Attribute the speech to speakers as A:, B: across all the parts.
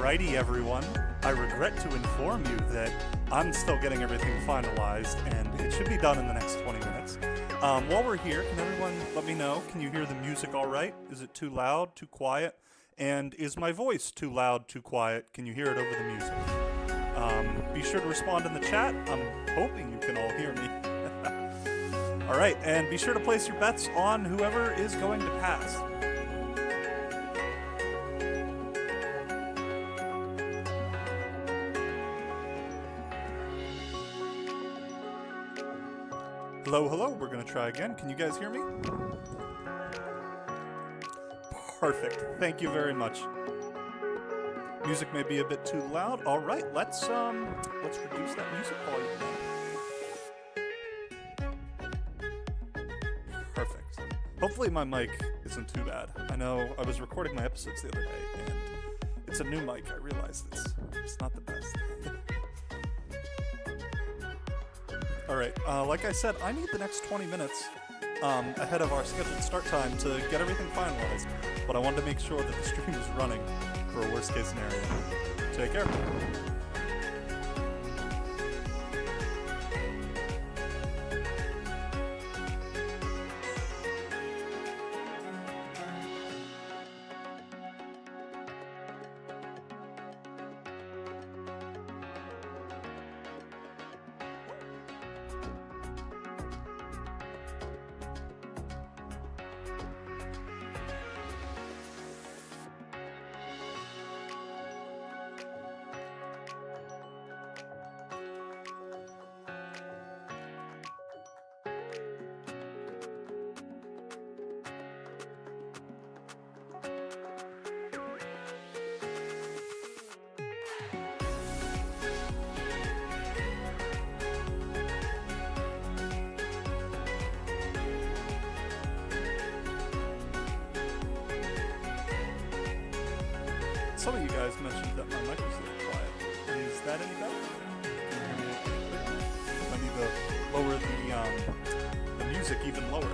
A: Alrighty, everyone. I regret to inform you that I'm still getting everything finalized, and it should be done in the next 20 minutes. While we're here, can everyone let me know? Can you hear the music all right? Is it too loud, too quiet? And is my voice too loud, too quiet? Can you hear it over the music? Be sure to respond in the chat. I'm hoping you can all hear me. All right, and be sure to place your bets on whoever is going to pass. Hello, hello. We're going to try again. Can you guys hear me? Perfect. Thank you very much. Music may be a bit too loud. All right, let's reduce that music volume down. Perfect. Hopefully my mic isn't too bad. I know I was recording my episodes the other day, and it's a new mic. I realized it's not the best. All right, like I said, I need the next 20 minutes ahead of our scheduled start time to get everything finalized, but I wanted to make sure that the stream is running for a worst case scenario. Take care. Some of you guys mentioned that my mic was a little quiet. Is that any better? Can you hear me clearly? I need to lower the music even lower.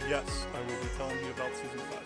A: Yes, I will be telling you about Season 5 tonight.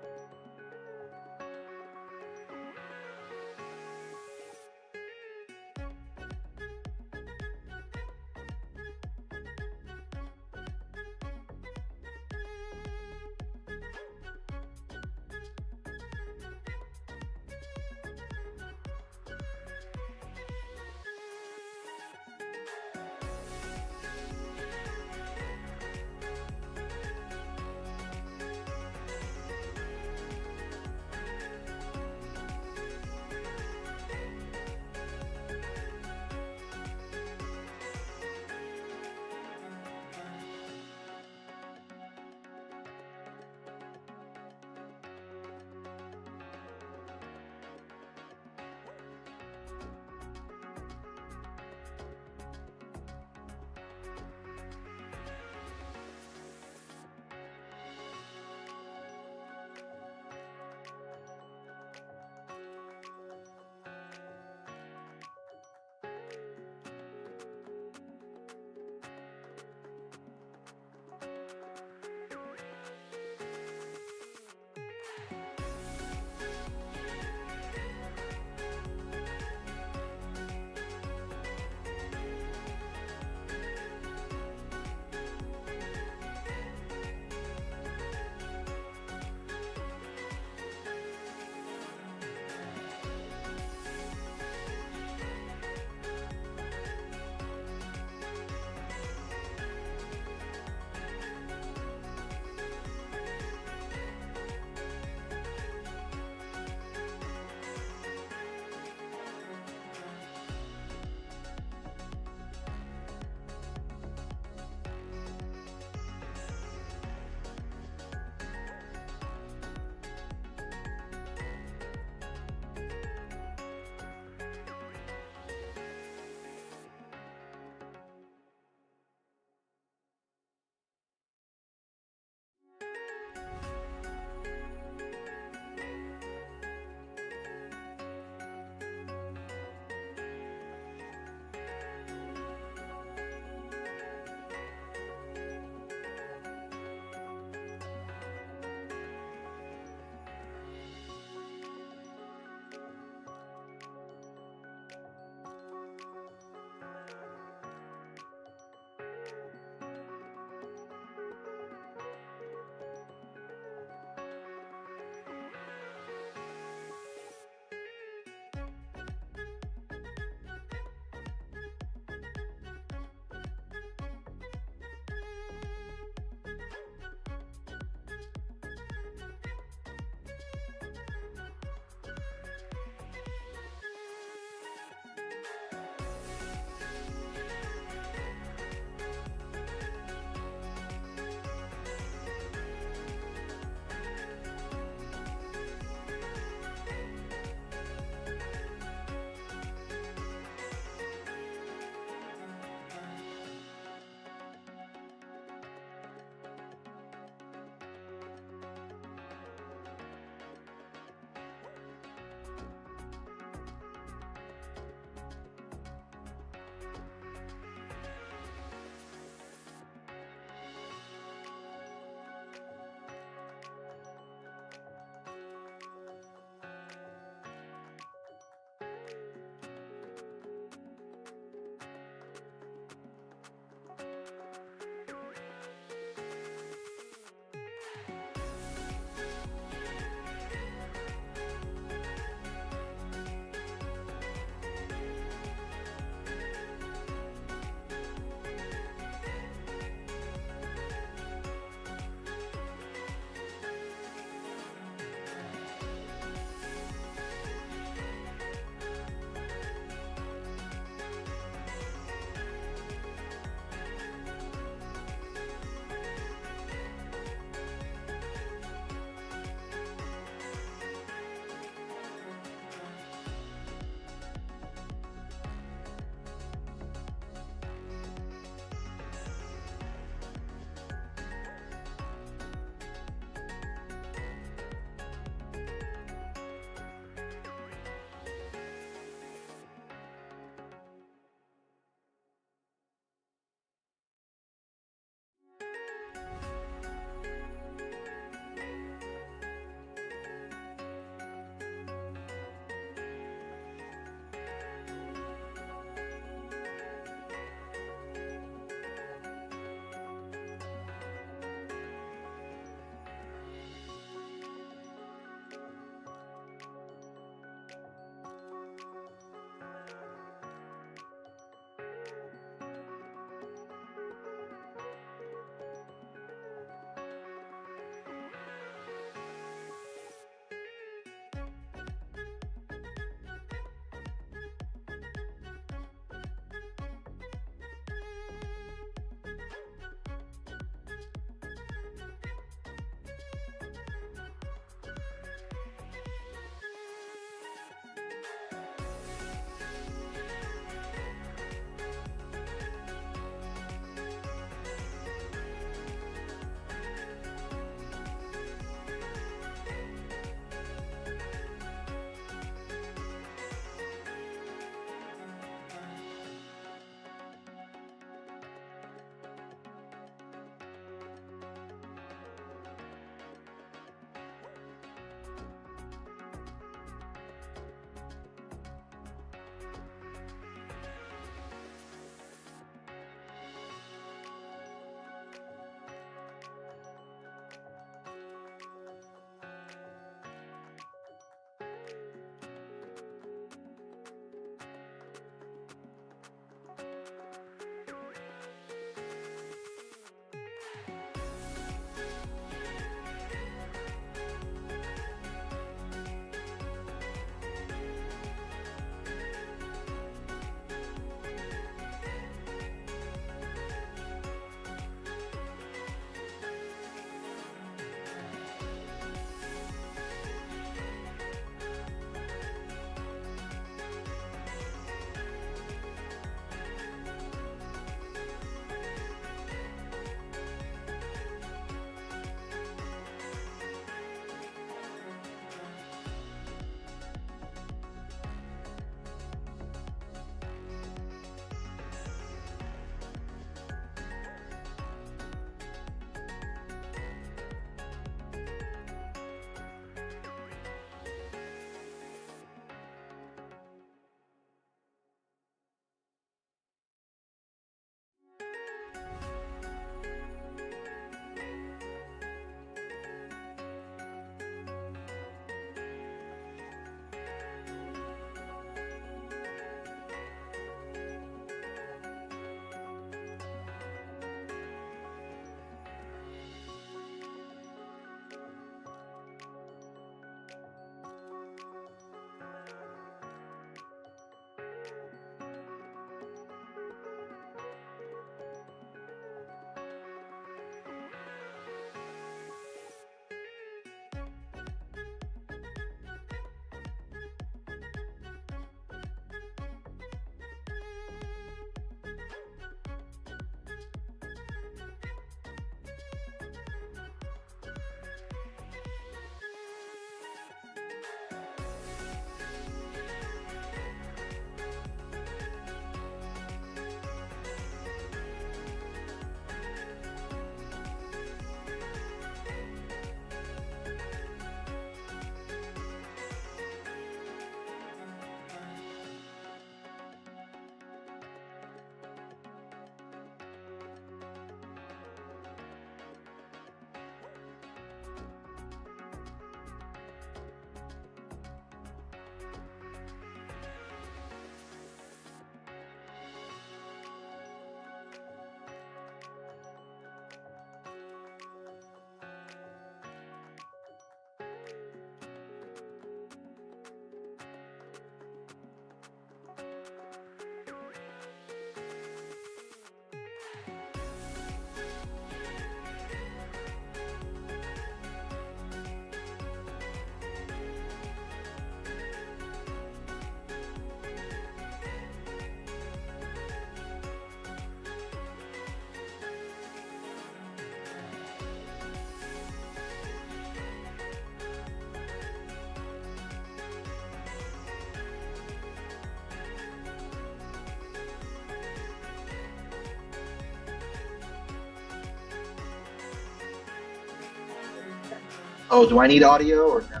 B: Oh, do I need audio or no?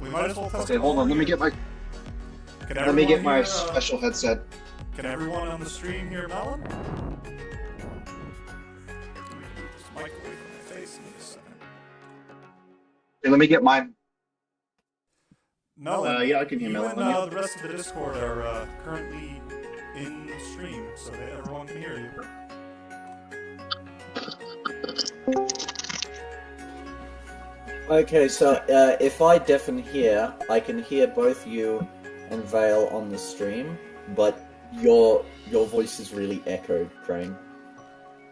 A: We might as well test
B: Okay,
A: it
B: hold on.
A: over
B: Let me
A: here.
B: get my
A: Can
B: let me
A: everyone
B: get my
A: hear,
B: special headset.
A: Can everyone on the stream hear Melon? Let me move this mic away from my face in a second.
B: Hey, let me get my.
A: Melon,
B: yeah, I can hear
A: you
B: Melon.
A: and the rest of the Discord are currently in the stream, so that everyone can hear you.
C: Okay, so if I deafen here, I can hear both you and Vale on the stream, but your voice is really echoed, Crane.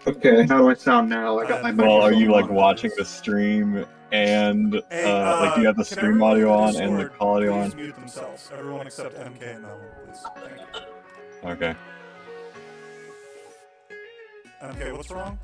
B: Okay, how do I sound now? I got my
D: Well, are you
B: microphone
D: like
B: on.
D: watching the stream and
A: Hey,
D: like do you have the
A: can
D: stream
A: everyone in
D: audio
A: the
D: on and the
A: Discord
D: call audio
A: please
D: on?
A: mute themselves. Everyone except MK and Melon, please. Thank you.
D: Okay.
A: MK, what's wrong?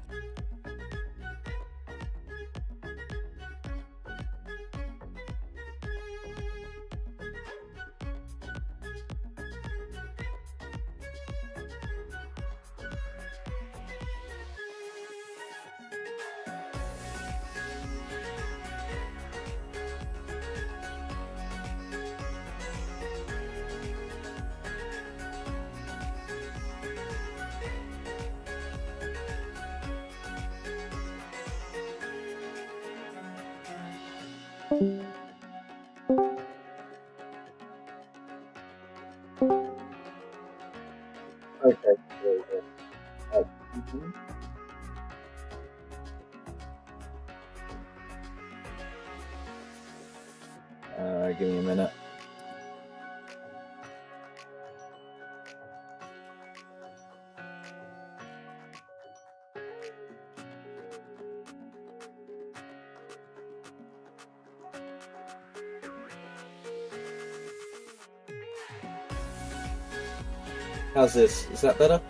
C: Okay. Give me a minute. How's this? Is that better?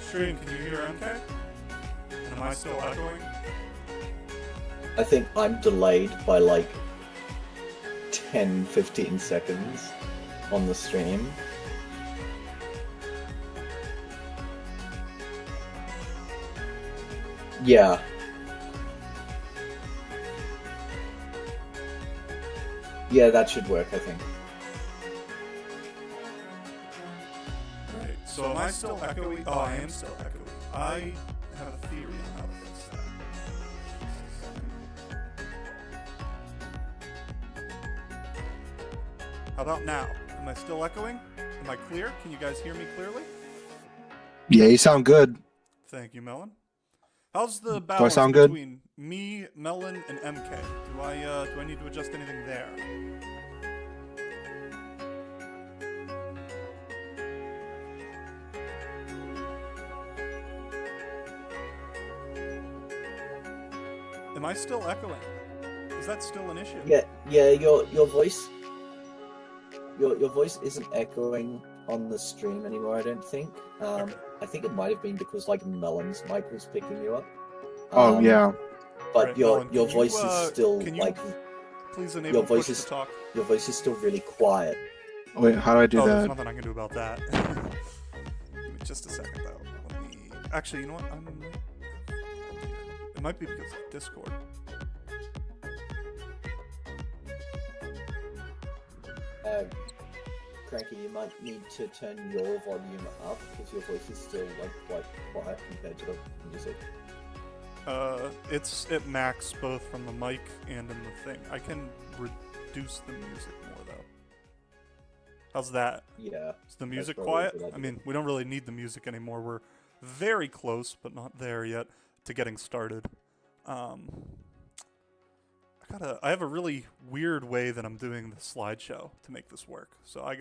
A: Stream, can you hear MK? And am I still echoing?
C: I think I'm delayed by like 10-15 seconds on the stream. Yeah. Yeah, that should work, I think.
A: Right, so am I still echoing? Oh, I am still echoing. I have a theory on how to fix that. How about now? Am I still echoing? Am I clear? Can you guys hear me clearly?
E: Yeah, you sound good.
A: Thank you, Melon. How's the
E: I
A: balance
E: sound good?
A: between me, Melon, and MK? Do I need to adjust anything there? Am I still echoing? Is that still an issue?
C: Yeah, your voice your voice isn't echoing on the stream anymore, I don't think.
A: Okay.
C: I think it might have been because like Melon's mic was picking you up.
E: Oh yeah.
C: But
A: Right,
C: your
A: Melon,
C: your
A: can
C: voice
A: you,
C: is still
A: can you
C: like
A: Please enable
C: your voice
A: push
C: is
A: to talk.
C: your voice is still really quiet.
E: Wait, how do I do
A: There's
E: that?
A: nothing I can do about that. Give me just a second, though. Let me... Actually, you know what? It might be because of Discord.
C: Cranky, you might need to turn your volume up because your voice is still like quite quiet compared to the music.
A: It max both from the mic and in the thing. I can reduce the music more though. How's that?
C: Yeah.
A: Is the music
C: probably a
A: quiet?
C: good idea.
A: I mean, we don't really need the music anymore. We're very close, but not there yet to getting started. I have a really weird way that I'm doing the slideshow to make this work. So I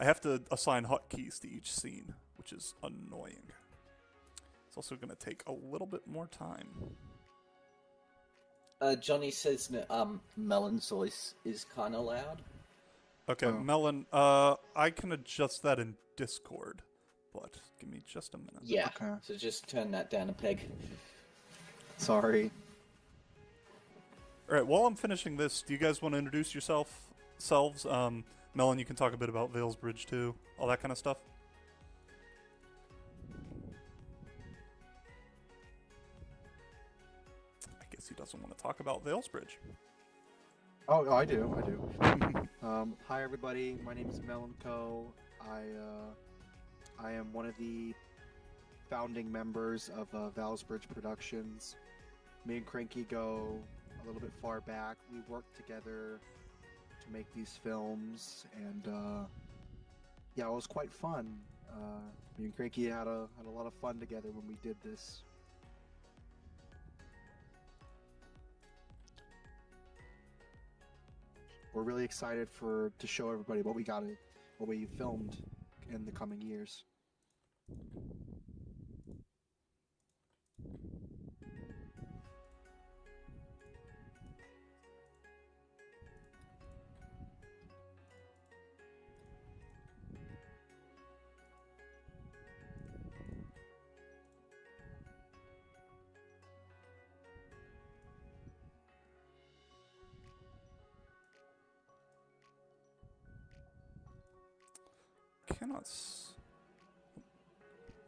A: have to assign hotkeys to each scene, which is annoying. It's also going to take a little bit more time.
C: Johnny says Melon's voice is kind of loud.
A: Okay,
E: Oh.
A: Melon, I can adjust that in Discord, but give me just a minute.
C: Yeah.
E: Okay.
C: So just turn that down a peg.
E: Sorry.
A: All right, while I'm finishing this, do you guys want to introduce yourselves? Melon, you can talk a bit about Vale's Bridge too, all that kind of stuff. guess he doesn't want to talk about Valesbridge.
E: Oh, I do. Hi, everybody. My name is Melanco. I am one of the founding members of Valesbridge Productions. Me and Cranky go a little bit far back. We worked together to make these films, and yeah, it was quite fun. Me and Cranky had a lot of fun together when we did this. We're really excited to show everybody what we filmed in the coming years.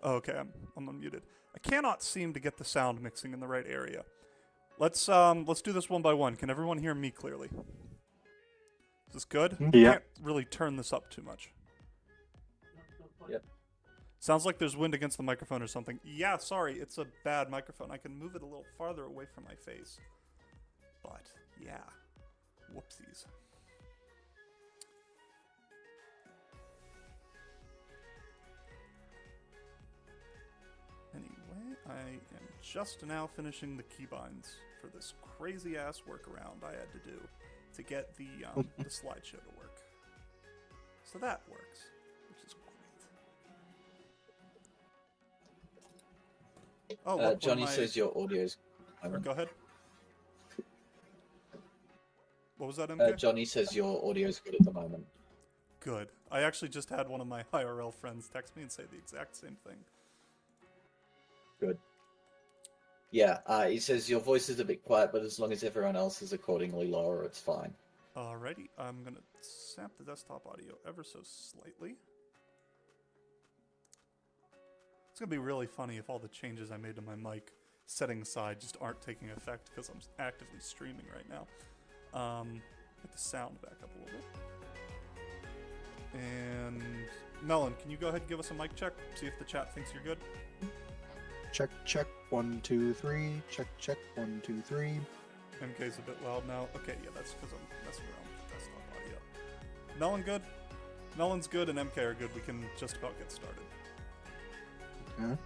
A: Oh, okay, I'm unmuted. I cannot seem to get the sound mixing in the right area. Let's do this one by one. Can everyone hear me clearly? Is this good?
E: Yeah.
A: Can't really turn this up too much.
C: Yep.
A: Sounds like there's wind against the microphone or something. Yeah, sorry, it's a bad microphone. I can move it a little farther away from my face. But, yeah. Whoopsies. Anyway, I am just now finishing the keybinds for this crazy-ass workaround I had to do to get the slideshow to work. So that works, which is great. Oh, look,
C: Johnny says your audio's...
A: Go ahead. What was that, MK?
C: Johnny says your audio's good at the moment.
A: Good. I actually just had one of my IRL friends text me and say the exact same thing.
C: Good. Yeah, he says your voice is a bit quiet, but as long as everyone else is accordingly lower, it's fine.
A: Alrighty, I'm gonna samp the desktop audio ever so slightly. It's gonna be really funny if all the changes I made to my mic setting aside just aren't taking effect because I'm actively streaming right now. Get the sound back up a little bit. And Melon, can you go ahead and give us a mic check? See if the chat thinks you're good.
E: Check, check, 1, 2, 3. Check, check, 1, 2, 3.
A: MK's a bit loud now. Okay, yeah, that's because I'm messing around with the desktop audio. Melon good? Melon's good and MK are good. We can just about get started.
E: Okay.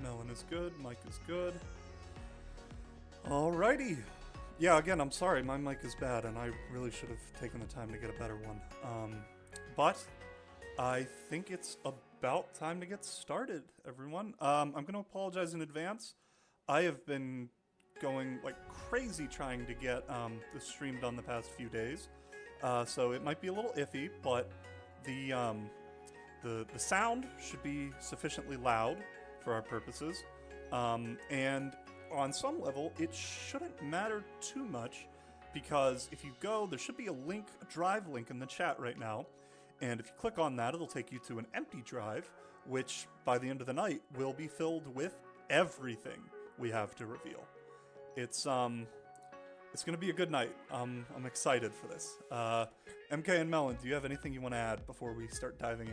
A: Melon is good. Mike is good. Alrighty. Yeah, again, I'm sorry. My mic is bad, and I really should have taken the time to get a better one. But I think it's about time to get started, everyone. I'm going to apologize in advance. I have been going like crazy trying to get the stream done the past few days. So it might be a little iffy, but the sound should be sufficiently loud for our purposes. And on some level, it shouldn't matter too much because if you go, there should be a link, a drive link in the chat right now. And if you click on that, it'll take you to an empty drive, which by the end of the night will be filled with everything we have to reveal. It's going to be a good night. I'm excited for this. MK and Melon, do you have anything you want to add before we start diving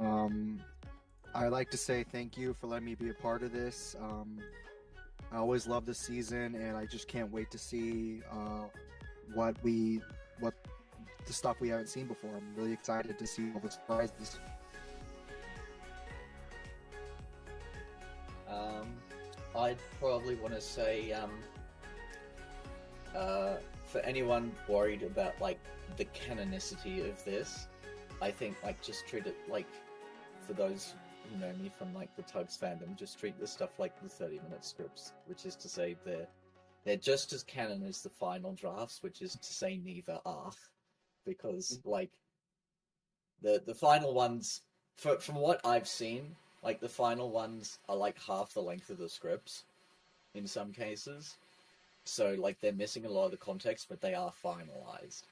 A: in?
E: I'd like to say thank you for letting me be a part of this. I always love this season, and I just can't wait to see what the stuff we haven't seen before. I'm really excited to see all the surprises.
C: I'd probably want to say, for anyone worried about like the canonicity of this, I think like just treat it like, for those who know me from like the Tugs fandom, just treat this stuff like the 30-minute scripts, which is to say they're just as canon as the final drafts, which is to say neither are, because like the final ones, from what I've seen, like the final ones are like half the length of the scripts in some cases. So like they're missing a lot of the context, but they are finalized.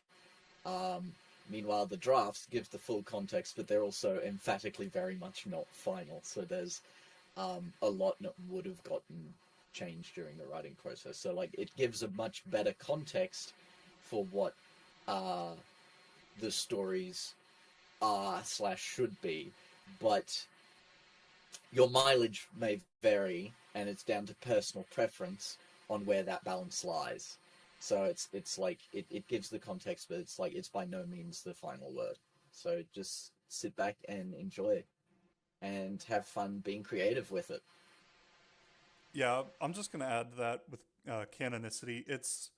C: Meanwhile, the drafts give the full context, but they're also emphatically very much not final. So there's a lot that would have gotten changed during the writing process. So like it gives a much better context for what the stories are/should be, but your mileage may vary, and it's down to personal preference on where that balance lies. So it's like it gives the context, but it's like it's by no means the final word. So just sit back and enjoy and have fun being creative with it.
A: Yeah, I'm just gonna add that with canonicity, it's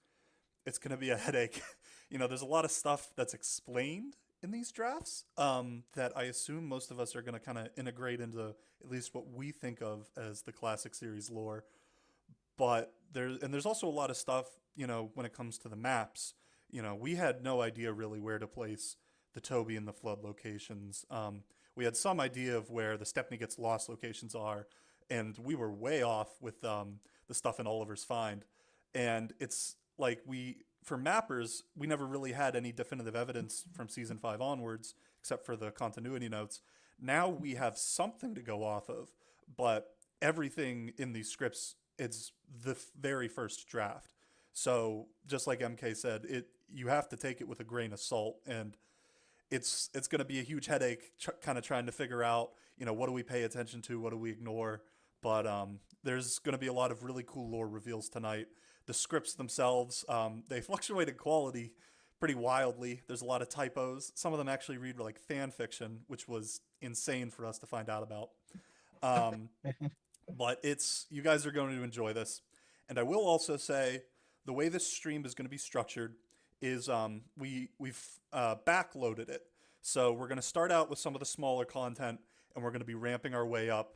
A: gonna be a headache. There's a lot of stuff that's explained in these drafts that I assume most of us are gonna kind of integrate into at least what we think of as the classic series lore. But there's also a lot of stuff, when it comes to the maps. We had no idea really where to place the Toby and the Flood locations. We had some idea of where the Stepney Gets Lost locations are, and we were way off with the stuff in Oliver's Find. And it's like for mappers, we never really had any definitive evidence from season 5 onwards, except for the continuity notes. Now we have something to go off of, but everything in these scripts, it's the very first draft. So just like MK said, you have to take it with a grain of salt, and it's going to be a huge headache kind of trying to figure out, what do we pay attention to, what do we ignore. But there's going to be a lot of really cool lore reveals tonight. The scripts themselves, they fluctuate in quality pretty wildly. There's a lot of typos. Some of them actually read like fan fiction, which was insane for us to find out about. But you guys are going to enjoy this. And I will also say the way this stream is going to be structured is we've backloaded it. So we're going to start out with some of the smaller content, and we're going to be ramping our way up.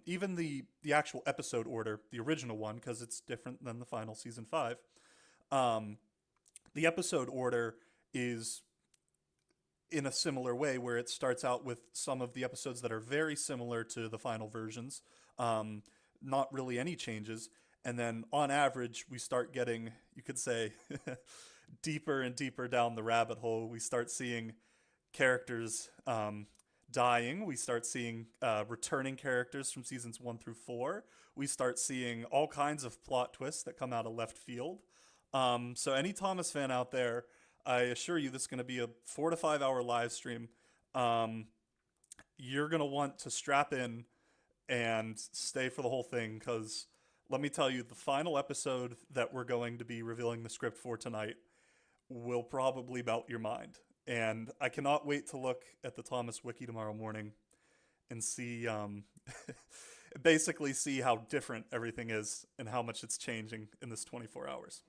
A: Even the actual episode order, the original one, because it's different than the final season 5. The episode order is in a similar way, where it starts out with some of the episodes that are very similar to the final versions, not really any changes, and then on average we start getting, you could say, deeper and deeper down the rabbit hole. We start seeing characters dying. We start seeing returning characters from seasons 1 through 4. We start seeing all kinds of plot twists that come out of left field. So any Thomas fan out there, I assure you this is going to be a 4 to 5 hour live stream. You're going to want to strap in and stay for the whole thing, because let me tell you, the final episode that we're going to be revealing the script for tonight will probably melt your mind. And I cannot wait to look at the Thomas wiki tomorrow morning and see, basically see how different everything is and how much it's changing in this 24 hours.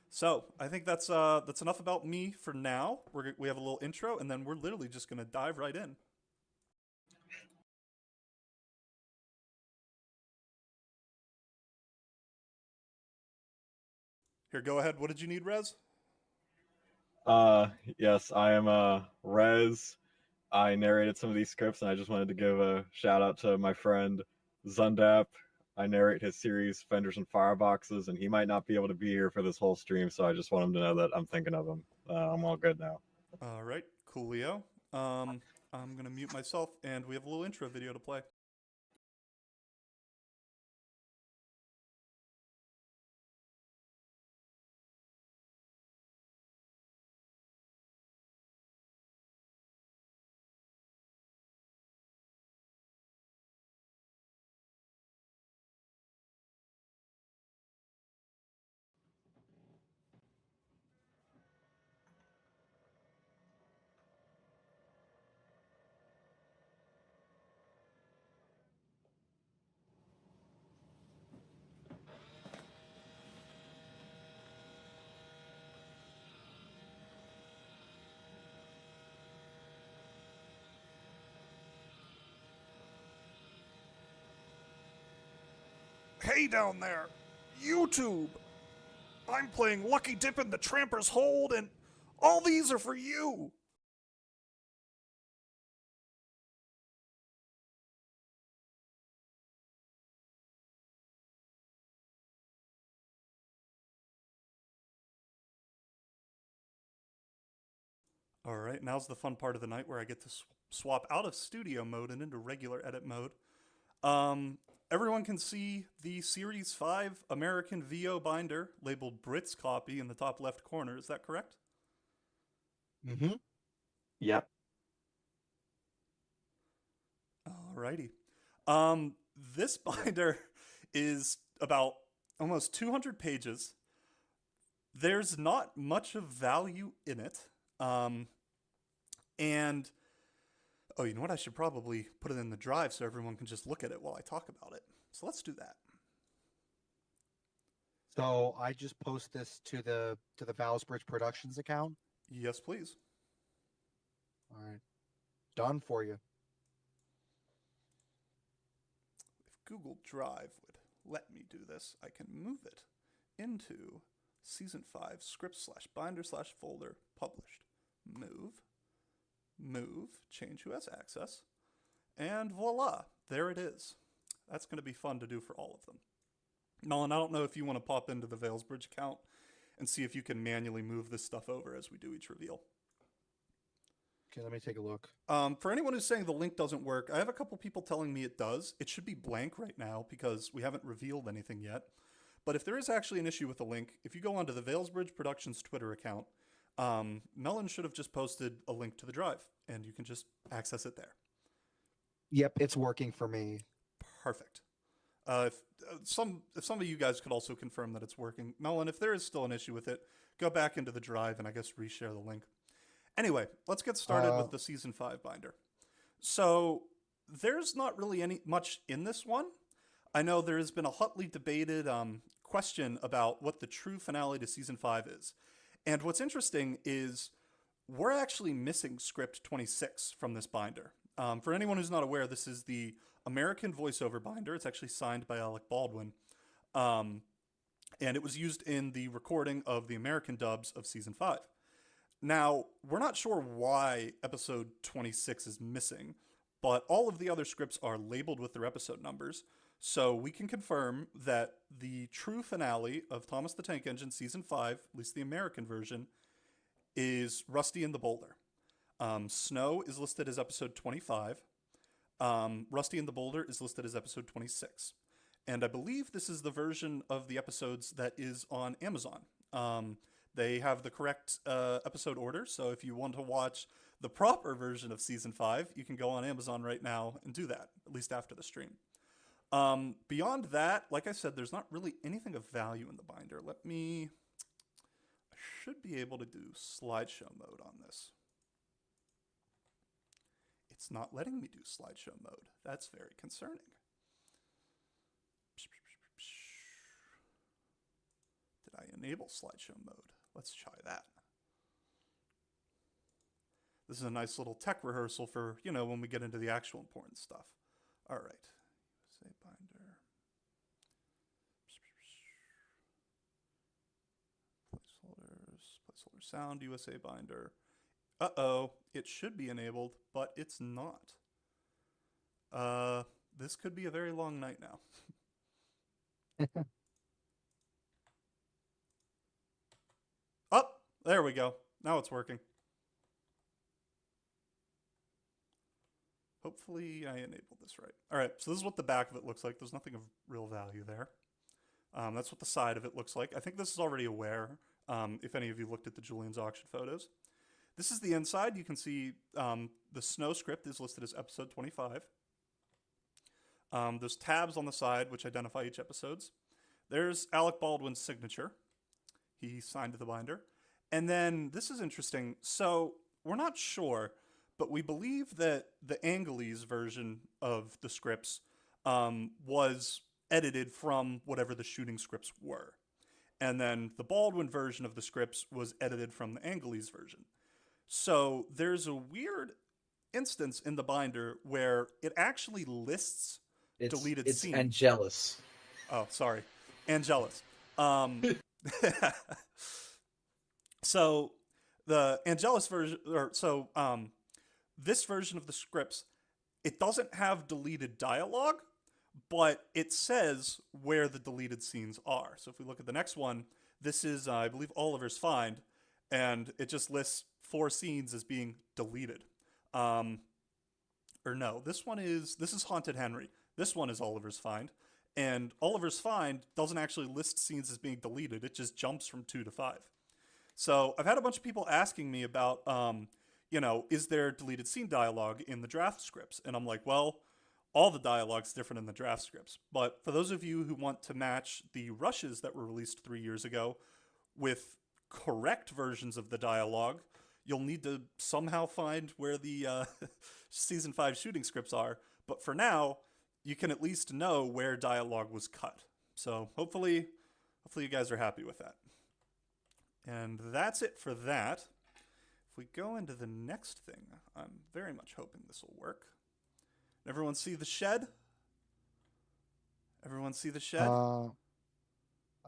A: So I think that's enough about me for now. We have a little intro, and then we're literally just going to dive right in. Here, go ahead. What did you need, Rez?
D: Yes, I am Rez. I narrated some of these scripts, and I just wanted to give a shout out to my friend Zundap. I narrate his series Fenders and Fireboxes, and he might not be able to be here for this whole stream, so I just want him to know that I'm thinking of him. I'm all good now.
A: All right, coolio. I'm gonna mute myself, and we have a little intro video to play. Hey down there, YouTube! I'm playing Lucky Dip in the Tramper's Hold, and all these are for you! All right, now's the fun part of the night where I get to swap out of studio mode and into regular edit mode. Everyone can see the Series 5 American VO binder labeled Brits copy in the top left corner. Is that correct?
E: Mm-hmm.
B: Yep.
A: Alrighty. This binder is about almost 200 pages. There's not much of value in it. And oh, you know what? I should probably put it in the drive so everyone can just look at it while I talk about it. So let's do that.
E: So I just post this to the Valsbridge Productions account.
A: Yes, please.
E: All right, done for you.
A: If Google Drive would let me do this, I can move it into Season 5 script/binder/folder published. Move, change who has access, and voila, there it is. That's going to be fun to do for all of them. Nolan, I don't know if you want to pop into the Valesbridge account and see if you can manually move this stuff over as we do each reveal.
E: Okay, let me take a look.
A: For anyone who's saying the link doesn't work, I have a couple people telling me it does. It should be blank right now because we haven't revealed anything yet. But if there is actually an issue with the link, if you go onto the Valesbridge Productions Twitter account, Melon should have just posted a link to the drive, and you can just access it there.
E: Yep, it's working for me.
A: Perfect. If some of you guys could also confirm that it's working, Melon, if there is still an issue with it, go back into the drive and I guess reshare the link. Anyway, let's get started with the Season 5 binder. So there's not really much in this one. I know there has been a hotly debated question about what the true finale to Season 5 is. And what's interesting is we're actually missing script 26 from this binder. For anyone who's not aware, this is the American voiceover binder. It's actually signed by Alec Baldwin. And it was used in the recording of the American dubs of Season 5. Now, we're not sure why episode 26 is missing, but all of the other scripts are labeled with their episode numbers. So we can confirm that the true finale of Thomas the Tank Engine Season 5, at least the American version, is Rusty and the Boulder. Snow is listed as episode 25. Rusty and the Boulder is listed as episode 26. And I believe this is the version of the episodes that is on Amazon. They have the correct episode order, so if you want to watch the proper version of Season 5, you can go on Amazon right now and do that, at least after the stream. Beyond that, like I said, there's not really anything of value in the binder. I should be able to do slideshow mode on this. It's not letting me do slideshow mode. That's very concerning. Did I enable slideshow mode? Let's try that. This is a nice little tech rehearsal for, when we get into the actual important stuff. All right. USA binder. Placeholder sound, USA binder. Uh-oh, it should be enabled, but it's not. This could be a very long night now. Oh, there we go. Now it's working. Hopefully I enabled this right. All right, so this is what the back of it looks like. There's nothing of real value there. That's what the side of it looks like. I think this is already aware, if any of you looked at the Julian's auction photos. This is the inside. You can see the Snow script is listed as episode 25. There's tabs on the side which identify each episodes. There's Alec Baldwin's signature. He signed the binder. And then this is interesting. So we're not sure, but we believe that the Angeles version of the scripts was edited from whatever the shooting scripts were. And then the Baldwin version of the scripts was edited from the Angeles version. So there's a weird instance in the binder where it actually lists deleted scenes.
C: It's Angelus.
A: Oh, sorry. Angelus. So the Angelus version, this version of the scripts, it doesn't have deleted dialogue, but it says where the deleted scenes are. So if we look at the next one, this is, I believe, Oliver's Find, and it just lists 4 scenes as being deleted. Or no, this is Haunted Henry. This one is Oliver's Find. And Oliver's Find doesn't actually list scenes as being deleted. It just jumps from 2 to 5. So I've had a bunch of people asking me about, is there deleted scene dialogue in the draft scripts? And I'm like, well, all the dialogue's different in the draft scripts. But for those of you who want to match the rushes that were released 3 years ago with correct versions of the dialogue, you'll need to somehow find where the season 5 shooting scripts are. But for now, you can at least know where dialogue was cut. So hopefully you guys are happy with that. And that's it for that. If we go into the next thing, I'm very much hoping this will work. Everyone see the shed? Everyone see the shed?
F: I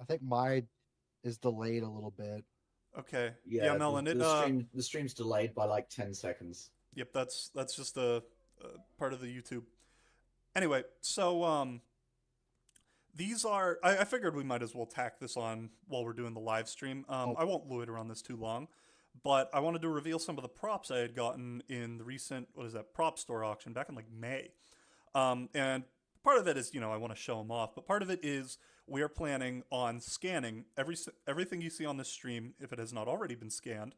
F: think mine is delayed a little bit.
A: Okay.
C: Yeah,
A: Melon.
C: the stream's delayed by like 10 seconds.
A: Yep, that's just a part of the YouTube. Anyway, so these are. I figured we might as well tack this on while we're doing the live stream. I won't loiter on this too long, but I wanted to reveal some of the props I had gotten in the recent prop store auction back in like May. And part of it is I want to show them off, but part of it is we are planning on scanning everything you see on this stream if it has not already been scanned,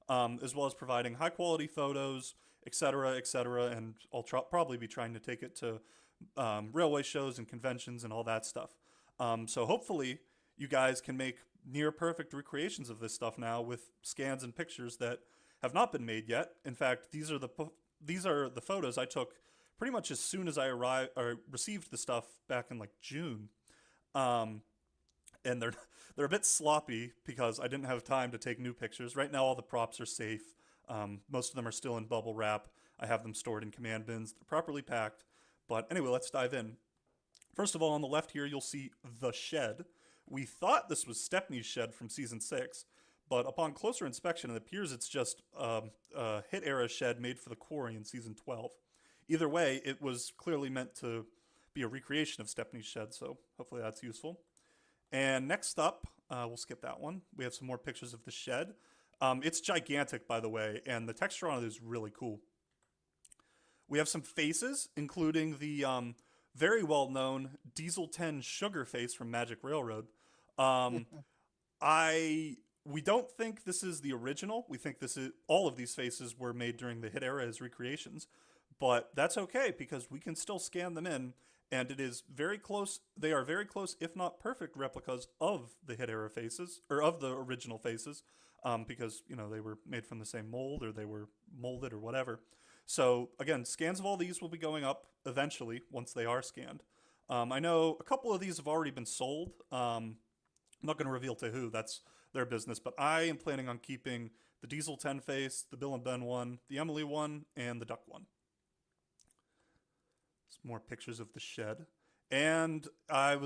A: as well as providing high quality photos, etc., etc. And I'll probably be trying to take it to railway shows and conventions and all that stuff. So hopefully you guys can make near perfect recreations of this stuff now with scans and pictures that have not been made yet. In fact, these are the photos I took pretty much as soon as I received the stuff back in like June. And they're a bit sloppy because I didn't have time to take new pictures. Right now all the props are safe. Most of them are still in bubble wrap. I have them stored in command bins. They're properly packed. But anyway, let's dive in. First of all, on the left here, you'll see the shed. We thought this was Stepney's shed from Season 6, but upon closer inspection, it appears it's just a hit-era shed made for the quarry in Season 12. Either way, it was clearly meant to be a recreation of Stepney's shed, so hopefully that's useful. And next up, we'll skip that one. We have some more pictures of the shed. It's gigantic, by the way, and the texture on it is really cool. We have some faces, including the very well-known Diesel 10 Sugar face from Magic Railroad. We don't think this is the original. We think all of these faces were made during the hit era as recreations, but that's okay because we can still scan them in, and it is very close. They are very close, if not perfect, replicas of the hit era faces or of the original faces, because they were made from the same mold or they were molded or whatever. So again, scans of all these will be going up eventually once they are scanned. I know a couple of these have already been sold. I'm not going to reveal to who, that's their business, but I am planning on keeping the Diesel 10 face, the Bill and Ben one, the Emily one, and the Duck one. Some more pictures of the shed. And I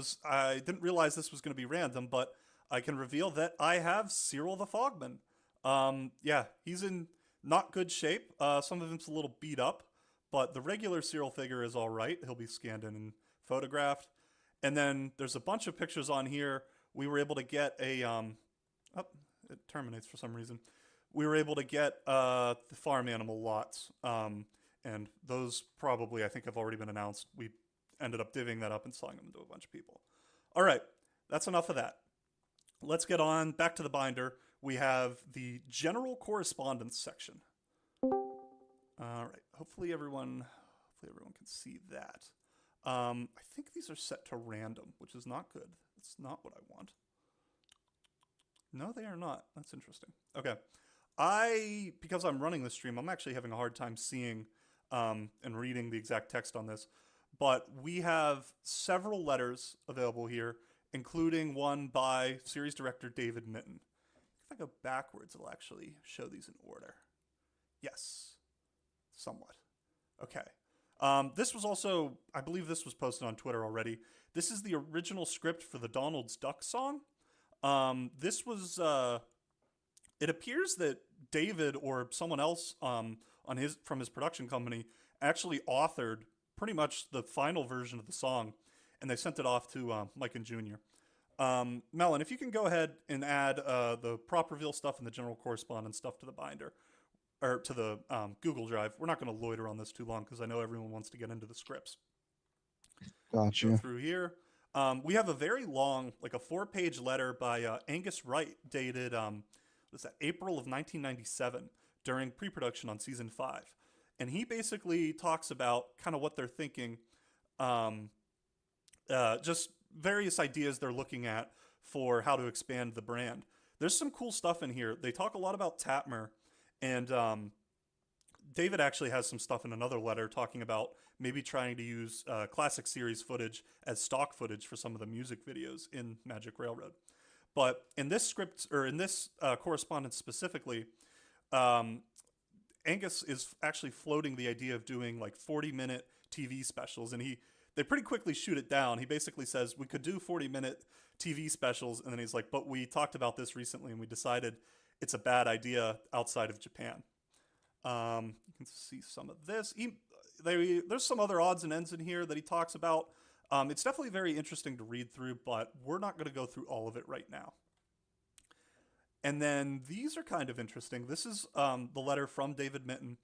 A: didn't realize this was going to be random, but I can reveal that I have Cyril the Fogman. Yeah, he's in not good shape. Some of him's a little beat up, but the regular Cyril figure is all right. He'll be scanned in and photographed. And then there's a bunch of pictures on here. We were able to get a it terminates for some reason. We were able to get the farm animal lots, and those probably I think have already been announced. We ended up divvying that up and selling them to a bunch of people. All right, that's enough of that. Let's get on back to the binder. We have the general correspondence section. All right. Hopefully everyone can see that. I think these are set to random, which is not good. It's not what I want. No, they are not. That's interesting. Okay. Because I'm running the stream, I'm actually having a hard time seeing and reading the exact text on this. But we have several letters available here, including one by series director David Mitton. If I go backwards, it'll actually show these in order. Yes, somewhat. Okay. This was also, I believe this was posted on Twitter already. This is the original script for the Donald's Duck song. This was, it appears that David or someone else from his production company actually authored pretty much the final version of the song, and they sent it off to Mike and Junior. Melon, if you can go ahead and add the prop reveal stuff and the general correspondence stuff to the binder, or to the Google Drive. We're not going to loiter on this too long because I know everyone wants to get into the scripts. Go
F: Gotcha.
A: through here. We have a very long, like a 4-page letter by Angus Wright, dated what's that, April of 1997, during pre-production on season 5, and he basically talks about kind of what they're thinking, just various ideas they're looking at for how to expand the brand. There's some cool stuff in here. They talk a lot about Tatmer, and David actually has some stuff in another letter talking about maybe trying to use classic series footage as stock footage for some of the music videos in Magic Railroad. But in this script, or in this correspondence specifically, Angus is actually floating the idea of doing like 40-minute TV specials, and they pretty quickly shoot it down. He basically says we could do 40-minute TV specials, and then he's like, but we talked about this recently and we decided it's a bad idea outside of Japan. You can see some of this. There's some other odds and ends in here that he talks about. It's definitely very interesting to read through, but we're not going to go through all of it right now. And then these are kind of interesting. This is the letter from David Mitton.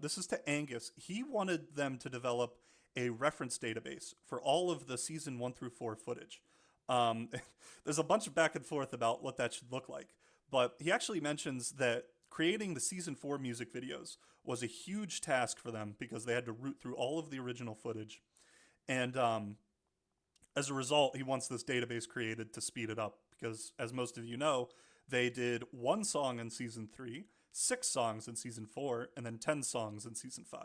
A: This is to Angus. He wanted them to develop a reference database for all of the season 1 through 4 footage. There's a bunch of back and forth about what that should look like, but he actually mentions that creating the season 4 music videos was a huge task for them because they had to root through all of the original footage. And as a result, he wants this database created to speed it up because, as most of you know, they did 1 song in season 3, 6 songs in season 4, and then 10 songs in season 5.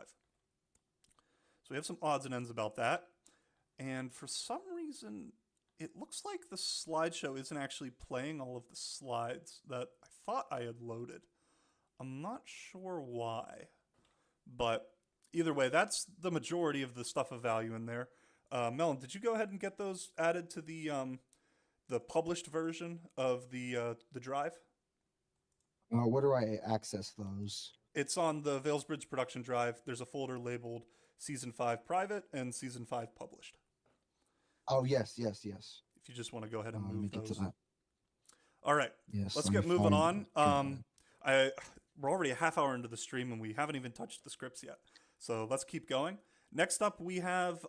A: So we have some odds and ends about that. And for some reason, it looks like the slideshow isn't actually playing all of the slides that I thought I had loaded. I'm not sure why, but either way, that's the majority of the stuff of value in there. Melon, did you go ahead and get those added to the published version of the drive?
F: Where do I access those?
A: It's on the Veilsbridge production drive. There's a folder labeled Season 5 Private and Season 5 Published.
F: Oh, yes.
A: If you just want to go ahead and
F: Let me
A: move
F: get
A: those.
F: to that.
A: All right,
F: Yes.
A: let's
F: let me
A: get moving
F: find-
A: on. We're already a half hour into the stream and we haven't even touched the scripts yet. So let's keep going. Next up, we have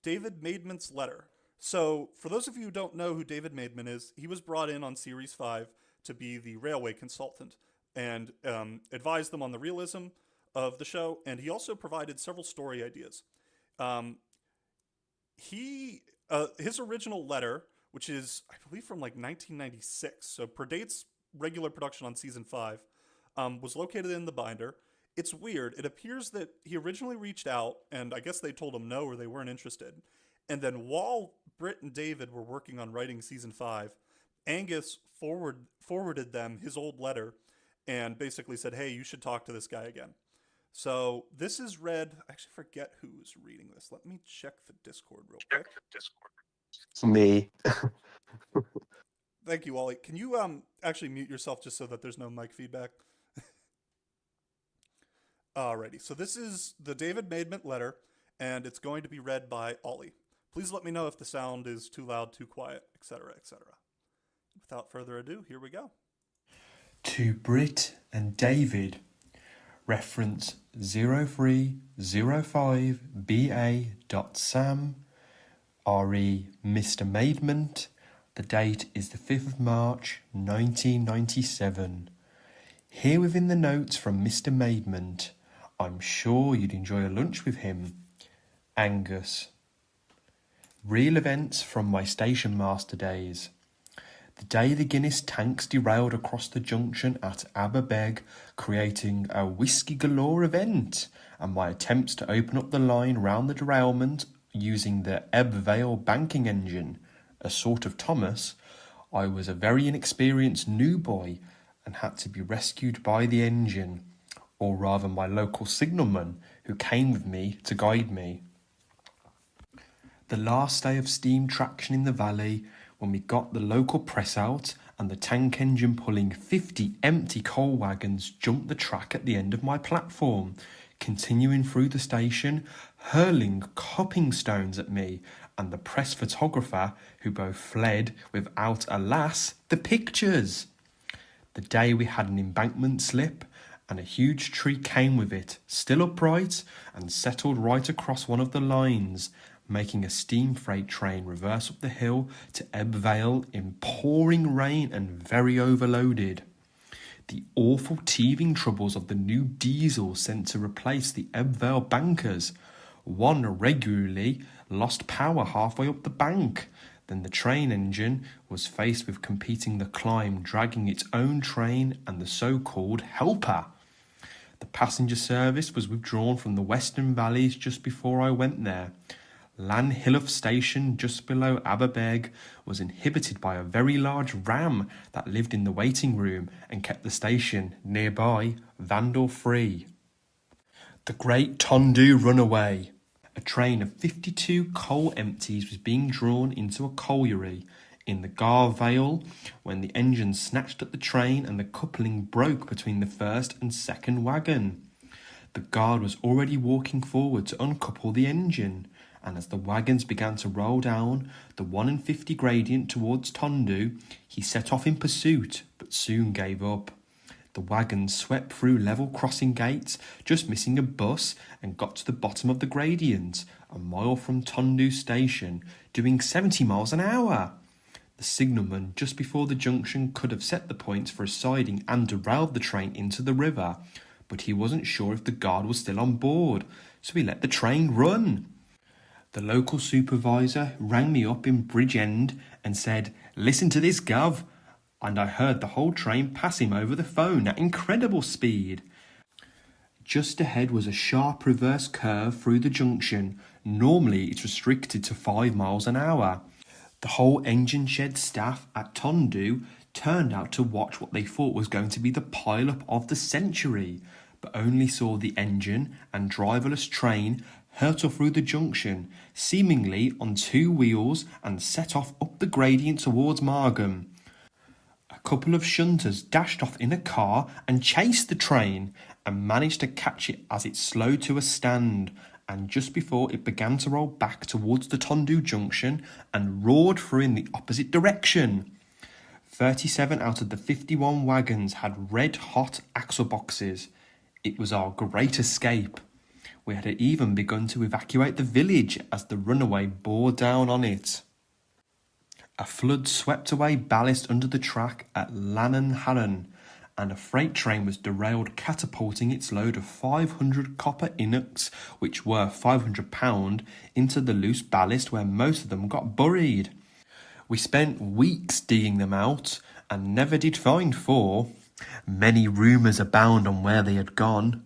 A: David Maidment's letter. So for those of you who don't know who David Maidment is, he was brought in on Series 5 to be the railway consultant and advised them on the realism of the show. And he also provided several story ideas. His original letter, which is, I believe, from like 1996, so predates regular production on season 5, was located in the binder. It's weird. It appears that he originally reached out, and I guess they told him no or they weren't interested. And then while Britt and David were working on writing season 5, Angus forwarded them his old letter and basically said, hey, you should talk to this guy again. So this is read, I actually forget who's reading this. Let me check the Discord real quick.
G: Me.
A: Thank you, Wally. Can you actually mute yourself just so that there's no mic feedback? Alrighty, so this is the David Maidment letter, and it's going to be read by Ollie. Please let me know if the sound is too loud, too quiet, etc., etc. Without further ado, here we go.
H: To Britt and David, reference 0305BA.Sam, RE Mr. Maidment. The date is the 5th of March 1997. Here within the notes from Mr. Maidment, I'm sure you'd enjoy a lunch with him. Angus. Real events from my station master days. The day the Guinness tanks derailed across the junction at Aberbeg, creating a whiskey galore event, and my attempts to open up the line round the derailment using the Ebb Vale banking engine, a sort of Thomas, I was a very inexperienced new boy and had to be rescued by the engine, or rather my local signalman who came with me to guide me. The last day of steam traction in the valley, when we got the local press out and the tank engine pulling 50 empty coal wagons jumped the track at the end of my platform, continuing through the station, hurling cupping stones at me and the press photographer, who both fled without, alas, the pictures. The day we had an embankment slip and a huge tree came with it, still upright, and settled right across one of the lines, making a steam freight train reverse up the hill to Ebb Vale in pouring rain and very overloaded. The awful teething troubles of the new diesel sent to replace the Ebb Vale bankers. One regularly lost power halfway up the bank. Then the train engine was faced with competing the climb, dragging its own train and the so-called helper. The passenger service was withdrawn from the Western Valleys just before I went there. Llanhillough station, just below Aberberg, was inhabited by a very large ram that lived in the waiting room and kept the station, nearby, vandal-free. The Great Tondu Runaway. A train of 52 coal empties was being drawn into a colliery in the Gar Vale when the engine snatched at the train and the coupling broke between the first and second wagon. The guard was already walking forward to uncouple the engine, and as the wagons began to roll down the 1 in 50 gradient towards Tondu, he set off in pursuit, but soon gave up. The wagons swept through level crossing gates, just missing a bus, and got to the bottom of the gradient, a mile from Tondu station, doing 70 miles an hour. The signalman just before the junction could have set the points for a siding and derailed the train into the river, but he wasn't sure if the guard was still on board, so he let the train run. The local supervisor rang me up in Bridgend and said, "Listen to this, Gov," and I heard the whole train pass him over the phone at incredible speed. Just ahead was a sharp reverse curve through the junction. Normally it's restricted to 5 miles an hour. The whole engine shed staff at Tondu turned out to watch what they thought was going to be the pile-up of the century, but only saw the engine and driverless train hurtle through the junction, seemingly on 2 wheels, and set off up the gradient towards Margam. A couple of shunters dashed off in a car and chased the train, and managed to catch it as it slowed to a stand, and just before it began to roll back towards the Tondu junction and roared through in the opposite direction. 37 out of the 51 wagons had red-hot axle boxes. It was our great escape. We had even begun to evacuate the village as the runaway bore down on it. A flood swept away ballast under the track at Llanharan, and a freight train was derailed, catapulting its load of 500 copper ingots, which were £500, into the loose ballast where most of them got buried. We spent weeks digging them out, and never did find 4. Many rumours abound on where they had gone.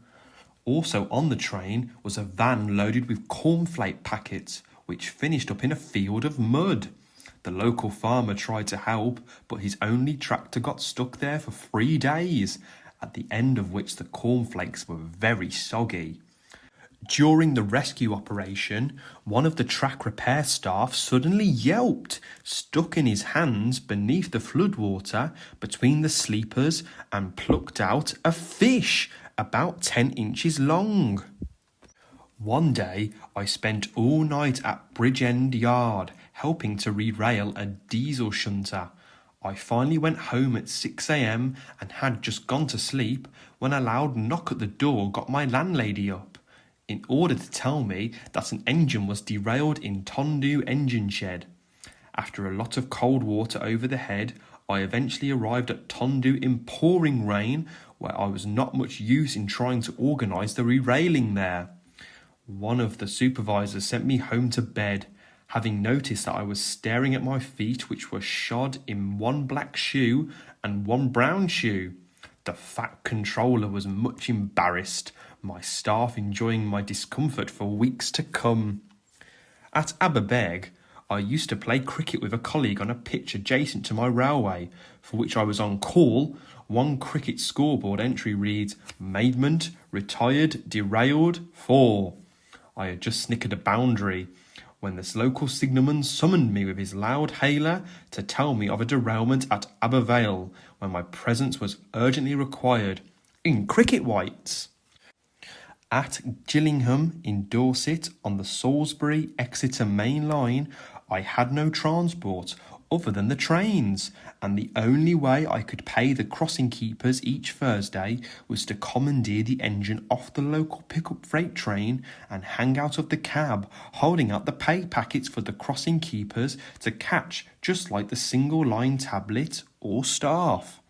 H: Also on the train was a van loaded with cornflake packets, which finished up in a field of mud. The local farmer tried to help, but his only tractor got stuck there for 3 days, at the end of which the cornflakes were very soggy. During the rescue operation, one of the track repair staff suddenly yelped, stuck in his hands beneath the floodwater between the sleepers, and plucked out a fish about 10 inches long. One day, I spent all night at Bridgend Yard, helping to re-rail a diesel shunter. I finally went home at 6 a.m. and had just gone to sleep when a loud knock at the door got my landlady up, in order to tell me that an engine was derailed in Tondu engine shed. After a lot of cold water over the head, I eventually arrived at Tondu in pouring rain, where I was not much use in trying to organise the re-railing there. One of the supervisors sent me home to bed, having noticed that I was staring at my feet, which were shod in 1 black shoe and 1 brown shoe. The fat controller was much embarrassed, my staff enjoying my discomfort for weeks to come. At Aberberg, I used to play cricket with a colleague on a pitch adjacent to my railway, for which I was on call. One cricket scoreboard entry reads, "Maidment, retired, derailed, 4. I had just snickered a boundary when this local signalman summoned me with his loud hailer to tell me of a derailment at Abervale, when my presence was urgently required, in cricket whites. At Gillingham in Dorset, on the Salisbury-Exeter main line, I had no transport. other than the trains, and the only way I could pay the crossing keepers each Thursday was to commandeer the engine off the local pickup freight train and hang out of the cab, holding out the pay packets for the crossing keepers to catch, just like the single line tablet or staff.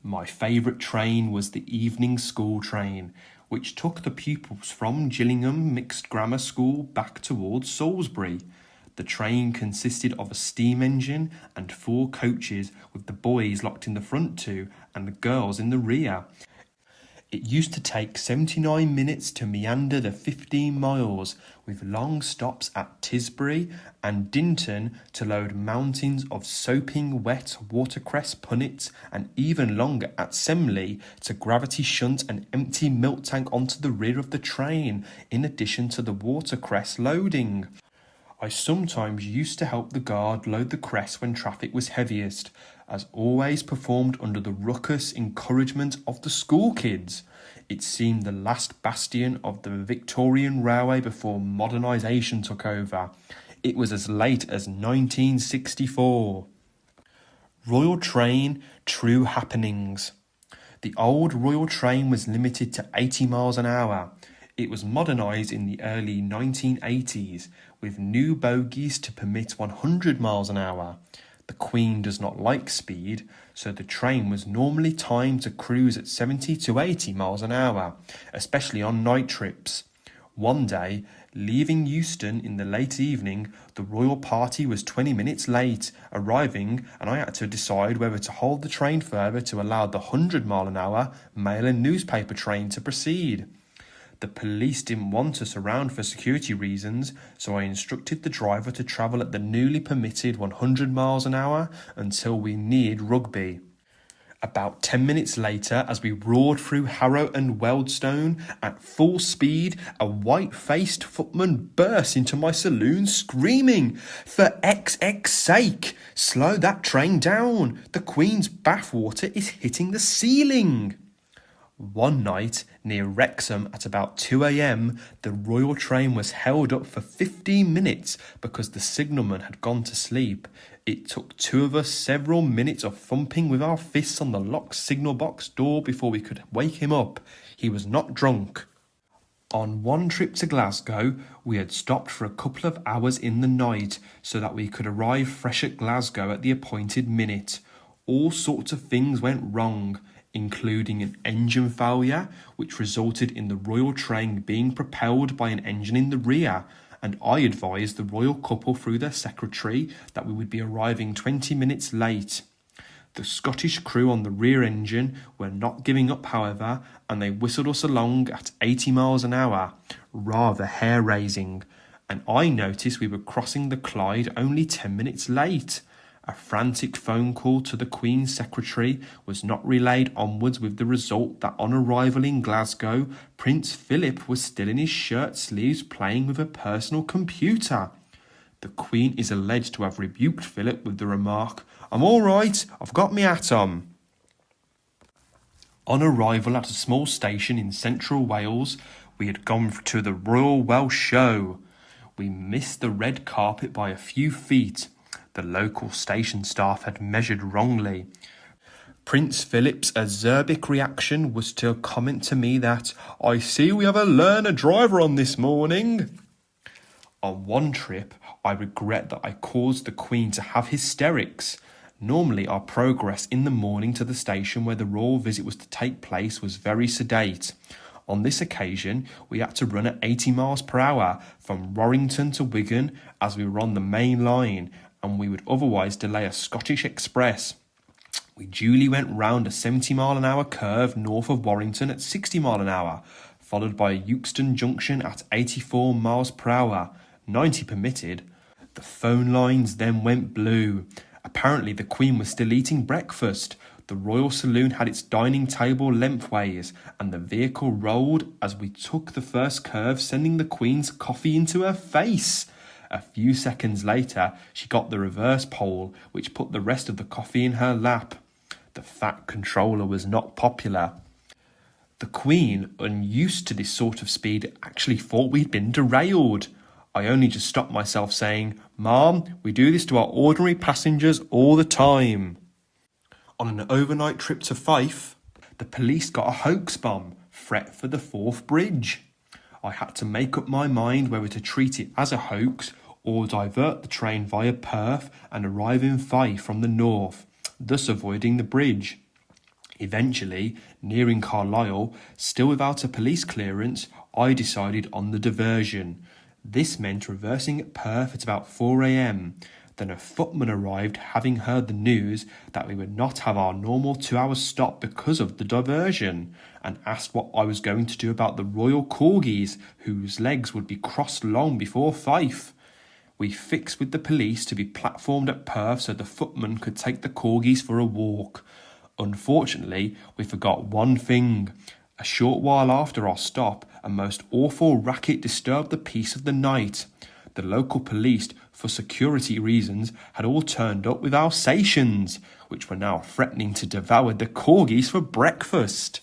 H: My favourite train was the evening school train, which took the pupils from Gillingham Mixed Grammar School back towards Salisbury. The train consisted of a steam engine and 4 coaches, with the boys locked in the front 2 and the girls in the rear. It used to take 79 minutes to meander the 15 miles, with long stops at Tisbury and Dinton to load mountains of soaping wet watercress punnets, and even longer at Semley to gravity shunt an empty milk tank onto the rear of the train, in addition to the watercress loading. I sometimes used to help the guard load the cress when traffic was heaviest, as always performed under the ruckus encouragement of the school kids. It seemed the last bastion of the Victorian Railway before modernisation took over. It was as late as 1964. Royal Train True Happenings. The old Royal Train was limited to 80 miles an hour. It was modernised in the early 1980s, with new bogies to permit 100 miles an hour. The Queen does not like speed, so the train was normally timed to cruise at 70 to 80 miles an hour, especially on night trips. One day, leaving Euston in the late evening, the royal party was 20 minutes late arriving, and I had to decide whether to hold the train further to allow the 100 mile an hour mail and newspaper train to proceed. The police didn't want us around for security reasons, so I instructed the driver to travel at the newly permitted 100 miles an hour until we neared Rugby. About 10 minutes later, as we roared through Harrow and Wealdstone at full speed, a white-faced footman burst into my saloon screaming, "For XX's sake, slow that train down! The Queen's bathwater is hitting the ceiling!" One night, near Wrexham at about 2 a.m, the royal train was held up for 15 minutes because the signalman had gone to sleep. It took 2 of us several minutes of thumping with our fists on the locked signal box door before we could wake him up. He was not drunk. On one trip to Glasgow, we had stopped for a couple of hours in the night so that we could arrive fresh at Glasgow at the appointed minute. All sorts of things went wrong, including an engine failure, which resulted in the royal train being propelled by an engine in the rear, and I advised the royal couple through their secretary that we would be arriving 20 minutes late. The Scottish crew on the rear engine were not giving up, however, and they whistled us along at 80 miles an hour, rather hair-raising, and I noticed we were crossing the Clyde only 10 minutes late. A frantic phone call to the Queen's secretary was not relayed onwards, with the result that on arrival in Glasgow, Prince Philip was still in his shirt sleeves playing with a personal computer. The Queen is alleged to have rebuked Philip with the remark, "I'm all right, I've got me hat on." On arrival at a small station in central Wales, we had gone to the Royal Welsh Show. We missed the red carpet by a few feet. The local station staff had measured wrongly. Prince Philip's acerbic reaction was to comment to me that, "I see we have a learner driver on this morning." On one trip, I regret that I caused the Queen to have hysterics. Normally, our progress in the morning to the station where the royal visit was to take place was very sedate. On this occasion, we had to run at 80 miles per hour from Warrington to Wigan, as we were on the main line, and we would otherwise delay a Scottish express. We duly went round a 70 mile an hour curve north of Warrington at 60 mile an hour, followed by Euxton Junction at 84 miles per hour, 90 permitted. The phone lines then went blue. Apparently the Queen was still eating breakfast. The royal saloon had its dining table lengthways, and the vehicle rolled as we took the first curve, sending the Queen's coffee into her face. A few seconds later, she got the reverse pole, which put the rest of the coffee in her lap. The fat controller was not popular. The Queen, unused to this sort of speed, actually thought we'd been derailed. I only just stopped myself saying, "Mom, we do this to our ordinary passengers all the time." On an overnight trip to Fife, the police got a hoax bomb threat for the Forth Bridge. I had to make up my mind whether to treat it as a hoax or divert the train via Perth and arrive in Fife from the north, thus avoiding the bridge. Eventually, nearing Carlisle, still without a police clearance, I decided on the diversion. This meant reversing at Perth at about 4 a.m. Then a footman arrived, having heard the news that we would not have our normal 2-hour stop because of the diversion, and asked what I was going to do about the royal corgis, whose legs would be crossed long before Fife. We fixed with the police to be platformed at Perth so the footman could take the corgis for a walk. Unfortunately, we forgot one thing. A short while after our stop, a most awful racket disturbed the peace of the night. The local police, for security reasons, had all turned up with Alsatians, which were now threatening to devour the corgis for breakfast.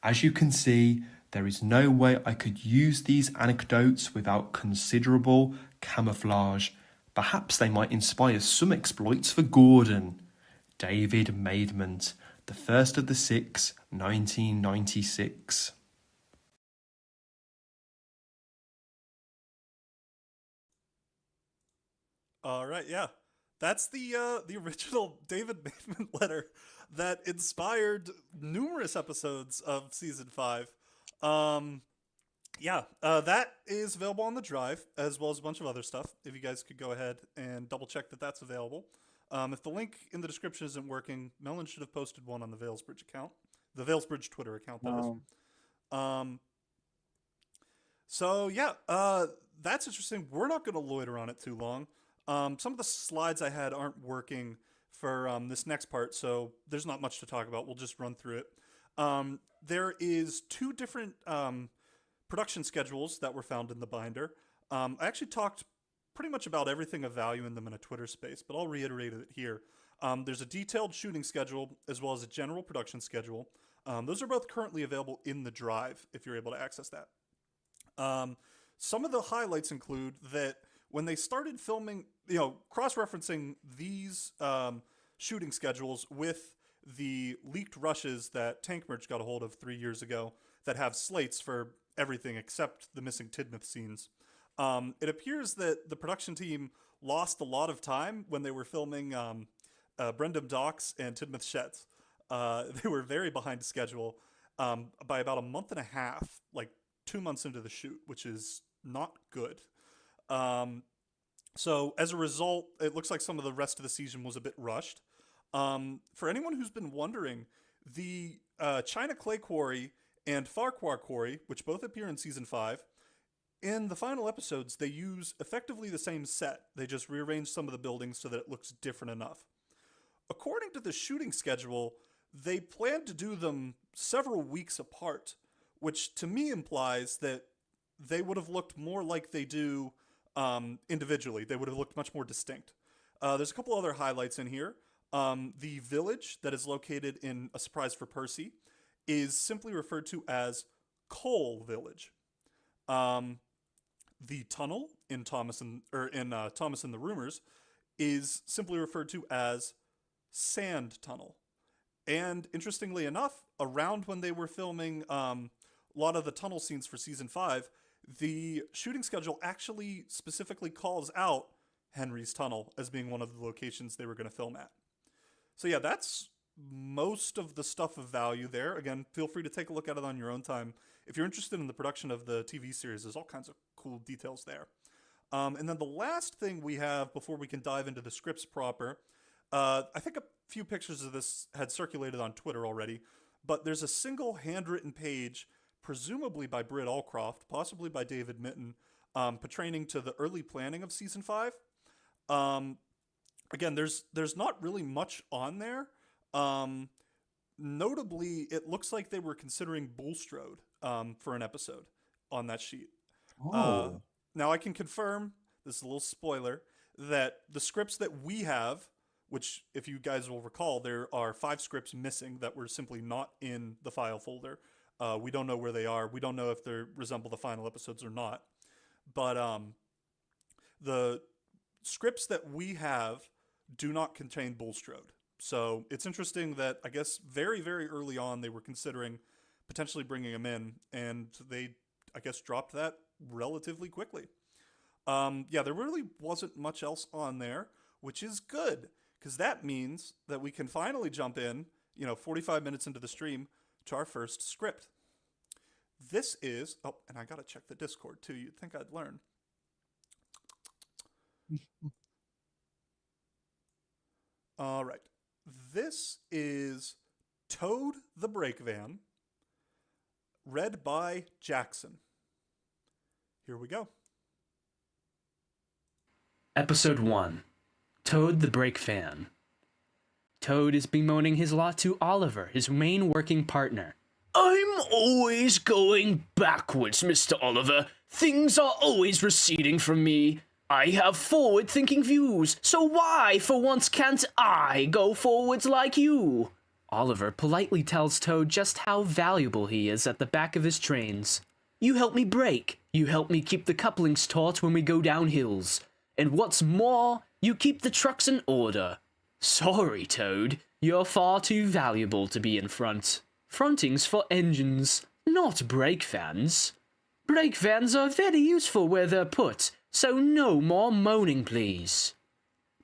H: As you can see, there is no way I could use these anecdotes without considerable camouflage. Perhaps they might inspire some exploits for Gordon. David Maidment, the 1st of the 6th, 1996.
A: All right, yeah. That's the original David Maidment letter that inspired numerous episodes of season 5. That is available on the Drive, as well as a bunch of other stuff. If you guys could go ahead and double check that that's available. If the link in the description isn't working, Melon should have posted one on the Valesbridge account. The Valesbridge Twitter account, that is. That's interesting. We're not going to loiter on it too long. Some of the slides I had aren't working for this next part, so there's not much to talk about. We'll just run through it. There is 2 different production schedules that were found in the binder. I actually talked pretty much about everything of value in them in a Twitter space, but I'll reiterate it here. There's a detailed shooting schedule as well as a general production schedule. Those are both currently available in the Drive if you're able to access that. Some of the highlights include that when they started filming, cross-referencing these shooting schedules with the leaked rushes that Tank Merch got a hold of 3 years ago that have slates for everything except the missing Tidmouth scenes. It appears that the production team lost a lot of time when they were filming Brendam Docks and Tidmouth Sheds. They were very behind schedule by about a month and a half, like 2 months into the shoot, which is not good. So as a result, it looks like some of the rest of the season was a bit rushed. For anyone who's been wondering, the China Clay Quarry and Farquhar Quarry, which both appear in season 5, in the final episodes, they use effectively the same set. They just rearrange some of the buildings so that it looks different enough. According to the shooting schedule, they plan to do them several weeks apart, which to me implies that they would have looked more like they do individually. They would have looked much more distinct. There's a couple other highlights in here. The village that is located in A Surprise for Percy is simply referred to as Coal Village. The tunnel in Thomas and the Rumors is simply referred to as Sand Tunnel. And interestingly enough, around when they were filming a lot of the tunnel scenes for season 5, the shooting schedule actually specifically calls out Henry's Tunnel as being one of the locations they were going to film at. So yeah, that's most of the stuff of value there. Again, feel free to take a look at it on your own time. If you're interested in the production of the TV series, there's all kinds of cool details there. And then the last thing we have before we can dive into the scripts proper, I think a few pictures of this had circulated on Twitter already, but there's a single handwritten page, presumably by Britt Allcroft, possibly by David Mitton, pertaining to the early planning of season 5. Again, there's not really much on there. Notably, it looks like they were considering Bulstrode for an episode on that sheet. Now, I can confirm, this is a little spoiler, that the scripts that we have, which, if you guys will recall, there are 5 scripts missing that were simply not in the file folder. We don't know where they are. We don't know if they resemble the final episodes or not. but the scripts that we have do not contain Bulstrode. So it's interesting that I guess very, very early on they were considering potentially bringing him in, and they, I guess, dropped that relatively quickly. Yeah, there really wasn't much else on there, which is good, because that means that we can finally jump in, 45 minutes into the stream, to our first script. This is, oh, and I gotta check the Discord too. You'd think I'd learn. All right. This is Toad the Brake Van, read by Jackson. Here we go.
I: Episode 1. Toad the Brake Van. Toad is bemoaning his lot to Oliver, his main working partner. I'm always going backwards, Mr. Oliver. Things are always receding from me. I have forward-thinking views, so why, for once, can't I go forwards like you? Oliver politely tells Toad just how valuable he is at the back of his trains. You help me brake. You help me keep the couplings taut when we go down hills. And what's more, you keep the trucks in order. Sorry, Toad. You're far too valuable to be in front. Fronting's for engines, not brake vans. Brake vans are very useful where they're put, so no more moaning, please.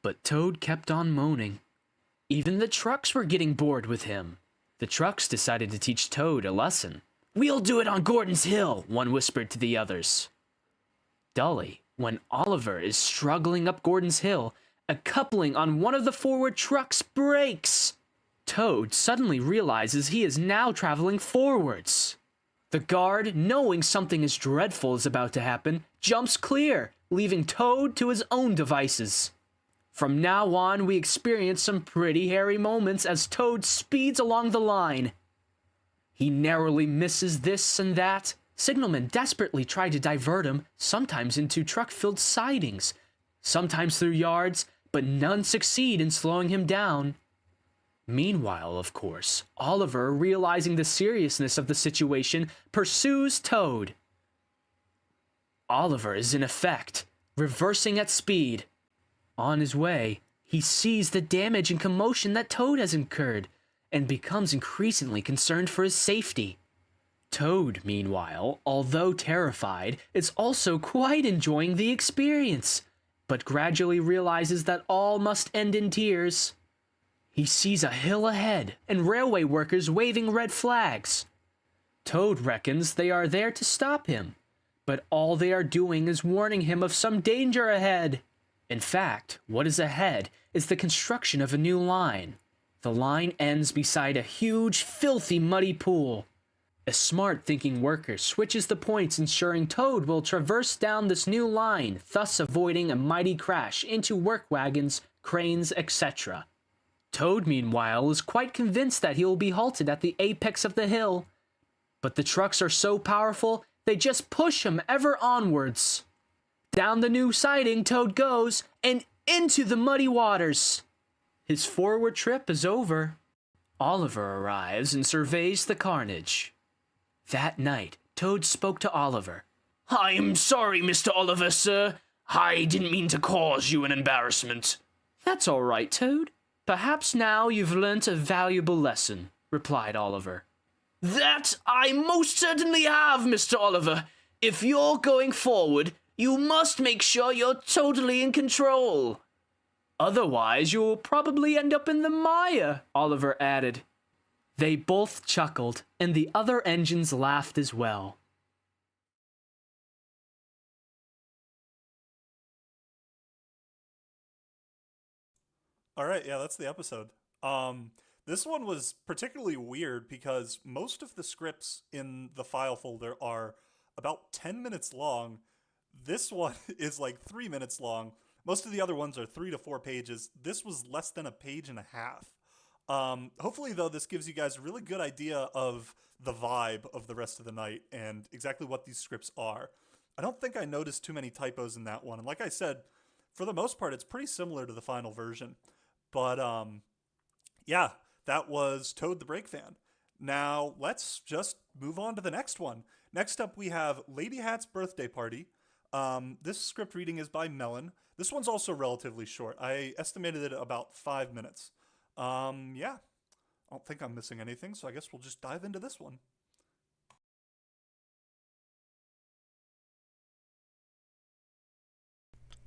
I: But Toad kept on moaning. Even the trucks were getting bored with him. The trucks decided to teach Toad a lesson. We'll do it on Gordon's Hill, one whispered to the others. Dully, when Oliver is struggling up Gordon's Hill, a coupling on one of the forward trucks breaks. Toad suddenly realizes he is now traveling forwards. The guard, knowing something as dreadful is about to happen, jumps clear, leaving Toad to his own devices. From now on, we experience some pretty hairy moments as Toad speeds along the line. He narrowly misses this and that. Signalmen desperately try to divert him, sometimes into truck-filled sidings, sometimes through yards, but none succeed in slowing him down. Meanwhile, of course, Oliver, realizing the seriousness of the situation, pursues Toad. Oliver is in effect, reversing at speed. On his way, he sees the damage and commotion that Toad has incurred, and becomes increasingly concerned for his safety. Toad, meanwhile, although terrified, is also quite enjoying the experience, but gradually realizes that all must end in tears. He sees a hill ahead, and railway workers waving red flags. Toad reckons they are there to stop him, but all they are doing is warning him of some danger ahead. In fact, what is ahead is the construction of a new line. The line ends beside a huge, filthy, muddy pool. A smart-thinking worker switches the points, ensuring Toad will traverse down this new line, thus avoiding a mighty crash into work wagons, cranes, etc. Toad, meanwhile, is quite convinced that he will be halted at the apex of the hill. But the trucks are so powerful, they just push him ever onwards. Down the new siding Toad goes, and into the muddy waters. His forward trip is over. Oliver arrives and surveys the carnage. That night, Toad spoke to Oliver. I'm sorry, Mr. Oliver, sir. I didn't mean to cause you an embarrassment. That's all right, Toad. Perhaps now you've learnt a valuable lesson, replied Oliver. That I most certainly have, Mr. Oliver. If you're going forward, you must make sure you're totally in control. Otherwise, you'll probably end up in the mire, Oliver added. They both chuckled, and the other engines laughed as well.
A: All right, yeah, that's the episode. This one was particularly weird because most of the scripts in the file folder are about 10 minutes long. This one is like 3 minutes long. Most of the other ones are 3 to 4 pages. This was less than a page and a half. Hopefully, though, this gives you guys a really good idea of the vibe of the rest of the night and exactly what these scripts are. I don't think I noticed too many typos in that one. And like I said, for the most part, it's pretty similar to the final version. But yeah, that was Toad the Brake Van. Now, let's just move on to the next one. Next up, we have Lady Hat's Birthday Party. This script reading is by Melon. This one's also relatively short. I estimated it at about 5 minutes. Yeah, I don't think I'm missing anything, so I guess we'll just dive into this one.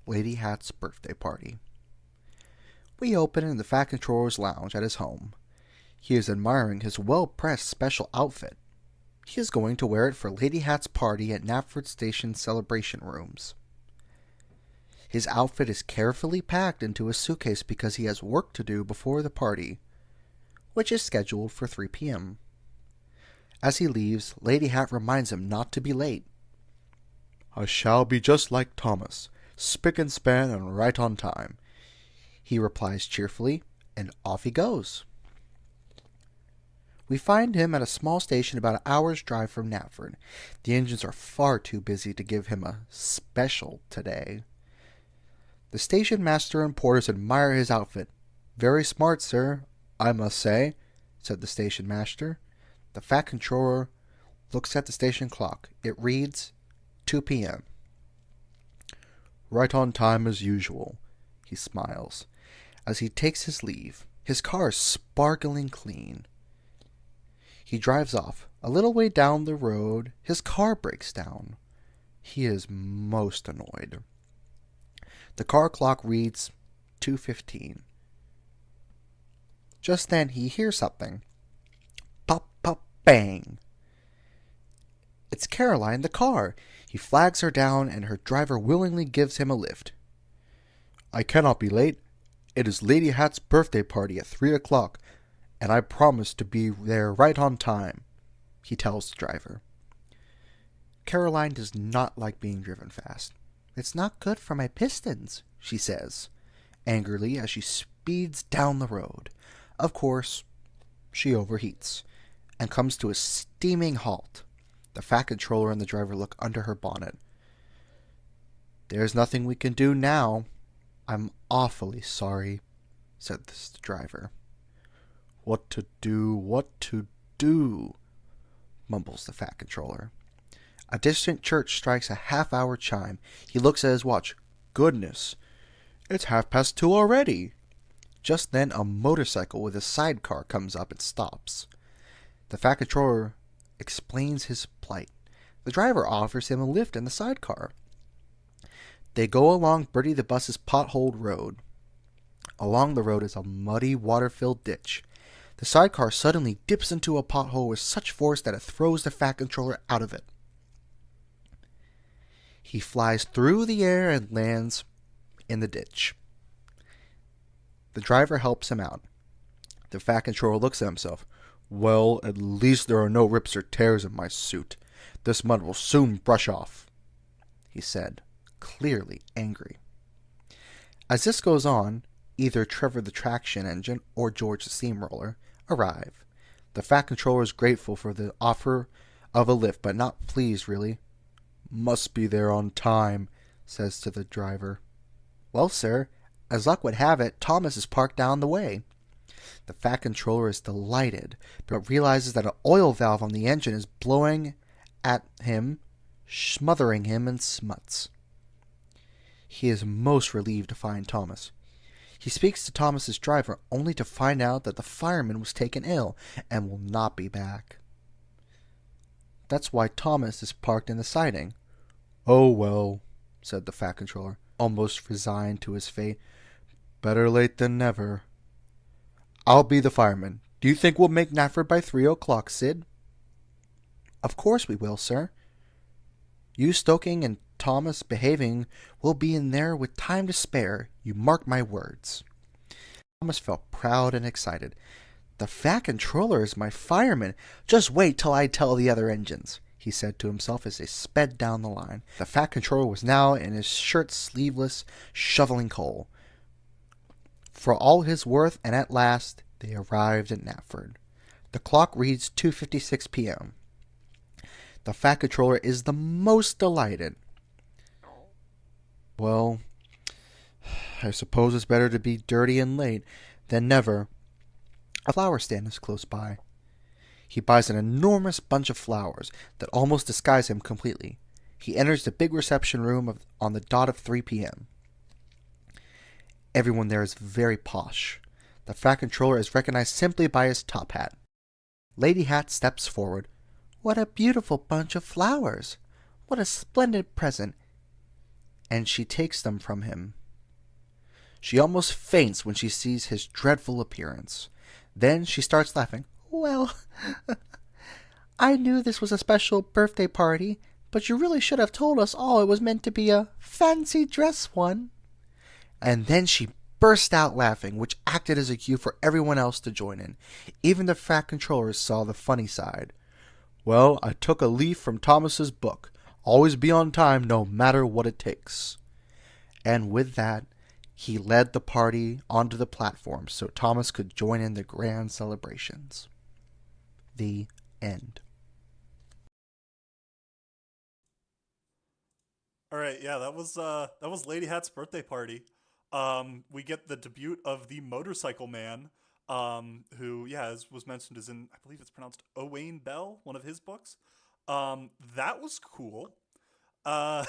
J: Lady Hat's birthday party. We open in the Fat Controller's lounge at his home. He is admiring his well-pressed special outfit. He is going to wear it for Lady Hat's party at Knapford Station celebration rooms. His outfit is carefully packed into a suitcase because he has work to do before the party, which is scheduled for 3 p.m. As he leaves, Lady Hat reminds him not to be late. I shall be just like Thomas, spick and span and right on time, he replies cheerfully, and off he goes. We find him at a small station about an hour's drive from Knapford. The engines are far too busy to give him a special today. The station master and porters admire his outfit. Very smart, sir, I must say, said the station master. The Fat Controller looks at the station clock. It reads 2 p.m. Right on time as usual, he smiles, as he takes his leave. His car is sparkling clean. He drives off. A little way down the road, his car breaks down. He is most annoyed. The car clock reads 2:15. Just then he hears something. Pop, pop, bang. It's Caroline, the car. He flags her down, and her driver willingly gives him a lift. I cannot be late. It is Lady Hat's birthday party at 3 o'clock, and I promise to be there right on time, he tells the driver. Caroline does not like being driven fast. It's not good for my pistons, she says, angrily as she speeds down the road. Of course, she overheats and comes to a steaming halt. The Fat Controller and the driver look under her bonnet. There's nothing we can do now. I'm awfully sorry, said the driver. What to do, mumbles the Fat Controller. A distant church strikes a half-hour chime. He looks at his watch. Goodness, it's 2:30 already. Just then a motorcycle with a sidecar comes up and stops. The Fat Controller explains his plight. The driver offers him a lift in the sidecar. They go along Bertie the Bus's potholed road. Along the road is a muddy, water-filled ditch. The sidecar suddenly dips into a pothole with such force that it throws the Fat Controller out of it. He flies through the air and lands in the ditch. The driver helps him out. The Fat Controller looks at himself. Well, at least there are no rips or tears in my suit. This mud will soon brush off, he said, clearly angry. As this goes on, either Trevor the traction engine or George the steamroller arrive. The Fat Controller is grateful for the offer of a lift, but not pleased, really. Must be there on time, says to the driver. Well, sir, as luck would have it, Thomas is parked down the way. The Fat Controller is delighted, but realizes that an oil valve on the engine is blowing at him, smothering him in smuts. He is most relieved to find Thomas. He speaks to Thomas's driver, only to find out that the fireman was taken ill and will not be back. That's why Thomas is parked in the siding. Oh well, said the Fat Controller, almost resigned to his fate. Better late than never. I'll be the fireman. Do you think we'll make Knapford by 3 o'clock, Sid? Of course we will, sir. You stoking and Thomas behaving will be in there with time to spare, you mark my words. Thomas felt proud and excited. The Fat Controller is my fireman. Just wait till I tell the other engines, he said to himself as they sped down the line. The Fat Controller was now in his shirt sleeveless, shoveling coal. For all his worth, and at last they arrived at Knapford. The clock reads 2:56 p.m. The Fat Controller is the most delighted. Well, I suppose it's better to be dirty and late than never. A flower stand is close by. He buys an enormous bunch of flowers that almost disguise him completely. He enters the big reception room on the dot of 3 p.m. Everyone there is very posh. The Fat Controller is recognized simply by his top hat. Lady Hat steps forward. "What a beautiful bunch of flowers! What a splendid present!" And she takes them from him. She almost faints when she sees his dreadful appearance. Then she starts laughing. "Well, I knew this was a special birthday party, but you really should have told us all it was meant to be a fancy dress one." And then she burst out laughing, which acted as a cue for everyone else to join in. Even the Fat Controllers saw the funny side. "Well, I took a leaf from Thomas's book. Always be on time, no matter what it takes." And with that, he led the party onto the platform so Thomas could join in the grand celebrations. The end.
A: All right, yeah, that was Lady Hat's birthday party. We get the debut of the Motorcycle Man, who, yeah, as was mentioned, is in, I believe it's pronounced Owain Bell, one of his books. That was cool. I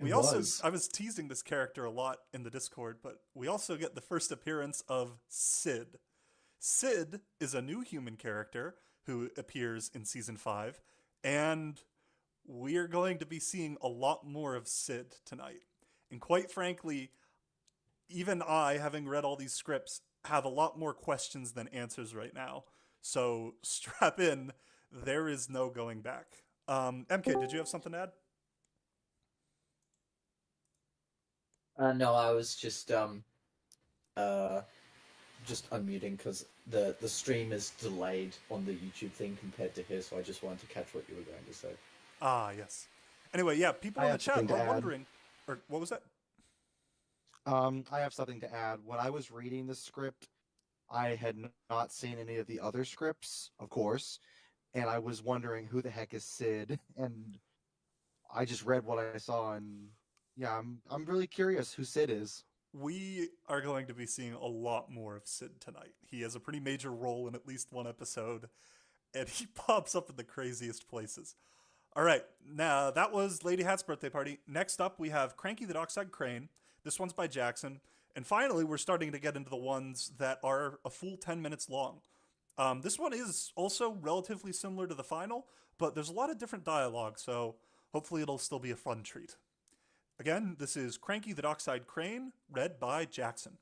A: was teasing this character a lot in the Discord, but we also get the first appearance of Sid. Sid is a new human character who appears in Season 5, and we're going to be seeing a lot more of Sid tonight. And quite frankly, even I, having read all these scripts, have a lot more questions than answers right now. So strap in. There is no going back. MK, did you have something to add?
C: No, I was just unmuting because the stream is delayed on the YouTube thing compared to here, so I just wanted to catch what you were going to say.
A: Ah, yes. Anyway, yeah, people
E: I
A: in the
E: have
A: chat
E: something to
A: are
E: add.
A: wondering, or what was that?
E: I have something to add. When I was reading the script, I had not seen any of the other scripts, of course, and I was wondering who the heck is Sid, and I just read what I saw, and yeah, I'm really curious who Sid is.
A: We are going to be seeing a lot more of Sid tonight. He has a pretty major role in at least one episode, and he pops up in the craziest places. All right, now that was Lady Hat's birthday party. Next up, we have Cranky the Dockside Crane. This one's by Jackson. And finally, we're starting to get into the ones that are a full 10 minutes long. This one is also relatively similar to the final, but there's a lot of different dialogue, so hopefully it'll still be a fun treat. Again, this is Cranky the Dockside Crane, read by Jackson.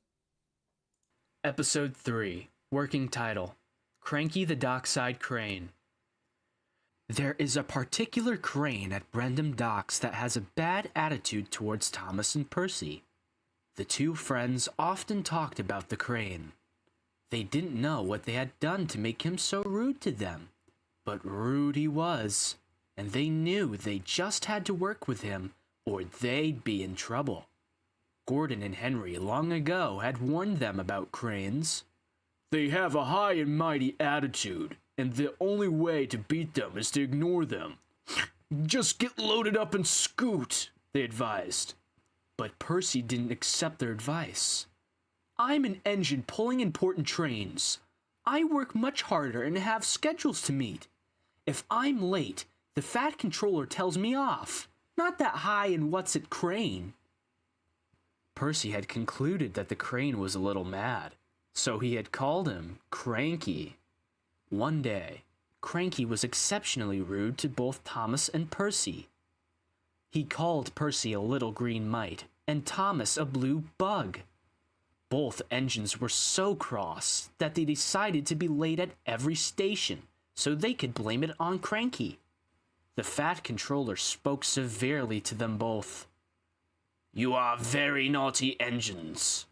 I: Episode 3, working title, Cranky the Dockside Crane. There is a particular crane at Brendam Docks that has a bad attitude towards Thomas and Percy. The two friends often talked about the crane. They didn't know what they had done to make him so rude to them, but rude he was, and they knew they just had to work with him or they'd be in trouble. Gordon and Henry long ago had warned them about cranes. They have a high and mighty attitude, and the only way to beat them is to ignore them. Just get loaded up and scoot, they advised. But Percy didn't accept their advice. I'm an engine pulling important trains. I work much harder and have schedules to meet. If I'm late, the Fat Controller tells me off. Not that high and what's it crane. Percy had concluded that the crane was a little mad, so he had called him Cranky. One day, Cranky was exceptionally rude to both Thomas and Percy. He called Percy a little green mite and Thomas a blue bug. Both engines were so cross that they decided to be late at every station so they could blame it on Cranky. The Fat Controller spoke severely to them both. You are very naughty engines.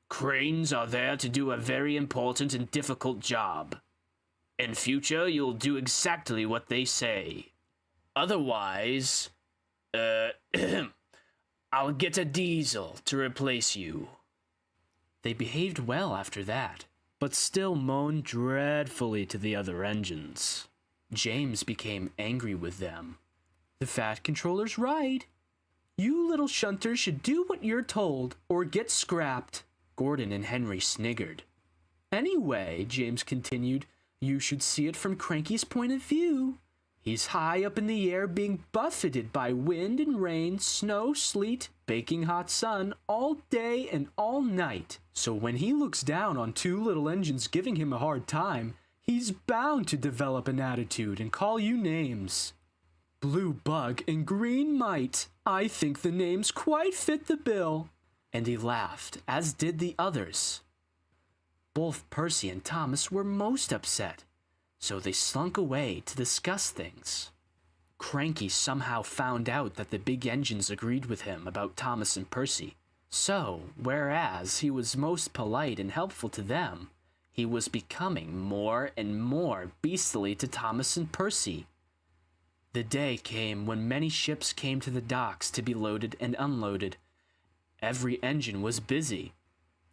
I: Cranes are there to do a very important and difficult job. In future, you'll do exactly what they say. Otherwise, I'll get a diesel to replace you. They behaved well after that, but still moaned dreadfully to the other engines. James became angry with them. The Fat Controller's right. You little shunters should do what you're told, or get scrapped. Gordon and Henry sniggered. Anyway, James continued, you should see it from Cranky's point of view. He's high up in the air being buffeted by wind and rain, snow, sleet, baking hot sun all day and all night. So when he looks down on two little engines giving him a hard time, he's bound to develop an attitude and call you names. Blue Bug and Green Mite, I think the names quite fit the bill. And he laughed, as did the others. Both Percy and Thomas were most upset, so they slunk away to discuss things. Cranky somehow found out that the big engines agreed with him about Thomas and Percy. So, whereas he was most polite and helpful to them, he was becoming more and more beastly to Thomas and Percy. The day came when many ships came to the docks to be loaded and unloaded. Every engine was busy.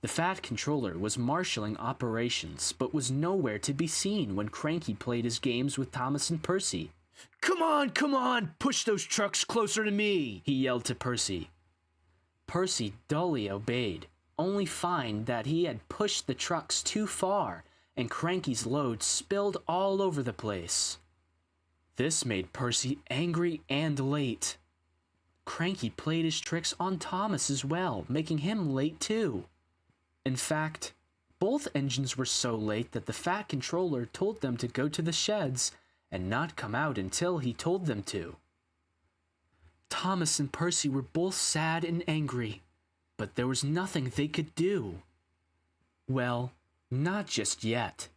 I: The Fat Controller was marshalling operations, but was nowhere to be seen when Cranky played his games with Thomas and Percy. Come on, push those trucks closer to me, he yelled to Percy. Percy dully obeyed, only find that he had pushed the trucks too far, and Cranky's load spilled all over the place. This made Percy angry and late. Cranky played his tricks on Thomas as well, making him late too. In fact, both engines were so late that the Fat Controller told them to go to the sheds and not come out until he told them to. Thomas and Percy were both sad and angry, but there was nothing they could do. Well, not just yet.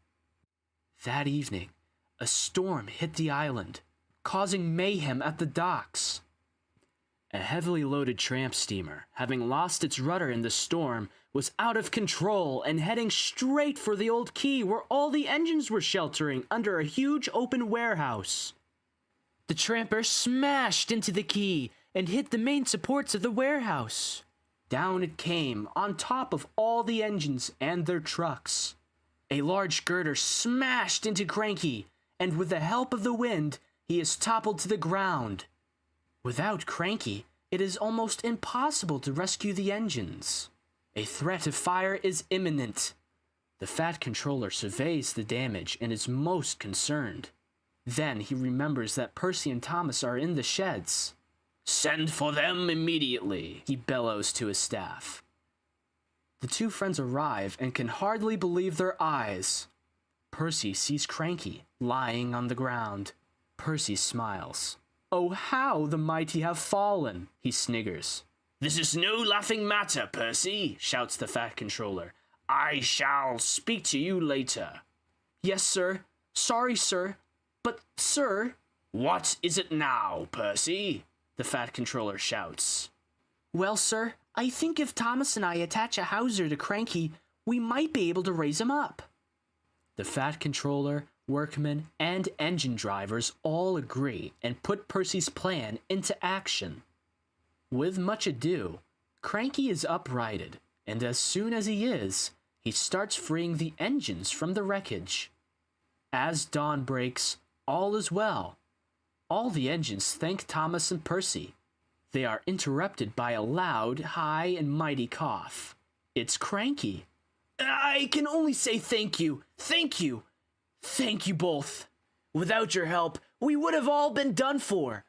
I: That evening, a storm hit the island, causing mayhem at the docks. A heavily loaded tramp steamer, having lost its rudder in the storm, was out of control and heading straight for the old quay where all the engines were sheltering under a huge open warehouse. The tramper smashed into the quay and hit the main supports of the warehouse. Down it came, on top of all the engines and their trucks. A large girder smashed into Cranky, and with the help of the wind, he is toppled to the ground. Without Cranky, it is almost impossible to rescue the engines. A threat of fire is imminent. The Fat Controller surveys the damage and is most concerned. Then he remembers that Percy and Thomas are in the sheds. Send for them immediately, he bellows to his staff. The two friends arrive and can hardly believe their eyes. Percy sees Cranky lying on the ground. Percy smiles. Oh, how the mighty have fallen, he sniggers. This is no laughing matter, Percy, shouts the Fat Controller. I shall speak to you later. Yes, sir. Sorry, sir. But, sir... What is it now, Percy? The Fat Controller shouts. Well, sir, I think if Thomas and I attach a hawser to Cranky, we might be able to raise him up. The Fat Controller, workmen, and engine drivers all agree and put Percy's plan into action. With much ado, Cranky is uprighted, and as soon as he is, he starts freeing the engines from the wreckage. As dawn breaks, all is well. All the engines thank Thomas and Percy. They are interrupted by a loud, high, and mighty cough. It's Cranky. I can only say thank you. Thank you. Thank you both. Without your help, we would have all been done for.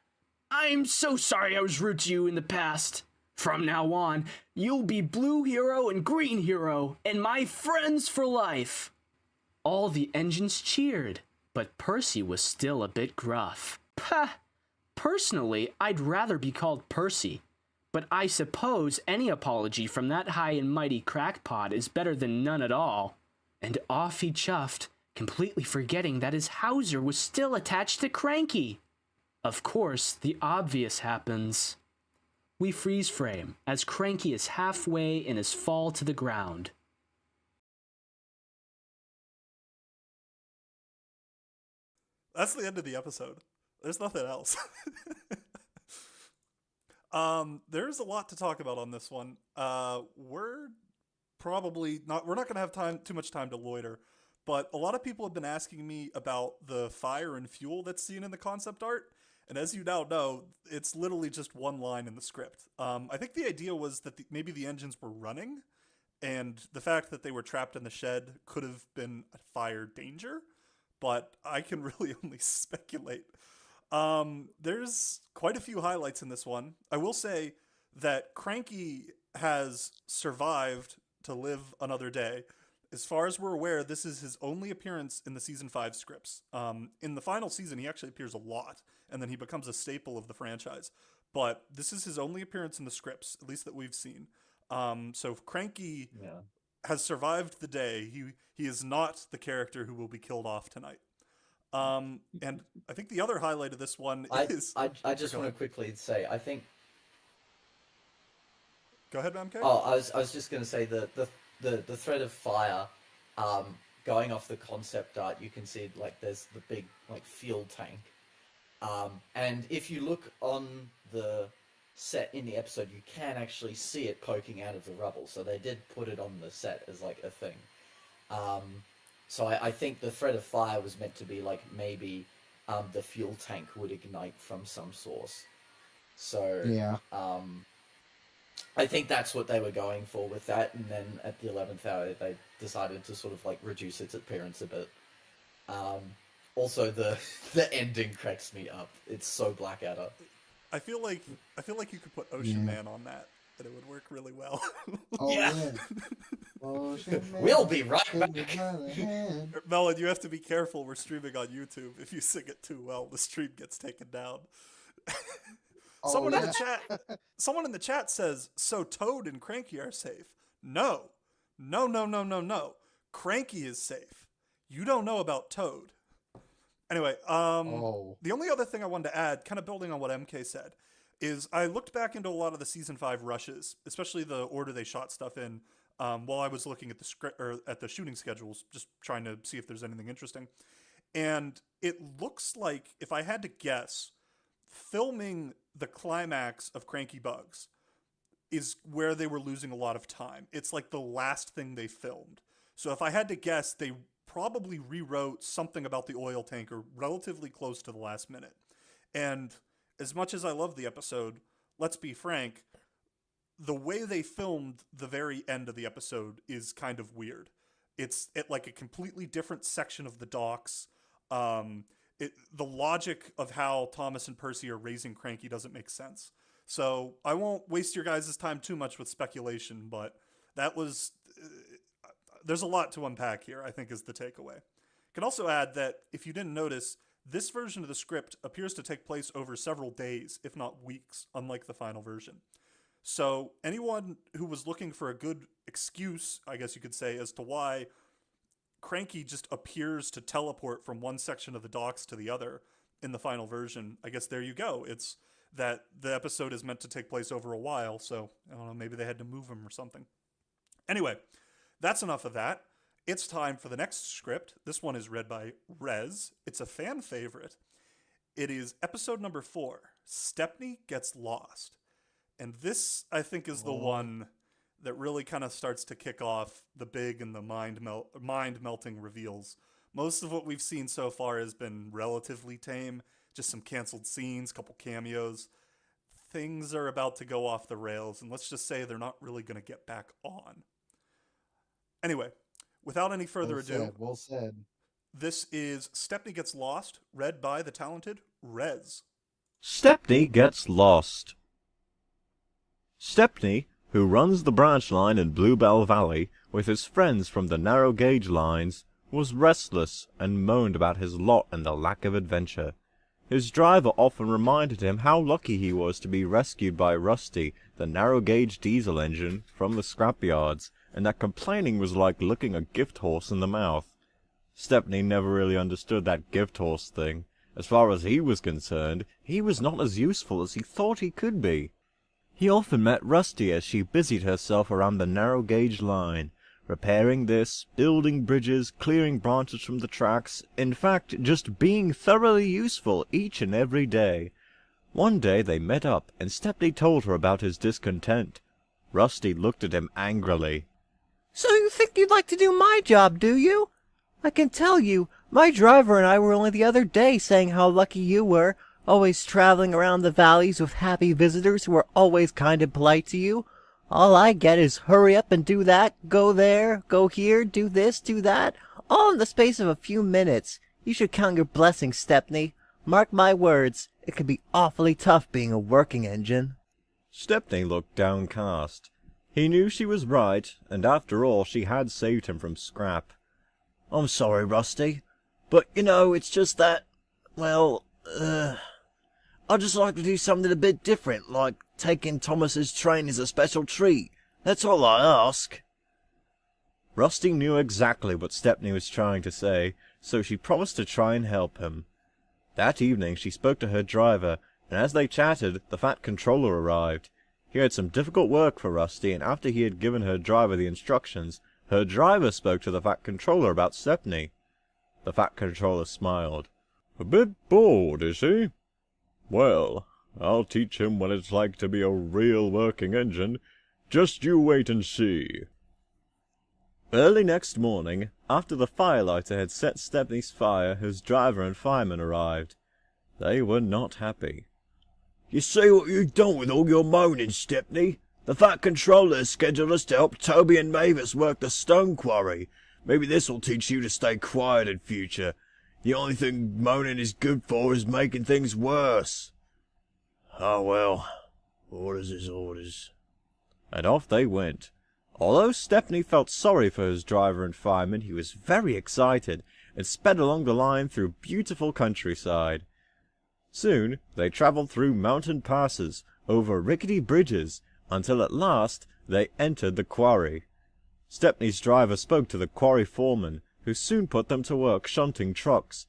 I: I'm so sorry I was rude to you in the past. From now on, you'll be Blue Hero and Green Hero, and my friends for life. All the engines cheered, but Percy was still a bit gruff. Pah! Personally, I'd rather be called Percy, but I suppose any apology from that high and mighty crackpot is better than none at all. And off he chuffed, completely forgetting that his hawser was still attached to Cranky. Of course, the obvious happens. We freeze frame as Cranky is halfway in his fall to the ground.
A: That's the end of the episode. There's nothing else. There's a lot to talk about on this one. We're not going to have too much time to loiter, but a lot of people have been asking me about the fire and fuel that's seen in the concept art. And as you now know, it's literally just one line in the script. I think the idea was that maybe the engines were running, and the fact that they were trapped in the shed could have been a fire danger, but I can really only speculate. There's quite a few highlights in this one. I will say that Cranky has survived to live another day. As far as we're aware, this is his only appearance in the season 5 scripts. In the final season, he actually appears a lot, and then he becomes a staple of the franchise. But this is his only appearance in the scripts, at least that we've seen. So Cranky has survived the day. He is not the character who will be killed off tonight. And I think the other highlight of this one is...
C: I just want to quickly say, I think...
A: Go ahead, MK.
C: Oh, I was just going to say the thread of fire, going off the concept art, you can see like there's the big like fuel tank, and if you look on the set in the episode, you can actually see it poking out of the rubble. So they did put it on the set as like a thing. So I think the thread of fire was meant to be like maybe the fuel tank would ignite from some source. So
F: Yeah.
C: I think that's what they were going for with that, and then at the 11th hour they decided to sort of like reduce its appearance a bit. Also, the ending cracks me up. It's so Blackadder.
A: I feel like you could put Ocean Man on that, and it would work really well.
F: Oh,
C: Yeah.
F: Ocean Man,
C: We'll be right
F: take me
C: back.
F: by the hand.
A: Melon, you have to be careful. We're streaming on YouTube. If you sing it too well, the stream gets taken down.
F: Oh,
A: Someone in
F: yeah.
A: the chat. Someone in the chat says, "So Toad and Cranky are safe." No. Cranky is safe. You don't know about Toad. Anyway, the only other thing I wanted to add, kind of building on what MK said, is I looked back into a lot of the season 5 rushes, especially the order they shot stuff in, while I was looking at the script or at the shooting schedules, just trying to see if there's anything interesting. And it looks like, if I had to guess, filming the climax of Cranky Bugs is where they were losing a lot of time. It's like the last thing they filmed. So if I had to guess, they probably rewrote something about the oil tanker relatively close to the last minute. And as much as I love the episode, let's be frank, the way they filmed the very end of the episode is kind of weird. It's at like a completely different section of the docks. The logic of how Thomas and Percy are raising Cranky doesn't make sense. So I won't waste your guys' time too much with speculation, but that was... there's a lot to unpack here, I think, is the takeaway. Can also add that, if you didn't notice, this version of the script appears to take place over several days, if not weeks, unlike the final version. So anyone who was looking for a good excuse, I guess you could say, as to why Cranky just appears to teleport from one section of the docks to the other in the final version, I guess there you go. It's that the episode is meant to take place over a while, so I don't know, maybe they had to move him or something. Anyway, that's enough of that. It's time for the next script. This one is read by Rez. It's a fan favorite. It is episode number 4, Stepney Gets Lost. And this, I think, is the one that really kind of starts to kick off the big and the mind-melting reveals. Most of what we've seen so far has been relatively tame, just some canceled scenes, couple cameos. Things are about to go off the rails, and let's just say they're not really going to get back on. Anyway, without any further ado,
F: Well said.
A: this is Stepney Gets Lost, read by the talented Rez.
K: Stepney Gets Lost. Stepney, who runs the branch line in Bluebell Valley with his friends from the narrow gauge lines, was restless and moaned about his lot and the lack of adventure. His driver often reminded him how lucky he was to be rescued by Rusty, the narrow gauge diesel engine, from the scrapyards, and that complaining was like looking a gift horse in the mouth. Stepney never really understood that gift horse thing. As far as he was concerned, he was not as useful as he thought he could be. He often met Rusty as she busied herself around the narrow gauge line, repairing this, building bridges, clearing branches from the tracks, in fact, just being thoroughly useful each and every day. One day they met up, and Stepney told her about his discontent. Rusty looked at him angrily.
L: "So you think you'd like to do my job, do you? I can tell you, my driver and I were only the other day saying how lucky you were, always traveling around the valleys with happy visitors who are always kind and polite to you. All I get is hurry up and do that, go there, go here, do this, do that, all in the space of a few minutes. You should count your blessings, Stepney. Mark my words, it could be awfully tough being a working engine.
K: Stepney looked downcast. He knew she was right, and after all she had saved him from scrap.
L: I'm sorry, Rusty, but it's just that, well, I'd just like to do something a bit different, like taking Thomas's train as a special treat. That's all I ask.
K: Rusty knew exactly what Stepney was trying to say, so she promised to try and help him. That evening she spoke to her driver, and as they chatted, the Fat Controller arrived. He had some difficult work for Rusty, and after he had given her driver the instructions, her driver spoke to the Fat Controller about Stepney. The Fat Controller smiled. "A bit bored, is he? Well, I'll teach him what it's like to be a real working engine. Just you wait and see." Early next morning, after the firelighter had set Stepney's fire, his driver and fireman arrived. They were not happy.
L: You see what you've done with all your moaning, Stepney? The Fat Controller has scheduled us to help Toby and Mavis work the stone quarry. Maybe this'll teach you to stay quiet in future. The only thing moaning is good for is making things worse. Oh well, orders is orders.
K: And off they went. Although Stepney felt sorry for his driver and fireman, he was very excited and sped along the line through beautiful countryside. Soon they travelled through mountain passes, over rickety bridges, until at last they entered the quarry. Stepney's driver spoke to the quarry foreman, who soon put them to work shunting trucks.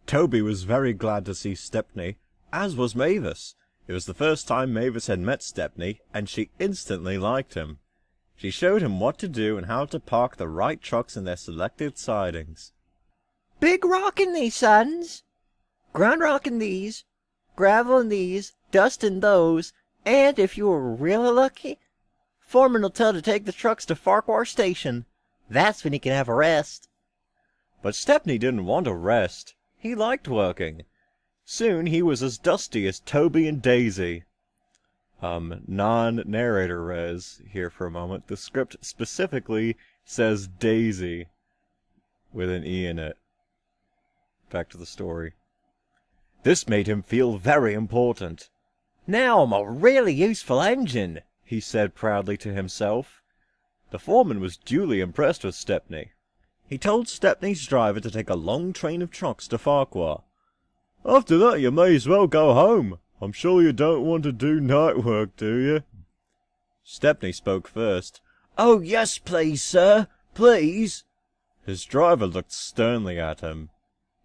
K: Toby was very glad to see Stepney, as was Mavis. It was the first time Mavis had met Stepney, and she instantly liked him. She showed him what to do and how to park the right trucks in their selected sidings.
L: Big rock in these sidings, ground rock in these, gravel in these, dust in those, and if you were really lucky, foreman will tell to take the trucks to Farquhar Station. That's when he can have a rest.
K: But Stepney didn't want a rest. He liked working. Soon he was as dusty as Toby and Daisy. Non-narrator res here for a moment. The script specifically says Daisy with an E in it. Back to the story. This made him feel very important.
L: Now I'm a really useful engine,
K: he said proudly to himself. The foreman was duly impressed with Stepney. He told Stepney's driver to take a long train of trucks to Farquhar. "After that you may as well go home. I'm sure you don't want to do night work, do you?" Stepney spoke first.
L: "Oh yes, please, sir, please."
K: His driver looked sternly at him.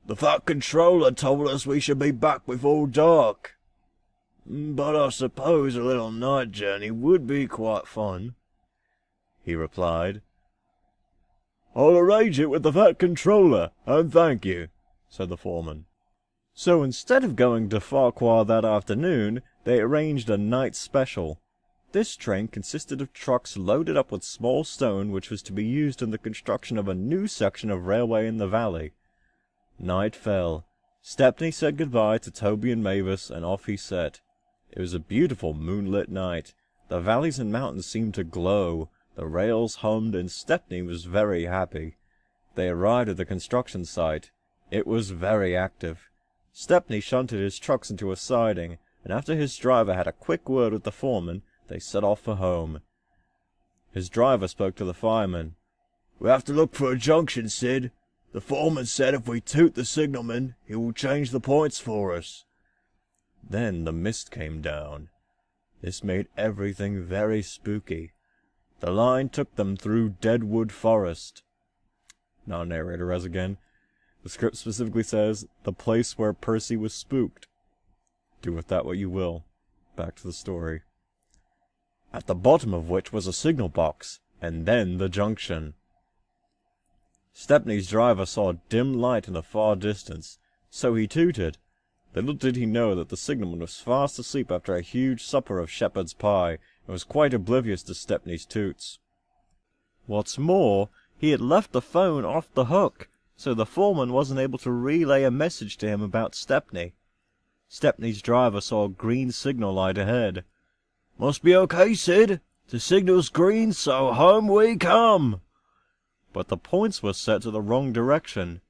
L: "The Fat Controller told us we should be back before dark. But I suppose a little night journey would be quite fun,"
K: he replied. "I'll arrange it with the Fat Controller, and thank you," said the foreman. So instead of going to Farquhar that afternoon, they arranged a night special. This train consisted of trucks loaded up with small stone which was to be used in the construction of a new section of railway in the valley. Night fell. Stepney said goodbye to Toby and Mavis, and off he set. It was a beautiful moonlit night. The valleys and mountains seemed to glow. The rails hummed, and Stepney was very happy. They arrived at the construction site. It was very active. Stepney shunted his trucks into a siding, and after his driver had a quick word with the foreman, they set off for home. His driver spoke to the fireman.
L: "We have to look for a junction, Sid. The foreman said if we toot the signalman, he will change the points for us."
K: Then the mist came down. This made everything very spooky. The line took them through Deadwood Forest. Now narrator as again. The script specifically says, the place where Percy was spooked. Do with that what you will. Back to the story. At the bottom of which was a signal box, and then the junction. Stepney's driver saw a dim light in the far distance, so he tooted. Little did he know that the signalman was fast asleep after a huge supper of shepherd's pie, and was quite oblivious to Stepney's toots. What's more, he had left the phone off the hook, so the foreman wasn't able to relay a message to him about Stepney. Stepney's driver saw a green signal light ahead.
L: "Must be okay, Sid. The signal's green, so home we come."
K: But the points were set to the wrong direction.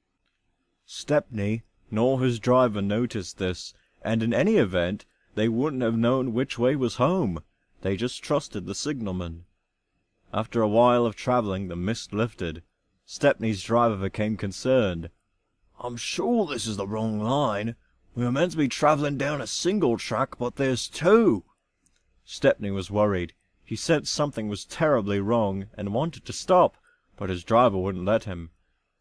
K: Stepney nor his driver noticed this, and in any event, they wouldn't have known which way was home. They just trusted the signalman. After a while of travelling, the mist lifted. Stepney's driver became concerned. "I'm sure this is the wrong line. We were meant to be travelling down a single track, but there's two." Stepney was worried. He sensed something was terribly wrong and wanted to stop, but his driver wouldn't let him.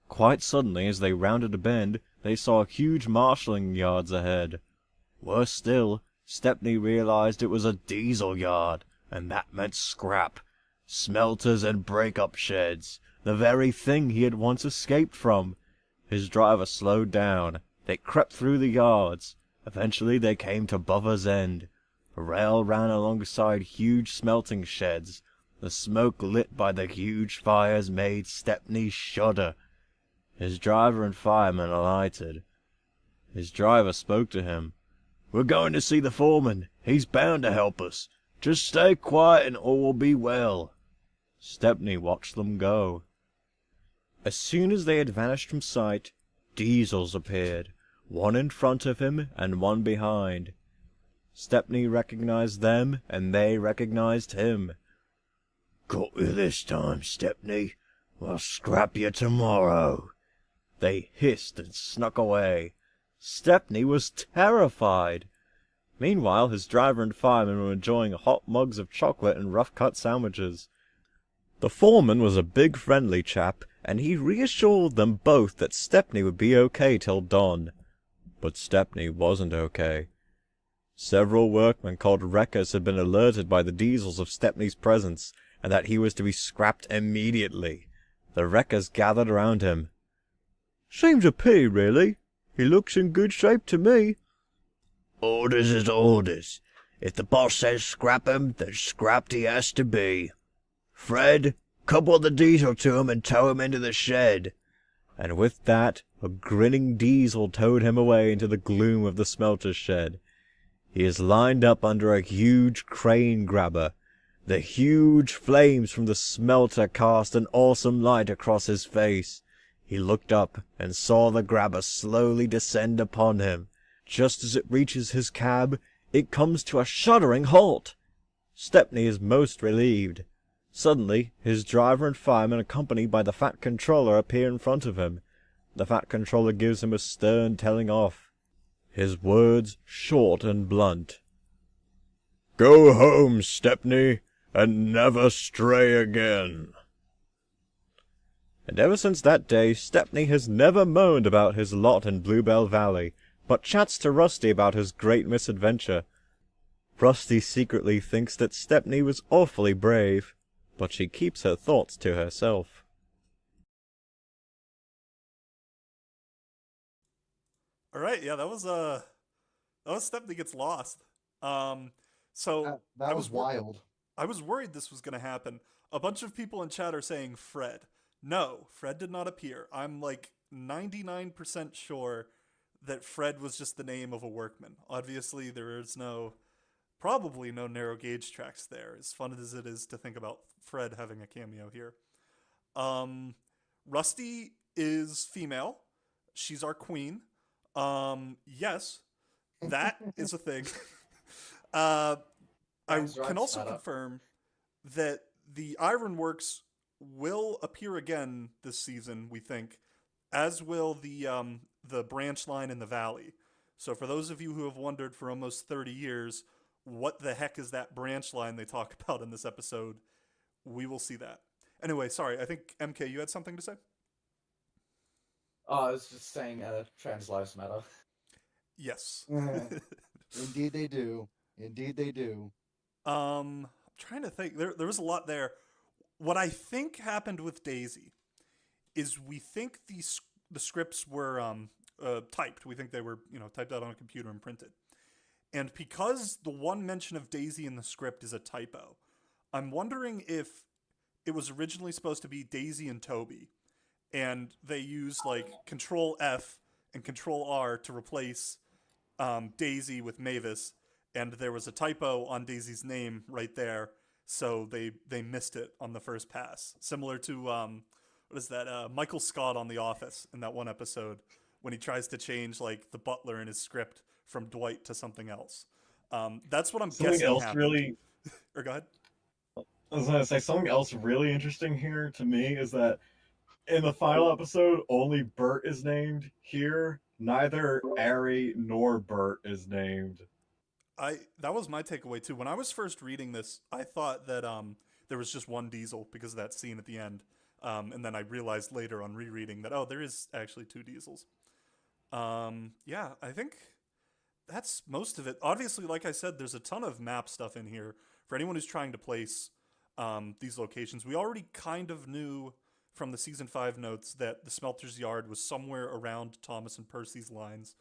K: Quite suddenly, as they rounded a bend, they saw huge marshalling yards ahead. Worse still, Stepney realized it was a diesel yard, and that meant scrap. Smelters and break-up sheds, the very thing he had once escaped from. His driver slowed down. They crept through the yards. Eventually they came to Buffer's End. A rail ran alongside huge smelting sheds. The smoke lit by the huge fires made Stepney shudder. His driver and fireman alighted. His driver spoke to him. "We're going to see the foreman. He's bound to help us. Just stay quiet and all will be well." Stepney watched them go. As soon as they had vanished from sight, diesels appeared, one in front of him and one behind. Stepney recognized them, and they recognized him. "Got you this time, Stepney. We'll scrap you tomorrow." They hissed and snuck away. Stepney was terrified. Meanwhile, his driver and fireman were enjoying hot mugs of chocolate and rough-cut sandwiches. The foreman was a big friendly chap, and he reassured them both that Stepney would be okay till dawn. But Stepney wasn't okay. Several workmen called wreckers had been alerted by the diesels of Stepney's presence, and that he was to be scrapped immediately. The wreckers gathered around him. "Seems a pity, really. He looks in good shape to me."
L: Orders is orders. If the boss says scrap him, then scrapped he has to be. Fred, couple the diesel to him and tow him into the shed.
K: And with that, a grinning diesel towed him away into the gloom of the smelter's shed. He is lined up under a huge crane grabber. The huge flames from the smelter cast an awesome light across his face. He looked up and saw the grabber slowly descend upon him. Just as it reaches his cab, it comes to a shuddering halt. Stepney is most relieved. Suddenly, his driver and fireman, accompanied by the Fat Controller, appear in front of him. The Fat Controller gives him a stern telling off. His words short and blunt. "Go home, Stepney, and never stray again." And ever since that day, Stepney has never moaned about his lot in Bluebell Valley, but chats to Rusty about his great misadventure. Rusty secretly thinks that Stepney was awfully brave, but she keeps her thoughts to herself.
A: All right, yeah, that was Stepney Gets Lost. So
F: That was wild.
A: I was worried this was going to happen. A bunch of people in chat are saying Fred. No, Fred did not appear. I'm like 99% sure that Fred was just the name of a workman. Obviously, there is probably no narrow gauge tracks there, as fun as it is to think about Fred having a cameo here. Rusty is female. She's our queen. Yes, that is a thing. I can also confirm that the Ironworks will appear again this season, we think, as will the branch line in the valley. So for those of you who have wondered for almost 30 years, what the heck is that branch line they talk about in this episode, we will see that. Anyway, sorry, I think, MK, you had something to say?
C: Oh, I was just saying, trans lives matter.
A: Yes.
F: Indeed they do. Indeed they do.
A: I'm trying to think. There was a lot there. What I think happened with Daisy is we think the scripts were typed. We think they were typed out on a computer and printed. And because the one mention of Daisy in the script is a typo, I'm wondering if it was originally supposed to be Daisy and Toby, and they used like Control F and Control R to replace Daisy with Mavis, and there was a typo on Daisy's name right there, so they missed it on the first pass. Similar to Michael Scott on The Office in that one episode when he tries to change like the butler in his script from Dwight to something else. That's what I'm
D: Something
A: guessing
D: else
A: happened.
D: really.
A: Or go ahead.
D: I was gonna say something else really interesting here to me is that in the final episode, only Bert is named. Here, neither Ari nor Bert is named.
A: That was my takeaway too. When I was first reading this, I thought that there was just one Diesel because of that scene at the end, and then I realized later on rereading that there is actually two Diesels. Yeah, I think that's most of it. Obviously, like I said, there's a ton of map stuff in here for anyone who's trying to place these locations. We already kind of knew from the season 5 notes that the smelter's yard was somewhere around Thomas and Percy's lines,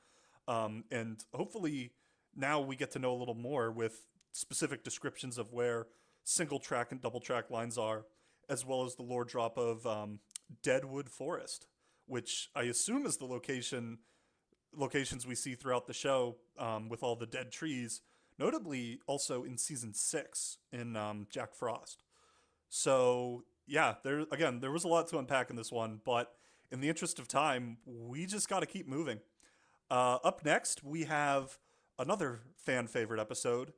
A: and hopefully now we get to know a little more with specific descriptions of where single track and double track lines are, as well as the lore drop of Deadwood Forest, which I assume is the locations we see throughout the show, with all the dead trees, notably also in season 6 in Jack Frost. So yeah, there was a lot to unpack in this one, but in the interest of time, we just got to keep moving. Up next, we have another fan favorite episode,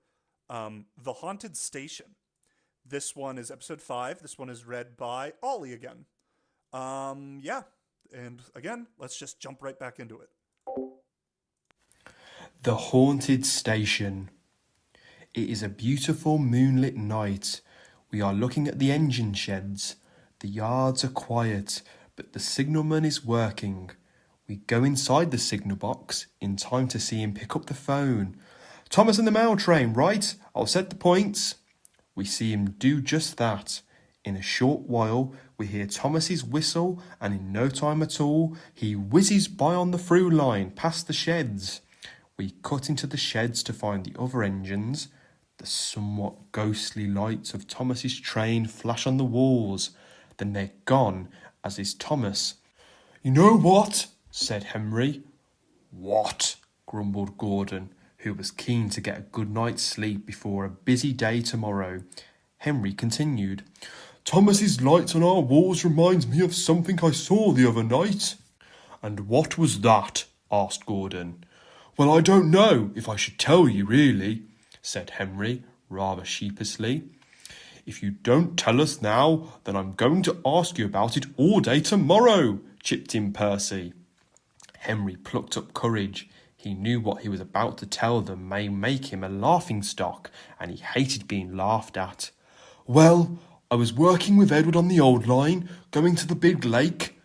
A: The Haunted Station. This one is episode 5. This one is read by Ollie again. Yeah, and again, let's just jump right back into it.
H: The Haunted Station. It is a beautiful moonlit night. We are looking at the engine sheds. The yards are quiet, but the signalman is working. We go inside the signal box in time to see him pick up the phone. Thomas and the mail train, right? I'll set the points. We see him do just that. In a short while, we hear Thomas's whistle, and in no time at all, he whizzes by on the through line past the sheds. We cut into the sheds to find the other engines. The somewhat ghostly lights of Thomas's train flash on the walls. Then they're gone, as is Thomas. You know what? Said Henry. What? Grumbled Gordon, who was keen to get a good night's sleep before a busy day tomorrow. Henry continued. Thomas's lights on our walls reminds me of something I saw the other night. And what was that? Asked Gordon. Well, I don't know if I should tell you, really, said Henry, rather sheepishly. If you don't tell us now, then I'm going to ask you about it all day tomorrow, chipped in Percy. Henry plucked up courage. He knew what he was about to tell them may make him a laughingstock, and he hated being laughed at. Well, I was working with Edward on the old line, going to the big lake.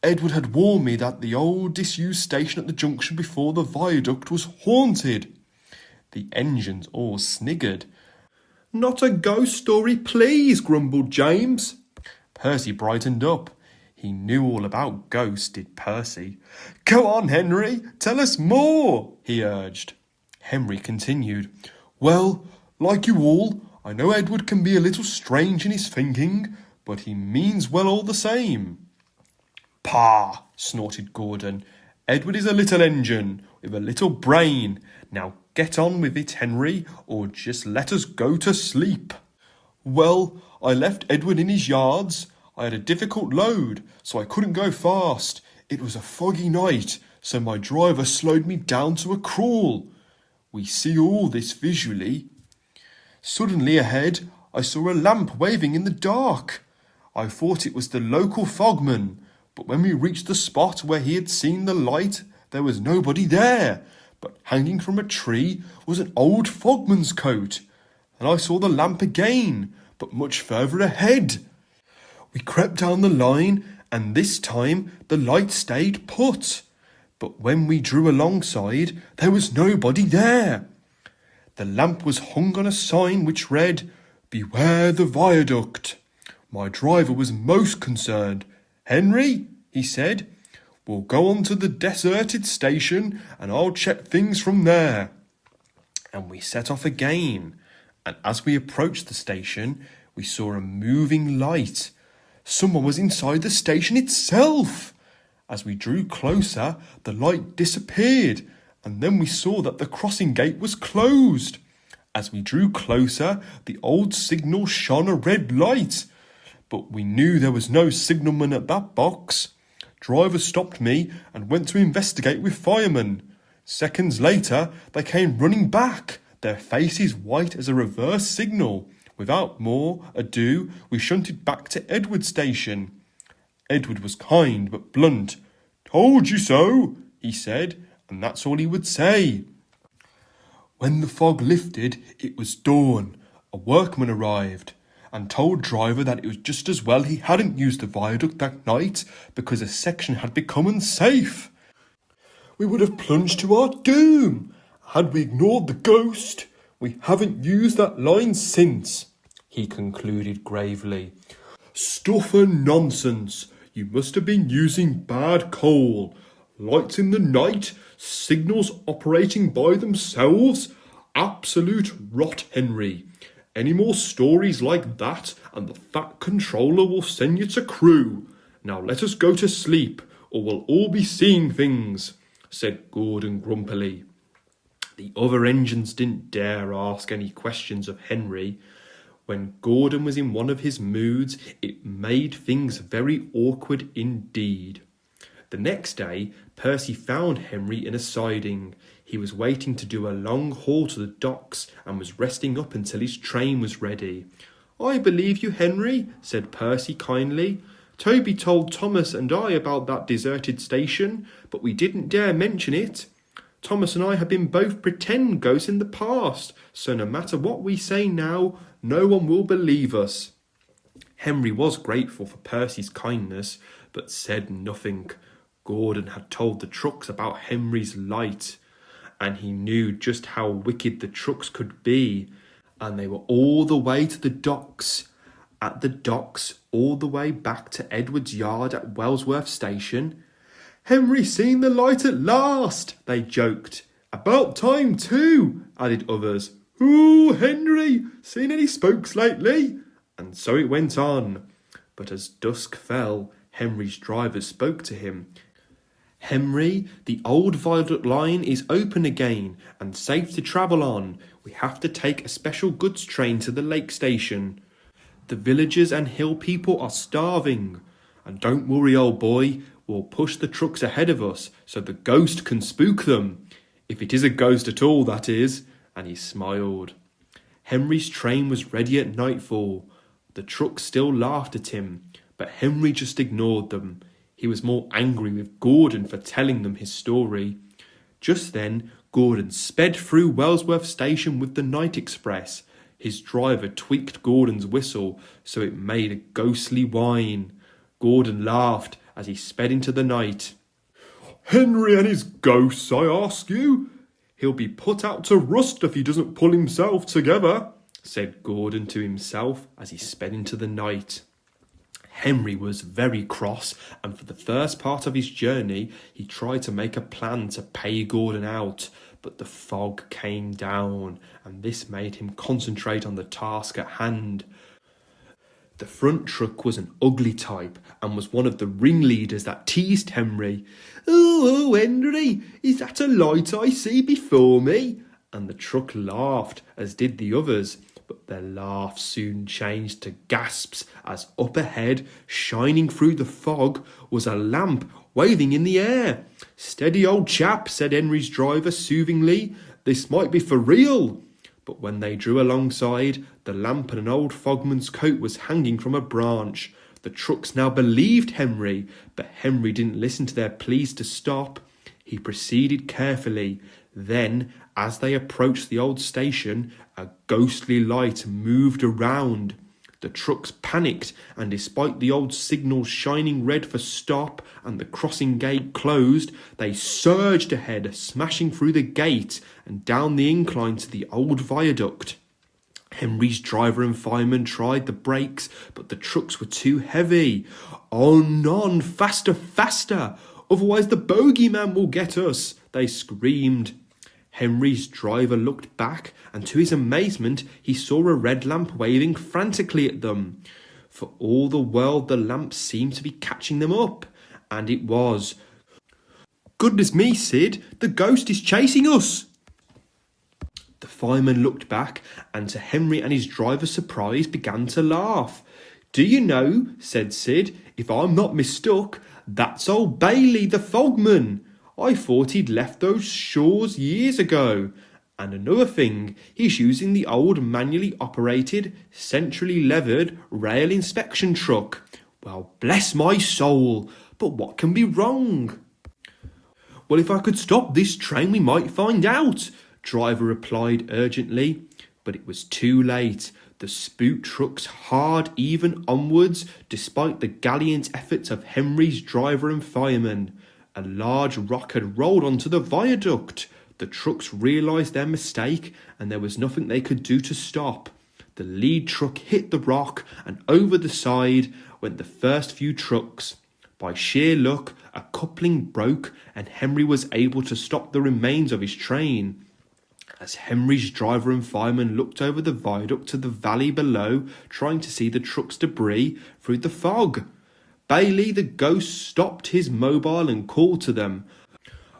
H: Edward had warned me that the old disused station at the junction before the viaduct was haunted. The engines all sniggered. Not a ghost story, please, grumbled James. Percy brightened up. He knew all about ghosts, did Percy. Go on, Henry, tell us more, he urged. Henry continued. Well, like you all, I know Edward can be a little strange in his thinking, but he means well all the same. Pah, snorted Gordon. Edward is a little engine with a little brain. Now get on with it, Henry, or just let us go to sleep. Well, I left Edward in his yards. I had a difficult load, so I couldn't go fast. It was a foggy night, so my driver slowed me down to a crawl. We see all this visually. Suddenly ahead, I saw a lamp waving in the dark. I thought it was the local fogman, but when we reached the spot where he had seen the light, there was nobody there, but hanging from a tree was an old fogman's coat. And I saw the lamp again, but much further ahead. We crept down the line, and this time the light stayed put. But when we drew alongside, there was nobody there. The lamp was hung on a sign which read, Beware the viaduct. My driver was most concerned. Henry, he said, we'll go on to the deserted station, and I'll check things from there. And we set off again, and as we approached the station, we saw a moving light. Someone was inside the station itself. As we drew closer, the light disappeared, and then we saw that the crossing gate was closed. As we drew closer, the old signal shone a red light, but we knew there was no signalman at that box. Driver stopped me and went to investigate with firemen. Seconds later, they came running back, their faces white as a reverse signal. Without more ado, we shunted back to Edward Station. Edward was kind but blunt. "Told you so," he said, and that's all he would say. When the fog lifted, it was dawn. A workman arrived and told driver that it was just as well he hadn't used the viaduct that night because a section had become unsafe. We would have plunged to our doom had we ignored the ghost. We haven't used that line since, he concluded gravely. Stuff and nonsense. You must have been using bad coal. Lights in the night, signals operating by themselves. Absolute rot, Henry. Any more stories like that and the Fat Controller will send you to crew. Now let us go to sleep or we'll all be seeing things, said Gordon grumpily. The other engines didn't dare ask any questions of Henry. When Gordon was in one of his moods, it made things very awkward indeed. The next day, Percy found Henry in a siding. He was waiting to do a long haul to the docks and was resting up until his train was ready. I believe you, Henry, said Percy kindly. Toby told Thomas and I about that deserted station, but we didn't dare mention it. Thomas and I have been both pretend ghosts in the past, so no matter what we say now, no one will believe us. Henry was grateful for Percy's kindness, but said nothing. Gordon had told the trucks about Henry's light, and he knew just how wicked the trucks could be, and they were all the way to the docks. At the docks, all the way back to Edward's yard at Wellsworth Station. Henry's seen the light at last, they joked. About time too, added others. Ooh, Henry, seen any spooks lately? And so it went on. But as dusk fell, Henry's driver spoke to him. Henry, the old viaduct line is open again and safe to travel on. We have to take a special goods train to the lake station. The villagers and hill people are starving. And don't worry, old boy, we'll push the trucks ahead of us so the ghost can spook them. If it is a ghost at all, that is. And he smiled. Henry's train was ready at nightfall. The trucks still laughed at him, but Henry just ignored them. He was more angry with Gordon for telling them his story. Just then, Gordon sped through Wellsworth Station with the night express. His driver tweaked Gordon's whistle so it made a ghostly whine. Gordon laughed as he sped into the night. Henry and his ghosts, I ask you? He'll be put out to rust if he doesn't pull himself together, said Gordon to himself as he sped into the night. Henry was very cross, and for the first part of his journey he tried to make a plan to pay Gordon out, but the fog came down, and this made him concentrate on the task at hand. The front truck was an ugly type, and was one of the ringleaders that teased Henry. Oh, Henry, is that a light I see before me? And the truck laughed, as did the others. But their laugh soon changed to gasps as up ahead, shining through the fog, was a lamp waving in the air. Steady, old chap, said Henry's driver soothingly. This might be for real. But when they drew alongside, the lamp and an old fogman's coat was hanging from a branch. The trucks now believed Henry, but Henry didn't listen to their pleas to stop. He proceeded carefully. Then, as they approached the old station, a ghostly light moved around. The trucks panicked, and despite the old signals shining red for stop and the crossing gate closed, they surged ahead, smashing through the gate and down the incline to the old viaduct. Henry's driver and fireman tried the brakes, but the trucks were too heavy. On, faster, faster! Otherwise the bogeyman will get us, they screamed. Henry's driver looked back, and to his amazement he saw a red lamp waving frantically at them. For all the world the lamp seemed to be catching them up, and it was. Goodness me, Sid, the ghost is chasing us! The fireman looked back, and to Henry and his driver's surprise began to laugh. Do you know, said Sid, if I'm not mistook, That's old Bailey the Fogman. I thought he'd left those shores years ago. And another thing, he's using the old manually operated, centrally levered rail inspection truck. Well, bless my soul, but what can be wrong? Well, if I could stop this train, we might find out, driver replied urgently. But it was too late. The spook truck's hard even onwards, despite the gallant efforts of Henry's driver and fireman. A large rock had rolled onto the viaduct. The trucks realised their mistake, and there was nothing they could do to stop. The lead truck hit the rock, and over the side went the first few trucks. By sheer luck, a coupling broke, and Henry was able to stop the remains of his train. As Henry's driver and fireman looked over the viaduct to the valley below, trying to see the truck's debris through the fog, Bailey the ghost stopped his mobile and called to them.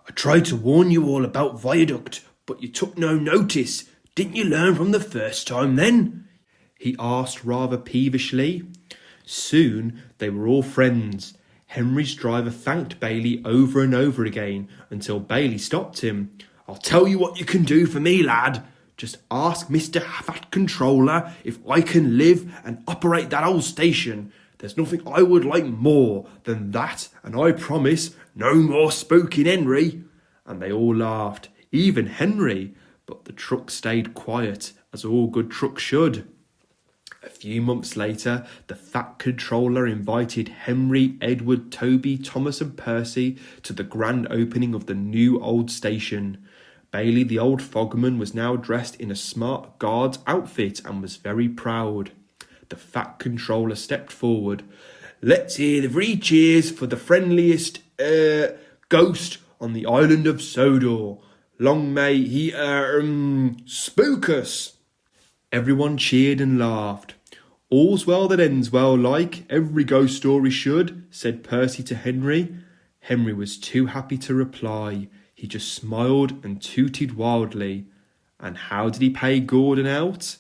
H: I tried to warn you all about viaduct, but you took no notice. Didn't you learn from the first time then? He asked rather peevishly. Soon they were all friends. Henry's driver thanked Bailey over and over again until Bailey stopped him. I'll tell you what you can do for me, lad. Just ask Mr. Fat Controller if I can live and operate that old station. There's nothing I would like more than that, and I promise no more spooking Henry. And they all laughed, even Henry, but the truck stayed quiet, as all good trucks should. A few months later, the Fat Controller invited Henry, Edward, Toby, Thomas and Percy to the grand opening of the new old station. Bailey, the old fogman, was now dressed in a smart guard's outfit and was very proud. The Fat Controller stepped forward. Let's hear the 3 cheers for the friendliest, ghost on the island of Sodor. Long may he, spook us. Everyone cheered and laughed. All's well that ends well, like every ghost story should, said Percy to Henry. Henry was too happy to reply. He just smiled and tooted wildly. And how did he pay Gordon out?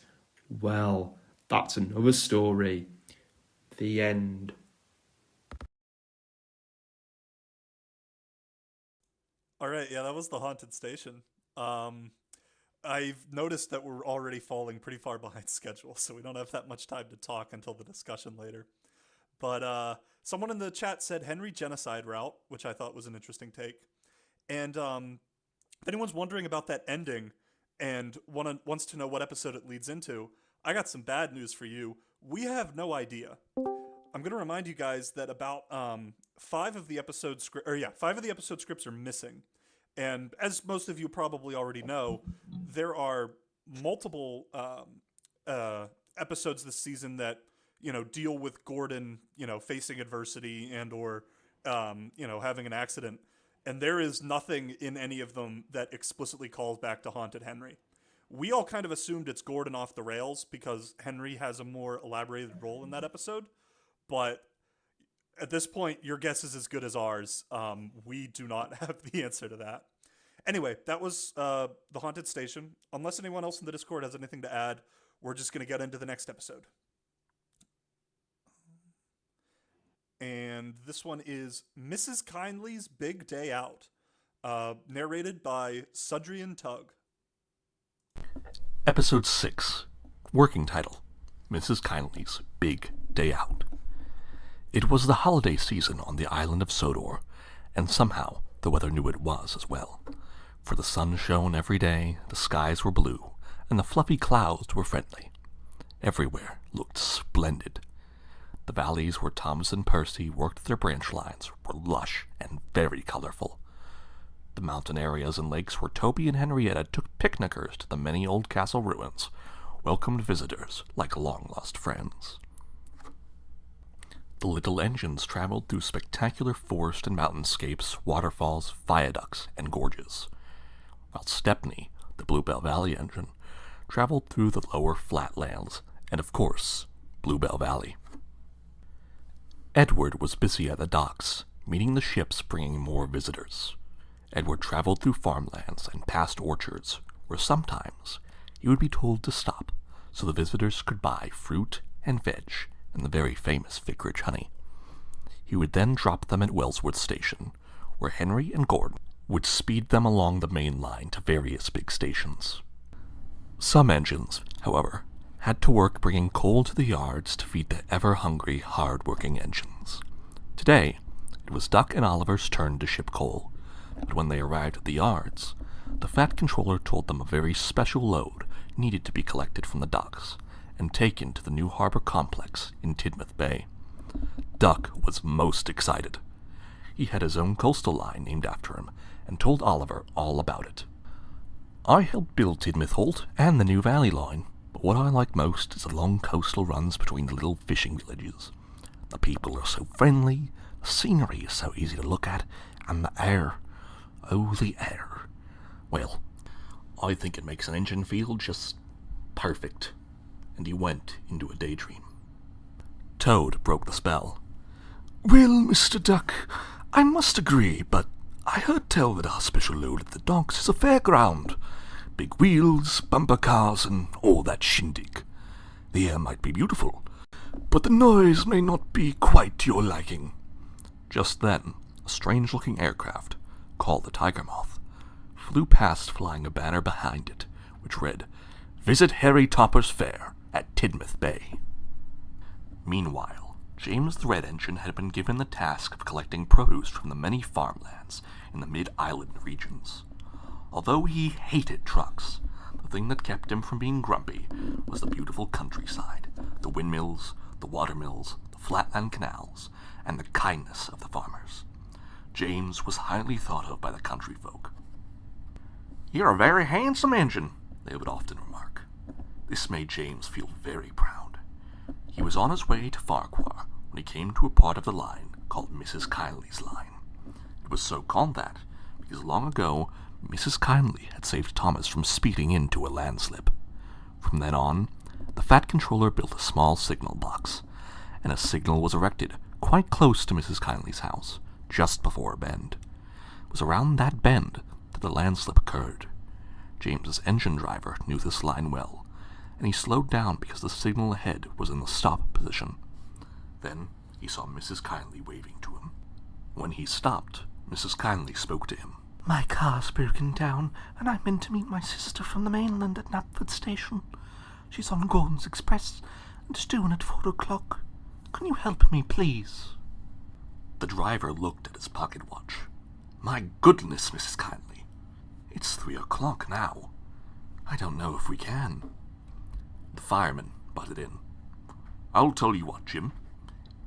H: Well, that's another story. The end.
A: All right, yeah, that was the haunted station. I've noticed that we're already falling pretty far behind schedule, so we don't have that much time to talk until the discussion later. But someone in the chat said Henry genocide route, which I thought was an interesting take. And if anyone's wondering about that ending and wants to know what episode it leads into, I got some bad news for you. We have no idea. I'm going to remind you guys that about 5 of the episode scripts are missing. And as most of you probably already know, there are multiple episodes this season that, deal with Gordon, facing adversity and or, having an accident. And there is nothing in any of them that explicitly calls back to Haunted Henry. We all kind of assumed it's Gordon off the rails because Henry has a more elaborated role in that episode. But at this point, your guess is as good as ours. We do not have the answer to that. Anyway, that was the Haunted Station. Unless anyone else in the Discord has anything to add, we're just going to get into the next episode. And this one is Mrs. Kindly's Big Day Out, narrated by Sudrian Tug.
M: Episode 6. Working title, Mrs. Kindly's Big Day Out. It was the holiday season on the island of Sodor, and somehow the weather knew it was as well. For the sun shone every day, the skies were blue, and the fluffy clouds were friendly. Everywhere looked splendid. The valleys where Thomas and Percy worked their branch lines were lush and very colorful. The mountain areas and lakes where Toby and Henrietta took picnickers to the many old castle ruins welcomed visitors like long-lost friends. The little engines traveled through spectacular forest and mountainscapes, waterfalls, viaducts, and gorges, while Stepney, the Bluebell Valley engine, traveled through the lower flatlands and, of course, Bluebell Valley. Edward was busy at the docks, meeting the ships bringing more visitors. Edward traveled through farmlands and past orchards, where sometimes he would be told to stop so the visitors could buy fruit and veg and the very famous Vicarage honey. He would then drop them at Wellsworth Station, where Henry and Gordon would speed them along the main line to various big stations. Some engines, however, had to work bringing coal to the yards to feed the ever-hungry, hard-working engines. Today, it was Duck and Oliver's turn to ship coal, but when they arrived at the yards, the Fat Controller told them a very special load needed to be collected from the docks and taken to the new harbor complex in Tidmouth Bay. Duck was most excited. He had his own coastal line named after him and told Oliver all about it. I helped build Tidmouth Holt and the New Valley line, but what I like most is the long coastal runs between the little fishing villages. The people are so friendly, the scenery is so easy to look at, and the air. Oh, the air. Well, I think it makes an engine feel just perfect. And he went into a daydream. Toad broke the spell.
N: Well, Mr. Duck, I must agree, but I heard tell that our special load at the docks is a fairground. Big wheels, bumper cars, and all that shindig. The air might be beautiful, but the noise may not be quite to your liking.
M: Just then, a strange-looking aircraft, called the Tiger Moth, flew past flying a banner behind it, which read, "Visit Harry Topper's Fair at Tidmouth Bay." Meanwhile, James the Red Engine had been given the task of collecting produce from the many farmlands in the mid-island regions. Although he hated trucks, the thing that kept him from being grumpy was the beautiful countryside, the windmills, the watermills, the flatland canals, and the kindness of the farmers. James was highly thought of by the country folk. "You're a very handsome engine," they would often remark. This made James feel very proud. He was on his way to Farquhar when he came to a part of the line called Mrs. Kindly's line. It was so called that because long ago Mrs. Kindly had saved Thomas from speeding into a landslip. From then on, the Fat Controller built a small signal box, and a signal was erected quite close to Mrs. Kindly's house, just before a bend. It was around that bend that the landslip occurred. James's engine driver knew this line well, and he slowed down because the signal ahead was in the stop position. Then he saw Mrs. Kindly waving to him. When he stopped, Mrs. Kindly spoke to him.
N: My car's broken down, and I meant to meet my sister from the mainland at Knapford Station. She's on Gordon's Express, and it's due at 4 o'clock. Can you help me, please?
M: The driver looked at his pocket watch. My goodness, Mrs. Kindly. It's 3 o'clock now. I don't know if we can. The fireman butted in. I'll tell you what, Jim.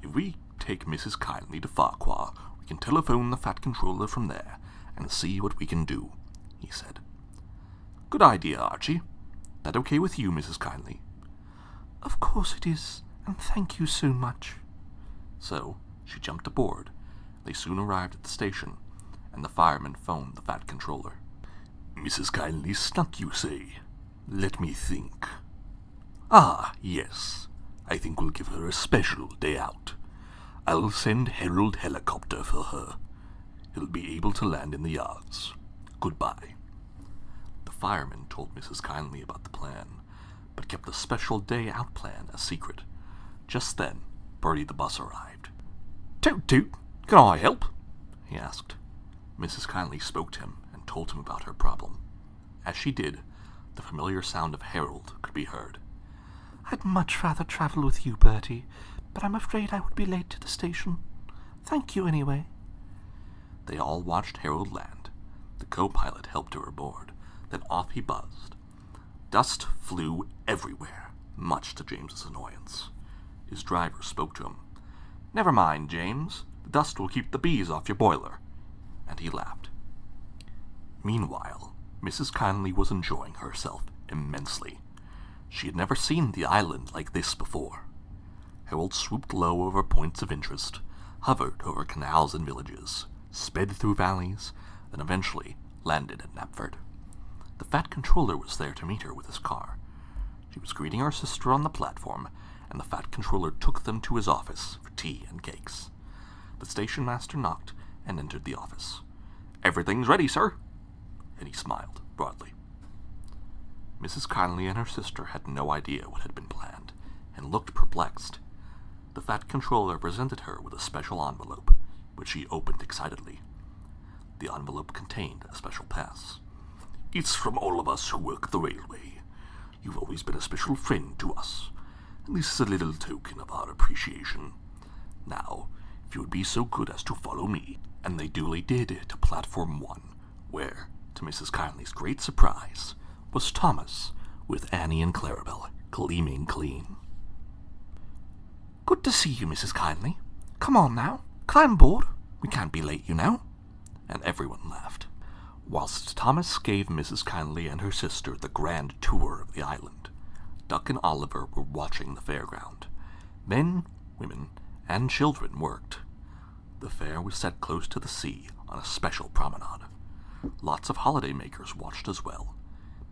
M: If we take Mrs. Kindly to Farquhar, we can telephone the Fat Controller from there and see what we can do, he said. Good idea, Archie. That okay with you, Mrs. Kindly?
N: Of course it is, and thank you so much.
M: So she jumped aboard. They soon arrived at the station, and the fireman phoned the Fat Controller.
N: Mrs. Kindly snuck, you say? Let me think. Ah, yes. I think we'll give her a special day out. I'll send Herald Helicopter for her. He'll be able to land in the yards. Goodbye.
M: The fireman told Mrs. Kindly about the plan, but kept the special day out plan a secret. Just then, Bertie the bus arrived.
N: Toot toot, can I help?
M: He asked. Mrs. Kindly spoke to him and told him about her problem. As she did, the familiar sound of Harold could be heard.
N: I'd much rather travel with you, Bertie, but I'm afraid I would be late to the station. Thank you anyway.
M: They all watched Harold land. The co-pilot helped her aboard. Then off he buzzed. Dust flew everywhere, much to James's annoyance. His driver spoke to him. Never mind, James. The dust will keep the bees off your boiler. And he laughed. Meanwhile, Mrs. Kindly was enjoying herself immensely. She had never seen the island like this before. Harold swooped low over points of interest, hovered over canals and villages, sped through valleys, then eventually landed at Knapford. The Fat Controller was there to meet her with his car. She was greeting her sister on the platform, and the Fat Controller took them to his office for tea and cakes. The station master knocked and entered the office. "Everything's ready, sir," and he smiled broadly. Mrs. Kindly and her sister had no idea what had been planned, and looked perplexed. The Fat Controller presented her with a special envelope, which she opened excitedly. The envelope contained a special pass.
N: It's from all of us who work the railway. You've always been a special friend to us, and this is a little token of our appreciation. Now, if you would be so good as to follow me.
M: And they duly did to Platform 1, where, to Mrs. Kindly's great surprise, was Thomas, with Annie and Clarabelle gleaming clean.
N: Good to see you, Mrs. Kindly. Come on now, climb aboard. We can't be late, you know.
M: And everyone laughed, whilst Thomas gave Mrs. Kindly and her sister the grand tour of the island. Duck and Oliver were watching the fairground. Men, women, and children worked. The fair was set close to the sea on a special promenade. Lots of holidaymakers watched as well.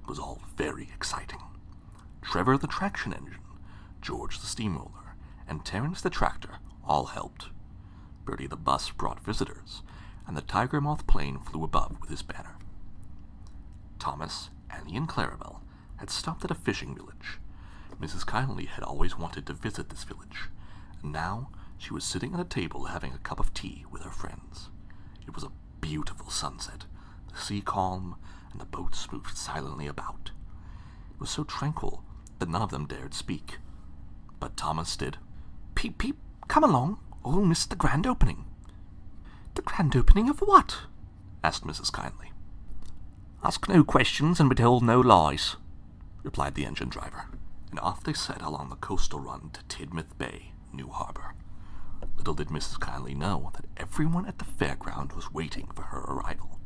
M: It was all very exciting. Trevor the traction engine, George the steamroller, and Terence the tractor all helped. Bertie the bus brought visitors, and the tiger moth plane flew above with his banner. Thomas, Annie, and Clarabelle had stopped at a fishing village. Mrs. Kindly had always wanted to visit this village, and now she was sitting at a table having a cup of tea with her friends. It was a beautiful sunset, the sea calm, and the boats moved silently about. It was so tranquil that none of them dared speak. But Thomas did.
N: Peep, peep, come along, or we'll miss the grand opening. The grand opening of what?
M: Asked Mrs. Kindly.
N: Ask no questions and be told no lies,
M: replied the engine driver, and off they set along the coastal run to Tidmouth Bay, New Harbor. Little did Mrs. Kindly know that everyone at the fairground was waiting for her arrival.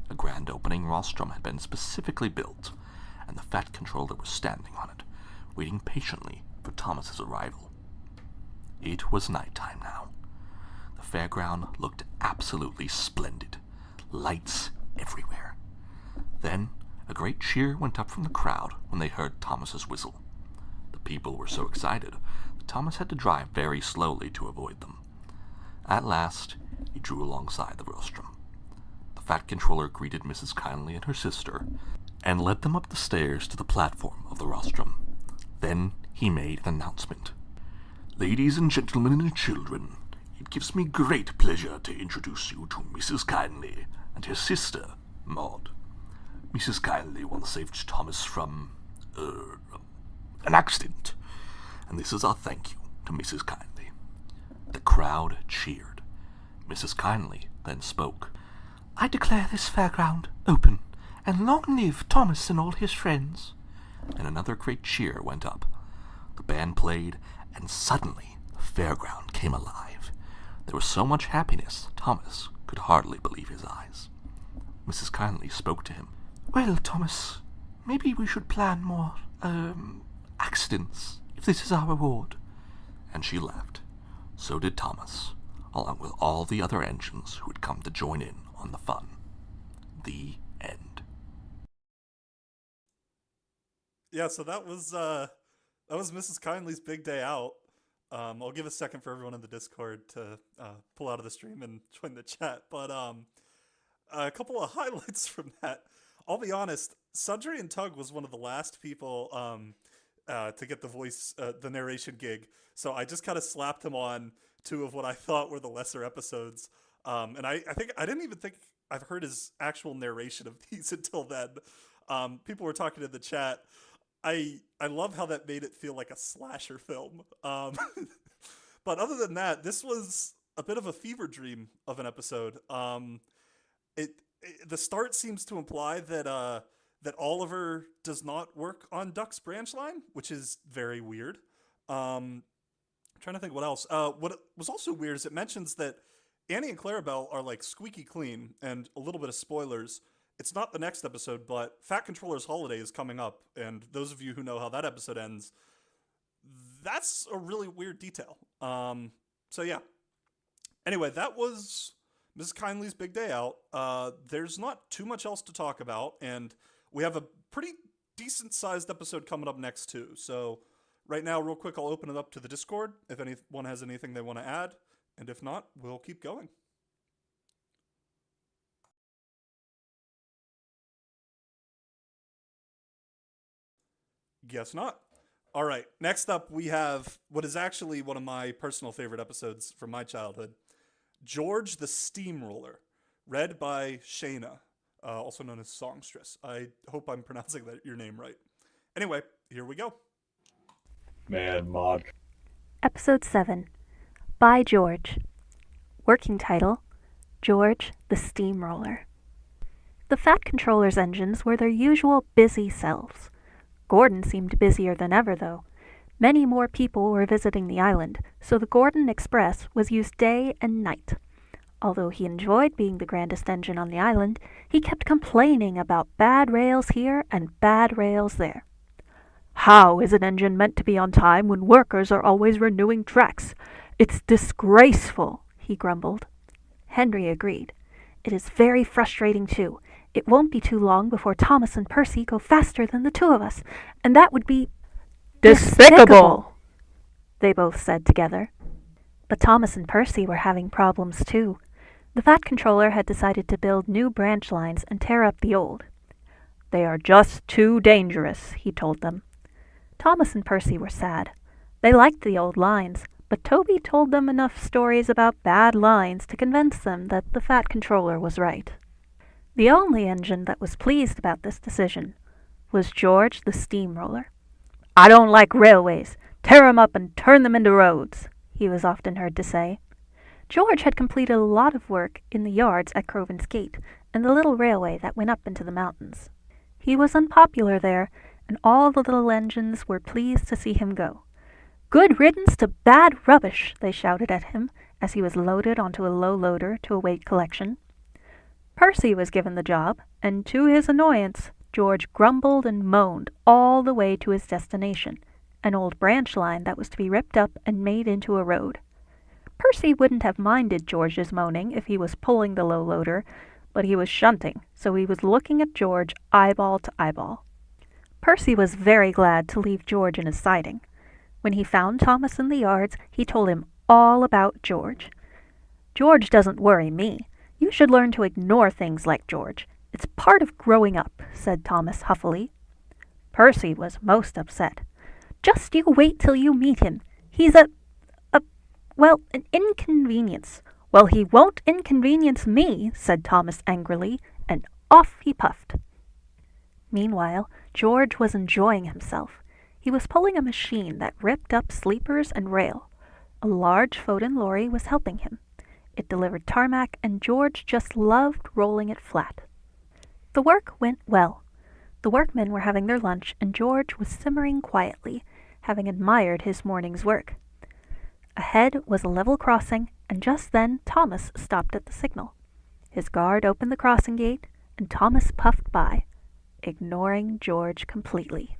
M: A grand opening rostrum had been specifically built, and the Fat Controller was standing on it, waiting patiently for Thomas's arrival. It was nighttime now. The fairground looked absolutely splendid. Lights everywhere. Then a great cheer went up from the crowd when they heard Thomas's whistle. The people were so excited that Thomas had to drive very slowly to avoid them. At last, he drew alongside the rostrum. The Fat Controller greeted Mrs. Kindly and her sister, and led them up the stairs to the platform of the rostrum. Then he made an announcement.
N: Ladies and gentlemen and children, it gives me great pleasure to introduce you to Mrs. Kindly and her sister, Maud. Mrs. Kindly once saved Thomas from, an accident, and this is our thank you to Mrs. Kindly.
M: The crowd cheered. Mrs. Kindly then spoke.
N: I declare this fairground open, and long live Thomas and all his friends.
M: And another great cheer went up. The band played, and suddenly the fairground came alive. There was so much happiness, Thomas could hardly believe his eyes. Mrs. Kindly spoke to him.
N: Well, Thomas, maybe we should plan more, accidents, if this is our reward.
M: And she left. So did Thomas, along with all the other engines who had come to join in on the fun. The end.
A: Yeah, so that was Mrs. Kindly's big day out. I'll give a second for everyone in the Discord to pull out of the stream and join the chat. But a couple of highlights from that. I'll be honest, Sundry and Tug was one of the last people to get the voice, the narration gig. So I just kind of slapped him on two of what I thought were the lesser episodes. And I think I didn't even think I've heard his actual narration of these until then. People were talking in the chat. I love how that made it feel like a slasher film. But other than that, this was a bit of a fever dream of an episode. The start seems to imply that that Oliver does not work on Duck's branch line, which is very weird. Trying to think what else. What was also weird is it mentions that Annie and Clarabelle are like squeaky clean, and a little bit of spoilers. It's not the next episode, but Fat Controller's Holiday is coming up, and those of you who know how that episode ends, that's a really weird detail. So yeah. Anyway, that was Mrs. Kindly's big day out. There's not too much else to talk about, and we have a pretty decent-sized episode coming up next too. So right now, real quick, I'll open it up to the Discord if anyone has anything they want to add, and if not, we'll keep going. Guess not. All right. Next up, we have what is actually one of my personal favorite episodes from my childhood, George the Steamroller, read by Shayna, also known as Songstress. I hope I'm pronouncing your name right. Anyway, here we go.
D: Man, mod.
O: Episode 7. By George. Working title, George the Steamroller. The Fat Controller's engines were their usual busy selves. Gordon seemed busier than ever, though. Many more people were visiting the island, so the Gordon Express was used day and night. Although he enjoyed being the grandest engine on the island, he kept complaining about bad rails here and bad rails there. "How is an engine meant to be on time when workers are always renewing tracks? It's disgraceful," he grumbled. Henry agreed. "It is very frustrating, too. It won't be too long before Thomas and Percy go faster than the two of us, and that would be despicable," they both said together. But Thomas and Percy were having problems, too. The Fat Controller had decided to build new branch lines and tear up the old. "They are just too dangerous," he told them. Thomas and Percy were sad. They liked the old lines, but Toby told them enough stories about bad lines to convince them that the Fat Controller was right. The only engine that was pleased about this decision was George the Steamroller. "I don't like railways. Tear 'em up and turn them into roads," he was often heard to say. George had completed a lot of work in the yards at Crovan's Gate and the little railway that went up into the mountains. He was unpopular there, and all the little engines were pleased to see him go. "Good riddance to bad rubbish," they shouted at him as he was loaded onto a low loader to await collection. Percy was given the job, and to his annoyance, George grumbled and moaned all the way to his destination, an old branch line that was to be ripped up and made into a road. Percy wouldn't have minded George's moaning if he was pulling the low loader, but he was shunting, so he was looking at George eyeball to eyeball. Percy was very glad to leave George in his siding. When he found Thomas in the yards, he told him all about George. "George doesn't worry me. You should learn to ignore things like George. It's part of growing up," said Thomas huffily. Percy was most upset. "Just you wait till you meet him. He's an inconvenience." "Well, he won't inconvenience me," said Thomas angrily, and off he puffed. Meanwhile, George was enjoying himself. He was pulling a machine that ripped up sleepers and rail. A large Foden lorry was helping him. It delivered tarmac, and George just loved rolling it flat. The work went well. The workmen were having their lunch, and George was simmering quietly, having admired his morning's work. Ahead was a level crossing, and just then Thomas stopped at the signal. His guard opened the crossing gate, and Thomas puffed by, ignoring George completely.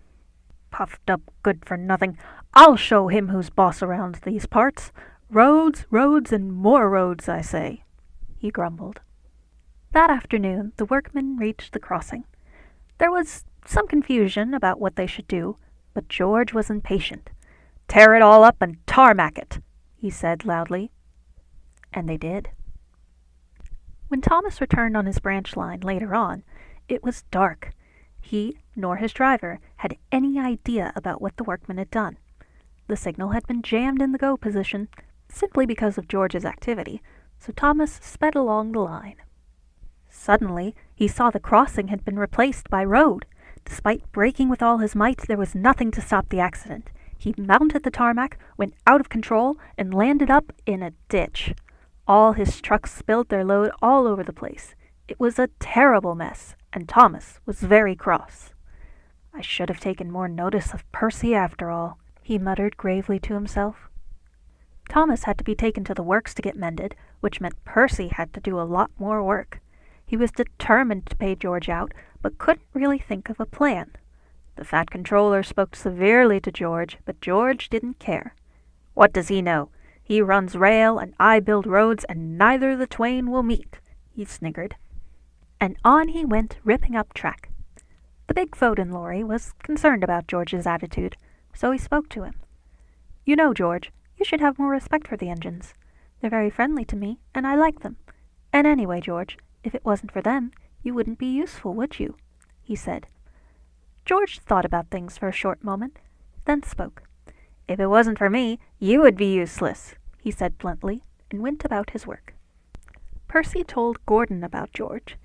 O: "Puffed up good for nothing. I'll show him who's boss around these parts. Roads, roads, and more roads, I say," he grumbled. That afternoon, the workmen reached the crossing. There was some confusion about what they should do, but George was impatient. "Tear it all up and tarmac it," he said loudly. And they did. When Thomas returned on his branch line later on, it was dark. He, nor his driver, had any idea about what the workmen had done. The signal had been jammed in the go position, simply because of George's activity, so Thomas sped along the line. Suddenly, he saw the crossing had been replaced by road. Despite braking with all his might, there was nothing to stop the accident. He mounted the tarmac, went out of control, and landed up in a ditch. All his trucks spilled their load all over the place. It was a terrible mess, and Thomas was very cross. "I should have taken more notice of Percy after all," he muttered gravely to himself. Thomas had to be taken to the works to get mended, which meant Percy had to do a lot more work. He was determined to pay George out, but couldn't really think of a plan. The Fat Controller spoke severely to George, but George didn't care. "What does he know? He runs rail, and I build roads, and neither the twain will meet," he sniggered. And on he went, ripping up track. The big Foden lorry was concerned about George's attitude, so he spoke to him. "You know, George, you should have more respect for the engines. They're very friendly to me, and I like them. And anyway, George, if it wasn't for them, you wouldn't be useful, would you?" he said. George thought about things for a short moment. then spoke. "If it wasn't for me, you would be useless," he said bluntly, and went about his work. Percy told Gordon about George.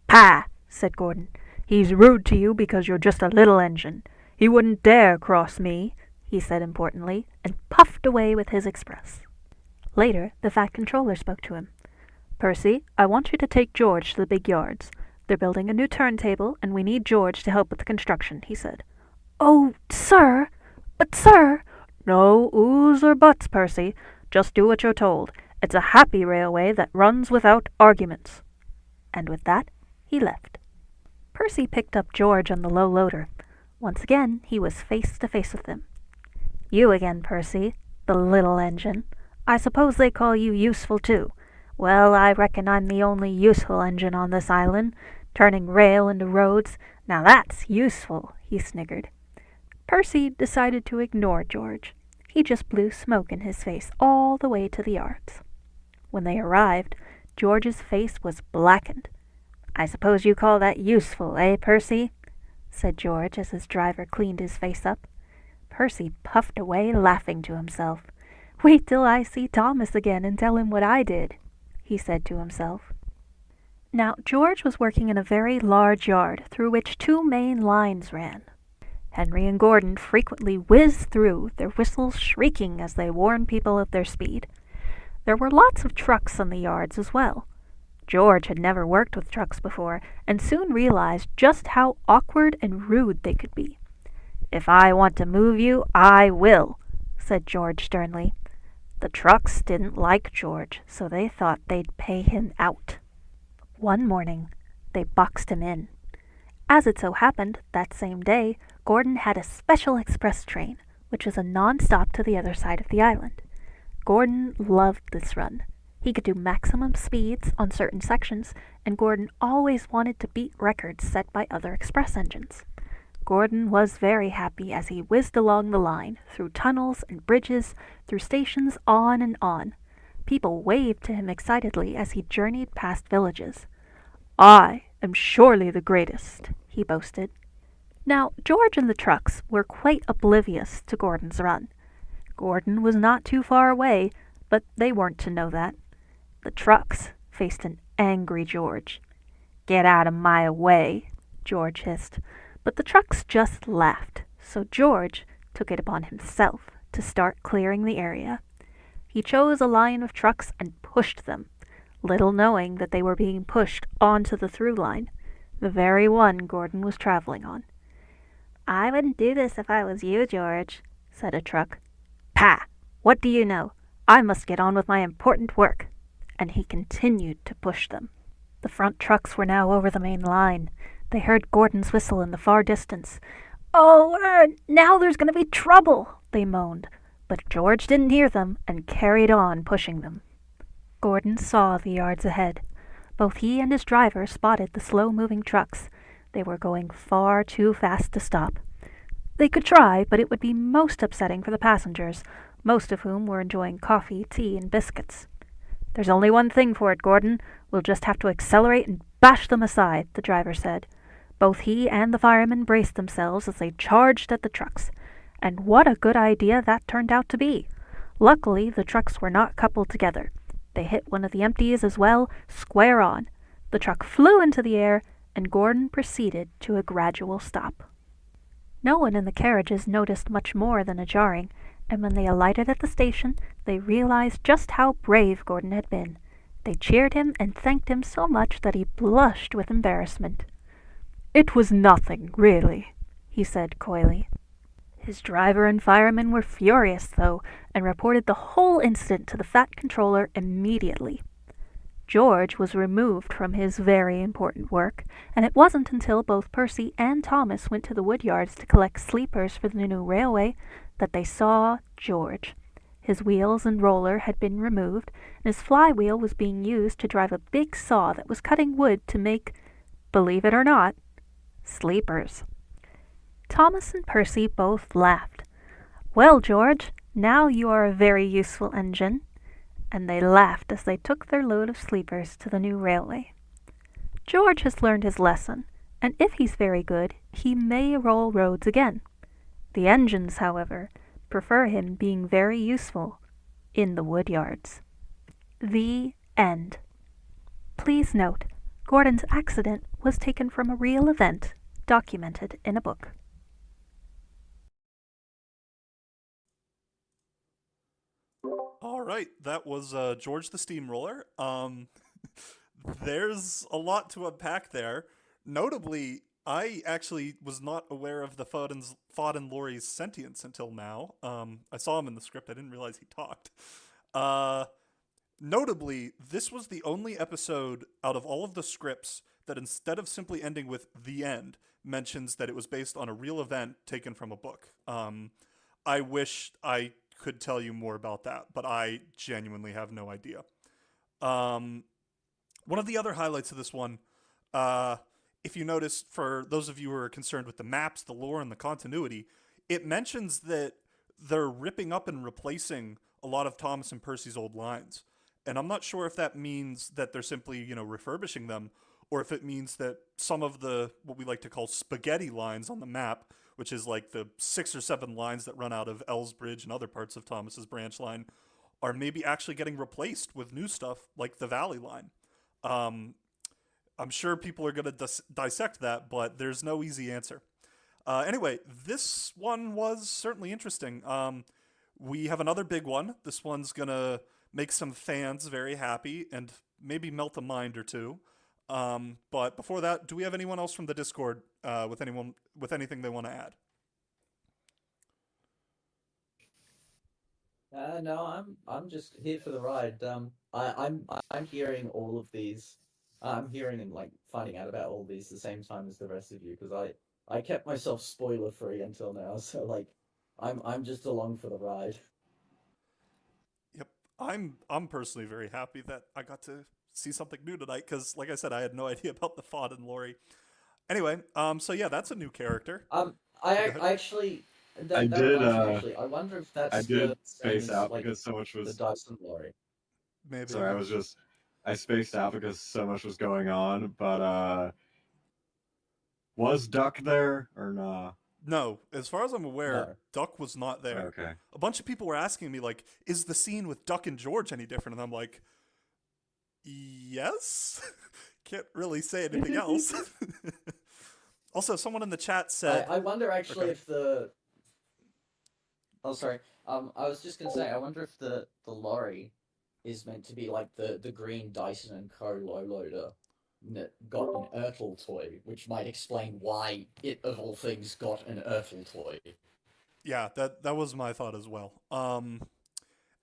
O: "Pah!" said Gordon. "He's rude to you because you're just a little engine. He wouldn't dare cross me," he said importantly, and puffed away with his express. Later, the Fat Controller spoke to him. "Percy, I want you to take George to the big yards. They're building a new turntable, and we need George to help with the construction," he said. "Oh, sir! But, sir—" "No oohs or buts, Percy. Just do what you're told. It's a happy railway that runs without arguments." And with that, he left. Percy picked up George on the low loader. Once again, he was face to face with him. "You again, Percy, the little engine. I suppose they call you useful, too. Well, I reckon I'm the only useful engine on this island, turning rail into roads. Now that's useful," he sniggered. Percy decided to ignore George. He just blew smoke in his face all the way to the yards. When they arrived, George's face was blackened. "I suppose you call that useful, eh, Percy?" said George as his driver cleaned his face up. Percy puffed away, laughing to himself. "Wait till I see Thomas again and tell him what I did," he said to himself. Now, George was working in a very large yard through which two main lines ran. Henry and Gordon frequently whizzed through, their whistles shrieking as they warned people of their speed. There were lots of trucks on the yards as well. George had never worked with trucks before, and soon realized just how awkward and rude they could be. "If I want to move you, I will," said George sternly. The trucks didn't like George, so they thought they'd pay him out. One morning, they boxed him in. As it so happened, that same day, Gordon had a special express train, which was a non-stop to the other side of the island. Gordon loved this run. He could do maximum speeds on certain sections, and Gordon always wanted to beat records set by other express engines. Gordon was very happy as he whizzed along the line, through tunnels and bridges, through stations on and on. People waved to him excitedly as he journeyed past villages. "I am surely the greatest," he boasted. Now, George and the trucks were quite oblivious to Gordon's run. Gordon was not too far away, but they weren't to know that. The trucks faced an angry George. "Get out of my way," George hissed. But the trucks just laughed, so George took it upon himself to start clearing the area. He chose a line of trucks and pushed them, little knowing that they were being pushed onto the through line, the very one Gordon was traveling on. "I wouldn't do this if I was you, George," said a truck. "Pah! What do you know? I must get on with my important work." And he continued to push them. The front trucks were now over the main line. They heard Gordon's whistle in the far distance. "Oh, now there's going to be trouble," they moaned. But George didn't hear them and carried on pushing them. Gordon saw the yards ahead. Both he and his driver spotted the slow-moving trucks. They were going far too fast to stop. They could try, but it would be most upsetting for the passengers, most of whom were enjoying coffee, tea, and biscuits. "There's only one thing for it, Gordon. We'll just have to accelerate and bash them aside," the driver said. Both he and the fireman braced themselves as they charged at the trucks. And what a good idea that turned out to be! Luckily, the trucks were not coupled together. They hit one of the empties as well, square on. The truck flew into the air, and Gordon proceeded to a gradual stop. No one in the carriages noticed much more than a jarring, and when they alighted at the station, they realized just how brave Gordon had been. They cheered him and thanked him so much that he blushed with embarrassment. "It was nothing, really," he said coyly. His driver and fireman were furious, though, and reported the whole incident to the Fat Controller immediately. George was removed from his very important work, and it wasn't until both Percy and Thomas went to the wood yards to collect sleepers for the new railway that they saw George. His wheels and roller had been removed, and his flywheel was being used to drive a big saw that was cutting wood to make, believe it or not, sleepers. Thomas and Percy both laughed. "Well, George, now you are a very useful engine," and they laughed as they took their load of sleepers to the new railway. George has learned his lesson, and if he's very good, he may roll roads again. The engines, however, prefer him being very useful in the woodyards. The end. Please note, Gordon's accident was taken from a real event documented in a book.
A: All right, that was George the Steamroller. There's a lot to unpack there. Notably, I actually was not aware of the Fod and Laurie's sentience until now. I saw him in the script. I didn't realize he talked. Notably, this was the only episode out of all of the scripts that instead of simply ending with the end, mentions that it was based on a real event taken from a book. I wish I could tell you more about that, but I genuinely have no idea. One of the other highlights of this one, if you notice, for those of you who are concerned with the maps, the lore, and the continuity, it mentions that they're ripping up and replacing a lot of Thomas and Percy's old lines. And I'm not sure if that means that they're simply, refurbishing them, or if it means that some of the, what we like to call spaghetti lines on the map, which is like the 6 or 7 lines that run out of Elsbridge and other parts of Thomas's branch line, are maybe actually getting replaced with new stuff like the Valley line. I'm sure people are going to dissect that, but there's no easy answer. Anyway, this one was certainly interesting. We have another big one. This one's going to make some fans very happy and maybe melt a mind or two. But before that, do we have anyone else from the Discord with anything they want to add?
C: No, I'm just here for the ride. I'm hearing all of these. I'm hearing and finding out about all these the same time as the rest of you because I kept myself spoiler free until now. So I'm just along for the ride.
A: Yep, I'm personally very happy that I got to see something new tonight because, like I said, I had no idea about the Fod and Laurie. Anyway, so yeah, that's a new character.
C: I actually.
D: I did.
C: Actually, I wonder if that's.
D: I did
C: the
D: space
C: same
D: out
C: as,
D: because so much was.
C: The Dyson Laurie.
A: Maybe.
D: Sorry, I spaced out because so much was going on. But was Duck there or nah?
A: No, as far as I'm aware,
C: No.
A: Duck was not there.
D: Okay.
A: A bunch of people were asking me is the scene with Duck and George any different? And I'm like, yes. Can't really say anything else. Also, someone in the chat said,
C: I wonder actually if the. Oh, sorry. I was just gonna say, I wonder if the lorry is meant to be like the green Dyson and Co. low loader that got an Ertl toy, which might explain why it, of all things, got an Ertl toy.
A: Yeah, that was my thought as well.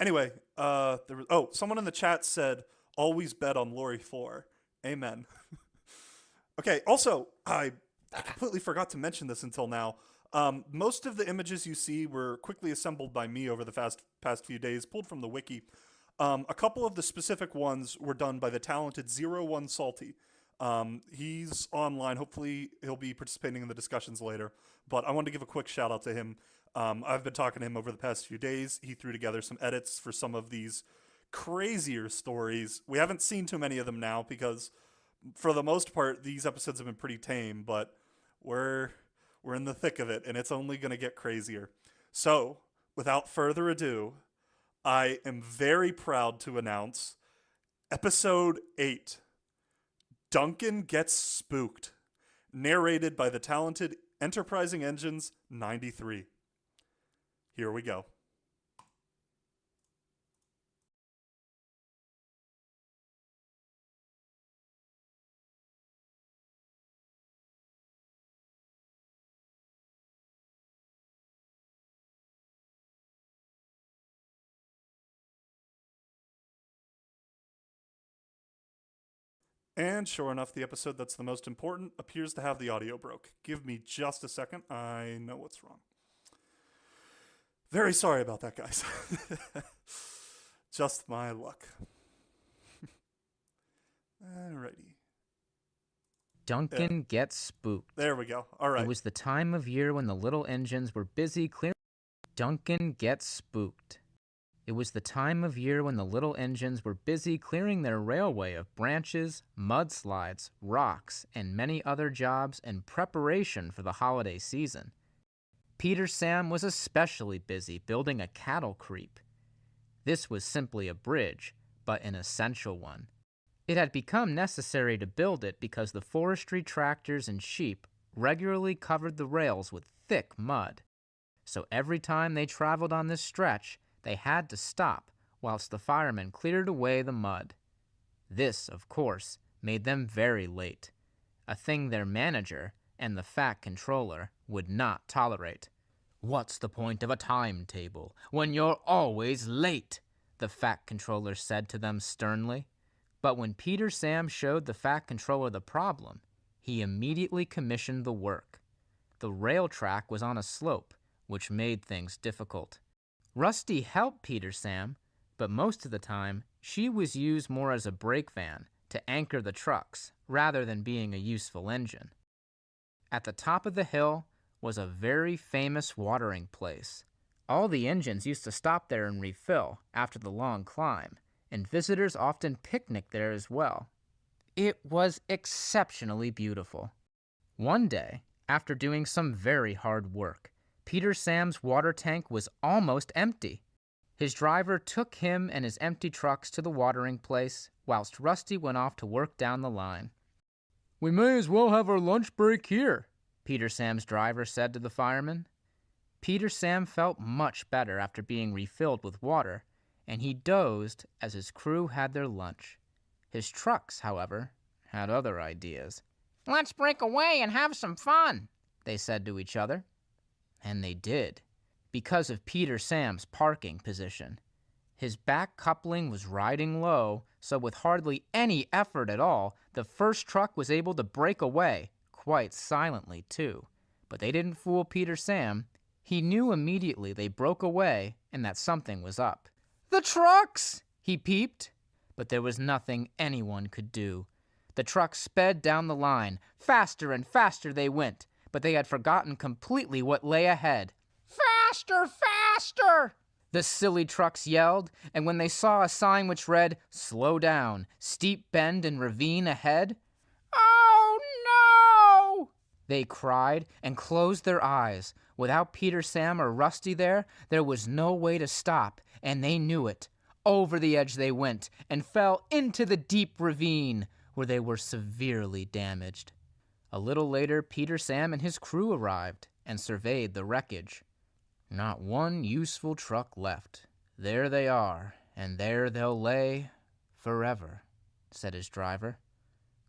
A: Anyway, someone in the chat said, always bet on Laurie 4. Amen. Okay, also, I completely forgot to mention this until now. Most of the images you see were quickly assembled by me over the past few days, pulled from the wiki. A couple of the specific ones were done by the talented 01 Salty. He's online. Hopefully he'll be participating in the discussions later. But I wanted to give a quick shout out to him. I've been talking to him over the past few days. He threw together some edits for some of these crazier stories. We haven't seen too many of them now because for the most part, these episodes have been pretty tame, but we're in the thick of it, and it's only going to get crazier. So, without further ado, I am very proud to announce Episode 8, Duncan Gets Spooked, narrated by the talented Enterprising Engines 93. Here we go. And sure enough, the episode that's the most important appears to have the audio broke. Give me just a second. I know what's wrong. Very sorry about that, guys. Just my luck. Alrighty.
P: Duncan gets spooked.
A: There we go. All right.
P: It was the time of year when the little engines were busy clearing. Duncan gets spooked. It was the time of year when the little engines were busy clearing their railway of branches, mudslides, rocks, and many other jobs in preparation for the holiday season. Peter Sam was especially busy building a cattle creep. This was simply a bridge, but an essential one. It had become necessary to build it because the forestry tractors and sheep regularly covered the rails with thick mud. So every time they traveled on this stretch, they had to stop whilst the firemen cleared away the mud. This, of course, made them very late, a thing their manager and the Fat Controller would not tolerate. "What's the point of a timetable when you're always late?" the Fat Controller said to them sternly. But when Peter Sam showed the Fat Controller the problem, he immediately commissioned the work. The rail track was on a slope, which made things difficult. Rusty helped Peter Sam, but most of the time, she was used more as a brake van to anchor the trucks rather than being a useful engine. At the top of the hill was a very famous watering place. All the engines used to stop there and refill after the long climb, and visitors often picnicked there as well. It was exceptionally beautiful. One day, after doing some very hard work, Peter Sam's water tank was almost empty. His driver took him and his empty trucks to the watering place, whilst Rusty went off to work down the line. "We may as well have our lunch break here," Peter Sam's driver said to the fireman. Peter Sam felt much better after being refilled with water, and he dozed as his crew had their lunch. His trucks, however, had other ideas. "Let's break away and have some fun," they said to each other. And they did, because of Peter Sam's parking position. His back coupling was riding low, so with hardly any effort at all, the first truck was able to break away, quite silently too. But they didn't fool Peter Sam. He knew immediately they broke away and that something was up. "The trucks!" he peeped. But there was nothing anyone could do. The trucks sped down the line. Faster and faster they went, but they had forgotten completely what lay ahead. "Faster, faster!" the silly trucks yelled, and when they saw a sign which read, "Slow down, steep bend and ravine ahead," "Oh, no!" they cried and closed their eyes. Without Peter Sam or Rusty there was no way to stop, and they knew it. Over the edge they went and fell into the deep ravine, where they were severely damaged. A little later, Peter Sam and his crew arrived and surveyed the wreckage. "Not one useful truck left. There they are, and there they'll lay forever," said his driver.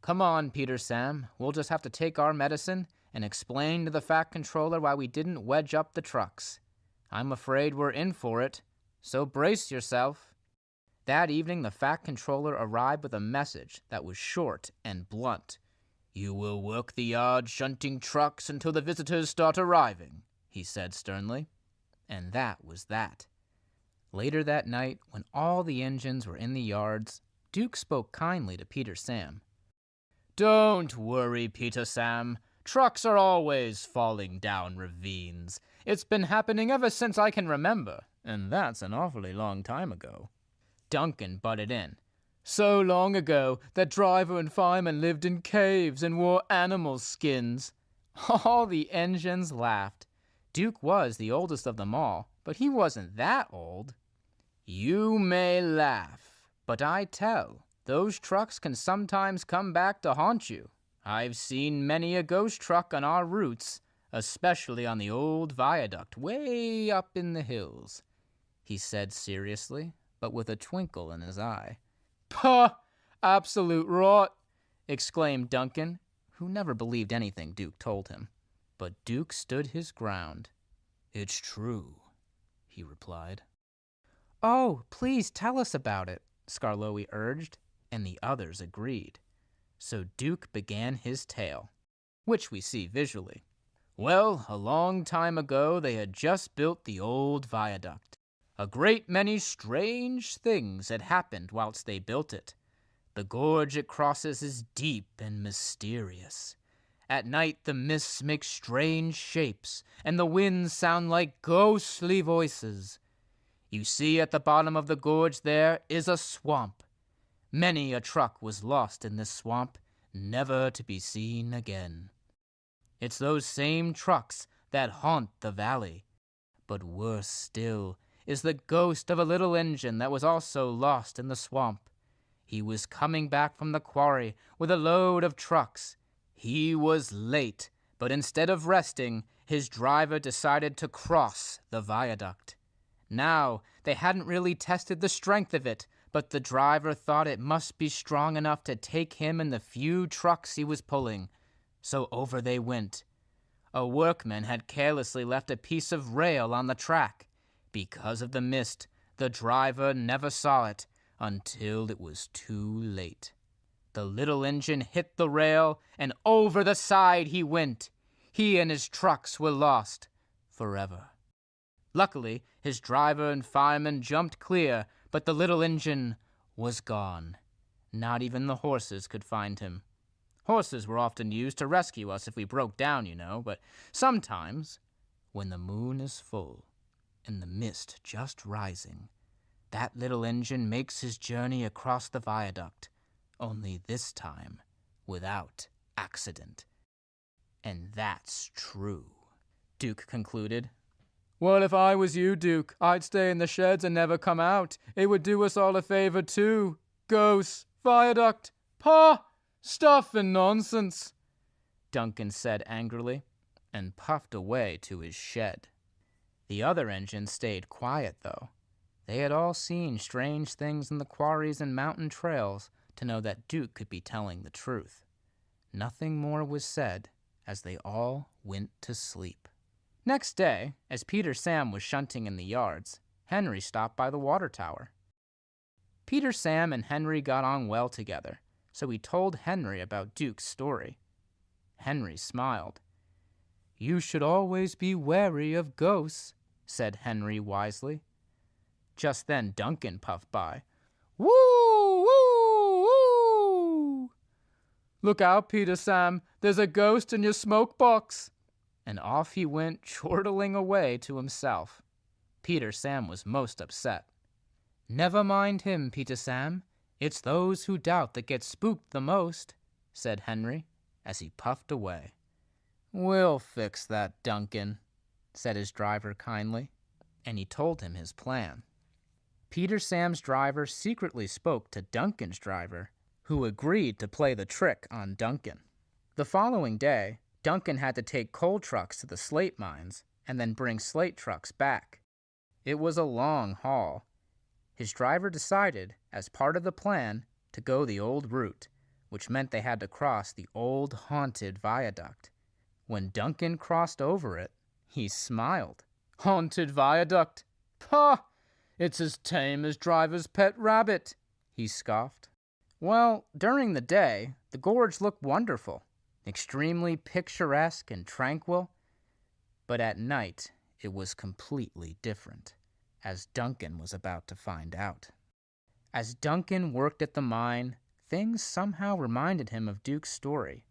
P: "Come on, Peter Sam, we'll just have to take our medicine and explain to the Fat Controller why we didn't wedge up the trucks. I'm afraid we're in for it, so brace yourself." That evening, the Fat Controller arrived with a message that was short and blunt. "You will work the yard shunting trucks until the visitors start arriving," he said sternly. And that was that. Later that night, when all the engines were in the yards, Duke spoke kindly to Peter Sam. "Don't worry, Peter Sam. Trucks are always falling down ravines. It's been happening ever since I can remember, and that's an awfully long time ago." Duncan butted in. "So long ago that driver and fireman lived in caves and wore animal skins." All the engines laughed. Duke was the oldest of them all, but he wasn't that old. "You may laugh, but I tell, those trucks can sometimes come back to haunt you. I've seen many a ghost truck on our routes, especially on the old viaduct way up in the hills," he said seriously, but with a twinkle in his eye. "Pah! Absolute rot!" exclaimed Duncan, who never believed anything Duke told him. But Duke stood his ground. "It's true," he replied. "Oh, please tell us about it," Skarloey urged, and the others agreed. So Duke began his tale, which we see visually. Well, a long time ago they had just built the old viaduct. A great many strange things had happened whilst they built it. The gorge it crosses is deep and mysterious. At night the mists make strange shapes, and the winds sound like ghostly voices. You see at the bottom of the gorge there is a swamp. Many a truck was lost in this swamp, never to be seen again. It's those same trucks that haunt the valley. But worse still is the ghost of a little engine that was also lost in the swamp. He was coming back from the quarry with a load of trucks. He was late, but instead of resting, his driver decided to cross the viaduct. Now, they hadn't really tested the strength of it, but the driver thought it must be strong enough to take him and the few trucks he was pulling. So over they went. A workman had carelessly left a piece of rail on the track. Because of the mist, the driver never saw it until it was too late. The little engine hit the rail, and over the side he went. He and his trucks were lost forever. Luckily, his driver and fireman jumped clear, but the little engine was gone. Not even the horses could find him. Horses were often used to rescue us if we broke down, you know, but sometimes, when the moon is full and the mist just rising, that little engine makes his journey across the viaduct, only this time without accident. And that's true, Duke concluded. Well, if I was you, Duke, I'd stay in the sheds and never come out. It would do us all a favor, too. Ghosts, viaduct, pah! Stuff and nonsense, Duncan said angrily, and puffed away to his shed. The other engines stayed quiet, though. They had all seen strange things in the quarries and mountain trails to know that Duke could be telling the truth. Nothing more was said as they all went to sleep. Next day, as Peter Sam was shunting in the yards, Henry stopped by the water tower. Peter Sam and Henry got on well together, so he told Henry about Duke's story. Henry smiled. You should always be wary of ghosts, said Henry wisely. Just then Duncan puffed by. Woo, woo, woo! Look out, Peter Sam, there's a ghost in your smoke box. And off he went, chortling away to himself. Peter Sam was most upset. Never mind him, Peter Sam. It's those who doubt that get spooked the most, said Henry, as he puffed away. We'll fix that, Duncan, said his driver kindly, and he told him his plan. Peter Sam's driver secretly spoke to Duncan's driver, who agreed to play the trick on Duncan. The following day, Duncan had to take coal trucks to the slate mines and then bring slate trucks back. It was a long haul. His driver decided, as part of the plan, to go the old route, which meant they had to cross the old haunted viaduct. When Duncan crossed over it, he smiled. Haunted viaduct? Pah! It's as tame as Driver's pet rabbit, he scoffed. Well, during the day, the gorge looked wonderful, extremely picturesque and tranquil. But at night, it was completely different, as Duncan was about to find out. As Duncan worked at the mine, things somehow reminded him of Duke's story,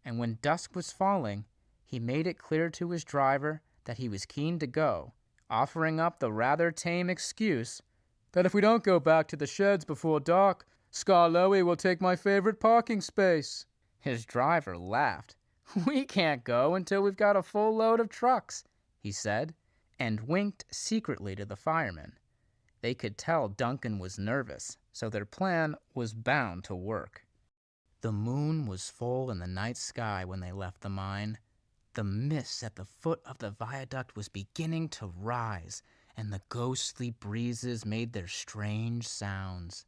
P: and when dusk was falling, he made it clear to his driver that he was keen to go, offering up the rather tame excuse that if we don't go back to the sheds before dark, Skarloey will take my favorite parking space. His driver laughed. We can't go until we've got a full load of trucks, he said, and winked secretly to the firemen. They could tell Duncan was nervous, so their plan was bound to work. The moon was full in the night sky when they left the mine. The mist at the foot of the viaduct was beginning to rise, and the ghostly breezes made their strange sounds.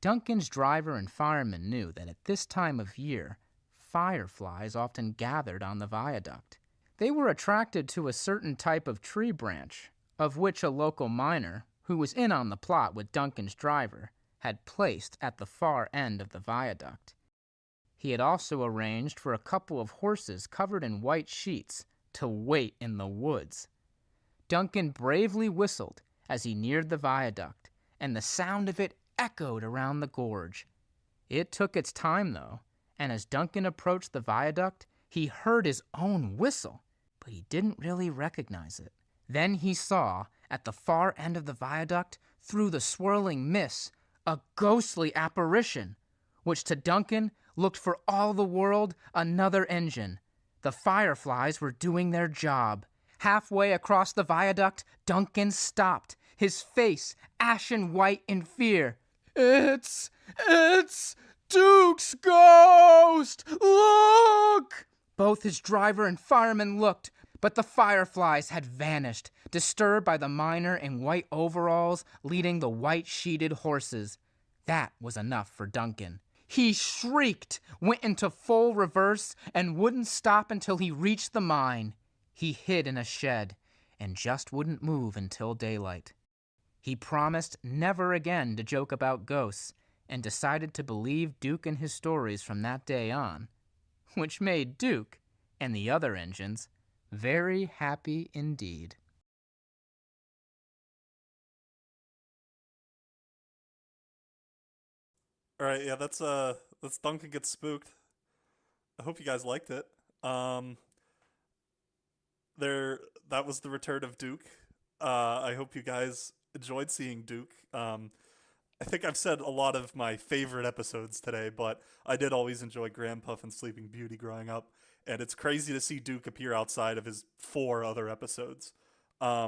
P: Duncan's driver and firemen knew that at this time of year, fireflies often gathered on the viaduct. They were attracted to a certain type of tree branch, of which a local miner, who was in on the plot with Duncan's driver, had placed at the far end of the viaduct. He had also arranged for a couple of horses covered in white sheets to wait in the woods. Duncan bravely whistled as he neared the viaduct, and the sound of it echoed around the gorge. It took its time, though, and as Duncan approached the viaduct, he heard his own whistle, but he didn't really recognize it. Then he saw, at the far end of the viaduct, through the swirling mist, a ghostly apparition, which to Duncan looked for all the world another engine, The fireflies were doing their job. Halfway across the viaduct, Duncan stopped, his face ashen white in fear. It's Duke's ghost! Look! Both his driver and fireman looked, but the fireflies had vanished, disturbed by the miner in white overalls leading the white-sheeted horses. That was enough for Duncan. He shrieked, went into full reverse, and wouldn't stop until he reached the mine. He hid in a shed and just wouldn't move until daylight. He promised never again to joke about ghosts and decided to believe Duke and his stories from that day on, which made Duke and the other engines very happy indeed.
A: All right, yeah, that's Duncan Gets Spooked. I hope you guys liked it. That was the return of Duke. I hope you guys enjoyed seeing Duke. I think I've said a lot of my favorite episodes today, but I did always enjoy Grandpuff and Sleeping Beauty growing up, and it's crazy to see Duke appear outside of his 4 other episodes. I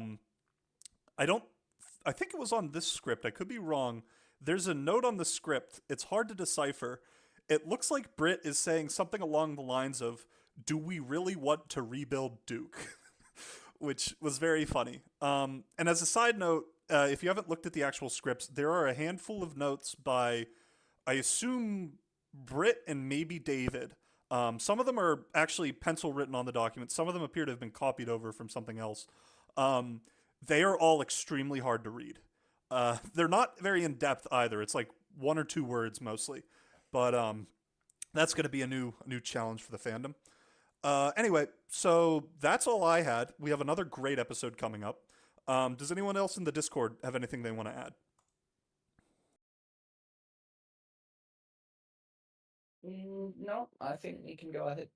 A: think it was on this script. I could be wrong. There's a note on the script. It's hard to decipher. It looks like Britt is saying something along the lines of, "Do we really want to rebuild Duke?" Which was very funny. And as a side note, if you haven't looked at the actual scripts, there are a handful of notes by, I assume, Britt and maybe David. Some of them are actually pencil written on the document. Some of them appear to have been copied over from something else. They are all extremely hard to read. They're not very in-depth either. It's like 1 or 2 words mostly. But that's going to be a new challenge for the fandom. Anyway, so that's all I had. We have another great episode coming up. Does anyone else in the Discord have anything they want to add?
C: No, I think we can go ahead.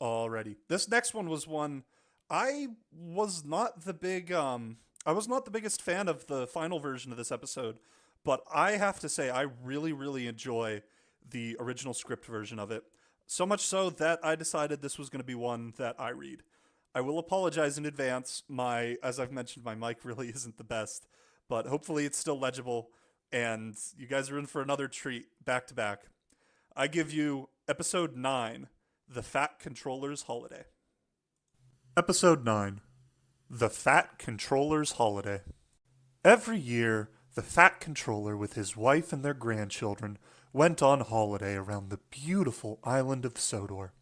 A: Alrighty. This next one was one I was not the biggest fan of the final version of this episode, but I have to say I really, really enjoy the original script version of it. So much so that I decided this was going to be one that I read. I will apologize in advance. As I've mentioned, my mic really isn't the best, but hopefully it's still legible, and you guys are in for another treat, back to back. I give you Episode 9, The Fat Controller's Holiday. Episode 9, The Fat Controller's Holiday. Every year, the Fat Controller with his wife and their grandchildren went on holiday around the beautiful island of Sodor.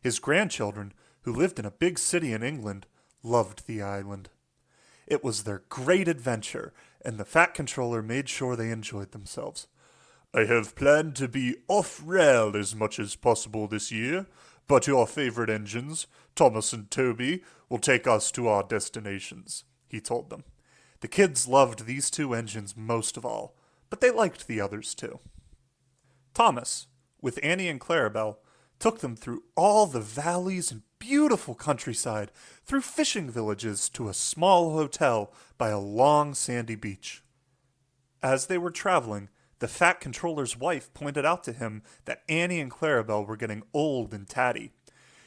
A: His grandchildren, who lived in a big city in England, loved the island. It was their great adventure, and the Fat Controller made sure they enjoyed themselves. "I have planned to be off-rail as much as possible this year, but your favorite engines, Thomas and Toby, will take us to our destinations," he told them. The kids loved these 2 engines most of all, but they liked the others too. Thomas, with Annie and Clarabelle, took them through all the valleys and beautiful countryside, through fishing villages to a small hotel by a long sandy beach. As they were traveling, the Fat Controller's wife pointed out to him that Annie and Clarabelle were getting old and tatty.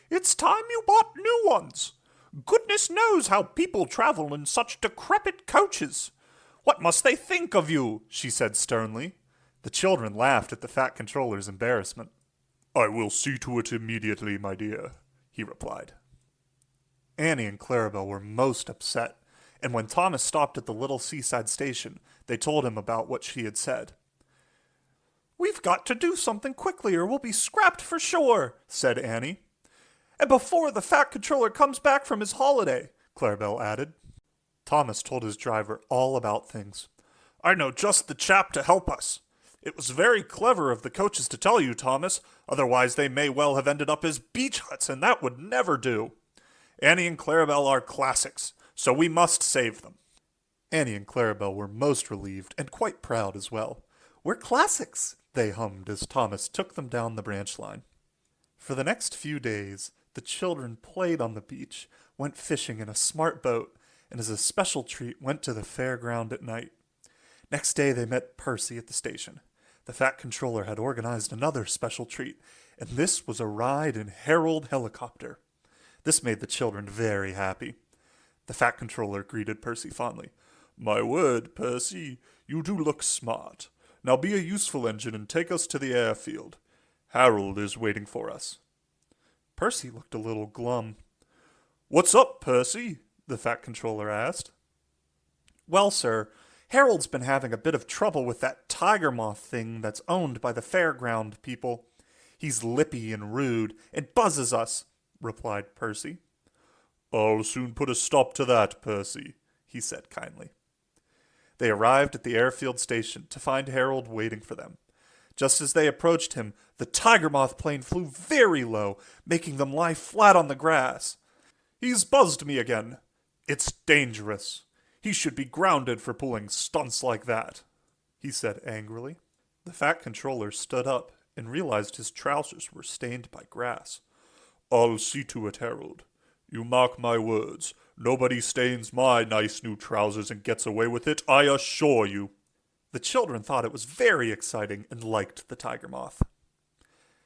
A: "It's time you bought new ones. Goodness knows how people travel in such decrepit coaches. What must they think of you?" she said sternly. The children laughed at the Fat Controller's embarrassment. "I will see to it immediately, my dear," he replied. Annie and Clarabelle were most upset, and when Thomas stopped at the little seaside station, they told him about what she had said. "We've got to do something quickly or we'll be scrapped for sure," said Annie. "And before the Fat Controller comes back from his holiday," Clarabelle added. Thomas told his driver all about things. "I know just the chap to help us. It was very clever of the coaches to tell you, Thomas, otherwise they may well have ended up as beach huts, and that would never do. Annie and Clarabelle are classics, so we must save them." Annie and Clarabelle were most relieved and quite proud as well. "We're classics," they hummed as Thomas took them down the branch line. For the next few days, the children played on the beach, went fishing in a smart boat, and as a special treat went to the fairground at night. Next day they met Percy at the station. The Fat Controller had organized another special treat, and this was a ride in Harold Helicopter. This made the children very happy. The Fat Controller greeted Percy fondly. "My word, Percy, you do look smart. Now be a useful engine and take us to the airfield. Harold is waiting for us." Percy looked a little glum. "What's up, Percy?" the Fat Controller asked. "Well, sir, Harold's been having a bit of trouble with that tiger moth thing that's owned by the fairground people. He's lippy and rude and buzzes us," replied Percy. "I'll soon put a stop to that, Percy," he said kindly. They arrived at the airfield station to find Harold waiting for them. Just as they approached him, the tiger moth plane flew very low, making them lie flat on the grass. "He's buzzed me again. It's dangerous. He should be grounded for pulling stunts like that," he said angrily. The Fat Controller stood up and realized his trousers were stained by grass. "I'll see to it, Harold. You mark my words. Nobody stains my nice new trousers and gets away with it, I assure you." The children thought it was very exciting and liked the tiger moth.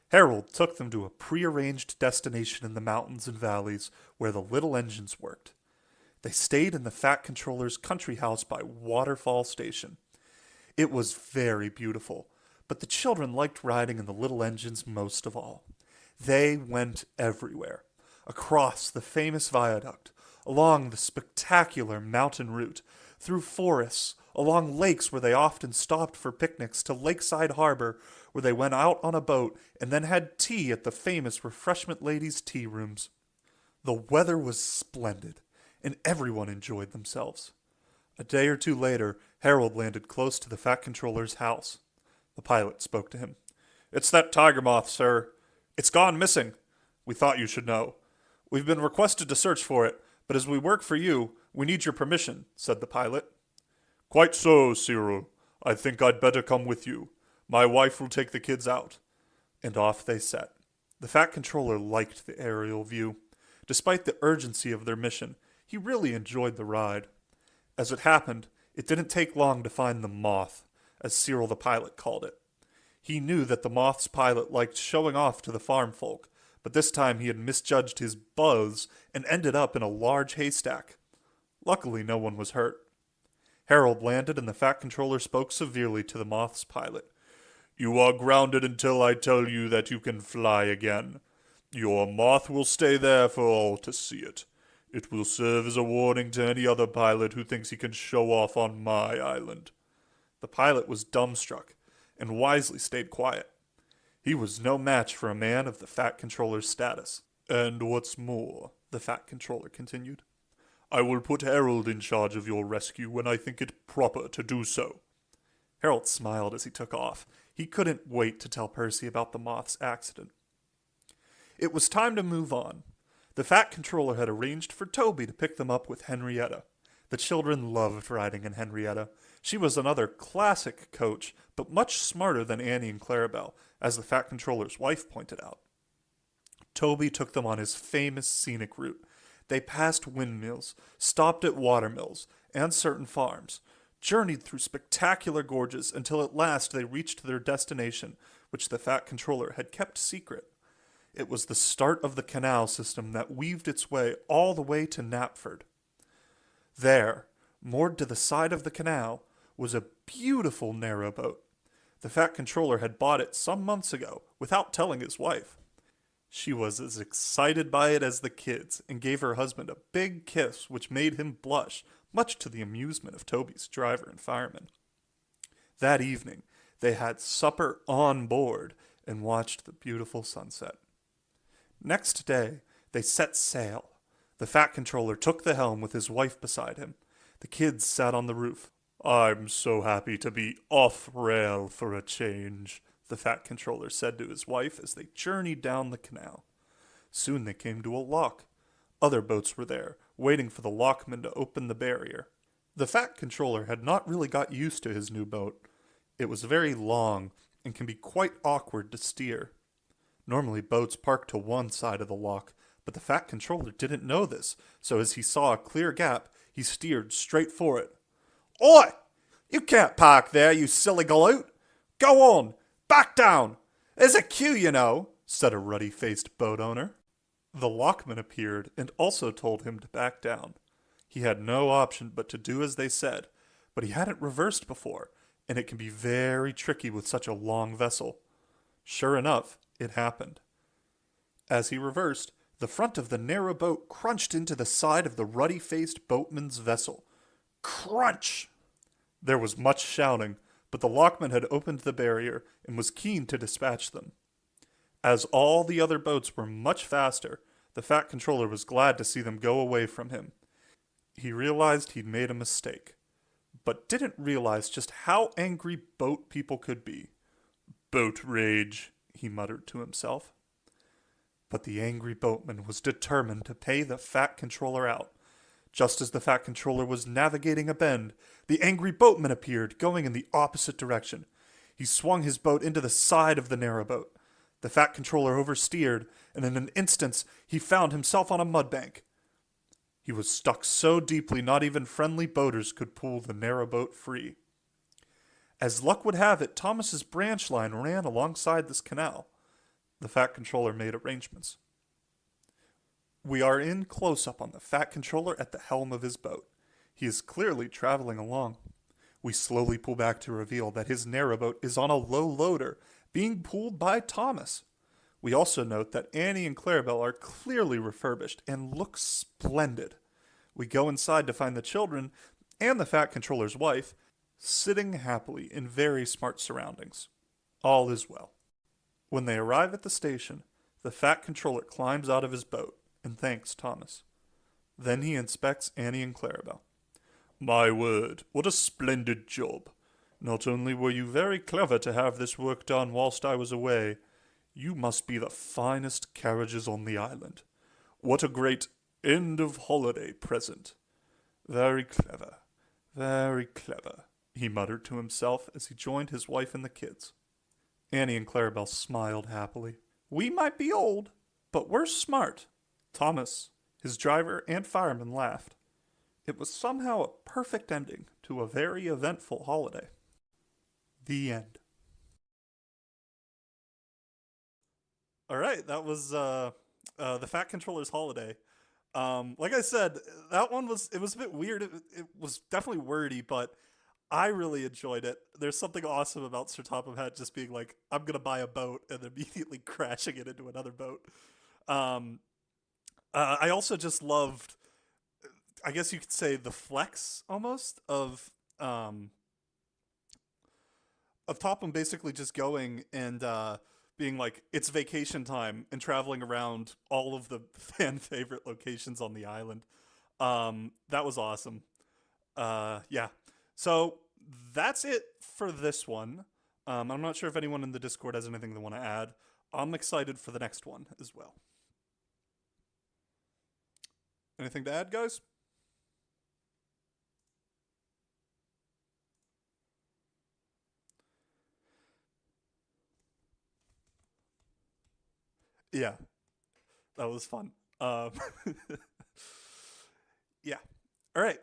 A: Harold took them to a prearranged destination in the mountains and valleys where the little engines worked. They stayed in the Fat Controller's country house by Waterfall Station. It was very beautiful, but the children liked riding in the little engines most of all. They went everywhere, across the famous viaduct, along the spectacular mountain route, through forests, along lakes where they often stopped for picnics, to Lakeside Harbor, where they went out on a boat and then had tea at the famous refreshment ladies' tea rooms. The weather was splendid, and everyone enjoyed themselves. A day or two later, Harold landed close to the Fat Controller's house. The pilot spoke to him. "It's that tiger moth, sir. It's gone missing. We thought you should know. We've been requested to search for it, but as we work for you, we need your permission," said the pilot. "Quite so, Cyril. I think I'd better come with you. My wife will take the kids out." And off they set. The Fat Controller liked the aerial view. Despite the urgency of their mission, he really enjoyed the ride. As it happened, it didn't take long to find the moth, as Cyril the pilot called it. He knew that the moth's pilot liked showing off to the farm folk, but this time he had misjudged his buzz and ended up in a large haystack. Luckily, no one was hurt. Harold landed and the Fat Controller spoke severely to the moth's pilot. "You are grounded until I tell you that you can fly again. Your moth will stay there for all to see it. It will serve as a warning to any other pilot who thinks he can show off on my island." The pilot was dumbstruck and wisely stayed quiet. He was no match for a man of the Fat Controller's status. "And what's more," the Fat Controller continued, "I will put Harold in charge of your rescue when I think it proper to do so." Harold smiled as he took off. He couldn't wait to tell Percy about the moth's accident. It was time to move on. The Fat Controller had arranged for Toby to pick them up with Henrietta. The children loved riding in Henrietta. She was another classic coach, but much smarter than Annie and Clarabelle, as the Fat Controller's wife pointed out. Toby took them on his famous scenic route. They passed windmills, stopped at watermills, and certain farms, journeyed through spectacular gorges until at last they reached their destination, which the Fat Controller had kept secret. It was the start of the canal system that weaved its way all the way to Knapford. There, moored to the side of the canal, was a beautiful narrowboat. The Fat Controller had bought it some months ago, without telling his wife. She was as excited by it as the kids, and gave her husband a big kiss which made him blush, much to the amusement of Toby's driver and fireman. That evening, they had supper on board and watched the beautiful sunset. Next day, they set sail. The Fat Controller took the helm with his wife beside him. The kids sat on the roof. "I'm so happy to be off rail for a change," the Fat Controller said to his wife as they journeyed down the canal. Soon they came to a lock. Other boats were there, waiting for the lockman to open the barrier. The Fat Controller had not really got used to his new boat. It was very long and can be quite awkward to steer. Normally boats park to one side of the lock, but the Fat Controller didn't know this, so as he saw a clear gap, he steered straight for it. "Oi! You can't park there, you silly galoot! Go on! Back down! There's a queue, you know," said a ruddy-faced boat owner. The lockman appeared and also told him to back down. He had no option but to do as they said, but he hadn't reversed before, and it can be very tricky with such a long vessel. Sure enough, it happened. As he reversed, the front of the narrow boat crunched into the side of the ruddy-faced boatman's vessel. Crunch! There was much shouting, but the lockman had opened the barrier and was keen to dispatch them. As all the other boats were much faster, the Fat Controller was glad to see them go away from him. He realized he'd made a mistake, but didn't realize just how angry boat people could be. Boat rage, he muttered to himself. But the angry boatman was determined to pay the Fat Controller out. Just as the Fat Controller was navigating a bend, the angry boatman appeared, going in the opposite direction. He swung his boat into the side of the narrow boat. The Fat Controller oversteered, and in an instant he found himself on a mudbank. He was stuck so deeply not even friendly boaters could pull the narrow boat free. As luck would have it, Thomas's branch line ran alongside this canal. The Fat Controller made arrangements. We are in close-up on the Fat Controller at the helm of his boat. He is clearly traveling along. We slowly pull back to reveal that his narrowboat is on a low loader, being pulled by Thomas. We also note that Annie and Clarabelle are clearly refurbished and look splendid. We go inside to find the children and the Fat Controller's wife sitting happily in very smart surroundings. All is well. When they arrive at the station, the Fat Controller climbs out of his boat and thanks Thomas. Then he inspects Annie and Clarabelle. My word, what a splendid job. Not only were you very clever to have this work done whilst I was away, you must be the finest carriages on the island. What a great end of holiday present. Very clever, he muttered to himself as he joined his wife and the kids. Annie and Clarabelle smiled happily. We might be old, but we're smart. Thomas, his driver, and fireman laughed. It was somehow a perfect ending to a very eventful holiday. The end. All right, that was the Fat Controller's Holiday. Like I said, that one was a bit weird. It was definitely wordy, but I really enjoyed it. There's something awesome about Sir Topham Hatt just being like, I'm going to buy a boat and immediately crashing it into another boat. I also just loved, I guess you could say, the flex almost of Topham basically just going and being like, it's vacation time, and traveling around all of the fan favorite locations on the island. That was awesome. Yeah. So that's it for this one. I'm not sure if anyone in the Discord has anything they want to add. I'm excited for the next one as well. Anything to add, guys? Yeah, that was fun. Yeah. All right.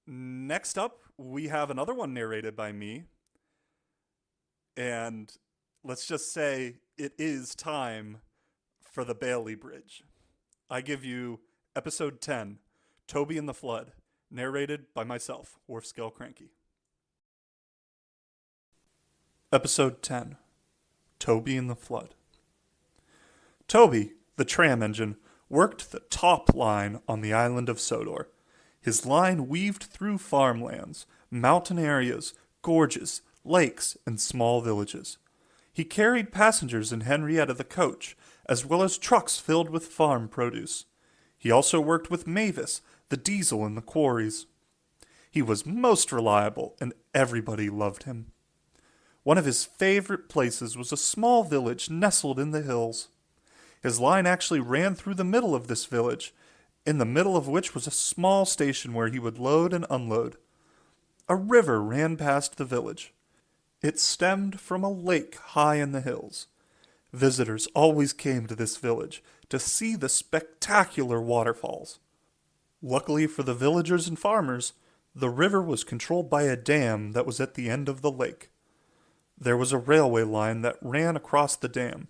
A: Next up, we have another one narrated by me. And let's just say it is time for the Bailey Bridge. I give you episode 10, Toby and the Flood, narrated by myself, Wharfscale Cranky. Episode 10, Toby and the Flood. Toby, the tram engine, worked the top line on the island of Sodor. His line weaved through farmlands, mountain areas, gorges, lakes, and small villages. He carried passengers in Henrietta the coach, as well as trucks filled with farm produce. He also worked with Mavis, the diesel in the quarries. He was most reliable, and everybody loved him. One of his favorite places was a small village nestled in the hills. His line actually ran through the middle of this village, in the middle of which was a small station where he would load and unload. A river ran past the village. It stemmed from a lake high in the hills. Visitors always came to this village to see the spectacular waterfalls. Luckily for the villagers and farmers, the river was controlled by a dam that was at the end of the lake. There was a railway line that ran across the dam.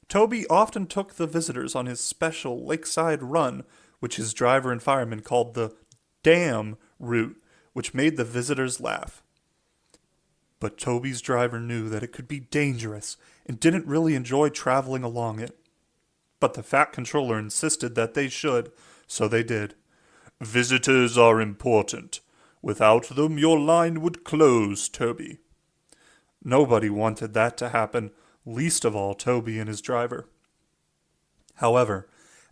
A: Toby often took the visitors on his special lakeside run, which his driver and fireman called the Dam route, which made the visitors laugh. But Toby's driver knew that it could be dangerous and didn't really enjoy traveling along it. But the Fat Controller insisted that they should, so they did. "Visitors are important. Without them, your line would close, Toby." Nobody wanted that to happen, least of all Toby and his driver. However,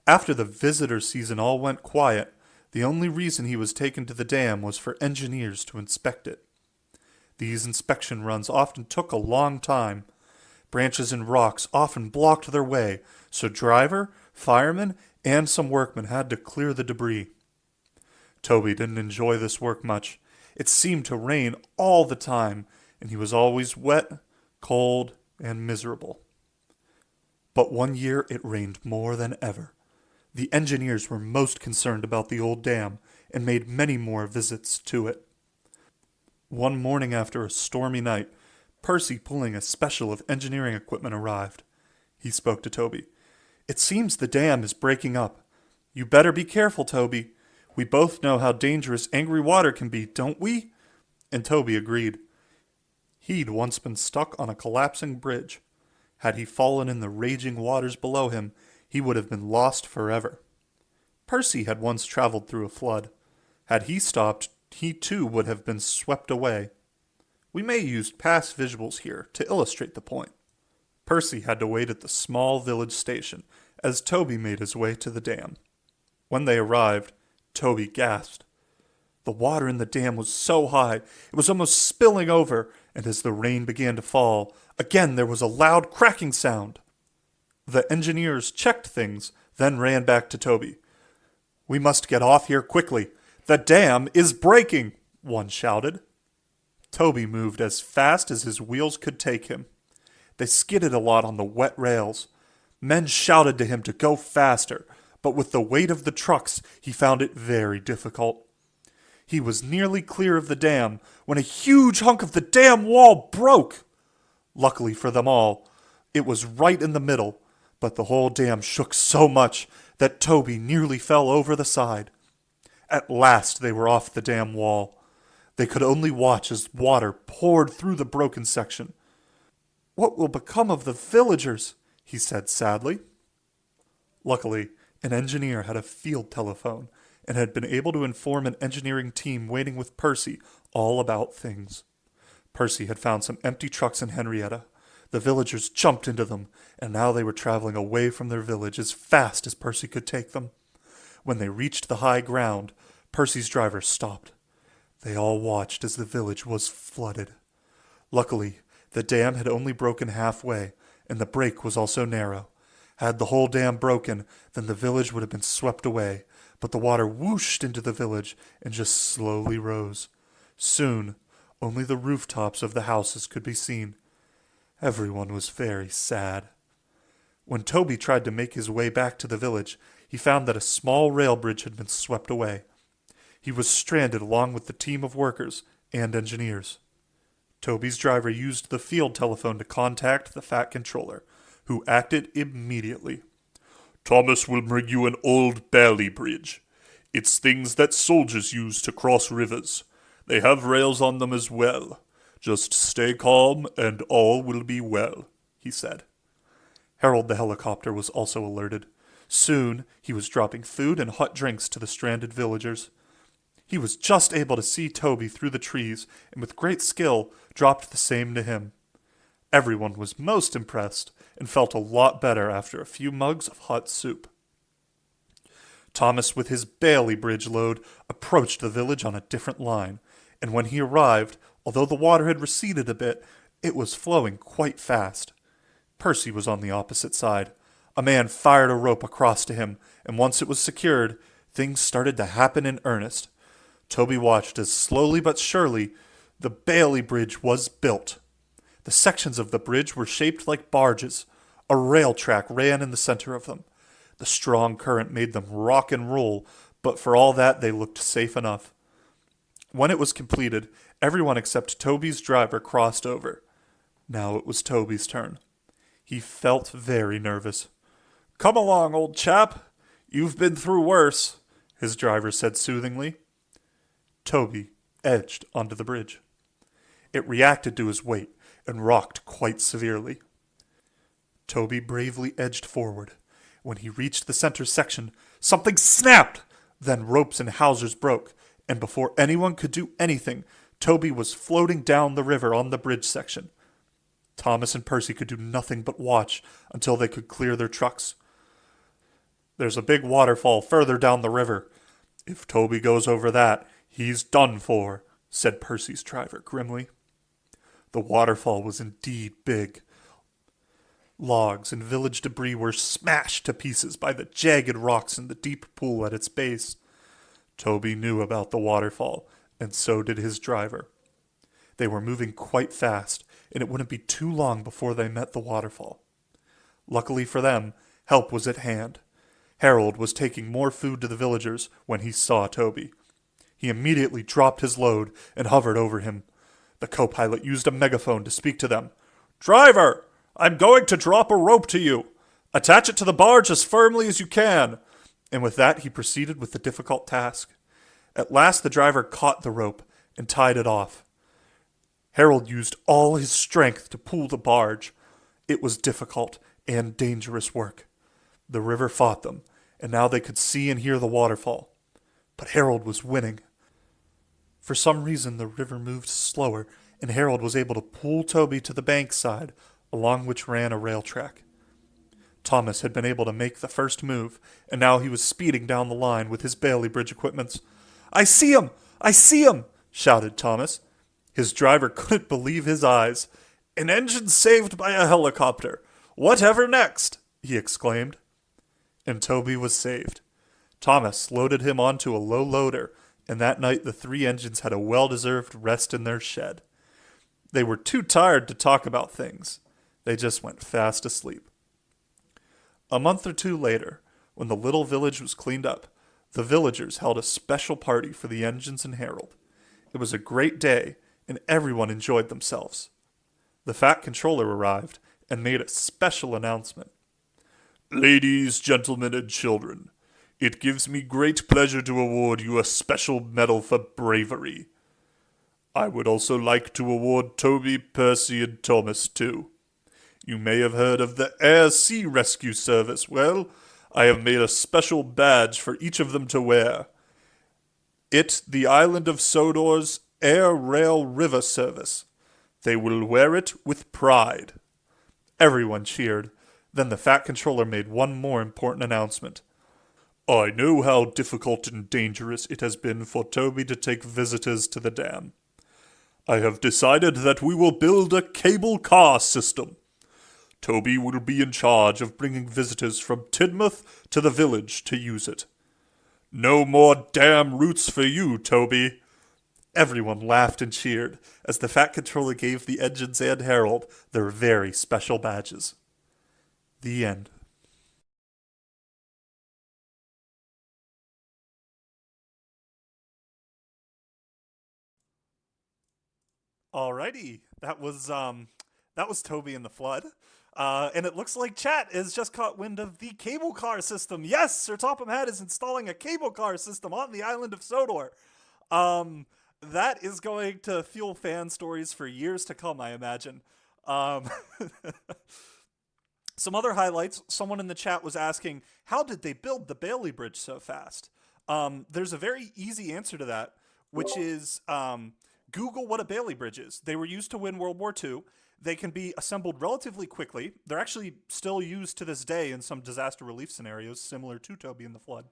A: after the visitor season all went quiet, the only reason he was taken to the dam was for engineers to inspect it. These inspection runs often took a long time. Branches and rocks often blocked their way, so driver, fireman, and some workmen had to clear the debris. Toby didn't enjoy this work much. It seemed to rain all the time, and he was always wet, cold, and miserable. But one year it rained more than ever. The engineers were most concerned about the old dam and made many more visits to it. One morning after a stormy night, Percy, pulling a special of engineering equipment, arrived. He spoke to Toby. "It seems the dam is breaking up. You better be careful, Toby. We both know how dangerous angry water can be, don't we?" And Toby agreed. He'd once been stuck on a collapsing bridge. Had he fallen in the raging waters below him, he would have been lost forever. Percy had once traveled through a flood. Had he stopped, he too would have been swept away. We may use past visuals here to illustrate the point. Percy had to wait at the small village station as Toby made his way to the dam. When they arrived, Toby gasped. The water in the dam was so high, it was almost spilling over, and as the rain began to fall, again there was a loud cracking sound. The engineers checked things, then ran back to Toby. "We must get off here quickly. The dam is breaking," one shouted. Toby moved as fast as his wheels could take him. They skidded a lot on the wet rails. Men shouted to him to go faster, but with the weight of the trucks, he found it very difficult. He was nearly clear of the dam when a huge hunk of the dam wall broke. Luckily for them all, it was right in the middle, but the whole dam shook so much that Toby nearly fell over the side. At last they were off the dam wall. They could only watch as water poured through the broken section. "What will become of the villagers?" he said sadly. Luckily, an engineer had a field telephone and had been able to inform an engineering team waiting with Percy all about things. Percy had found some empty trucks in Henrietta. The villagers jumped into them, and now they were traveling away from their village as fast as Percy could take them. When they reached the high ground, Percy's driver stopped. They all watched as the village was flooded. Luckily, the dam had only broken halfway, and the break was also narrow. Had the whole dam broken, then the village would have been swept away, but the water whooshed into the village and just slowly rose. Soon, only the rooftops of the houses could be seen. Everyone was very sad. When Toby tried to make his way back to the village, he found that a small rail bridge had been swept away. He was stranded along with the team of workers and engineers. Toby's driver used the field telephone to contact the Fat Controller, who acted immediately. "Thomas will bring you an old Bailey bridge. It's things that soldiers use to cross rivers. They have rails on them as well. Just stay calm and all will be well," he said. Harold the helicopter was also alerted. Soon he was dropping food and hot drinks to the stranded villagers. He was just able to see Toby through the trees, and with great skill dropped the same to him. Everyone was most impressed and felt a lot better after a few mugs of hot soup. Thomas, with his Bailey bridge load, approached the village on a different line, and when he arrived, although the water had receded a bit, it was flowing quite fast. Percy was on the opposite side. A man fired a rope across to him, and once it was secured, things started to happen in earnest. Toby watched as slowly but surely the Bailey Bridge was built. The sections of the bridge were shaped like barges. A rail track ran in the center of them. The strong current made them rock and roll, but for all that they looked safe enough. When it was completed, everyone except Toby's driver crossed over. Now it was Toby's turn. He felt very nervous. "Come along, old chap. You've been through worse," his driver said soothingly. Toby edged onto the bridge. It reacted to his weight and rocked quite severely. Toby bravely edged forward. When he reached the center section, something snapped! Then ropes and hawsers broke, and before anyone could do anything, Toby was floating down the river on the bridge section. Thomas and Percy could do nothing but watch until they could clear their trucks. "There's a big waterfall further down the river. If Toby goes over that, he's done for," said Percy's driver grimly. The waterfall was indeed big. Logs and village debris were smashed to pieces by the jagged rocks in the deep pool at its base. Toby knew about the waterfall, and so did his driver. They were moving quite fast, and it wouldn't be too long before they met the waterfall. Luckily for them, help was at hand. Harold was taking more food to the villagers when he saw Toby. He immediately dropped his load and hovered over him. The co-pilot used a megaphone to speak to them. "Driver, I'm going to drop a rope to you. Attach it to the barge as firmly as you can." And with that, he proceeded with the difficult task. At last, the driver caught the rope and tied it off. Harold used all his strength to pull the barge. It was difficult and dangerous work. The river fought them, and now they could see and hear the waterfall. But Harold was winning. For some reason, the river moved slower, and Harold was able to pull Toby to the bank side, along which ran a rail track. Thomas had been able to make the first move, and now he was speeding down the line with his Bailey Bridge equipments. "I see him! I see him!" shouted Thomas. His driver couldn't believe his eyes. "An engine saved by a helicopter! Whatever next?" he exclaimed. And Toby was saved. Thomas loaded him onto a low loader, and that night the 3 engines had a well-deserved rest in their shed. They were too tired to talk about things. They just went fast asleep. A month or 2 later, when the little village was cleaned up, the villagers held a special party for the engines and Harold. It was a great day, and everyone enjoyed themselves. The Fat Controller arrived and made a special announcement. "Ladies, gentlemen, and children, it gives me great pleasure to award you a special medal for bravery. I would also like to award Toby, Percy, and Thomas, too. You may have heard of the Air Sea Rescue Service. Well, I have made a special badge for each of them to wear. It, the island of Sodor's Air Rail River Service. They will wear it with pride." Everyone cheered. Then the Fat Controller made one more important announcement. "I know how difficult and dangerous it has been for Toby to take visitors to the dam. I have decided that we will build a cable car system. Toby will be in charge of bringing visitors from Tidmouth to the village to use it. No more dam routes for you, Toby." Everyone laughed and cheered as the Fat Controller gave the engines and Harold their very special badges. The end. Alrighty, that was Toby and the Flood. And it looks like chat has just caught wind of the cable car system. Yes, Sir Topham Hatt is installing a cable car system on the island of Sodor. That is going to fuel fan stories for years to come, I imagine. Some other highlights. Someone in the chat was asking, how did they build the Bailey Bridge so fast? There's a very easy answer to that, which is Google what a Bailey Bridge is. They were used to win World War II. They can be assembled relatively quickly. They're actually still used to this day in some disaster relief scenarios, similar to Toby and the Flood.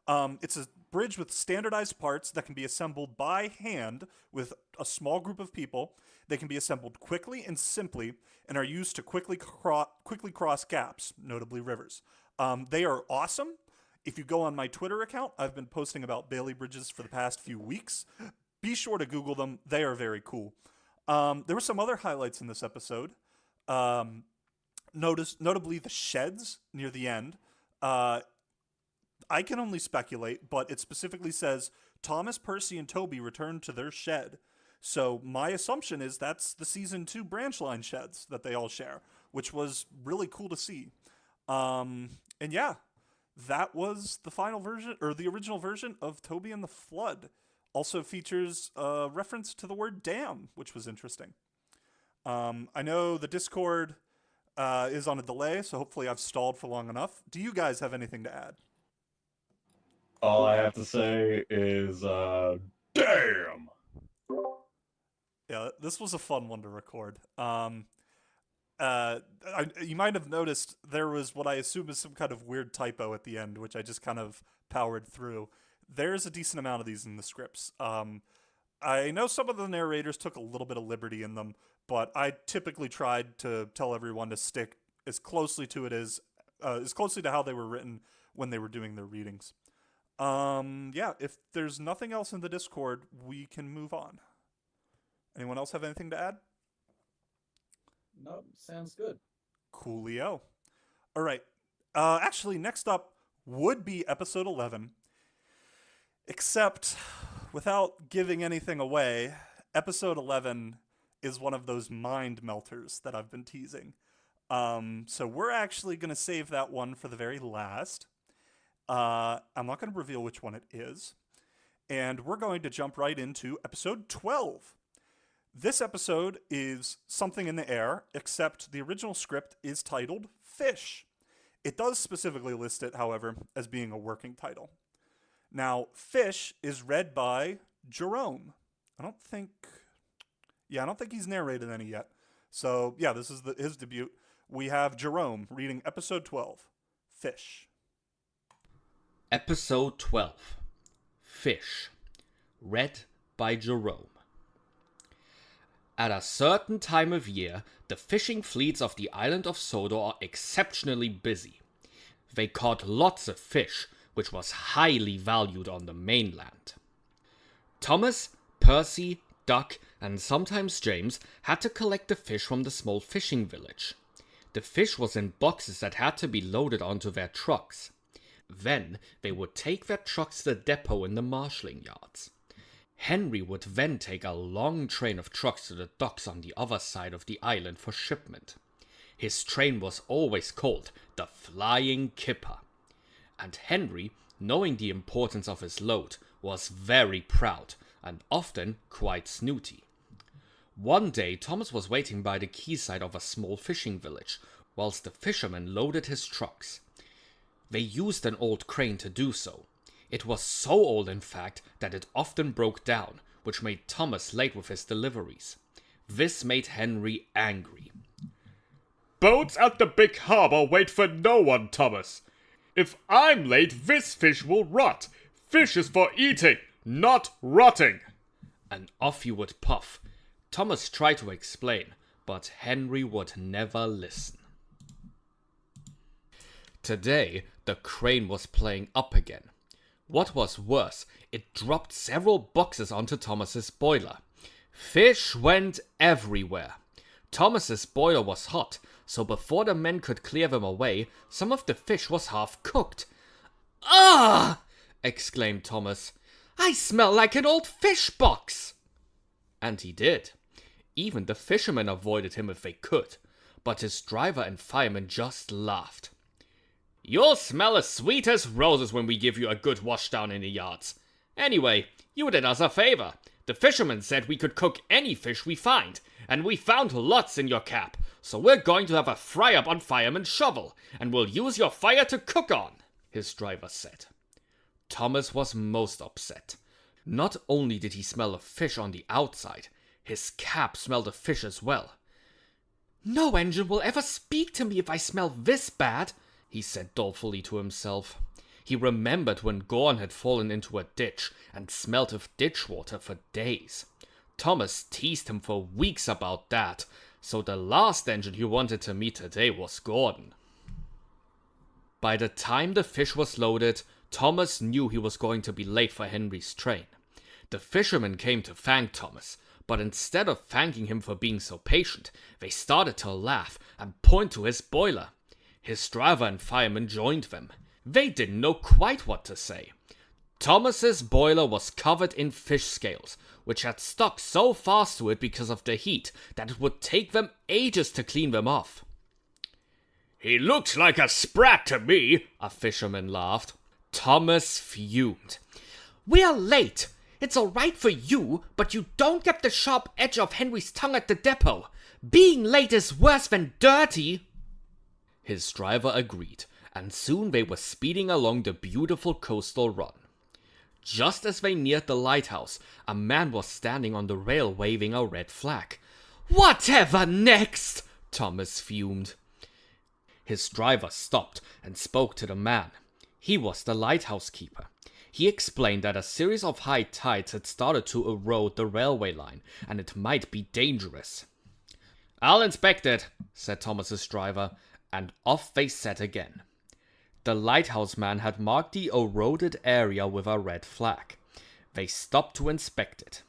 A: It's a bridge with standardized parts that can be assembled by hand with a small group of people. They can be assembled quickly and simply and are used to quickly cross gaps, notably rivers. They are awesome. If you go on my Twitter account, I've been posting about Bailey Bridges for the past few weeks. Be sure to Google them. They are very cool. There were some other highlights in this episode. Notably the sheds near the end. I can only speculate, but it specifically says Thomas, Percy, and Toby returned to their shed. So my assumption is that's the Season 2 branch line sheds that they all share, which was really cool to see. And yeah, that was the final version, or the original version of Toby and the Flood. Also features a reference to the word damn, which was interesting. I know the Discord is on a delay, so hopefully I've stalled for long enough. Do you guys have anything to add?
D: All I have to say is, damn!
A: Yeah, this was a fun one to record. You might have noticed there was what I assume is some kind of weird typo at the end, which I just kind of powered through. There's a decent amount of these in the scripts. I know some of the narrators took a little bit of liberty in them, but I typically tried to tell everyone to stick as closely to it as closely to how they were written when they were doing their readings. Yeah, if there's nothing else in the Discord, we can move on. Anyone else have anything to add?
C: No, sounds good.
A: Coolio. All right. Actually, next up would be episode 11. Except, without giving anything away, episode 11 is one of those mind melters that I've been teasing. So we're actually going to save that one for the very last. I'm not going to reveal which one it is. And we're going to jump right into episode 12. This episode is something in the air, except the original script is titled Fish. It does specifically list it, however, as being a working title. Now, Fish is read by Jerome. I don't think he's narrated any yet. So, yeah, this is his debut. We have Jerome reading episode 12, Fish.
Q: Episode 12, Fish, read by Jerome. At a certain time of year, the fishing fleets of the island of Sodor are exceptionally busy. They caught lots of fish, which was highly valued on the mainland. Thomas, Percy, Duck, and sometimes James had to collect the fish from the small fishing village. The fish was in boxes that had to be loaded onto their trucks. Then they would take their trucks to the depot in the marshalling yards. Henry would then take a long train of trucks to the docks on the other side of the island for shipment. His train was always called the Flying Kipper. And Henry, knowing the importance of his load, was very proud and often quite snooty. One day Thomas was waiting by the quayside of a small fishing village, whilst the fishermen loaded his trucks. They used an old crane to do so. It was so old, in fact, that it often broke down, which made Thomas late with his deliveries. This made Henry angry.
R: Boats at the big harbor wait for no one, Thomas. If I'm late, this fish will rot. Fish is for eating, not rotting.
Q: And off he would puff. Thomas tried to explain, but Henry would never listen. Today, the crane was playing up again. What was worse, it dropped several boxes onto Thomas's boiler. Fish went everywhere. Thomas's boiler was hot, so before the men could clear them away, some of the fish was half cooked. "Ah!" exclaimed Thomas. "I smell like an old fish box!" And he did. Even the fishermen avoided him if they could, but his driver and fireman just laughed. "You'll smell as sweet as roses when we give you a good washdown in the yards. Anyway, you did us a favor. The fishermen said we could cook any fish we find, and we found lots in your cap, so we're going to have a fry-up on Fireman's shovel, and we'll use your fire to cook on," his driver said. Thomas was most upset. Not only did he smell of fish on the outside, his cap smelled of fish as well. "No engine will ever speak to me if I smell this bad," he said dolefully to himself. He remembered when Gorn had fallen into a ditch and smelt of ditch water for days. Thomas teased him for weeks about that, so the last engine he wanted to meet today was Gordon. By the time the fish was loaded, Thomas knew he was going to be late for Henry's train. The fishermen came to thank Thomas, but instead of thanking him for being so patient, they started to laugh and point to his boiler. His driver and fireman joined them. They didn't know quite what to say. Thomas's boiler was covered in fish scales, which had stuck so fast to it because of the heat that it would take them ages to clean them off. "He looks like a sprat to me," a fisherman laughed. Thomas fumed. "We're late. It's all right for you, but you don't get the sharp edge of Henry's tongue at the depot. Being late is worse than dirty." His driver agreed, and soon they were speeding along the beautiful coastal run. Just as they neared the lighthouse, a man was standing on the rail waving a red flag. "Whatever next?" Thomas fumed. His driver stopped and spoke to the man. He was the lighthouse keeper. He explained that a series of high tides had started to erode the railway line, and it might be dangerous. "I'll inspect it," said Thomas's driver, and off they set again. The lighthouse man had marked the eroded area with a red flag. They stopped to inspect it.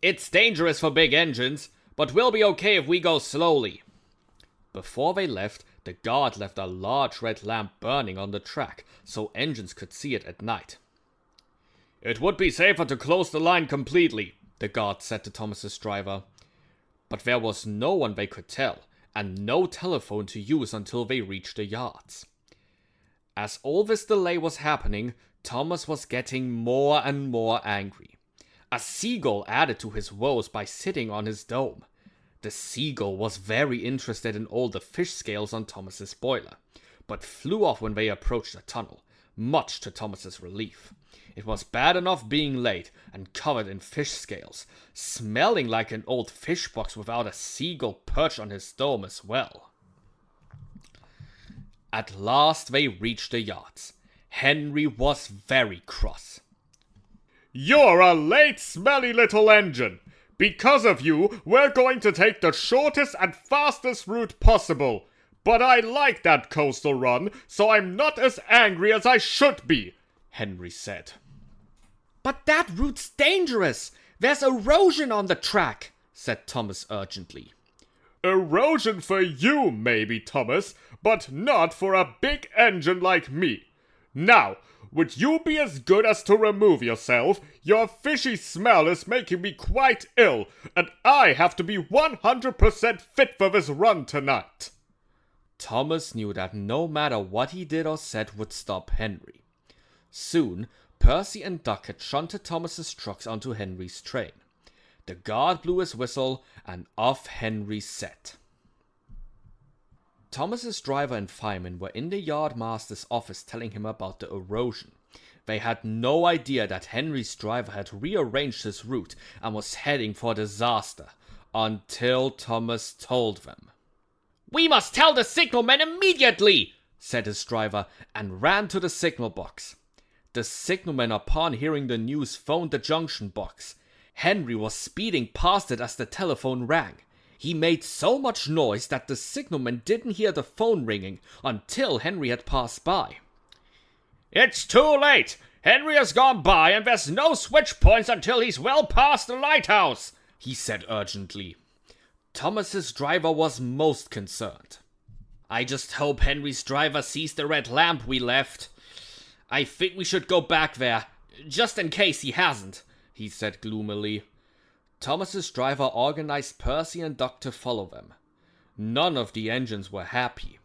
Q: "It's dangerous for big engines, but we'll be okay if we go slowly." Before they left, the guard left a large red lamp burning on the track, so engines could see it at night. "It would be safer to close the line completely," the guard said to Thomas's driver. But there was no one they could tell, and no telephone to use until they reached the yards. As all this delay was happening, Thomas was getting more and more angry. A seagull added to his woes by sitting on his dome. The seagull was very interested in all the fish scales on Thomas's boiler, but flew off when they approached the tunnel, much to Thomas's relief. It was bad enough being late and covered in fish scales, smelling like an old fish box without a seagull perched on his dome as well. At last they reached the yards. Henry was very cross.
R: "You're a late, smelly little engine. Because of you, we're going to take the shortest and fastest route possible. But I like that coastal run, so I'm not as angry as I should be," Henry said.
Q: "But that route's dangerous. There's erosion on the track," said Thomas urgently.
R: "Erosion for you, maybe, Thomas, but not for a big engine like me. Now, would you be as good as to remove yourself? Your fishy smell is making me quite ill, and I have to be 100% fit for this run tonight."
Q: Thomas knew that no matter what he did or said would stop Henry. Soon, Percy and Duck had shunted Thomas's trucks onto Henry's train. The guard blew his whistle, and off Henry set. Thomas's driver and fireman were in the yardmaster's office telling him about the erosion. They had no idea that Henry's driver had rearranged his route and was heading for disaster, until Thomas told them. "We must tell the signalman immediately," said his driver, and ran to the signal box. The signalman, upon hearing the news, phoned the junction box. Henry was speeding past it as the telephone rang. He made so much noise that the signalman didn't hear the phone ringing until Henry had passed by.
R: "It's too late. Henry has gone by, and there's no switch points until he's well past the lighthouse,"
Q: he said urgently. Thomas's driver was most concerned. "I just hope Henry's driver sees the red lamp we left. I think we should go back there, just in case he hasn't," he said gloomily. Thomas's driver organized Percy and Duck to follow them. None of the engines were happy.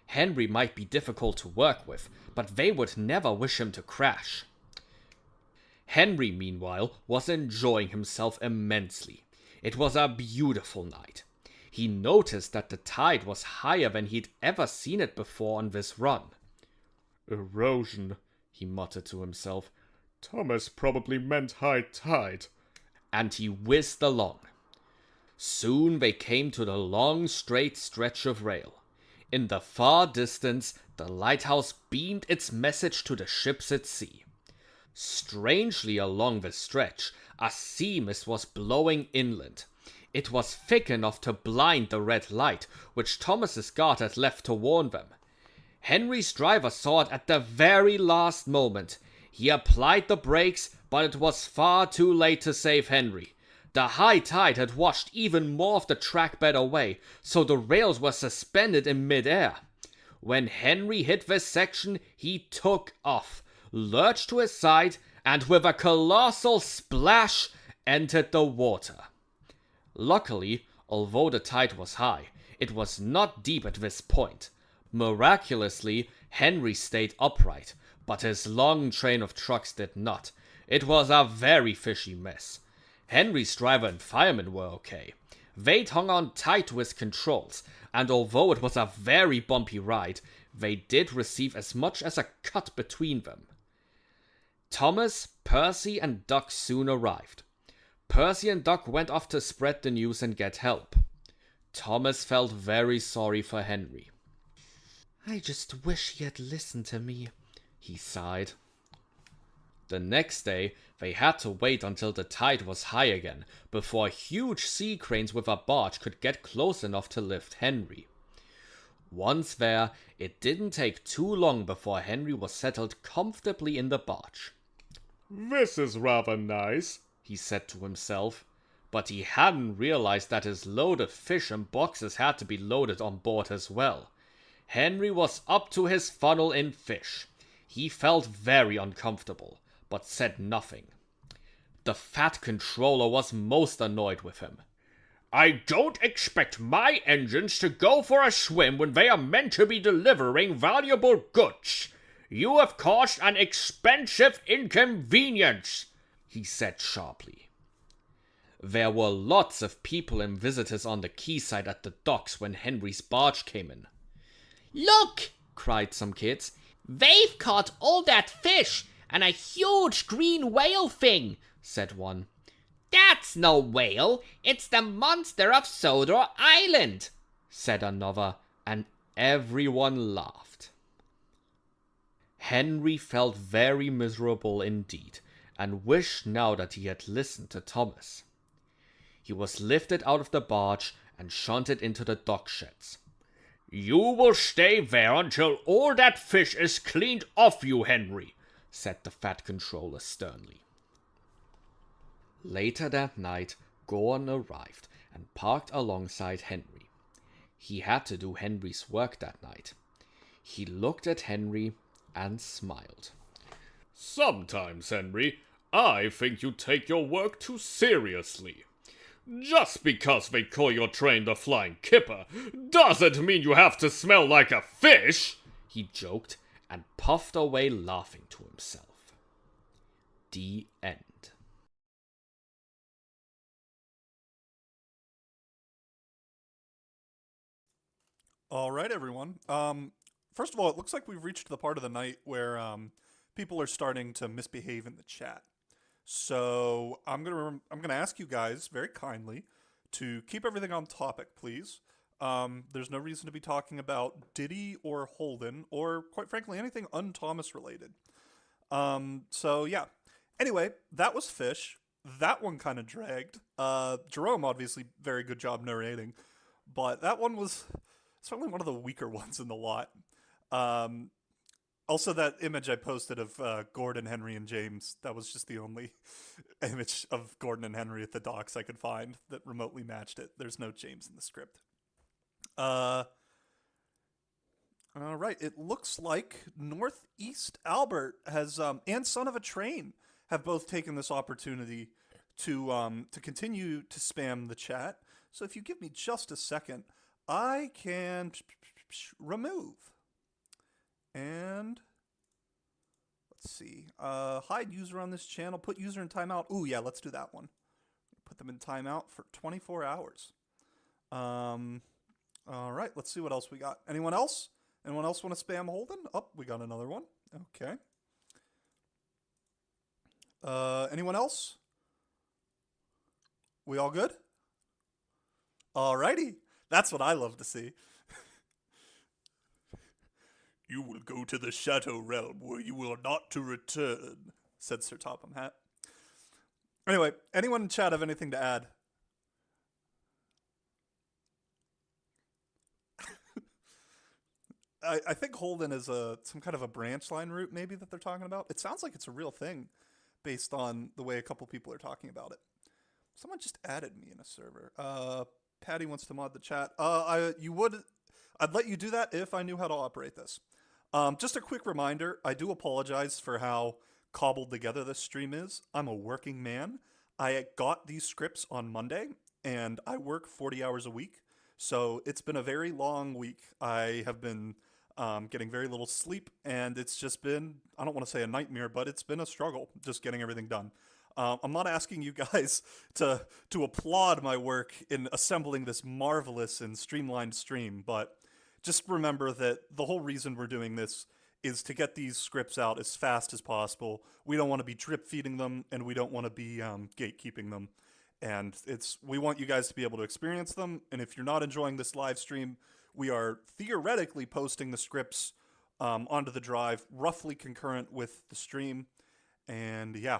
Q: Henry might be difficult to work with, but they would never wish him to crash. Henry, meanwhile, was enjoying himself immensely. It was a beautiful night. He noticed that the tide was higher than he'd ever seen it before on this run.
R: "Erosion," he muttered to himself. "Thomas probably meant high tide."
Q: And he whizzed along. Soon they came to the long, straight stretch of rail. In the far distance, the lighthouse beamed its message to the ships at sea. Strangely, along the stretch, a sea mist was blowing inland. It was thick enough to blind the red light, which Thomas's guard had left to warn them. Henry's driver saw it at the very last moment. He applied the brakes, but it was far too late to save Henry. The high tide had washed even more of the track bed away, so the rails were suspended in midair. When Henry hit this section, he took off, lurched to his side, and with a colossal splash, entered the water. Luckily, although the tide was high, It was not deep at this point. Miraculously, Henry stayed upright, but his long train of trucks did not. It was a very fishy mess. Henry's driver and fireman were okay. They hung on tight to his controls, and although it was a very bumpy ride, they did receive as much as a cut between them. Thomas, Percy, and Duck soon arrived. Percy and Duck went off to spread the news and get help. Thomas felt very sorry for Henry. "I just wish he had listened to me," he sighed. The next day, they had to wait until the tide was high again before huge sea cranes with a barge could get close enough to lift Henry. Once there, it didn't take too long before Henry was settled comfortably in the barge.
R: "This is rather nice,"
Q: he said to himself, but he hadn't realized that his load of fish and boxes had to be loaded on board as well. Henry was up to his funnel in fish. He felt very uncomfortable, but said nothing. The Fat Controller was most annoyed with him.
R: "I don't expect my engines to go for a swim when they are meant to be delivering valuable goods. You have caused an expensive inconvenience,"
Q: he said sharply. There were lots of people and visitors on the quayside at the docks when Henry's barge came in.
S: "Look!"
Q: cried some kids.
S: "They've caught all that fish, and a huge green whale thing," said one. "That's no whale, it's the monster of Sodor Island,"
Q: said another, and everyone laughed. Henry felt very miserable indeed, and wished now that he had listened to Thomas. He was lifted out of the barge and shunted into the dock sheds.
R: "You will stay there until all that fish is cleaned off you, Henry,"
Q: said the Fat Controller sternly. Later that night, Gordon arrived and parked alongside Henry. He had to do Henry's work that night. He looked at Henry and smiled.
R: "Sometimes, Henry, I think you take your work too seriously. Just because they call your train the Flying Kipper doesn't mean you have to smell like a fish,"
Q: he joked and puffed away laughing to himself. The end.
A: All right, everyone. First of all, it looks like we've reached the part of the night where people are starting to misbehave in the chat. So I'm gonna ask you guys very kindly to keep everything on topic, please. There's no reason to be talking about Diddy or Holden or, quite frankly, anything un-Thomas related. So yeah. Anyway, that was Fish. That one kind of dragged. Jerome, obviously, very good job narrating, but that one was certainly one of the weaker ones in the lot. Also, that image I posted of Gordon, Henry, and James, that was just the only image of Gordon and Henry at the docks I could find that remotely matched it. There's no James in the script. All right, it looks like Northeast Albert has and Son of a Train have both taken this opportunity to continue to spam the chat. So if you give me just a second, I can remove. And let's see. Hide user on this channel. Put user in timeout. Ooh, yeah, let's do that one. Put them in timeout for 24 hours. All right, let's see what else we got. Anyone else? Anyone else want to spam Holden? Oh, we got another one. Okay. Anyone else? We all good? Alrighty. That's what I love to see. "You will go to the Shadow Realm where you will not to return," said Sir Topham Hatt. Anyway, anyone in chat have anything to add? I think Holden is some kind of a branch line route maybe that they're talking about. It sounds like it's a real thing based on the way a couple people are talking about it. Someone just added me in a server. Patty wants to mod the chat. I'd let you do that if I knew how to operate this. Just a quick reminder, I do apologize for how cobbled together this stream is. I'm a working man. I got these scripts on Monday, and I work 40 hours a week. So it's been a very long week. I have been getting very little sleep, and it's just been, I don't want to say a nightmare, but it's been a struggle just getting everything done. I'm not asking you guys to applaud my work in assembling this marvelous and streamlined stream, but just remember that the whole reason we're doing this is to get these scripts out as fast as possible. We don't want to be drip feeding them, and we don't want to be gatekeeping them. And we want you guys to be able to experience them. And if you're not enjoying this live stream, we are theoretically posting the scripts onto the drive, roughly concurrent with the stream. And yeah.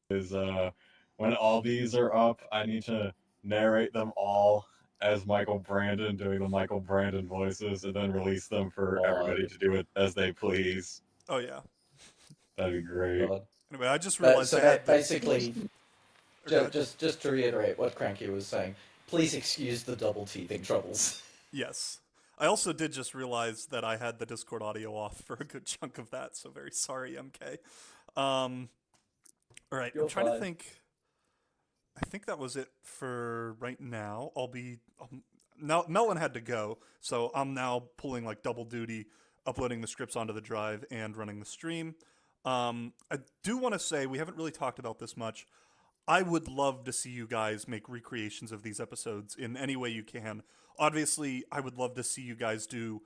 D: When all these are up, I need to narrate them all as Michael Brandon, doing the Michael Brandon voices, and then release them for everybody to do it as they please.
A: Oh yeah.
D: That'd be great.
A: Anyway, I just realized
C: so
A: that
C: basically, just to reiterate what Cranky was saying, please excuse the double teething troubles.
A: Yes. I also did just realize that I had the Discord audio off for a good chunk of that, so very sorry, MK. All right, I'm trying to think. I think that was it for right now. Now Melon had to go, so I'm now pulling like double duty, uploading the scripts onto the drive and running the stream. I do want to say, we haven't really talked about this much. I would love to see you guys make recreations of these episodes in any way you can. Obviously, I would love to see you guys do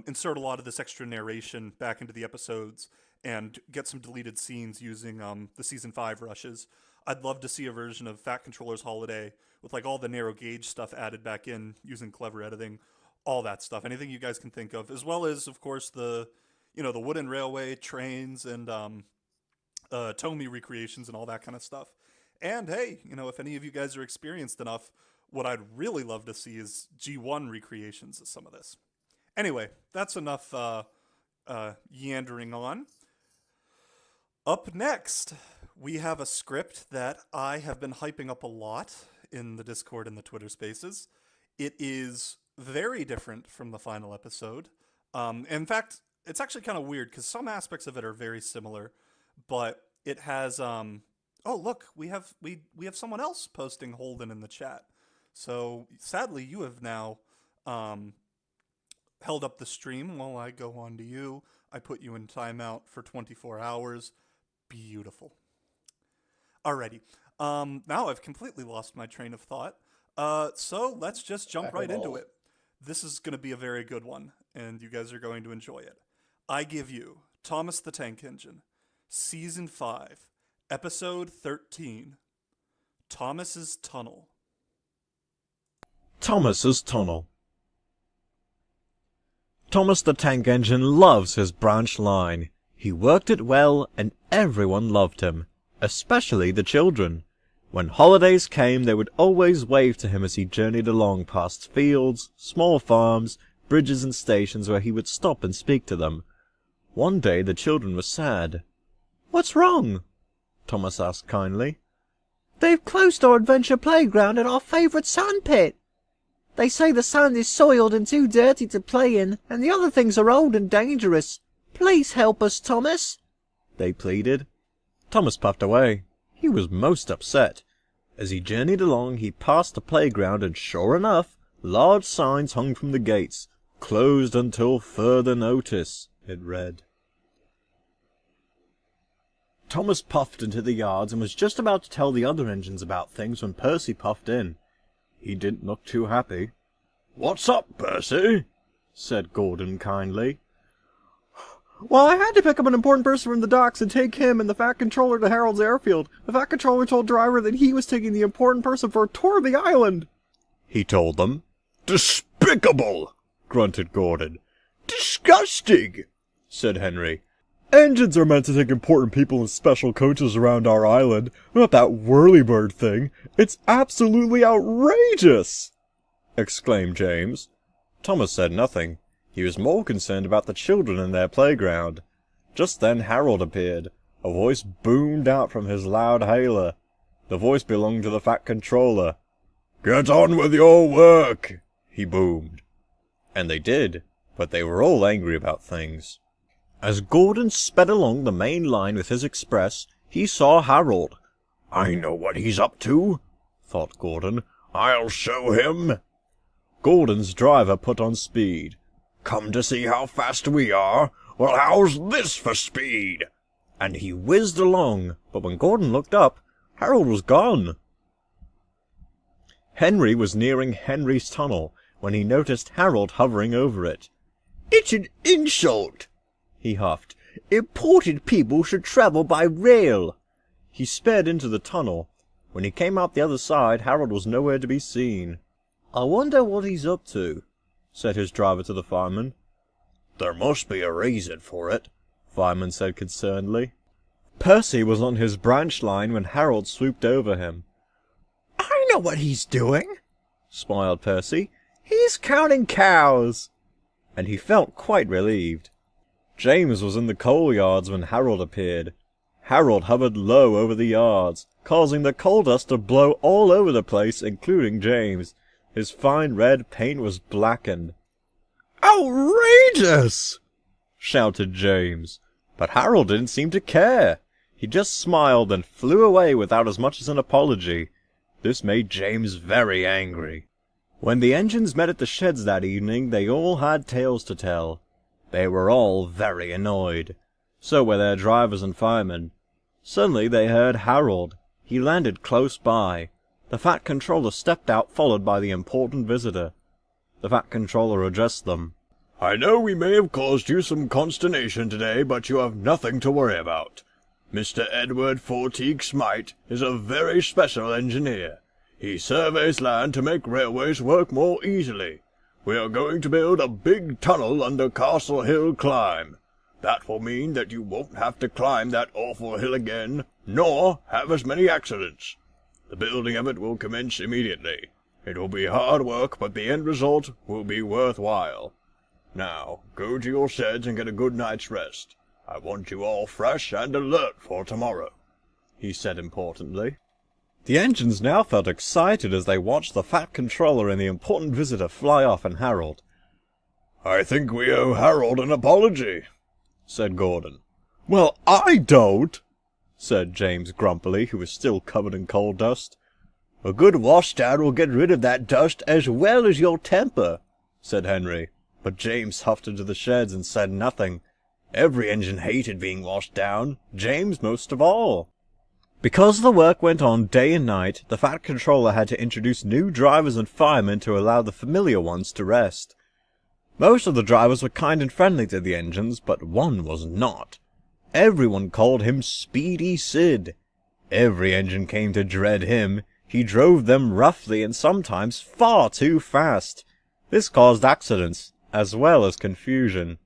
A: insert a lot of this extra narration back into the episodes and get some deleted scenes using the Season 5 rushes. I'd love to see a version of Fat Controller's Holiday with like all the narrow gauge stuff added back in using clever editing, all that stuff. Anything you guys can think of, as well as, of course, the wooden railway, trains, and Tomy recreations and all that kind of stuff. And hey, if any of you guys are experienced enough, what I'd really love to see is G1 recreations of some of this. Anyway, that's enough yandering on. Up next, we have a script that I have been hyping up a lot in the Discord and the Twitter spaces. It is very different from the final episode. In fact, it's actually kind of weird because some aspects of it are very similar, but it has oh look, we have someone else posting Holden in the chat. So sadly, you have now held up the stream while I go on to you. I put you in timeout for 24 hours. Beautiful. Alrighty. Now I've completely lost my train of thought. So let's just jump right into it. This is going to be a very good one, and you guys are going to enjoy it. I give you Thomas the Tank Engine, Season 5, Episode 13, Thomas's Tunnel.
K: Thomas's Tunnel. Thomas the Tank Engine loves his branch line. He worked it well, and everyone loved him, especially the children. When holidays came, they would always wave to him as he journeyed along past fields, small farms, bridges and stations where he would stop and speak to them. One day the children were sad. "What's wrong?" Thomas asked kindly.
L: "They've closed our adventure playground and our favourite sandpit. They say the sand is soiled and too dirty to play in, and the other things are old and dangerous. Please help us, Thomas,"
K: they pleaded. Thomas puffed away. He was most upset. As he journeyed along, he passed the playground, and sure enough, large signs hung from the gates. "Closed until further notice," it read. Thomas puffed into the yards and was just about to tell the other engines about things when Percy puffed in. He didn't look too happy. "What's up, Percy?" said Gordon kindly.
L: "Well, I had to pick up an important person from the docks and take him and the Fat Controller to Harold's airfield. The Fat Controller told Driver that he was taking the important person for a tour of the island,"
K: he told them. "Despicable!" grunted Gordon. "Disgusting!" said Henry. "Engines are meant to take important people in special coaches around our island, not that whirlybird thing. It's absolutely outrageous!" exclaimed James. Thomas said nothing. He was more concerned about the children in their playground. Just then Harold appeared. A voice boomed out from his loud hailer. The voice belonged to the Fat Controller. "Get on with your work!" he boomed. And they did, but they were all angry about things. As Gordon sped along the main line with his express, he saw Harold. I know what he's up to, thought Gordon. I'll show him. Gordon's driver put on speed. Come to see how fast we are? Well, how's this for speed? And he whizzed along, but when Gordon looked up, Harold was gone. Henry was nearing Henry's tunnel when he noticed Harold hovering over it.
L: It's an insult, he huffed. Imported people should travel by rail.
K: He sped into the tunnel. When he came out the other side, Harold was nowhere to be seen. I wonder what he's up to, said his driver to the fireman. There must be a reason for it, fireman said concernedly. Percy was on his branch line when Harold swooped over him.
L: I know what he's doing,
K: smiled Percy.
L: He's counting cows.
K: And he felt quite relieved. James was in the coal yards when Harold appeared. Harold hovered low over the yards, causing the coal dust to blow all over the place, including James. His fine red paint was blackened.
L: Outrageous!
K: shouted James. But Harold didn't seem to care. He just smiled and flew away without as much as an apology. This made James very angry. When the engines met at the sheds that evening, they all had tales to tell. They were all very annoyed. So were their drivers and firemen. Suddenly they heard Harold. He landed close by. The Fat Controller stepped out, followed by the important visitor. The Fat Controller addressed them. I know we may have caused you some consternation today, but you have nothing to worry about. Mr. Edward Fortigue Smite is a very special engineer. He surveys land to make railways work more easily. We are going to build a big tunnel under Castle Hill Climb. That will mean that you won't have to climb that awful hill again, nor have as many accidents. The building of it will commence immediately. It will be hard work, but the end result will be worthwhile. Now, go to your sheds and get a good night's rest. I want you all fresh and alert for tomorrow, he said importantly. The engines now felt excited as they watched the Fat Controller and the important visitor fly off and Harold. I think we owe Harold an apology, said Gordon. Well, I don't, said James grumpily, who was still covered in coal dust. A good washdown will get rid of that dust as well as your temper, said Henry. But James huffed into the sheds and said nothing. Every engine hated being washed down, James most of all. Because the work went on day and night, the Fat Controller had to introduce new drivers and firemen to allow the familiar ones to rest. Most of the drivers were kind and friendly to the engines, but one was not. Everyone called him Speedy Sid. Every engine came to dread him. He drove them roughly and sometimes far too fast. This caused accidents, as well as confusion.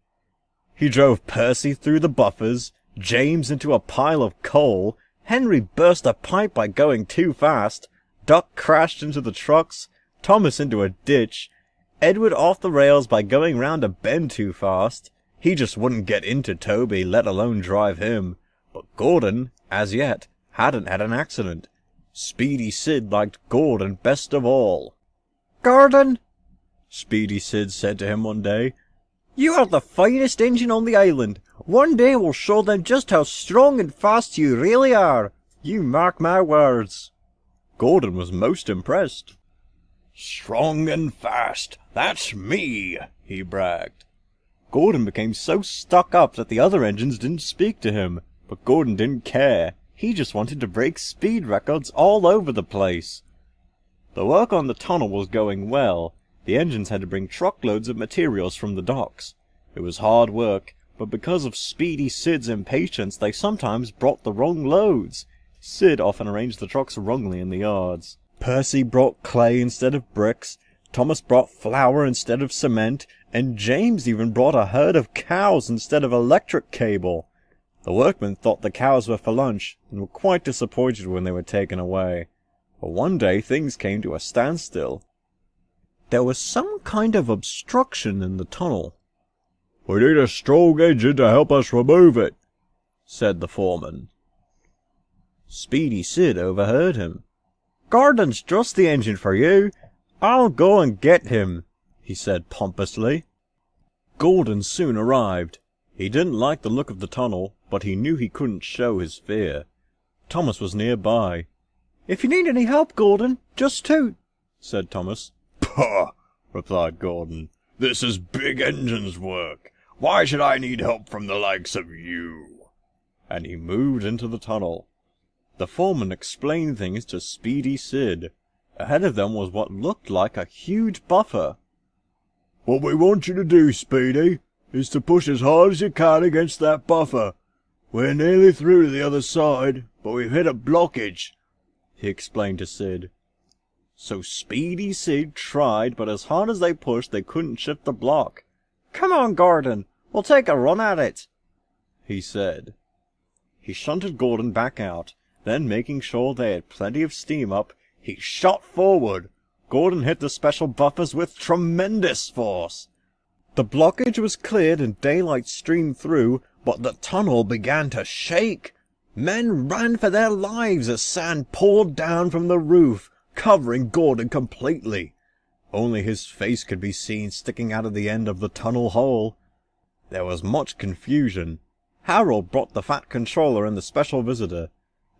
K: He drove Percy through the buffers, James into a pile of coal, Henry burst a pipe by going too fast, Duck crashed into the trucks, Thomas into a ditch, Edward off the rails by going round a bend too fast. He just wouldn't get into Toby, let alone drive him. But Gordon, as yet, hadn't had an accident. Speedy Sid liked Gordon best of all. Gordon, Speedy Sid said to him one day, you are the finest engine on the island. One day we'll show them just how strong and fast you really are. You mark my words. Gordon was most impressed. Strong and fast, that's me, he bragged. Gordon became so stuck up that the other engines didn't speak to him, but Gordon didn't care. He just wanted to break speed records all over the place. The work on the tunnel was going well. The engines had to bring truckloads of materials from the docks. It was hard work, but because of Speedy Sid's impatience, they sometimes brought the wrong loads. Sid often arranged the trucks wrongly in the yards. Percy brought clay instead of bricks, Thomas brought flour instead of cement, and James even brought a herd of cows instead of electric cable. The workmen thought the cows were for lunch, and were quite disappointed when they were taken away. But one day things came to a standstill. There was some kind of obstruction in the tunnel. We need a strong engine to help us remove it, said the foreman. Speedy Sid overheard him. Gordon's just the engine for you. I'll go and get him, he said pompously. Gordon soon arrived. He didn't like the look of the tunnel, but he knew he couldn't show his fear. Thomas was nearby. If you need any help, Gordon, just toot, said Thomas.
T: Pah, replied Gordon. This is Big Engine's work. Why should I need help from the likes of you?
K: And he moved into the tunnel. The foreman explained things to Speedy Sid. Ahead of them was what looked like a huge buffer.
T: What we want you to do, Speedy, is to push as hard as you can against that buffer. We're nearly through to the other side, but we've hit a blockage,
K: he explained to Sid. So Speedy Sid tried, but as hard as they pushed, they couldn't shift the block. Come on, Gordon, we'll take a run at it, he said. He shunted Gordon back out, then making sure they had plenty of steam up, he shot forward. Gordon hit the special buffers with tremendous force. The blockage was cleared and daylight streamed through, but the tunnel began to shake. Men ran for their lives as sand poured down from the roof, covering Gordon completely. Only his face could be seen sticking out of the end of the tunnel hole. There was much confusion. Harold brought the Fat Controller and the special visitor.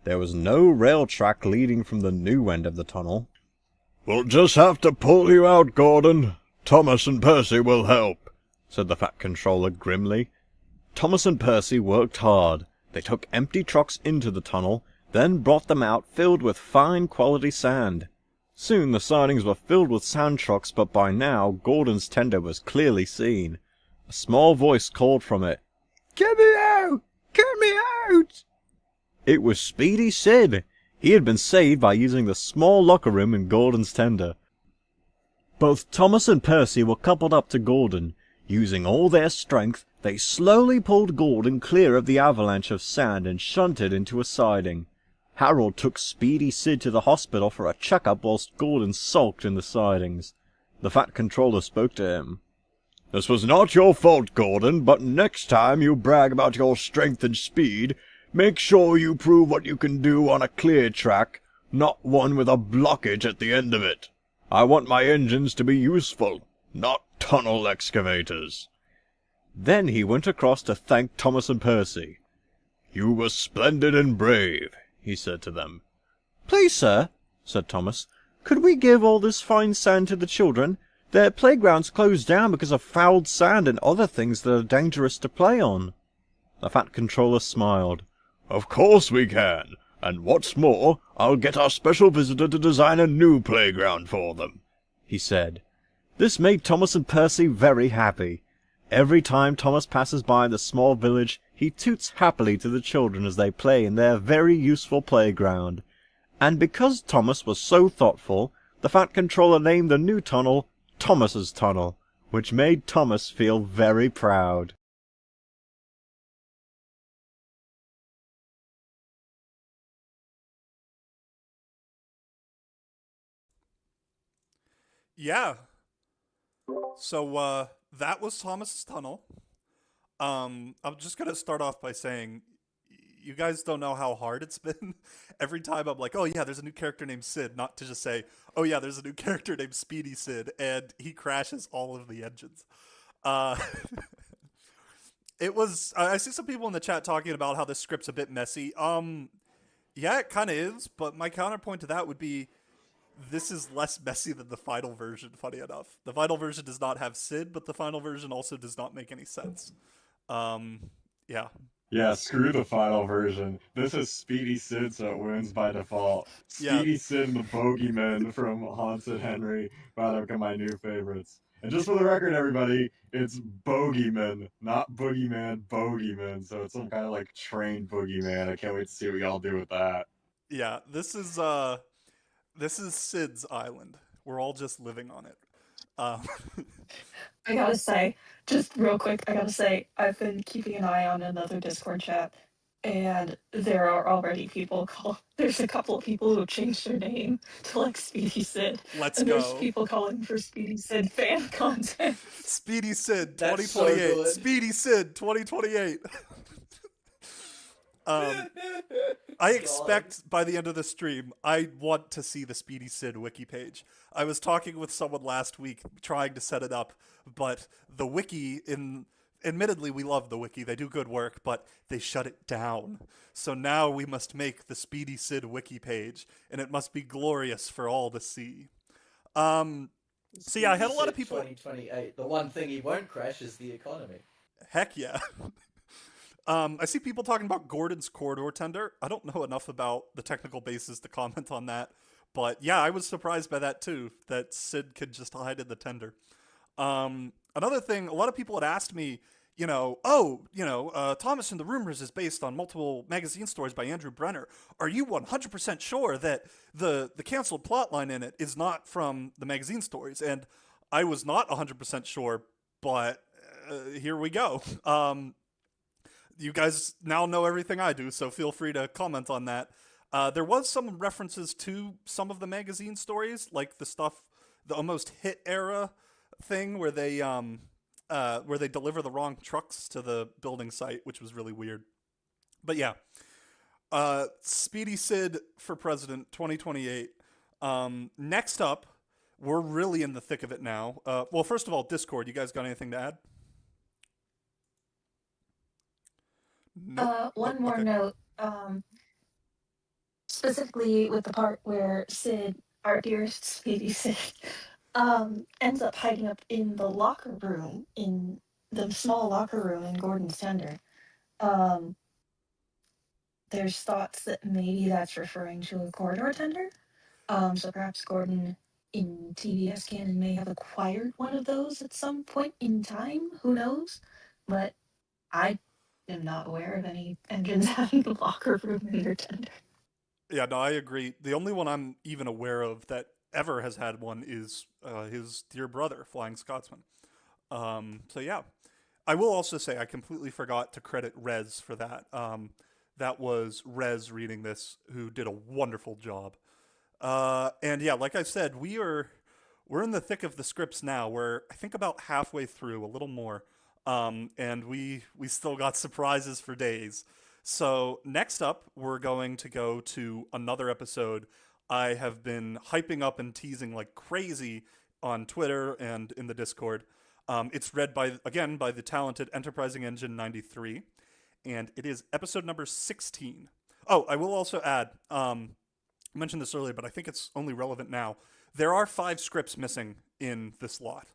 K: There was no rail track leading from the new end of the tunnel.
T: We'll just have to pull you out, Gordon. Thomas and Percy will help,
K: said the Fat Controller grimly. Thomas and Percy worked hard. They took empty trucks into the tunnel, then brought them out filled with fine quality sand. Soon the sidings were filled with sand trucks, but by now Gordon's tender was clearly seen. A small voice called from it. Get me out! Get me out! It was Speedy Sid. He had been saved by using the small locker room in Gordon's tender. Both Thomas and Percy were coupled up to Gordon. Using all their strength, they slowly pulled Gordon clear of the avalanche of sand and shunted into a siding. Harold took Speedy Sid to the hospital for a checkup whilst Gordon sulked in the sidings. The Fat Controller spoke to him.
T: This was not your fault, Gordon, but next time you brag about your strength and speed, make sure you prove what you can do on a clear track, not one with a blockage at the end of it. I want my engines to be useful, not tunnel excavators.
K: Then he went across to thank Thomas and Percy.
T: You were splendid and brave, he said to them.
K: Please, sir, said Thomas, could we give all this fine sand to the children? Their playground's closed down because of fouled sand and other things that are dangerous to play on. The Fat Controller smiled.
T: Of course we can, and what's more, I'll get our special visitor to design a new playground for them,
K: he said. This made Thomas and Percy very happy. Every time Thomas passes by the small village, he toots happily to the children as they play in their very useful playground. And because Thomas was so thoughtful, the Fat Controller named the new tunnel Thomas's Tunnel, which made Thomas feel very proud.
A: Yeah. So, that was Thomas's Tunnel. I'm just gonna start off by saying, you guys don't know how hard it's been. Every time I'm like, oh yeah, there's a new character named Sid, not to just say, oh yeah, there's a new character named Speedy Sid, and he crashes all of the engines. It was, I see some people in the chat talking about how this script's a bit messy. Yeah, it kind of is, but my counterpoint to that would be, this is less messy than the final version, funny enough. The final version does not have Sid, but the final version also does not make any sense. Yeah.
D: Yeah, screw the final version. This is Speedy Sid, so it wins by default. Speedy Sid and the Bogeyman from Haunted Henry rather become my new favorites. And just for the record, everybody, it's Bogeyman, not Boogeyman, Bogeyman. So it's some kind of like trained Boogeyman. I can't wait to see what y'all do with that.
A: Yeah, this is Sid's island. We're all just living on it.
U: I gotta say, just real quick, I gotta say, I've been keeping an eye on another Discord chat, and there are already there's a couple of people who have changed their name to like Speedy Sid.
A: Let's
U: and
A: go.
U: There's people calling for Speedy Sid fan content.
A: Speedy Sid
C: That's so
A: 2028.
C: good.
A: Speedy Sid 2028. I expect by the end of the stream, I want to see the Speedy Sid wiki page. I was talking with someone last week trying to set it up, but the wiki in admittedly, we love the wiki. They do good work, but they shut it down. So now we must make the Speedy Sid wiki page, and it must be glorious for all to see. So yeah, I had a lot of people.
C: 2028. The one thing he won't crash is the economy.
A: Heck yeah. I see people talking about Gordon's corridor tender. I don't know enough about the technical basis to comment on that, but yeah, I was surprised by that too. That Sid could just hide in the tender. Another thing, a lot of people had asked me, Thomas and the Rumors is based on multiple magazine stories by Andrew Brenner. Are you 100% sure that the canceled plotline in it is not from the magazine stories? And I was not 100% sure, but here we go. You guys now know everything I do, so feel free to comment on that. There was some references to some of the magazine stories, like the almost hit era thing where they deliver the wrong trucks to the building site, which was really weird. But yeah, Speedy Sid for President 2028. Next up, we're really in the thick of it now. Well, first of all, Discord, you guys got anything to add? Nope.
U: One more note, specifically with the part where Sid, our dear Speedy Sid, ends up hiding up in the locker room, in the small locker room in Gordon's tender. There's thoughts that maybe that's referring to a corridor tender. So perhaps Gordon in TBS canon may have acquired one of those at some point in time. Who knows? But I am not aware of any engines having a locker room in their tender.
A: Yeah, no, I agree. The only one I'm even aware of that ever has had one is his dear brother, Flying Scotsman. So yeah, I will also say I completely forgot to credit Rez for that. That was Rez reading this, who did a wonderful job. And yeah, like I said, we're in the thick of the scripts now. We're, I think, about halfway through, a little more. And we still got surprises for days. So next up, we're going to go to another episode I have been hyping up and teasing like crazy on Twitter and in the Discord. It's read by the talented Enterprising Engine 93, and it is episode number 16. Oh, I will also add, I mentioned this earlier, but I think it's only relevant now. There are 5 scripts missing in this lot.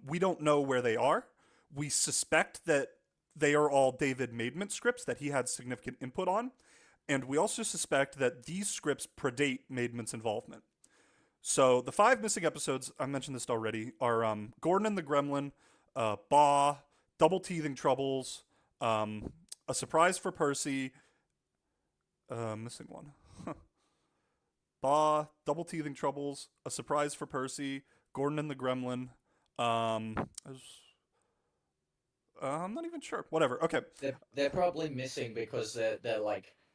A: We don't know where they are. We suspect that they are all David Maidment scripts that he had significant input on. And we also suspect that these scripts predate Maidment's involvement. So the 5 missing episodes, I mentioned this already, are Gordon and the Gremlin, Ba, Double Teething Troubles, A Surprise for Percy, missing one. Ba, Double Teething Troubles, A Surprise for Percy, Gordon and the Gremlin. I'm not even sure. Whatever. Okay.
C: They're probably missing because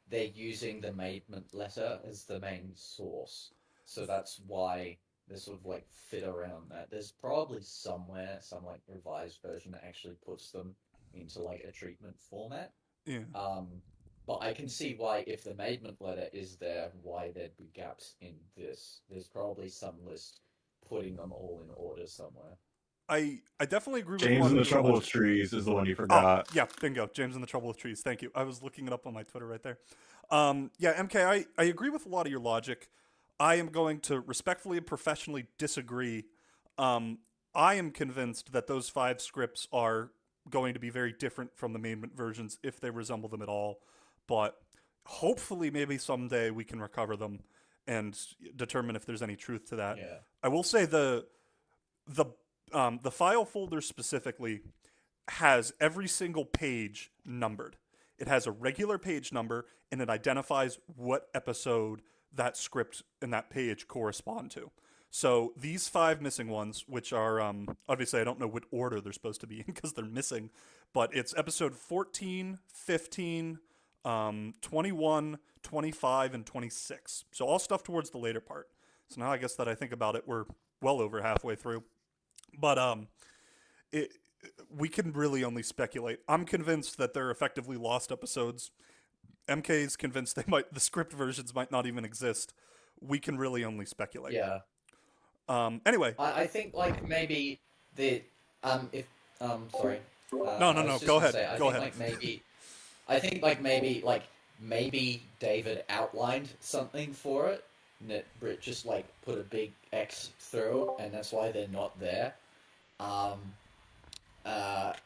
C: they're using the Maidment letter as the main source. So that's why they sort of like fit around that. There's probably somewhere some like revised version that actually puts them into like a treatment format.
A: Yeah.
C: But I can see why, if the Maidment letter is there, why there'd be gaps in this. There's probably some list putting them all in order somewhere.
A: I definitely agree with
D: James and the Trouble with Trees is the one you forgot.
A: Yeah, bingo. James and the Trouble with Trees. Thank you. I was looking it up on my Twitter right there. Yeah, MK, I agree with a lot of your logic. I am going to respectfully and professionally disagree. I am convinced that those 5 scripts are going to be very different from the Maidment versions, if they resemble them at all. But hopefully maybe someday we can recover them and determine if there's any truth to that.
C: Yeah.
A: I will say the file folder specifically has every single page numbered. It has a regular page number, and it identifies what episode that script and that page correspond to. So these 5 missing ones, which are, obviously I don't know what order they're supposed to be in because they're missing, but it's episode 14, 15, 21, 25, and 26. So all stuff towards the later part. So now I guess that I think about it, we're well over halfway through. But we can really only speculate. I'm convinced that they're effectively lost episodes. MK is convinced the script versions might not even exist. We can really only speculate.
C: Yeah.
A: Anyway,
C: I think like maybe
A: No,
C: I was just
A: go
C: gonna
A: ahead.
C: say,
A: Go
C: I think maybe David outlined something for it, and that Britt just like put a big X through, and that's why they're not there.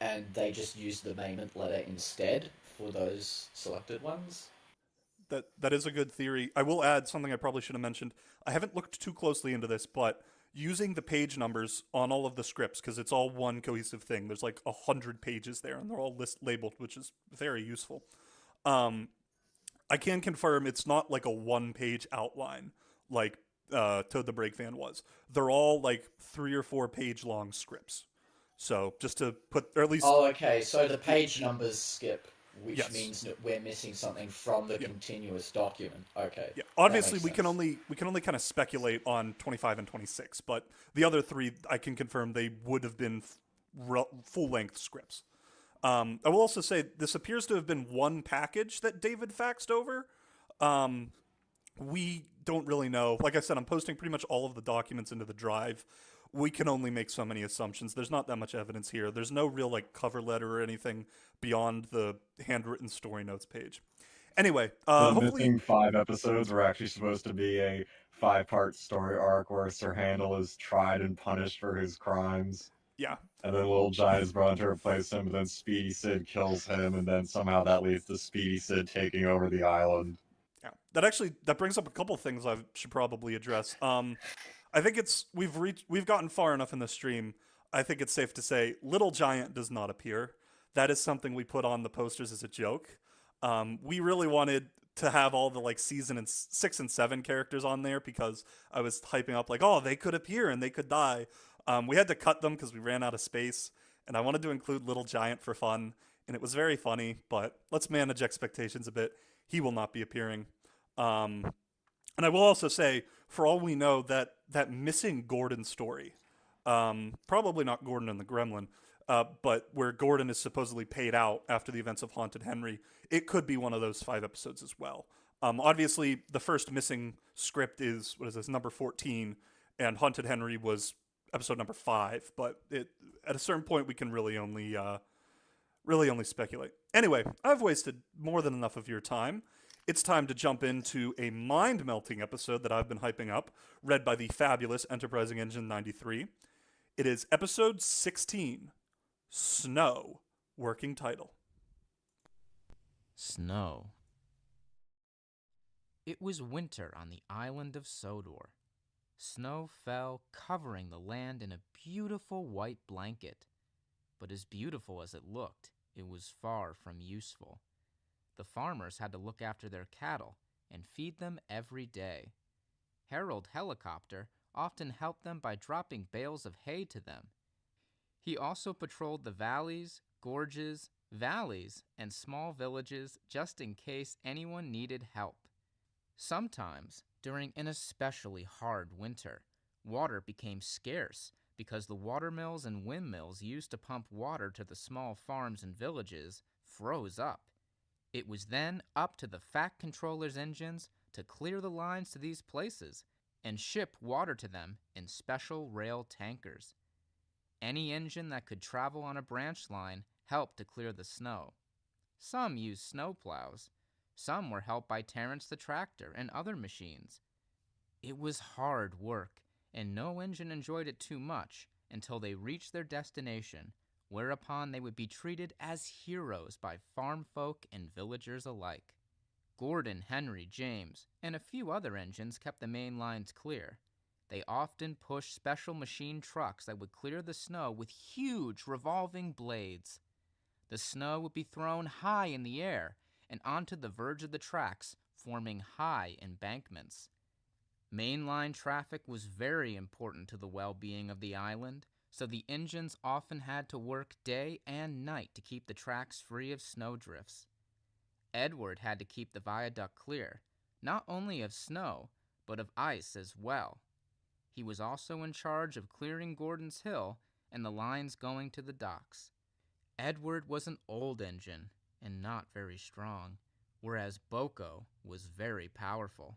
C: And they just used the Mayment letter instead for those selected ones.
A: That is a good theory. I will add something I probably should have mentioned. I haven't looked too closely into this, but using the page numbers on all of the scripts, because it's all one cohesive thing. There's like 100 pages there, and they're all labeled, which is very useful. I can confirm it's not like a one-page outline like Toad the Break Fan was. They're all like 3 or 4 page long scripts. So just to put, or at least.
C: Oh, okay. So the page numbers skip, which
A: Yes.
C: means that we're missing something from the continuous document. Okay.
A: Yeah, obviously we can only kind of speculate on 25 and 26, but the other 3 I can confirm they would have been full-length scripts. I will also say this appears to have been one package that David faxed over. We don't really know. Like I said, I'm posting pretty much all of the documents into the drive. We can only make so many assumptions. There's not that much evidence here. There's no real like cover letter or anything beyond the handwritten story notes page. Anyway,
D: The
A: hopefully
D: missing 5 episodes were actually supposed to be a 5-part story arc where Sir Handel is tried and punished for his crimes.
A: Yeah.
D: And then Little Giant is brought in to replace him, and then Speedy Sid kills him, and then somehow that leads to Speedy Sid taking over the island.
A: Yeah, that brings up a couple things I should probably address. I think we've gotten far enough in the stream. I think it's safe to say Little Giant does not appear. That is something we put on the posters as a joke. We really wanted to have all the like season 6 and 7 characters on there because I was hyping up like, oh, they could appear and they could die. We had to cut them because we ran out of space, and I wanted to include Little Giant for fun, and it was very funny. But let's manage expectations a bit. He will not be appearing. And I will also say, for all we know, that missing Gordon story, probably not Gordon and the Gremlin, but where Gordon is supposedly paid out after the events of Haunted Henry, it could be one of those 5 episodes as well. Obviously, the first missing script is, number 14, and Haunted Henry was episode number 5, but at a certain point we can really only speculate. Anyway, I've wasted more than enough of your time. It's time to jump into a mind-melting episode that I've been hyping up, read by the fabulous Enterprising Engine 93. It is episode 16, Snow, working title.
P: Snow. It was winter on the island of Sodor. Snow fell, covering the land in a beautiful white blanket. But as beautiful as it looked, it was far from useful. The farmers had to look after their cattle and feed them every day. Harold Helicopter often helped them by dropping bales of hay to them. He also patrolled the valleys, gorges, valleys, and small villages just in case anyone needed help. Sometimes, during an especially hard winter, water became scarce because the watermills and windmills used to pump water to the small farms and villages froze up. It was then up to the Fat Controller's engines to clear the lines to these places and ship water to them in special rail tankers. Any engine that could travel on a branch line helped to clear the snow. Some used snow plows. Some were helped by Terrence the tractor and other machines. It was hard work, and no engine enjoyed it too much until they reached their destination, whereupon they would be treated as heroes by farm folk and villagers alike. Gordon, Henry, James, and a few other engines kept the main lines clear. They often pushed special machine trucks that would clear the snow with huge revolving blades. The snow would be thrown high in the air and onto the verge of the tracks, forming high embankments. Mainline traffic was very important to the well-being of the island, so the engines often had to work day and night to keep the tracks free of snowdrifts. Edward had to keep the viaduct clear, not only of snow, but of ice as well. He was also in charge of clearing Gordon's Hill and the lines going to the docks. Edward was an old engine and not very strong, whereas Boko was very powerful.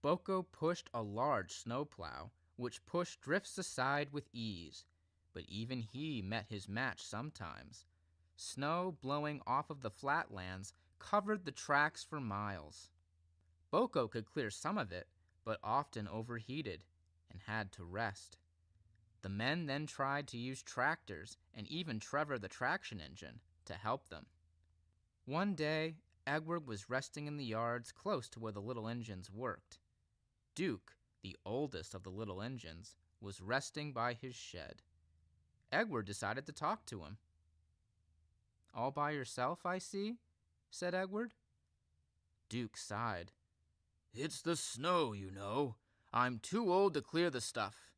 P: Boko pushed a large snowplow, which pushed drifts aside with ease, but even he met his match sometimes. Snow blowing off of the flatlands covered the tracks for miles. Boko could clear some of it, but often overheated and had to rest. The men then tried to use tractors and even Trevor the traction engine to help them. One day, Edward was resting in the yards close to where the little engines worked. Duke, the oldest of the little engines, was resting by his shed. Edward decided to talk to him. "All by yourself, I see," said Edward. Duke sighed. "It's the snow, you know. I'm too old to clear the stuff.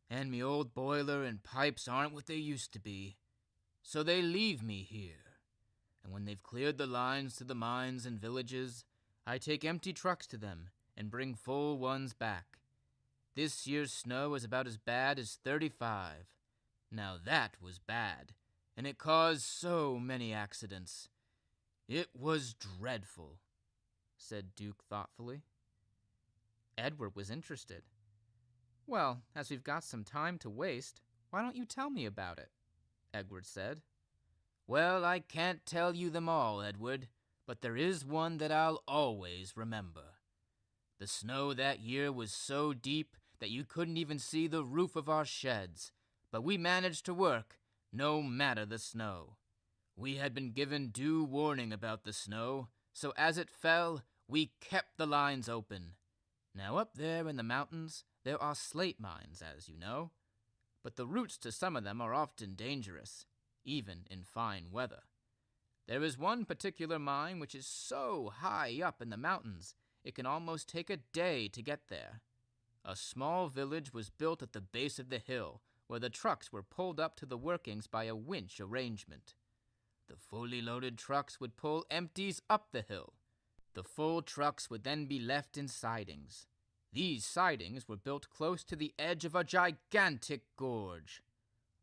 P: And me old boiler and pipes aren't what they used to be. So they leave me here. And when they've cleared the lines to the mines and villages, I take empty trucks to them and bring full ones back. This year's snow is about as bad as 35. Now that was bad, and it caused so many accidents. It was dreadful," said Duke thoughtfully. Edward was interested. "Well, as we've got some time to waste, why don't you tell me about it?" Edward said. "Well, I can't tell you them all, Edward, but there is one that I'll always remember. The snow that year was so deep that you couldn't even see the roof of our sheds, but we managed to work, no matter the snow. We had been given due warning about the snow, so as it fell, we kept the lines open. Now up there in the mountains, there are slate mines, as you know, but the routes to some of them are often dangerous, even in fine weather. There is one particular mine which is so high up in the mountains, it can almost take a day to get there. A small village was built at the base of the hill, where the trucks were pulled up to the workings by a winch arrangement. The fully loaded trucks would pull empties up the hill. The full trucks would then be left in sidings. These sidings were built close to the edge of a gigantic gorge.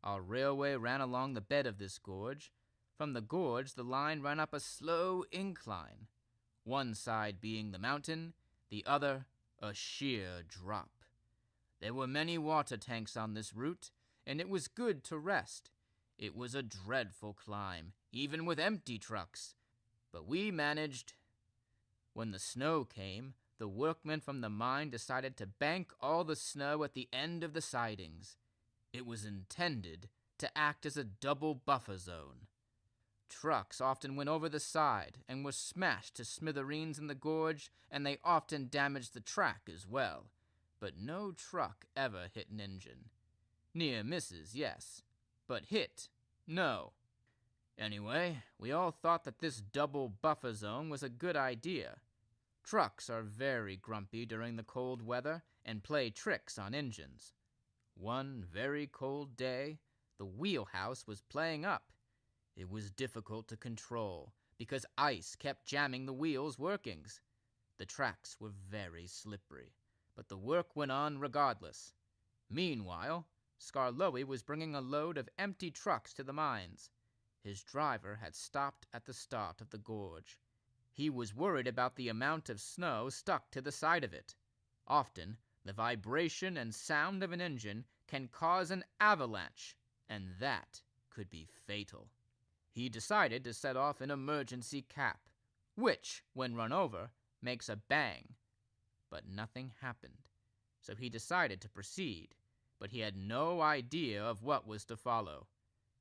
P: Our railway ran along the bed of this gorge. From the gorge, the line ran up a slow incline, one side being the mountain, the other a sheer drop. There were many water tanks on this route, and it was good to rest. It was a dreadful climb, even with empty trucks, but we managed. When the snow came, the workmen from the mine decided to bank all the snow at the end of the sidings. It was intended to act as a double buffer zone. Trucks often went over the side and were smashed to smithereens in the gorge, and they often damaged the track as well. But no truck ever hit an engine. Near misses, yes, but hit, no. Anyway, we all thought that this double buffer zone was a good idea. Trucks are very grumpy during the cold weather and play tricks on engines. One very cold day, the wheelhouse was playing up. It was difficult to control because ice kept jamming the wheels' workings. The tracks were very slippery, but the work went on regardless. Meanwhile, Skarloey was bringing a load of empty trucks to the mines. His driver had stopped at the start of the gorge. He was worried about the amount of snow stuck to the side of it. Often, the vibration and sound of an engine can cause an avalanche, and that could be fatal. He decided to set off an emergency cap, which, when run over, makes a bang. But nothing happened, so he decided to proceed, but he had no idea of what was to follow.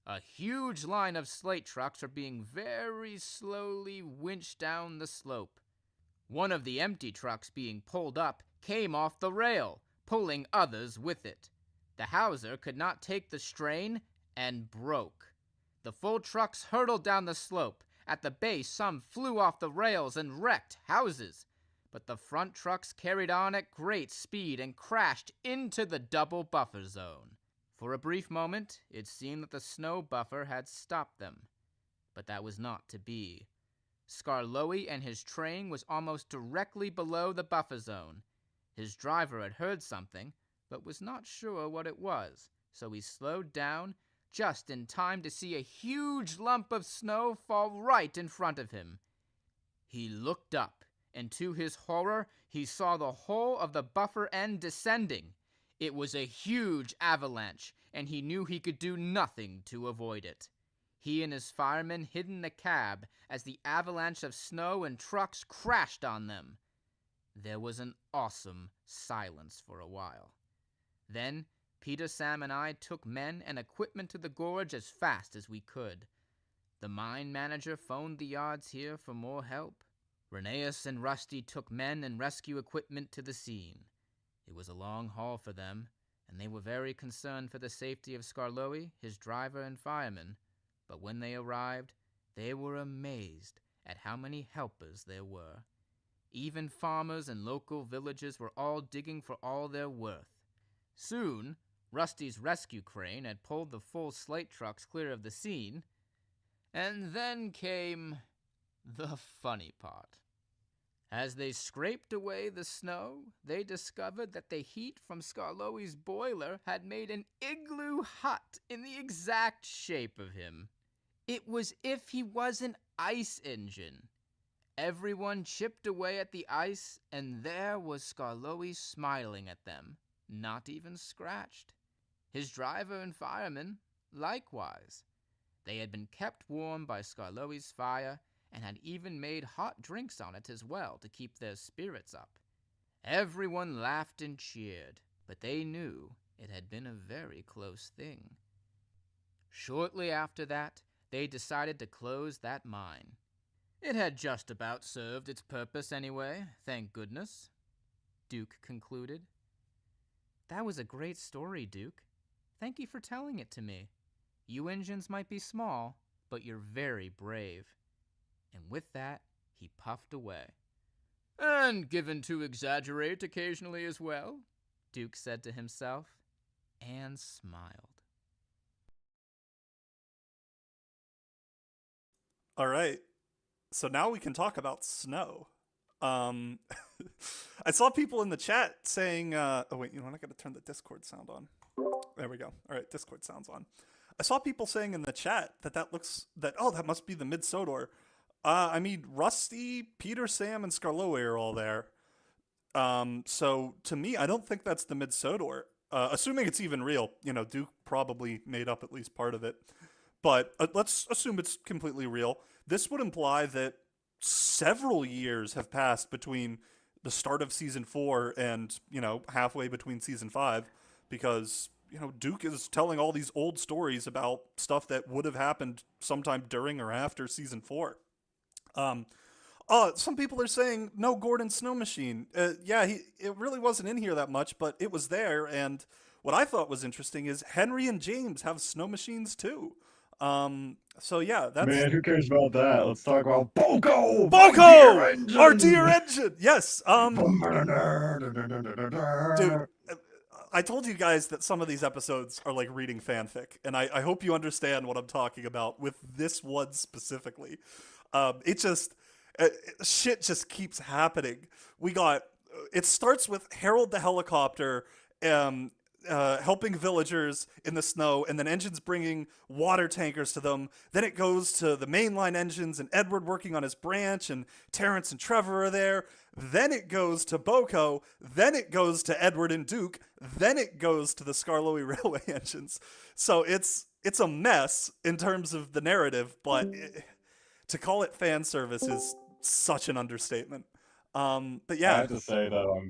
P: A huge line of slate trucks were being very slowly winched down the slope. One of the empty trucks being pulled up came off the rail, pulling others with it. The hawser could not take the strain and broke. The full trucks hurtled down the slope. At the base, some flew off the rails and wrecked houses. But the front trucks carried on at great speed and crashed into the double buffer zone. For a brief moment, it seemed that the snow buffer had stopped them. But that was not to be. Skarloey and his train was almost directly below the buffer zone. His driver had heard something, but was not sure what it was, so he slowed down just in time to see a huge lump of snow fall right in front of him. He looked up, and to his horror, he saw the whole of the buffer end descending. It was a huge avalanche, and he knew he could do nothing to avoid it. He and his firemen hid in the cab as the avalanche of snow and trucks crashed on them. There was an awesome silence for a while. Then Peter, Sam, and I took men and equipment to the gorge as fast as we could. The mine manager phoned the yards here for more help. Rheneas and Rusty took men and rescue equipment to the scene. It was a long haul for them, and they were very concerned for the safety of Skarloey, his driver, and firemen. But when they arrived, they were amazed at how many helpers there were. Even farmers and local villagers were all digging for all their worth. Soon, Rusty's rescue crane had pulled the full slate trucks clear of the scene, and then came the funny part. As they scraped away the snow, they discovered that the heat from Skarloey's boiler had made an igloo hut in the exact shape of him. It was if he was an ice engine. Everyone chipped away at the ice, and there was Skarloey smiling at them, not even scratched. His driver and firemen, likewise. They had been kept warm by Skarloey's fire, and had even made hot drinks on it as well to keep their spirits up. Everyone laughed and cheered, but they knew it had been a very close thing. Shortly after that, they decided to close that mine. It had just about served its purpose anyway, thank goodness, Duke concluded. That was a great story, Duke. Thank you for telling it to me. You engines might be small, but you're very brave. And with that, he puffed away. And given to exaggerate occasionally as well, Duke said to himself, and smiled.
A: All right. So now we can talk about snow. I saw people in the chat saying, oh wait, you know what? I gotta turn the Discord sound on. There we go. All right, Discord sound's on. I saw people saying in the chat that must be the Mid-Sodor. I mean, Rusty, Peter, Sam, and Skarloey are all there. So to me, I don't think that's the Mid-Sodor. Assuming it's even real, you know, Duke probably made up at least part of it. But let's assume it's completely real. This would imply that several years have passed between the start of season 4 and, you know, halfway between season 5, because, you know, Duke is telling all these old stories about stuff that would have happened sometime during or after season 4. Some people are saying no Gordon Snow Machine. It really wasn't in here that much, but it was there. And what I thought was interesting is Henry and James have snow machines too. So yeah, that's...
D: Man, who cares about that? Let's talk about Boko!
A: Boko! Our dear engine! Yes, dude, I told you guys that some of these episodes are like reading fanfic, and I hope you understand what I'm talking about with this one specifically. Shit just keeps happening. It starts with Harold the helicopter, helping villagers in the snow, and then engines bringing water tankers to them. Then it goes to the mainline engines and Edward working on his branch, and Terrence and Trevor are there. Then it goes to Boko. Then it goes to Edward and Duke. Then it goes to the Skarloey Railway engines. So it's a mess in terms of the narrative, but to call it fan service is such an understatement. But yeah,
D: I have to say though,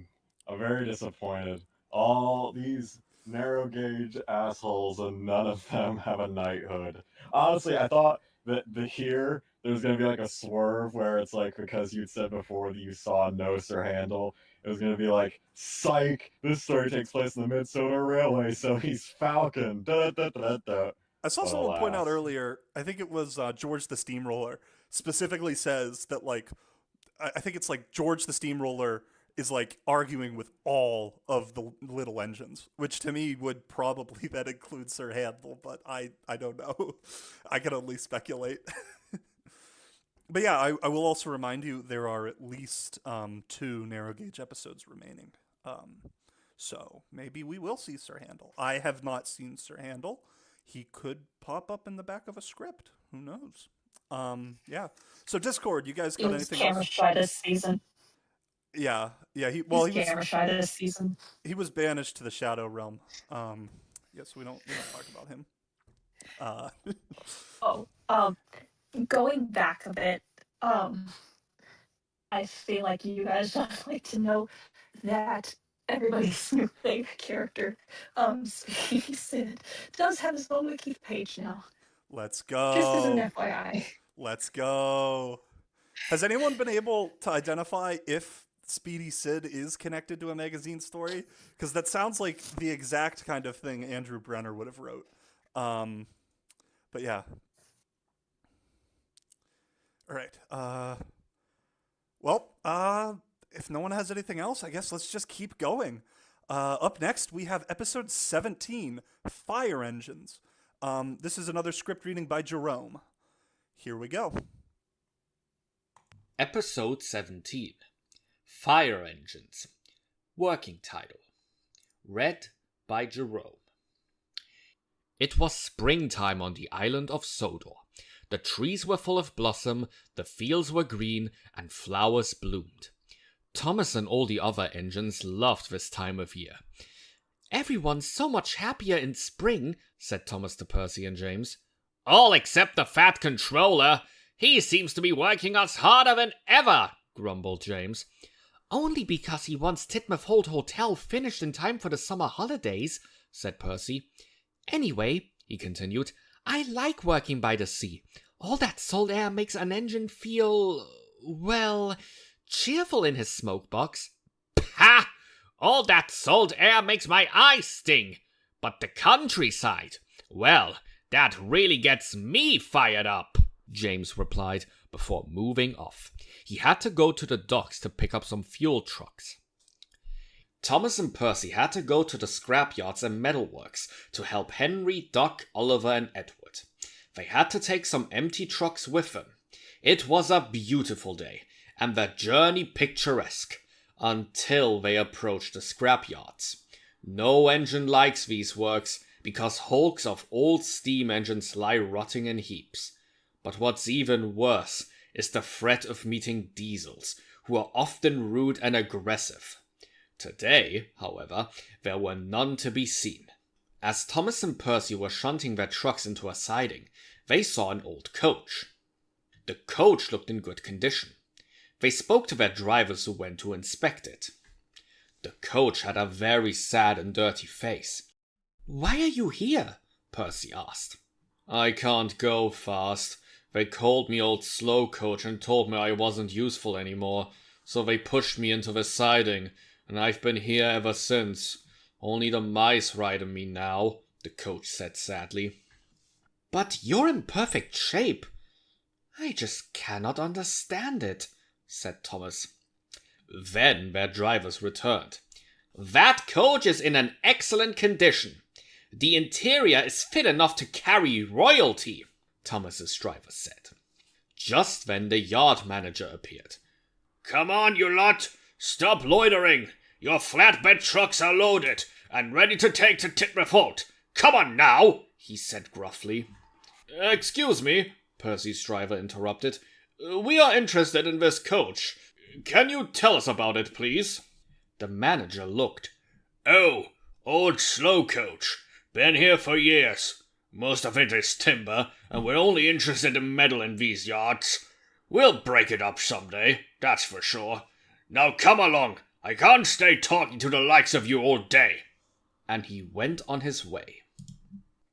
D: I'm very disappointed. All these narrow gauge assholes, and none of them have a knighthood. Honestly, I thought that there's gonna be like a swerve where it's like, because you said before that you saw no Sir Handel, it was gonna be like, psych, this story takes place in the Mid-Sodor Railway, so he's Falcon. Da, da, da, da.
A: I saw someone point out earlier, I think it was George the Steamroller, specifically says that, like, I think it's like George the Steamroller is like arguing with all of the little engines, which to me would probably that include Sir Handel, but I don't know. I can only speculate. But yeah, I will also remind you there are at least 2 narrow gauge episodes remaining. So maybe we will see Sir Handel. I have not seen Sir Handel. He could pop up in the back of a script. Who knows? Yeah. So Discord, you guys got anything else?
U: By this season.
A: Yeah, yeah.
U: He's
A: He was
U: camera shy this season.
A: he was banished to the Shadow Realm. Yes, we don't talk about him.
U: Oh, going back a bit, I feel like you guys would like to know that everybody's new favorite character, Speedy Sid, does have his own wiki page now.
A: Let's
U: Just as an
A: go.
U: FYI.
A: Let's go. Has anyone been able to identify if Speedy Sid is connected to a magazine story? Because that sounds like the exact kind of thing Andrew Brenner would have wrote. But yeah. All right. If no one has anything else, I guess let's just keep going. Up next, we have episode 17, Fire Engines. This is another script reading by Jerome. Here we go.
Q: Episode 17, Fire Engines. Working title. Read by Jerome. It was springtime on the island of Sodor. The trees were full of blossom, the fields were green, and flowers bloomed. Thomas and all the other engines loved this time of year. "Everyone's so much happier in spring," said Thomas to Percy and James.
S: "All except the fat controller. He seems to be working us harder than ever,"
Q: grumbled James.
I: "Only because he wants Titmoth Holt Hotel finished in time for the summer holidays," said Percy. "Anyway," he continued, "I like working by the sea. All that salt air makes an engine feel, well, cheerful in his smoke box."
S: "Ha! All that salt air makes my eyes sting. But the countryside, well, that really gets me fired up,"
Q: James replied before moving off. He had to go to the docks to pick up some fuel trucks. Thomas and Percy had to go to the scrapyards and metalworks to help Henry, Doc, Oliver, and Edward. They had to take some empty trucks with them. It was a beautiful day, and the journey picturesque, until they approached the scrapyards. No engine likes these works, because hulks of old steam engines lie rotting in heaps. But what's even worse is the threat of meeting diesels, who are often rude and aggressive. Today, however, there were none to be seen. As Thomas and Percy were shunting their trucks into a siding, they saw an old coach. The coach looked in good condition. They spoke to their drivers who went to inspect it. The coach had a very sad and dirty face.
I: "Why are you here?"
Q: Percy asked. "I can't go fast. They called me old slow coach and told me I wasn't useful anymore, so they pushed me into the siding, and I've been here ever since. Only the mice ride on me now," the coach said sadly.
I: "But you're in perfect shape. I just cannot understand it," said Thomas.
Q: Then their drivers returned.
S: "That coach is in an excellent condition. The interior is fit enough to carry royalty,"
Q: Thomas's driver said. Just then the yard manager appeared.
S: "Come on, you lot! Stop loitering! Your flatbed trucks are loaded and ready to take to Titmoth Holt. Come on now!" he said gruffly.
Q: "Excuse me," Percy's driver interrupted. "We are interested in this coach. Can you tell us about it, please?" The manager looked.
S: "Oh, old slow coach. Been here for years. Most of it is timber, and we're only interested in metal in these yards. We'll break it up someday, that's for sure. Now come along. I can't stay talking to the likes of you all day."
Q: And he went on his way.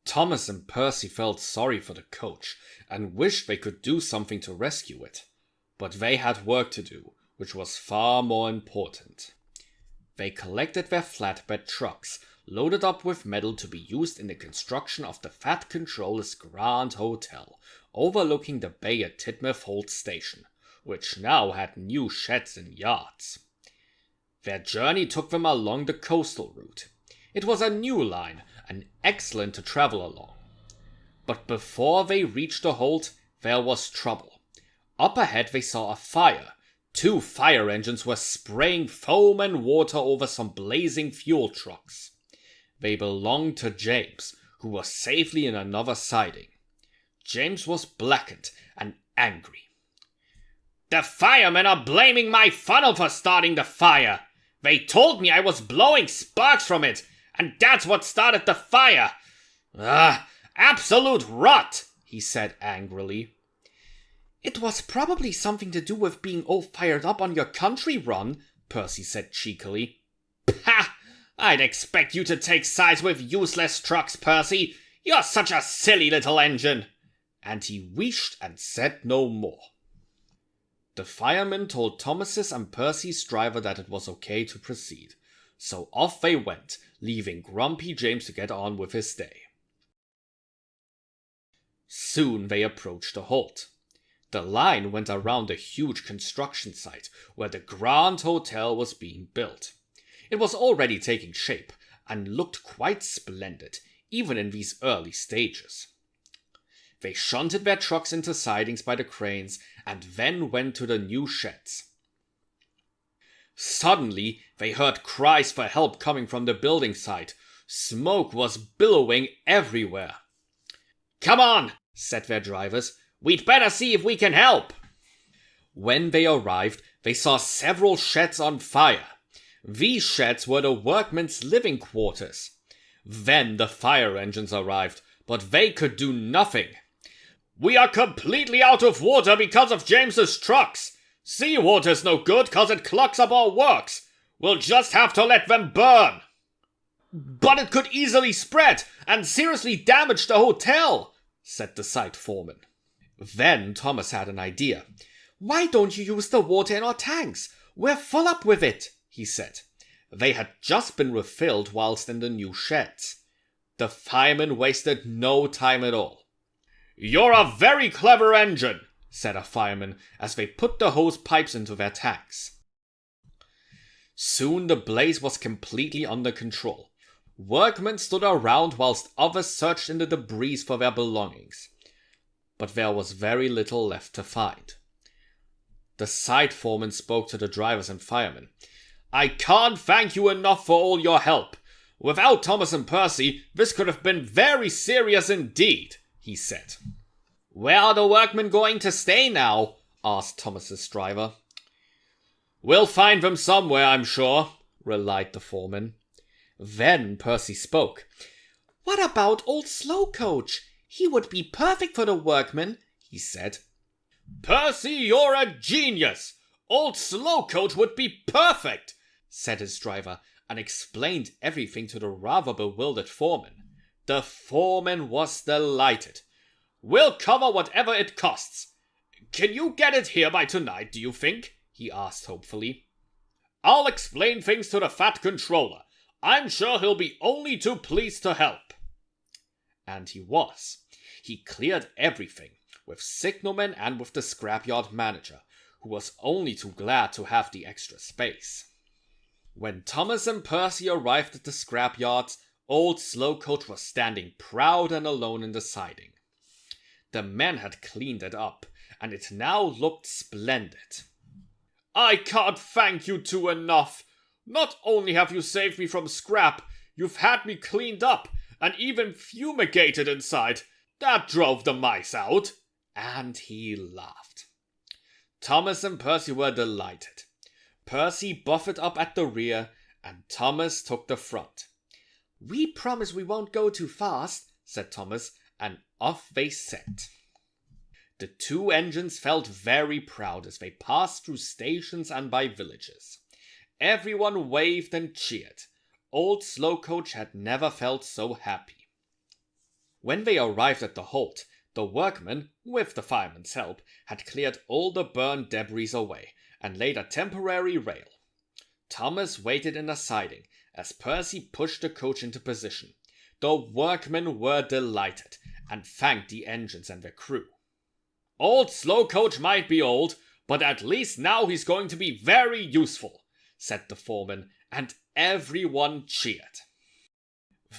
Q: Thomas and Percy felt sorry for the coach and wished they could do something to rescue it. But they had work to do, which was far more important. They collected their flatbed trucks, loaded up with metal to be used in the construction of the Fat Controller's Grand Hotel, overlooking the bay at Titmoth Holt Station, which now had new sheds and yards. Their journey took them along the coastal route. It was a new line, and excellent to travel along. But before they reached the Holt, there was trouble. Up ahead they saw a fire. 2 fire engines were spraying foam and water over some blazing fuel trucks. They belonged to James, who was safely in another siding. James was blackened and angry.
S: The firemen are blaming my funnel for starting the fire. They told me I was blowing sparks from it, and that's what started the fire. Absolute rot, he said angrily. It was probably something to do with being all fired up on your country run, Percy said cheekily. Pah! I'd expect you to take sides with useless trucks, Percy. You're such a silly little engine. And he wheezed and said no more. The firemen told Thomas's and Percy's driver that it was okay to proceed, so off they went, leaving Grumpy James to get on with his day. Soon they approached a halt. The line went around a huge construction site where the Grand Hotel was being built. It was already taking shape and looked quite splendid, even in these early stages. They shunted their trucks into sidings by the cranes and then went to the new sheds. Suddenly, they heard cries for help coming from the building site. Smoke was billowing everywhere. "Come on," said their drivers. "We'd better see if we can help." When they arrived, they saw several sheds on fire. These sheds were the workmen's living quarters. Then the fire engines arrived, but they could do nothing. "We are completely out of water because of James's trucks. Seawater's no good cause it clogs up our works. We'll just have to let them burn." "But it could easily spread and seriously damage the hotel," said the site foreman. Then Thomas had an idea. "Why don't you use the water in our tanks? We're full up with it," he said. They had just been refilled whilst in the new sheds. The firemen wasted no time at all. "You're a very clever engine," said a fireman as they put the hose pipes into their tanks. Soon the blaze was completely under control. Workmen stood around whilst others searched in the debris for their belongings. But there was very little left to find. The site foreman spoke to the drivers and firemen. "I can't thank you enough for all your help. Without Thomas and Percy, this could have been very serious indeed," he said. "Where are the workmen going to stay now?" asked Thomas's driver. "We'll find them somewhere, I'm sure," replied the foreman. Then Percy spoke. "What about old Slowcoach? He would be perfect for the workmen," he said. "Percy, you're a genius! Old Slowcoach would be perfect," said his driver, and explained everything to the rather bewildered foreman. The foreman was delighted. "We'll cover whatever it costs. Can you get it here by tonight, do you think?" he asked hopefully. "I'll explain things to the Fat Controller. I'm sure he'll be only too pleased to help." And he was. He cleared everything, with signalmen and with the scrapyard manager, who was only too glad to have the extra space. When Thomas and Percy arrived at the scrapyards, old Slowcoach was standing proud and alone in the siding. The men had cleaned it up, and it now looked splendid. "I can't thank you two enough. Not only have you saved me from scrap, you've had me cleaned up and even fumigated inside. That drove the mice out." And he laughed. Thomas and Percy were delighted. Percy buffeted up at the rear, and Thomas took the front. "We promise we won't go too fast," said Thomas, and off they set. The two engines felt very proud as they passed through stations and by villages. Everyone waved and cheered. Old Slowcoach had never felt so happy. When they arrived at the halt, the workmen, with the firemen's help, had cleared all the burned debris away and laid a temporary rail. Thomas waited in the siding as Percy pushed the coach into position. The workmen were delighted and thanked the engines and their crew. "Old Slowcoach might be old, but at least now he's going to be very useful," said the foreman, and everyone cheered.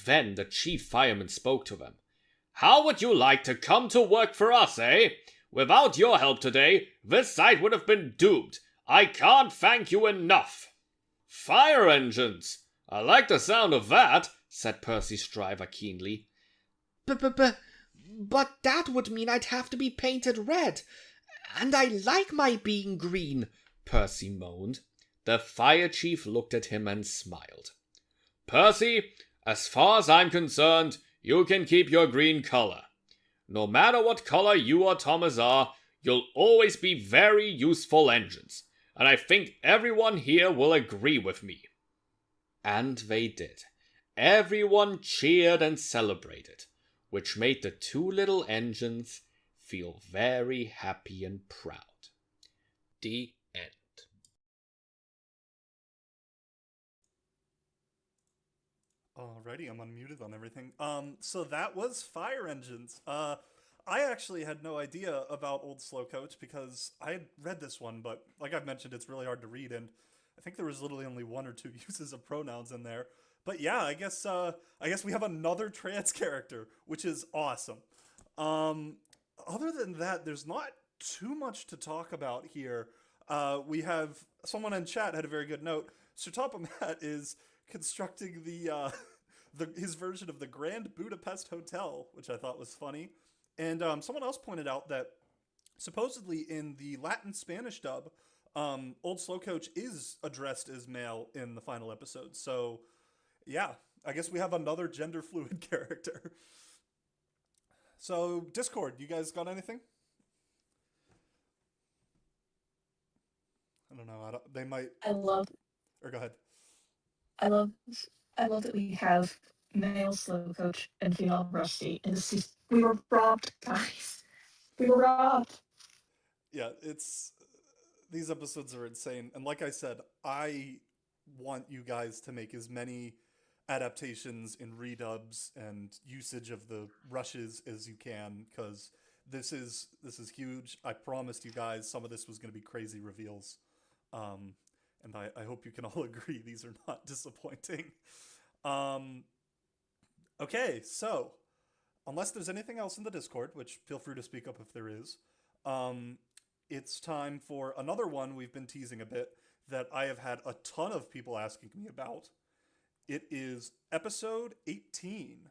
S: Then the chief fireman spoke to them. "How would you like to come to work for us, eh? Without your help today, this site would have been doomed. I can't thank you enough." "Fire engines! I like the sound of that," said Percy's driver keenly.
I: But that would mean I'd have to be painted red.
Q: And I like my being green, Percy moaned. The fire chief looked at him and smiled. Percy, as far as I'm concerned, you can keep your green color. No matter what color you or Thomas are, you'll always be very useful engines, and I think everyone here will agree with me. And they did. Everyone cheered and celebrated, which made the two little engines feel very happy and proud. The end.
A: Alrighty, I'm unmuted on everything. So that was Fire Engines. I actually had no idea about Old Slow Coach because I had read this one, but like I've mentioned, it's really hard to read, and I think there was literally only 1 or 2 uses of pronouns in there. But yeah, I guess we have another trans character, which is awesome. Other than that, there's not too much to talk about here. We have someone in chat had a very good note. Sir Topomat is constructing his version of the Grand Budapest Hotel, which I thought was funny. And someone else pointed out that supposedly in the Latin Spanish dub, Old Slow Coach is addressed as male in the final episode. So yeah, I guess we have another gender fluid character. So Discord, you guys got anything? I don't know. They might. Or go ahead.
U: I love that we have male Slow Coach and female Rusty in this season. We were robbed, guys. We were robbed.
A: Yeah, these episodes are insane. And like I said, I want you guys to make as many adaptations in redubs and usage of the rushes as you can, because this is huge. I promised you guys some of this was going to be crazy reveals. And I hope you can all agree these are not disappointing. Okay, so unless there's anything else in the Discord, which feel free to speak up if there is, it's time for another one we've been teasing a bit that I have had a ton of people asking me about. It is episode 18,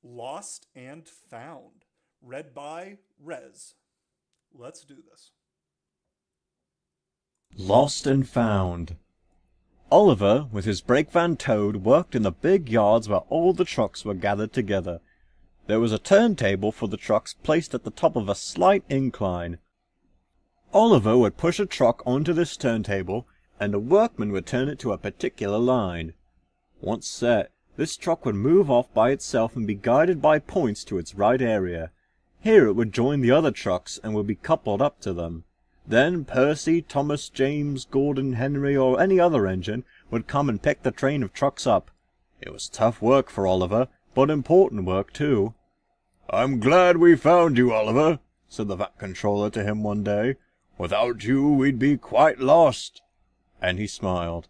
A: Lost and Found, read by Rez. Let's do this.
K: Lost and Found. Oliver, with his brake van towed, worked in the big yards where all the trucks were gathered together. There was a turntable for the trucks placed at the top of a slight incline. Oliver would push a truck onto this turntable, and a workman would turn it to a particular line. Once set, this truck would move off by itself and be guided by points to its right area. Here it would join the other trucks and would be coupled up to them. Then Percy, Thomas, James, Gordon, Henry, or any other engine would come and pick the train of trucks up. It was tough work for Oliver, but important work too.
T: "I'm glad we found you, Oliver," said the VAT controller to him one day. "Without you, we'd be quite lost."
K: And he smiled.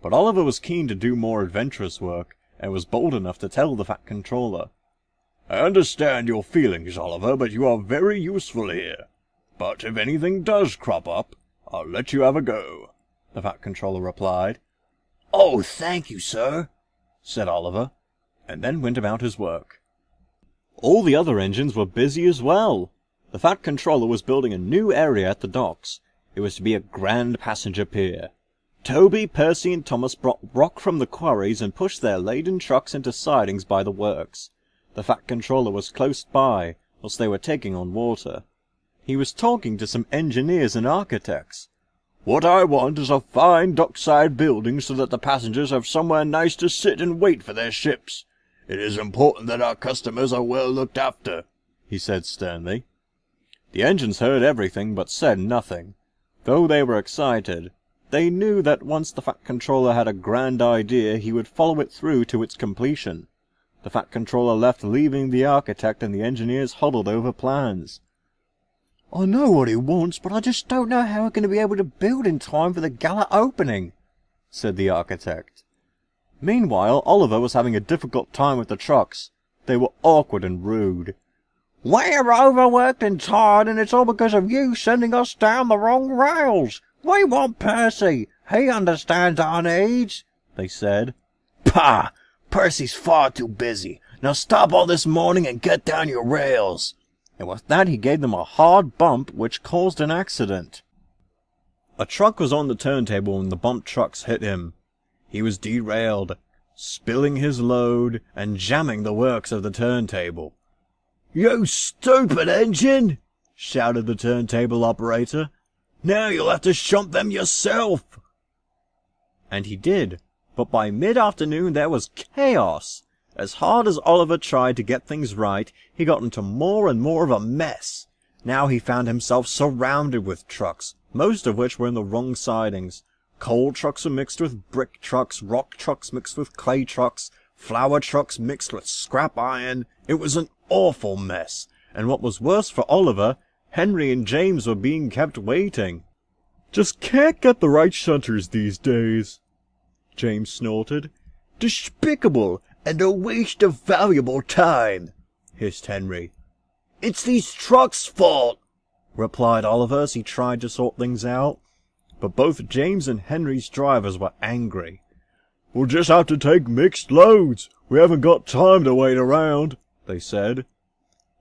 K: But Oliver was keen to do more adventurous work, and was bold enough to tell the VAT controller.
T: "I understand your feelings, Oliver, but you are very useful here. But if anything does crop up, I'll let you have a go,"
K: the VAT controller replied.
G: "Oh, thank you, sir,"
K: said Oliver, and then went about his work. All the other engines were busy as well. The VAT controller was building a new area at the docks. It was to be a grand passenger pier. Toby, Percy, and Thomas brought rock from the quarries and pushed their laden trucks into sidings by the works. The VAT controller was close by, whilst they were taking on water. He was talking to some engineers and architects.
T: "What I want is a fine dockside building so that the passengers have somewhere nice to sit and wait for their ships. It is important that our customers are well looked after,"
K: he said sternly. The engines heard everything but said nothing. Though they were excited, they knew that once the VAT controller had a grand idea, he would follow it through to its completion. The VAT controller left, leaving the architect and the engineers huddled over plans.
G: "I know what he wants, but I just don't know how we're going to be able to build in time for the gala opening,"
K: said the architect. Meanwhile, Oliver was having a difficult time with the trucks. They were awkward and rude.
G: "We're overworked and tired, and it's all because of you sending us down the wrong rails. We want Percy. He understands our needs,"
K: they said.
G: "Pah! Percy's far too busy. Now stop all this moaning and get down your rails,"
K: and with that he gave them a hard bump which caused an accident. A truck was on the turntable when the bumped trucks hit him. He was derailed, spilling his load and jamming the works of the turntable. "You stupid engine!" shouted the turntable operator. "Now you'll have to shunt them yourself!" And he did, but by mid-afternoon there was chaos. As hard as Oliver tried to get things right, he got into more and more of a mess. Now he found himself surrounded with trucks, most of which were in the wrong sidings. Coal trucks were mixed with brick trucks, rock trucks mixed with clay trucks, flour trucks mixed with scrap iron. It was an awful mess, and what was worse for Oliver, Henry and James were being kept waiting. "Just can't get the right shunters these days," James snorted. "Despicable, and a waste of valuable time," hissed Henry. "It's these trucks' fault," replied Oliver as he tried to sort things out. But both James and Henry's drivers were angry. "We'll just have to take mixed loads. We haven't got time to wait around," they said.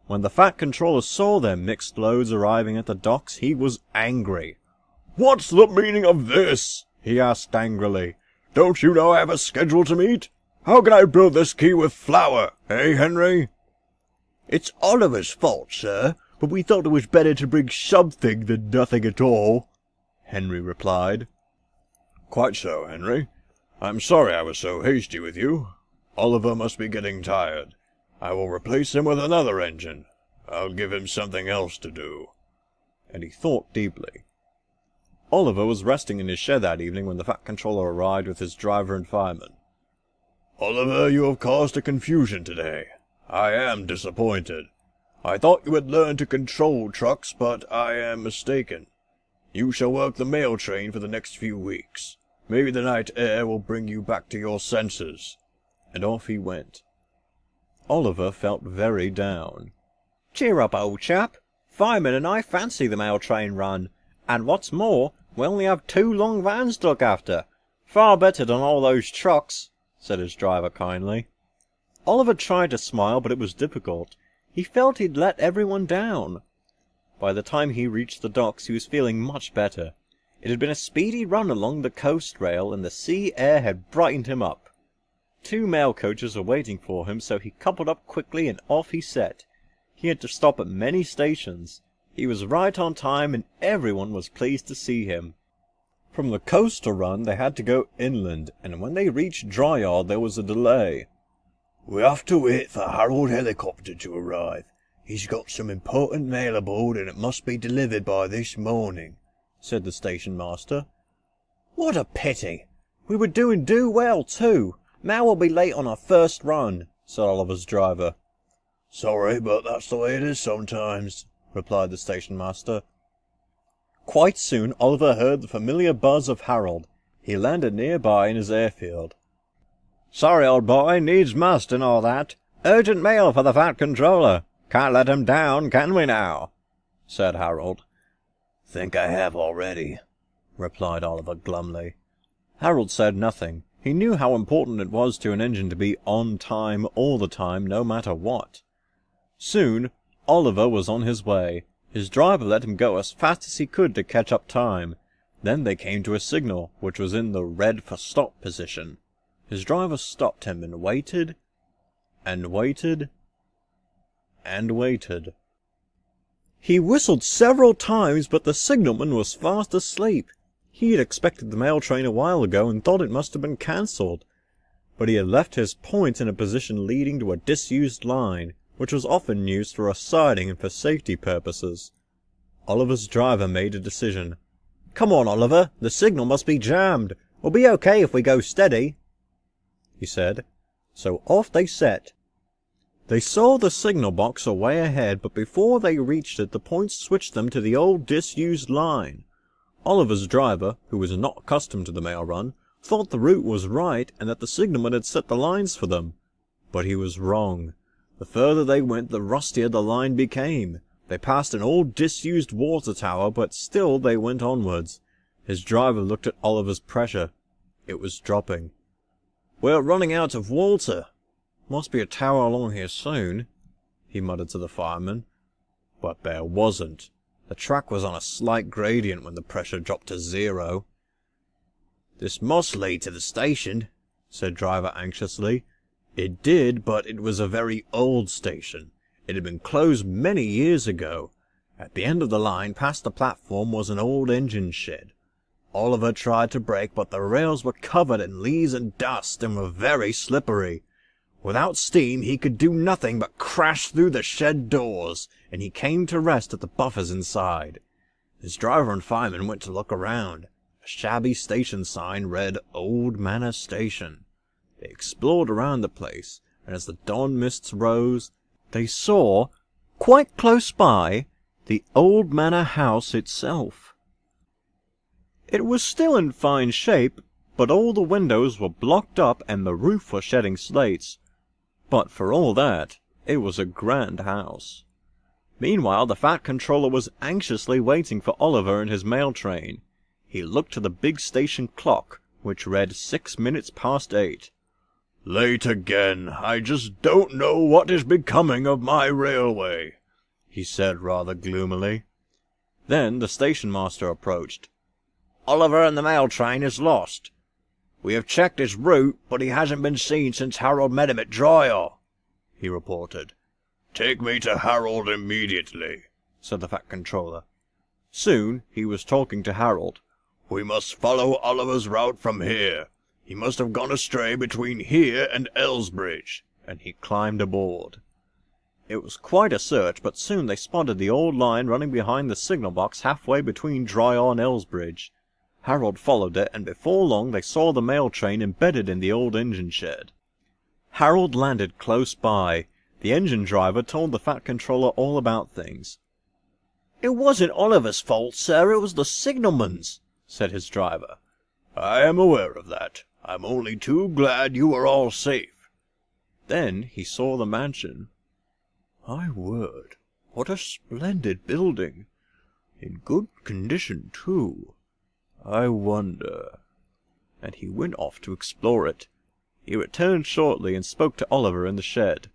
K: When the Fat Controller saw their mixed loads arriving at the docks, he was angry. "What's the meaning of this?" he asked angrily. "Don't you know I have a schedule to meet? How can I build this quay with flour, eh, Henry?" "It's Oliver's fault, sir, but we thought it was better to bring something than nothing at all," Henry replied. "Quite so, Henry. I'm sorry I was so hasty with you. Oliver must be getting tired. I will replace him with another engine. I'll give him something else to do." And he thought deeply. Oliver was resting in his shed that evening when the Fat Controller arrived with his driver and fireman. "Oliver, you have caused a confusion today. I am disappointed. I thought you had learned to control trucks, but I am mistaken. You shall work the mail train for the next few weeks. Maybe the night air will bring you back to your senses." And off he went. Oliver felt very down. "Cheer up, old chap. Fireman and I fancy the mail train run. And what's more, we only have 2 long vans to look after. Far better than all those trucks," said his driver kindly. Oliver tried to smile, but it was difficult. He felt he'd let everyone down. By the time he reached the docks, he was feeling much better. It had been a speedy run along the coast rail, and the sea air had brightened him up. 2 mail coaches were waiting for him, so he coupled up quickly and off he set. He had to stop at many stations. He was right on time, and everyone was pleased to see him. From the coastal run, they had to go inland, and when they reached Dryard, there was a delay. "We have to wait for Harold Helicopter to arrive. He's got some important mail aboard, and it must be delivered by this morning," said the station master. "What a pity! We were doing well, too. Now we'll be late on our first run," said Oliver's driver. "Sorry, but that's the way it is sometimes," replied the station master. Quite soon Oliver heard the familiar buzz of Harold. He landed nearby in his airfield. "Sorry, old boy, needs must and all that. Urgent mail for the Fat Controller. Can't let him down, can we now?" said Harold. "Think I have already," replied Oliver glumly. Harold said nothing. He knew how important it was to an engine to be on time all the time, no matter what. Soon Oliver was on his way. His driver let him go as fast as he could to catch up time. Then they came to a signal, which was in the red for stop position. His driver stopped him and waited, and waited, and waited. He whistled several times, but the signalman was fast asleep. He had expected the mail train a while ago and thought it must have been cancelled. But he had left his point in a position leading to a disused line, which was often used for a siding and for safety purposes. Oliver's driver made a decision. "Come on, Oliver, the signal must be jammed. We'll be okay if we go steady," he said. So off they set. They saw the signal box away ahead, but before they reached it, the point switched them to the old disused line. Oliver's driver, who was not accustomed to the mail run, thought the route was right and that the signalman had set the lines for them. But he was wrong. The further they went, the rustier the line became. They passed an old disused water tower, but still they went onwards. His driver looked at Oliver's pressure. It was dropping. "We're running out of water. Must be a tower along here soon," he muttered to the fireman. But there wasn't. The track was on a slight gradient when the pressure dropped to 0. "This must lead to the station," said Driver anxiously. It did, but it was a very old station. It had been closed many years ago. At the end of the line, past the platform, was an old engine shed. Oliver tried to brake, but the rails were covered in leaves and dust and were very slippery. Without steam, he could do nothing but crash through the shed doors, and he came to rest at the buffers inside. His driver and fireman went to look around. A shabby station sign read Old Manor Station. They explored around the place, and as the dawn mists rose, they saw, quite close by, the Old Manor House itself. It was still in fine shape, but all the windows were blocked up and the roof was shedding slates. But for all that, it was a grand house. Meanwhile, the Fat Controller was anxiously waiting for Oliver and his mail train. He looked to the big station clock, which read 6 minutes past 8.
T: "Late again. I just don't know what is becoming of my railway,"
K: he said rather gloomily. Then the station master approached. "Oliver and the mail train is lost. We have checked his route, but he hasn't been seen since Harold met him at Dryer," he reported.
T: "Take me to Harold immediately,"
K: said the Fat Controller. Soon he was talking to Harold.
T: "We must follow Oliver's route from here. He must have gone astray between here and Elsbridge,"
K: and he climbed aboard. It was quite a search, but soon they spotted the old line running behind the signal box halfway between Dryer and Elsbridge. Harold followed it, and before long they saw the mail train embedded in the old engine shed. Harold landed close by. The engine driver told the Fat Controller all about things. "It wasn't Oliver's fault, sir, it was the signalman's," said his driver.
T: "I am aware of that. I'm only too glad you are all safe."
K: Then he saw the mansion. "My word, what a splendid building! In good condition, too. I wonder—" and he went off to explore it. He returned shortly and spoke to Oliver in the shed.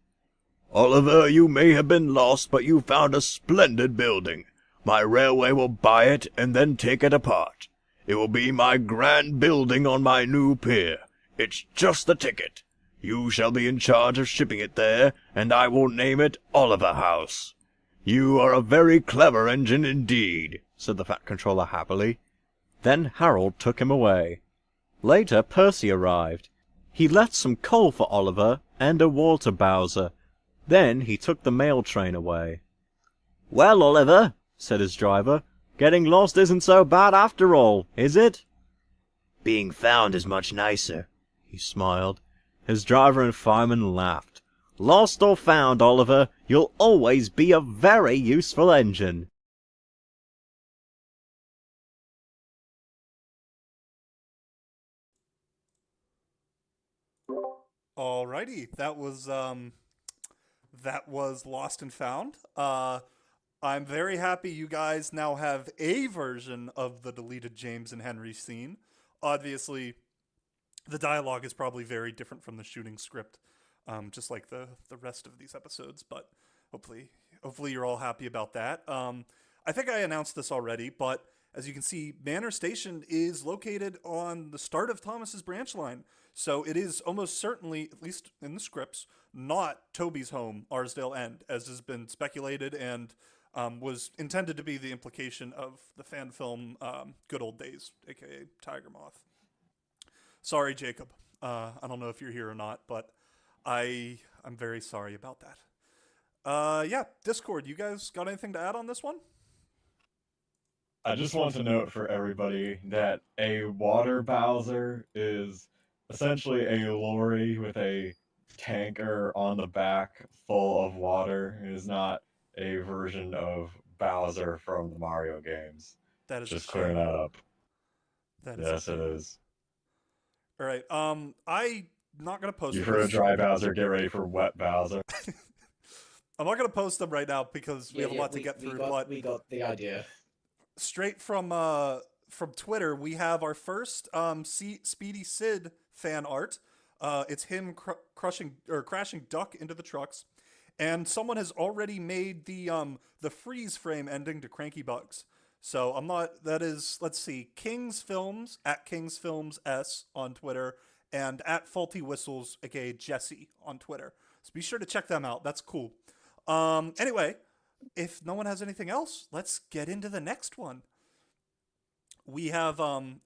T: "Oliver, you may have been lost, but you found a splendid building. My railway will buy it and then take it apart. It will be my grand building on my new pier. It's just the ticket. You shall be in charge of shipping it there, and I will name it Oliver House. You are a very clever engine indeed,"
K: said the Fat Controller happily. Then Harold took him away. Later Percy arrived. He left some coal for Oliver and a water bowser. Then he took the mail train away. "Well, Oliver," said his driver, "getting lost isn't so bad after all, is it?" "Being found is much nicer," he smiled. His driver and fireman laughed. "Lost or found, Oliver, you'll always be a very useful engine."
A: Alrighty, that was Lost and Found. I'm very happy you guys now have a version of the deleted James and Henry scene. Obviously, the dialogue is probably very different from the shooting script, just like the rest of these episodes. But hopefully you're all happy about that. I think I announced this already, but as you can see, Manor Station is located on the start of Thomas's branch line. So it is almost certainly, at least in the scripts, not Toby's home, Arsdale End, as has been speculated and was intended to be the implication of the fan film Good Old Days, aka Tiger Moth. Sorry, Jacob. I don't know if you're here or not, but I'm very sorry about that. Yeah, Discord, you guys got anything to add on this one?
D: I just want to note for everybody that a water Bowser is essentially a lorry with a tanker on the back full of water. It is not a version of Bowser from the Mario games.
A: That is
D: just clearing that up.
A: That is
D: yes, it is.
A: All right. I'm not gonna post.
D: You've heard of dry Bowser. Get ready for wet Bowser.
A: I'm not gonna post them right now because we have a lot to get through. But
C: we got the idea.
A: Straight from Twitter, we have our first Speedy Sid fan art. It's him crashing Duck into the trucks, And someone has already made the freeze frame ending to Cranky Bugs. So I'm not. That is, let's see, King's Films at King's Films S on Twitter and at Faulty Whistles, aka Jesse, on Twitter. So be sure to check them out. That's cool. Anyway, if no one has anything else, let's get into the next one. We have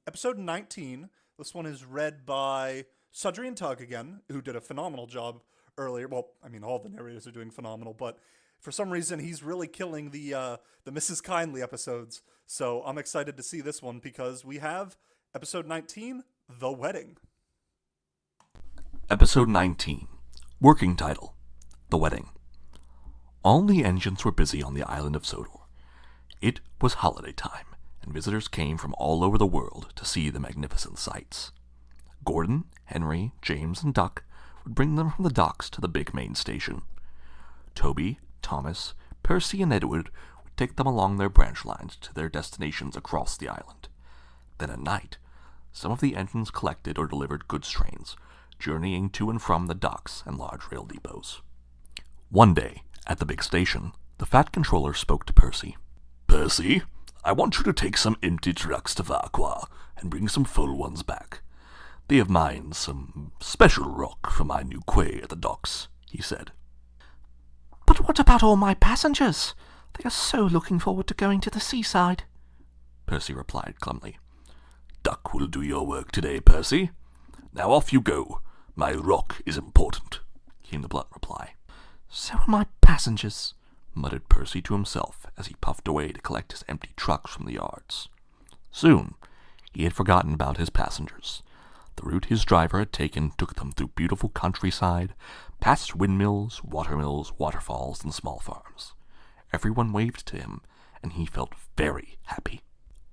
A: episode 19. This one is read by Sudrian Tug again, who did a phenomenal job earlier. Well, I mean, all the narrators are doing phenomenal, but for some reason, he's really killing the Mrs. Kindly episodes. So I'm excited to see this one because we have episode 19, The Wedding.
M: Episode 19. Working title, The Wedding. All the engines were busy on the island of Sodor. It was holiday time, and visitors came from all over the world to see the magnificent sights. Gordon, Henry, James, and Duck would bring them from the docks to the big main station. Toby, Thomas, Percy, and Edward would take them along their branch lines to their destinations across the island. Then at night, some of the engines collected or delivered goods trains, journeying to and from the docks and large rail depots. One day, at the big station, the Fat Controller spoke to Percy.
N: Percy, I want you to take some empty trucks to Farquhar and bring some full ones back. They have mined some special rock for my new quay at the docks, he said.
L: But what about all my passengers? They are so looking forward to going to the seaside,
M: Percy replied glumly.
N: Duck will do your work today, Percy. Now off you go. My rock is important, came the blunt reply.
L: So are my passengers,
M: muttered Percy to himself as he puffed away to collect his empty trucks from the yards. Soon, he had forgotten about his passengers. The route his driver had taken took them through beautiful countryside, past windmills, watermills, waterfalls, and small farms. Everyone waved to him, and he felt very happy.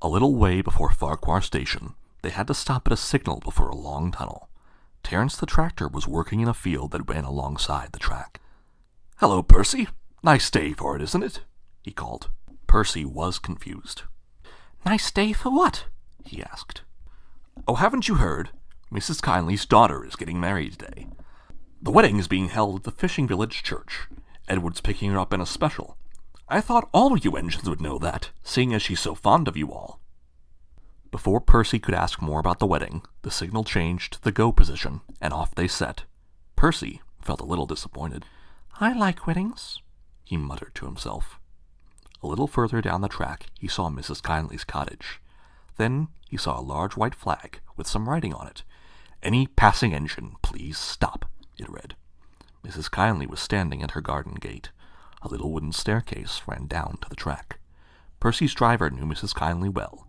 M: A little way before Farquhar Station, they had to stop at a signal before a long tunnel. Terence the tractor was working in a field that ran alongside the track.
N: Hello, Percy. Nice day for it, isn't it? He called.
M: Percy was confused.
L: Nice day for what?
M: He asked. Oh, haven't you heard? Mrs. Kindly's daughter is getting married today. The wedding is being held at the fishing village church. Edward's picking her up in a special. I thought all you engines would know that, seeing as she's so fond of you all. Before Percy could ask more about the wedding, the signal changed to the go position, and off they set. Percy felt a little disappointed.
L: I like weddings,
M: he muttered to himself. A little further down the track, he saw Mrs. Kindly's cottage. Then he saw a large white flag with some writing on it. Any passing engine, please stop, it read. Mrs. Kindly was standing at her garden gate. A little wooden staircase ran down to the track. Percy's driver knew Mrs. Kindly well.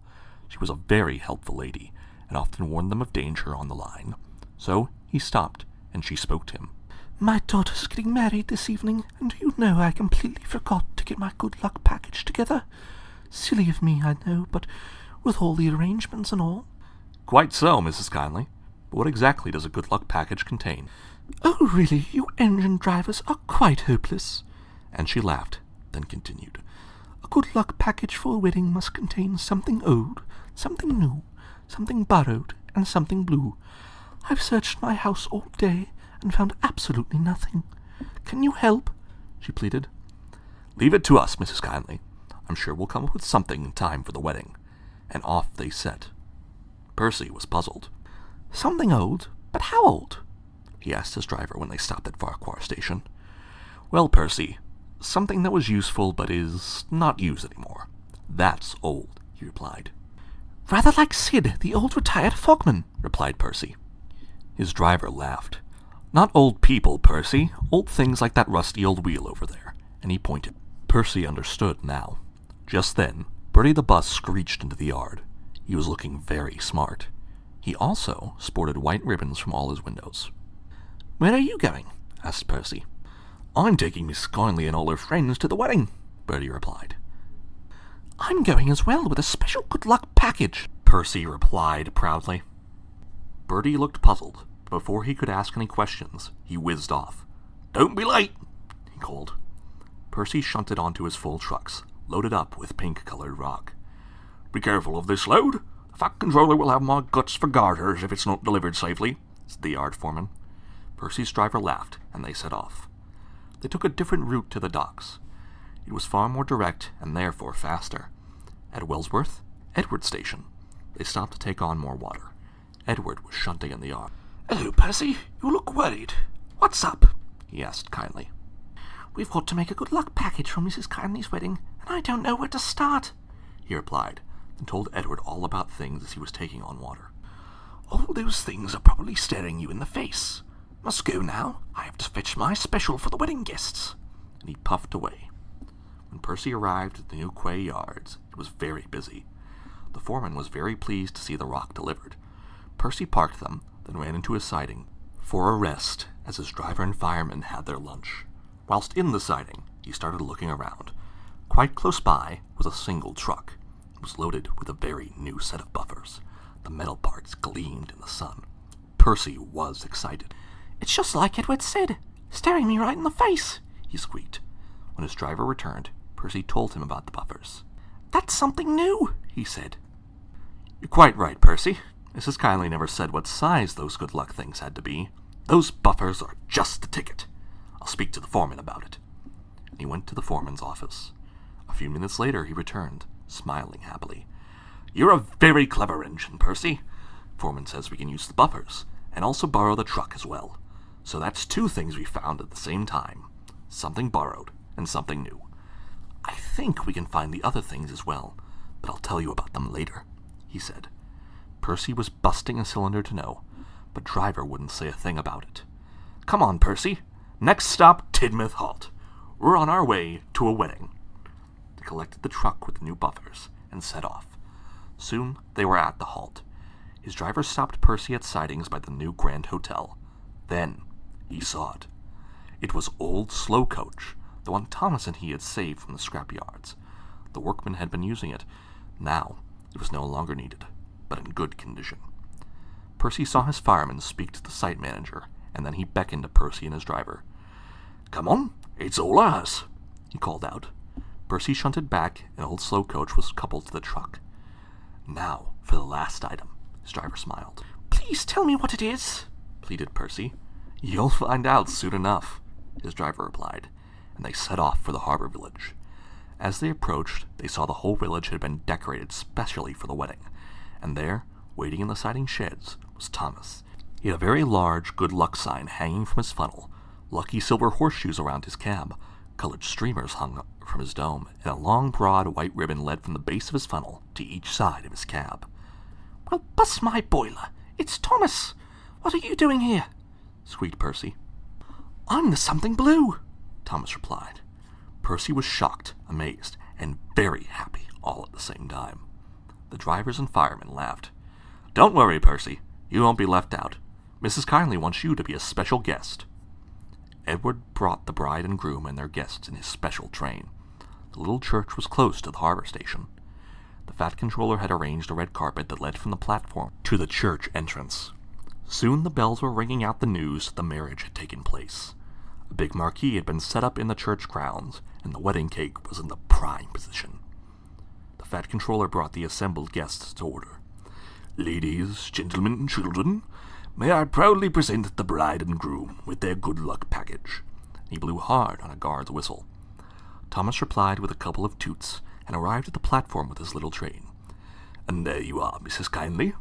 M: She was a very helpful lady, and often warned them of danger on the line. So he stopped, and she spoke to him.
L: My daughter's getting married this evening, and do you know I completely forgot to get my good luck package together? Silly of me, I know, but with all the arrangements and all.
M: Quite so, Mrs. Kindly. But what exactly does a good luck package contain?
L: Oh, really, you engine drivers are quite hopeless.
M: And she laughed, then continued.
L: A good luck package for a wedding must contain something old, something new, something borrowed, and something blue. I've searched my house all day and found absolutely nothing. Can you help?
M: She pleaded. Leave it to us, Mrs. Kindly. I'm sure we'll come up with something in time for the wedding. And off they set. Percy was puzzled.
L: Something old? But how old?
M: He asked his driver when they stopped at Farquhar Station. Well, Percy, something that was useful but is not used anymore. That's old, he replied.
L: Rather like Sid, the old retired fogman,
M: replied Percy. His driver laughed. Not old people, Percy. Old things like that rusty old wheel over there. And he pointed. Percy understood now. Just then, Bertie the bus screeched into the yard. He was looking very smart. He also sported white ribbons from all his windows.
L: Where are you going?
M: Asked Percy. I'm taking Miss Kindly and all her friends to the wedding, Bertie replied.
L: I'm going as well with a special good luck package,
M: Percy replied proudly. Bertie looked puzzled, but before he could ask any questions, he whizzed off. Don't be late, he called. Percy shunted onto his full trucks, loaded up with pink-colored rock. Be careful of this load. The Fat Controller will have my guts for garters if it's not delivered safely, said the yard foreman. Percy's driver laughed, and they set off. they took a different route to the docks. It was far more direct and therefore faster. At Wellsworth, Edward Station, they stopped to take on more water. Edward was shunting in the yard.
N: Hello, Percy. You look worried. What's up?
M: He asked kindly.
L: We've got to make a good luck package for Mrs. Kindly's wedding, and I don't know where to start,
M: he replied, and told Edward all about things as he was taking on water.
N: All those things are probably staring you in the face. Must go now. I have to fetch my special for the wedding guests.
M: And he puffed away. When Percy arrived at the new quay yards, it was very busy. The foreman was very pleased to see the rock delivered. Percy parked them, then ran into his siding for a rest as his driver and fireman had their lunch. Whilst in the siding, he started looking around. Quite close by was a single truck. It was loaded with a very new set of buffers. The metal parts gleamed in the sun. Percy was excited.
L: It's just like Edward said, staring me right in the face,
M: he squeaked. When his driver returned, Percy told him about the buffers.
L: That's something new, he said.
M: You're quite right, Percy. Mrs. Kindly never said what size those good luck things had to be. Those buffers are just the ticket. I'll speak to the foreman about it. And he went to the foreman's office. A few minutes later he returned, smiling happily. You're a very clever engine, Percy. Foreman says we can use the buffers, and also borrow the truck as well. So that's two things we found at the same time. Something borrowed, and something new. I think we can find the other things as well, but I'll tell you about them later, he said. Percy was busting a cylinder to know, but driver wouldn't say a thing about it. Come on, Percy. Next stop, Tidmouth Halt. We're on our way to a wedding. They collected the truck with the new buffers and set off. Soon they were at the halt. His driver stopped Percy at sidings by the new Grand Hotel. Then he saw it. It was old Slow Coach, the one Thomas and he had saved from the scrapyards. The workmen had been using it. Now it was no longer needed, but in good condition. Percy saw his fireman speak to the site manager, and then he beckoned to Percy and his driver. Come on, it's all ours, he called out. Percy shunted back, and old Slow Coach was coupled to the truck. Now for the last item, his driver smiled.
L: Please tell me what it is,
M: pleaded Percy. You'll find out soon enough, his driver replied, and they set off for the harbor village. As they approached, they saw the whole village had been decorated specially for the wedding, and there, waiting in the siding sheds, was Thomas. He had a very large good luck sign hanging from his funnel, lucky silver horseshoes around his cab, colored streamers hung from his dome, and a long broad white ribbon led from the base of his funnel to each side of his cab.
L: Well, bust my boiler! It's Thomas! What are you doing here?
M: Squeaked Percy.
L: I'm the something blue,
M: Thomas replied. Percy was shocked, amazed, and very happy all at the same time. The drivers and firemen laughed. Don't worry, Percy. You won't be left out. Mrs. Kindly wants you to be a special guest. Edward brought the bride and groom and their guests in his special train. The little church was close to the harbor station. The Fat Controller had arranged a red carpet that led from the platform to the church entrance. Soon the bells were ringing out the news that the marriage had taken place. A big marquee had been set up in the church grounds, and the wedding cake was in the prime position. The Fat Controller brought the assembled guests to order.
N: Ladies, gentlemen, and children, may I proudly present the bride and groom with their good luck package.
M: He blew hard on a guard's whistle. Thomas replied with a couple of toots, and arrived at the platform with his little train.
N: And there you are, Mrs. Kindly.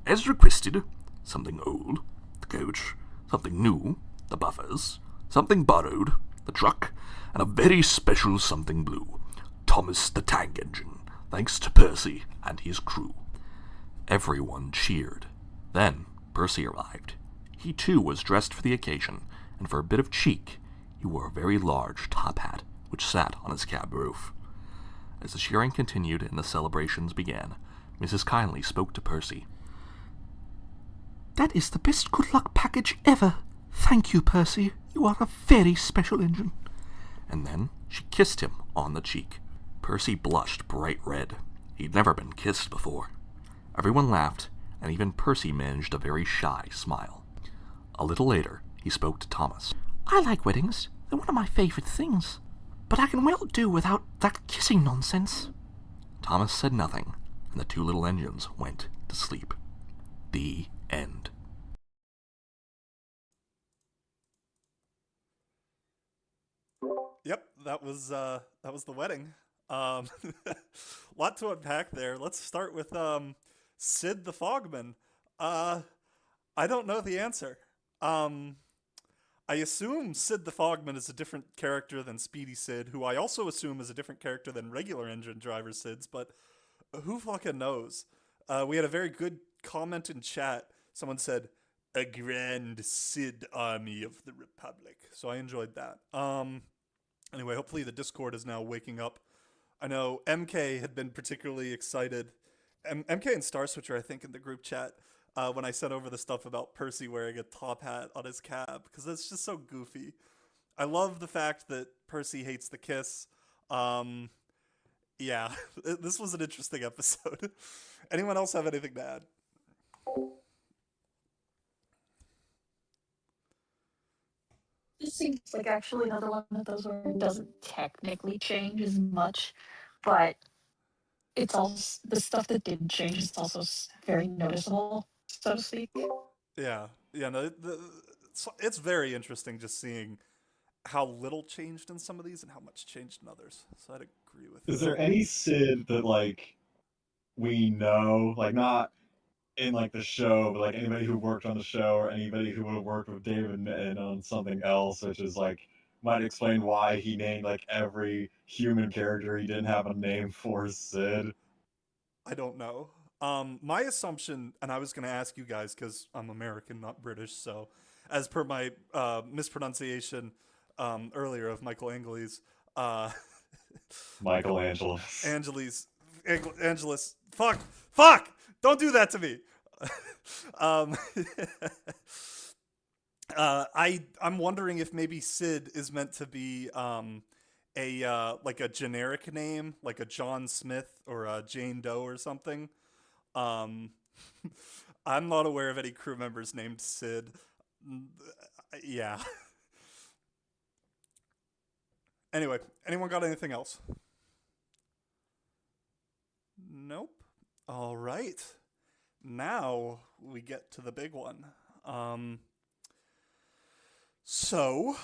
N: As requested, something old, the coach, something new, the buffers, something borrowed, the truck, and a very special something blue, Thomas the Tank Engine, thanks to Percy and his crew.
M: Everyone cheered. Then Percy arrived. He too was dressed for the occasion, and for a bit of cheek, he wore a very large top hat, which sat on his cab roof. As the cheering continued and the celebrations began, Mrs. Kindly spoke to Percy.
L: That is the best good luck package ever. Thank you, Percy. You are a very special engine.
M: And then she kissed him on the cheek. Percy blushed bright red. He'd never been kissed before. Everyone laughed, and even Percy managed a very shy smile. A little later, he spoke to Thomas.
L: I like weddings. They're one of my favorite things. But I can well do without that kissing nonsense.
M: Thomas said nothing, and the two little engines went to sleep. The end.
A: that was the wedding. Lot to unpack there. Let's start with Sid the Fogman. I don't know the answer. I assume Sid the Fogman is a different character than Speedy Sid, who I also assume is a different character than regular engine driver Sids, but who fucking knows? We had a very good comment in chat. Someone said, "A grand Sid army of the Republic." So I enjoyed that. Anyway, hopefully the Discord is now waking up. I know MK had been particularly excited. MK and Star Switcher, I think, in the group chat, when I sent over the stuff about Percy wearing a top hat on his cab, because that's just so goofy. I love the fact that Percy hates the kiss. Yeah, this was an interesting episode. Anyone else have anything to add?
U: This seems like actually another one of those where it doesn't technically change as much, but it's also the stuff that did change is also very noticeable, so to speak.
A: Yeah, no, it's very interesting just seeing how little changed in some of these and how much changed in others. So I'd agree with you.
D: Is there any Sid that like we know, like not in like the show, but like anybody who worked on the show or anybody who would have worked with David Mitton on something else, which is like might explain why he named like every human character he didn't have a name for Sid?
A: I don't know. My assumption, and I was going to ask you guys because I'm American, not British, so as per my mispronunciation earlier of Michael Angeles,
D: Michelangelis.
A: Angelis. Fuck! Don't do that to me. I'm wondering if maybe Sid is meant to be like a generic name, like a John Smith or a Jane Doe or something. I'm not aware of any crew members named Sid. Yeah. Anyway, anyone got anything else? Nope. All right. Now we get to the big one. So,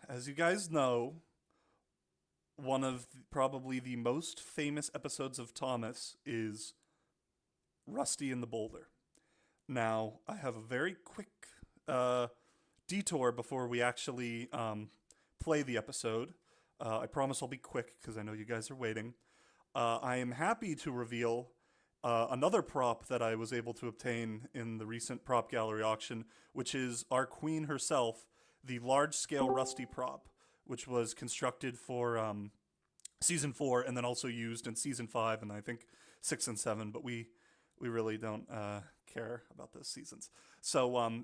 A: as you guys know, one of probably the most famous episodes of Thomas is Rusty and the Boulder. Now, I have a very quick detour before we actually play the episode. I promise I'll be quick because I know you guys are waiting. I am happy to reveal another prop that I was able to obtain in the recent prop gallery auction, which is our queen herself, the large-scale Rusty prop, which was constructed for Season 4 and then also used in Season 5 and I think 6 and 7, but we really don't care about those seasons. So,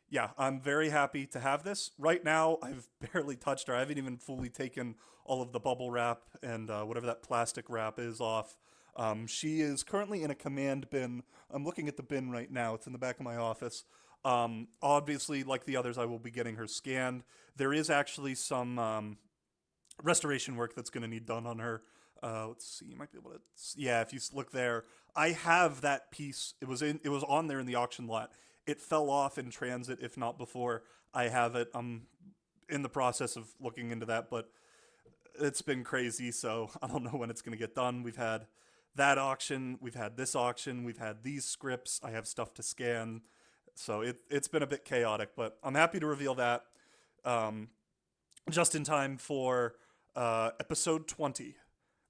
A: yeah, I'm very happy to have this. Right now, I've barely touched her. I haven't even fully taken all of the bubble wrap and whatever that plastic wrap is off. She is currently in a command bin. I'm looking at the bin right now. It's in the back of my office. Obviously, like the others, I will be getting her scanned. There is actually some restoration work that's going to need done on her. Let's see, you might be able to... Yeah, if you look there, I have that piece. It was on there in the auction lot. It fell off in transit, if not before. I have it. I'm in the process of looking into that, but it's been crazy, so I don't know when it's going to get done. We've had that auction, we've had this auction, we've had these scripts, I have stuff to scan, so it's been a bit chaotic, but I'm happy to reveal that just in time for episode 20.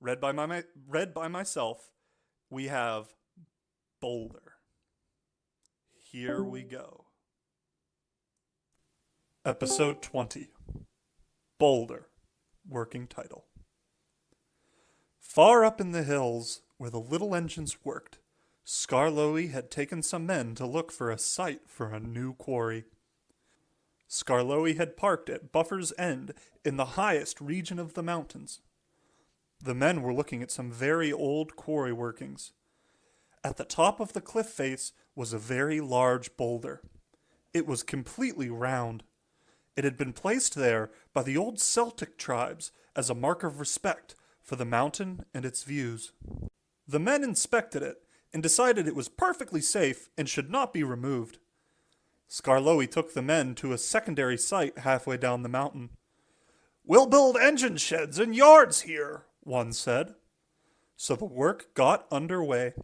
A: Read by myself, we have Boulder. Here we go. Episode 20. Boulder. Working title. Far up in the hills, where the little engines worked, Skarloey had taken some men to look for a site for a new quarry. Skarloey had parked at Buffer's End in the highest region of the mountains. The men were looking at some very old quarry workings. At the top of the cliff face was a very large boulder. It was completely round. It had been placed there by the old Celtic tribes as a mark of respect for the mountain and its views. The men inspected it and decided it was perfectly safe and should not be removed. Skarloey took the men to a secondary site halfway down the mountain. "We'll build engine sheds and yards here," one said. So the work got underway.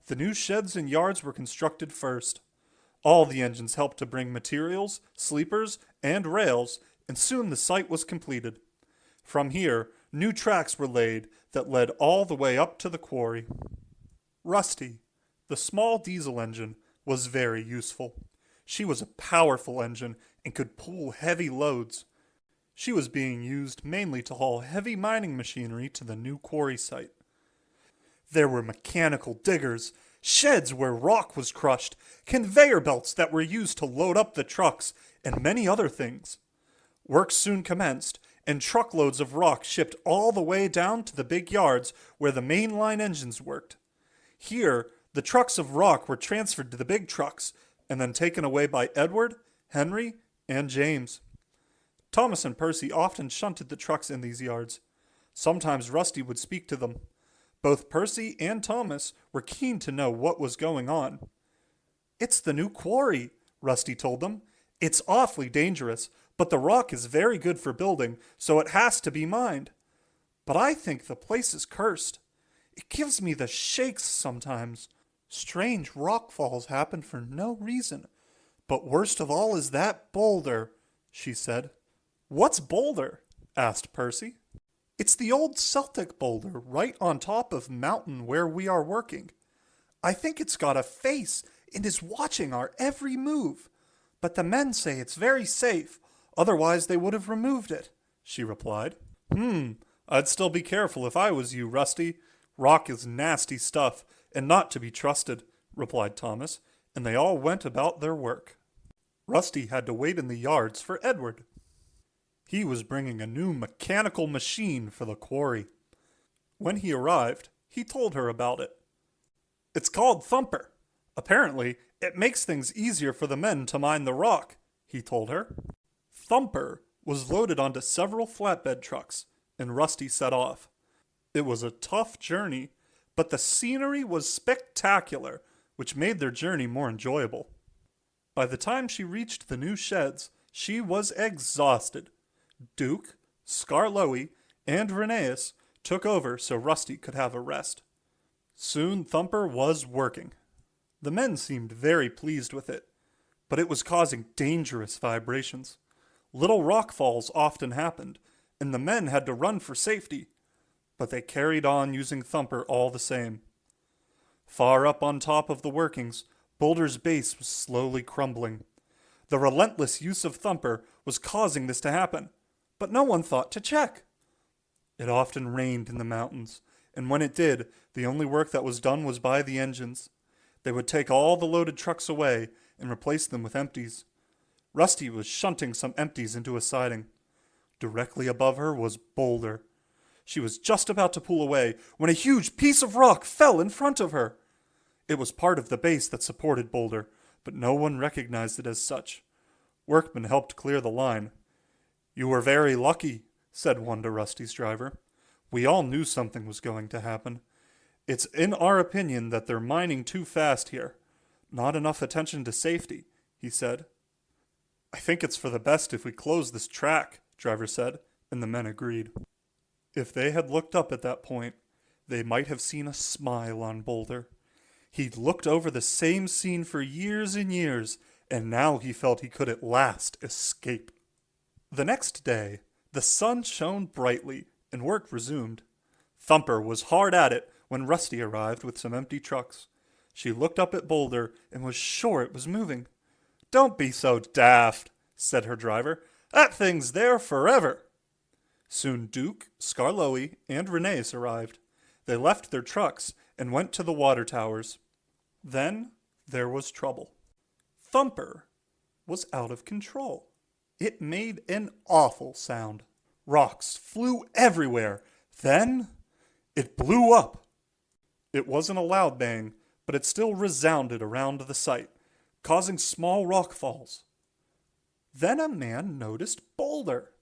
A: The new sheds and yards were constructed first. All the engines helped to bring materials, sleepers, and rails, and soon the site was completed. From here, new tracks were laid that led all the way up to the quarry. Rusty, the small diesel engine, was very useful. She was a powerful engine and could pull heavy loads. She was being used mainly to haul heavy mining machinery to the new quarry site. There were mechanical diggers, sheds where rock was crushed, conveyor belts that were used to load up the trucks, and many other things. Work soon commenced, and truckloads of rock shipped all the way down to the big yards where the mainline engines worked. Here, the trucks of rock were transferred to the big trucks, and then taken away by Edward, Henry, and James. Thomas and Percy often shunted the trucks in these yards. Sometimes Rusty would speak to them. Both Percy and Thomas were keen to know what was going on. "It's the new quarry," Rusty told them. "It's awfully dangerous, but the rock is very good for building, so it has to be mined. But I think the place is cursed. It gives me the shakes sometimes. Strange rock falls happen for no reason. But worst of all is that boulder," she said. "What's boulder?" asked Percy. "It's the old Celtic boulder right on top of mountain where we are working. I think it's got a face and is watching our every move. But the men say it's very safe, otherwise they would have removed it," she replied. I'd still be careful if I was you, Rusty. Rock is nasty stuff and not to be trusted," replied Thomas, and they all went about their work. Rusty had to wait in the yards for Edward. He was bringing a new mechanical machine for the quarry. When he arrived, he told her about it. "It's called Thumper. Apparently, it makes things easier for the men to mine the rock," he told her. Thumper was loaded onto several flatbed trucks, and Rusty set off. It was a tough journey, but the scenery was spectacular, which made their journey more enjoyable. By the time she reached the new sheds, she was exhausted. Duke, Skarloey, and Rheneas took over so Rusty could have a rest. Soon Thumper was working. The men seemed very pleased with it, but it was causing dangerous vibrations. Little rock falls often happened, and the men had to run for safety, but they carried on using Thumper all the same. Far up on top of the workings, Boulder's base was slowly crumbling. The relentless use of Thumper was causing this to happen, but no one thought to check. It often rained in the mountains, and when it did, the only work that was done was by the engines. They would take all the loaded trucks away and replace them with empties. Rusty was shunting some empties into a siding. Directly above her was Boulder. She was just about to pull away when a huge piece of rock fell in front of her. It was part of the base that supported Boulder, but no one recognized it as such. Workmen helped clear the line. "You were very lucky," said one to Rusty's driver. "We all knew something was going to happen. It's in our opinion that they're mining too fast here. Not enough attention to safety," he said. "I think it's for the best if we close this track," driver said, and the men agreed. If they had looked up at that point, they might have seen a smile on Boulder. He'd looked over the same scene for years and years, and now he felt he could at last escape. The next day, the sun shone brightly, and work resumed. Thumper was hard at it when Rusty arrived with some empty trucks. She looked up at Boulder and was sure it was moving. "Don't be so daft," said her driver. "That thing's there forever." Soon Duke, Skarloey, and Rheneas arrived. They left their trucks and went to the water towers. Then there was trouble. Thumper was out of control. It made an awful sound. Rocks flew everywhere. Then it blew up. It wasn't a loud bang, but it still resounded around the site, causing small rock falls. Then a man noticed Boulder.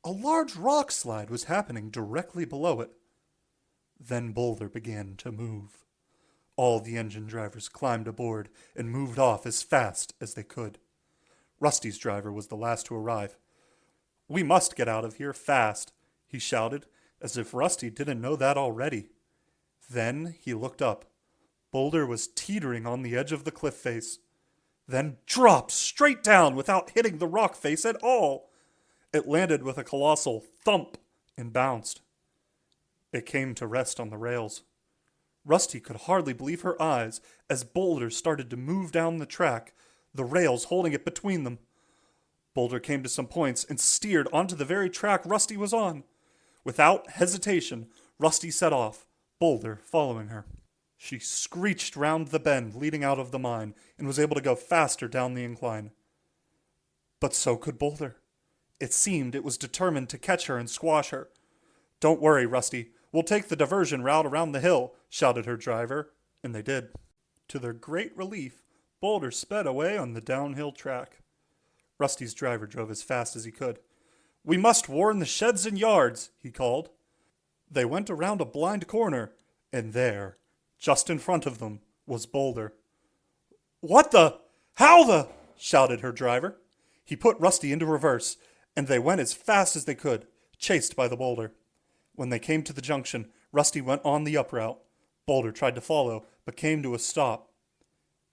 A: A large rock slide was happening directly below it. Then Boulder began to move. All the engine drivers climbed aboard and moved off as fast as they could. Rusty's driver was the last to arrive. We must get out of here fast, he shouted, as if Rusty didn't know that already. Then he looked up. Boulder was teetering on the edge of the cliff face, then dropped straight down without hitting the rock face at all. It landed with a colossal thump and bounced. It came to rest on the rails. Rusty could hardly believe her eyes as Boulder started to move down the track, the rails holding it between them. Boulder came to some points and steered onto the very track Rusty was on. Without hesitation, Rusty set off, Boulder following her. She screeched round the bend leading out of the mine and was able to go faster down the incline. But so could Boulder. It seemed it was determined to catch her and squash her. "Don't worry, Rusty. We'll take the diversion route around the hill," shouted her driver, and they did. To their great relief, Boulder sped away on the downhill track. Rusty's driver drove as fast as he could. "We must warn the sheds and yards," he called. They went around a blind corner, and there, just in front of them, was Boulder. "What the? How the?" shouted her driver. He put Rusty into reverse, and they went as fast as they could, chased by the boulder. When they came to the junction, Rusty went on the up route. Boulder tried to follow, but came to a stop.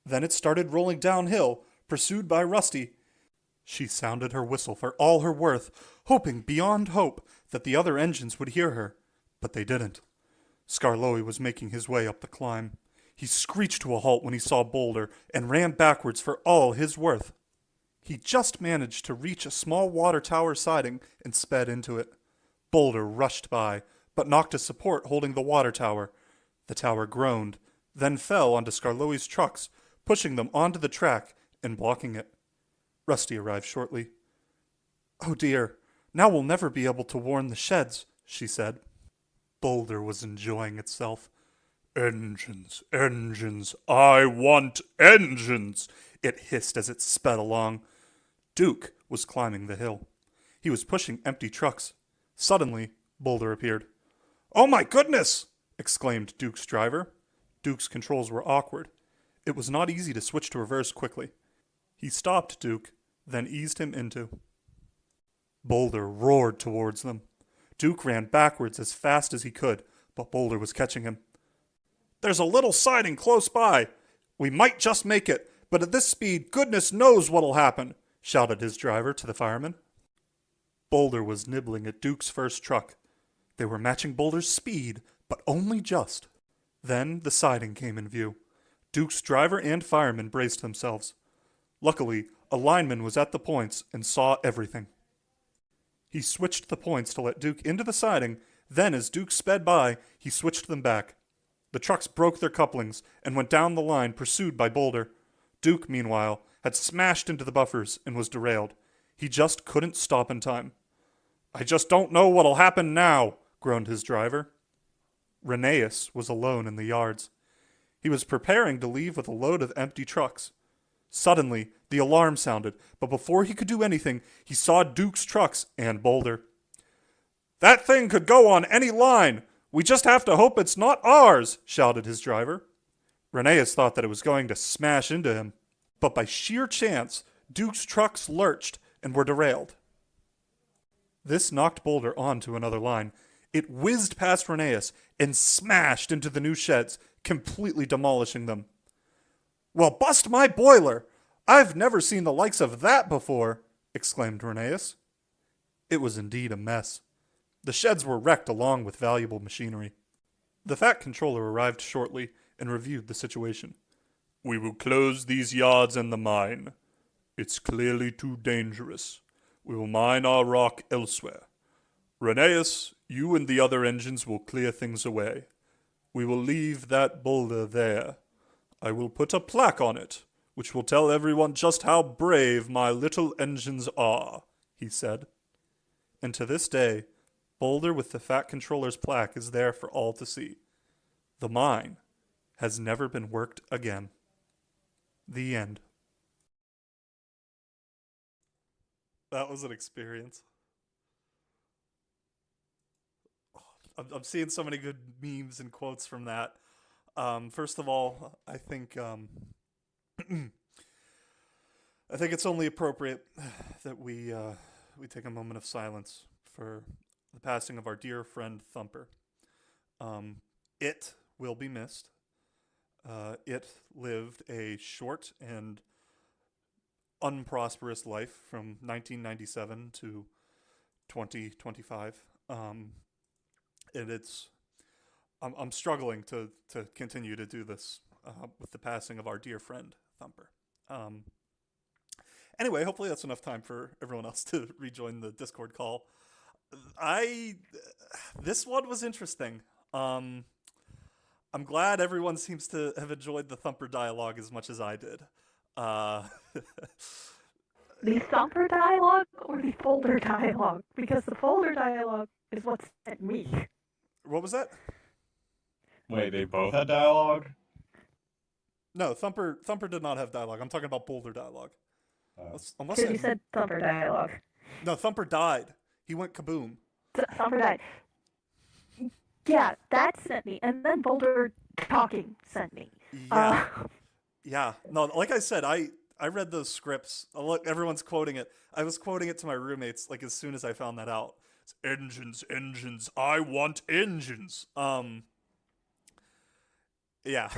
A: Then it started rolling downhill, pursued by Rusty. She sounded her whistle for all her worth, hoping beyond hope that the other engines would hear her, but they didn't. Skarloey was making his way up the climb. He screeched to a halt when he saw Boulder and ran backwards for all his worth. He just managed to reach a small water tower siding and sped into it. Boulder rushed by, but knocked a support holding the water tower. The tower groaned, then fell onto Skarloey's trucks, pushing them onto the track and blocking it. Rusty arrived shortly. "Oh dear, now we'll never be able to warn the sheds," she said. Boulder was enjoying itself. "Engines, engines, I want engines," it hissed as it sped along. Duke was climbing the hill. He was pushing empty trucks. Suddenly, Boulder appeared. "Oh my goodness!" exclaimed Duke's driver. Duke's controls were awkward. It was not easy to switch to reverse quickly. He stopped Duke, then eased him into. Boulder roared towards them. Duke ran backwards as fast as he could, but Boulder was catching him. "There's a little siding close by. We might just make it, but at this speed, goodness knows what'll happen," shouted his driver to the fireman. Boulder was nibbling at Duke's first truck. They were matching Boulder's speed, but only just. Then the siding came in view. Duke's driver and fireman braced themselves. Luckily, a lineman was at the points and saw everything. He switched the points to let Duke into the siding, then as Duke sped by, he switched them back. The trucks broke their couplings and went down the line pursued by Boulder. Duke, meanwhile, had smashed into the buffers and was derailed. He just couldn't stop in time. "I just don't know what'll happen now," groaned his driver. Rheneas was alone in the yards. He was preparing to leave with a load of empty trucks. Suddenly, the alarm sounded, but before he could do anything, he saw Duke's trucks and Boulder. "That thing could go on any line. We just have to hope it's not ours," shouted his driver. Rheneas thought that it was going to smash into him, but by sheer chance, Duke's trucks lurched and were derailed. This knocked Boulder onto another line. It whizzed past Rheneas and smashed into the new sheds, completely demolishing them. "Well, bust my boiler! I've never seen the likes of that before!" exclaimed Rheneas. It was indeed a mess. The sheds were wrecked along with valuable machinery. The Fat Controller arrived shortly and reviewed the situation. "We will close these yards and the mine. It's clearly too dangerous. We will mine our rock elsewhere. Rheneas, you and the other engines will clear things away. We will leave that boulder there. I will put a plaque on it, which will tell everyone just how brave my little engines are," he said. And to this day, Boulder with the Fat Controller's plaque is there for all to see. The mine has never been worked again. The end. That was an experience. I'm seeing so many good memes and quotes from that. First of all, I think I think it's only appropriate that we we take a moment of silence for the passing of our dear friend Thumper. It will be missed. It lived a short and unprosperous life from 1997 to 2025. And I'm struggling to continue to do this with the passing of our dear friend Thumper. Anyway, hopefully that's enough time for everyone else to rejoin the Discord call. This one was interesting. I'm glad everyone seems to have enjoyed the Thumper dialogue as much as I did.
O: The Thumper dialogue or the Folder dialogue? Because the Folder dialogue is what sent me.
A: What was that?
D: Wait, they both had dialogue?
A: No, Thumper did not have dialogue. I'm talking about Boulder dialogue. Unless
O: Because you said Thumper dialogue.
A: No, Thumper died. He went kaboom.
O: Thumper died. Yeah, that sent me. And then Boulder talking sent me.
A: Yeah. Yeah. No, like I said, I read those scripts. Look, everyone's quoting it. I was quoting it to my roommates like as soon as I found that out. It's engines, engines. I want engines. Yeah.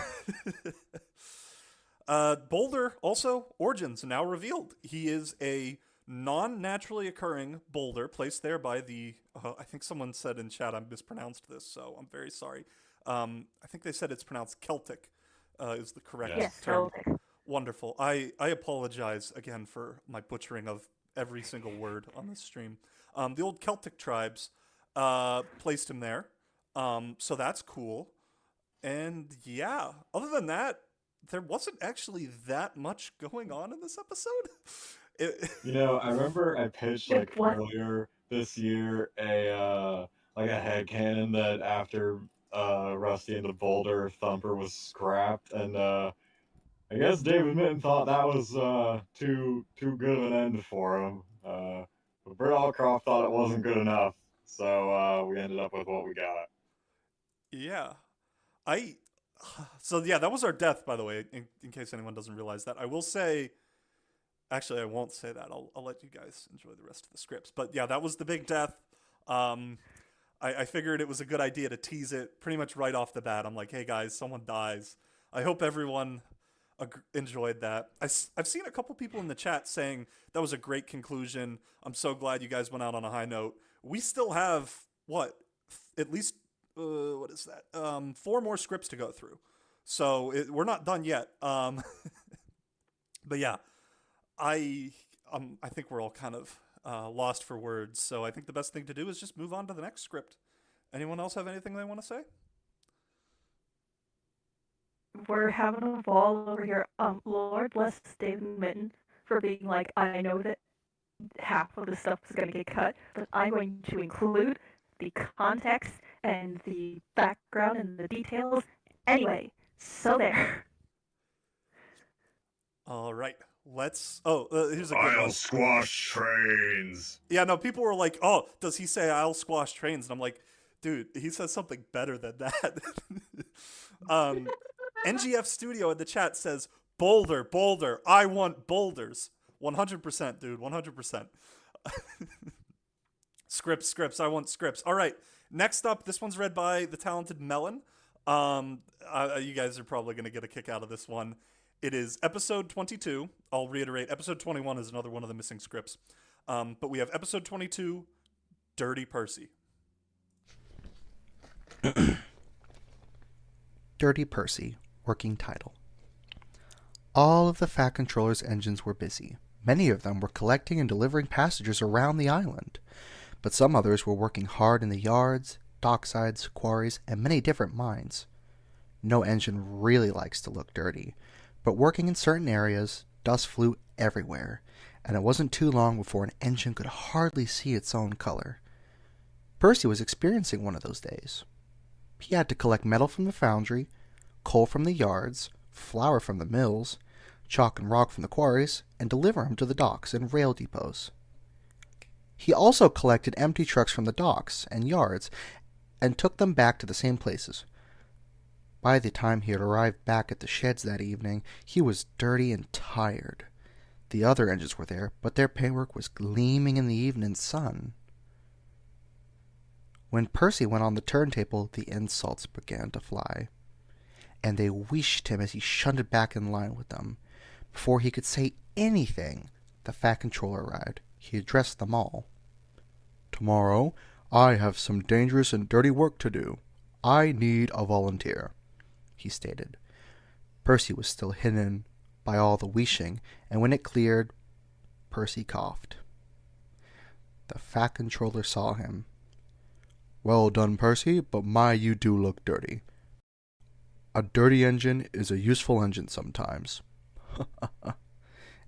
A: Boulder also origins now revealed. He is a non-naturally occurring boulder placed there by the I think someone said in chat I mispronounced this, so I'm very sorry. I think they said it's pronounced Celtic is the correct term.
O: Celtic.
A: Wonderful. I apologize again for my butchering of every single word on this stream. The old Celtic tribes placed him there. So that's cool. And yeah, other than that, there wasn't actually that much going on in this episode.
D: I remember I pitched earlier this year a headcanon that after Rusty and the Boulder, Thumper was scrapped, and I guess David Mitton thought that was too good of an end for him. But Britt Allcroft thought it wasn't good enough, so we ended up with what we got.
A: Yeah. So yeah, that was our death, by the way, in case anyone doesn't realize that. I will say, actually, I won't say that. I'll let you guys enjoy the rest of the scripts. But yeah, that was the big death. I figured it was a good idea to tease it pretty much right off the bat. I'm like, hey guys, someone dies. I hope everyone enjoyed that. I've seen a couple people in the chat saying that was a great conclusion. I'm so glad you guys went out on a high note. We still have, at least... what is that? 4 more scripts to go through. So we're not done yet. But yeah, I think we're all kind of lost for words. So I think the best thing to do is just move on to the next script. Anyone else have anything they want to say?
O: We're having a ball over here. Lord bless David Mitton for being like, I know that half of the stuff is going to get cut, but I'm going to include the context and the background and the details. Anyway, so there.
A: All right, let's. Here's a good one.
T: I'll squash trains.
A: Yeah, no, people were like, "Oh, does he say I'll squash trains?" And I'm like, "Dude, he says something better than that." NGF Studio in the chat says, "Boulder, I want boulders." 100%, dude. 100%. Scripts. I want scripts. All right. Next up, this one's read by the talented Melon. You guys are probably going to get a kick out of this one. It is episode 22. I'll reiterate, episode 21 is another one of the missing scripts. But we have episode 22, Dirty Percy.
J: Dirty Percy, working title. All of the Fat Controller's engines were busy. Many of them were collecting and delivering passengers around the island. But some others were working hard in the yards, docksides, quarries, and many different mines. No engine really likes to look dirty, but working in certain areas, dust flew everywhere, and it wasn't too long before an engine could hardly see its own color. Percy was experiencing one of those days. He had to collect metal from the foundry, coal from the yards, flour from the mills, chalk and rock from the quarries, and deliver them to the docks and rail depots. He also collected empty trucks from the docks and yards and took them back to the same places. By the time he had arrived back at the sheds that evening, he was dirty and tired. The other engines were there, but their paintwork was gleaming in the evening sun. When Percy went on the turntable, the insults began to fly, and they wished him as he shunted back in line with them. Before he could say anything, the Fat Controller arrived. He addressed them all. "Tomorrow, I have some dangerous and dirty work to do. I need a volunteer," he stated. Percy was still hidden by all the wishing, and when it cleared, Percy coughed. The Fat Controller saw him. "Well done, Percy, but my, you do look dirty. A dirty engine is a useful engine sometimes."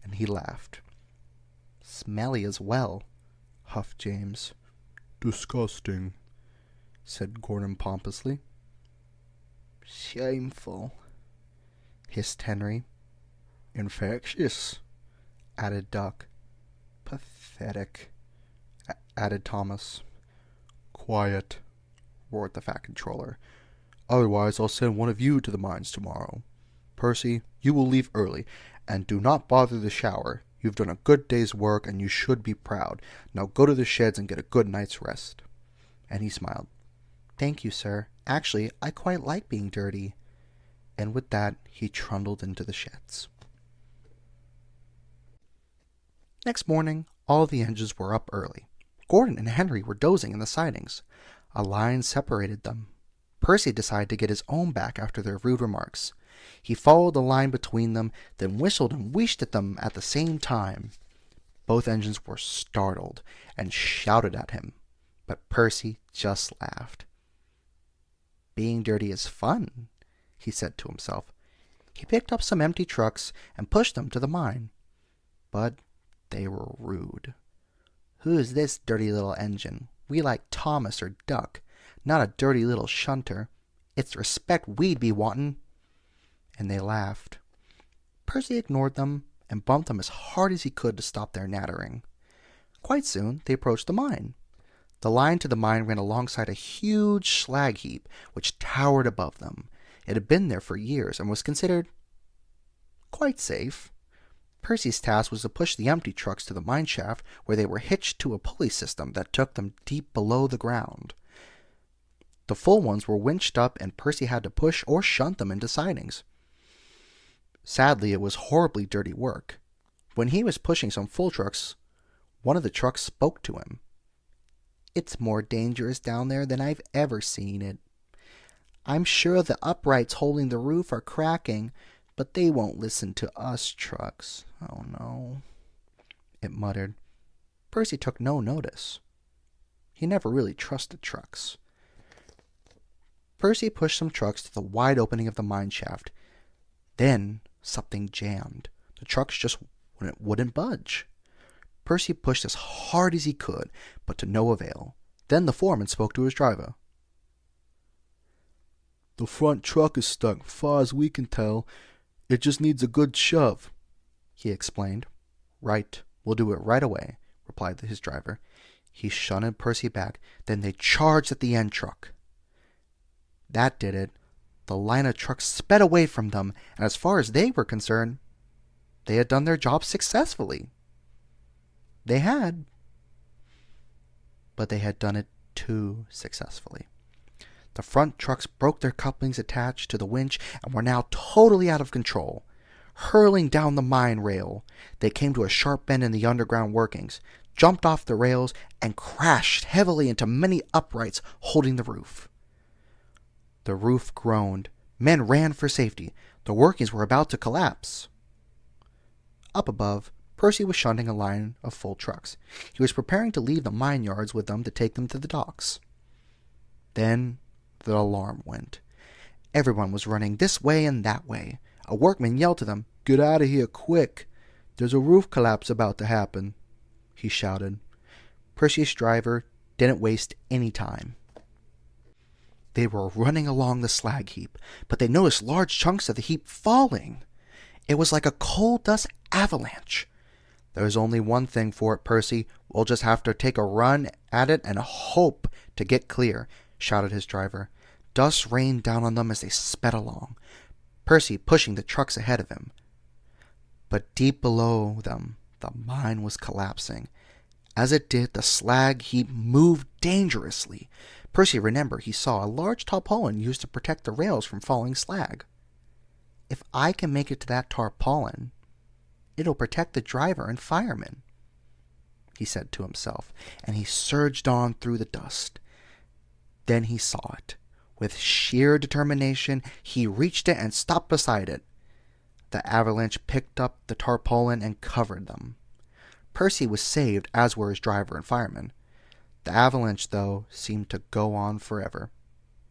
J: And he laughed. "Smelly as well," huffed James. "Disgusting," said Gordon pompously. "Shameful," hissed Henry. "Infectious," added Duck. "Pathetic," added Thomas. "Quiet," roared the Fat Controller. "Otherwise I'll send one of you to the mines tomorrow. Percy, you will leave early, and do not bother the shower. You've done a good day's work, and you should be proud. Now go to the sheds and get a good night's rest." And he smiled. "Thank you, sir. Actually, I quite like being dirty." And with that, he trundled into the sheds. Next morning, all the engines were up early. Gordon and Henry were dozing in the sidings. A line separated them. Percy decided to get his own back after their rude remarks. He followed the line between them, then whistled and wished at them at the same time. Both engines were startled and shouted at him, but Percy just laughed. "Being dirty is fun," he said to himself. He picked up some empty trucks and pushed them to the mine. But they were rude. "Who's this dirty little engine? We like Thomas or Duck, not a dirty little shunter. It's respect we'd be wantin'." And they laughed. Percy ignored them and bumped them as hard as he could to stop their nattering. Quite soon they approached the mine. The line to the mine ran alongside a huge slag heap which towered above them. It had been there for years and was considered quite safe. Percy's task was to push the empty trucks to the mine shaft, where they were hitched to a pulley system that took them deep below the ground. The full ones were winched up, and Percy had to push or shunt them into sidings. Sadly, it was horribly dirty work. When he was pushing some full trucks, one of the trucks spoke to him. "It's more dangerous down there than I've ever seen it. I'm sure the uprights holding the roof are cracking, but they won't listen to us trucks. Oh no," it muttered. Percy took no notice. He never really trusted trucks. Percy pushed some trucks to the wide opening of the mine shaft. Then something jammed. The trucks just wouldn't budge. Percy pushed as hard as he could, but to no avail. Then the foreman spoke to his driver. "The front truck is stuck, far as we can tell. It just needs a good shove," he explained. "Right, we'll do it right away," replied his driver. He shunted Percy back, then they charged at the end truck. That did it. The line of trucks sped away from them, and as far as they were concerned, they had done their job successfully. They had. But they had done it too successfully. The front trucks broke their couplings attached to the winch and were now totally out of control. Hurling down the mine rail, they came to a sharp bend in the underground workings, jumped off the rails, and crashed heavily into many uprights holding the roof. The roof groaned. Men ran for safety. The workings were about to collapse. Up above, Percy was shunting a line of full trucks. He was preparing to leave the mine yards with them to take them to the docks. Then the alarm went. Everyone was running this way and that way. A workman yelled to them, "Get out of here quick! There's a roof collapse about to happen," he shouted. Percy's driver didn't waste any time. They were running along the slag heap, but they noticed large chunks of the heap falling. It was like a coal dust avalanche. "There's only one thing for it, Percy. We'll just have to take a run at it and hope to get clear," shouted his driver. Dust rained down on them as they sped along, Percy pushing the trucks ahead of him. But deep below them, the mine was collapsing. As it did, the slag heap moved dangerously. Percy remembered he saw a large tarpaulin used to protect the rails from falling slag. If I can make it to that tarpaulin, it'll protect the driver and fireman, he said to himself, and he surged on through the dust. Then he saw it. With sheer determination, he reached it and stopped beside it. The avalanche picked up the tarpaulin and covered them. Percy was saved, as were his driver and fireman. The avalanche, though, seemed to go on forever.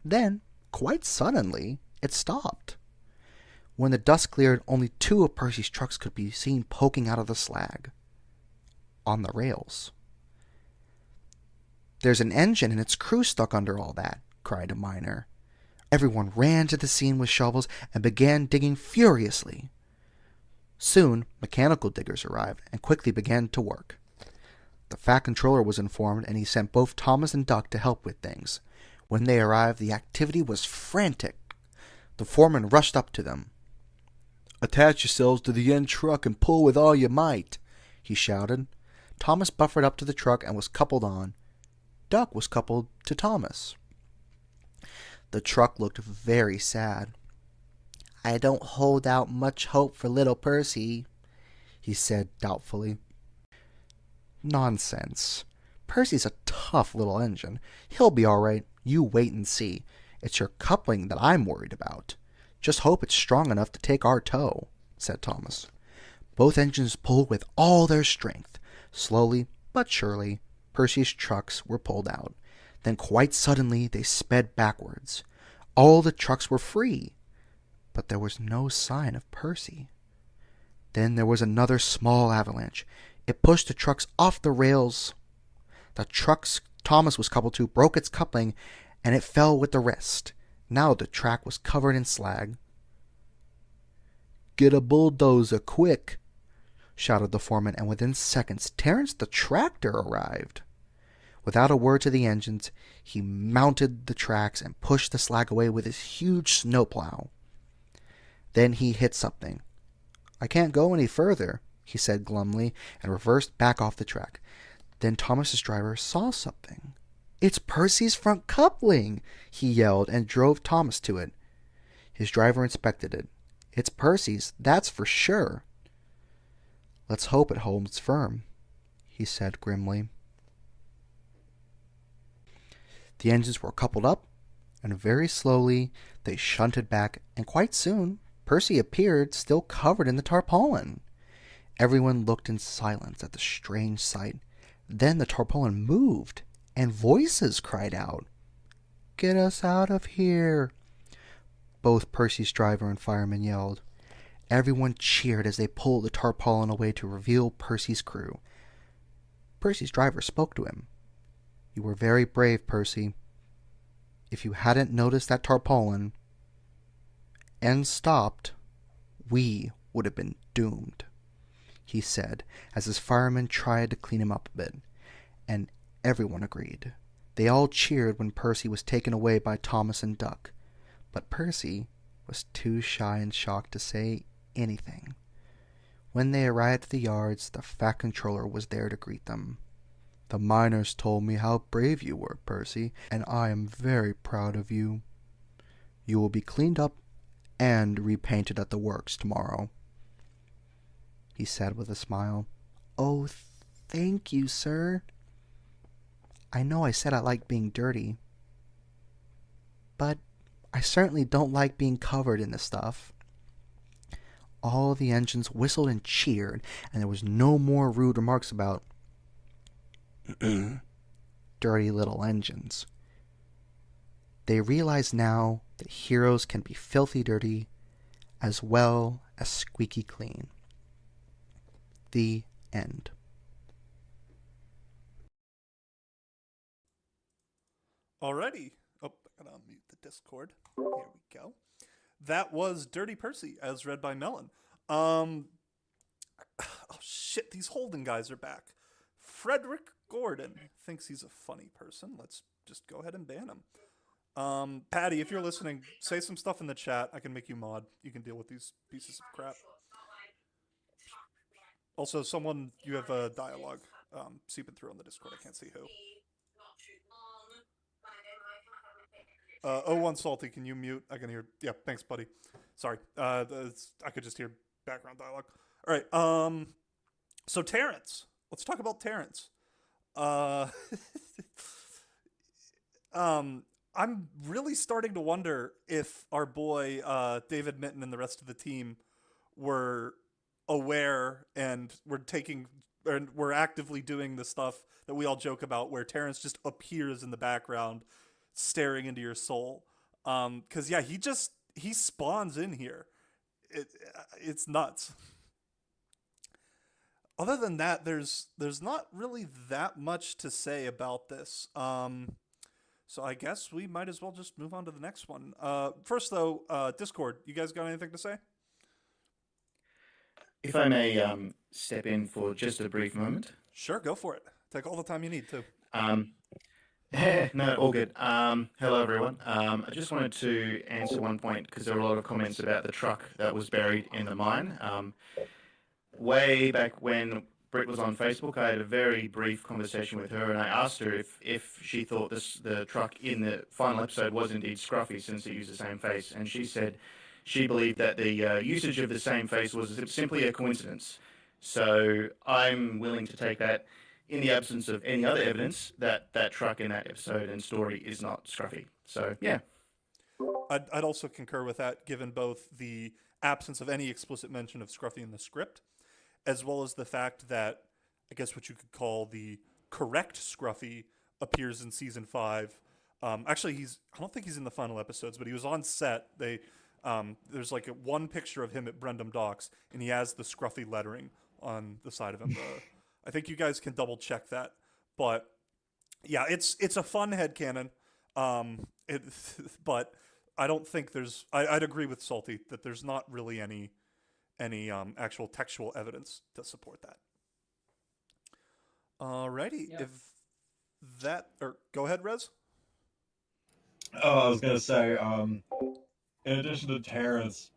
J: Then, quite suddenly, it stopped. When the dust cleared, only 2 of Percy's trucks could be seen poking out of the slag. On the rails. "There's an engine and its crew stuck under all that," cried a miner. Everyone ran to the scene with shovels and began digging furiously. Soon, mechanical diggers arrived and quickly began to work. The Fat Controller was informed, and he sent both Thomas and Duck to help with things. When they arrived, the activity was frantic. The foreman rushed up to them. "Attach yourselves to the end truck and pull with all your might," he shouted. Thomas buffered up to the truck and was coupled on. Duck was coupled to Thomas. The truck looked very sad. "I don't hold out much hope for little Percy," he said doubtfully. "Nonsense. Percy's a tough little engine. He'll be all right. You wait and see. It's your coupling that I'm worried about. Just hope it's strong enough to take our tow," said Thomas. Both engines pulled with all their strength. Slowly but surely, Percy's trucks were pulled out. Then quite suddenly they sped backwards. All the trucks were free, but there was no sign of Percy. Then there was another small avalanche. It pushed the trucks off the rails. The trucks Thomas was coupled to broke its coupling, and it fell with the rest. Now the track was covered in slag. "Get a bulldozer, quick!" shouted the foreman, and within seconds Terence the tractor arrived. Without a word to the engines, he mounted the tracks and pushed the slag away with his huge snowplow. Then he hit something. "I can't go any further," he said glumly, and reversed back off the track. Then Thomas's driver saw something. "It's Percy's front coupling!" he yelled, and drove Thomas to it. His driver inspected it. "It's Percy's, that's for sure." "Let's hope it holds firm," he said grimly. The engines were coupled up, and very slowly they shunted back, and quite soon Percy appeared, still covered in the tarpaulin. Everyone looked in silence at the strange sight. Then the tarpaulin moved, and voices cried out, "Get us out of here!" Both Percy's driver and fireman yelled. Everyone cheered as they pulled the tarpaulin away to reveal Percy's crew. Percy's driver spoke to him. "You were very brave, Percy. If you hadn't noticed that tarpaulin and stopped, we would have been doomed," he said, as his firemen tried to clean him up a bit. And everyone agreed. They all cheered when Percy was taken away by Thomas and Duck. But Percy was too shy and shocked to say anything. When they arrived at the yards, the Fat Controller was there to greet them. "The miners told me how brave you were, Percy, and I am very proud of you. You will be cleaned up and repainted at the works tomorrow," he said with a smile. "Oh, thank you, sir. I know I said I like being dirty, but I certainly don't like being covered in this stuff." All the engines whistled and cheered, and there was no more rude remarks about dirty little engines. They realized now that heroes can be filthy dirty as well as squeaky clean. The end.
A: Alrighty. Oh, I gotta unmute the Discord. Here we go. That was Dirty Percy, as read by Melon. Oh shit, these Holden guys are back. Frederick Gordon thinks he's a funny person. Let's just go ahead and ban him. Patty, if you're listening, say some stuff in the chat. I can make you mod. You can deal with these pieces of crap. Also, someone, you have a dialogue seeping through on the Discord. I can't see who. 01 Salty, can you mute? I can hear. Yeah, thanks, buddy. Sorry. I could just hear background dialogue. All right. So Terrence. Let's talk about Terrence. I'm really starting to wonder if our boy David Mitton and the rest of the team were aware and we're actively doing the stuff that we all joke about, where Terrence just appears in the background, staring into your soul. Because yeah, he spawns in here. It's nuts. Other than that, there's not really that much to say about this. So I guess we might as well just move on to the next one. First, though, Discord, you guys got anything to say?
B: If I may step in for just a brief moment.
A: Sure, go for it. Take all the time you need, too.
B: No, all good. Hello, everyone. I just wanted to answer one point, because there were a lot of comments about the truck that was buried in the mine. Way back when Britt was on Facebook, I had a very brief conversation with her, and I asked her if she thought the truck in the final episode was indeed Scruffy, since it used the same face, and she said she believed that the usage of the same face was simply a coincidence. So I'm willing to take that, in the absence of any other evidence, that that truck in that episode and story is not Scruffy. So, yeah.
A: I'd also concur with that, given both the absence of any explicit mention of Scruffy in the script, as well as the fact that, I guess what you could call the correct Scruffy appears in season 5. Actually, I don't think he's in the final episodes, but he was on set. There's like one picture of him at Brendam Docks, and he has the Scruffy lettering on the side of him. I think you guys can double check that. But yeah, it's a fun headcanon. But I don't think I'd agree with Salty that there's not really any actual textual evidence to support that. Alrighty, go ahead, Rez.
D: Oh, I was gonna say, in addition to Terrence,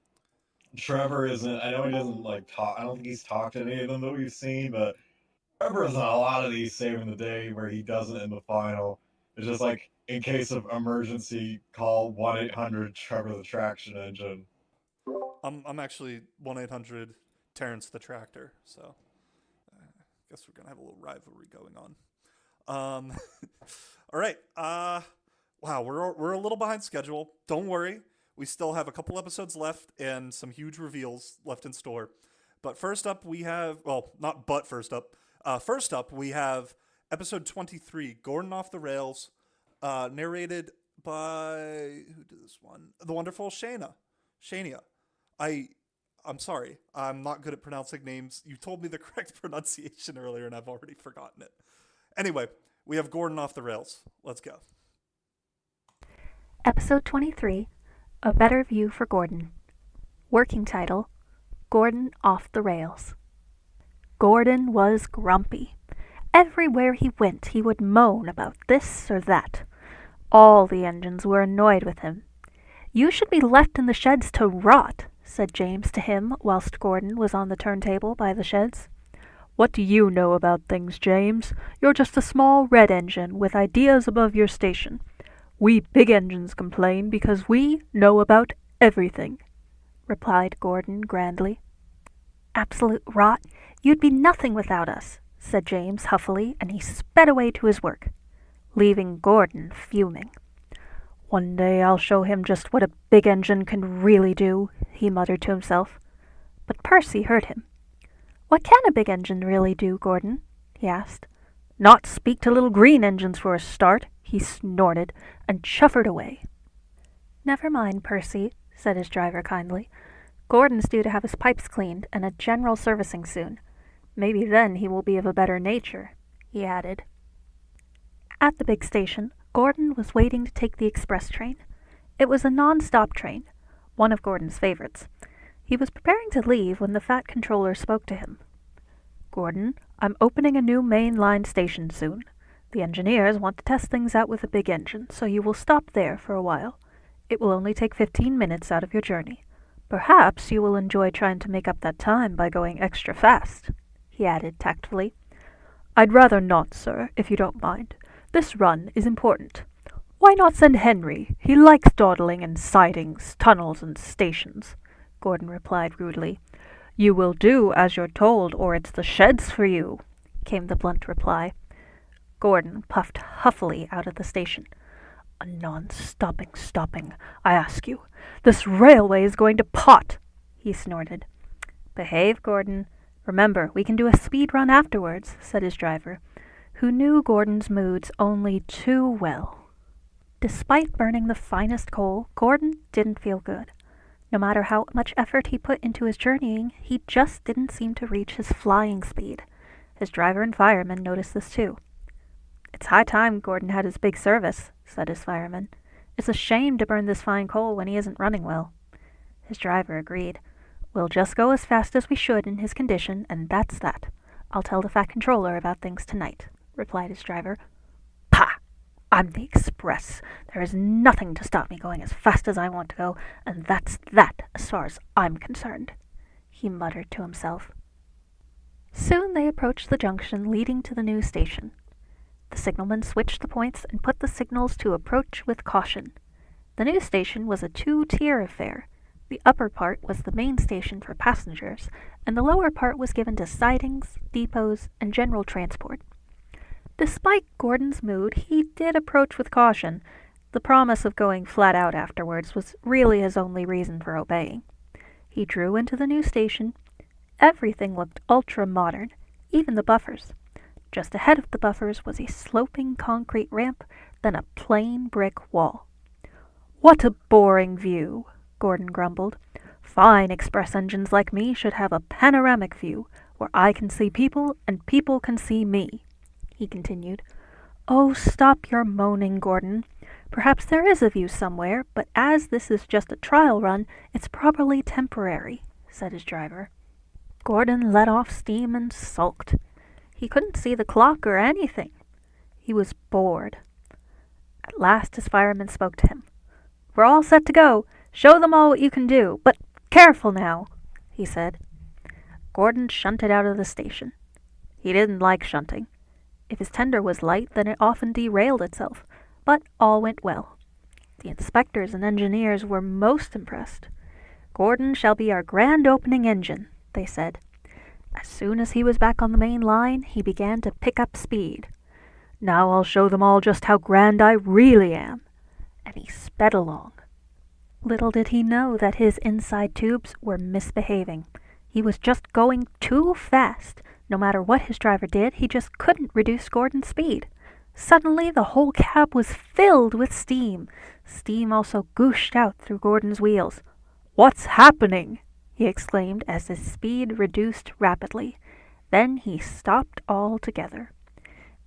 D: Trevor isn't. I know he doesn't talk. I don't think he's talked to any of them that we've seen, but Trevor is on a lot of these saving the day where he doesn't in the final. It's just like, in case of emergency, call 1-800 Trevor the Traction Engine.
A: I'm actually 1-800 Terrence the Tractor, so I guess we're gonna have a little rivalry going on. All right. Wow, we're a little behind schedule. Don't worry, we still have a couple episodes left and some huge reveals left in store. But first up, we have First up, we have episode 23, Gordon Off the Rails, narrated by who did this one? The wonderful Shania. I'm sorry, I'm not good at pronouncing names. You told me the correct pronunciation earlier, and I've already forgotten it. Anyway, we have Gordon Off the Rails. Let's go.
O: Episode 23, A Better View for Gordon. Working title, Gordon Off the Rails. Gordon was grumpy. Everywhere he went, he would moan about this or that. All the engines were annoyed with him. "You should be left in the sheds to rot," said James to him whilst Gordon was on the turntable by the sheds. "What do you know about things, James? You're just a small red engine with ideas above your station. We big engines complain because we know about everything," replied Gordon grandly. "Absolute rot. You'd be nothing without us," said James huffily, and he sped away to his work, leaving Gordon fuming. "One day I'll show him just what a big engine can really do," he muttered to himself. But Percy heard him. "What can a big engine really do, Gordon?" he asked. "Not speak to little green engines for a start," he snorted, and chuffered away. "Never mind, Percy," said his driver kindly. "Gordon's due to have his pipes cleaned and a general servicing soon. Maybe then he will be of a better nature," he added. At the big station, Gordon was waiting to take the express train. It was a non-stop train, one of Gordon's favorites. He was preparing to leave when the fat controller spoke to him. "Gordon, I'm opening a new main line station soon. The engineers want to test things out with a big engine, so you will stop there for a while. It will only take 15 minutes out of your journey. Perhaps you will enjoy trying to make up that time by going extra fast," he he added tactfully. I'd rather not, sir, if you don't mind. This run is important. Why not send Henry? He likes dawdling in sidings, tunnels, and stations, Gordon replied rudely. You will do as you're told, or it's the sheds for you, came the blunt reply. Gordon puffed huffily out of the station. A stopping, I ask you. This railway is going to pot, he snorted. Behave, Gordon. Remember, we can do a speed run afterwards, said his driver, who knew Gordon's moods only too well. Despite burning the finest coal, Gordon didn't feel good. No matter how much effort he put into his journeying, he just didn't seem to reach his flying speed. His driver and fireman noticed this too. It's high time Gordon had his big service, said his fireman. It's a shame to burn this fine coal when he isn't running well. His driver agreed. We'll just go as fast as we should in his condition, and that's that. I'll tell the Fat Controller about things tonight, replied his driver. Pah! I'm the Express. There is nothing to stop me going as fast as I want to go, and that's that as far as I'm concerned, he muttered to himself. Soon they approached the junction leading to the new station. The signalman switched the points and put the signals to approach with caution. The new station was a two-tier affair. The upper part was the main station for passengers, and the lower part was given to sidings, depots, and general transport. Despite Gordon's mood, he did approach with caution. The promise of going flat out afterwards was really his only reason for obeying. He drew into the new station. Everything looked ultra-modern, even the buffers. Just ahead of the buffers was a sloping concrete ramp, then a plain brick wall. What a boring view, Gordon grumbled. Fine express engines like me should have a panoramic view, where I can see people and people can see me, he continued. Oh, stop your moaning, Gordon. Perhaps there is a view somewhere, but as this is just a trial run, it's probably temporary, said his driver. Gordon let off steam and sulked. He couldn't see the clock or anything. He was bored. At last his fireman spoke to him. We're all set to go. Show them all what you can do, but careful now, he said. Gordon shunted out of the station. He didn't like shunting. If his tender was light, then it often derailed itself, but all went well. The inspectors and engineers were most impressed. Gordon shall be our grand opening engine, they said. As soon as he was back on the main line, he began to pick up speed. Now I'll show them all just how grand I really am. And he sped along. Little did he know that his inside tubes were misbehaving. He was just going too fast. No matter what his driver did, he just couldn't reduce Gordon's speed. Suddenly, the whole cab was filled with steam. Steam also gooshed out through Gordon's wheels. What's happening? He exclaimed as his speed reduced rapidly. Then he stopped altogether.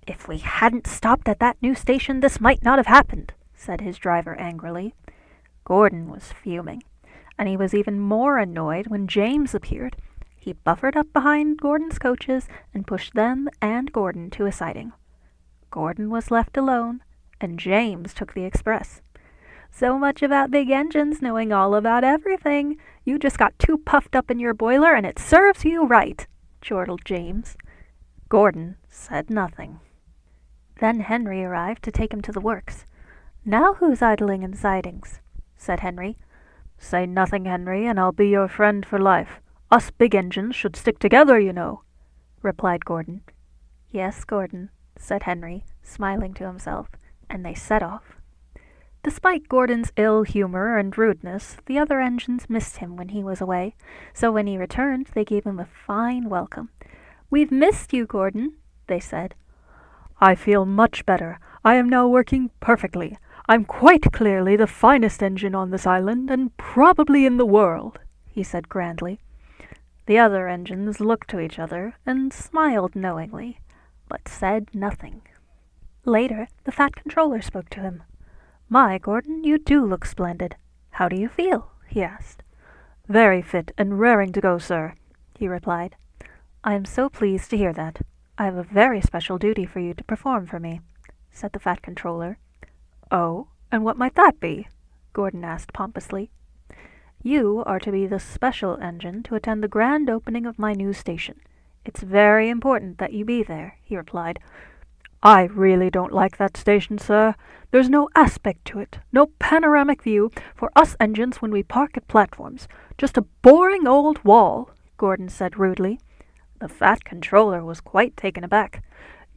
O: If we hadn't stopped at that new station, this might not have happened, said his driver angrily. Gordon was fuming, and he was even more annoyed when James appeared. He buffered up behind Gordon's coaches and pushed them and Gordon to a siding. Gordon was left alone, and James took the express. So much about big engines knowing all about everything. You just got too puffed up in your boiler, and it serves you right, chortled James. Gordon said nothing. Then Henry arrived to take him to the works. Now who's idling in sidings? Said Henry. Say nothing, Henry, and I'll be your friend for life. Us big engines should stick together, you know, replied Gordon. Yes, Gordon, said Henry, smiling to himself, and they set off. Despite Gordon's ill humor and rudeness, the other engines missed him when he was away, so when he returned they gave him a fine welcome. We've missed you, Gordon, they said. I feel much better. I am now working perfectly. I'm quite clearly the finest engine on this island, and probably in the world, he said grandly. The other engines looked to each other and smiled knowingly, but said nothing. Later, the Fat Controller spoke to him. My, Gordon, you do look splendid. How do you feel? He asked. Very fit and raring to go, sir, he replied. I am so pleased to hear that. I have a very special duty for you to perform for me, said the Fat Controller. Oh, and what might that be? Gordon asked pompously. You are to be the special engine to attend the grand opening of my new station. It's very important that you be there, he replied. I really don't like that station, sir. There's no aspect to it, no panoramic view for us engines when we park at platforms. Just a boring old wall, Gordon said rudely. The fat controller was quite taken aback.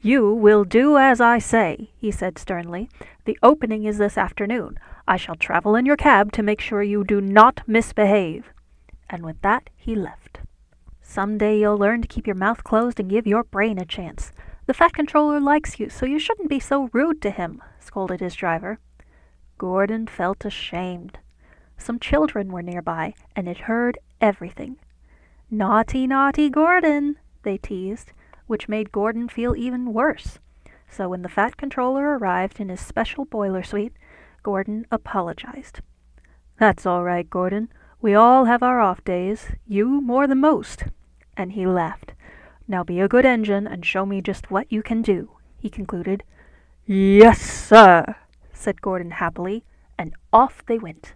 O: You will do as I say, he said sternly. The opening is this afternoon. I shall travel in your cab to make sure you do not misbehave. And with that he left. Some day you'll learn to keep your mouth closed and give your brain a chance. The fat controller likes you, so you shouldn't be so rude to him, scolded his driver. Gordon felt ashamed. Some children were nearby, and had heard everything. Naughty, naughty Gordon, they teased, which made Gordon feel even worse. So when the fat controller arrived in his special boiler suite, Gordon apologized. That's all right, Gordon. We all have our off days, you more than most. And he laughed. Now be a good engine and show me just what you can do, he concluded. Yes, sir, said Gordon happily, and off they went.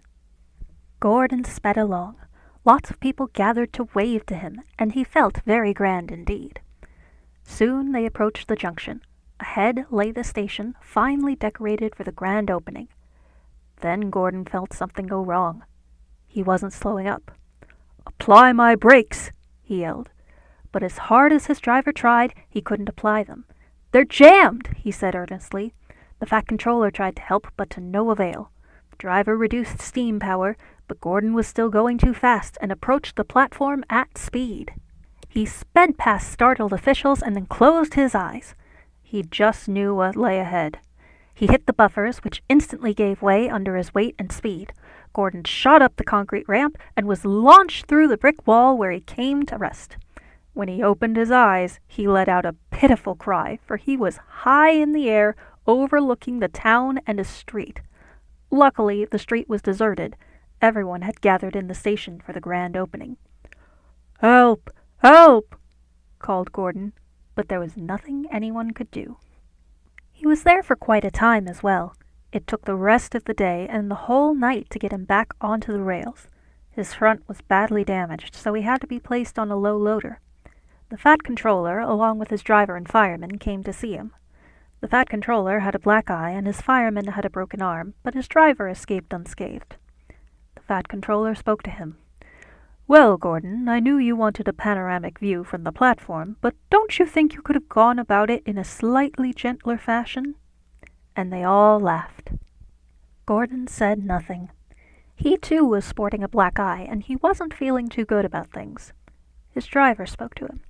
O: Gordon sped along. Lots of people gathered to wave to him, and he felt very grand indeed. Soon they approached the junction. Ahead lay the station, finely decorated for the grand opening. Then Gordon felt something go wrong. He wasn't slowing up. Apply my brakes, he yelled. But as hard as his driver tried, he couldn't apply them. They're jammed, he said earnestly. The fat controller tried to help, but to no avail. The driver reduced steam power, but Gordon was still going too fast and approached the platform at speed. He sped past startled officials and then closed his eyes. He just knew what lay ahead. He hit the buffers, which instantly gave way under his weight and speed. Gordon shot up the concrete ramp and was launched through the brick wall where he came to rest. When he opened his eyes, he let out a pitiful cry, for he was high in the air, overlooking the town and a street. Luckily, the street was deserted. Everyone had gathered in the station for the grand opening. Help! Help! Called Gordon, but there was nothing anyone could do. He was there for quite a time as well. It took the rest of the day and the whole night to get him back onto the rails. His front was badly damaged, so he had to be placed on a low loader. The fat controller, along with his driver and fireman, came to see him. The fat controller had a black eye and his fireman had a broken arm, but his driver escaped unscathed. The fat controller spoke to him. Well, Gordon, I knew you wanted a panoramic view from the platform, but don't you think you could have gone about it in a slightly gentler fashion? And they all laughed. Gordon said nothing. He too was sporting a black eye, and he wasn't feeling too good about things. His driver spoke to him.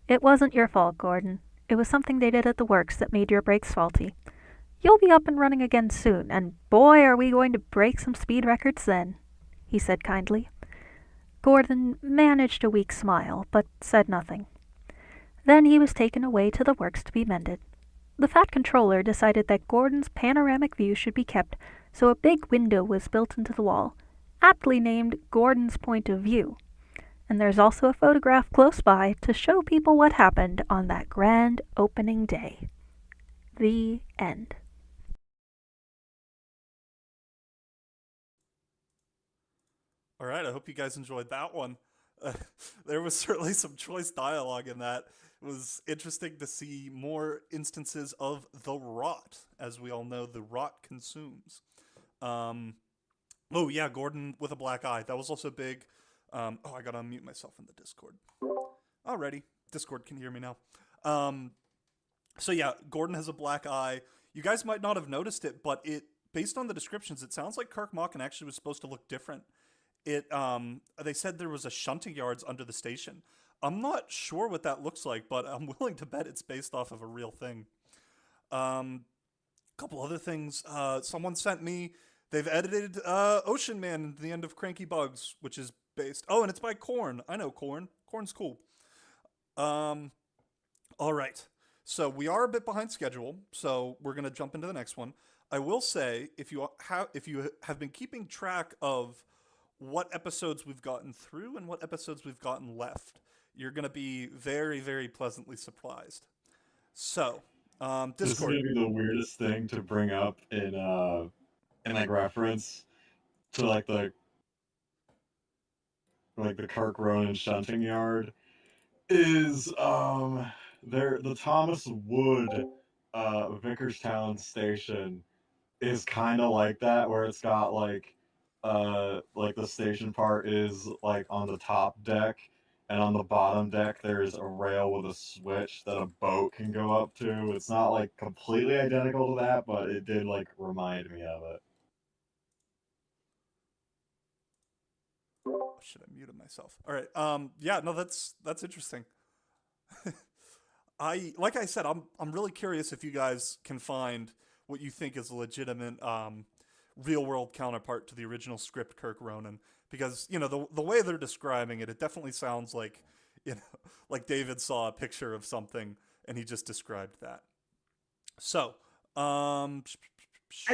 O: It wasn't your fault, Gordon. It was something they did at the works that made your brakes faulty. You'll be up and running again soon, and boy, are we going to break some speed records then, he said kindly. Gordon managed a weak smile, but said nothing. Then he was taken away to the works to be mended. The fat controller decided that Gordon's panoramic view should be kept, so a big window was built into the wall, aptly named Gordon's Point of View. And there's also a photograph close by to show people what happened on that grand opening day. The end.
A: All right, I hope you guys enjoyed that one. There was certainly some choice dialogue in that. It was interesting to see more instances of the rot. As we all know, the rot consumes. Oh yeah, Gordon with a black eye. That was also big. I gotta unmute myself in the Discord. Alrighty, Discord can hear me now. So yeah, Gordon has a black eye. You guys might not have noticed it, but based on the descriptions, it sounds like Kirk Mockin actually was supposed to look different. They said there was a shunting yards under the station. I'm not sure what that looks like, but I'm willing to bet it's based off of a real thing. Couple other things. Someone sent me, they've edited Ocean Man into the end of Cranky Bugs, which is based, and it's by Korn. I know Korn. Korn's cool. All right. So we are a bit behind schedule, so we're going to jump into the next one. I will say, if you have been keeping track of what episodes we've gotten through and what episodes we've gotten left, you're going to be very, very pleasantly surprised. So, Discord.
D: This is going to be the weirdest thing to bring up in like reference to like the Kirk Ronan shunting yard. is the Thomas Wood Vickerstown station is kind of like that, where it's got like the station part is like on the top deck, and on the bottom deck there's a rail with a switch that a boat can go up to. It's not like completely identical to that, but it did like remind me of it.
A: Should I muted myself? All right. Yeah, no, that's interesting. Like I said, I'm really curious if you guys can find what you think is a legitimate real world counterpart to the original script Kirk Ronan, because the way they're describing it, it definitely sounds like like David saw a picture of something and he just described that. So,
O: I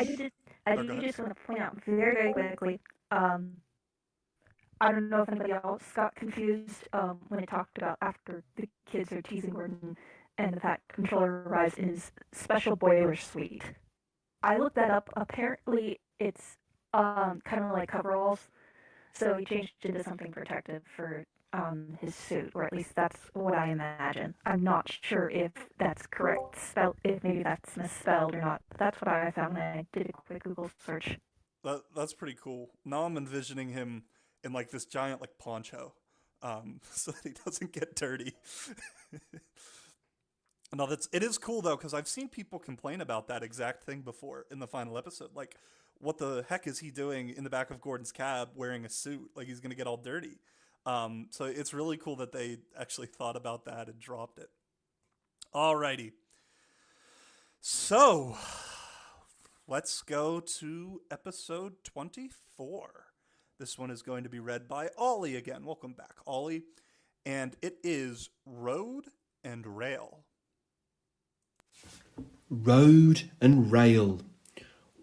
O: do just want to point out very, very quickly. I don't know if anybody else got confused when it talked about after the kids are teasing Gordon and the Fat Controller arrives in his special boiler suite. I looked that up. Apparently, it's kind of like coveralls, so he changed it into something protective for his suit, or at least that's what I imagine. I'm not sure if that's correct if maybe that's misspelled or not. But that's what I found when I did a quick Google search.
A: That's pretty cool. Now I'm envisioning him in like this giant like poncho, so that he doesn't get dirty. No, it is cool though, because I've seen people complain about that exact thing before in the final episode. Like, what the heck is he doing in the back of Gordon's cab wearing a suit? Like, he's gonna get all dirty. So it's really cool that they actually thought about that and dropped it. Alrighty. So let's go to episode 24. This one is going to be read by Ollie again. Welcome back, Ollie. And it is Road and Rail.
H: Road and rail.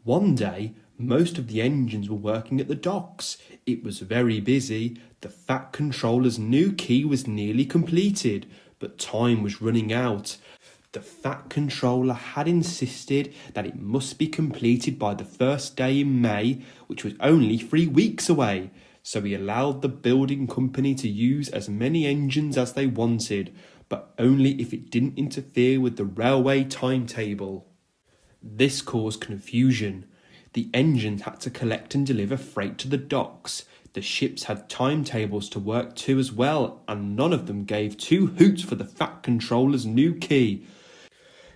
H: One day, most of the engines were working at the docks. It was very busy. The Fat Controller's new key was nearly completed, but time was running out. The Fat Controller had insisted that it must be completed by the first day in May, which was only 3 weeks away, so he allowed the building company to use as many engines as they wanted, but only if it didn't interfere with the railway timetable. This caused confusion. The engines had to collect and deliver freight to the docks. The ships had timetables to work to as well, and none of them gave two hoots for the Fat Controller's new key.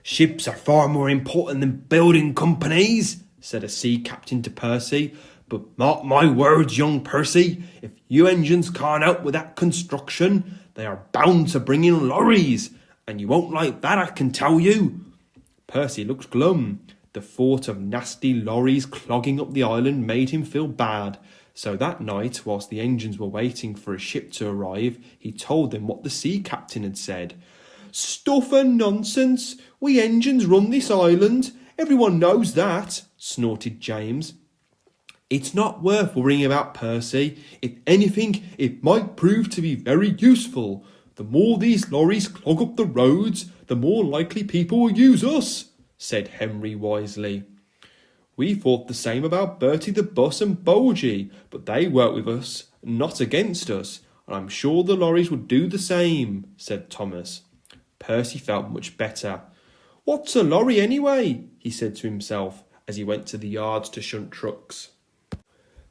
H: "Ships are far more important than building companies," said a sea captain to Percy. "But mark my words, young Percy, if you engines can't out with that construction, they are bound to bring in lorries, and you won't like that, I can tell you." Percy looked glum. The thought of nasty lorries clogging up the island made him feel bad. So that night, whilst the engines were waiting for a ship to arrive, he told them what the sea captain had said. "Stuff and nonsense! We engines run this island. Everyone knows that," snorted James. "It's not worth worrying about, Percy. If anything, it might prove to be very useful. The more these lorries clog up the roads, the more likely people will use us," said Henry wisely. "We thought the same about Bertie the Bus and Bulgy, but they work with us, not against us, and I'm sure the lorries would do the same," said Thomas. Percy felt much better. "What's a lorry anyway?" he said to himself as he went to the yards to shunt trucks.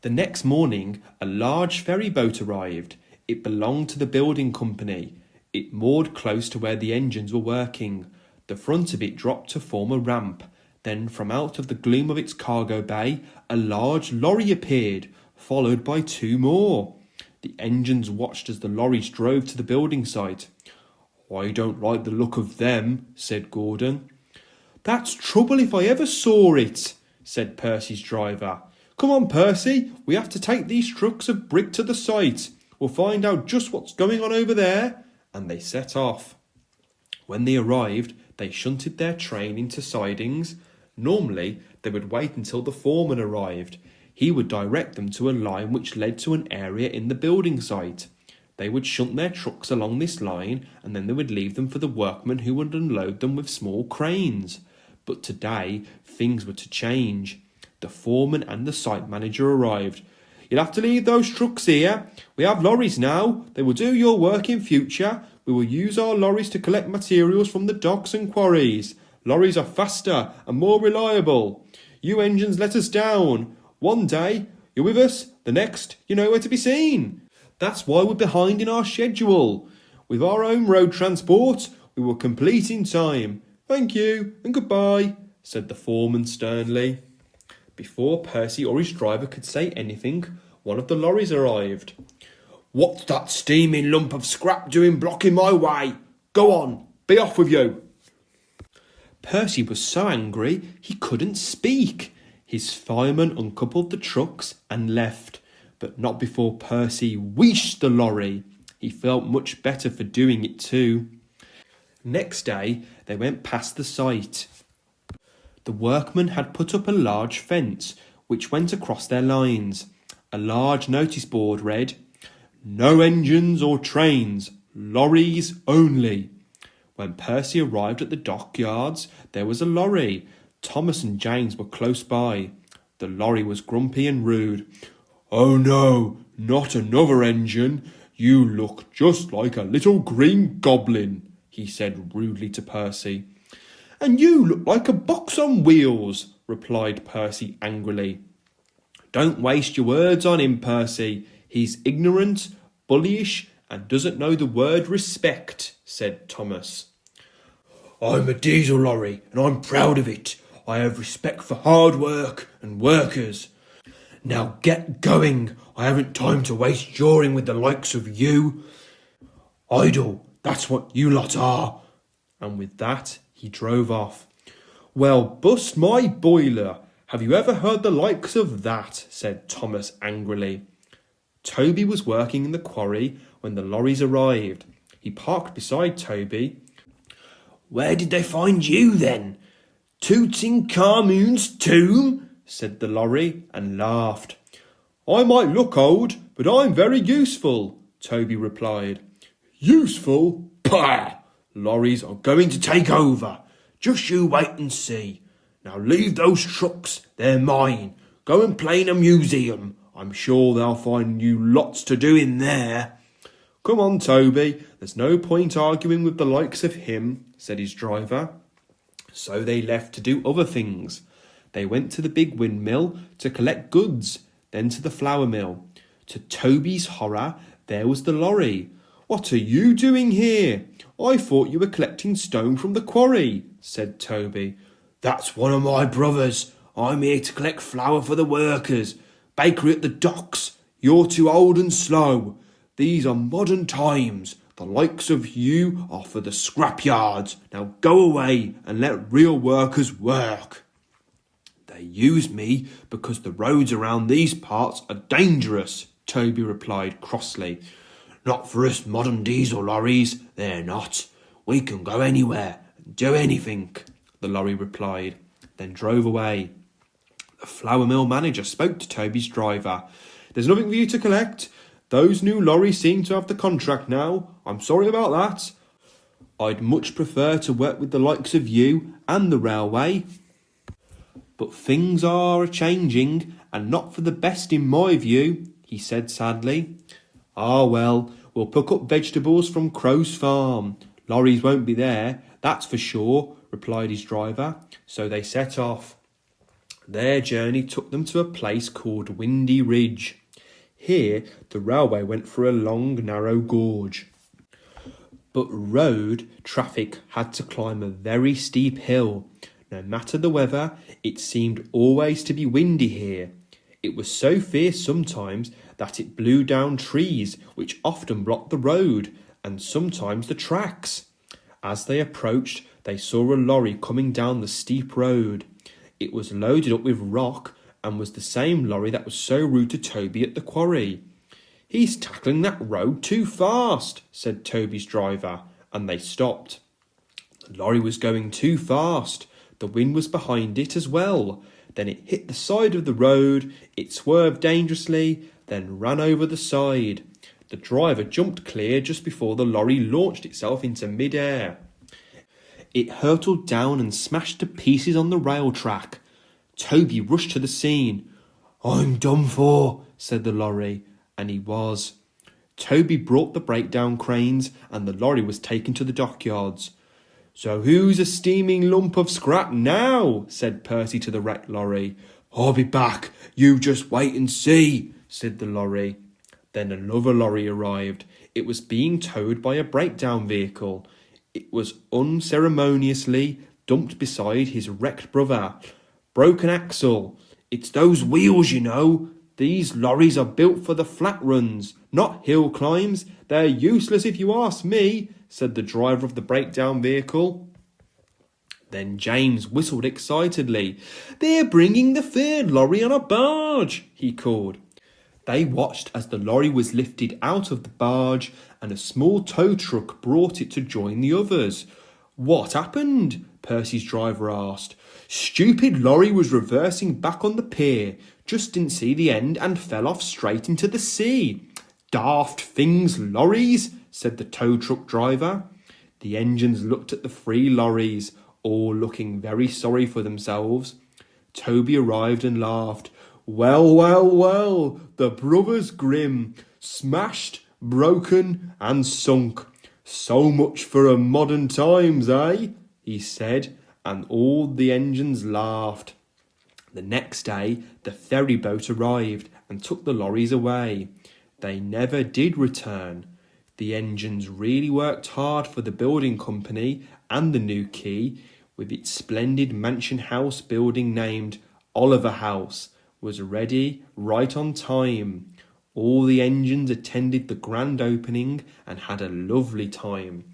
H: The next morning, a large ferry boat arrived. It belonged to the building company. It moored close to where the engines were working. The front of it dropped to form a ramp. Then, from out of the gloom of its cargo bay, a large lorry appeared, followed by two more. The engines watched as the lorries drove to the building site. "I don't like the look of them," said Gordon. "That's trouble if I ever saw it," said Percy's driver. "Come on, Percy, we have to take these trucks of brick to the site. We'll find out just what's going on over there." And they set off. When they arrived, they shunted their train into sidings. Normally, they would wait until the foreman arrived. He would direct them to a line which led to an area in the building site. They would shunt their trucks along this line, and then they would leave them for the workmen who would unload them with small cranes. But today, things were to change. The foreman and the site manager arrived. You'll have to leave those trucks here. We have lorries now. They will do your work in future. We will use our lorries to collect materials from the docks and quarries. Lorries are faster and more reliable. You engines let us down. One day, you're with us. The next, you're nowhere to be seen. That's why we're behind in our schedule. With our own road transport, we will complete in time. Thank you and goodbye, said the foreman sternly. Before Percy or his driver could say anything, one of the lorries arrived. What's that steaming lump of scrap doing blocking my way? Go on, be off with you. Percy was so angry he couldn't speak. His fireman uncoupled the trucks and left, but not before Percy wheeshed the lorry. He felt much better for doing it too. Next day they went past the site. The workmen had put up a large fence which went across their lines. A large notice board read, "No engines or trains, lorries only." When Percy arrived at the dockyards, there was a lorry. Thomas and James were close by. The lorry was grumpy and rude. "Oh no, not another engine. You look just like a little green goblin," he said rudely to Percy. "And you look like a box on wheels," replied Percy angrily. "Don't waste your words on him, Percy. He's ignorant, bullyish, and doesn't know the word respect," said Thomas. "I'm a diesel lorry, and I'm proud of it. I have respect for hard work and workers. Now get going. I haven't time to waste jawing with the likes of you. Idle, that's what you lot are." And with that, he drove off. "Well, bust my boiler. Have you ever heard the likes of that?" said Thomas angrily. Toby was working in the quarry when the lorries arrived. He parked beside Toby. "Where did they find you then? Tutankhamun's tomb?" said the lorry and laughed. "I might look old, but I'm very useful," Toby replied. "Useful? Pah! Lorries are going to take over. Just you wait and see. Now leave those trucks, they're mine. Go and play in a museum. I'm sure they'll find you lots to do in there." "Come on, Toby, there's no point arguing with the likes of him," said his driver. So they left to do other things. They went to the big windmill to collect goods, then to the flour mill. To Toby's horror, there was the lorry. "What are you doing here? I thought you were collecting stone from the quarry," said Toby. "That's one of my brothers. I'm here to collect flour for the workers. Bakery at the docks. You're too old and slow. These are modern times. The likes of you are for the scrapyards. Now go away and let real workers work." "They use me because the roads around these parts are dangerous," Toby replied crossly. "Not for us modern diesel lorries, they're not. We can go anywhere and do anything," the lorry replied, then drove away. The flour mill manager spoke to Toby's driver. "There's nothing for you to collect. Those new lorries seem to have the contract now. I'm sorry about that. I'd much prefer to work with the likes of you and the railway. But things are a-changing, and not for the best in my view," he said sadly. "Ah well, we'll pick up vegetables from Crow's farm. Lorries won't be there, that's for sure," replied his driver. So they set off. Their journey took them to a place called Windy Ridge. Here the railway went through a long, narrow gorge. But road traffic had to climb a very steep hill. No matter the weather, it seemed always to be windy here. It was so fierce sometimes that it blew down trees, which often blocked the road, and sometimes the tracks. As they approached, they saw a lorry coming down the steep road. It was loaded up with rock and was the same lorry that was so rude to Toby at the quarry. "He's tackling that road too fast," said Toby's driver, and they stopped. The lorry was going too fast. The wind was behind it as well. Then it hit the side of the road, it swerved dangerously, then ran over the side. The driver jumped clear just before the lorry launched itself into mid-air. It hurtled down and smashed to pieces on the rail track. Toby rushed to the scene. "I'm done for," said the lorry, and he was. Toby brought the breakdown cranes, and the lorry was taken to the dockyards. So who's a steaming lump of scrap now? Said Percy to the wrecked lorry. I'll be back, you just wait and see, said the lorry. Then another lorry arrived. It was being towed by a breakdown vehicle. It was unceremoniously dumped beside his wrecked brother. Broken axle. It's those wheels, you know. These lorries are built for the flat runs, not hill climbs. They're useless if you ask me, said the driver of the breakdown vehicle. Then James whistled excitedly. They're bringing the third lorry on a barge, he called. They watched as the lorry was lifted out of the barge and a small tow truck brought it to join the others. What happened? Percy's driver asked. Stupid lorry was reversing back on the pier, just didn't see the end and fell off straight into the sea. Daft things, lorries, said the tow truck driver. The engines looked at the three lorries, all looking very sorry for themselves. Toby arrived and laughed. Well, well, well, the Brothers Grimm, smashed, broken and sunk. So much for modern times, eh? He said, and all the engines laughed. The next day, the ferry boat arrived and took the lorries away. They never did return. The engines really worked hard for the building company, and the new quay, with its splendid mansion house building named Oliver House, was ready right on time. All the engines attended the grand opening and had a lovely time.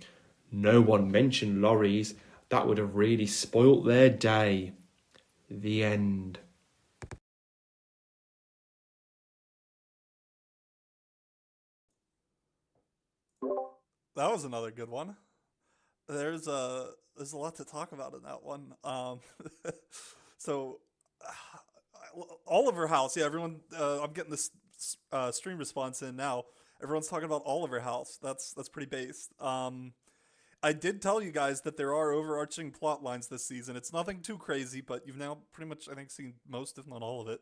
H: No one mentioned lorries. That would have really spoilt their day. The end.
A: That was another good one. There's a lot to talk about in that one. So Oliver House, yeah, everyone. I'm getting this stream response in now. Everyone's talking about Oliver House. That's pretty based. I did tell you guys that there are overarching plot lines this season. It's nothing too crazy, but you've now pretty much, I think, seen most, if not all of it.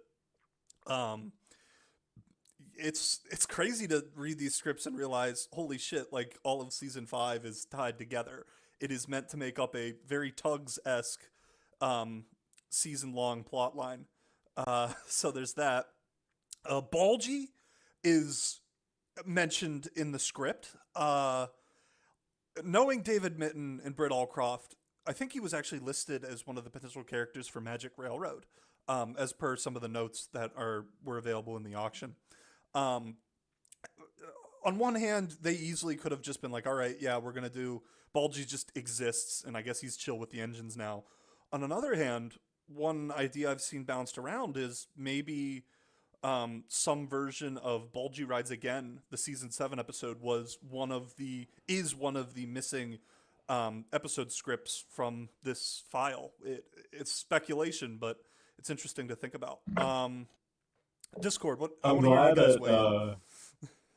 A: It's crazy to read these scripts and realize, holy shit, like all of season 5 is tied together. It is meant to make up a very Tugs-esque season-long plot line. So there's that. Balgi is mentioned in the script. Knowing David Mitton and Britt Allcroft, I think he was actually listed as one of the potential characters for Magic Railroad, as per some of the notes that were available in the auction. On one hand, they easily could have just been like, all right, yeah, we're going to do... Balgi just exists, and I guess he's chill with the engines now. On another hand, one idea I've seen bounced around is maybe some version of Balgi Rides Again, the season 7 episode, is one of the missing episode scripts from this file. It's speculation, but it's interesting to think about. Discord, what?
D: I'm glad that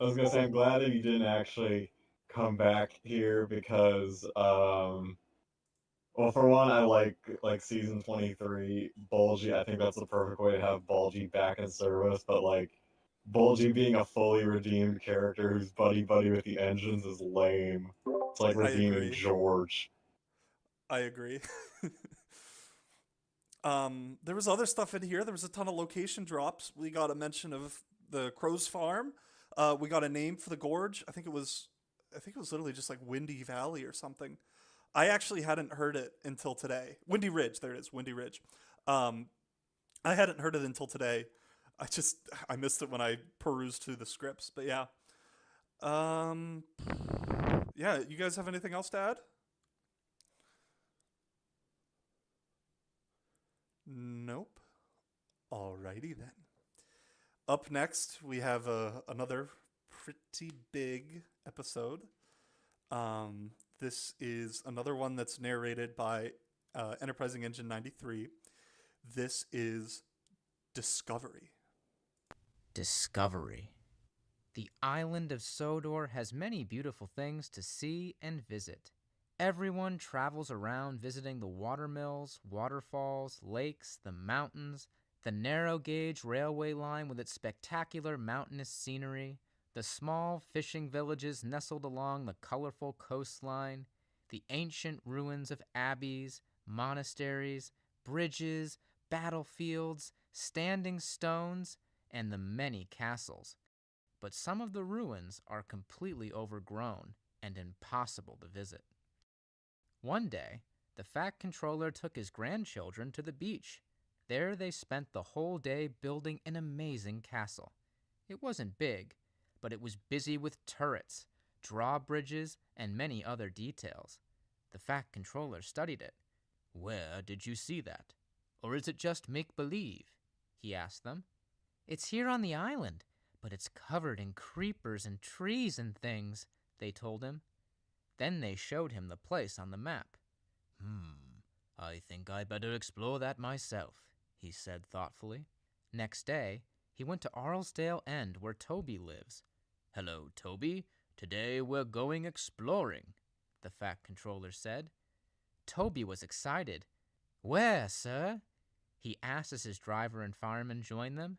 D: I was gonna say I'm glad that you didn't actually come back here because well, for one, I like season 23 Balgi. I think that's the perfect way to have Balgi back in service. But like Balgi being a fully redeemed character who's buddy with the engines is lame. It's like redeeming George.
A: I agree. There was other stuff in here. There was a ton of location drops. We got a mention of the Crow's Farm. We got a name for the gorge. I think it was literally just like Windy Valley or something. I actually hadn't heard it until today. Windy Ridge, there it is, Windy Ridge. I hadn't heard it until today. I missed it when I perused through the scripts, but yeah. Yeah, you guys have anything else to add? Nope. Alrighty then. Up next, we have another pretty big episode. This is another one that's narrated by Enterprising Engine 93. This is Discovery.
P: Discovery. The island of Sodor has many beautiful things to see and visit. Everyone travels around visiting the watermills, waterfalls, lakes, the mountains. The narrow gauge railway line with its spectacular mountainous scenery, the small fishing villages nestled along the colorful coastline, the ancient ruins of abbeys, monasteries, bridges, battlefields, standing stones, and the many castles. But some of the ruins are completely overgrown and impossible to visit. One day, the Fat Controller took his grandchildren to the beach. There they spent the whole day building an amazing castle. It wasn't big, but it was busy with turrets, drawbridges, and many other details. The Fat Controller studied it. "Where did you see that? Or is it just make-believe?" he asked them. "It's here on the island, but it's covered in creepers and trees and things," they told him. Then they showed him the place on the map. I think I better explore that myself," he said thoughtfully. Next day, he went to Arlesdale End, where Toby lives. "Hello, Toby. Today we're going exploring," the Fat Controller said. Toby was excited. "Where, sir?" he asked as his driver and fireman joined them.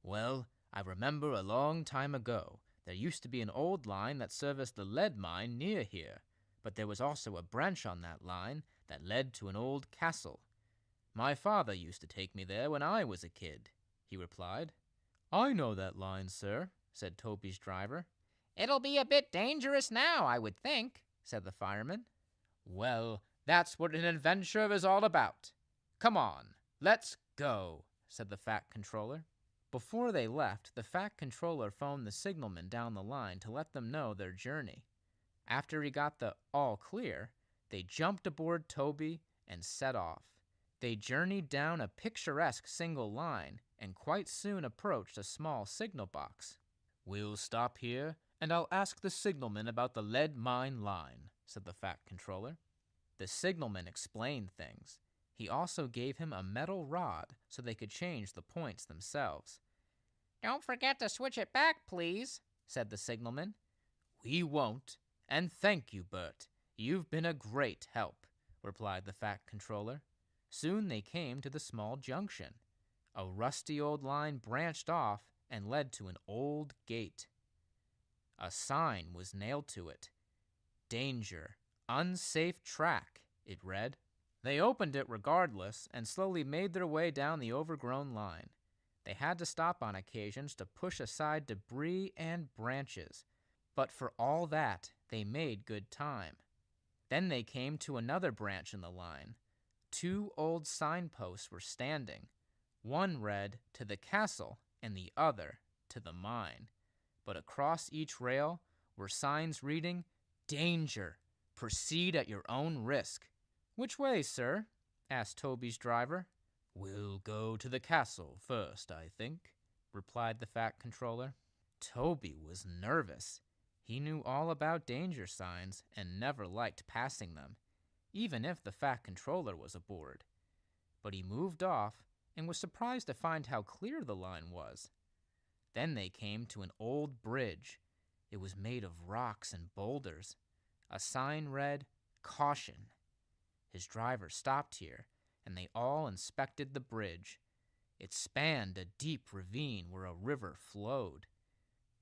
P: "Well, I remember a long time ago, there used to be an old line that serviced the lead mine near here, but there was also a branch on that line that led to an old castle. My father used to take me there when I was a kid," he replied. "I know that line, sir," said Toby's driver. "It'll be a bit dangerous now, I would think," said the fireman. "Well, that's what an adventure is all about. Come on, let's go," said the Fat Controller. Before they left, the Fat Controller phoned the signalman down the line to let them know their journey. After he got the all clear, they jumped aboard Toby and set off. They journeyed down a picturesque single line and quite soon approached a small signal box. "We'll stop here, and I'll ask the signalman about the lead mine line," said the Fat Controller. The signalman explained things. He also gave him a metal rod so they could change the points themselves. "Don't forget to switch it back, please," said the signalman. "We won't, and thank you, Bert. You've been a great help," replied the Fat Controller. Soon they came to the small junction. A rusty old line branched off and led to an old gate. A sign was nailed to it. "Danger, unsafe track," it read. They opened it regardless and slowly made their way down the overgrown line. They had to stop on occasions to push aside debris and branches, but for all that, they made good time. Then they came to another branch in the line. 2 old signposts were standing. One read, "To the castle," and the other, "To the mine." But across each rail were signs reading, "Danger! Proceed at your own risk." "Which way, sir?" asked Toby's driver. "We'll go to the castle first, I think," replied the Fat Controller. Toby was nervous. He knew all about danger signs and never liked passing them, even if the Fat Controller was aboard. But he moved off and was surprised to find how clear the line was. Then they came to an old bridge. It was made of rocks and boulders. A sign read, "Caution." His driver stopped here, and they all inspected the bridge. It spanned a deep ravine where a river flowed.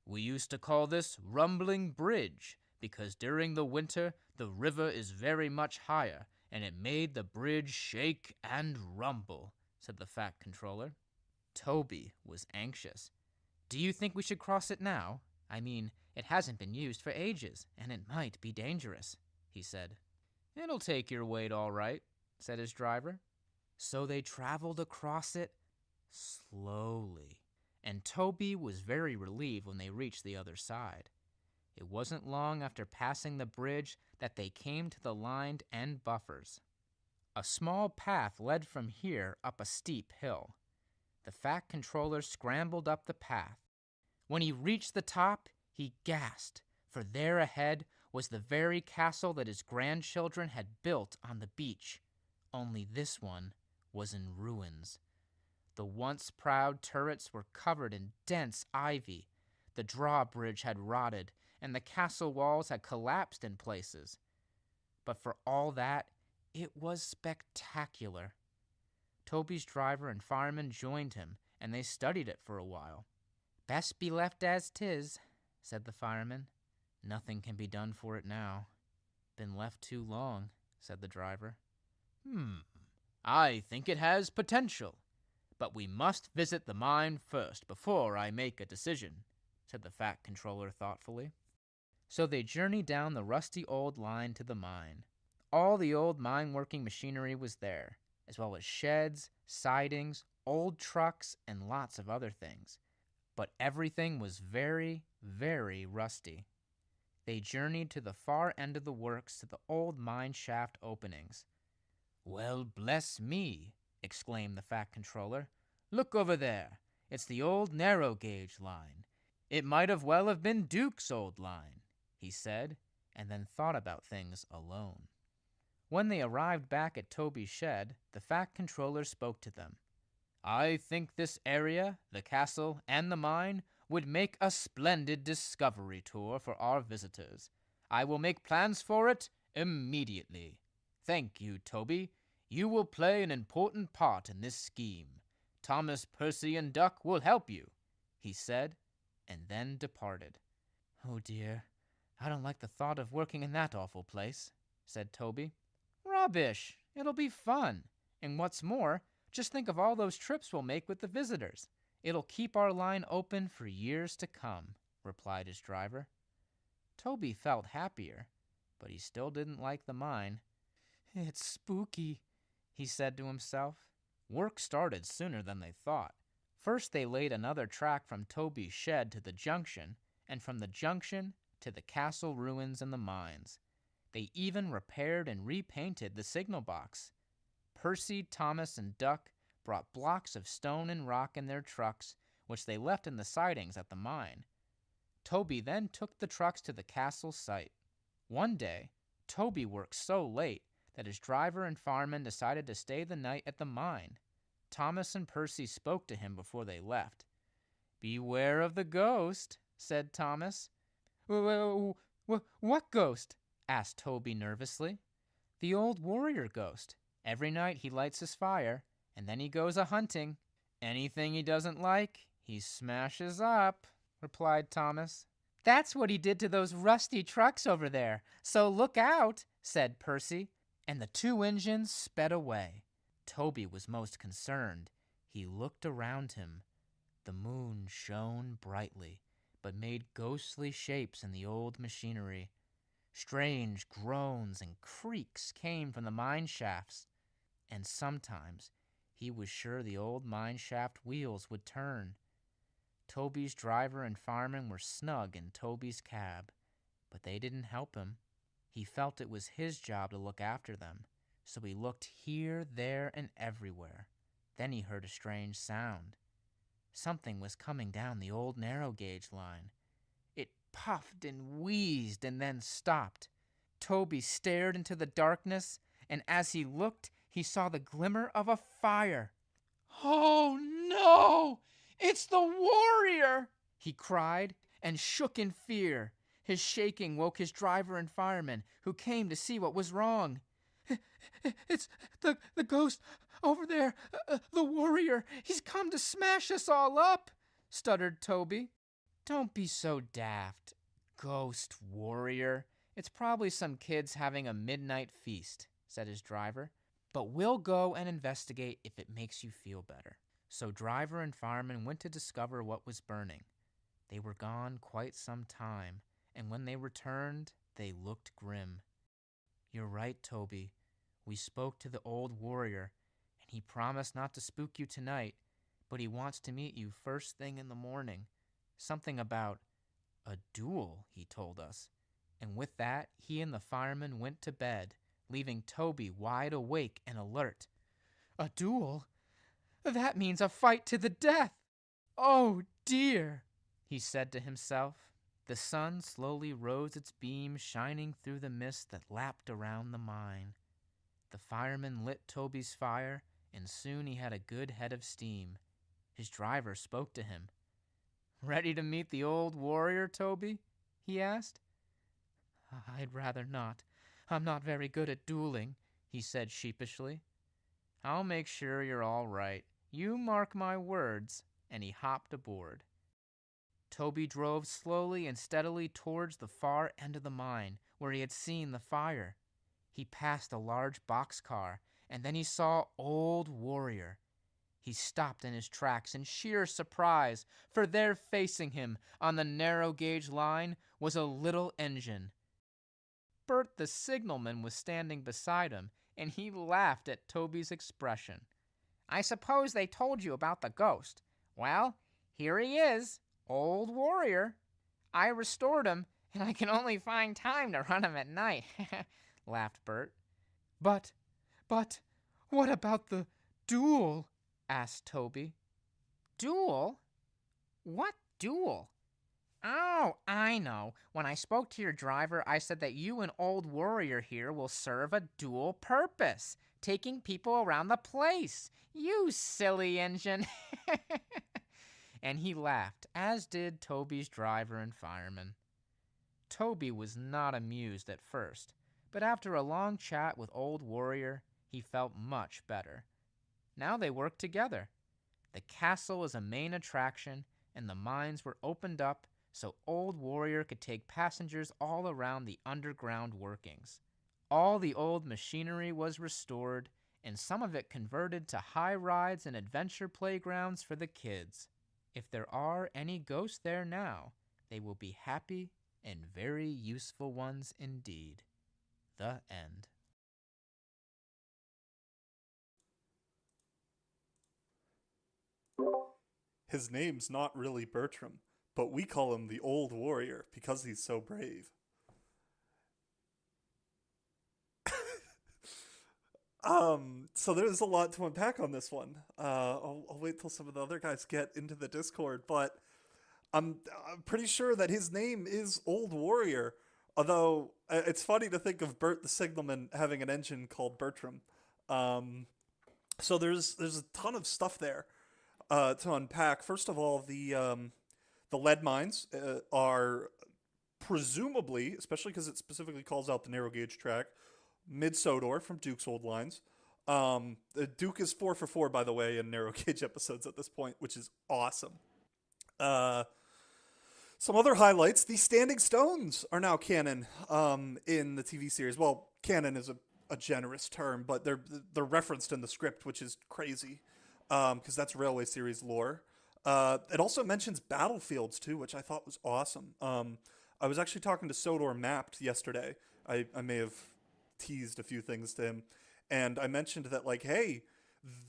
P: "We used to call this Rumbling Bridge, because during the winter the river is very much higher, and it made the bridge shake and rumble," said the Fat Controller. Toby was anxious. "Do you think we should cross it now? I mean, it hasn't been used for ages, and it might be dangerous," he said. "It'll take your weight all right," said his driver. So they traveled across it slowly, and Toby was very relieved when they reached the other side. It wasn't long after passing the bridge that they came to the lined end buffers. A small path led from here up a steep hill. The Fat Controller scrambled up the path. When he reached the top, he gasped, for there ahead was the very castle that his grandchildren had built on the beach, only this one was in ruins. The once proud turrets were covered in dense ivy. The drawbridge had rotted, and the castle walls had collapsed in places. But for all that, it was spectacular. Toby's driver and fireman joined him, and they studied it for a while. "Best be left as 'tis," said the fireman. "Nothing can be done for it now. Been left too long," said the driver. I think it has potential, but we must visit the mine first before I make a decision," said the Fat Controller thoughtfully. So they journeyed down the rusty old line to the mine. All the old mine-working machinery was there, as well as sheds, sidings, old trucks, and lots of other things. But everything was very, very rusty. They journeyed to the far end of the works to the old mine shaft openings. "Well, bless me," exclaimed the Fat Controller. "Look over there. It's the old narrow gauge line. It might have well have been Duke's old line," he said, and then thought about things alone. When they arrived back at Toby's shed, the Fat Controller spoke to them. "I think this area, the castle, and the mine would make a splendid discovery tour for our visitors. I will make plans for it immediately. Thank you, Toby. You will play an important part in this scheme. Thomas, Percy, and Duck will help you," he said, and then departed. "Oh dear, I don't like the thought of working in that awful place," said Toby. "Rubbish! It'll be fun. And what's more, just think of all those trips we'll make with the visitors. It'll keep our line open for years to come," replied his driver. Toby felt happier, but he still didn't like the mine. "It's spooky," he said to himself. Work started sooner than they thought. First they laid another track from Toby's shed to the junction, and from the junction to the castle ruins and the mines. They even repaired and repainted the signal box. Percy, Thomas, and Duck brought blocks of stone and rock in their trucks, which they left in the sidings at the mine. Toby then took the trucks to the castle site. One day, Toby worked so late that his driver and fireman decided to stay the night at the mine. Thomas and Percy spoke to him before they left. "Beware of the ghost," said Thomas. "What ghost?" asked Toby nervously. "The old warrior ghost. Every night he lights his fire, and then he goes a-hunting. Anything he doesn't like, he smashes up," replied Thomas. "That's what he did to those rusty trucks over there, so look out," said Percy, and the two engines sped away. Toby was most concerned. He looked around him. The moon shone brightly, but made ghostly shapes in the old machinery. Strange groans and creaks came from the mine shafts, and sometimes he was sure the old mine shaft wheels would turn. Toby's driver and fireman were snug in Toby's cab, but they didn't help him. He felt it was his job to look after them, so he looked here, there, and everywhere. Then he heard a strange sound. Something was coming down the old narrow gauge line. It puffed and wheezed and then stopped. Toby stared into the darkness, and as he looked, he saw the glimmer of a fire. "Oh no! It's the warrior!" he cried, and shook in fear. His shaking woke his driver and fireman, who came to see what was wrong. "It's the ghost over there, the warrior. He's come to smash us all up," stuttered Toby. "Don't be so daft. Ghost warrior. It's probably some kids having a midnight feast," said his driver. "But we'll go and investigate if it makes you feel better." So driver and fireman went to discover what was burning. They were gone quite some time, and when they returned, they looked grim. "You're right, Toby. We spoke to the old warrior, and he promised not to spook you tonight, but he wants to meet you first thing in the morning. Something about a duel, he told us. And with that, he and the fireman went to bed, leaving Toby wide awake and alert. "A duel? That means a fight to the death! Oh dear," he said to himself. The sun slowly rose its beams shining through the mist that lapped around the mine. The fireman lit Toby's fire, and soon he had a good head of steam. His driver spoke to him. "Ready to meet the old warrior, Toby?" he asked. "I'd rather not. I'm not very good at dueling," he said sheepishly. I'll make sure you're all right. You mark my words. And he hopped aboard. Toby drove slowly and steadily towards the far end of the mine, where he had seen the fire. He passed a large boxcar, and then he saw Old Warrior. He stopped in his tracks in sheer surprise, for there facing him on the narrow gauge line was a little engine. Bert the signalman was standing beside him, and he laughed at Toby's expression. I suppose they told you about the ghost. Well, here he is, Old Warrior. I restored him, and I can only find time to run him at night, laughed Bert. But, what about the duel? Asked Toby. Duel? What duel? Oh, I know. When I spoke to your driver, I said that you and Old Warrior here will serve a dual purpose, taking people around the place. You silly engine. And he laughed, as did Toby's driver and fireman. Toby was not amused at first, but after a long chat with Old Warrior, he felt much better. Now they worked together. The castle was a main attraction, and the mines were opened up so Old Warrior could take passengers all around the underground workings. All the old machinery was restored, and some of it converted to high rides and adventure playgrounds for the kids. If there are any ghosts there now, they will be happy and very useful ones indeed. The end.
A: His name's not really Bertram, but we call him the Old Warrior because he's so brave. So there's a lot to unpack on this one. I'll wait till some of the other guys get into the Discord, but I'm pretty sure that his name is Old Warrior. Although it's funny to think of Bert the Signalman having an engine called Bertram. So there's a ton of stuff there to unpack. First of all, the lead mines are presumably, especially because it specifically calls out the narrow gauge track, Mid-Sodor from Duke's old lines. Duke is 4 for 4, by the way, in narrow gauge episodes at this point, which is awesome. Some other highlights: the Standing Stones are now canon in the TV series. Well, canon is a generous term, but they're referenced in the script, which is crazy because that's Railway series lore. It also mentions battlefields too, which I thought was awesome. I was actually talking to Sodor Mapped yesterday. I may have teased a few things to him, and I mentioned that, like, hey,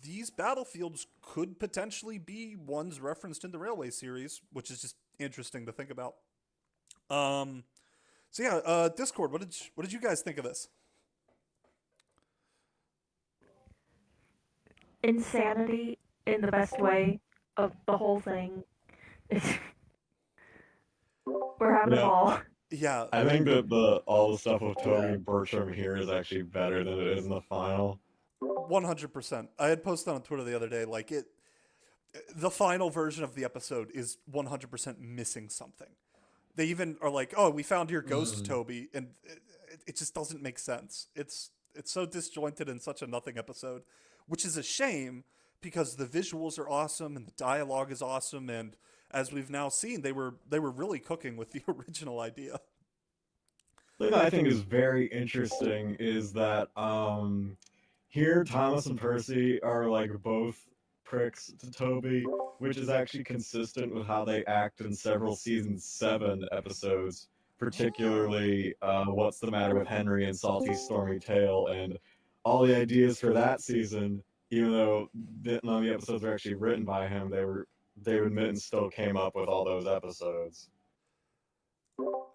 A: these battlefields could potentially be ones referenced in the Railway series, which is just interesting to think about. So yeah, Discord, what did you guys think of this?
O: Insanity in the best way of the whole thing. We're having a ball.
A: Yeah,
D: I think that all the stuff with Toby and Bertram here is actually better than it is in the final.
A: 100%. I had posted on Twitter the other day, like, the final version of the episode is 100% missing something. They even are like, "Oh, we found your ghost, Toby," and it just doesn't make sense. It's so disjointed and such a nothing episode, which is a shame because the visuals are awesome and the dialogue is awesome, and as we've now seen, they were really cooking with the original idea.
D: What I think is very interesting is that here Thomas and Percy are like both pricks to Toby, which is actually consistent with how they act in several season 7 episodes, particularly What's the Matter with Henry and Salty's Stormy Tale, and all the ideas for that season, even though none of the episodes were actually written by him, David Mitton still came up with all those episodes.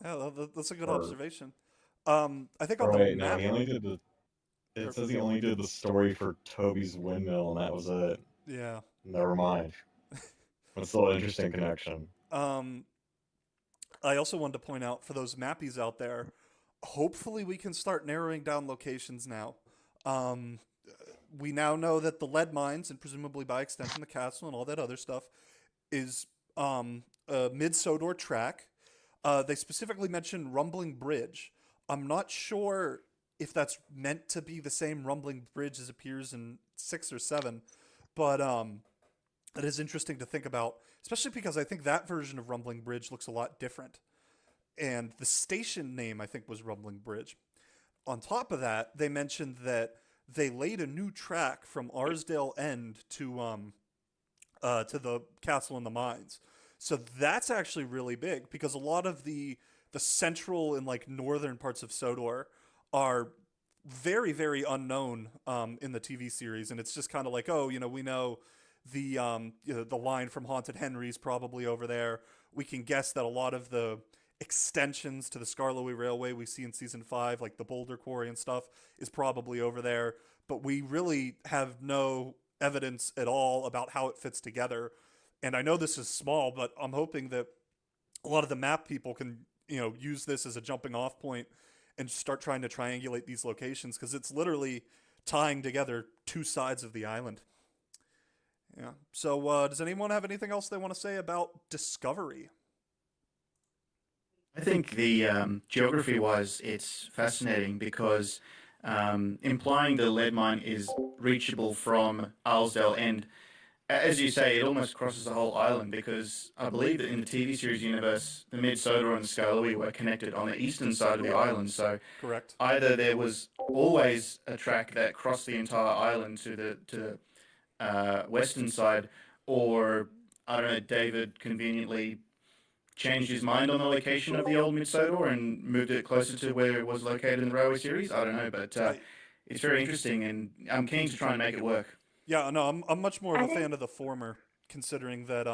A: Yeah, that's a good observation. I think on
D: Right,
A: the
D: no,
A: map,
D: he only did it says he only did the story for Toby's Windmill, and that was it.
A: Yeah.
D: Never mind. It's still an interesting connection.
A: I also wanted to point out for those mappies out there, hopefully we can start narrowing down locations now. We now know that the lead mines, and presumably by extension the castle and all that other stuff, is a Mid-Sodor track. They specifically mentioned Rumbling Bridge. I'm not sure if that's meant to be the same rumbling bridge as appears in 6 or 7, but it is interesting to think about, especially because I think that version of Rumbling Bridge looks a lot different. And the station name, I think, was Rumbling Bridge. On top of that, they mentioned that they laid a new track from Arsdale End to the castle in the mines. So that's actually really big because a lot of the central and like northern parts of Sodor are very, very unknown in the TV series, and it's just kind of like, oh, we know the the line from Haunted Henry's probably over there. We can guess that a lot of the extensions to the Skarloey Railway we see in season 5, like the Boulder Quarry and stuff, is probably over there. But we really have no evidence at all about how it fits together. And I know this is small, but I'm hoping that a lot of the map people can, use this as a jumping off point and start trying to triangulate these locations, because it's literally tying together 2 sides of the island. Yeah. So does anyone have anything else they want to say about Discovery?
B: I think the geography-wise, it's fascinating because implying the lead mine is reachable from Arsdale End, as you say, it almost crosses the whole island, because I believe that in the TV series universe, the Mid-Sodor and the Skarloey were connected on the eastern side of the island. So
A: correct.
B: Either there was always a track that crossed the entire island to the western side, or I don't know, David conveniently changed his mind on the location of the old Mid-Sodor and moved it closer to where it was located in the railway series. I don't know, but it's very interesting, and I'm keen to try and make it work.
A: Yeah, no, I'm much more of a fan of the former, considering that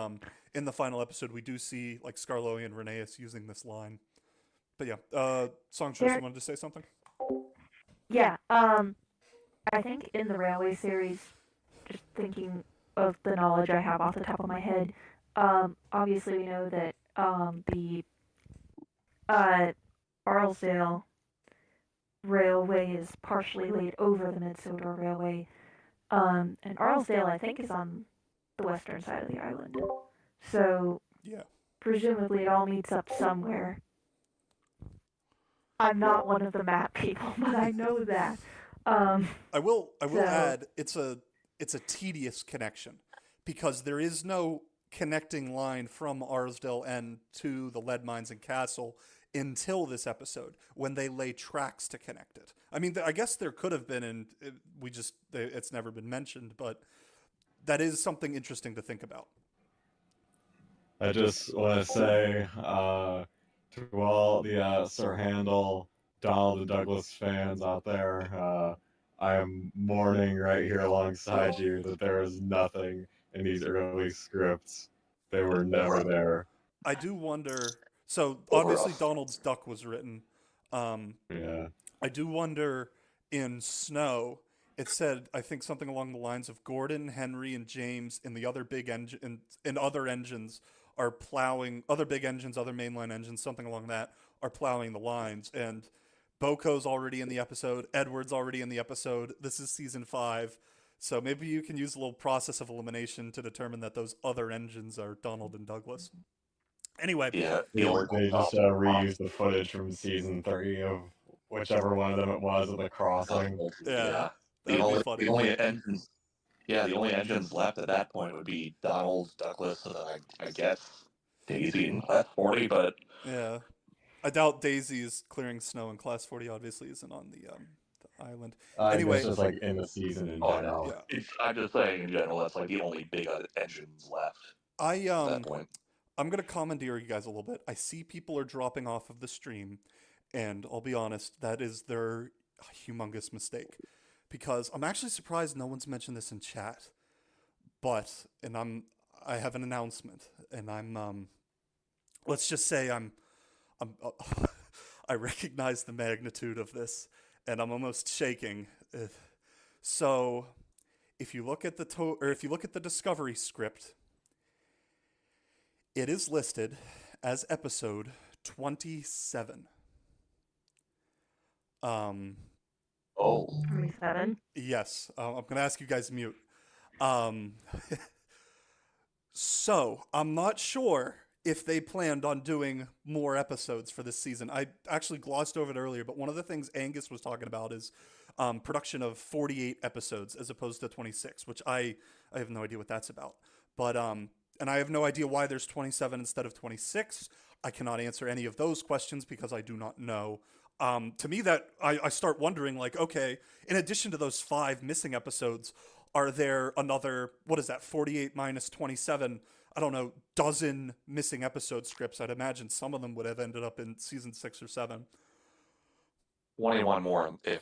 A: in the final episode we do see like Skarloey and Rhaeus using this line. But yeah, Songstress, you wanted to say something?
O: Yeah, I think in the Railway series, just thinking of the knowledge I have off the top of my head, obviously we know that the Arlesdale Railway is partially laid over the Mid-Sodor Railway. And Arlesdale, I think, is on the western side of the island. So,
A: yeah,
O: presumably it all meets up somewhere. I'm not one of the map people, but I know that.
A: I will add, it's a tedious connection, because there is no connecting line from Arsdale End to the lead mines and castle until this episode, when they lay tracks to connect it. I mean, I guess there could have been, and it's never been mentioned, but that is something interesting to think about.
D: I just want to say to all the Sir Handel, Donald and Douglas fans out there, I am mourning right here alongside you that there is nothing in these early scripts. They were never there.
A: I do wonder. So obviously Donald's duck was written.
D: Yeah.
A: I do wonder in Snow, it said, I think something along the lines of Gordon, Henry, and James and the other big engine and other engines are plowing, other big engines, other mainline engines, something along that, are plowing the lines. And Boko's already in the episode. Edward's already in the episode. This is season 5. So maybe you can use a little process of elimination to determine that those other engines are Donald and Douglas. Anyway.
D: Yeah, they just reused the footage from season 3 of whichever one of them it was of the crossing.
A: Yeah.
M: The only engines left at that point would be Donald, Douglas, and I guess Daisy in Class 40, but
A: yeah, I doubt Daisy is clearing snow, and Class 40 obviously isn't on the island. Anyway,
D: it's just like in the season in general.
A: Yeah.
M: I'm just saying in general that's like the only big engines left at that point.
A: I'm gonna commandeer you guys a little bit. I see people are dropping off of the stream, and I'll be honest, that is their humongous mistake. Because I'm actually surprised no one's mentioned this in chat, but I have an announcement, and I'm let's just say I recognize the magnitude of this, and I'm almost shaking. So, if you look at the Discovery script, it is listed as episode 27.
O: 27?
A: Yes. I'm going to ask you guys to mute. So, I'm not sure if they planned on doing more episodes for this season. I actually glossed over it earlier, but one of the things Angus was talking about is production of 48 episodes as opposed to 26, which I have no idea what that's about. But and I have no idea why there's 27 instead of 26. I cannot answer any of those questions because I do not know. To me, that I start wondering, like, okay, in addition to those 5 missing episodes, are there another, what is that, 48 minus 27, I don't know, dozen missing episode scripts? I'd imagine some of them would have ended up in season 6 or 7.
M: 21 more if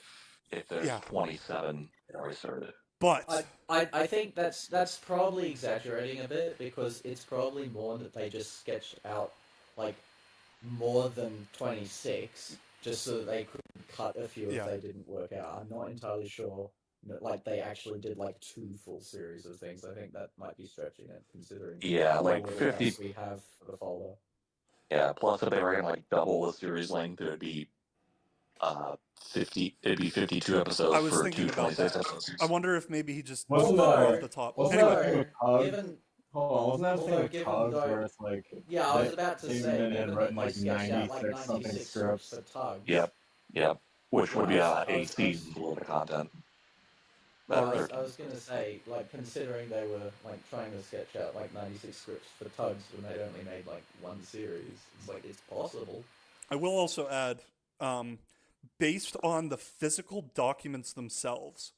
M: there's
A: Yeah.
M: 27 already started.
A: But
C: I think that's probably exaggerating a bit, because it's probably more that they just sketched out like more than 26 just so that they could cut a few
A: Yeah.
C: if they didn't work out. I'm not entirely sure that like they actually did like 2 full series of things. I think that might be stretching it, considering
M: Yeah,
C: all
M: like
C: the
M: 50
C: accounts we have for the folder.
M: Yeah, plus if they were gonna like double the series length, it would be 52 episodes
A: I was
M: for
A: thinking
M: two
A: about
M: 26
A: that.
M: episodes.
A: I wonder if maybe he just
D: Wasn't
A: pulled that
D: that-
A: off the top.
D: wasn't
A: Anyway,
D: that thing with Tugs?
C: Given,
D: Hold on, wasn't that
C: although
D: thing with
C: given
D: Tugs
C: though-
D: where it's like
C: Yeah, I was
D: they
C: about to
D: came
C: say,
D: in and
C: given
D: written
C: that
D: like
C: they sketched out like
D: 96 something
C: 96
D: scripts?
C: for Tugs.
M: Yep. Which would be
C: Yeah,
M: a season's worth of content.
C: I
M: That
C: was,
M: 13.
C: I was gonna say, like, considering they were like trying to sketch out like 96 scripts for Tugs when they'd only made like 1 series, it's like it's possible.
A: I will also add, based on the physical documents themselves,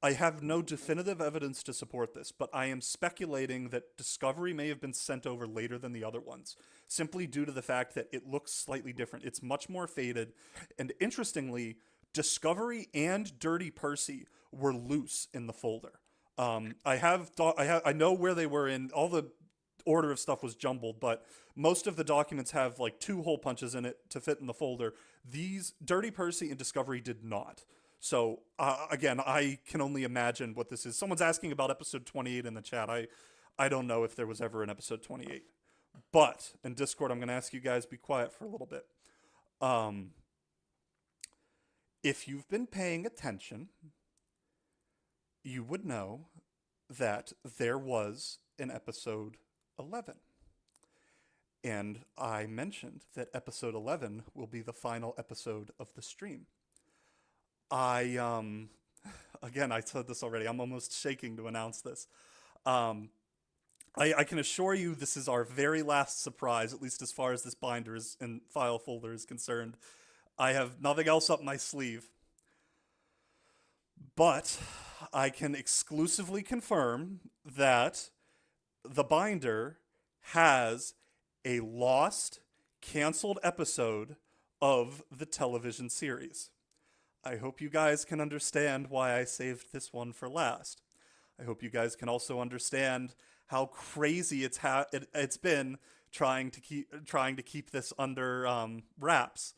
A: I have no definitive evidence to support this, but I am speculating that Discovery may have been sent over later than the other ones, simply due to the fact that it looks slightly different. It's much more faded, and interestingly, Discovery and Dirty Percy were loose in the folder. I know where they were in all the order of stuff was jumbled, but most of the documents have like 2 hole punches in it to fit in the folder. These Dirty Percy and Discovery did not. So again, I can only imagine what this is. Someone's asking about episode 28 in the chat. I don't know if there was ever an episode 28. But in Discord, I'm going to ask you guys be quiet for a little bit. If you've been paying attention, you would know that there was an episode 11. And I mentioned that episode 11 will be the final episode of the stream. Again, I said this already. I'm almost shaking to announce this. I can assure you this is our very last surprise, at least as far as this binder is and file folder is concerned. I have nothing else up my sleeve. But I can exclusively confirm that the binder has a lost, canceled episode of the television series. I hope you guys can understand why I saved this one for last. I hope you guys can also understand how crazy it's been trying to keep this under wraps.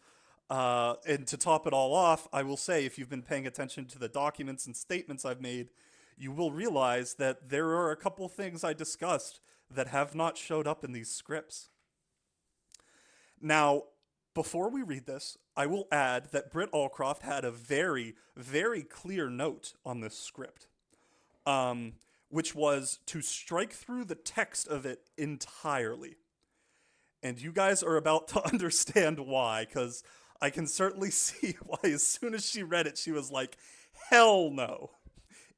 A: And to top it all off, I will say, if you've been paying attention to the documents and statements I've made, you will realize that there are a couple things I discussed that have not showed up in these scripts. Now, before we read this, I will add that Britt Allcroft had a very, very clear note on this script, which was to strike through the text of it entirely. And you guys are about to understand why, because I can certainly see why as soon as she read it, she was like, hell no.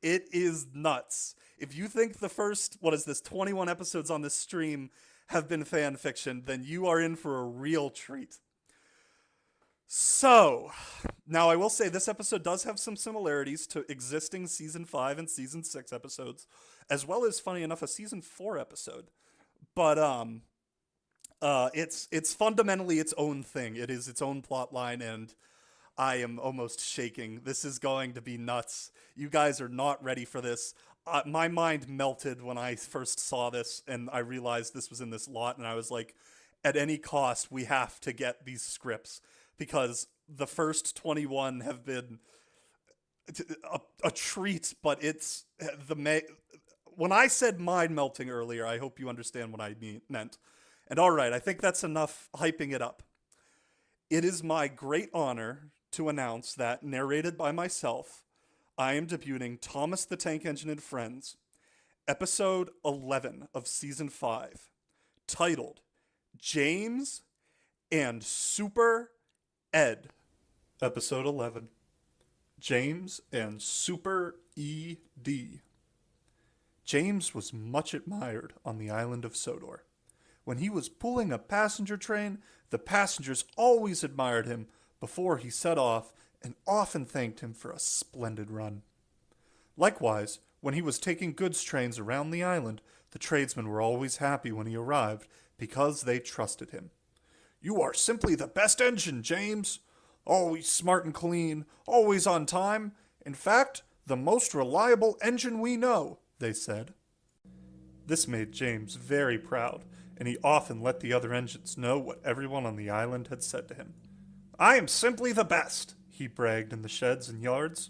A: It is nuts. If you think the first, 21 episodes on this stream have been fan fiction, then you are in for a real treat. So, now I will say this episode does have some similarities to existing season 5 and season 6 episodes, as well as, funny enough, a season 4 episode. But it's fundamentally its own thing. It is its own plot line, and I am almost shaking. This is going to be nuts. You guys are not ready for this. My mind melted when I first saw this, and I realized this was in this lot, and I was like, at any cost, we have to get these scripts, because the first 21 have been a treat, but it's when I said mind melting earlier, I hope you understand what I meant. And all right, I think that's enough hyping it up. It is my great honor to announce that, narrated by myself, I am debuting Thomas the Tank Engine and Friends, episode 11 of season 5, titled James and Super Ed. Episode 11. James and Super ED. James was much admired on the island of Sodor. When he was pulling a passenger train, the passengers always admired him before he set off and often thanked him for a splendid run. Likewise, when he was taking goods trains around the island, the tradesmen were always happy when he arrived because they trusted him. "You are simply the best engine, James. Always smart and clean, always on time. In fact, the most reliable engine we know," they said. This made James very proud, and he often let the other engines know what everyone on the island had said to him. "I am simply the best," he bragged in the sheds and yards.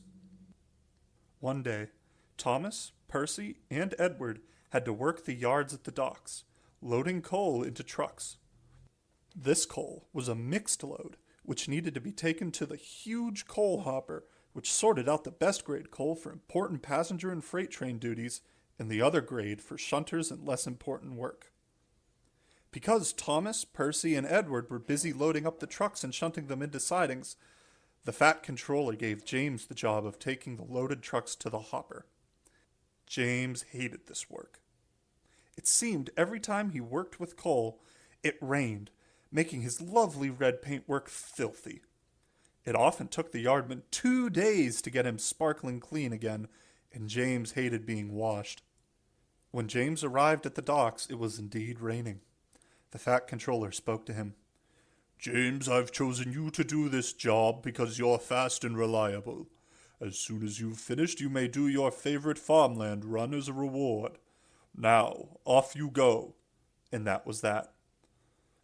A: One day, Thomas, Percy, and Edward had to work the yards at the docks, loading coal into trucks. This coal was a mixed load, which needed to be taken to the huge coal hopper, which sorted out the best grade coal for important passenger and freight train duties, and the other grade for shunters and less important work. Because Thomas, Percy, and Edward were busy loading up the trucks and shunting them into sidings, the Fat Controller gave James the job of taking the loaded trucks to the hopper. James hated this work. It seemed every time he worked with coal, it rained, making his lovely red paint work filthy. It often took the yardman 2 days to get him sparkling clean again, and James hated being washed. When James arrived at the docks, it was indeed raining. The Fat Controller spoke to him. "James, I've chosen you to do this job because you're fast and reliable. As soon as you've finished, you may do your favorite farmland run as a reward. Now, off you go." And that was that.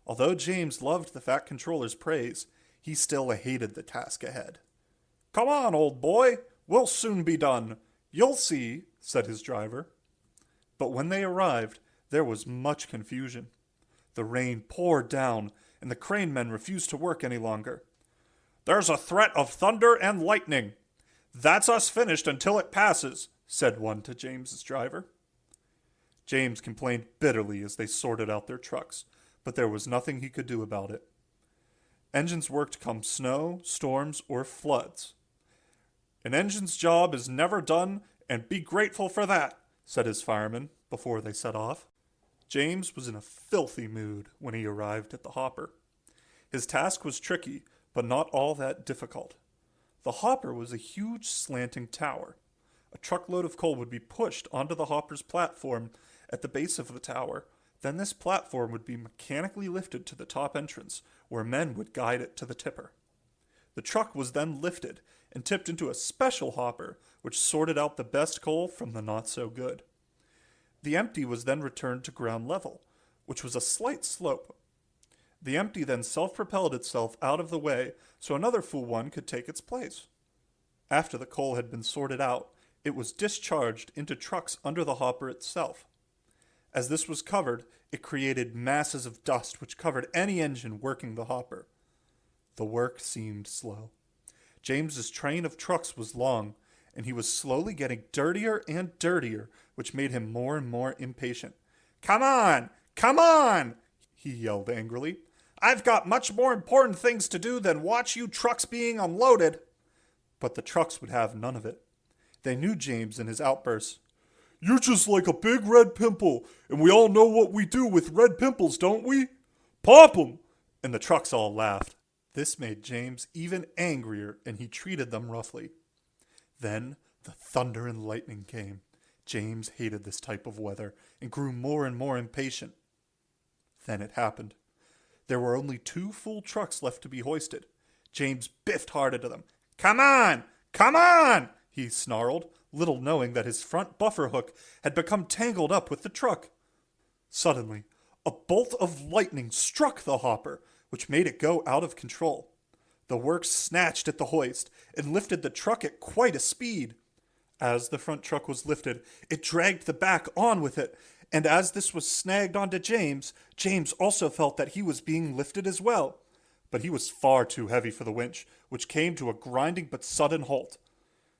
A: Although James loved the Fat Controller's praise, he still hated the task ahead. "Come on, old boy, we'll soon be done. You'll see," said his driver. But when they arrived, there was much confusion. The rain poured down, and the crane men refused to work any longer. "There's a threat of thunder and lightning. That's us finished until it passes," said one to James's driver. James complained bitterly as they sorted out their trucks, but there was nothing he could do about it. Engines worked come snow, storms, or floods. "An engine's job is never done, and be grateful for that," said his fireman before they set off. James was in a filthy mood when he arrived at the hopper. His task was tricky, but not all that difficult. The hopper was a huge slanting tower. A truckload of coal would be pushed onto the hopper's platform at the base of the tower. Then this platform would be mechanically lifted to the top entrance, where men would guide it to the tipper. The truck was then lifted and tipped into a special hopper, which sorted out the best coal from the not-so-good. The empty was then returned to ground level, which was a slight slope. The empty then self-propelled itself out of the way so another full one could take its place. After the coal had been sorted out, it was discharged into trucks under the hopper itself. As this was covered, it created masses of dust which covered any engine working the hopper. The work seemed slow. James's train of trucks was long, and he was slowly getting dirtier and dirtier, which made him more and more impatient. "Come on! Come on!" he yelled angrily. "I've got much more important things to do than watch you trucks being unloaded." But the trucks would have none of it. They knew James and his outbursts. "You're just like a big red pimple, and we all know what we do with red pimples, don't we? Pop 'em!" And the trucks all laughed. This made James even angrier, and he treated them roughly. Then the thunder and lightning came. James hated this type of weather and grew more and more impatient. Then it happened. There were only 2 full trucks left to be hoisted. James biffed hard into them. "Come on! Come on!" he snarled, little knowing that his front buffer hook had become tangled up with the truck. Suddenly, a bolt of lightning struck the hopper, which made it go out of control. The work snatched at the hoist and lifted the truck at quite a speed. As the front truck was lifted, it dragged the back on with it, and as this was snagged onto James, James also felt that he was being lifted as well. But he was far too heavy for the winch, which came to a grinding but sudden halt.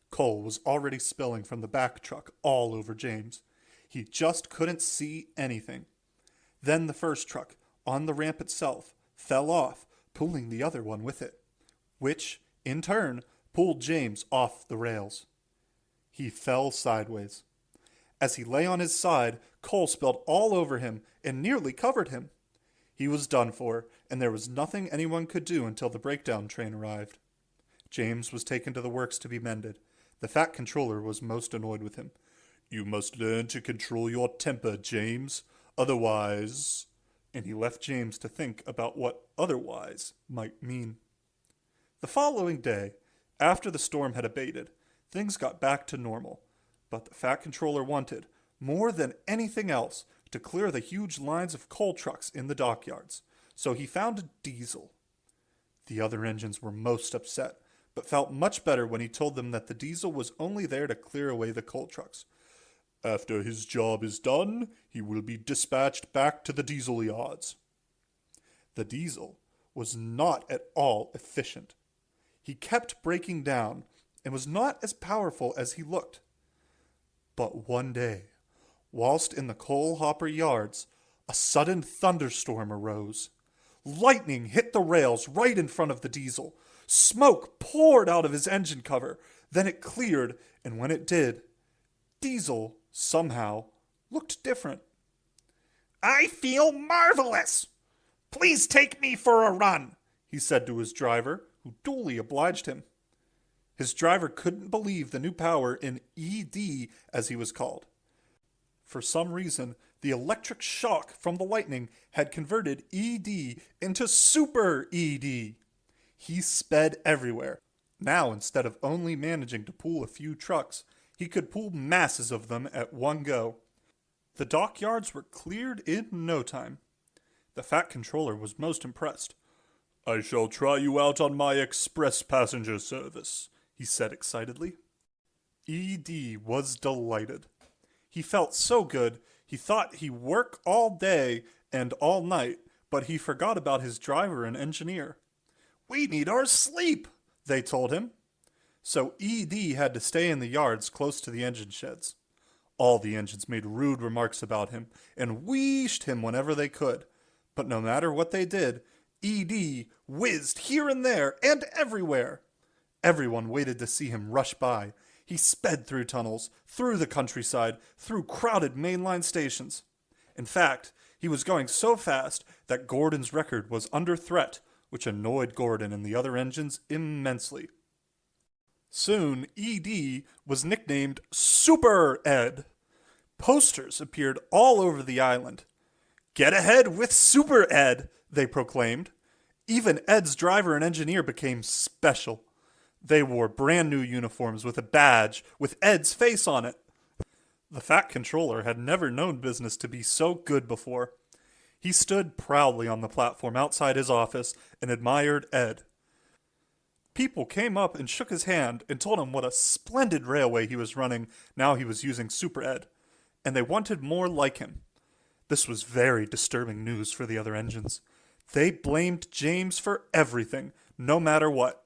A: Coal was already spilling from the back truck all over James. He just couldn't see anything. Then the first truck, on the ramp itself, fell off, pulling the other one with it, which, in turn, pulled James off the rails. He fell sideways. As he lay on his side, coal spilled all over him and nearly covered him. He was done for, and there was nothing anyone could do until the breakdown train arrived. James was taken to the works to be mended. The Fat Controller was most annoyed with him. "You must learn to control your temper, James. Otherwise..." And he left James to think about what otherwise might mean. The following day, after the storm had abated, things got back to normal. But the Fat Controller wanted, more than anything else, to clear the huge lines of coal trucks in the dockyards. So he found a diesel. The other engines were most upset, but felt much better when he told them that the diesel was only there to clear away the coal trucks. "After his job is done, he will be dispatched back to the diesel yards." The diesel was not at all efficient. He kept breaking down and was not as powerful as he looked. But one day, whilst in the coal hopper yards, a sudden thunderstorm arose. Lightning hit the rails right in front of the diesel. Smoke poured out of his engine cover. Then it cleared, and when it did, Diesel, somehow, looked different.
E: "I feel marvelous! Please take me for a run,"
A: he said to his driver, who duly obliged him. His driver couldn't believe the new power in ED, as he was called. For some reason, the electric shock from the lightning had converted ED into Super ED. He sped everywhere. Now, instead of only managing to pull a few trucks, he could pull masses of them at one go. The dockyards were cleared in no time. The Fat Controller was most impressed. "I shall try you out on my express passenger service," he said excitedly. ED was delighted. He felt so good, he thought he'd work all day and all night, but he forgot about his driver and engineer. "We need our sleep," they told him. So ED had to stay in the yards close to the engine sheds. All the engines made rude remarks about him and wheezed him whenever they could. But no matter what they did, ED whizzed here and there and everywhere. Everyone waited to see him rush by. He sped through tunnels, through the countryside, through crowded mainline stations. In fact, he was going so fast that Gordon's record was under threat, which annoyed Gordon and the other engines immensely. Soon, ED was nicknamed Super Ed. Posters appeared all over the island. "Get ahead with Super Ed," they proclaimed. Even Ed's driver and engineer became special. They wore brand new uniforms with a badge with Ed's face on it. The Fat Controller had never known business to be so good before. He stood proudly on the platform outside his office and admired Ed. People came up and shook his hand and told him what a splendid railway he was running now he was using Super Ed, and they wanted more like him. This was very disturbing news for the other engines. They blamed James for everything, no matter what.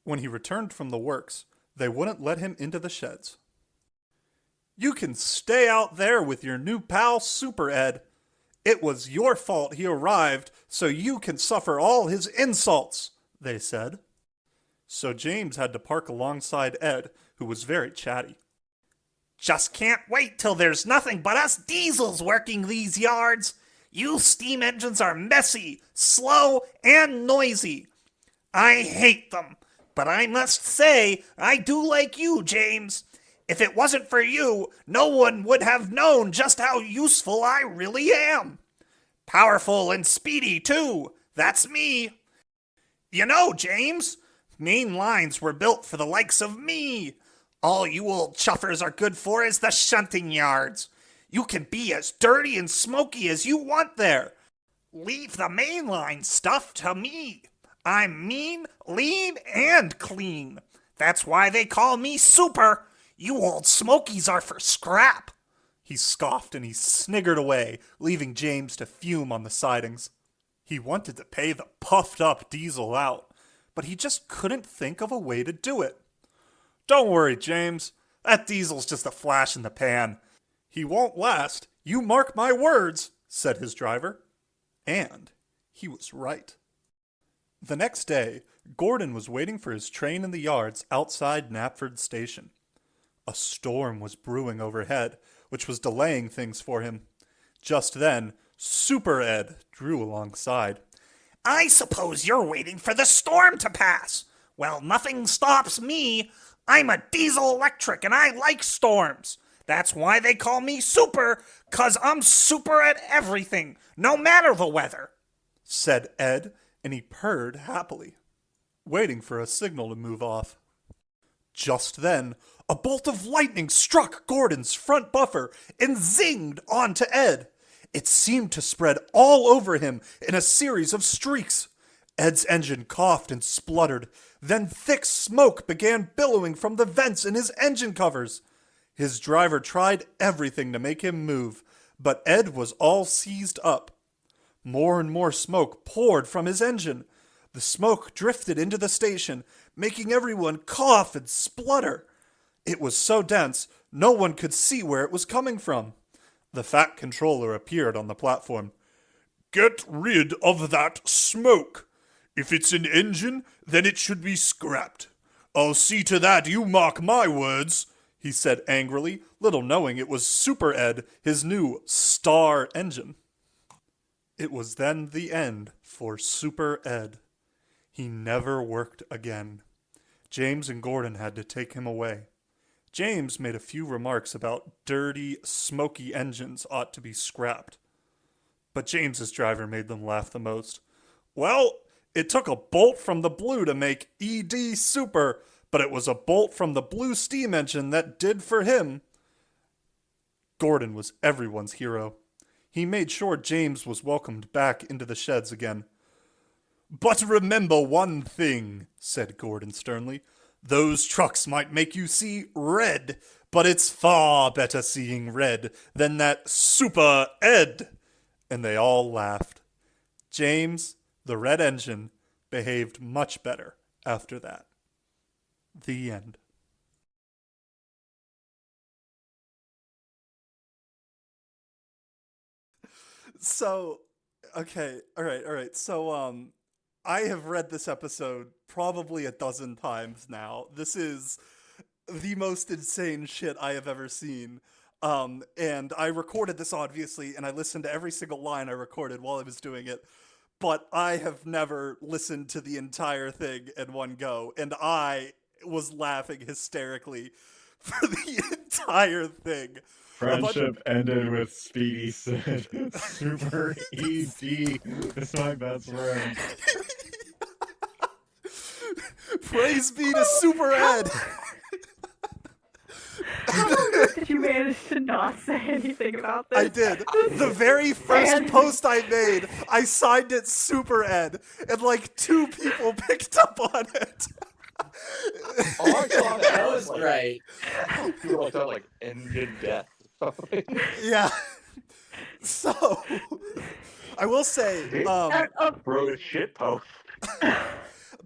A: When he returned from the works, they wouldn't let him into the sheds. "You can stay out there with your new pal Super Ed. It was your fault he arrived, so you can suffer all his insults," they said. So James had to park alongside Ed, who was very chatty.
E: "Just can't wait till there's nothing but us diesels working these yards. You steam engines are messy, slow, and noisy. I hate them, but I must say I do like you, James. If it wasn't for you, no one would have known just how useful I really am. Powerful and speedy, too. That's me. You know, James, main lines were built for the likes of me. All you old chuffers are good for is the shunting yards. You can be as dirty and smoky as you want there. Leave the mainline stuff to me. I'm mean, lean, and clean. That's why they call me Super. You old smokies are for scrap."
A: He scoffed and he sniggered away, leaving James to fume on the sidings. He wanted to pay the puffed-up diesel out, but he just couldn't think of a way to do it. "Don't worry, James. That diesel's just a flash in the pan. He won't last. You mark my words," said his driver. And he was right. The next day, Gordon was waiting for his train in the yards outside Knapford Station. A storm was brewing overhead, which was delaying things for him. Just then, Super Ed drew alongside.
E: I suppose you're waiting for the storm to pass. Well, nothing stops me. I'm a diesel electric and I like storms. That's why they call me Super, 'cause I'm super at everything, no matter the weather,
A: said Ed, and he purred happily, waiting for a signal to move off. Just then, a bolt of lightning struck Gordon's front buffer and zinged onto Ed. It seemed to spread all over him in a series of streaks. Ed's engine coughed and spluttered. Then thick smoke began billowing from the vents in his engine covers. His driver tried everything to make him move, but Ed was all seized up. More and more smoke poured from his engine. The smoke drifted into the station, making everyone cough and splutter. It was so dense, no one could see where it was coming from. The fat controller appeared on the platform. "Get rid of that smoke. If it's an engine, then it should be scrapped. I'll see to that, you mark my words," he said angrily, little knowing it was Super Ed, his new star engine. It was then the end for Super Ed. He never worked again. James and Gordon had to take him away. James made a few remarks about dirty, smoky engines ought to be scrapped. But James's driver made them laugh the most. "Well, it took a bolt from the blue to make ED Super, but it was a bolt from the blue steam engine that did for him." Gordon was everyone's hero. He made sure James was welcomed back into the sheds again. "But remember one thing," said Gordon sternly. "Those trucks might make you see red, but it's far better seeing red than that Super Ed." And they all laughed. James, the red engine, behaved much better after that. The end. So, okay, all right. So, I have read this episode probably a dozen times now. This is the most insane shit I have ever seen. And I recorded this obviously, and I listened to every single line I recorded while I was doing it. But I have never listened to the entire thing in one go, and I was laughing hysterically for the entire thing.
D: Friendship ended with Speedy said, "Super easy. It's my best friend."
A: Praise be to Super Ed.
U: Did you manage to not say anything about this?
A: I did. The very first post I made, I signed it Super Ed, and like 2 people picked up on it.
C: Oh my god, that was great.
F: People like that, like engine death.
A: Yeah. So, I will say,
F: bro, shit post.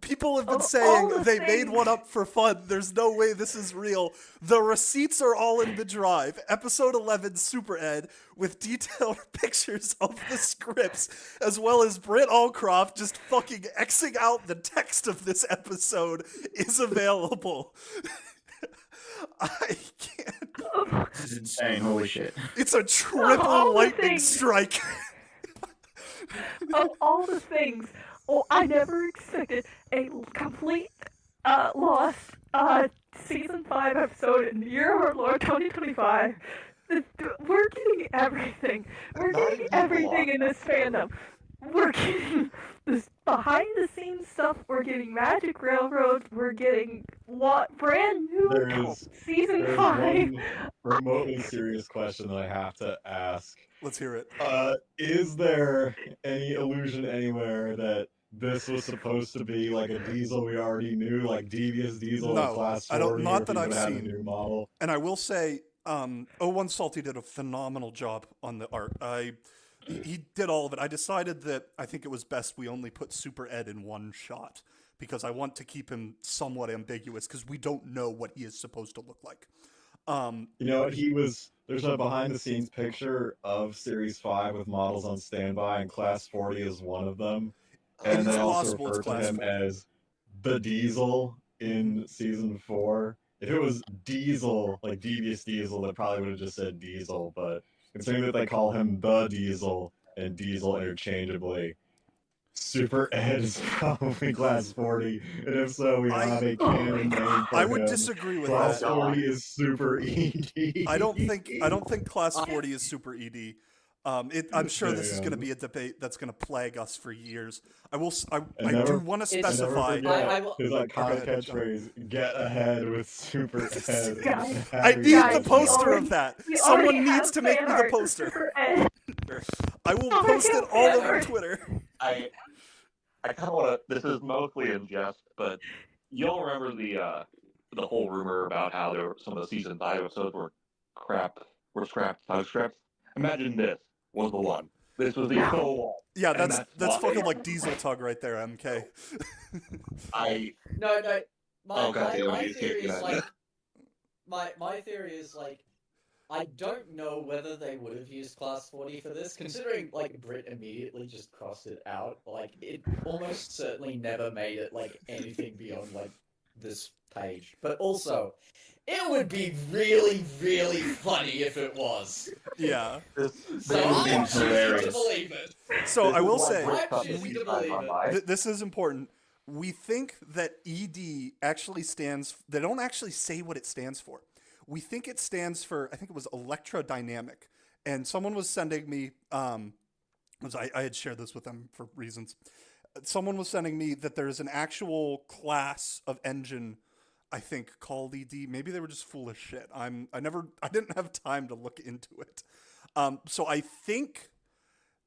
A: People have been saying they made one up for fun. There's no way this is real. The receipts are all in the drive. Episode 11 Super Ed with detailed pictures of the scripts, as well as Britt Allcroft just fucking Xing out the text of this episode is available. I can't.
B: This is insane. Holy shit.
A: It's a triple lightning strike.
U: Of all the things, I never expected a complete lost season 5 episode in Year of Our Lord 2025. We're getting everything. We're getting everything in this fandom. We're getting this behind the scenes stuff. We're getting Magic Railroad. We're getting brand new season 5.
D: One remotely serious question that I have to ask.
A: Let's hear it.
D: Is there any illusion anywhere that this was supposed to be like a diesel we already knew, like Devious Diesel
A: No,
D: Class 40?
A: I don't. Not
D: if
A: that
D: you
A: I've
D: had a
A: seen.
D: new model?
A: And I will say, 01 Salty did a phenomenal job on the art. He did all of it. I decided that I think it was best we only put Super Ed in one shot because I want to keep him somewhat ambiguous because we don't know what he is supposed to look like.
D: You know what? There's a behind the scenes picture of Series 5 with models on standby, and Class 40 is one of them. And
A: It's
D: they also
A: possible it's
D: refer to
A: Class
D: him
A: 40.
D: as the Diesel in season 4. If it was Diesel, like Devious Diesel, they probably would have just said Diesel, but considering that they call him the Diesel and Diesel interchangeably, Super Ed is probably Class 40, and if so, we have a canon name for
A: I
D: him.
A: would disagree with
D: Class
A: that.
D: 40 is Super ED.
A: I don't think Class 40 is Super ED. I'm sure this is going to be a debate that's going to plague us for years. I do want to specify.
D: His iconic catchphrase, "Get ahead with Super Ed."
A: I need the poster of that. Someone needs to make me the poster. I will post it all over Twitter.
F: I kind of want to. This is mostly in jest, but you'll remember the whole rumor about how there were some of the season 5 episodes were scrapped. Imagine this was the one. This was the whole one.
A: Yeah,
F: And
A: that's
F: why.
A: fucking like Diesel Tug right there, MK.
C: No.
F: Oh, God, yeah,
C: My
F: you
C: theory
F: can't
C: is
F: do
C: like
F: that.
C: my theory is like I don't know whether they would have used Class 40 for this, considering like Brit immediately just crossed it out. Like it almost certainly never made it like anything beyond like this page. But also, it would be really, really funny if it was.
A: Yeah.
C: So I'm choosing to believe it.
A: So I will say,
C: I'm choosing to believe it.
A: this is important. We think that ED actually stands. They don't actually say what it stands for. We think it stands for. I think it was electrodynamic. And someone was sending me. I had shared this with them for reasons. Someone was sending me that there is an actual class of engine, I think, called ED. Maybe they were just full of shit. I didn't have time to look into it. So I think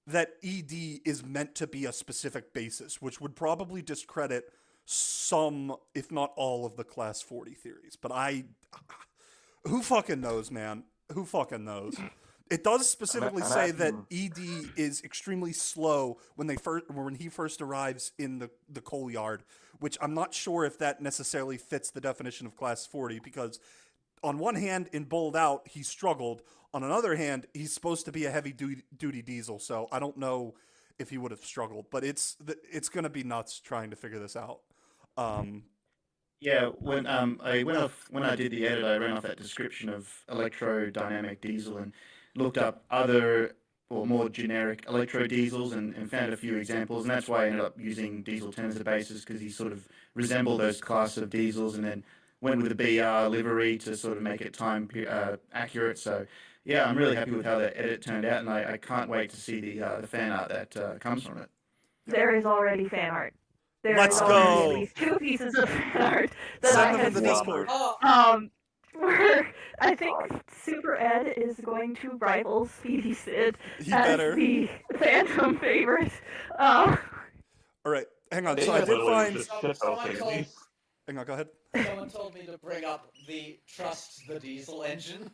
A: that ED is meant to be a specific basis, which would probably discredit some, if not all, of the Class 40 theories. But who fucking knows, man? Who fucking knows? It does specifically say that ED is extremely slow when he first arrives in the coal yard, which I'm not sure if that necessarily fits the definition of Class 40, because on one hand, in Bowled Out, he struggled. On another hand, he's supposed to be a heavy duty diesel, so I don't know if he would have struggled. But it's going to be nuts trying to figure this out.
B: Yeah, when I did the edit, I ran off that description of electrodynamic diesel and looked up other or more generic electro diesels and found a few examples, and that's why I ended up using Diesel 10 as a basis, because he sort of resembled those class of diesels, and then went with the BR livery to sort of make it time accurate. So yeah, I'm really happy with how that edit turned out, and I can't wait to see the fan art that comes from it.
O: There is already fan art. There
A: Let's
O: is already
A: go.
O: at least 2 pieces of fan art that
A: Send
O: I
A: them
O: have
A: in the
O: seen.
A: Discord.
O: Where I think Super Ed is going to rival Speedy Sid
A: He
O: as
A: better.
O: the Phantom favorite.
A: All right, hang on.
F: They
A: So I did
F: literally
A: find.
F: just shit posting.
A: Hang on, go ahead.
C: Someone told me to bring up the Trust the Diesel engine.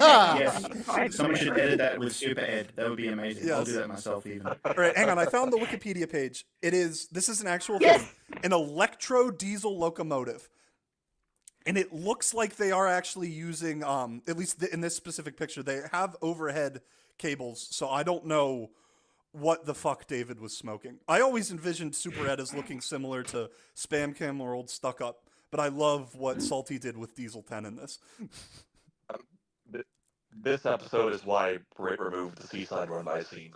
B: Yes, someone should edit that with Super Ed. That would be amazing. I'll
A: Yes.
B: do that myself even.
A: All right, hang on. I found the Wikipedia page. This is an actual
O: Yes.
A: thing. An electro diesel locomotive. And it looks like they are actually using, at least in this specific picture, they have overhead cables. So I don't know what the fuck David was smoking. I always envisioned Super Ed as looking similar to Spam Cam or Old Stuck Up, but I love what Salty did with Diesel 10 in this.
F: This episode is why Brit removed the Seaside Run by scene.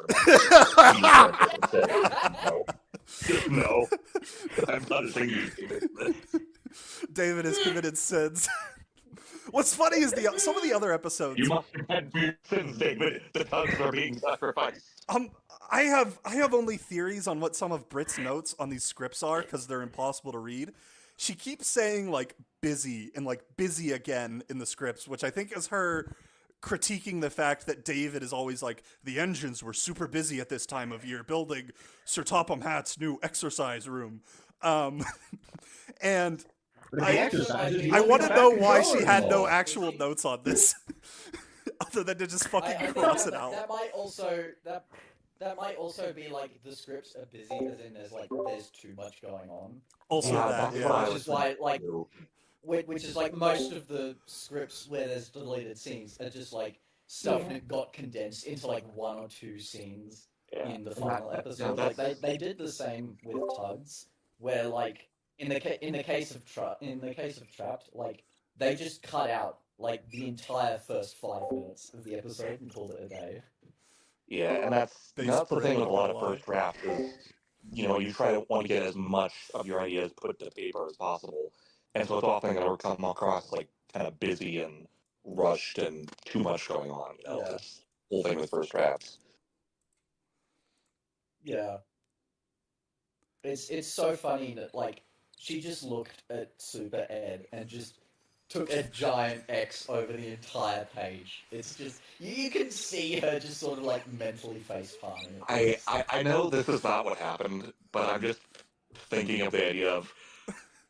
F: No. I'm punishing you.
A: David has committed sins. What's funny is some of the other episodes.
F: You must repent for your sins, David. The tugs are being sacrificed.
A: I have only theories on what some of Brit's notes on these scripts are, because they're impossible to read. She keeps saying like busy and like busy again in the scripts, which I think is her critiquing the fact that David is always like, the engines were super busy at this time of year building Sir Topham Hatt's new exercise room. And I want to know why she had no actual notes on this, other than to just fucking
C: I think
A: cross it out.
C: That might also be like the scripts are busy, as in there's too much going on.
A: Also
F: Yeah,
A: that,
F: that's what I
A: yeah.
C: Which is why like which is like most of the scripts where there's deleted scenes are just like stuff that got condensed into like 1 or 2 scenes in the final episode. Like they did the same with Tugs, where like in the case of Trapped, like they just cut out like the entire first 5 minutes of the episode and called it a day.
F: Yeah, and that's the thing with a lot of first drafts is, you know, you want to get as much of your ideas put to paper as possible, and so it's often going to come across like kind of busy and rushed and too much going on. You know, this whole thing with first drafts.
C: Yeah. It's so funny that like she just looked at Super Ed and just took a giant X over the entire page. It's just you can see her just sort of like mentally face palming.
F: I know this is not what happened, but I'm just thinking of the idea of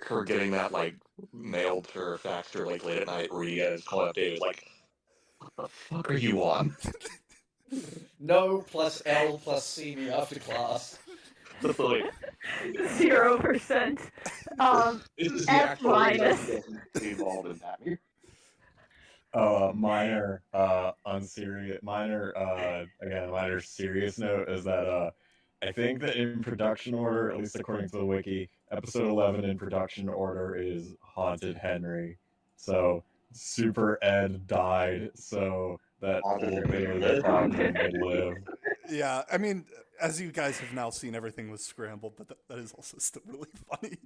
F: her getting that like mailed to her, faxed her like late at night, reading it and calling up David like, "What the fuck are you on?"
C: No plus L plus C me after class.
F: Just like
O: 0%.
F: this is the
O: F
F: actual
O: minus.
F: involved in that.
D: Minor serious note is that I think that in production order, at least according to the wiki, episode 11 in production order is Haunted Henry. So Super Ed died so that old Bailey could live.
A: Yeah, I mean, as you guys have now seen, everything was scrambled, but that is also still really funny.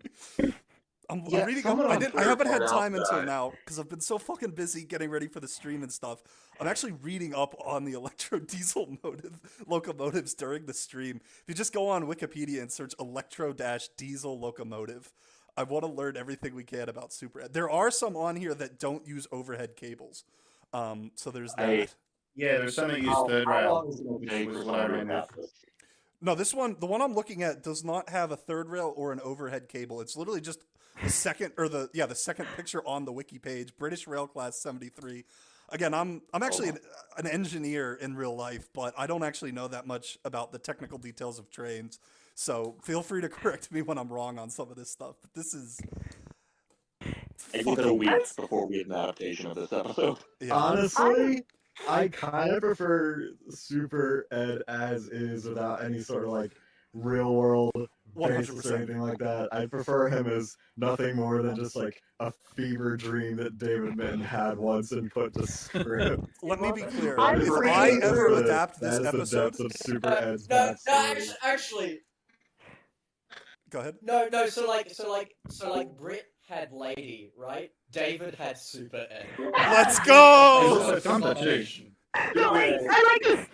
A: I'm reading. I haven't had time until now because I've been so fucking busy getting ready for the stream and stuff. I'm actually reading up on the electro diesel locomotives during the stream. If you just go on Wikipedia and search electro-diesel locomotive, I want to learn everything we can about Super Ed. There are some on here that don't use overhead cables, so there's that.
B: Yeah, there's some that use third rail, which was what I ran with.
A: No, this one, the one I'm looking at, does not have a third rail or an overhead cable. It's literally just the second, or the second picture on the wiki page. British Rail Class 73. Again, I'm actually an engineer in real life, but I don't actually know that much about the technical details of trains. So feel free to correct me when I'm wrong on some of this stuff. But this is
F: It took a week before we had an adaptation of this episode.
A: Yeah.
D: Honestly, I kind of prefer Super Ed as is without any sort of like real world basis or anything like that. I prefer him as nothing more than just like a fever dream that David Mitton had once and put to script.
A: Let me be clear.
D: That is
A: If
D: the
A: I
D: depth
A: ever
D: of it.
A: adapt this
D: That is the
A: episode,
D: depth of Super Ed's
C: No,
D: backstory.
C: actually,
A: go ahead.
C: no. So like, Brit had Lady, right? David had Super Ed.
A: Let's go!
F: It's on the
C: Combination.
O: I like this.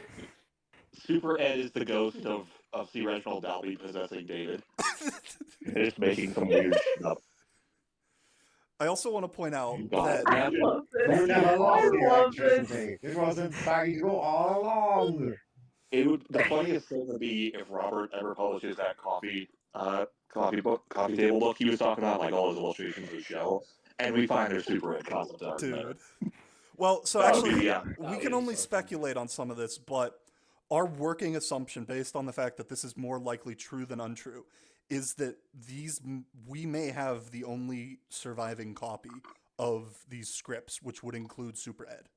F: Super Ed is the ghost of C. Reginald Dalby possessing David. It's making some weird stuff.
A: I also want to point out
F: God.
A: that
O: I love this.
D: You never lost the
O: love this.
D: electricity. It was inside you all along.
F: The funniest thing would be if Robert ever publishes that coffee table book he was talking about, like all his illustrations of the show, and we find there's Super Ed concept art in there.
A: dude. Well, so
F: That would
A: actually,
F: be- yeah.
A: we can only speculate on some of this, but our working assumption, based on the fact that this is more likely true than untrue, is that we may have the only surviving copy of these scripts, which would include Super Ed.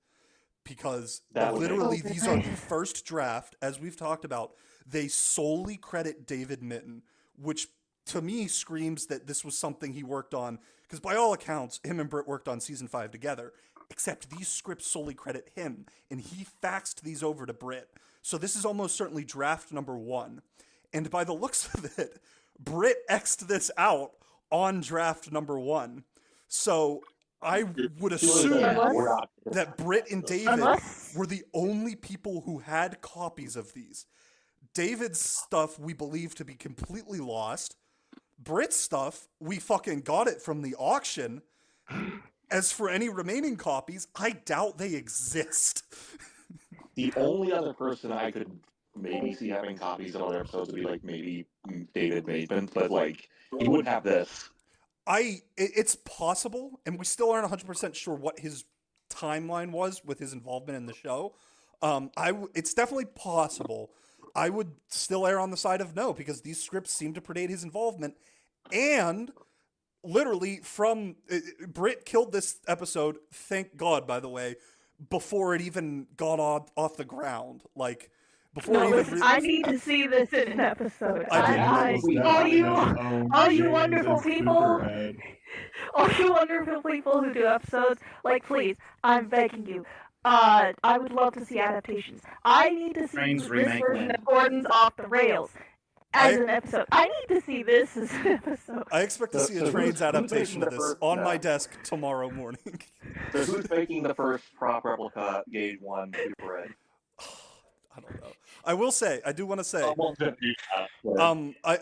A: Because
F: That would make
A: literally
F: sense.
A: these are the first draft, as we've talked about. They solely credit David Mitton, which to me screams that this was something he worked on, because by all accounts, him and Britt worked on season 5 together, except these scripts solely credit him, and he faxed these over to Britt. So this is almost certainly draft number 1. And by the looks of it, Britt X'd this out on draft number 1. So I would assume that Britt and David were the only people who had copies of these. David's stuff we believe to be completely lost. Britt's stuff, we fucking got it from the auction. As for any remaining copies, I doubt they exist.
F: The only other person I could maybe see having copies of other episodes would be like maybe David Maidman, but like he wouldn't have this.
A: It's possible, and we still aren't 100% sure what his timeline was with his involvement in the show. It's definitely possible. I would still err on the side of no, because these scripts seem to predate his involvement, and literally from Britt killed this episode. Thank God, by the way, before it even got off the ground. Like before
O: No,
A: it even.
O: listen, I need to see this in an episode.
A: I did.
O: All you wonderful people, all you wonderful people who do episodes, like, please, I'm begging you. I would love to see adaptations. I need to see
B: Trains
O: this
B: remake
O: version
B: then.
O: of Gordon's Off the Rails as an episode. I need to see this as an episode.
A: I expect to see a Trains adaptation of this on my desk tomorrow morning.
F: So who's making the first prop replica Gauge 1 Super Ed?
A: I don't know. I will say, I do want to say, I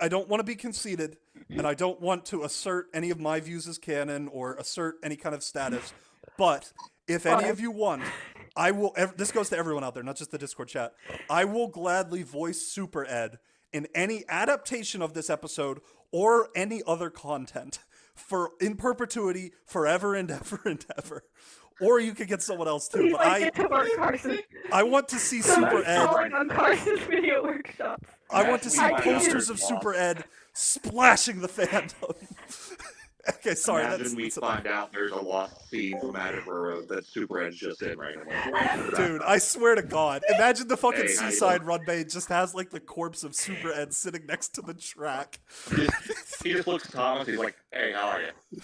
A: don't want to be conceited, and I don't want to assert any of my views as canon or assert any kind of status, but if any of you want, I will, this goes to everyone out there, not just the Discord chat, I will gladly voice Super Ed in any adaptation of this episode or any other content in perpetuity, forever and ever and ever. Or you could get someone else too. But I want to see Super Ed.
O: On Carson's video workshops.
A: I want to see posters of Super Ed splashing the fandom. Okay, sorry.
F: Imagine we find out there's a lost scene from Attenborough that Super Ed's just in right now.
A: Dude, I swear to God. Imagine the fucking
F: Hey, how you
A: Seaside
F: doing?
A: Run Bay just has like the corpse of Super Ed sitting next to the track.
F: He just looks at Thomas. He's like, "Hey, how are you?"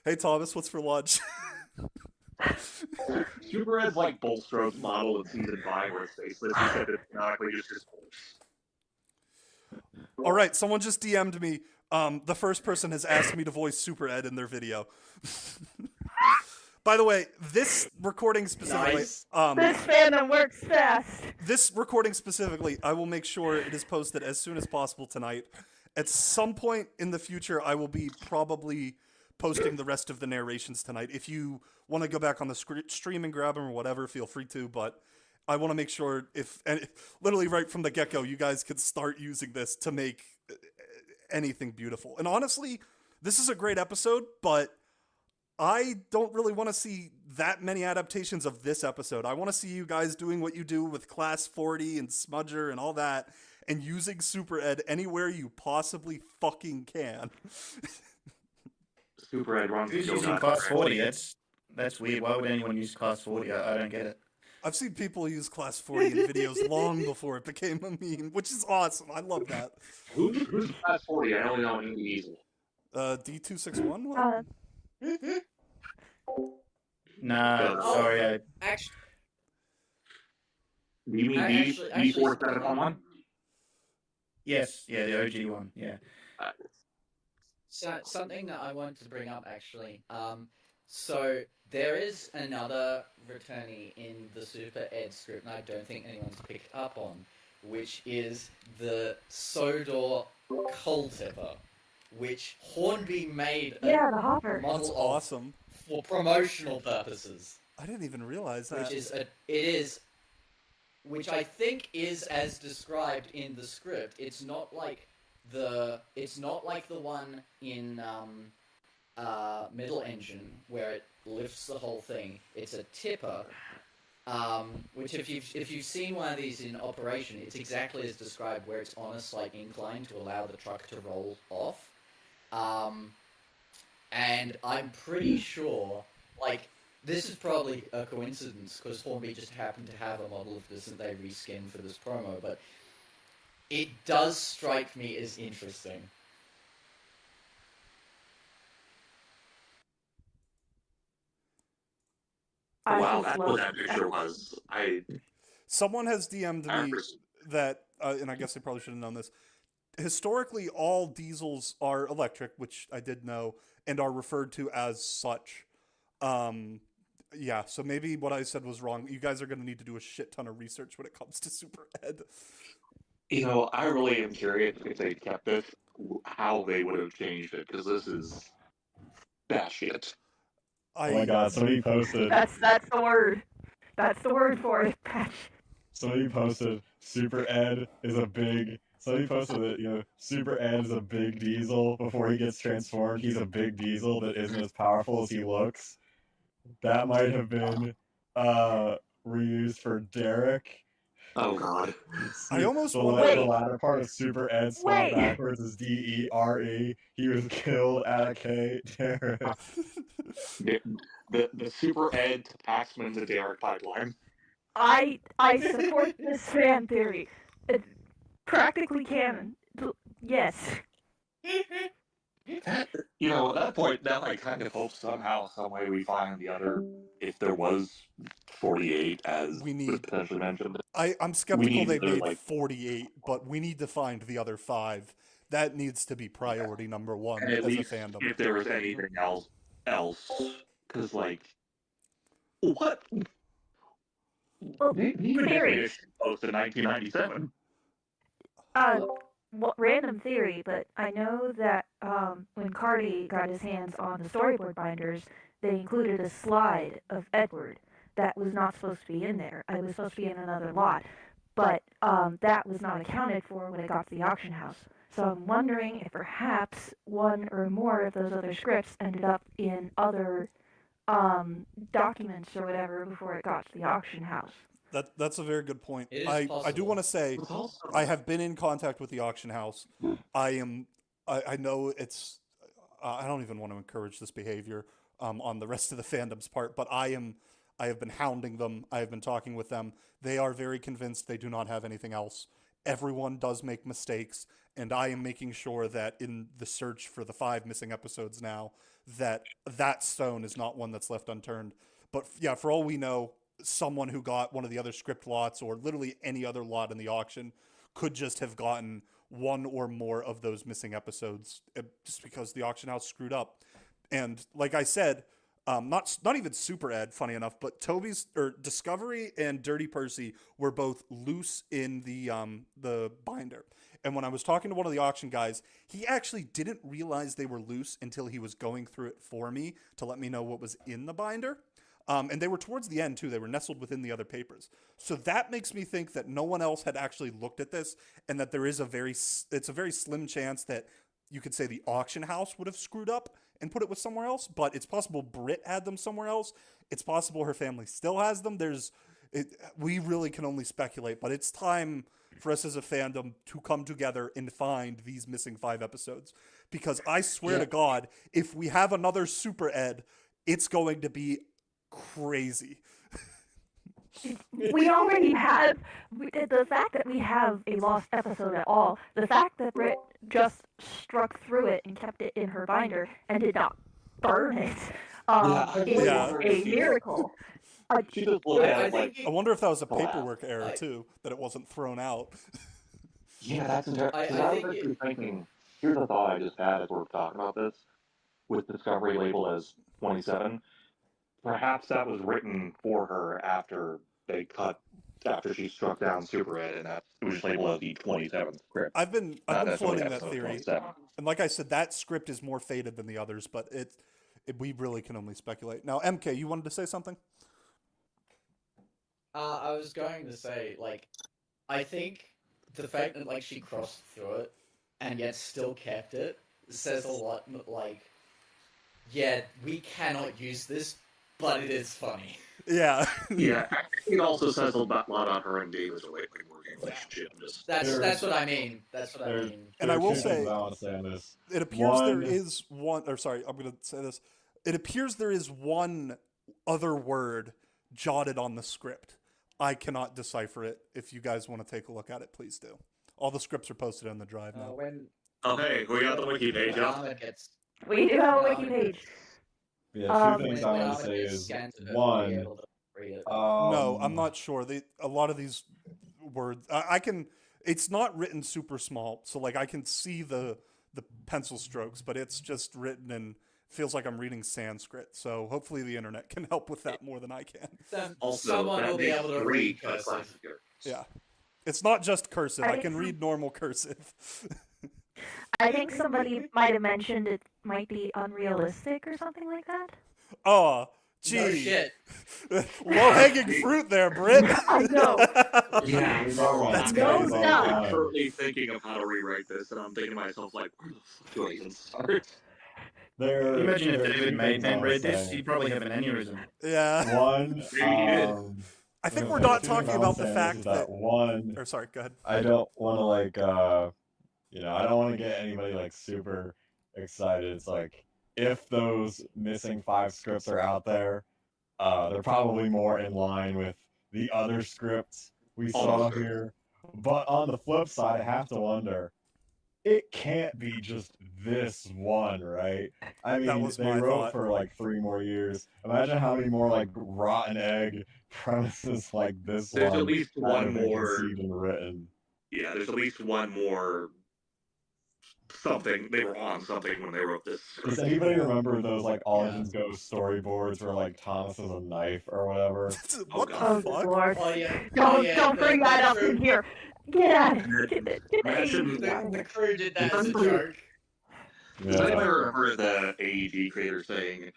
A: Hey Thomas, what's for lunch?
F: Super Ed's like Bulstrode's model in season 5, where his face literally canonically just his
A: All right, someone just DM'd me. The first person has asked me to voice Super Ed in their video. By the way, this recording specifically,
O: This fandom works fast.
A: this recording specifically, I will make sure it is posted as soon as possible tonight. At some point in the future, I will be probably posting the rest of the narrations tonight. If you want to go back on the stream and grab them or whatever, feel free to, but I want to make sure literally right from the get-go, you guys can start using this to make anything beautiful. And honestly, this is a great episode, but I don't really want to see that many adaptations of this episode. I want to see you guys doing what you do with Class 40 and Smudger and all that, and using Super Ed anywhere you possibly fucking can.
F: Super Ed runs.
B: Who's using Class 40? That's weird. Why would anyone use Class 40? I don't get it.
A: I've seen people use Class 40 in videos long before it became a meme, which is awesome. I love that.
F: Who's Class 40? I only know Indy Diesel.
A: D261?
B: Nah, sorry.
R: Actually,
F: Do you mean D4711?
B: Yes, yeah, the OG one, yeah.
R: So something that I wanted to bring up actually. So there is another returnee in the Super Ed script, and I don't think anyone's picked up on, which is the Sodor Cultivar, which Hornby made a
O: Yeah, the hopper.
R: model
A: That's
R: of
A: awesome.
R: for promotional purposes.
A: I didn't even realize that.
R: Which I think is as described in the script. It's not like the one in Middle Engine where it lifts the whole thing. It's a tipper, which if you've seen one of these in operation, it's exactly as described, where it's on a slight incline to allow the truck to roll off. And I'm pretty sure, like, this is probably a coincidence because Hornby just happened to have a model of this that they reskinned for this promo, but it does strike me as interesting.
F: Wow, that's what that picture was.
A: Someone has DM'd me that, and I guess they probably should have known this. Historically, all diesels are electric, which I did know, and are referred to as such. Yeah, so maybe what I said was wrong. You guys are going to need to do a shit ton of research when it comes to Super Ed.
F: You know, I really am curious if they kept this, how they would have changed it, because this is batshit.
D: Oh my god, somebody posted.
O: That's the word. That's the word for it.
D: Somebody posted Super Ed is a big. Somebody posted that Super Ed is a big diesel before he gets transformed. He's a big diesel that isn't as powerful as he looks. That might have been reused for Derek.
F: Oh God.
A: I almost
D: the,
A: want
D: the latter part of Super Ed spelled backwards is DERE. He was killed at K. Derek.
F: The Super Ed to Paxman to Derek pipeline.
O: I support this fan theory. It's practically canon. Yes.
F: You know, at that point, that I kind of hope somehow, some way, we find the other. If there was 48, as
A: We
F: was
A: need-
F: potentially mentioned,
A: I'm skeptical they
F: the other,
A: made 48, but we need to find the other 5. That needs to be priority number 1
F: and
A: as
F: at
A: a
F: least
A: fandom.
F: if there was anything else, because like, what?
O: Well,
F: Even
O: theory.
F: if it close to 1997.
O: Random theory, but I know that when Cardi got his hands on the storyboard binders, they included a slide of Edward that was not supposed to be in there. It was supposed to be in another lot, but that was not accounted for when it got to the auction house. So I'm wondering if perhaps one or more of those other scripts ended up in other documents or whatever before it got to the auction house.
A: That's a very good point.
R: It is
A: I do
R: possible.
A: want to say I have been in contact with the auction house. I know it's I don't even want to encourage this behavior on the rest of the fandom's part, but I have been hounding them. I have been talking with them. They are very convinced they do not have anything else. Everyone does make mistakes, and I am making sure that in the search for the 5 missing episodes now, that stone is not one that's left unturned. But yeah, for all we know, someone who got one of the other script lots or literally any other lot in the auction could just have gotten one or more of those missing episodes just because the auction house screwed up. And like I said, not even Super Ed, funny enough, but Discovery and Dirty Percy were both loose in the binder. And when I was talking to one of the auction guys, he actually didn't realize they were loose until he was going through it for me to let me know what was in the binder. And they were towards the end too. They were nestled within the other papers. So that makes me think that no one else had actually looked at this, and that it's a very slim chance that you could say the auction house would have screwed up and put it with somewhere else. But it's possible Britt had them somewhere else. It's possible her family still has them. We really can only speculate, but it's time for us as a fandom to come together and find these missing 5 episodes. Because I swear to God, if we have another Super Ed, it's going to be crazy.
O: We already have the fact that we have a lost episode at all. The fact that Britt just struck through it and kept it in her binder and did not burn it is a miracle.
A: I wonder if that was a paperwork error too, that it wasn't thrown out.
F: Yeah, that's interesting. I was actually thinking. Here's a thought I just had as we're talking about this, with Discovery labeled as 27. Perhaps that was written for her after she struck down Super Ed, and that it was just labeled as the 27th script.
A: I've been floating that theory, and like I said, that script is more faded than the others, but we really can only speculate. Now, MK, you wanted to say something?
R: I was going to say, I think the fact that she crossed through it and yet still kept it says a lot. Yeah, we cannot use this, but it is funny.
A: Yeah.
F: Yeah. It also says a lot on her and David's working relationship.
R: That's what I mean.
A: And I will say,
D: this.
A: it appears there is one. Or sorry, I'm going to say this. It appears there is one other word jotted on the script. I cannot decipher it. If you guys want to take a look at it, please do. All the scripts are posted on the drive now.
F: Okay, we got the wiki page up.
O: We do have a wiki page.
D: Yeah, 2 things I want to say is one.
A: No, I'm not sure. A lot of these words, I can. It's not written super small, so I can see the pencil strokes, but it's just written and feels like I'm reading Sanskrit. So hopefully the internet can help with that more than I can.
R: Someone will be able to read cursive.
A: Yeah, it's not just cursive. I can read normal cursive.
O: I think somebody might have mentioned it might be unrealistic or something like that.
A: Oh, gee.
R: No shit.
A: Low-hanging fruit there, Britt.
O: I know.
F: Yeah,
A: that's
F: crazy.
A: good.
F: I'm currently thinking of how to rewrite this, and I'm thinking to myself, where the fuck do I even start?
B: Imagine if David Maidman read this, he'd probably have an aneurysm.
A: Yeah.
D: One,
A: I think
D: The
A: we're not
D: thing I'm
A: talking about the
D: saying
A: fact
D: is
A: that.
D: one.
A: Or sorry, go ahead.
D: I don't want to I don't want to get anybody like super excited. It's like if those missing 5 scripts are out there, they're probably more in line with the other scripts we saw here. But on the flip side, I have to wonder, it can't be just this one, right? I
A: That
D: mean,
A: was
D: they
A: my
D: wrote
A: thought.
D: for like 3 more years. Imagine how many more like rotten egg premises like this
F: There's
D: one
F: at least
D: have
F: one
D: been
F: more.
D: conceived and written.
F: Yeah, there's at least one more something. They were on something when they wrote this.
D: Does anybody remember those like All Engines Go storyboards where like Thomas has a knife or whatever?
A: What
O: Oh,
A: the fuck?
O: Lord.
R: Oh yeah.
O: Don't bring that up in here. Get out of here.
F: The
R: crew did that as a joke.
F: Does anybody remember the AEG creator saying,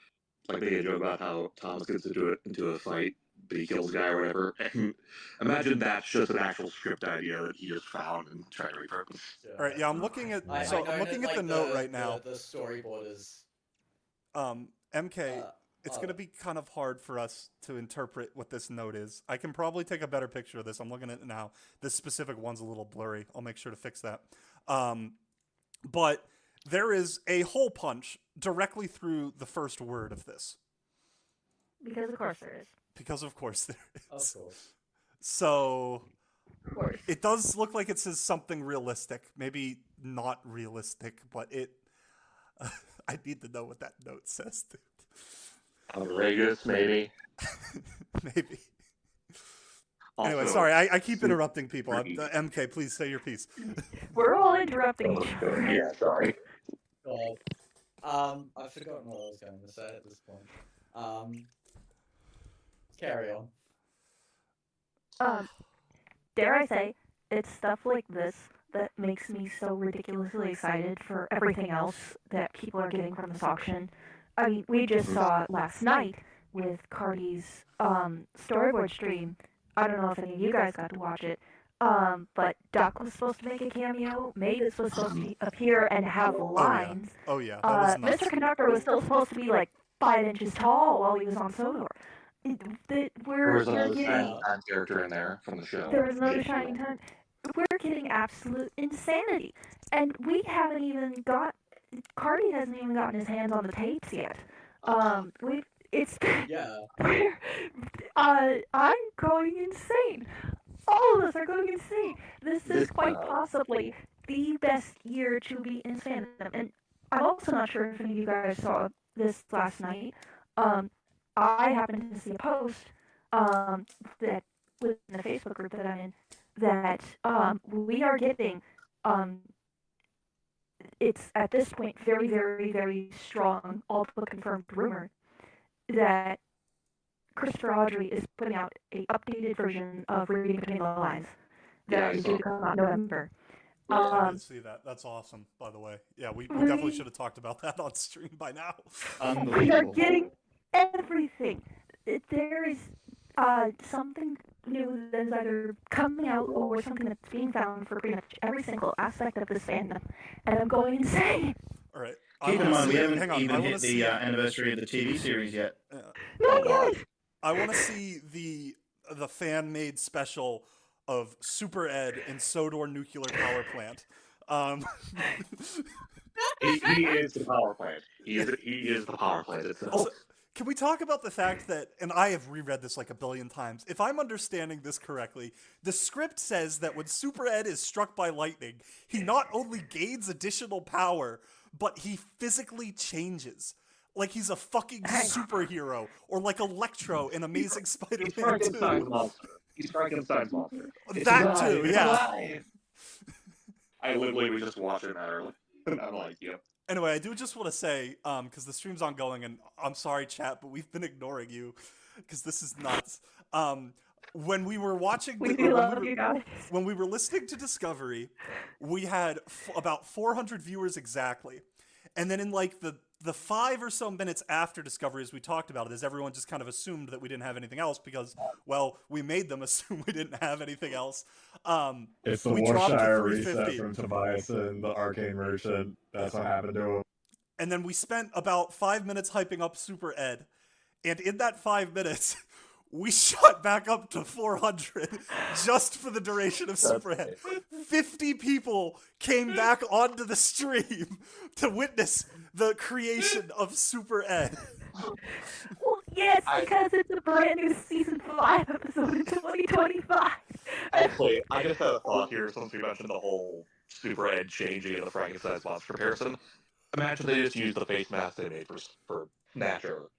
F: like, they had a joke about how Thomas gets into a fight, but he kills a guy or whatever? And imagine that's just an actual script idea that he just found and tried to repurpose.
A: All right, yeah, I'm looking at.
R: I
A: So
R: know
A: I'm looking
R: that,
A: at the
R: like,
A: note right now.
R: The storyboard is.
A: MK, it's going to be kind of hard for us to interpret what this note is. I can probably take a better picture of this. I'm looking at it now. This specific one's a little blurry. I'll make sure to fix that. But there is a hole punch directly through the first word of this.
O: Because of course there is.
A: Because of course there is.
R: Of course.
A: So
O: Of course.
A: it does look like it says something realistic. Maybe not realistic, but it. I need to know what that note says, dude.
F: Outrageous, maybe.
A: Maybe. Anyway,
F: Also,
A: sorry, I keep interrupting people. MK, please say your piece.
O: We're all interrupting each other.
F: Yeah, sorry.
R: God. I've forgotten what I was going to say at this point. Carry on.
O: Dare I say, it's stuff like this that makes me so ridiculously excited for everything else that people are getting from this auction. I mean, we just saw it last night with Cardi's storyboard stream. I don't know if any of you guys got to watch it, but Duck was supposed to make a cameo. Mavis was supposed to appear and have lines.
A: Oh yeah, that was nuts.
O: Mr. Conductor was still supposed to be like 5 inches tall while he was on Sodor.
F: There was another Shining Time character in there from the show.
O: There was another Shining Time. We're getting absolute insanity, and we haven't even got. Cardi hasn't even gotten his hands on the tapes yet. It's
R: Yeah.
O: I'm going insane. All of us are going insane. This is quite possibly the best year to be in fandom. And I'm also not sure if any of you guys saw this last night. I happened to see a post that within the Facebook group that I'm in that we are getting it's at this point very, very, very strong, all but confirmed rumor that Christopher Audrey is putting out a updated version of Reading Between the Lines that is due to come out in November.
A: I didn't see that. That's awesome, by the way. Yeah, we definitely should have talked about that on stream by now.
O: We are getting everything. There is something new that is either coming out or something that's being found for pretty much every single aspect of this fandom, and I'm going insane.
A: All right.
B: Keep in mind, we haven't
A: hang on, I
B: even
A: wanna
B: hit the
A: see-
B: anniversary of the TV series yet.
O: Not yet.
A: I want to see the fan made special of Super Ed and Sodor Nuclear Power Plant.
F: He is the power plant. He is the power plant itself.
A: Also, can we talk about the fact that, and I have reread this like a billion times, if I'm understanding this correctly, the script says that when Super Ed is struck by lightning, he not only gains additional power, but he physically changes. Like he's a fucking superhero, or like Electro in Amazing Spider-Man 2.
F: Frankenstein's monster. He's Frankenstein's monster.
A: That too,
F: It's
A: yeah.
F: alive. I literally was just watching that earlier, and I'm like, yep.
A: Anyway, I do just want to say, because the stream's ongoing, and I'm sorry, chat, but we've been ignoring you, because this is nuts. When we were watching,
O: We do love you guys.
A: When we were listening to Discovery, we had about 400 viewers exactly, and then in like the 5 or so minutes after Discovery, as we talked about it, as everyone just kind of assumed that we didn't have anything else because, well, we made them assume we didn't have anything else.
D: It's the
A: we dropped to
D: Warshire reset
A: 350.
D: from Tobias and the Arcane Merchant. That's what happened to him.
A: And then we spent about 5 minutes hyping up Super Ed. And in that 5 minutes, we shot back up to 400 just for the duration of Super Ed. 50 people came back onto the stream to witness the creation of Super Ed.
O: Well, yes, because it's a brand new season 5 episode in 2025.
F: Actually, I just had a thought here since we mentioned the whole Super Ed changing and the Frankenstein's monster comparison. Imagine they just used the face mask they made for Snatcher.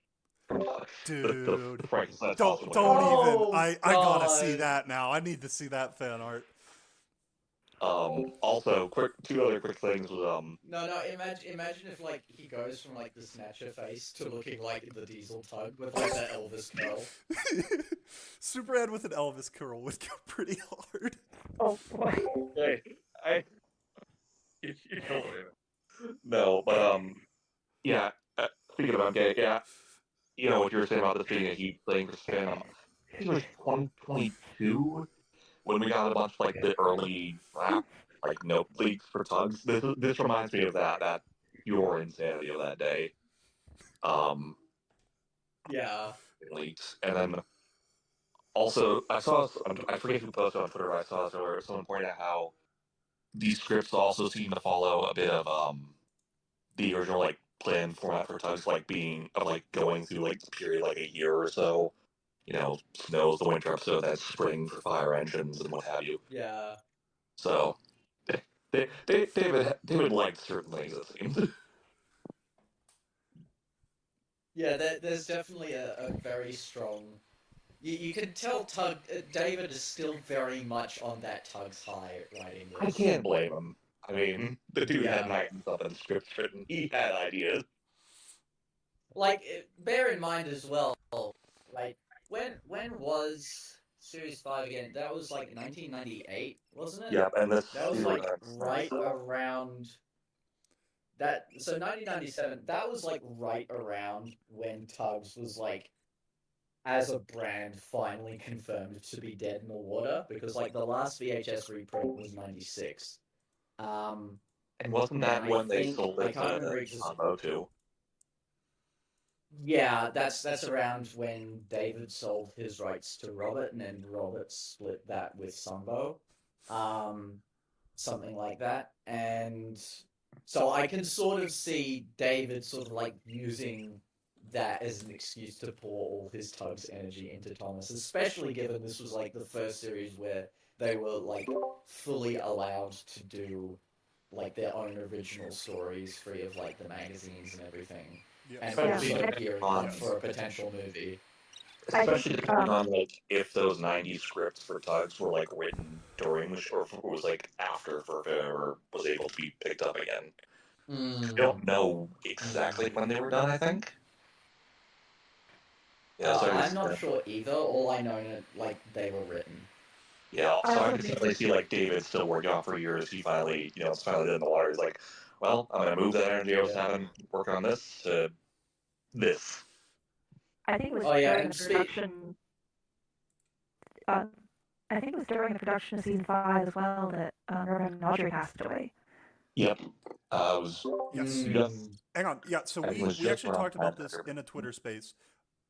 A: Dude,
F: the Frankenstein's
A: don't
F: monster.
A: even. I gotta see that now. I need to see that fan art.
F: Also, two other quick things was
R: No, imagine if like he goes from like the Snatcher face to looking like the Diesel Tug with like that Elvis curl.
A: Super Ed with an Elvis curl would go pretty hard.
O: Oh boy.
F: Hey, no, but yeah. Speaking about gay, yeah. You know what you were saying about this being a huge thing for Spin. I think it was 2022 when we got a bunch of like the early rap, like note leaks for Tugs. This reminds me of that pure insanity of that day.
R: Yeah.
F: Leaks, and then also I forget who posted on Twitter. But I saw this where someone pointed out how these scripts also seem to follow a bit of the original like planned format for Tugs, like going through like the period like a year or so. You know, snow's the winter episode, that's spring for fire engines and what have you.
R: Yeah.
F: So David liked certain things, it seems.
R: Yeah, there's definitely a very strong. You can tell David is still very much on that Tugs high writing this.
F: I can't blame him. I mean, the dude had 90 something scripts written. He had ideas.
R: Like, bear in mind as well, like, when was Series 5 again? That was like 1998, wasn't it?
F: Yeah, and that
R: was like right around that. So 1997, that was like right around when Tugs was like, as a brand, finally confirmed to be dead in the water, because like the last VHS reprint was 96.
F: And wasn't that when they sold it to Sambo too?
R: Yeah, that's around when David sold his rights to Robert, and then Robert split that with Sunbow, something like that. And so I can sort of see David sort of like using that as an excuse to pour all his Tugs energy into Thomas, especially given this was like the first series where they were like fully allowed to do like their own original stories, free of like the magazines and everything.
A: Yeah.
R: And
F: Especially
R: also
F: depending
R: gearing
F: on-
R: up for a potential movie.
F: Especially depending on like if those 90s scripts for Tugs were like written during the show, or if it was like after, for if it ever was able to be picked up again. I don't know exactly when they were done, I think. Yeah, so
R: I'm not sure either. All I know is like they were written.
F: Yeah, so I can definitely see like David still working on for years. He finally, it's finally dead in the water. He's like, well, I'm gonna move that energy I was having working on this to this.
O: I think it was
R: Oh, yeah,
O: during
R: and
O: the production. I think it was during the production of season 5 as well that Reverend Audrey passed away.
F: Yep. It was.
A: Yes. Hang on. Yeah, so
F: It
A: we
F: was just
A: actually
F: around
A: talked about
F: that
A: this
F: time.
A: in a Twitter space.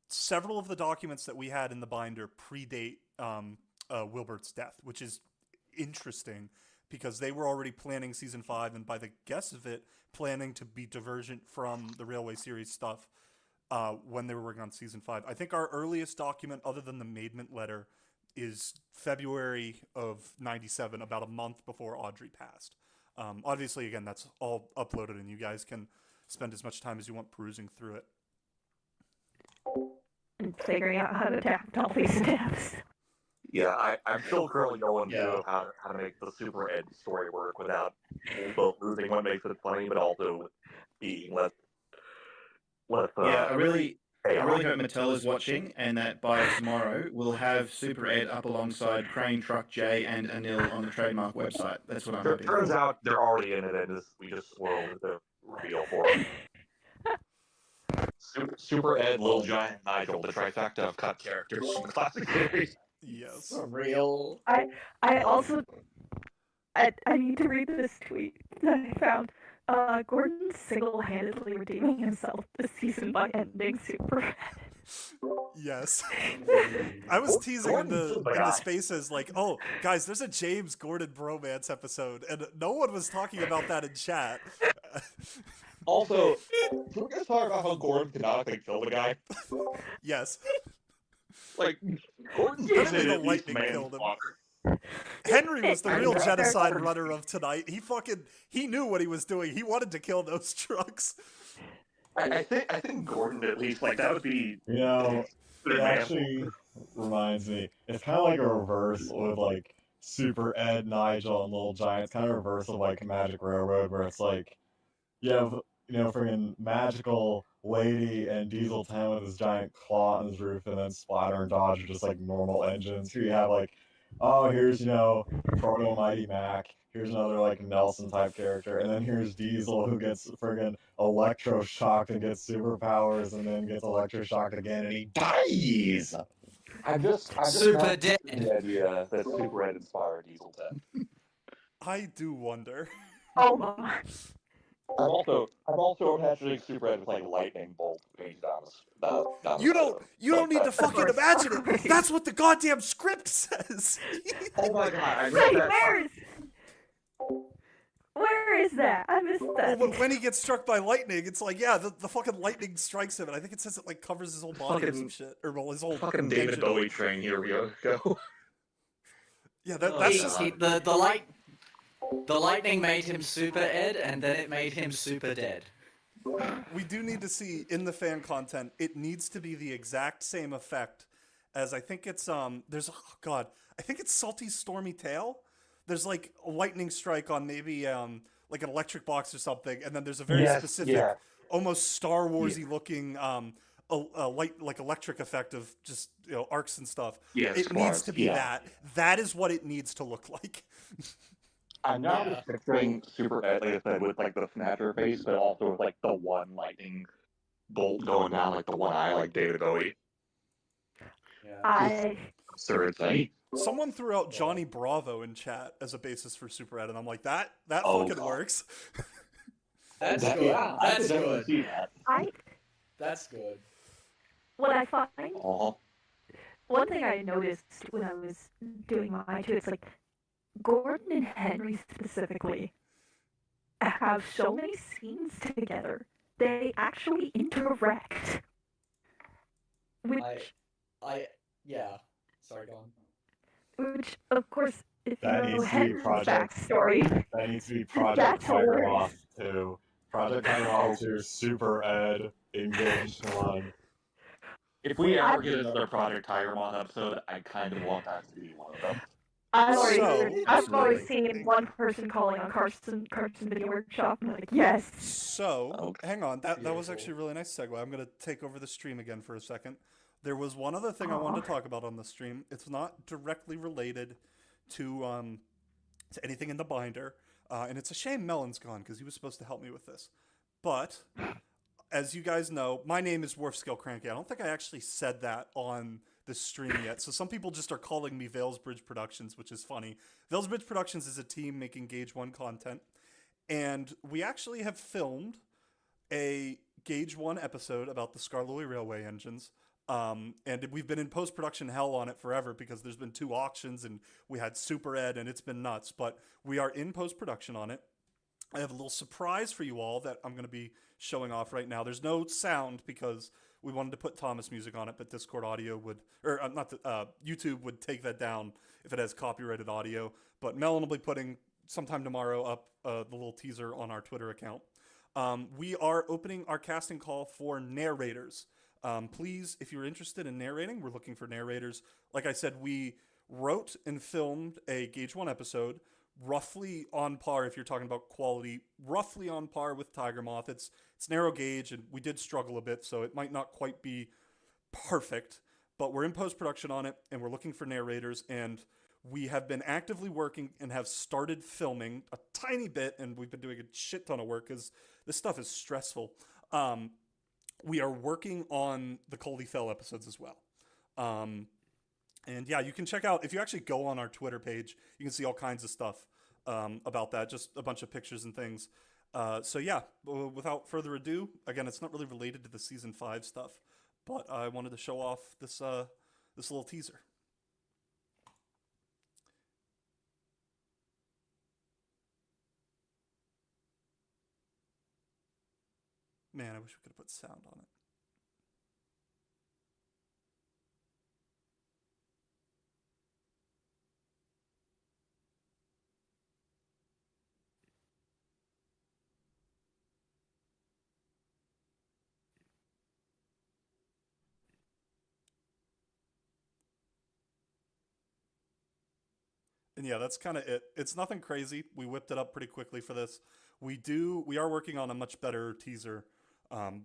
A: Several of the documents that we had in the binder predate Wilbert's death, which is interesting because they were already planning season 5, and by the guess of it, planning to be divergent from the Railway series stuff when they were working on season 5. I think our earliest document, other than the Maidment letter, is February of 97, about a month before Audrey passed. Obviously, again, that's all uploaded, and you guys can spend as much time as you want perusing through it.
O: And figuring out how to adapt all these steps.
F: Yeah, I'm still currently going through how to make the Super Ed story work without both losing what makes it funny, but also being less.
B: Yeah, I really
F: chaotic.
B: hope Mattel is watching, and that by tomorrow we'll have Super Ed up alongside Crane, Truck J, and Anil on the trademark website. That's what I'm hoping.
F: Turns out they're already in it, and we just spoiled the reveal for them. Super Ed, Little Giant, Nigel, the trifecta of cut characters from the classic series.
A: Yes.
R: For real.
O: I also I need to read this tweet that I found. Gordon single-handedly redeeming himself this season by ending Super Ed.
A: Yes. I was teasing in the spaces like, oh, guys, there's a James Gordon bromance episode, and no one was talking about that in chat.
F: Also, can we guys talk about how Gordon canonically killed a guy?
A: Yes.
F: Like, Gordon's
A: Apparently the
F: at least
A: lightning killed him.
F: manslaughter.
A: Henry was the real genocide runner of tonight. He knew what he was doing. He wanted to kill those trucks.
F: I think Gordon at least, like, that would be...
D: You know, it actually reminds me, it's kind of like a reverse with, like, Super Ed, Nigel, and Little Giant. It's kind of a reverse of, like, Magic Railroad, where it's like, you have, you know, friggin' Magical Lady and Diesel 10 with his giant claw on his roof, and then Splatter and Dodge are just, like, normal engines. Here you have, like, oh, here's, you know, Proto Mighty Mac. Here's another, like, Nelson-type character. And then here's Diesel, who gets friggin' electroshocked and gets superpowers, and then gets electroshocked again, and he dies!
F: I'm just
L: Super dead.
F: The idea that Super Ed inspired Diesel 10.
A: I do wonder.
O: Oh my.
F: I'm also imagining Super Ed with like lightning bolt range down
A: You don't need to fucking imagine it. That's what the goddamn script says.
F: Oh my god! I
O: Wait,
F: read that.
O: where is that? I missed that.
A: Well, when he gets struck by lightning, it's like, yeah, the fucking lightning strikes him, and I think it says it like covers his whole body or some shit, or well, his whole
F: Fucking David
A: engine.
F: Bowie train. Here we go.
A: Yeah, that's just
R: The lightning made him Super Ed, and then it made him super dead.
A: We do need to see in the fan content. It needs to be the exact same effect as I think it's I think it's Salty Stormy Tail. There's like a lightning strike on maybe like an electric box or something, and then there's a very specific, almost Star Warsy looking a light like electric effect of just arcs and stuff.
F: Yes,
A: it needs to be that. That is what it needs to look like.
F: I'm now just picturing Super Ed, like I said, with like the Snatcher face, but also with like the one lightning bolt going down, like the one eye, like David Bowie. Absurd thing.
A: Someone threw out Johnny Bravo in chat as a basis for Super Ed, and I'm like, that
F: Oh,
A: fucking
F: God.
A: works.
R: That's good.
F: Yeah, I
R: That's
F: could definitely see
R: good.
F: that.
R: That's good.
O: What I find,
F: Uh-huh.
O: one thing I noticed when I was doing mine too, it's like Gordon and Henry specifically have so many scenes together. They actually interact. Which,
R: Yeah. Sorry, go on.
O: which of course, if you
D: That
O: know
D: needs to be
O: Henry's
D: Project.
O: backstory,
D: That needs to be Project
O: That's
D: Tiger
O: hilarious.
D: Moth 2. Project Tiger Moth 2, Super Ed, Engaged 1.
F: If we ever get another Project Tiger Moth episode, I kind of want that to be one of them.
O: I've
A: So-
O: already seen one person calling on Carson Video Workshop. I'm like, yes.
A: So, hang on. That was actually a really nice segue. I'm going to take over the stream again for a second. There was one other thing I wanted to talk about on the stream. It's not directly related to anything in the binder, and it's a shame Melon's gone because he was supposed to help me with this. But as you guys know, my name is Dwarf Scale Cranky. I don't think I actually said that on the stream yet. So some people just are calling me Veilsbridge Productions, which is funny. Veilsbridge Productions is a team making Gauge 1 content, and we actually have filmed a Gauge 1 episode about the Skarloey Railway engines. And we've been in post-production hell on it forever because there's been 2 auctions and we had Super Ed and it's been nuts, but we are in post-production on it. I have a little surprise for you all that I'm going to be showing off right now. There's no sound because we wanted to put Thomas music on it, but Discord audio would, or YouTube would take that down if it has copyrighted audio. But Melon will be putting sometime tomorrow up the little teaser on our Twitter account. We are opening our casting call for narrators. Please, if you're interested in narrating, we're looking for narrators. Like I said, we wrote and filmed a Gauge 1 episode, roughly on par, if you're talking about quality, roughly on par with Tiger Moth. It's narrow gauge, and we did struggle a bit, so it might not quite be perfect, but we're in post-production on it, and we're looking for narrators, and we have been actively working and have started filming a tiny bit, and we've been doing a shit ton of work because this stuff is stressful. We are working on the Coldy Fell episodes as well. And yeah, you can check out, if you actually go on our Twitter page, you can see all kinds of stuff about that, just a bunch of pictures and things. So yeah, without further ado, again, it's not really related to the season 5 stuff, but I wanted to show off this this little teaser. Man, I wish we could have put sound on it. And yeah, that's kind of it. It's nothing crazy. We whipped it up pretty quickly for this. We are working on a much better teaser,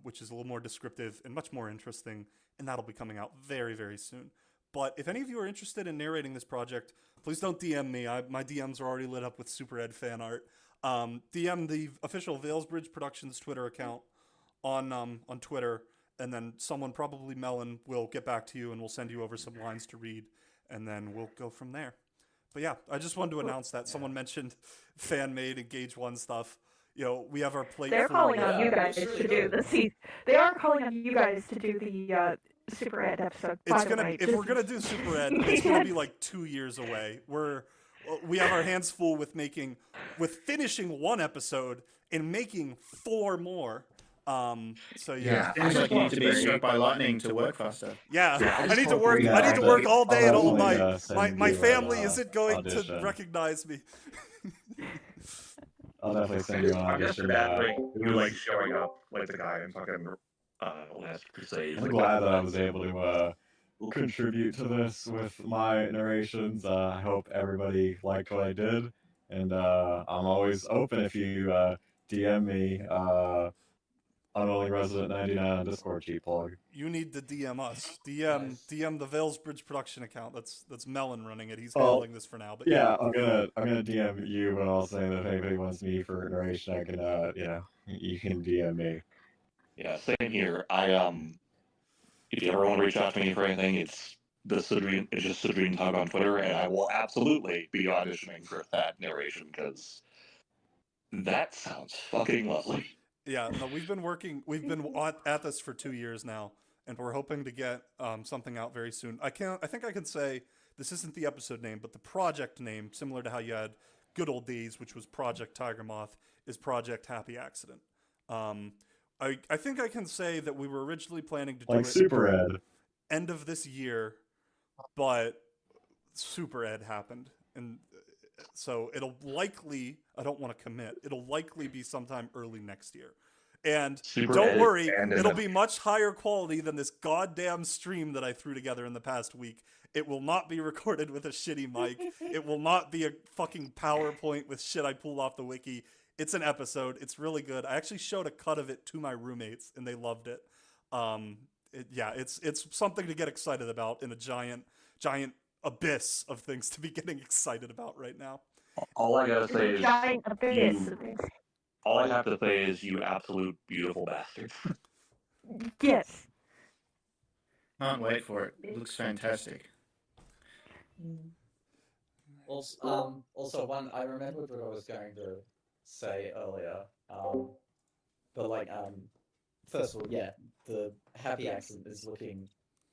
A: which is a little more descriptive and much more interesting, and that'll be coming out very, very soon. But if any of you are interested in narrating this project, please don't DM me. My DMs are already lit up with Super Ed fan art. DM the official Veilsbridge Productions Twitter account on Twitter, and then someone, probably Melon, will get back to you and we'll send you over some lines to read, and then we'll go from there. But yeah, I just wanted to announce that someone mentioned fan-made Engage 1 stuff. You know, we have our plate.
O: They're calling on you guys to do the They are calling on you guys to do the Super Ed episode.
A: It's gonna if we're gonna do Super Ed, it's gonna be like 2 years away. We have our hands full with finishing one episode and making 4 more. So yeah.
B: Seems like you need to be struck by lightning to work faster.
A: Yeah, I need to work. I need to work all day and all night. My family isn't going to recognize me.
D: I'll definitely send you an
F: I'm just
D: audition.
F: imagining you like showing up like the guy in fucking Last Crusade.
D: I'm glad that I was able to contribute to this with my narrations. I hope everybody liked what I did, and I'm always open if you DM me. Unwilling Resident 99 on Discord, cheap plug.
A: You need to DM us. DM the Veilsbridge production account. That's Melon running it. He's
D: Oh,
A: handling this for now. But
D: yeah, I'm gonna DM you, but I'll say that if anybody wants me for narration, I can you can DM me.
F: Yeah, same here. If you ever want to reach out to me for anything, it's just Cedrine Tug on Twitter, and I will absolutely be auditioning for that narration because that sounds fucking lovely.
A: Yeah, no, we've been at this for 2 years now, and we're hoping to get something out very soon. I think I can say this isn't the episode name, but the project name, similar to how you had Good Old Days, which was Project Tiger Moth, is Project Happy Accident. I think I can say that we were originally planning to do
D: Like
A: it
D: Super Ed.
A: end of this year, but Super Ed happened, and so it'll likely, I don't want to commit, it'll likely be sometime early next year. And
F: Super
A: don't
F: Ed
A: worry,
F: and
A: it'll
F: enough.
A: be much higher quality than this goddamn stream that I threw together in the past week. It will not be recorded with a shitty mic. It will not be a fucking PowerPoint with shit I pulled off the wiki. It's an episode. It's really good. I actually showed a cut of it to my roommates, and they loved it. It's something to get excited about in a giant abyss of things to be getting excited about right now.
F: All I gotta say is
O: Giant abyss.
F: all I have to say is you absolute beautiful bastard.
O: Yes.
B: Can't wait for it. It looks fantastic.
C: Also, one I remembered what I was going to say earlier. First of all, yeah, the Happy Accident is looking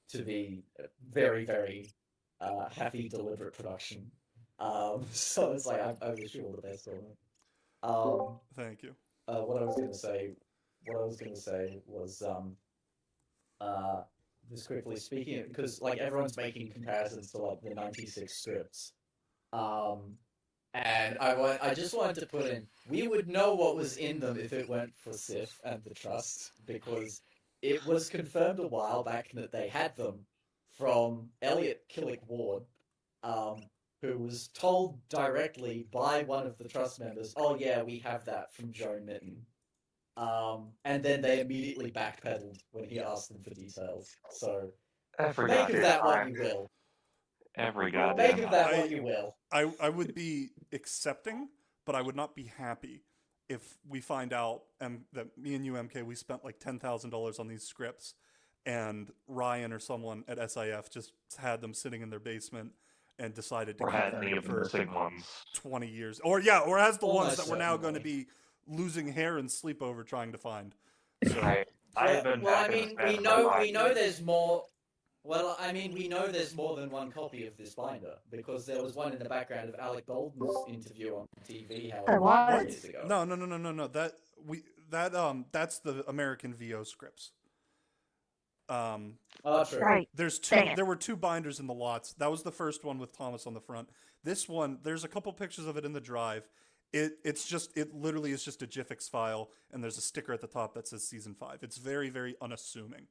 C: to be a very, very happy, deliberate production. So it's like I wish you all the best on it.
A: Thank you.
C: What I was going to say was just quickly speaking, because like everyone's making comparisons to like the '96 scripts, and I just wanted to put in, we would know what was in them if it weren't for Sif and the Trust, because it was confirmed a while back that they had them from Elliot Killick Ward, who was told directly by one of the Trust members, "Oh yeah, we have that from Joan Mitten." And then they immediately backpedaled when he asked them for details. So
F: Every
C: make of
F: goddamn
C: that what
F: time.
C: you will.
F: Every goddamn
C: Make of that
F: time.
C: what you will.
A: I would be accepting, but I would not be happy if we find out that me and you, MK, we spent like $10,000 on these scripts, and Ryan or someone at SIF just had them sitting in their basement and decided to
F: Or
A: keep
F: had
A: them
F: any of the
A: for
F: missing ones.
A: 20 years. Or has the ones
C: Almost
A: that we're now going to
C: certainly.
A: be losing hair and sleep over trying to find. So,
F: I have been
R: Well, I
F: back in the
R: mean,
F: span
R: we
F: of
R: know
F: 5
R: we know
F: years.
R: there's more. Well, I mean, we know there's more than one copy of this binder because there was one in the background of Alec Baldwin's interview on TV however many years ago.
A: No. That's the American VO scripts.
R: Oh, true.
O: Right.
A: There's
O: Dang
A: two.
O: it.
A: There were two binders in the lots. That was the first one with Thomas on the front. This one, there's a couple pictures of it in the drive. It literally is just a GIFX file, and there's a sticker at the top that says season 5. It's very, very unassuming.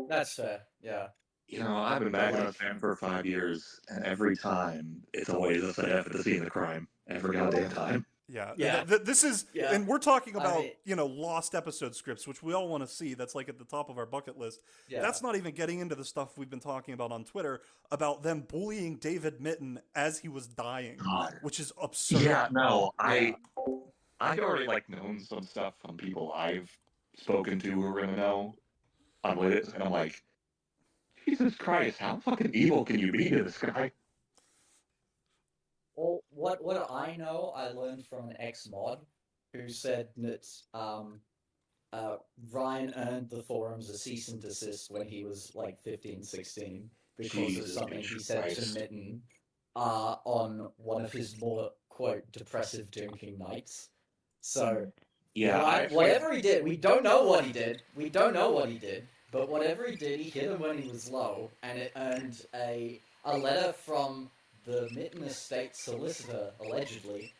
R: That's fair. Yeah.
F: You know, I've been back in the span for 5 years, and every time it's always a set at the scene of the crime. Every goddamn time.
A: Yeah.
R: Yeah.
A: This is,
R: Yeah.
A: and we're talking
R: I
A: about,
R: mean-
A: lost episode scripts, which we all want to see. That's like at the top of our bucket list.
R: Yeah.
A: That's not even getting into the stuff we've been talking about on Twitter about them bullying David Mitten as he was dying,
F: God.
A: which is absurd.
F: Yeah, no, I already known some stuff from people I've spoken to who are gonna know on Reddit, and I'm like, Jesus Christ, how fucking evil can you be to this guy?
R: Well, what I know, I learned from an ex-mod who said that Ryan earned the forums a cease and desist when he was like 15, 16 because of
F: Jesus
R: something he said
F: Christ.
R: to Mitten on one of his more, quote, depressive drinking nights. So,
F: Yeah,
R: whatever he did, we don't know what he did. We don't know what he did. But whatever he did, he hit him when he was low, and it earned a letter from the Mitten estate solicitor, allegedly,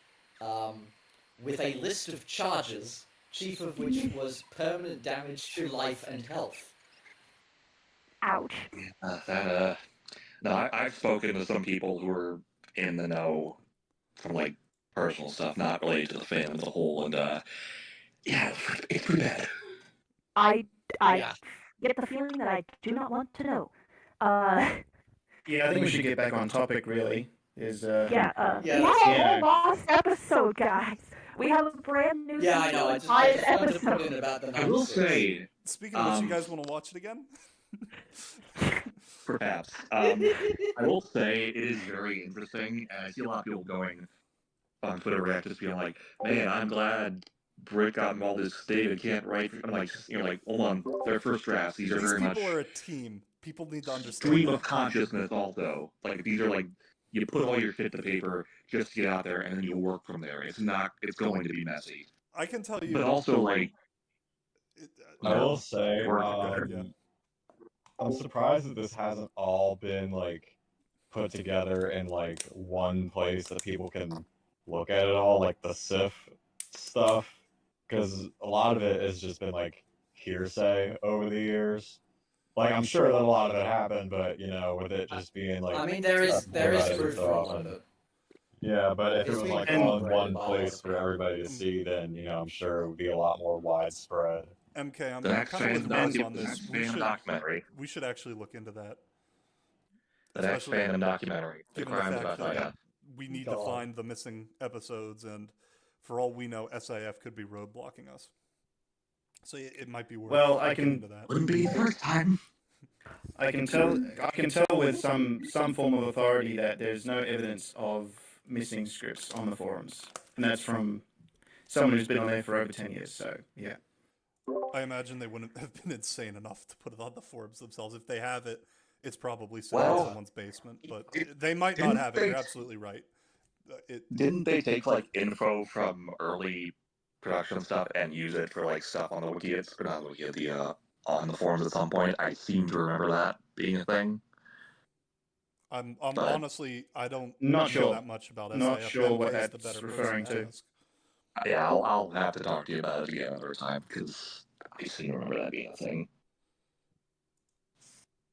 R: with a list of charges, chief of which was permanent damage to life and health.
O: Ouch.
F: No, I've spoken to some people who are in the know from personal stuff, not related to the fandom as a whole, and yeah, it's pretty bad.
O: I
R: Yeah.
O: get the feeling that I do not want to know.
B: Yeah, I think we should get back on topic. Really, is
O: we
R: Yeah,
O: have
R: let's-
O: a
B: yeah.
O: whole lost episode, guys. We have a brand new
R: Yeah, I know. I just wanted to put in about the
F: I will
R: 96.
F: say,
A: Speaking of which, you guys want to watch it again?
F: perhaps. I will say it is very interesting, and I see a lot of people going on Twitter React just being like, "Man, I'm glad Britt got involved in this. David can't write." I'm like, hold on, their first drafts. These are
A: These
F: very much
A: people are a team. People need to understand.
F: stream
A: that.
F: of consciousness. Also, these are you put all your shit to paper just to get out there, and then you work from there. It's going to be messy,
A: I can tell you.
F: but also
D: I will say,
F: work together.
D: I'm surprised that this hasn't all been put together in one place that people can look at it all, like the SIF stuff, because a lot of it has just been hearsay over the years. I'm sure that a lot of it happened, but with it just being
R: I mean, there is proof for a lot of it.
D: Yeah, but if it
R: It's
D: was
R: being
D: on
R: corroborated
D: one
R: by
D: place for everybody to see, then I'm sure it would be a lot more widespread.
A: MK, I'm
F: The next
A: kind of with
F: fan-
A: Rose
F: the
A: on
F: next
A: this.
F: fan documentary.
A: We should actually look into that.
F: The next
A: Especially
F: fandom documentary, The
A: given
F: Crimes of
A: fact
F: Isaiah.
A: that we need to find the missing episodes, and for all we know, SIF could be roadblocking us. So it might be worth looking into that.
F: Wouldn't be the first time.
B: I can tell with some form of authority that there's no evidence of missing scripts on the forums, and that's from someone who's been on there for over 10 years. So yeah.
A: I imagine they wouldn't have been insane enough to put it on the forums themselves. If they have it, it's probably sitting in someone's basement. But they might not have it. You're absolutely right.
F: Didn't they take info from early production stuff and use it for stuff on the wiki? Or not the wiki, on the forums at some point. I seem to remember that being a thing.
A: I'm
F: But-
A: honestly, I don't
B: Not
A: know
B: sure.
A: that much about
B: Not
A: SIF.
B: sure
A: MK
B: what
A: is
B: that's
A: the better
B: referring
A: person
B: to.
A: ask.
F: Yeah, I'll have to talk to you about it again another time because I seem to remember that being a thing.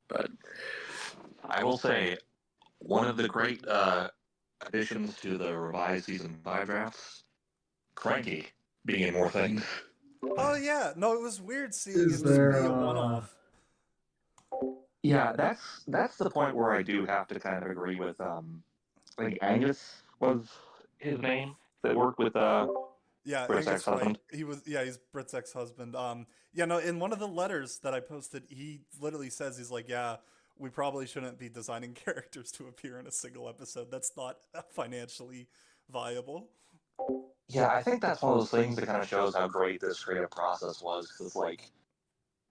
F: But I will say, one of the great additions to the revised season 5 drafts, Cranky being in more things.
A: Oh yeah, no, it was weird seeing
F: Is
A: it just
F: there,
A: be a one-off.
F: Yeah, that's the point where I do have to kind of agree with I think Angus was his name that worked with
A: Yeah,
F: Britt's
A: Angus
F: ex-husband.
A: White. He's Britt's ex-husband. Yeah, no, in one of the letters that I posted, he literally says he's like, yeah, we probably shouldn't be designing characters to appear in a single episode. That's not financially viable.
F: Yeah, I think that's one of those things that kind of shows how great this creative process was. Because it's like,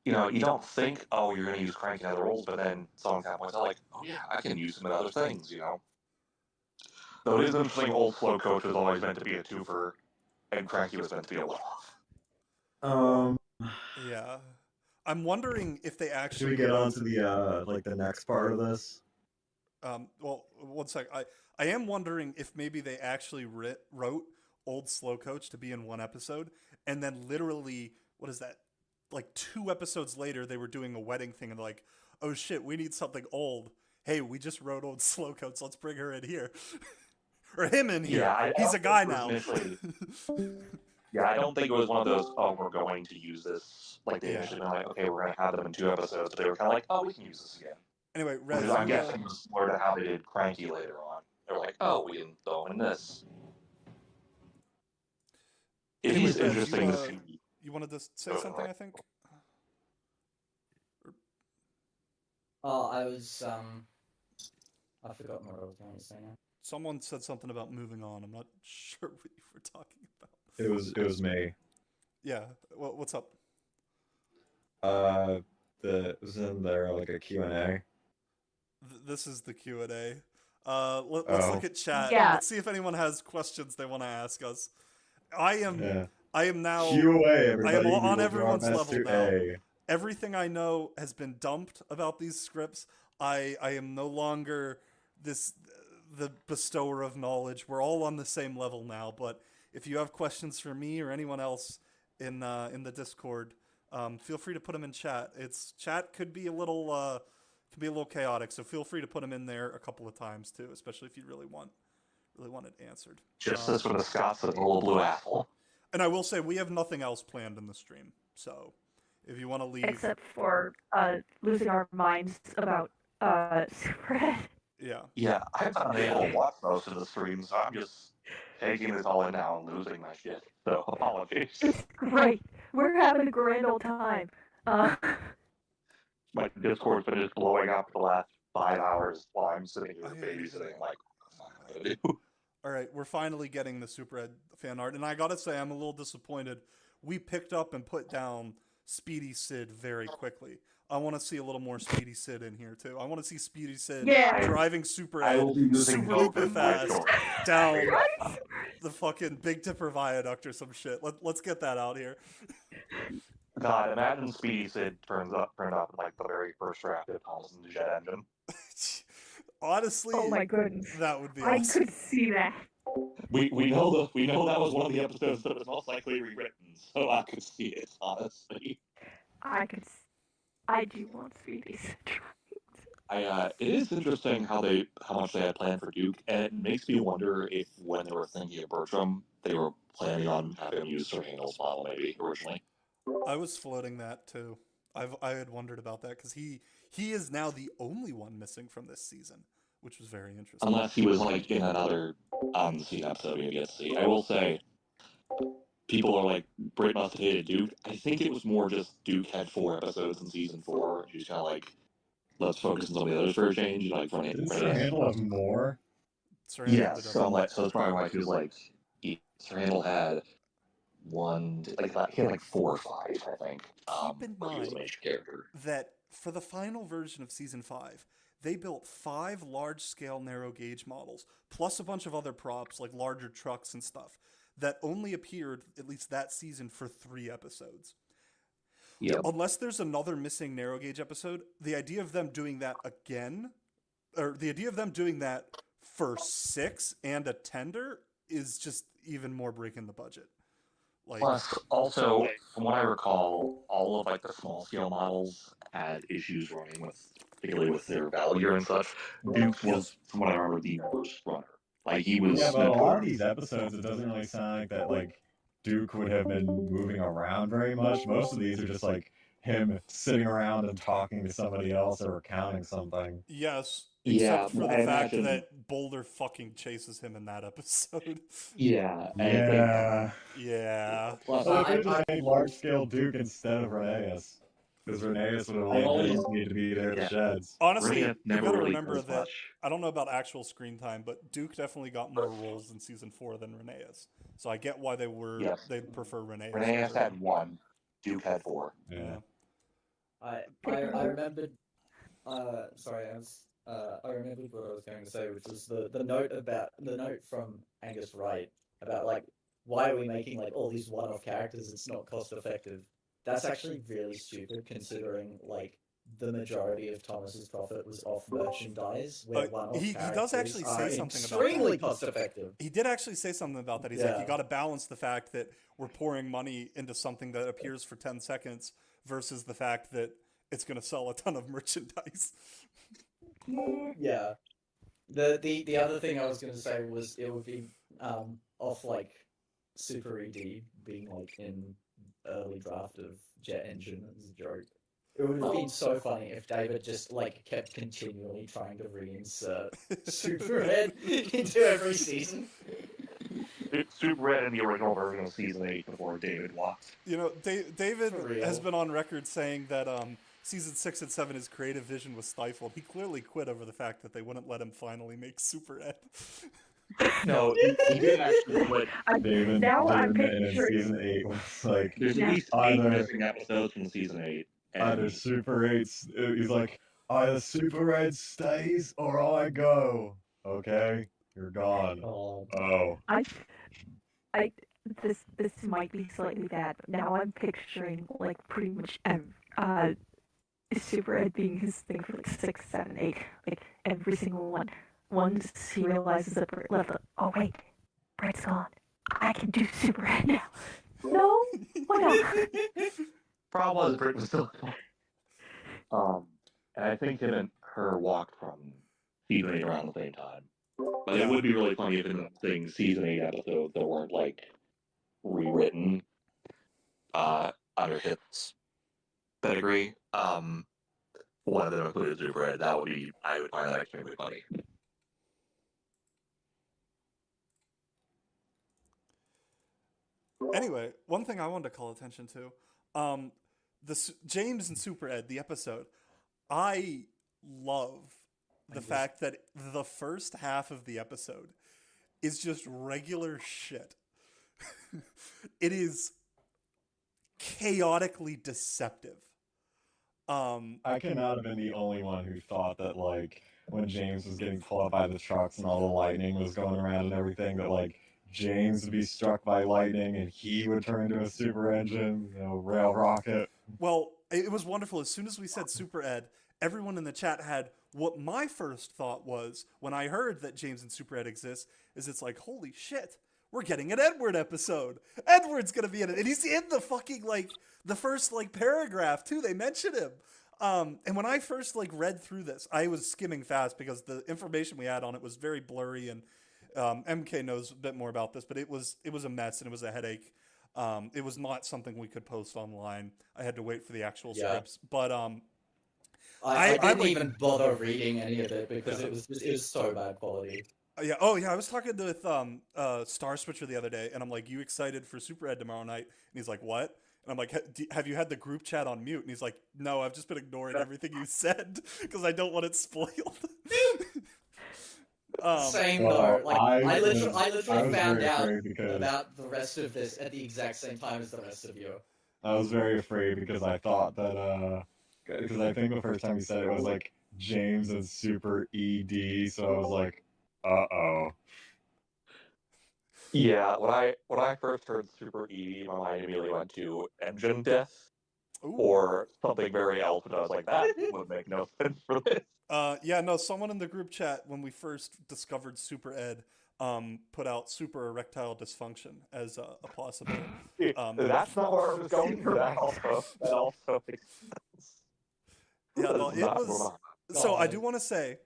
F: you don't think, oh, you're going to use Cranky in other roles, but then someone kind of points out, like, oh yeah, I can use him in other things. Though it is interesting, Old Slow Coach was always meant to be a twofer, and Cranky was meant to be a one-off.
A: Yeah. I'm wondering if they actually
D: Should we get on to the like the next part of this?
A: Well, one sec. I am wondering if maybe they actually wrote Old Slow Coach to be in one episode, and then literally, what is that? Like 2 episodes later, they were doing a wedding thing, and they're like, "Oh shit, we need something old. Hey, we just wrote Old Slow Coach. Let's bring her in here, or him in here.
F: Yeah,
A: He's a guy now."
F: Yeah, I don't think it was one of those, oh, we're going to use this. Like, they
A: Yeah.
F: initially been like, okay, we're going to have them in 2 episodes, but they were kind of like, oh, we can use this again.
A: Anyway,
F: Which
A: Rez,
F: is, I'm guessing was similar to how they did Cranky later on. They're like, oh, we didn't throw in this. It
A: Anyway,
F: is
A: Rez,
F: interesting to see.
A: you wanted to say
F: Go
A: something,
F: ahead.
A: I think?
R: Oh, I was I've forgotten what I was going to say now.
A: Someone said something about moving on. I'm not sure what you were talking about.
D: It was me.
A: Yeah. What's up?
D: It was in there like a Q&A.
A: This is the Q&A. Let's
D: Oh.
A: look at chat.
O: Yeah.
A: Let's see if anyone has questions they want to ask us. I am now
D: QA,
A: I
D: everybody.
A: am
D: We will
A: on
D: do our
A: everyone's
D: best
A: level
D: to
A: now.
D: A.
A: Everything I know has been dumped about these scripts. I am no longer the bestower of knowledge. We're all on the same level now, but if you have questions for me or anyone else in the Discord, feel free to put them in chat. Chat could be a little chaotic, so feel free to put them in there a couple of times too, especially if you really want it answered.
F: Just as for the Scots and the little blue apple.
A: And I will say we have nothing else planned in the stream, so if you want to leave,
O: Except for losing our minds about Superhead.
A: yeah.
F: Yeah, I'm not able to watch most of the streams, so I'm just taking this all in now and losing my shit. So, apologies.
O: Great. We're having a grand old time.
F: My Discord's been just blowing up for the last 5 hours while I'm sitting here babysitting. Like, what am I gonna do?
A: All right, we're finally getting the Superhead fan art, and I gotta say, I'm a little disappointed. We picked up and put down Speedy Sid very quickly. I want to see a little more Speedy Sid in here too. I want to see Speedy Sid driving
F: I will be
A: Superhead
F: using
A: super
F: both
A: duper
F: in my
A: fast
F: story.
A: down the fucking Big Dipper Viaduct or some shit. Let's get that out here.
F: God, imagine Speedy Sid turned up in like the very first draft of Thomas and the Jet Engine.
A: Honestly,
O: Oh my goodness.
A: that would be
O: I
A: awesome.
O: could see that.
F: We know that was one of the episodes that was most likely rewritten, so I could see it, honestly.
O: I do want Speedy Sid.
F: It is interesting how much they had planned for Duke, and it makes me wonder if when they were thinking of Bertram, they were planning on having him use Sir Handel's model maybe originally.
A: I was floating that too. I had wondered about that because he is now the only one missing from this season, which was very interesting.
F: Unless he was like in another on-the-scene episode we get to see. I will say, people are like, Brit must have hated Duke. I think it was more just Duke had 4 episodes in season 4, and he was kind of like, let's focus on some of the others for a change. Like,
D: Didn't Sir Handel have more?
F: Yeah, so that's probably why he was like, Sir Handel had he had like 4 or 5, I think.
A: Keep in
F: where he was a
A: mind
F: major character.
A: that for the final version of season 5, they built 5 large-scale narrow gauge models, plus a bunch of other props like larger trucks and stuff, that only appeared, at least that season, for 3 episodes.
F: Yep.
A: Unless there's another missing narrow gauge episode, the idea of them doing that again, or the idea of them doing that for 6 and a tender is just even more breaking the budget. Like,
F: Plus, also, from what I recall, all of like the small scale models had issues running with, particularly with their value and such. Duke was, from what I remember, the worst runner. Like he was.
D: Yeah, but a lot of these episodes, it doesn't really sound like that. Like Duke would have been moving around very much. Most of these are just like him sitting around and talking to somebody else or recounting something.
A: yes,
F: Yeah,
A: except for the
F: I
A: fact
F: imagine-
A: that Boulder fucking chases him in that episode.
F: Yeah,
A: Yeah.
D: Well, they could have just made large scale Duke instead of Rhaeus. Because Rheneas would have
F: I always-
D: always need to be there at the
F: Yeah.
D: sheds.
A: Honestly,
F: Rhea
A: you
F: never
A: gotta
F: really
A: remember
F: does
A: that
F: much.
A: I don't know about actual screen time, but Duke definitely got more roles in season 4 than Rheneas. So I get why
F: Yes.
A: they prefer Rheneas.
F: Rheneas
A: over-
F: had 1. Duke had 4.
A: Yeah.
R: I remembered. Sorry, I remembered what I was going to say, which was the note from Angus Wright about like why are we making like all these one-off characters? It's not cost effective. That's actually really stupid considering like the majority of Thomas's profit was off merchandise, where one-off
A: he
R: characters
A: does actually
R: are
A: say something about
R: extremely
A: that.
R: cost effective.
A: He did actually say something about that. He's like,
R: Yeah.
A: you got to balance the fact that we're pouring money into something that appears for 10 seconds versus the fact that it's going to sell a ton of merchandise.
R: Yeah. The other thing I was going to say was it would be off like Super ED being like in early draft of Jet Engine as a joke. It would have been so funny if David just like kept continually trying to reinsert Super Ed into every season.
F: Super Red in the original version of season 8 before David walked.
A: You know, David
R: For real.
A: has been on record saying that season 6 and 7, his creative vision was stifled. He clearly quit over the fact that they wouldn't let him finally make Super Ed.
F: No, he did actually quit.
D: David,
F: now I'm
D: David in
F: picturing-
D: season 8 was like
F: There's at least 8
D: either,
F: missing episodes from season 8.
D: either Super 8's, he's like, either Super 8 stays or I go. Okay, you're gone. Oh.
O: This might be slightly bad, but now I'm picturing like pretty much Super Ed being his thing for like 6, 7, 8, like every single one. Once he realizes that Brett left, oh wait, Brett's gone. I can do Super Ed now. No, why not?
F: Problem was Britt was still and I think him and her walked from season 8 around the same time. But it would be really funny if in the thing season 8 episodes that weren't like rewritten under his pedigree. One of them included Super Ed. That would be, I would find that extremely funny.
A: Anyway, one thing I wanted to call attention to, James and Super Ed, the episode. I love the fact that the first half of the episode is just regular shit. It is chaotically deceptive.
D: I cannot have been the only one who thought that, like, when James was getting pulled up by the trucks and all the lightning was going around and everything, that, like, James would be struck by lightning and he would turn into a super engine, rail rocket.
A: Well, it was wonderful. As soon as we said Super Ed, everyone in the chat had what my first thought was when I heard that James and Super Ed exist, is it's like, holy shit, we're getting an Edward episode. Edward's gonna be in it. And he's in the fucking, like, the first, like, paragraph, too. They mention him. And when I first, like, read through this, I was skimming fast because the information we had on it was very blurry, and MK knows a bit more about this, but it was a mess and it was a headache. It was not something we could post online. I had to wait for the actual scripts. But
R: I didn't even bother reading any of it because it was so bad quality.
A: Yeah. Oh, yeah. I was talking with Star Switcher the other day, and I'm like, "You excited for Super Ed tomorrow night?" And he's like, "What?" And I'm like, "Have you had the group chat on mute?" And he's like, "No, I've just been ignoring everything you said because I don't want it spoiled."
R: Same though. Like I literally found
D: very
R: out
D: afraid because
R: about the rest of this at the exact same time as the rest of you.
D: I was very afraid because I thought that, because I think the first time you said it was like James and Super ED, so I was like, uh-oh.
F: Yeah, when I first heard Super ED, my mind immediately went to engine death or something very else, and I was like, that would make no sense for this.
A: Yeah, no, someone in the group chat when we first discovered Super Ed put out super erectile dysfunction as a possible.
F: That's not where I was going for that also makes sense.
A: Yeah, no,
F: That's
A: it
F: not
A: was.
F: wrong.
A: So I do want to say,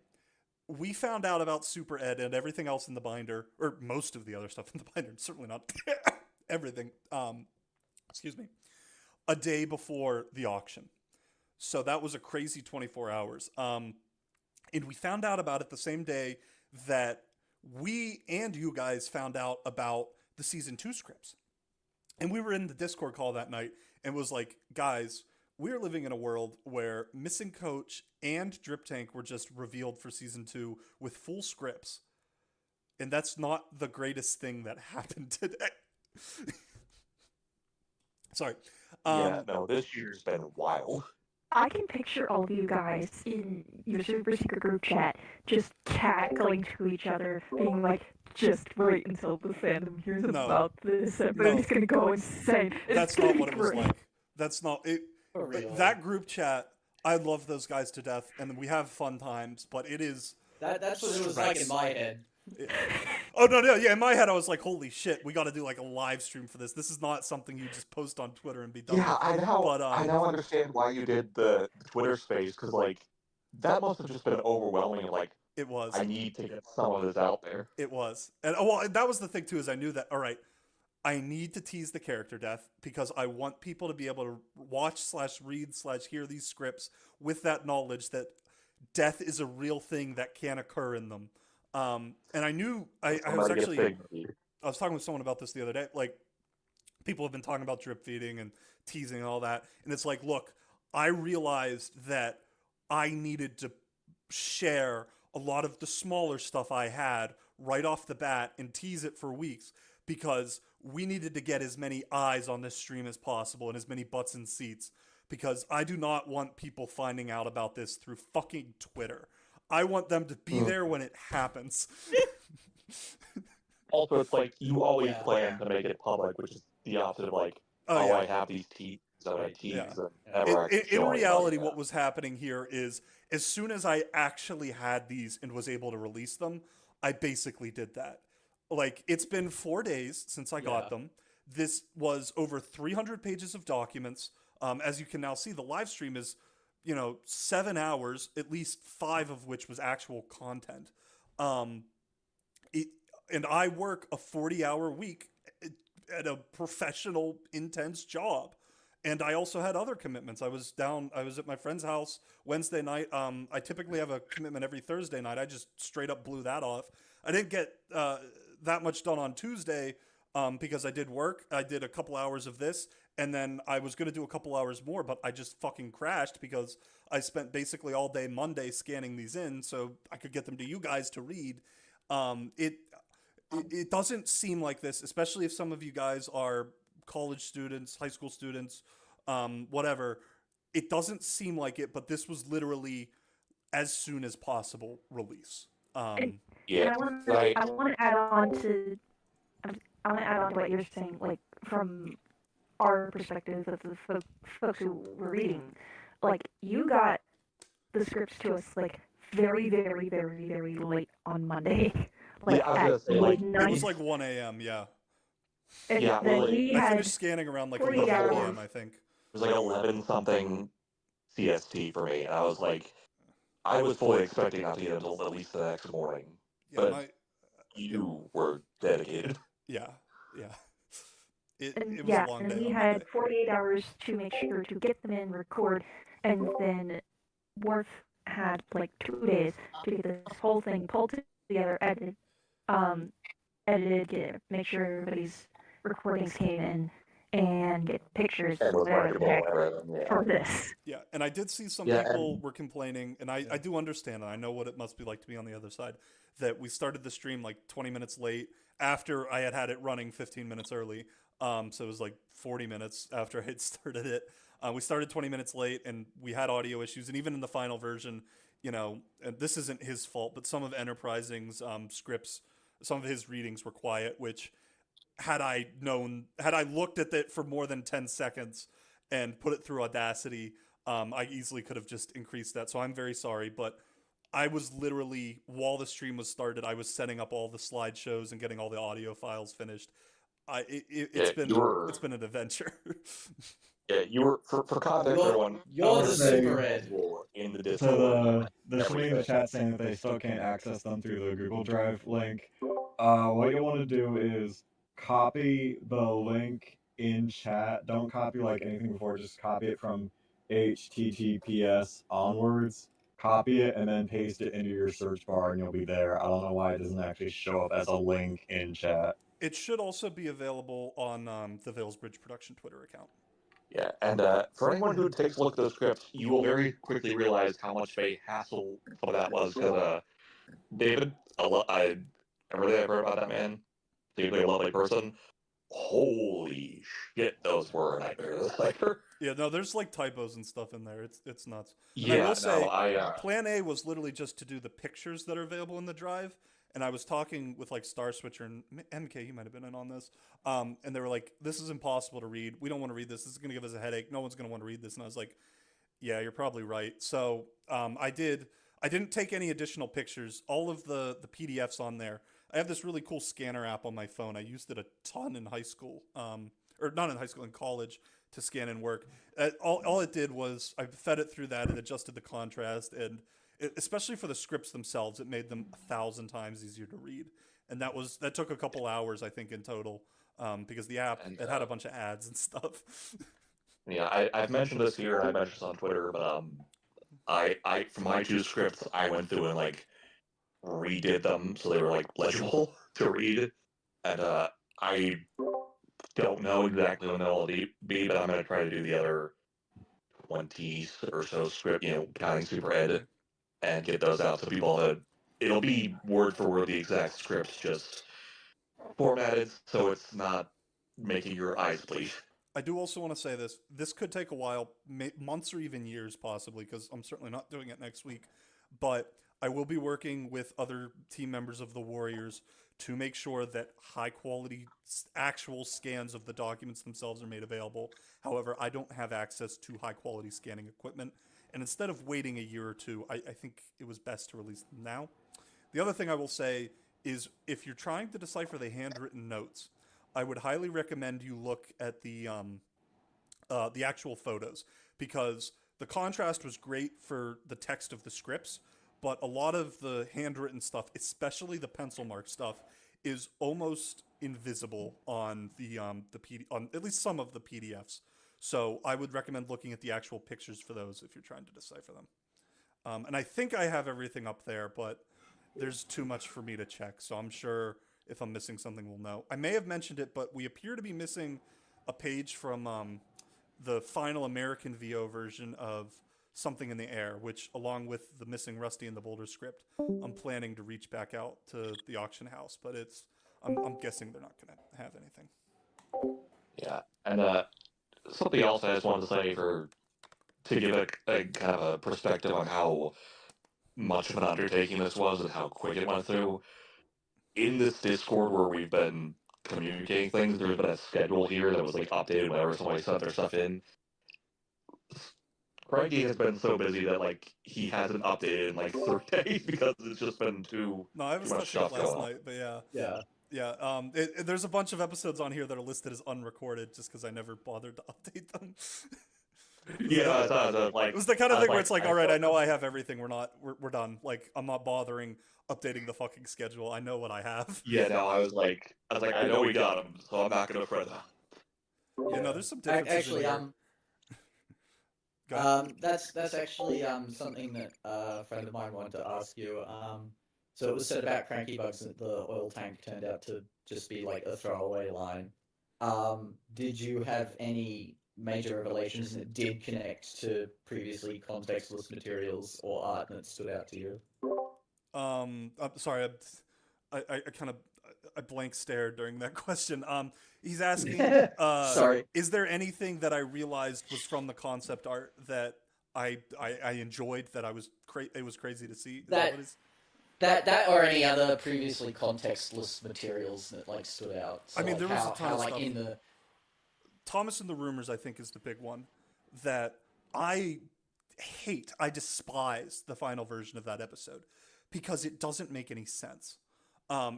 A: we found out about Super Ed and everything else in the binder, or most of the other stuff in the binder, certainly not everything. Excuse me, a day before the auction. So that was a crazy 24 hours. And we found out about it the same day that we and you guys found out about the season 2 scripts. And we were in the Discord call that night and was like, guys, we're living in a world where Missing Coach and Drip Tank were just revealed for season 2 with full scripts. And that's not the greatest thing that happened today. Sorry.
F: Yeah, no, this year's been wild.
O: I can picture all of you guys in your super secret group chat just cackling to each other, being like, just wait until the fandom hears about this. Everybody's gonna go insane.
A: That's
O: gonna
A: not
O: be
A: what it was
O: great.
A: like. That's not it.
C: For real.
A: That group chat, I love those guys to death, and we have fun times, but it is...
R: That's what it was like in my head.
A: Oh, no, yeah, in my head I was like, holy shit, we gotta do like a live stream for this. This is not something you just post on Twitter and be done
F: Yeah,
A: with.
F: I now understand why you did the Twitter space, because, like, that must have just been overwhelming, and, like,
A: it was.
F: I need to get some of this out there.
A: It was. And well, that was the thing too, is I knew that, all right, I need to tease the character death because I want people to be able to watch/read/hear these scripts with that knowledge that death is a real thing that can occur in them. And I knew I was actually I was talking with someone about this the other day. Like, people have been talking about drip feeding and teasing and all that, and it's like, look, I realized that I needed to share a lot of the smaller stuff I had right off the bat and tease it for weeks because we needed to get as many eyes on this stream as possible and as many butts in seats, because I do not want people finding out about this through fucking Twitter. I want them to be there when it happens.
F: Also, it's like, you always plan to make it public, which is the opposite of, like,
A: yeah.
F: I have these teas that I tease.
A: Yeah.
F: And never actually
A: In
F: show
A: reality,
F: anybody.
A: what was happening here is, as soon as I actually had these and was able to release them, I basically did that. Like, it's been 4 days since I got them. This was over 300 pages of documents. As you can now see, the live stream is, 7 hours, at least 5 of which was actual content. And I work a 40-hour week at a professional, intense job. And I also had other commitments. I was at my friend's house Wednesday night. I typically have a commitment every Thursday night. I just straight up blew that off. I didn't get that much done on Tuesday because I did work. I did a couple hours of this, and then I was going to do a couple hours more, but I just fucking crashed because I spent basically all day Monday scanning these in so I could get them to you guys to read. It doesn't seem like this, especially if some of you guys are college students, high school students, whatever. It doesn't seem like it, but this was literally as soon as possible release.
O: And I want to add on to what you're saying, like, from our perspective of the folks who were reading. Like, you got the scripts to us, like, very, very, very, very late on Monday. Like, at midnight.
A: It was like 1 a.m., yeah.
O: And then we
A: I
O: had
A: finished scanning around like
O: 40
A: 11
O: hours.
A: p.m., I think.
F: It was like 11-something CST for me, and I was like, I was fully expecting not to get it until at least the next morning.
A: Yeah,
F: but you were dedicated.
A: Yeah. It was
O: yeah,
A: a long
O: and
A: day.
O: we had 48 hours to make sure to get them in, record, and then Worf had like 2 days to get this whole thing pulled together, edited, make sure everybody's recordings came in, and get pictures
F: And was
O: whatever the heck
F: marketable,
O: for this.
A: Yeah, and I did see some
F: Yeah,
A: people were complaining, and I do understand, and I know what it must be like to be on the other side, that we started the stream like 20 minutes late after I had it running 15 minutes early. So it was like 40 minutes after I had started it. We started 20 minutes late, and we had audio issues, and even in the final version, and this isn't his fault, but some of Enterprising's scripts, some of his readings were quiet, which had I looked at it for more than 10 seconds and put it through Audacity, I easily could have just increased that. So I'm very sorry, but I was literally, while the stream was started, I was setting up all the slideshows and getting all the audio files finished. It's been an adventure.
F: Yeah, you were for context, everyone.
R: You're the super ed.
F: In the Discord.
D: So there's somebody in the chat saying that they still can't access them through the Google Drive link. What you want to do is copy the link in chat. Don't copy like anything before, just copy it from HTTPS onwards. Copy it and then paste it into your search bar and you'll be there. I don't know why it doesn't actually show up as a link in chat.
A: It should also be available on the Veilsbridge Production Twitter account.
F: Yeah, and for anyone who takes a look at those scripts, you will very quickly realize how much of a hassle some of that was. Because David, I really ever about that man, seems like a lovely person. Holy shit, those were a nightmare to decipher.
A: Yeah, no, there's like typos and stuff in there. It's nuts. And
F: Yeah,
A: I will
F: no,
A: say,
F: I
A: Plan A was literally just to do the pictures that are available in the drive. And I was talking with like Star Switcher and MK, you might have been in on this. And they were like, "This is impossible to read. We don't want to read this. This is going to give us a headache. No one's going to want to read this." And I was like, "Yeah, you're probably right." So I didn't take any additional pictures. All of the PDFs on there. I have this really cool scanner app on my phone. I used it a ton in high school, or not in high school, in college, to scan and work. All it did was I fed it through that and adjusted the contrast, and especially for the scripts themselves, it made them 1,000 times easier to read. And that took a couple hours, I think, in total, because the app it had a bunch of ads and stuff.
F: Yeah, I've mentioned this here, I mentioned this on Twitter, but I for my 2 scripts, I went through and like redid them so they were like legible to read, and I don't know exactly when they'll be, but I'm gonna try to do the other 20 or so script, counting Super Ed, and get those out so people have. It'll be word for word the exact scripts, just formatted so it's not making your eyes bleed.
A: I do also want to say this. This could take a while, months or even years possibly, because I'm certainly not doing it next week. But I will be working with other team members of the Warriors to make sure that high quality actual scans of the documents themselves are made available. However, I don't have access to high quality scanning equipment. And instead of waiting a year or two, I think it was best to release them now. The other thing I will say is if you're trying to decipher the handwritten notes, I would highly recommend you look at the actual photos, because the contrast was great for the text of the scripts, but a lot of the handwritten stuff, especially the pencil mark stuff, is almost invisible on on at least some of the PDFs. So I would recommend looking at the actual pictures for those if you're trying to decipher them. And I think I have everything up there, but there's too much for me to check, so I'm sure if I'm missing something, we'll know. I may have mentioned it, but we appear to be missing a page from the final American VO version of Something in the Air, which, along with the missing Rusty and the Boulder script, I'm planning to reach back out to the auction house, but I'm guessing they're not going to have anything.
F: Yeah, and something else I just wanted to say to give a kind of a perspective on how much of an undertaking this was and how quick it went through. In this Discord where we've been communicating things, there's been a schedule here that was like updated whenever somebody sent their stuff in. Craigie has been so busy that like he hasn't updated in like 3 days because it's just been too
A: I was
F: much
A: touching it
F: stuff
A: last
F: going on.
A: night, but yeah. There's a bunch of episodes on here that are listed as unrecorded just because I never bothered to update them.
F: Yeah,
A: it was the kind of thing where it's like, all right, I know I have everything. We're done. Like, I'm not bothering updating the fucking schedule. I know what I have.
F: Yeah, no, I was like, I know we got him, so I'm not gonna fret that.
A: Yeah, no, there's some differences
R: Actually,
A: in here.
R: that's actually something that a friend of mine wanted to ask you. So it was said about Cranky Bugs that the oil tank turned out to just be like a throwaway line. Did you have any major revelations that did connect to previously contextless materials or art that stood out to you?
A: I'm sorry, I kind of I blank stared during that question. He's asking,
R: Sorry.
A: Is there anything that I realized was from the concept art that I enjoyed that it was crazy to see? Is that what it is?
R: That or any other previously contextless materials that like stood out. So,
A: I mean,
R: like,
A: there was
R: how,
A: a ton
R: how,
A: of
R: like
A: stuff.
R: in the
A: Thomas and the Rumors, I think, is the big one that I hate. I despise the final version of that episode because it doesn't make any sense.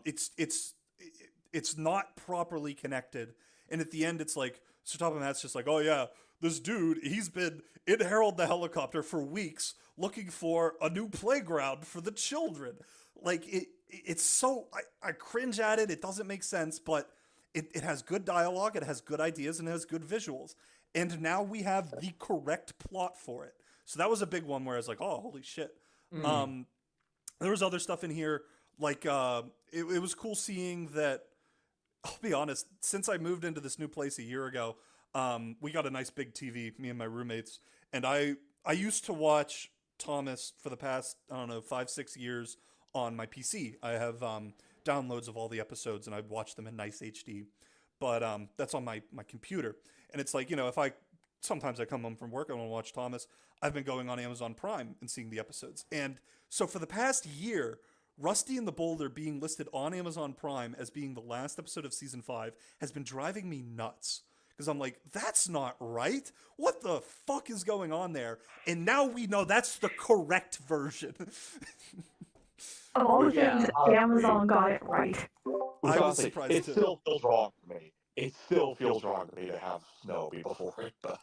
A: It's not properly connected, and at the end, it's like Sir Topham Hatt's just like, oh yeah, this dude, he's been in Harold the helicopter for weeks looking for a new playground for the children. Like it's so I cringe at it. It doesn't make sense, but it has good dialogue, it has good ideas, and it has good visuals. And now we have the correct plot for it. So that was a big one where I was like, oh, holy shit.
R: Mm.
A: There was other stuff in here, like it was cool seeing that, I'll be honest, since I moved into this new place a year ago, We got a nice big TV, me and my roommates, and I used to watch Thomas for the past, I don't know, 5-6 years on my PC. I have downloads of all the episodes, and I watch them in nice HD. But that's on my computer, and it's like, if sometimes I come home from work, I want to watch Thomas. I've been going on Amazon Prime and seeing the episodes, and so for the past year, Rusty and the Boulder being listed on Amazon Prime as being the last episode of season 5 has been driving me nuts. Because I'm like, that's not right. What the fuck is going on there? And now we know that's the correct version.
O: Of all the things, Amazon got it right.
A: I was surprised
F: it
A: too.
F: still feels wrong to me. It still feels wrong to me to have Snow be before it, but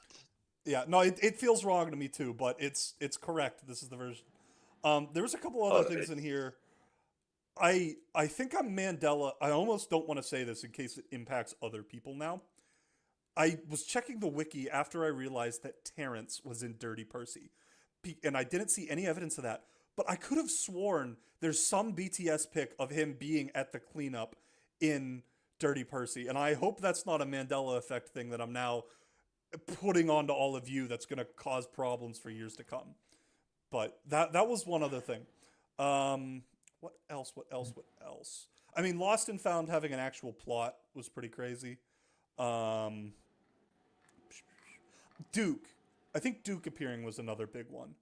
A: Yeah, no, it feels wrong to me too, but it's correct. This is the version. There was a couple other things in here. I think I'm Mandela. I almost don't want to say this in case it impacts other people now. I was checking the wiki after I realized that Terrence was in Dirty Percy, and I didn't see any evidence of that. But I could have sworn there's some BTS pic of him being at the cleanup in Dirty Percy, and I hope that's not a Mandela effect thing that I'm now putting onto all of you that's going to cause problems for years to come. But that was one other thing. What else? I mean, Lost and Found having an actual plot was pretty crazy. Duke. I think Duke appearing was another big one.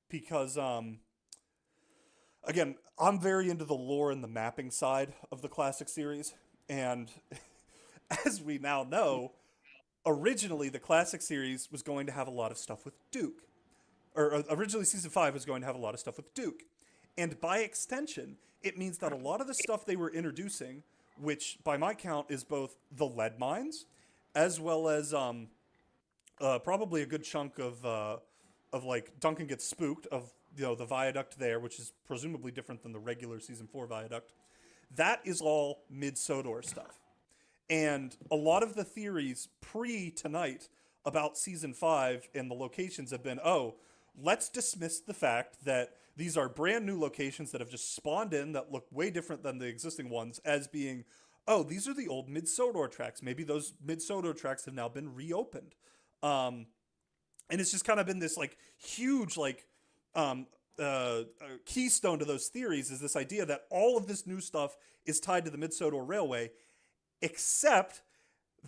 A: Because, again, I'm very into the lore and the mapping side of the classic series. And as we now know, originally the classic series was going to have a lot of stuff with Duke. Or originally season 5 was going to have a lot of stuff with Duke. And by extension, it means that a lot of the stuff they were introducing, which by my count is both the lead mines, as well as probably a good chunk of like Duncan gets spooked, of the viaduct there, which is presumably different than the regular season 4 viaduct. That is all mid-Sodor stuff. And a lot of the theories pre-tonight about season 5 and the locations have been, let's dismiss the fact that these are brand new locations that have just spawned in that look way different than the existing ones as being, these are the old mid-Sodor tracks. Maybe those mid-Sodor tracks have now been reopened. And it's just kind of been this like huge keystone to those theories is this idea that all of this new stuff is tied to the Mid-Sodor Railway, except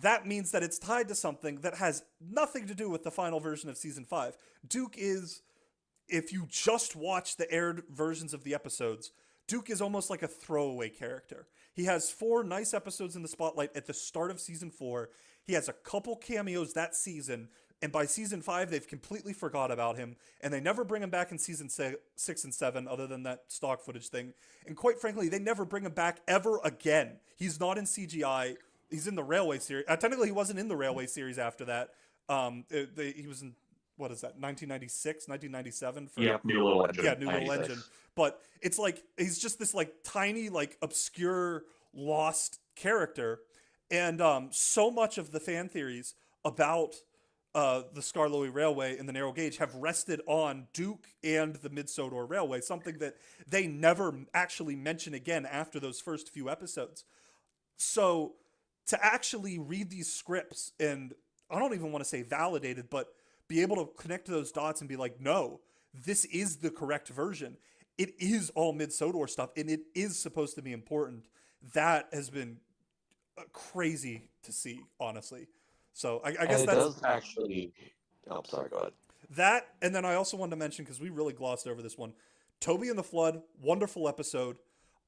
A: that means that it's tied to something that has nothing to do with the final version of season 5. Duke is, if you just watch the aired versions of the episodes, Duke is almost like a throwaway character. He has 4 nice episodes in the spotlight at the start of season 4. He has a couple cameos that season, and by season 5, they've completely forgot about him, and they never bring him back in season 6 and 7, other than that stock footage thing. And quite frankly, they never bring him back ever again. He's not in CGI. He's in the Railway series. Technically, he wasn't in the Railway series after that. He was in, what is that, 1996, 1997?
F: New Little Engine.
A: Yeah, New Little
F: 96.
A: Engine. But it's like, he's just this like tiny, like obscure, lost character. And so much of the fan theories about the Skarloey Railway and the Narrow Gauge have rested on Duke and the Mid-Sodor Railway, something that they never actually mention again after those first few episodes. So to actually read these scripts and, I don't even want to say validated, but be able to connect to those dots and be like, no, this is the correct version. It is all Mid-Sodor stuff, and it is supposed to be important. That has been crazy to see, honestly. So I guess
F: and it
A: that's
F: does actually. Oh, sorry. Go ahead.
A: that. And then I also wanted to mention, because we really glossed over this one, Toby and the Flood, wonderful episode.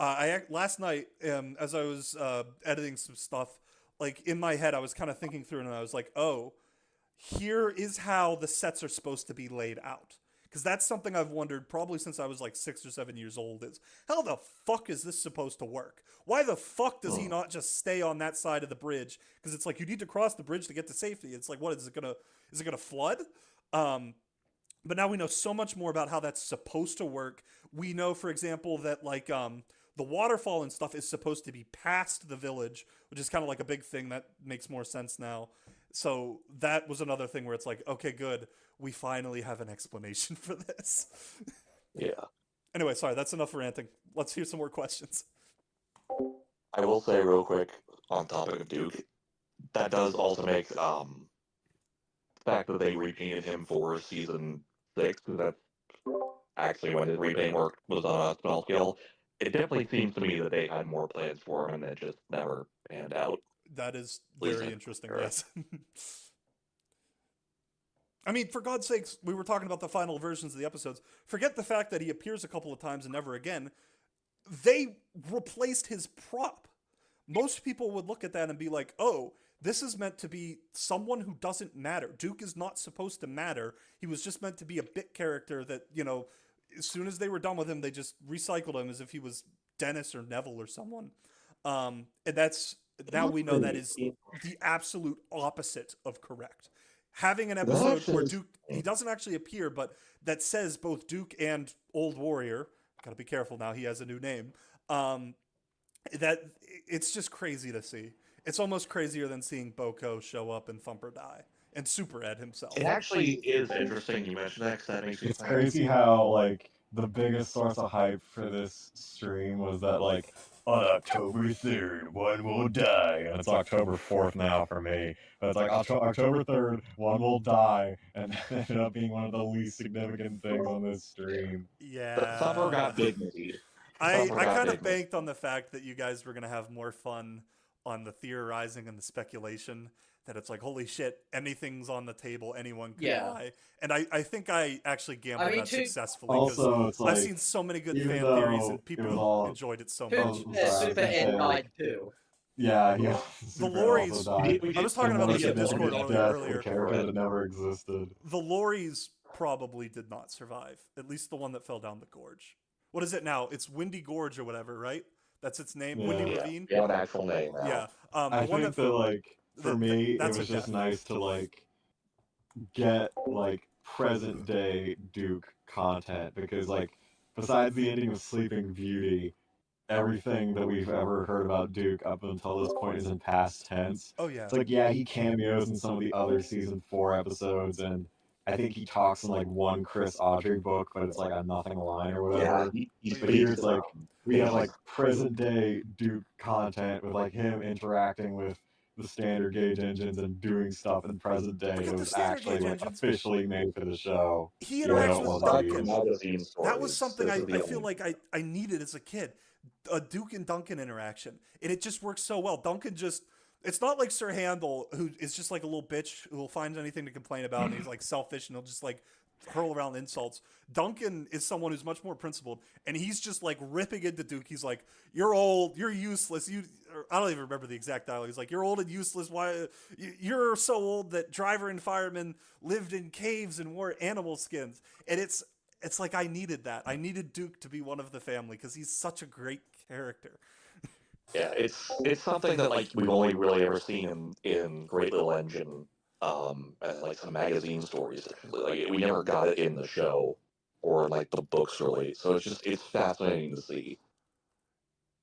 A: Last night, as I was editing some stuff, like in my head, I was kind of thinking through it, and I was like, oh, here is how the sets are supposed to be laid out. Because that's something I've wondered probably since I was like 6 or 7 years old, is how the fuck is this supposed to work? Why the fuck does he not just stay on that side of the bridge? Because it's like, you need to cross the bridge to get to safety. It's like, what, is it gonna flood? But now we know so much more about how that's supposed to work. We know, for example, that like the waterfall and stuff is supposed to be past the village, which is kind of like a big thing that makes more sense now. So that was another thing where it's like, okay, good. We finally have an explanation for this.
F: Yeah.
A: Anyway, sorry, that's enough ranting. Let's hear some more questions.
F: I will say real quick on topic of Duke, that does also make fact that they repainted him for season 6, because that's actually when his repaint work was on a small scale, it definitely seems to me that they had more plans for him and it just never panned out.
A: That is
F: At least
A: very
F: I-
A: interesting.
F: or-
A: Yes. I mean, for God's sakes, we were talking about the final versions of the episodes. Forget the fact that he appears a couple of times and never again. They replaced his prop. Most people would look at that and be like, oh, this is meant to be someone who doesn't matter. Duke is not supposed to matter. He was just meant to be a bit character that, you know, as soon as they were done with him, they just recycled him as if he was Dennis or Neville or someone. And that's, now we know that is the absolute opposite of correct. Having an episode where Duke, he doesn't actually appear, but that says both Duke and Old Warrior, gotta be careful now, he has a new name, that it's just crazy to see. It's almost crazier than seeing Boko show up and Thumper die, and Super Ed himself.
F: It actually is interesting you mentioned that, 'cause that makes me
D: It's
F: think.
D: crazy how, like, the biggest source of hype for this stream was that, like, on October 3rd, one will die. And it's October 4th now for me. But it's like October 3rd, one will die. And that ended up being one of the least significant things on this stream.
A: Yeah.
F: Thumper got dignity.
A: I
F: Thumper got
A: kind of
F: dignity.
A: banked on the fact that you guys were going to have more fun on the theorizing and the speculation, that it's like, holy shit, anything's on the table, anyone could
R: Yeah.
A: die. And I think I actually gambled
R: I mean,
A: that
R: to-
A: successfully,
D: Also, it's
A: I've
D: like,
A: seen so many good
D: even
A: fan theories
D: though
A: and people
D: it was all-
A: enjoyed it so
R: Who-
A: much.
D: Oh,
R: yeah,
D: sorry,
R: Super
D: I was gonna
R: Ed
D: say,
R: died too.
D: Yeah, yeah.
A: The
D: Super Ed
A: Lorries,
D: also died.
A: I was talking
D: And
A: about
D: then
A: this in
D: again,
A: Discord
D: death,
A: earlier.
D: a character that never existed.
A: The Lorries probably did not survive, at least the one that fell down the gorge. What is it now? It's Windy Gorge or whatever, right? That's its name, Windy
D: Yeah.
A: Ravine?
F: Yeah, an actual name now.
A: Yeah.
D: I
A: the one
D: think that, like, for me, it
A: that's
D: was
A: a
D: just
A: death.
D: nice to, like, get, like, present day Duke content because, like, besides the ending of Sleeping Beauty, everything that we've ever heard about Duke up until this point is in past tense.
A: Oh, yeah.
D: It's like, yeah, he cameos in some of the other season 4 episodes, and I think he talks in, like, one Chris Audrey book, but it's like a nothing line or whatever.
F: Yeah, he
D: But here
F: speaks
D: it's like, we have, like,
F: things.
D: present day Duke content with, like, him interacting with the standard gauge engines and doing stuff in present day
A: Look at
D: that
A: the
D: was
A: standard
D: actually,
A: gauge
D: like,
A: engines.
D: officially made for the show.
A: He
D: even though
A: interacts
D: it
A: with
D: wasn't
A: Duncan.
D: used.
F: Magazine
A: That was
F: stories.
A: something
F: Those
A: I
F: are the
A: feel
F: only-
A: like I needed as a kid. A Duke and Duncan interaction. And it just works so well. Duncan just, it's not like Sir Handel, who is just like a little bitch who will find anything to complain about, and he's like selfish and he'll just like hurl around insults. Duncan is someone who's much more principled, and he's just like ripping into Duke. He's like, "You're old, you're useless. I don't even remember the exact dialogue. He's like, "You're old and useless. Why? You're so old that driver and fireman lived in caves and wore animal skins." And it's like I needed that. I needed Duke to be one of the family because he's such a great character.
F: Yeah, it's something that like we've only really ever seen in Great Little Engine, and like some magazine stories. Like we never got it in the show or like the books really. So it's fascinating to see.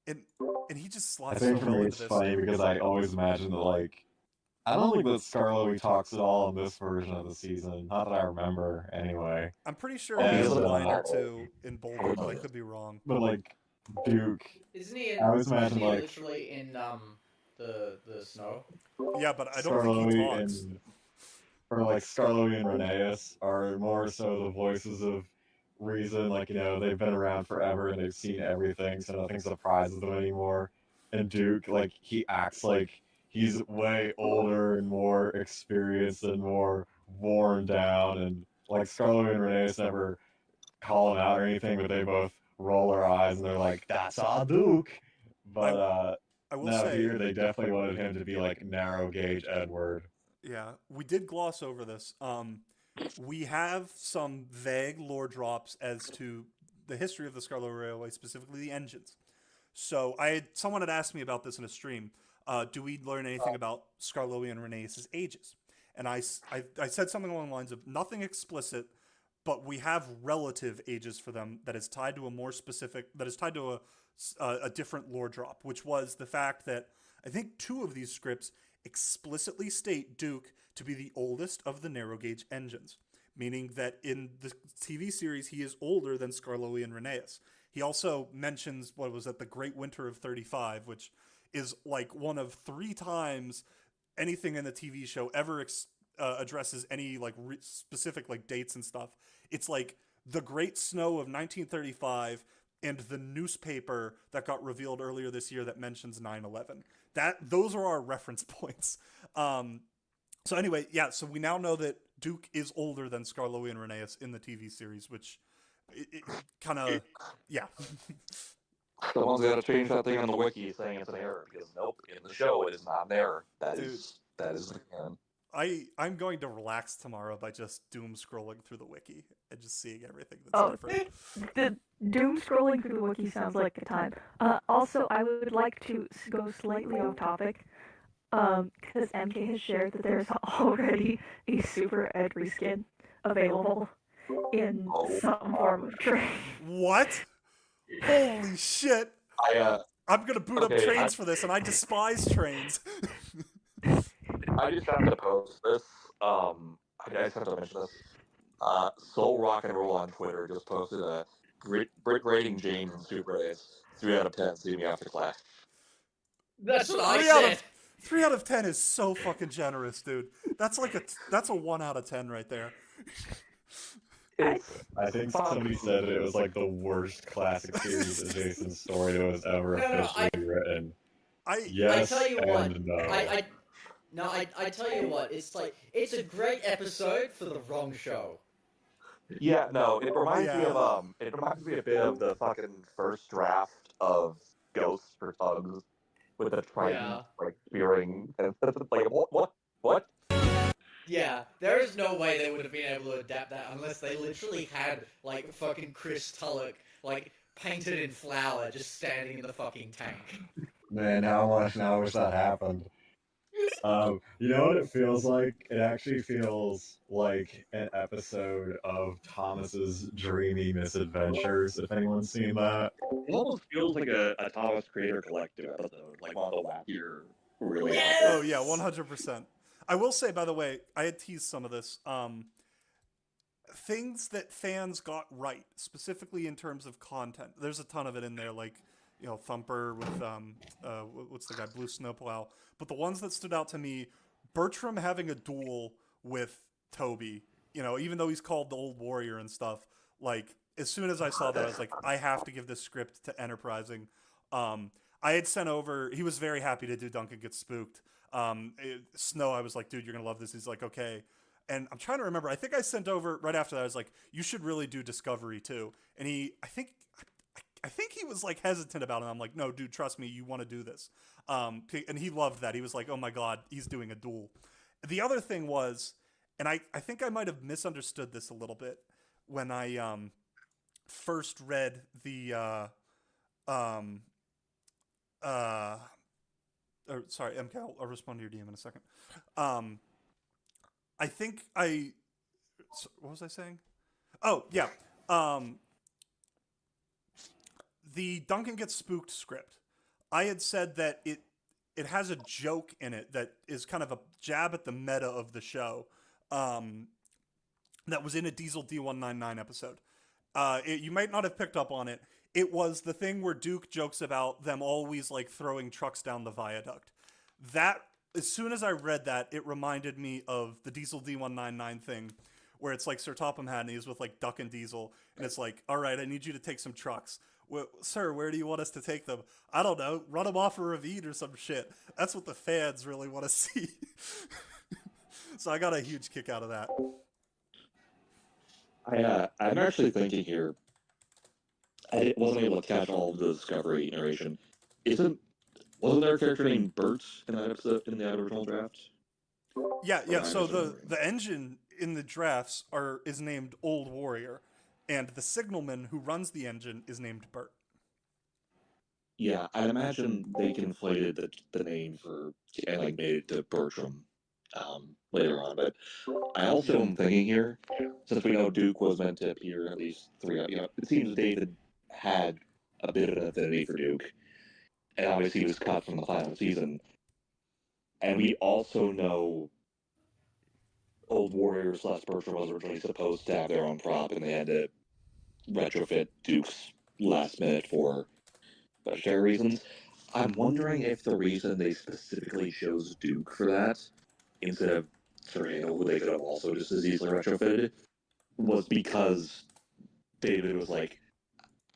A: And he just
D: I
A: slots
D: think
A: so
D: for
A: well
D: me
A: into
D: it's
A: this.
D: funny because I always imagine that, like, I don't think that Scarlowy talks at all in this version of the season. Not that I remember, anyway.
A: I'm pretty sure he has a
D: And,
A: line or two in Boulder, but I could be wrong.
D: But, like, Duke,
R: Isn't he in,
D: I always imagine,
R: isn't he
D: like,
R: literally in the snow?
A: Yeah, but I don't think he
D: Scarlowy
A: talks.
D: and or like Scarlowy and Rheneas are more so the voices of reason. Like, you know, they've been around forever and they've seen everything, so nothing surprises them anymore. And Duke, like, he acts like he's way older and more experienced and more worn down. And like Scarlowy and Rheneas never call him out or anything, but they both roll their eyes and they're like, "That's our Duke." But
A: I will
D: now
A: say-
D: here they definitely wanted him to be like narrow gauge Edward.
A: Yeah, we did gloss over this. We have some vague lore drops as to the history of the Scarlet Railway, specifically the engines. So someone had asked me about this in a stream. Do we learn anything about Scarlowy and Rheneas' ages? And I said something along the lines of nothing explicit, but we have relative ages for them that is tied to a more specific, that is tied to a different lore drop, which was the fact that I think 2 of these scripts explicitly state Duke to be the oldest of the narrow gauge engines, meaning that in the TV series he is older than Scarlowy and Rheneas. He also mentions what was at the Great Winter of 35, which is like one of 3 times anything in the TV show ever addresses any like specific like dates and stuff. It's like the Great Snow of 1935 and the newspaper that got revealed earlier this year that mentions 9/11. Those are our reference points. So anyway, yeah. So we now know that Duke is older than Skarloey and Rhaenyra in the TV series, which it kind of yeah.
F: Someone's got to change that thing on the wiki saying it's an error, because nope, in the show it is not an error. That is the canon.
A: I'm going to relax tomorrow by just doom scrolling through the wiki and just seeing everything that's different.
O: The doom scrolling through the wiki sounds like a time. Also, I would like to go slightly off topic, because MK has shared that there's already a Super Ed reskin available in some form of train.
A: What? Holy shit! I'm gonna boot up trains for this, and I despise trains.
F: I just have to post this. I just have to mention this. Soul Rock and Roll on Twitter just posted a Brit rating James in Super Ace 3 out of 10. See me after class.
R: That's what I said.
A: 3 out of 10 is so fucking generous, dude. That's like that's a 1 out of 10 right there.
D: I think somebody said it was like the worst classic series of Jason's story that was ever officially written. Yes,
R: I tell you what,
D: and no.
R: I tell you what, it's like, it's a great episode for the wrong show.
F: Yeah, no, it reminds me a bit of the fucking first draft of Ghosts for Tugs with the Triton like spearing and like what?
R: Yeah, there is no way they would have been able to adapt that unless they literally had like fucking Chris Tulloch like painted in flour just standing in the fucking tank.
D: Man, how much now wish that happened. You know what it feels like? It actually feels like an episode of Thomas's Dreamy Misadventures, if anyone's seen that.
F: It almost feels like a Thomas Creator Collective episode, like one of the wackier, really.
A: Yes! Oh yeah, 100%. I will say, by the way, I had teased some of this. Things that fans got right, specifically in terms of content. There's a ton of it in there, like, you know, Thumper with what's the guy, Blue Snowplow. But the ones that stood out to me, Bertram having a duel with Toby. You know, even though he's called the Old Warrior and stuff. Like, as soon as I saw that, I was like, I have to give this script to Enterprising. I had sent over. He was very happy to do Duncan Gets Spooked. Snow, I was like, dude, you're gonna love this. He's like, okay. And I'm trying to remember. I think I sent over right after that. I was like, you should really do Discovery too. And I think he was like hesitant about it. I'm like, no, dude, trust me, you want to do this. And he loved that. He was like, oh my god, he's doing a duel. The other thing was, and I think I might have misunderstood this a little bit when I first read the sorry, MK, I'll respond to your DM in a second. I think what was I saying? Oh, yeah. The Duncan Gets Spooked script. I had said that it has a joke in it that is kind of a jab at the meta of the show. That was in a Diesel D199 episode. You might not have picked up on it. It was the thing where Duke jokes about them always like throwing trucks down the viaduct. That, as soon as I read that, it reminded me of the Diesel D199 thing, where it's like Sir Topham Hatt and he's with like Duck and Diesel, and it's like, all right, I need you to take some trucks. Well, sir, where do you want us to take them? I don't know. Run them off a ravine or some shit. That's what the fans really want to see. So I got a huge kick out of that.
F: I'm actually thinking here. I wasn't able to catch all of the Discovery narration. Wasn't there a character named Bert in that episode in the original draft?
A: Yeah. So the engine in the drafts is named Old Warrior, and the signalman who runs the engine is named Bert.
F: Yeah, I'd imagine they conflated the name and like made it to Bertram later on. But I also am thinking here, since we know Duke was meant to appear in at least 3, it seems David had a bit of an affinity for Duke, and obviously he was cut from the final season. And we also know Old Warrior / Bertram was originally supposed to have their own prop, and they had to retrofit Duke's last minute for budgetary reasons. I'm wondering if the reason they specifically chose Duke for that, instead of Sereno, who they could have also just as easily retrofitted, was because David was like,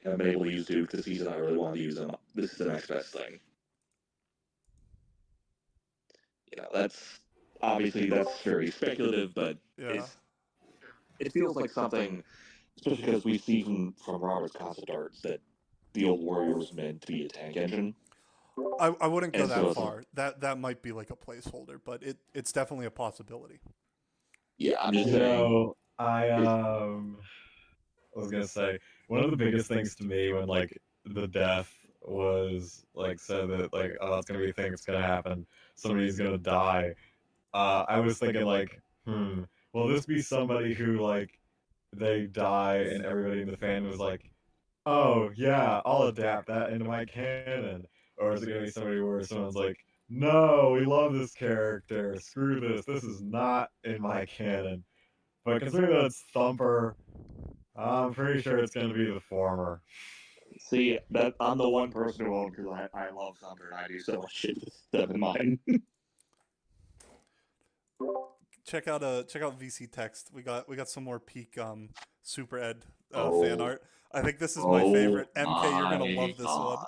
F: I'm able to use Duke this season, I really want to use him. This is the next best thing. You know, that's very speculative, but it feels like something, especially because we see from Robert's concept arts that the old Warrior was meant to be a tank engine.
A: I wouldn't go
F: And so
A: that
F: it's
A: far. That might be like a placeholder, but it's definitely a possibility.
F: Yeah, I'm just saying.
D: I was gonna say one of the biggest things to me when like the death was like said that like, oh, it's gonna be a thing, it's gonna happen, somebody's gonna die. I was thinking like, will this be somebody who like they die and everybody in the fan was like, oh yeah, I'll adapt that into my canon, or is it gonna be somebody where someone's like, no, we love this character, screw this, this is not in my canon. But considering that it's Thumper, I'm pretty sure it's gonna be the former.
F: See, that I'm the one person who won't, because I love Thumper and I do so much shit with stuff in mine.
A: Check out VC Text. We got some more peak Super Ed
F: Oh.
A: fan art. I think this is my favorite. MK, you're gonna
F: my
A: love this one.
F: God.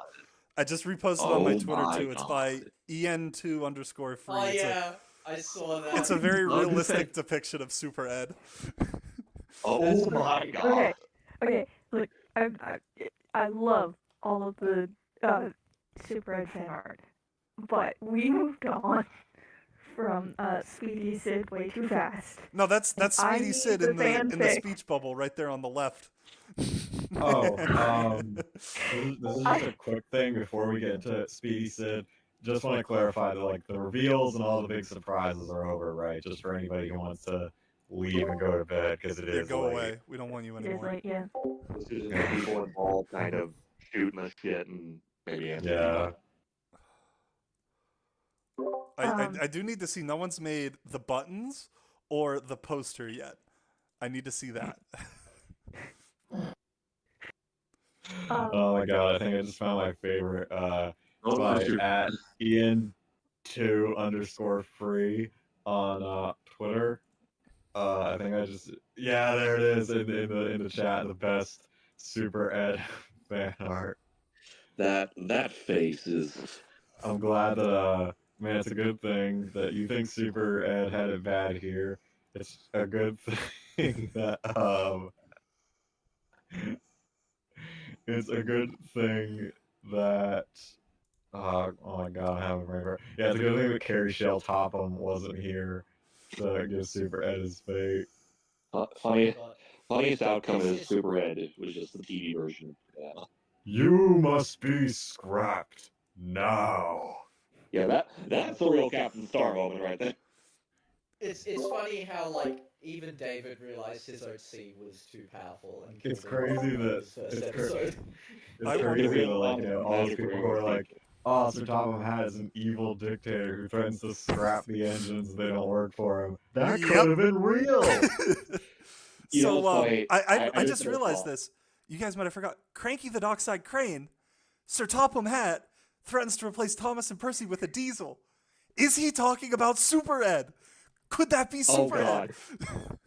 A: I just reposted on my
F: Oh
A: Twitter
F: my
A: too. It's by en2_free.
R: Oh
A: It's
R: yeah, I saw that.
A: it's a very
R: Love
A: realistic depiction of Super Ed.
F: Oh my God.
O: Okay, look, I love all of the Super Ed fan art, but we moved on from Speedy Sid way too fast.
A: No, that's
O: I
A: Speedy
O: need
A: Sid
O: the
A: in the
O: fanfic.
A: speech bubble right there on the left.
D: Oh, this is just a quick thing before we get into Speedy Sid. Just want to clarify that like the reveals and all the big surprises are over, right? Just for anybody who wants to leave and go to bed because it
A: Yeah,
D: is
A: go
D: late.
A: away. We don't want you
O: It is
A: anymore.
O: late, yeah.
F: This is just people involved kind of shooting the shit and maybe answering.
D: Yeah.
A: I do need to see. No one's made the buttons or the poster yet. I need to see that.
D: Oh my god, I think I just found my favorite.
F: Oh,
D: By
F: that's your-
D: at Ian2_free on Twitter. I think I just there it is in the chat. The best Super Ed fan art.
F: That face is.
D: I'm glad that man, it's a good thing that you think Super Ed had it bad here. It's a good thing that it's a good thing that oh my god, I haven't remember. Yeah, it's a good thing that Carrie Shell Topham wasn't here to give Super Ed his fate.
F: Funniest outcome is Super Ed was just the TV version. Yeah.
D: You must be scrapped now.
F: Yeah, that's the real Captain Star moment right there.
R: It's funny how like even David realized his OC was too powerful and
D: It's
R: killed him
D: crazy
R: in
D: that
R: his first
D: it's
R: episode.
D: crazy that like all these people who are like, oh, Sir Topham Hatt is an evil dictator who threatens to scrap the engines if they don't work for him. That
A: Yep.
D: could have been real.
F: You know,
A: So
F: it's funny.
A: I just
F: just
A: realized
F: recall-
A: this. You guys might have forgot. Cranky the Dockside Crane, Sir Topham Hatt threatens to replace Thomas and Percy with a diesel. Is he talking about Super Ed? Could that be
F: Oh,
A: Super
F: God.
A: Ed?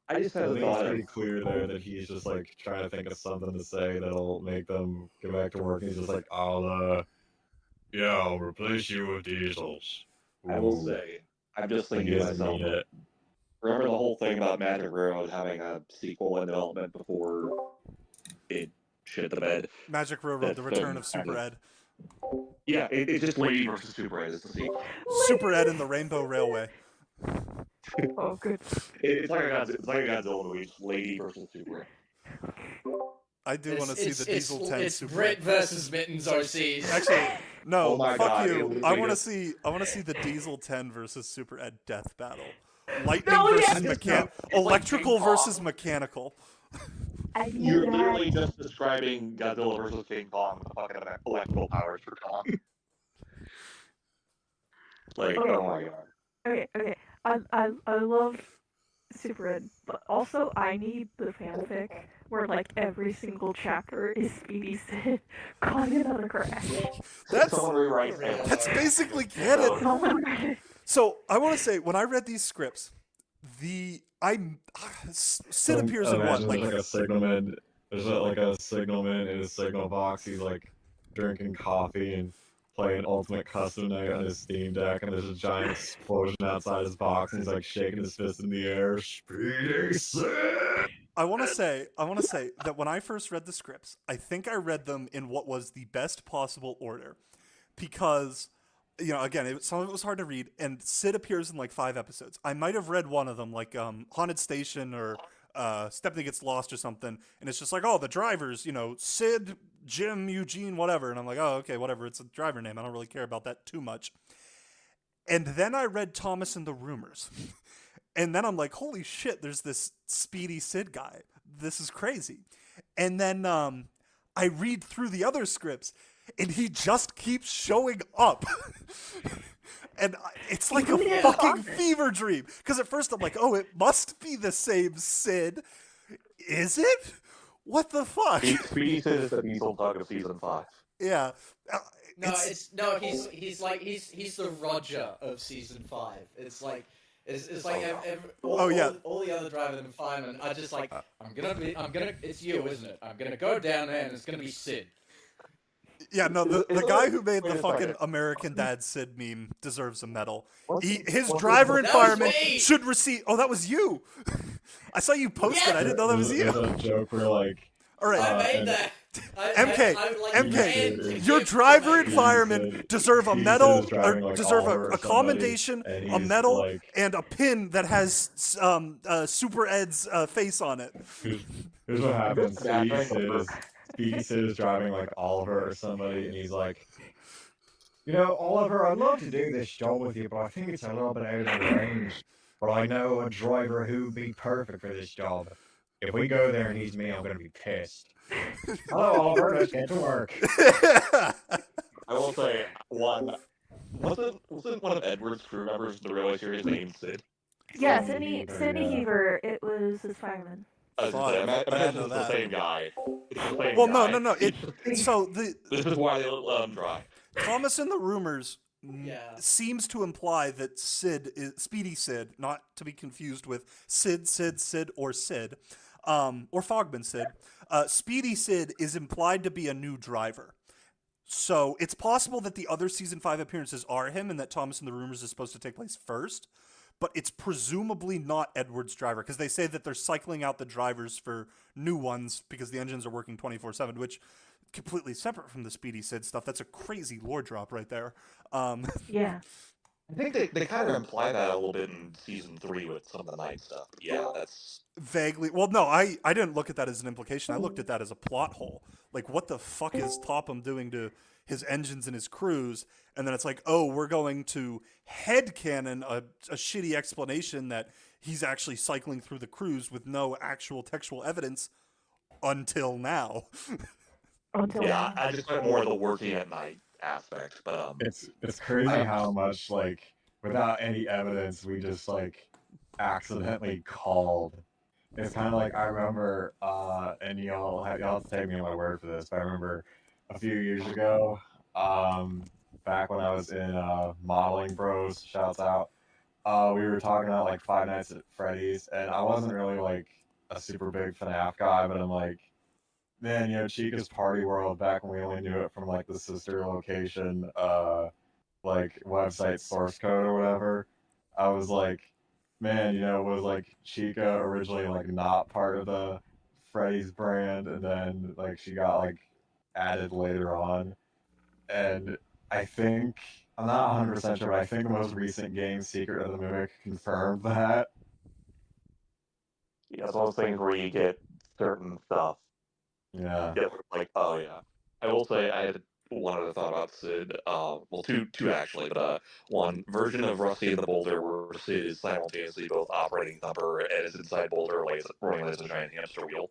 F: I just
D: I
F: had a
D: think it's
F: thought.
D: pretty clear there that he's just like trying to think of something to say that'll make them get back to work. And he's just like, I'll replace you with diesels.
F: I will
D: Ooh.
F: say, I'm just
D: He
F: thinking to
D: doesn't
F: myself.
D: need it.
F: Remember the whole thing about Magic Railroad having a sequel in development before it shit the bed?
A: Magic Railroad: The
F: That's
A: Return of Super Ed.
F: Yeah, it's just Lady versus Super Ed. It's the sequel.
A: Super Ed and the Rainbow Railway.
O: Oh, good.
F: It's like a Godzilla movie. It's Lady versus Super Ed.
A: I do want to see the Diesel 10
R: It's
A: Super
R: Brit
A: Ed.
R: versus Mittens OCs.
A: Actually, no.
F: Oh my
A: fuck
F: God,
A: you.
F: it would
A: I
F: be
A: want to
F: good.
A: see the Diesel 10 versus Super Ed death battle. Lightning
O: No,
A: versus
O: yes!
A: mechanical.
F: It's like
A: Electrical
F: King Kong.
A: versus mechanical.
O: I need
F: You're
O: that.
F: literally just describing Godzilla versus King Kong with the fucking electrical powers for Kong. Like,
O: Okay.
F: oh my god.
O: Okay. I love Super Ed, but also I need the fanfic where like every single chapter is Speedy Sid calling another crash.
A: That's
F: Someone rewrite it.
A: that's basically canon.
O: Someone read it.
A: So I want to say, when I read these scripts, Sid appears in what?
D: Imagine
A: Like
D: there's like a signalman. There's like a signalman in his signal box. He's like drinking coffee and playing Ultimate Custom Night on his Steam Deck, and there's a giant explosion outside his box, and he's like shaking his fist in the air. Speedy Sid!
A: I want to say that when I first read the scripts, I think I read them in what was the best possible order, because, you know, again, some of it was hard to read, and Sid appears in like 5 episodes. I might have read one of them, like Haunted Station or Stepney Gets Lost or something, and it's just like, oh, the drivers, you know, Sid, Jim, Eugene, whatever, and I'm like, oh, okay, whatever, it's a driver name. I don't really care about that too much. And then I read Thomas and the Rumors. And then I'm like, holy shit, there's this Speedy Sid guy. This is crazy. And then I read through the other scripts, and he just keeps showing up. And it's like a fucking fever dream. Because at first I'm like, oh, it must be the same Sid. Is it? What the fuck?
F: Speedy Sid is the Diesel Dog of season 5.
A: Yeah.
R: He's the Roger of season 5. It's like all the other drivers and firemen are just like, it's you, isn't it? I'm gonna go down there and it's gonna be Sid.
A: Yeah, no, the guy who made the fucking American Dad Sid meme deserves a medal. His driver and fireman should receive. Oh, that was you. I saw you post it. I didn't know that was you.
D: There's a joke where like,
A: all right,
R: I made that.
A: MK, your driver and fireman deserve a medal, or deserve a commendation, a medal, and a pin that has Super Ed's face on it.
D: Here's what happens. Speedy Sid is driving like Oliver or somebody, and he's like, you know, Oliver, I'd love to do this job with you, but I think it's a little bit out of range. But I know a driver who would be perfect for this job. If we go there and he's me, I'm going to be pissed. Hello, Oliver, let's get to work.
F: I will say, wasn't one of Edward's crew members in the Railway series named Sid?
O: Yeah, Sidney Heaver, it was his fireman.
F: Imagine it's the same guy.
A: Well, no.
F: This is why they let him drive.
A: Thomas and the Rumors seems to imply that Sid is Speedy Sid, not to be confused with Sid, or Sid, or Fogman Sid. Speedy Sid is implied to be a new driver. So it's possible that the other season 5 appearances are him, and that Thomas and the Rumors is supposed to take place first. But it's presumably not Edward's driver, because they say that they're cycling out the drivers for new ones because the engines are working 24/7, which completely separate from the Speedy Sid stuff. That's a crazy lore drop right there.
O: Yeah.
F: I think they kind of imply that a little bit in season 3 with some of the night stuff. Yeah, that's
A: vaguely. Well, no, I didn't look at that as an implication. I looked at that as a plot hole. Like, what the fuck is Topham doing to his engines and his crews? And then it's like, oh, we're going to headcanon a shitty explanation that he's actually cycling through the crews with no actual textual evidence until now.
F: I just went more of the working at night aspect, but
D: it's crazy how much, like, without any evidence, we just like accidentally called. It's kind of like, I remember, and y'all have to take me on my word for this, but I remember a few years ago, back when I was in Modeling Bros, shouts out, we were talking about like Five Nights at Freddy's, and I wasn't really like a super big FNAF guy, but I'm like, man, you know, Chica's Party World, back when we only knew it from like the sister location, like website source code or whatever, I was like, man, you know, was like Chica originally like not part of the Freddy's brand, and then like she got like added later on, and I think, I'm not 100% sure, but I think the most recent game, Secret of the Mimic, confirmed that.
F: Yeah, it's one of those things where you get certain stuff.
D: Yeah.
F: Like, oh yeah. I will say I had one other thought about Sid. Well, two actually, but one version of Rusty and the Boulder where Sid is simultaneously both operating Thumper and is inside Boulder rolling as a giant hamster wheel.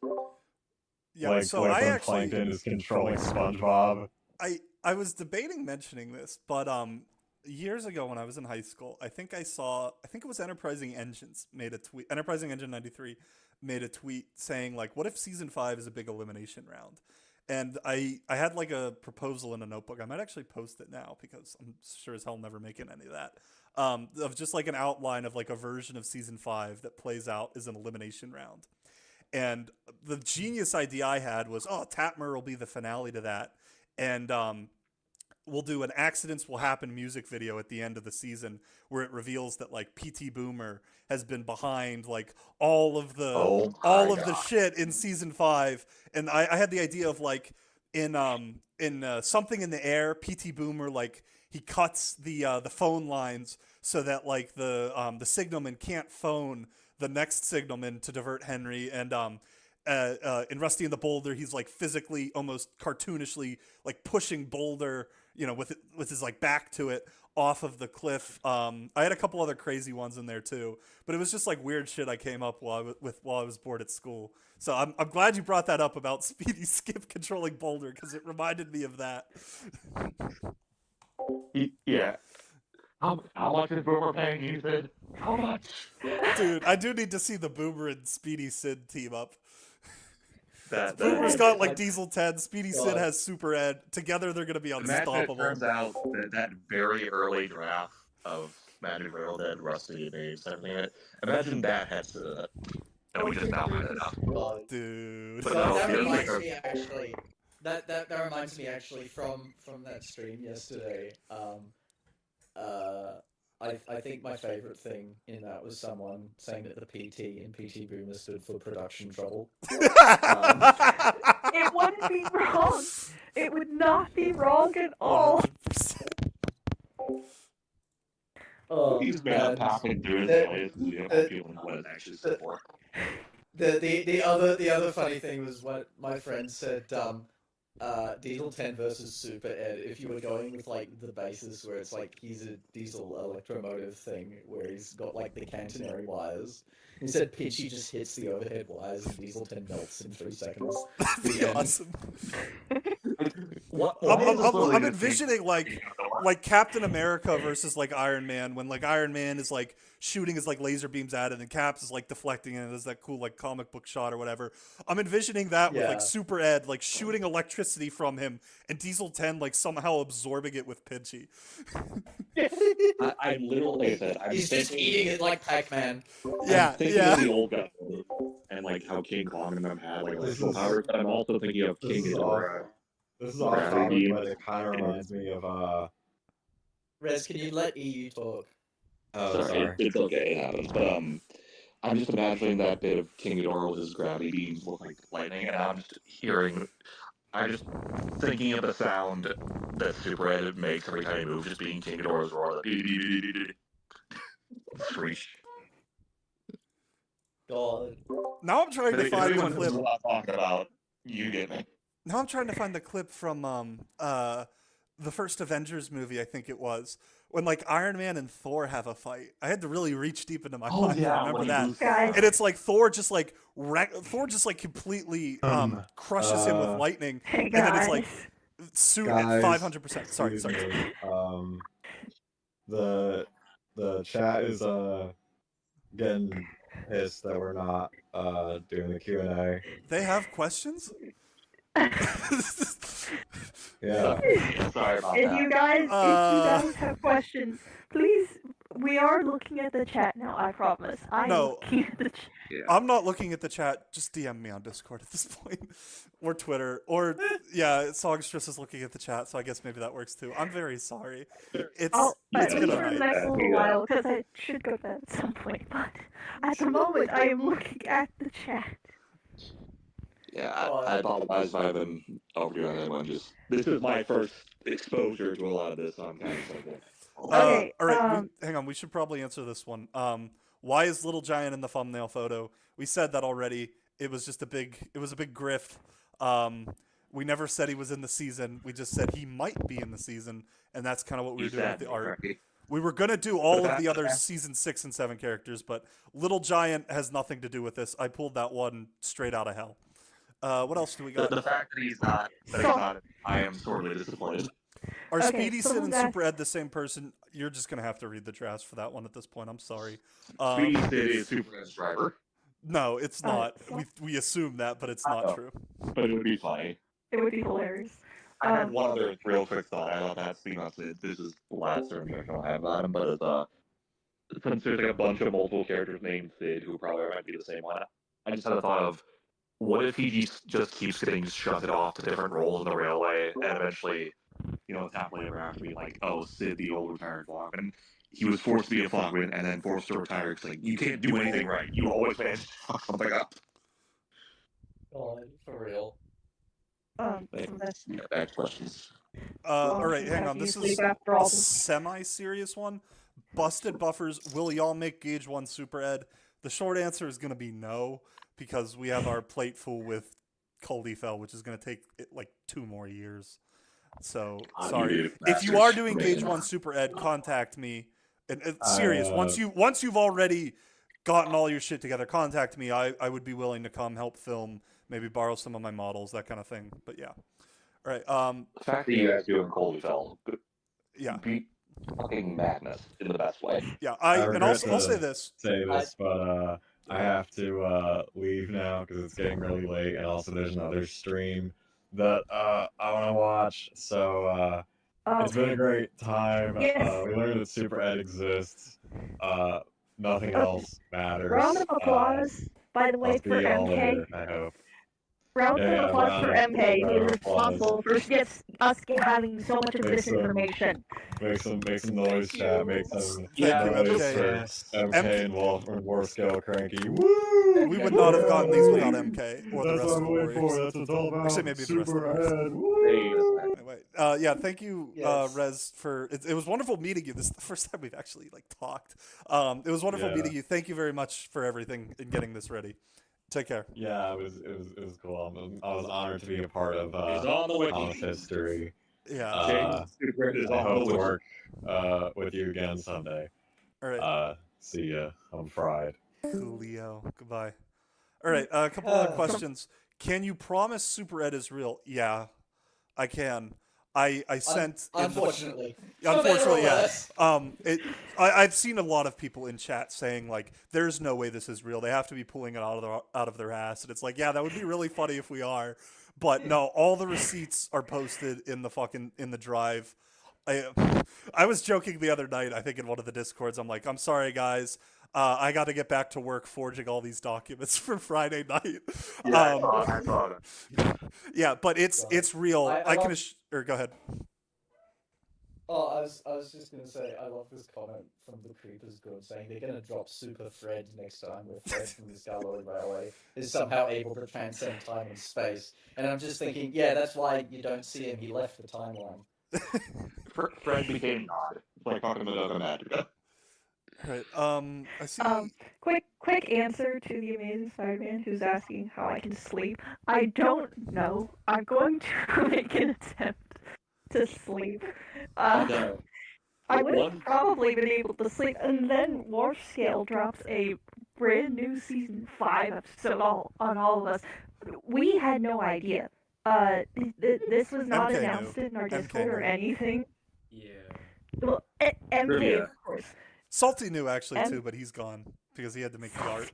A: Yeah,
D: like,
A: so
D: like
A: I
D: when
A: actually
D: Plankton is controlling SpongeBob.
A: I was debating mentioning this, but years ago when I was in high school, I think it was Enterprising Engines made a tweet. Enterprising Engine 93 made a tweet saying like, what if season 5 is a big elimination round? And I had like a proposal in a notebook. I might actually post it now because I'm sure as hell never making any of that. of just like an outline of like a version of season 5 that plays out as an elimination round. And the genius idea I had was, oh, Tatmer will be the finale to that, and we'll do an accidents will happen music video at the end of the season where it reveals that like PT Boomer has been behind like all of the shit in season 5. And I had the idea of like in Something in the Air, PT Boomer like he cuts the phone lines so that like the signalman can't phone the next signalman to divert Henry. And in Rusty and the Boulder, he's like physically, almost cartoonishly, like pushing Boulder, with his like back to it off of the cliff. I had a couple other crazy ones in there too, but it was just like weird shit I came up while I was bored at school. So I'm glad you brought that up about Speedy Skip controlling Boulder, because it reminded me of that.
F: Yeah. How much is Boomer paying you, Sid? How much?
A: Dude, I do need to see the Boomer and Speedy Sid team up.
F: Boomer's
A: got like Diesel 10, Speedy Sid has Super Ed. Together they're going to be unstoppable.
F: Imagine it turns out that very early draft of Magic Rail that Rusty made something in it. Imagine that had to and we just now had it up.
A: Dude.
F: But
C: That
F: no,
C: reminds me actually. That reminds me actually from that stream yesterday. I think my favorite thing in that was someone saying that the PT in PT Boomer stood for production trouble.
O: It wouldn't be wrong. It would not be wrong at all.
F: He's made up talking doing noise because you don't feel what it actually stood for.
C: The other funny thing was what my friend said. Diesel 10 versus Super Ed. If you were going with like the basis where it's like he's a diesel electromotive thing where he's got like the catenary wires. He said Pitchy just hits the overhead wires and Diesel 10 melts in 3 seconds.
A: That'd be awesome.
F: What
A: I'm envisioning like Captain America versus like Iron Man, when like Iron Man is like shooting his like laser beams at it and Caps is like deflecting it, and there's that cool like comic book shot or whatever. I'm envisioning that with like Super Ed like shooting electricity from him and Diesel 10 like somehow absorbing it with Pinchy.
F: I literally said
C: He's just eating it like Pac-Man.
A: Yeah,
F: I'm thinking of the old guy and like how King Kong and them had like electrical powers, but I'm also thinking of King Ghidorah.
D: This is off topic, but it kind of reminds me of
C: Rez, can you let EU talk?
D: Oh, sorry.
F: It's okay, it happens. But I'm just imagining that bit of King Ghidorah with his gravity beams look like lightning, and I'm just thinking of the sound that Super Ed makes every time he moves, just being King Ghidorah's roar. Screech.
C: God.
A: Now I'm trying to find the
F: Everyone's
A: clip.
F: not talking about you get me.
A: Now I'm trying to find the clip from the first Avengers movie, I think it was, when like Iron Man and Thor have a fight. I had to really reach deep into my mind to remember that.
O: Guys.
A: And it's like Thor just like completely crushes him with lightning,
O: Hey,
A: and then it's
O: guys.
A: like suit at
D: Guys,
A: 500%. Sorry.
D: excuse me. The chat is getting pissed that we're not doing the Q&A.
A: They have questions?
D: Yeah.
F: Sorry about
O: If
F: that.
O: you guys have questions, please. We are looking at the chat now. I promise. I'm
A: No.
O: looking at the chat.
A: I'm not looking at the chat. Just DM me on Discord at this point, or Twitter, or yeah, Songstress is looking at the chat, so I guess maybe that works too. I'm very sorry. It's
O: I'll
A: been
O: for
A: a
O: the
A: night.
O: next little while because I should go to bed at some point. But at the moment, I am looking at the chat.
F: Yeah, I apologize if I've been overdoing it. This is my first exposure to a lot of this, so I'm kind of like,
O: Okay,
A: all right, hang on. We should probably answer this one. Why is Little Giant in the thumbnail photo? We said that already. It was just a big grift. We never said he was in the season. We just said he might be in the season, and that's kind of what we were doing with the art. We were gonna do all of the other season 6 and 7 characters, but Little Giant has nothing to do with this. I pulled that one straight out of hell. What else do we got?
F: the fact that he's not, I am sorely disappointed.
A: Are
O: Okay,
A: Speedy
O: so
A: Sid and
O: that's-
A: Super Ed the same person? You're just gonna have to read the drafts for that one at this point. I'm sorry.
F: Speedy Sid is Super Ed's driver.
A: No, it's not. We assume that, but it's not true.
F: But it would be funny.
O: It would be hilarious.
F: I had one other real quick thought. I thought that's this is the last information I'll have about him, but it's since there's like a bunch of multiple characters named Sid who probably might be the same one. I just had a thought of what if he just keeps getting shunted off to different roles in the railway, and eventually, it's happily ever after be like, oh, Sid, the old retired flogman, he was forced to be a flogman and then forced to retire because like you can't do anything right. You always manage to fuck something up.
R: Oh, for real.
F: Bad questions.
A: All right, hang on. This is
U: after
A: a
U: all
A: semi-serious one. Busted buffers. Will y'all make Gauge 1 Super Ed? The short answer is going to be no, because we have our plate full with Culdifel, which is going to take like 2 more years. So sorry. If you are doing Gauge 1 Super Ed, contact me. And serious. Once you've already gotten all your shit together, contact me. I would be willing to come help film. Maybe borrow some of my models, that kind of thing. But yeah. All right.
F: The fact that you guys doing Culdifel,
A: yeah,
F: be fucking madness in the best way.
A: Yeah,
D: I'll
A: say this.
D: But I have to leave now because it's getting really late, and also there's another stream that I want to watch. So it's been a great time.
U: Yes.
D: We learned that Super Ed exists. Nothing else matters.
U: Round of applause, by the way,
D: I'll
U: for
D: see y'all
U: MK.
D: later, I hope.
U: Round of applause for MK. He is
D: applause.
U: responsible for us having so much of this information.
D: Make some noise, chat. Make some
A: Yeah,
D: noise
A: MK.
D: for MK and War Scale Cranky. Woo!
A: We would not have gotten these without MK or the
D: That's
A: rest
D: what
A: of
D: I'm
A: the
D: waiting for.
A: Warriors.
D: That's what it's all about.
A: Actually, maybe the rest of the
D: Super
A: Warriors.
D: Ed. Woo!
A: Anyway, yeah, thank you,
R: Yes.
A: Rez, for it was wonderful meeting you. This is the first time we've actually talked. It was wonderful
D: Yeah.
A: meeting you. Thank you very much for everything and getting this ready. Take care.
D: Yeah, it was cool. I was honored to be a part of
F: It's on the wiki.
D: Thomas history.
A: Yeah.
F: Super Ed is
D: I
F: on
D: hope
F: the
D: to
F: wiki.
D: work with you again someday.
A: All right.
D: See ya. I'm fried.
A: Coolio. Goodbye. All right. A couple other questions. Can you promise Super Ed is real? Yeah, I can. I sent.
R: Unfortunately.
A: Unfortunately,
R: For better or
A: yeah.
R: worse.
A: I've seen a lot of people in chat saying like, "There's no way this is real. They have to be pulling it out of their ass." And it's like, yeah, that would be really funny if we are, but no. All the receipts are posted in the drive. I was joking the other night. I think in one of the discords, I'm like, "I'm sorry, guys. I got to get back to work forging all these documents for Friday night."
F: Yeah, I saw it.
A: Yeah, but it's real.
R: I
A: I can.
R: love-
A: Or go ahead.
R: Oh, I was just gonna say, I love this comment from the Creepers Good saying they're gonna drop Super Fred next time where Fred from the Scarlet Railway is somehow able to transcend time and space. And I'm just thinking, yeah, that's why you don't see him. He left the timeline.
F: Fred became God. It's like talking to another magic.
A: Right. I see.
O: Quick answer to the Amazing Spider-Man who's asking how I can sleep. I don't know. I'm going to make an attempt to sleep.
R: No.
O: I would have probably been able to sleep, and then War Scale drops a brand new season 5 episode on all of us. We had no idea. This was not
A: MK
O: announced
A: knew.
O: in our
A: MK
O: Discord or
A: knew.
O: anything.
Q: Yeah.
O: Well, MK,
F: Yeah.
O: of course.
A: Salty knew actually
O: And-
A: too, but he's gone because he had to make the art.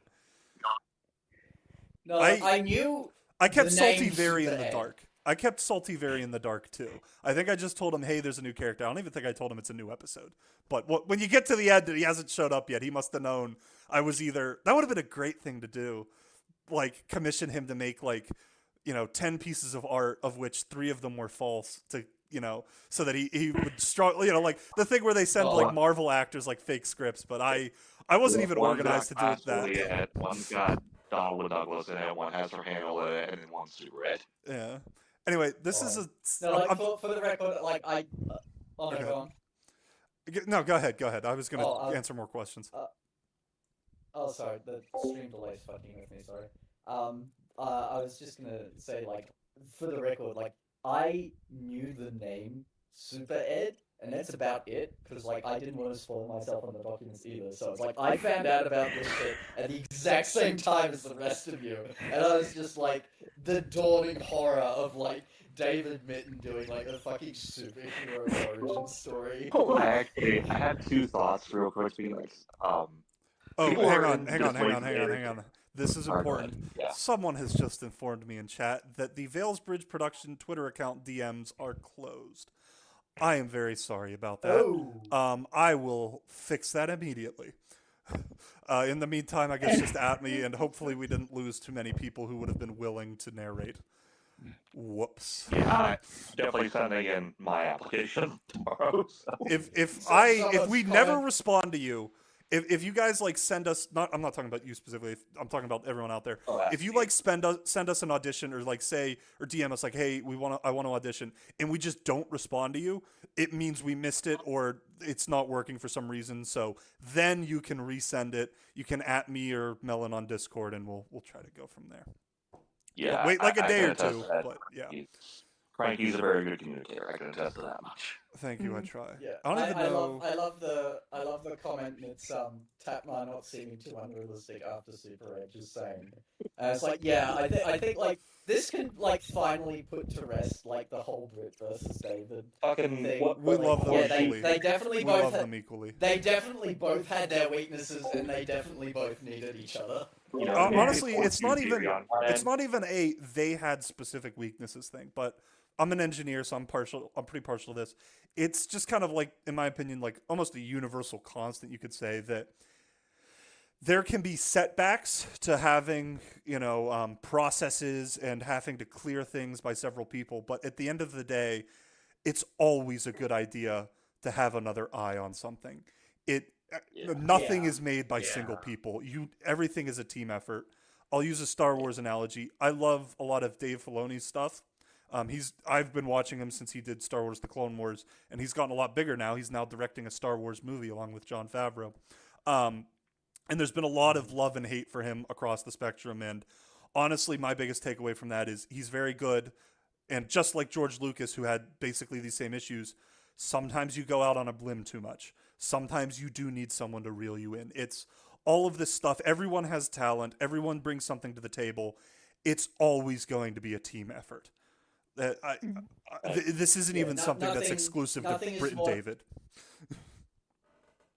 R: No, I knew.
A: I kept
R: the
A: Salty
R: name
A: very in
R: Super
A: the
R: Ed.
A: dark. I kept Salty very in the dark too. I think I just told him, "Hey, there's a new character." I don't even think I told him it's a new episode. But when you get to the end and he hasn't showed up yet, he must have known I was either. That would have been a great thing to do, like commission him to make 10 pieces of art, of which 3 of them were false. So that he would struggle. Like the thing where they send
F: Oh.
A: like Marvel actors like fake scripts. But I wasn't even
F: One's
A: organized to do
F: got
A: it that.
F: Ashley Ed, one's got Donald Douglas in it, one has her handle in it, and then one's Super Ed.
A: Yeah. Anyway, this is a.
R: No, like,
A: I'm-
R: for the record, like, I... oh, no,
A: Okay.
R: go on.
A: No, go ahead. I was gonna
R: Oh,
A: answer more questions.
R: Oh, sorry, the stream delay's fucking with me, sorry. I was just gonna say, like, for the record, like, I knew the name Super Ed, and that's about it, because, like, I didn't want to spoil myself on the documents either, so it's like, I found out about this shit at the exact same time as the rest of you, and I was just like, the dawning horror of, like, David Mitten doing, like, a fucking superhero origin story.
F: I had 2 thoughts real quick, being like,
A: Oh,
F: people
A: hang
F: are
A: on.
F: in
A: Hang
F: disbelief
A: on.
F: there.
A: This is
F: All right,
A: important.
F: yeah.
A: Someone has just informed me in chat that the Valesbridge Production Twitter account DMs are closed. I am very sorry about that.
C: Oh.
A: I will fix that immediately. In the meantime, I guess just at me, and hopefully we didn't lose too many people who would have been willing to narrate. Whoops.
F: Yeah, I'm definitely sending in my application tomorrow. So.
A: If we never respond to you, if you guys like send us, I'm not talking about you specifically, I'm talking about everyone out there.
F: Oh,
A: If you like send us an audition or like say or DM us like, hey, I want to audition, and we just don't respond to you, it means we missed it or it's not working for some reason. So then you can resend it. You can at me or Melon on Discord, and we'll try to go from there.
F: Yeah,
A: Wait like a day
F: can
A: or
F: attest
A: two,
F: to that.
A: but yeah.
F: Frankie's a very good communicator. I can attest to that much.
A: Thank you. I try.
C: Yeah,
A: I don't even know.
C: I love the comment that's Tapmar not seeming too unrealistic after Super Edge is saying. It's like, yeah, I think like this can like finally put to rest like the whole Brit versus David
F: Fucking
C: thing.
A: We love them
C: yeah,
A: equally.
C: they definitely
A: We
C: both
A: love
C: had,
A: them equally.
C: They definitely both had their weaknesses, and they definitely both needed each other.
F: You know,
A: Honestly, it's not even
F: a
A: a they had specific weaknesses thing, but I'm an engineer, so I'm pretty partial to this. It's just kind of like, in my opinion, like almost a universal constant, you could say, that there can be setbacks to having, processes and having to clear things by several people. But at the end of the day, it's always a good idea to have another eye on something. Nothing is made by single people. Everything is a team effort. I'll use a Star Wars analogy. I love a lot of Dave Filoni's stuff. I've been watching him since he did Star Wars: The Clone Wars, and he's gotten a lot bigger now. He's now directing a Star Wars movie along with Jon Favreau. And there's been a lot of love and hate for him across the spectrum. And honestly, my biggest takeaway from that is he's very good. And just like George Lucas, who had basically these same issues, sometimes you go out on a limb too much. Sometimes you do need someone to reel you in. It's all of this stuff. Everyone has talent. Everyone brings something to the table. It's always going to be a team effort. This isn't even something that's exclusive to Britt and David.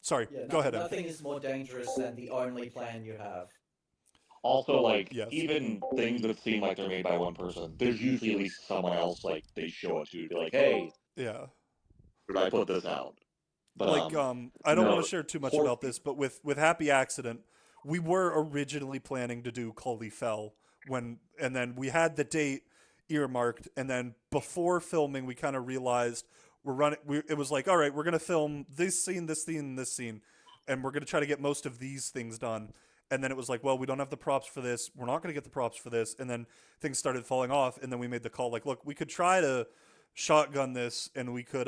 A: Sorry, go ahead.
C: Nothing is more dangerous than the only plan you have.
F: Also, like, even things that seem like they're made by one person, there's usually at least someone else, like, they show it to. They're like, hey, should I put this out? But,
A: I don't want to share too much about this, but with Happy Accident, we were originally planning to do Cully Fell, and then we had the date earmarked, and then before filming, we kind of realized it was like, all right, we're going to film this scene, this scene, and this scene, and we're going to try to get most of these things done. And then it was like, well, we don't have the props for this. We're not going to get the props for this. And then things started falling off. And then we made the call, like, look, we could try to shotgun this, and we could,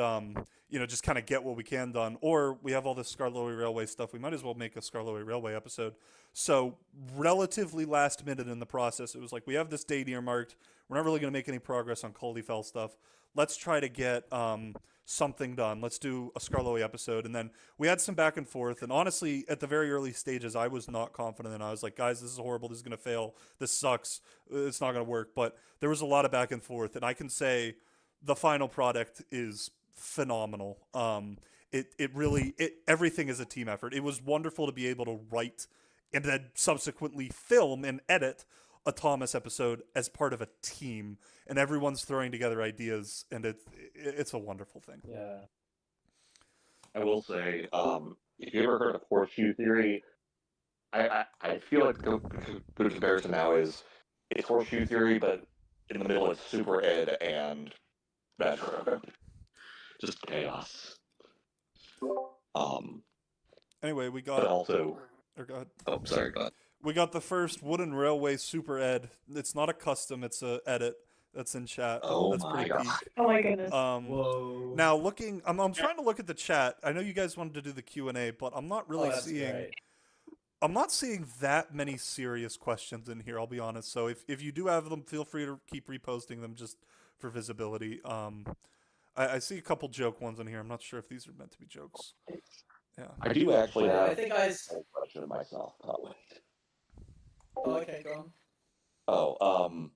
A: just kind of get what we can done. Or we have all this Skarloey Railway stuff. We might as well make a Skarloey Railway episode. So relatively last minute in the process, it was like, we have this date earmarked. We're not really going to make any progress on Cully Fell stuff. Let's try to get something done. Let's do a Skarloey episode. And then we had some back and forth. And honestly, at the very early stages, I was not confident. And I was like, guys, this is horrible. This is going to fail. This sucks. It's not going to work. But there was a lot of back and forth. And I can say the final product is phenomenal. Everything is a team effort. It was wonderful to be able to write and then subsequently film and edit a Thomas episode as part of a team, and everyone's throwing together ideas, and it's a wonderful thing.
C: Yeah.
F: I will say, if you ever heard of horseshoe theory, I feel like the good comparison now is it's horseshoe theory, but in the middle it's Super Ed and Metro. Just chaos.
A: Anyway, we got.
F: But also.
A: Or go ahead.
F: Oh, sorry, go ahead.
A: We got the first Wooden Railway Super Ed. It's not a custom, it's a edit. That's in chat.
F: Oh,
A: that's
F: my
A: pretty
F: God.
A: peak.
U: Oh my goodness.
C: Whoa.
A: Now looking, I'm trying to look at the chat. I know you guys wanted to do the Q&A, but I'm not really seeing.
C: Great.
A: I'm not seeing that many serious questions in here. I'll be honest. So if you do have them, feel free to keep reposting them just for visibility. I see a couple joke ones in here. I'm not sure if these are meant to be jokes. Yeah.
F: I do actually have
C: I think I.
F: a question myself. Oh, wait.
C: Oh, okay, go on.
F: Oh,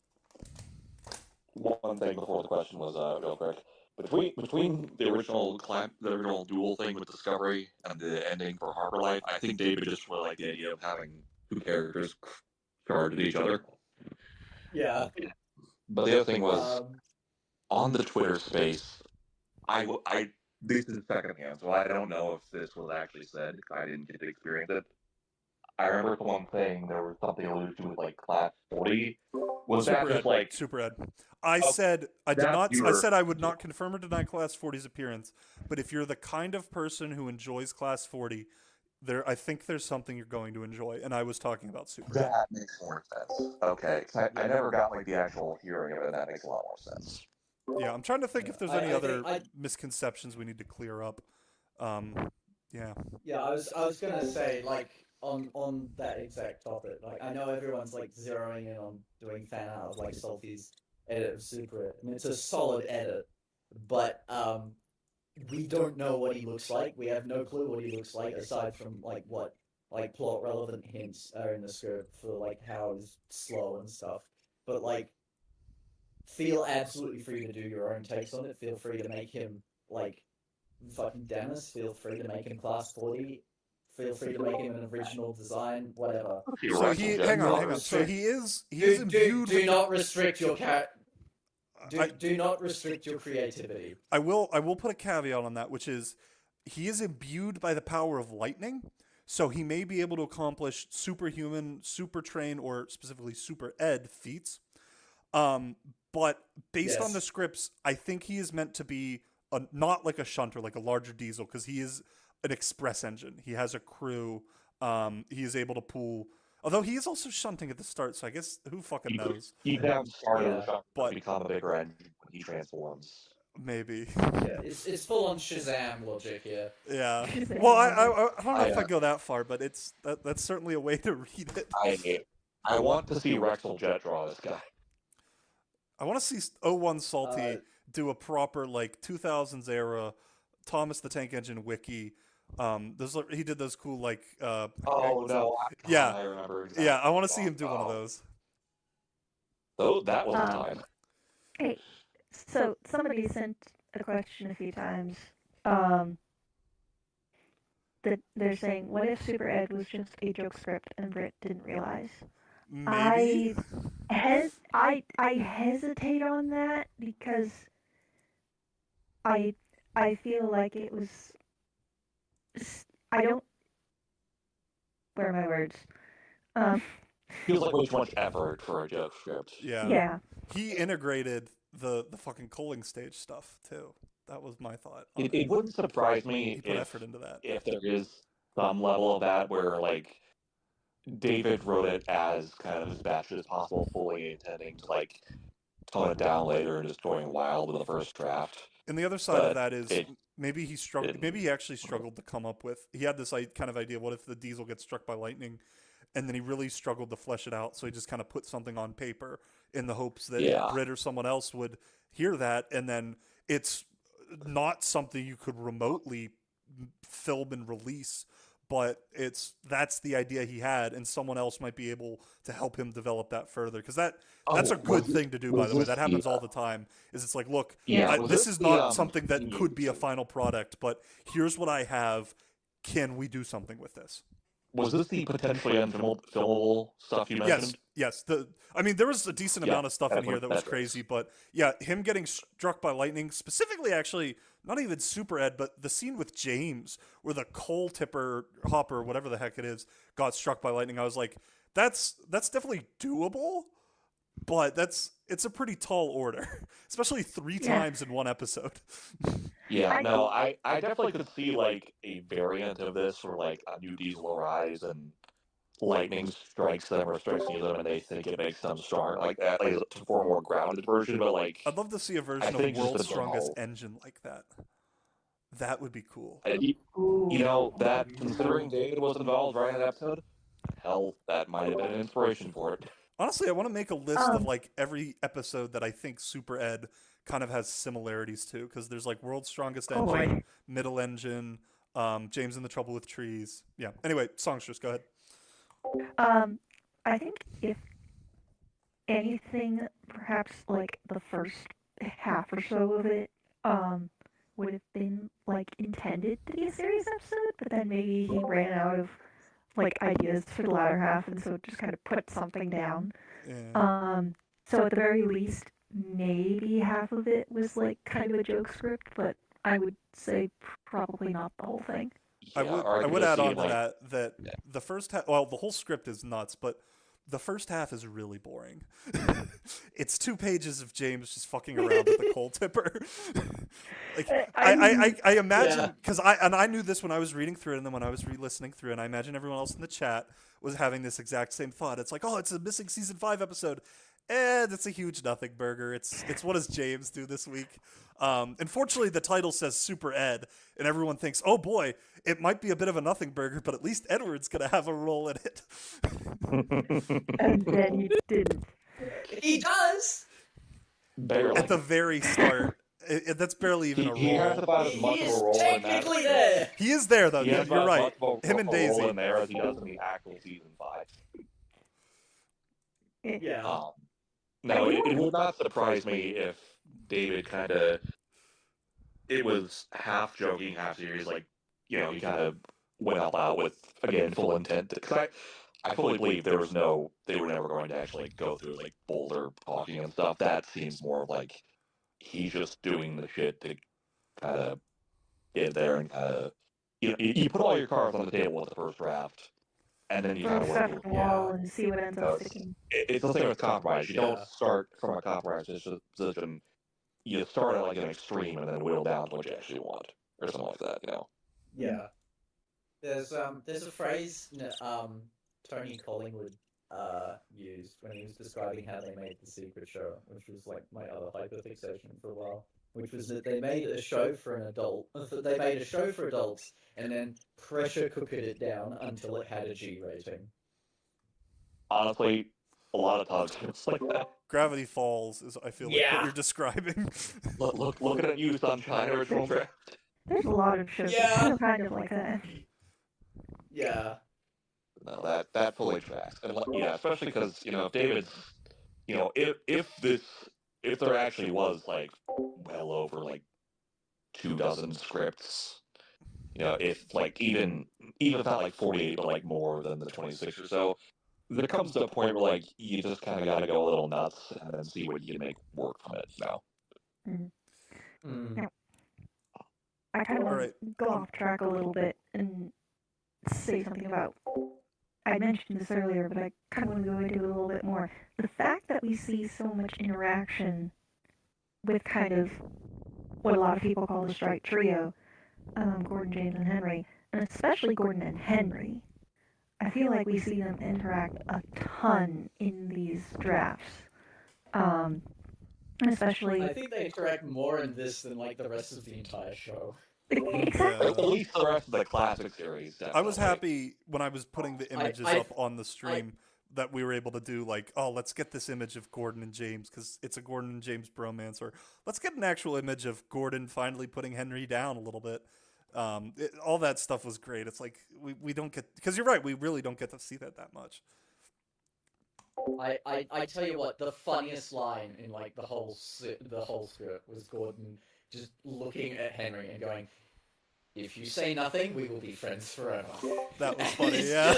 F: one thing before the question was real quick. Between the original duel thing with Discovery and the ending for Harbor Life, I think David just really liked the idea of having two characters charged each other.
C: Yeah.
F: But the other thing was, on the Twitter space, this is secondhand, so I don't know if this was actually said, because I didn't get to experience it. I remember someone saying there was something alluded to with, like, Class 40. Was that just, like...
A: Super Ed. I said I did not. I said I would not confirm or deny Class 40's appearance, but if you're the kind of person who enjoys Class 40, I think there's something you're going to enjoy, and I was talking about Super Ed.
F: That makes more sense. Okay, 'cause I never got, like, the actual hearing of it, and that makes a lot more sense.
A: Yeah, I'm trying to think if there's any other misconceptions we need to clear up. Yeah.
R: Yeah, I was gonna say, like, on that exact topic, like, I know everyone's like zeroing in on doing fan art of like Salty's edit of Super Ed, and it's a solid edit, but we don't know what he looks like. We have no clue what he looks like aside from like what like plot relevant hints are in the script for like how he's slow and stuff. But like, feel absolutely free to do your own takes on it. Feel free to make him like fucking Dennis. Feel free to make him Class 40. Feel free to make him an original design, whatever.
A: So hang on. So he is imbued.
R: Do not restrict your Do not restrict your creativity.
A: I will put a caveat on that, which is he is imbued by the power of lightning, so he may be able to accomplish superhuman, super train, or specifically super ed feats. But based on the scripts, I think he is meant to be not like a shunter, like a larger diesel, because he is an express engine. He has a crew. He is able to pull. Although he is also shunting at the start, so I guess who fucking knows?
F: He can start as a shunter, but become a bigger engine when he transforms.
A: Maybe.
R: Yeah, it's full on Shazam logic here.
A: Yeah. Well, I don't know if I go that far, but that's certainly a way to read it.
F: I want to see Rexel Jet draw this guy.
A: I want to see 01 Salty do a proper like 2000s era Thomas the Tank Engine wiki. He did those cool like.
F: I remember. Exactly.
A: Yeah, I want to see him do one of those.
F: Oh, that was time.
O: Hey, so somebody sent a question a few times. That they're saying, what if Super Ed was just a joke script and Britt didn't realize?
A: Maybe.
O: I hesitate on that because I feel like it was. Where are my words?
F: Feels like way too much effort for a joke script.
A: Yeah. He integrated the fucking culling stage stuff too. That was my thought.
F: It wouldn't surprise me
A: he put effort into that.
F: If there is some level of that where like David wrote it as kind of as best as possible, fully intending to like tone it down later and just going wild with the first draft.
A: And the other side of that is maybe he struggled. Maybe he actually struggled to come up with. He had this kind of idea. What if the Diesel gets struck by lightning? And then he really struggled to flesh it out. So he just kind of put something on paper in the hopes that Britt or someone else would hear that. And then it's not something you could remotely film and release, but that's the idea he had, and someone else might be able to help him develop that further. Because that's a good thing to do, by the way. That happens all the time. Is it's like, look, this is not something that could be a final product, but here's what I have. Can we do something with this?
F: Was this the potentially unfilmable stuff you mentioned?
A: Yes. There was a decent amount of stuff in here that was crazy, but yeah, him getting struck by lightning, specifically, actually, not even Super Ed, but the scene with James where the coal tipper hopper, whatever the heck it is, got struck by lightning. I was like, that's definitely doable, but it's a pretty tall order, especially 3 times in one episode.
F: I definitely could see like a variant of this where like a new Diesel arrives and lightning strikes them or strikes near them and they think it makes them strong like that, like for a more grounded version. But like,
A: I'd love to see a version of World's Strongest Engine like that. That would be cool.
F: That considering David was involved right in that episode, hell, that might have been an inspiration for it.
A: Honestly, I want to make a list of like every episode that I think Super Ed kind of has similarities to, because there's like World's Strongest Engine, Middle Engine, James and the Trouble with Trees. Yeah. Anyway, Songstress, go ahead.
O: I think if anything, perhaps like the first half or so of it would have been like intended to be a series episode, but then maybe he ran out of like ideas for the latter half, and so just kind of put something down.
A: Yeah.
O: So at the very least, maybe half of it was like kind of a joke script, but I would say probably not the whole thing.
A: I would add on to that the first half, well, the whole script is nuts, but the first half is really boring. It's 2 pages of James just fucking around with the coal tipper. Like I imagine, because I knew this when I was reading through it, and then when I was re-listening through it, and I imagine everyone else in the chat was having this exact same thought. It's like, oh, it's a missing season 5 episode. It's a huge nothing burger. It's what does James do this week? Unfortunately, the title says Super Ed, and everyone thinks, oh boy, it might be a bit of a nothing burger, but at least Edward's gonna have a role in it.
O: And then you didn't.
R: He does.
F: Barely.
A: At the very start. That's barely even a role.
F: He has about as much of a role in that.
R: Technically there.
A: He is there though.
F: He has
A: You're
F: about as
A: right.
F: much of
A: Him and
F: a
A: Daisy.
F: role in there as he does in the actual season 5.
R: Yeah.
F: No, it would not surprise me if David kind of, it was half joking, half serious, like, you know, he kind of went all out with, again, full intent. Because I fully believe they were never going to actually go through, like, Boulder talking and stuff. That seems more like he's just doing the shit to kind of get there and kind of, you put all your cards on the table with the first draft. And then you
O: Throw
F: kind of
O: stuff
F: work
O: at the wall and see what ends up sticking.
F: It's the same with compromise. You don't start from a compromise position. You start at like an extreme and then whittle down to what you actually want, or something like that.
R: Yeah. There's a phrase Tony Collingwood used when he was describing how they made The Secret Show, which was like my other hyperfixation for a while, which was that they made a show for adults and then pressure cooked it down until it had a G rating.
F: Honestly, a lot of times it's like that.
A: Gravity Falls is, I feel like, what you're describing.
F: Look at you, Sunshine Original Draft.
O: There's a lot of shows that are kind of like that.
R: Yeah.
F: No, that fully tracks. And yeah, especially because, if David's, if there actually was like well over like 24 scripts, if like even if not like 48, but like more than the 26 or so, there comes to a point where like you just kind of got to go a little nuts and then see what you can make work from it.
O: Now, I kind of want to go off track a little bit and say something about. I mentioned this earlier, but I kind of want to go into it a little bit more. The fact that we see so much interaction with kind of what a lot of people call the strike trio, Gordon, James, and Henry, and especially Gordon and Henry, I feel like we see them interact a ton in these drafts. Especially...
R: I think they interact more in this than like the rest of the entire show.
O: Exactly.
F: At least the rest of the classic series. Definitely.
A: I was happy when I was putting the images up on the stream that we were able to do, like, oh, let's get this image of Gordon and James because it's a Gordon and James bromance, or let's get an actual image of Gordon finally putting Henry down a little bit. All that stuff was great. It's like we don't get, because you're right, we really don't get to see that much.
R: I tell you what, the funniest line in like the whole script was Gordon just looking at Henry and going, "If you say nothing, we will be friends forever."
A: That was funny, yeah.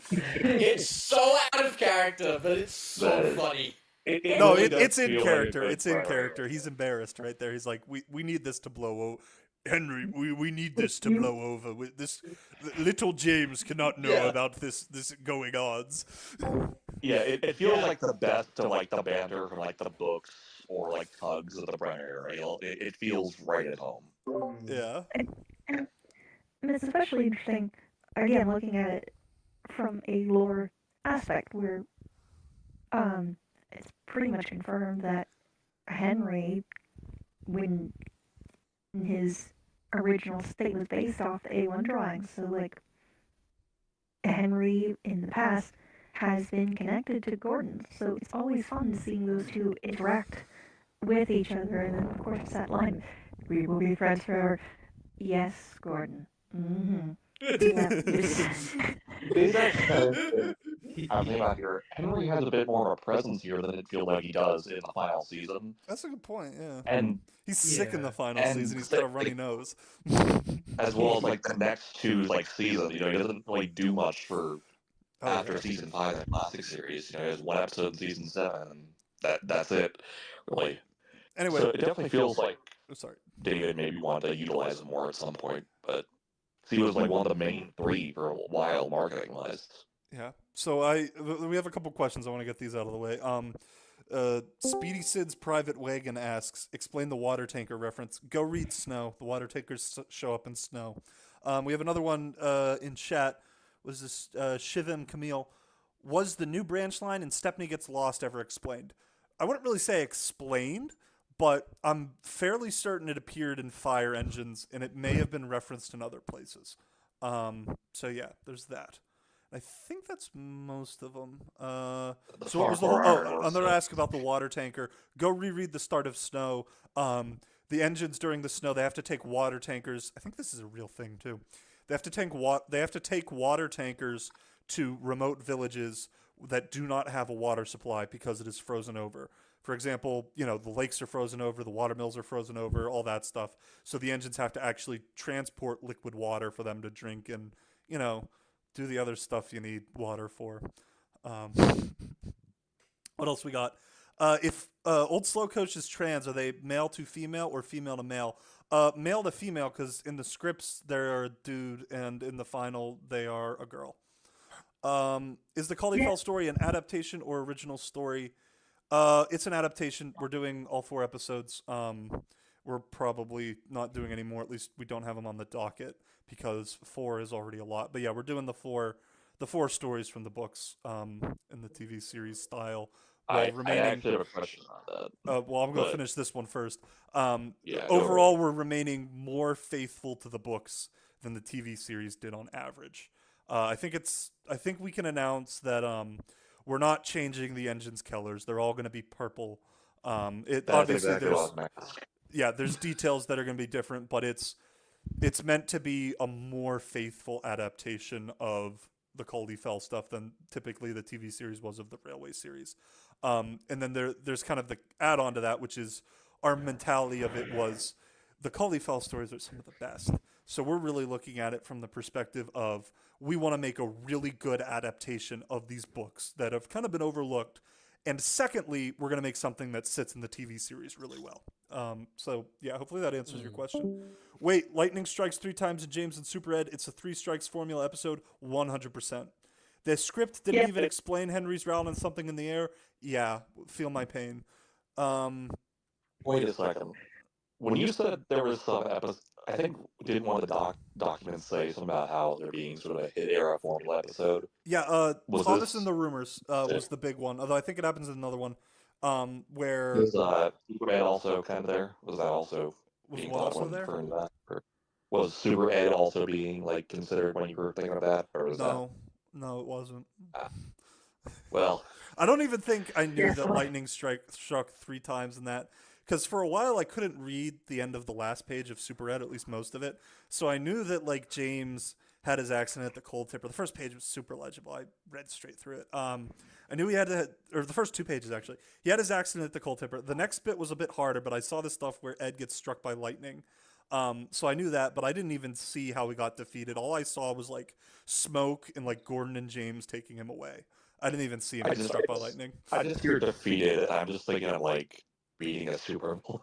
R: It's so out of character, but it's so funny.
A: It's in character. It's in character. He's embarrassed right there. He's like, we need this to blow over. Henry, we need this to blow over. This little James cannot know about this going odds.
F: Yeah, it feels like the best of like the banter from like the books or like Tugs of the Brenner. It feels right at home.
A: Yeah.
O: And it's especially interesting, again, looking at it from a lore aspect, where it's pretty much confirmed that Henry, when his original state, was based off the A1 drawings. So, like, Henry in the past has been connected to Gordon. So it's always fun seeing those two interact with each other. And then, of course, it's that line, "We will be friends forever." Yes, Gordon.
F: Is that I'm thinking about here. Henry has a bit more of a presence here than it feels like he does in the final season.
A: That's a good point. Yeah.
F: And
A: he's sick in the final
F: and
A: season. He's got a runny nose.
F: as well as like the next two like seasons. You know, he doesn't really do much for after season 5 of the classic series. You know, he has one episode in season 7, and that's it, really.
A: Anyway,
F: so it definitely feels like
A: sorry,
F: David maybe wanted to utilize him more at some point, but he was like one of the main 3 for a while, marketing wise.
A: Yeah. So we have a couple questions. I want to get these out of the way. Speedy Sid's Private Wagon asks, explain the water tanker reference. Go read Snow. The water tankers show up in Snow. We have another one in chat. Was this Shivim Camille? Was the new branch line in Stepney Gets Lost ever explained? I wouldn't really say explained, but I'm fairly certain it appeared in Fire Engines, and it may have been referenced in other places. So yeah, there's that. I think that's most of them. So what was the whole? Oh, another ask about the water tanker. Go reread the start of Snow. The engines during the snow, they have to take water tankers. I think this is a real thing too. They have to take water tankers to remote villages that do not have a water supply because it is frozen over. For example, you know, the lakes are frozen over, the water mills are frozen over, all that stuff. So the engines have to actually transport liquid water for them to drink and, you know, do the other stuff you need water for. What else we got? If Old Slow Coach is trans, are they male to female or female to male? Male to female, because in the scripts they're a dude, and in the final they are a girl. Is the Caulifell story an adaptation or original story? It's an adaptation. We're doing all 4 episodes. We're probably not doing any more. At least we don't have them on the docket because 4 is already a lot. But yeah, we're doing the four stories from the books in the TV series style.
F: I actually have a question on that.
A: Well, I'm going to finish this one first.
F: Yeah,
A: overall, we're remaining more faithful to the books than the TV series did on average. I think we can announce that we're not changing the engine's colors. They're all going to be purple.
F: That's
A: obviously
F: exactly what I was meant.
A: yeah, there's details that are going to be different, but it's meant to be a more faithful adaptation of the Caulifell stuff than typically the TV series was of the Railway series. And then there's kind of the add-on to that, which is our mentality of it was the Caulifell stories are some of the best. So we're really looking at it from the perspective of we want to make a really good adaptation of these books that have kind of been overlooked. And secondly, we're going to make something that sits in the TV series really well. So yeah, hopefully that answers your question. Wait, lightning strikes 3 times in James and Super Ed. It's a 3 strikes formula episode, 100%. The script didn't even explain Henry's route on something in the air. Yeah, feel my pain.
F: Wait a second. When you said there was some episode, I think didn't one of the documents say something about how there being sort of a hit era formula episode?
A: Yeah,
F: was
A: saw
F: this
A: this in the rumors was the big one. Although I think it happens in another one, where
F: was Super Ed also kind of there? Was that also
A: Was
F: being
A: what
F: thought
A: also
F: when
A: there?
F: referring to that? Or was Super Ed also being like considered when you were thinking of that, or was
A: No, it wasn't.
F: that? Well,
A: I don't even think I knew
F: Yeah,
A: that
F: so-
A: lightning struck 3 times in that. Because for a while I couldn't read the end of the last page of Super Ed, at least most of it. So I knew that like James had his accident at the cold tipper. The first page was super legible. I read straight through it. I knew he had to, or the first 2 pages actually. He had his accident at the cold tipper. The next bit was a bit harder, but I saw the stuff where Ed gets struck by lightning. So I knew that, but I didn't even see how he got defeated. All I saw was like smoke and like Gordon and James taking him away. I didn't even see him get struck by lightning.
F: I just hear defeated, and I'm just thinking of like beating a Super
A: All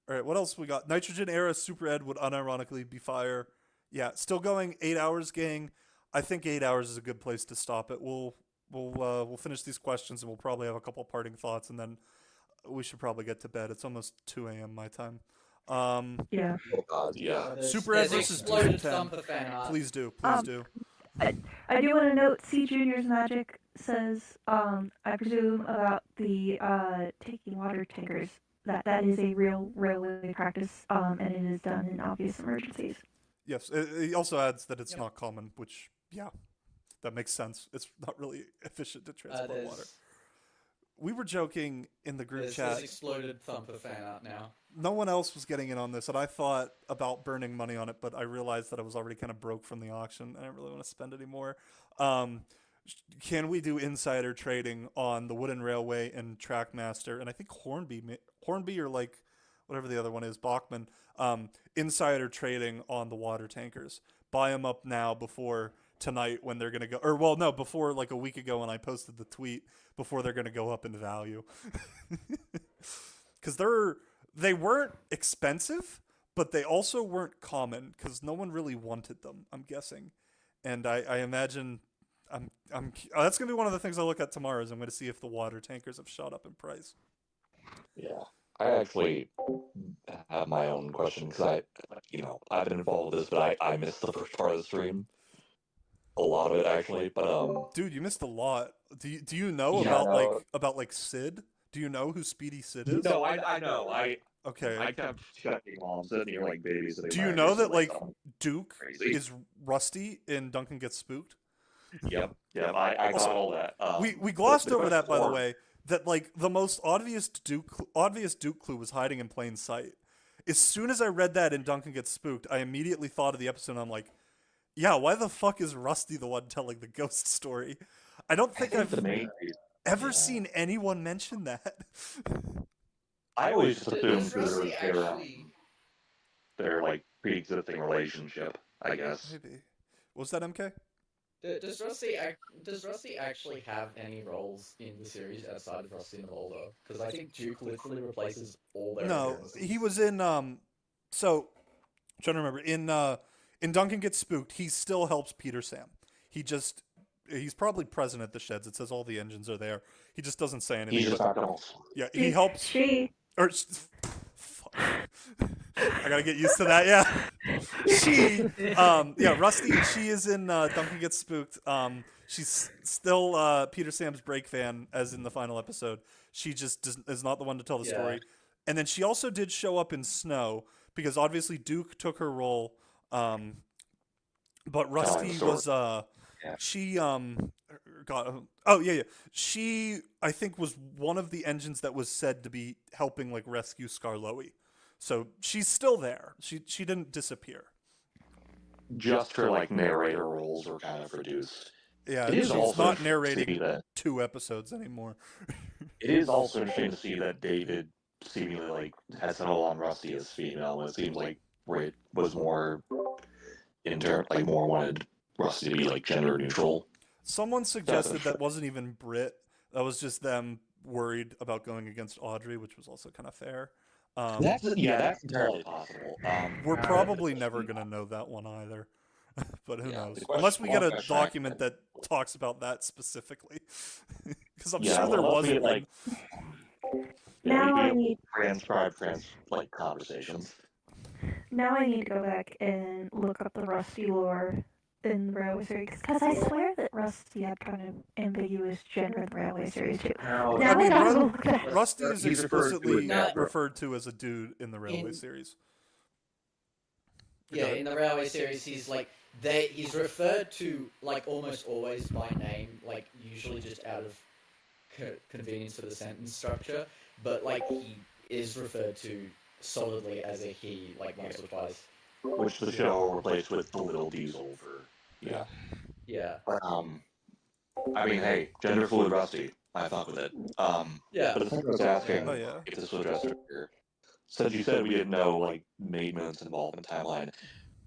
A: right, what else we got? Nitrogen era Super Ed would unironically be fire. Yeah, still going 8 hours, gang. I think 8 hours is a good place to stop it. We'll finish these questions and we'll probably have a couple parting thoughts, and then we should probably get to bed. It's almost 2 a.m. my time.
U: Yeah.
F: Oh God, yeah.
A: Super Ed
R: There's
A: versus
R: exploded
A: Doom 10.
R: Thumper fan art.
A: Please do.
O: I do want to note C Junior's Magic says, I presume about the taking water tankers, that is a real railway practice, and it is done in obvious emergencies.
A: Yes, he also adds that it's not common, which, yeah, that makes sense. It's not really efficient to transport water. we were joking in the group
R: There's
A: chat.
R: exploded Thumper fan art now.
A: No one else was getting in on this, and I thought about burning money on it, but I realized that I was already kind of broke from the auction, and I didn't really want to spend any more. Can we do insider trading on the Wooden Railway and Trackmaster, and I think Hornby or like whatever the other one is, Bachman, insider trading on the water tankers? Buy them up now before tonight when they're going to go, or well, no, before like a week ago when I posted the tweet, before they're going to go up in value. Because they weren't expensive, but they also weren't common because no one really wanted them, I'm guessing. And I imagine that's going to be one of the things I look at tomorrow is I'm going to see if the water tankers have shot up in price.
F: Yeah. I actually have my own question because I've been involved with this, but I missed the first part of the stream. A lot of it actually, but
A: dude, you missed a lot. Do you know
F: Yeah,
A: about like Sid? Do you know who Speedy Sid is?
F: No, I know.
A: Okay.
F: I kept checking while I'm sitting here like babysitting.
A: Do you
F: my
A: know
F: youngest,
A: that like
F: something
A: Duke
F: crazy.
A: is Rusty in Duncan Gets Spooked?
F: Yep, I got all that.
A: We glossed
F: the
A: over that, by the
F: question-
A: way. That like the most obvious Duke clue was hiding in plain sight. As soon as I read that in Duncan Gets Spooked, I immediately thought of the episode. And I'm like, yeah, why the fuck is Rusty the one telling the ghost story? I don't think I've
F: the main
A: ever seen anyone mention that.
F: I always just assumed
R: Does
F: that it was
R: Rusty
F: their like pre-existing relationship. I guess.
A: Maybe. What was that, MK?
R: Does Rusty actually have any roles in the series outside of Rusty and the Boulder? Because I think Duke literally replaces all their
A: No,
R: appearances.
A: he was in so I'm trying to remember in Duncan Gets Spooked, he still helps Peter Sam. He's probably present at the sheds. It says all the engines are there. He just doesn't say anything.
F: He's just
A: but-
F: not gonna-
A: Yeah, he helps.
O: She.
A: Or fuck. I gotta get used to that. Yeah, Rusty. She is in Duncan Gets Spooked. She's still Peter Sam's break fan, as in the final episode. She just is not the one to tell the
R: Yeah.
A: story. And then she also did show up in Snow because obviously Duke took her role. But Rusty
F: story.
A: was
F: Yeah.
A: she she I think was one of the engines that was said to be helping like rescue Skarloey. So she's still there. She didn't disappear.
F: Just her like narrator roles were kind of reduced.
A: Yeah,
F: It is
A: she's
F: also
A: not
F: interesting to see
A: narrating
F: that
A: 2 episodes anymore.
F: it is also interesting to see that David seemingly like has settled on Rusty as female when it seems like where it was more more wanted Rusty to be like gender neutral.
A: Someone suggested that wasn't even Brit. That was just them worried about going against Audrey, which was also kind of fair.
F: That's entirely possible.
A: We're probably never gonna know that one either. But who
F: Yeah,
A: knows?
F: the question-
A: Unless we get
F: one
A: a
F: question
A: document that talks about that specifically, because I'm
F: Yeah,
A: sure there
F: well,
A: was
F: we
A: one.
F: get,
O: Now I
F: we
O: need
F: transcribe like conversations.
O: now I need to go back and look up the Rusty lore in the Railway series because I swear that Rusty had kind of ambiguous gender in the Railway series too.
F: No,
O: Now
A: I mean,
O: gotta go look at it.
A: Rusty is
F: He's referred to
A: explicitly
F: as-
A: referred to as a dude in the Railway
R: In-
A: series.
R: Yeah, in the Railway series, he's referred to like almost always by name, like usually just out of convenience for the sentence structure, but like he is referred to solidly as a he, like once or twice.
F: Which the show replaced with the little Diesel for
A: Yeah.
R: Yeah.
F: But, I mean, hey, gender fluid Rusty. I fuck with it.
R: Yeah.
F: But the thing I was asking,
A: Oh, yeah.
F: if this was addressed earlier, since you said we didn't know like Maidment's involvement timeline,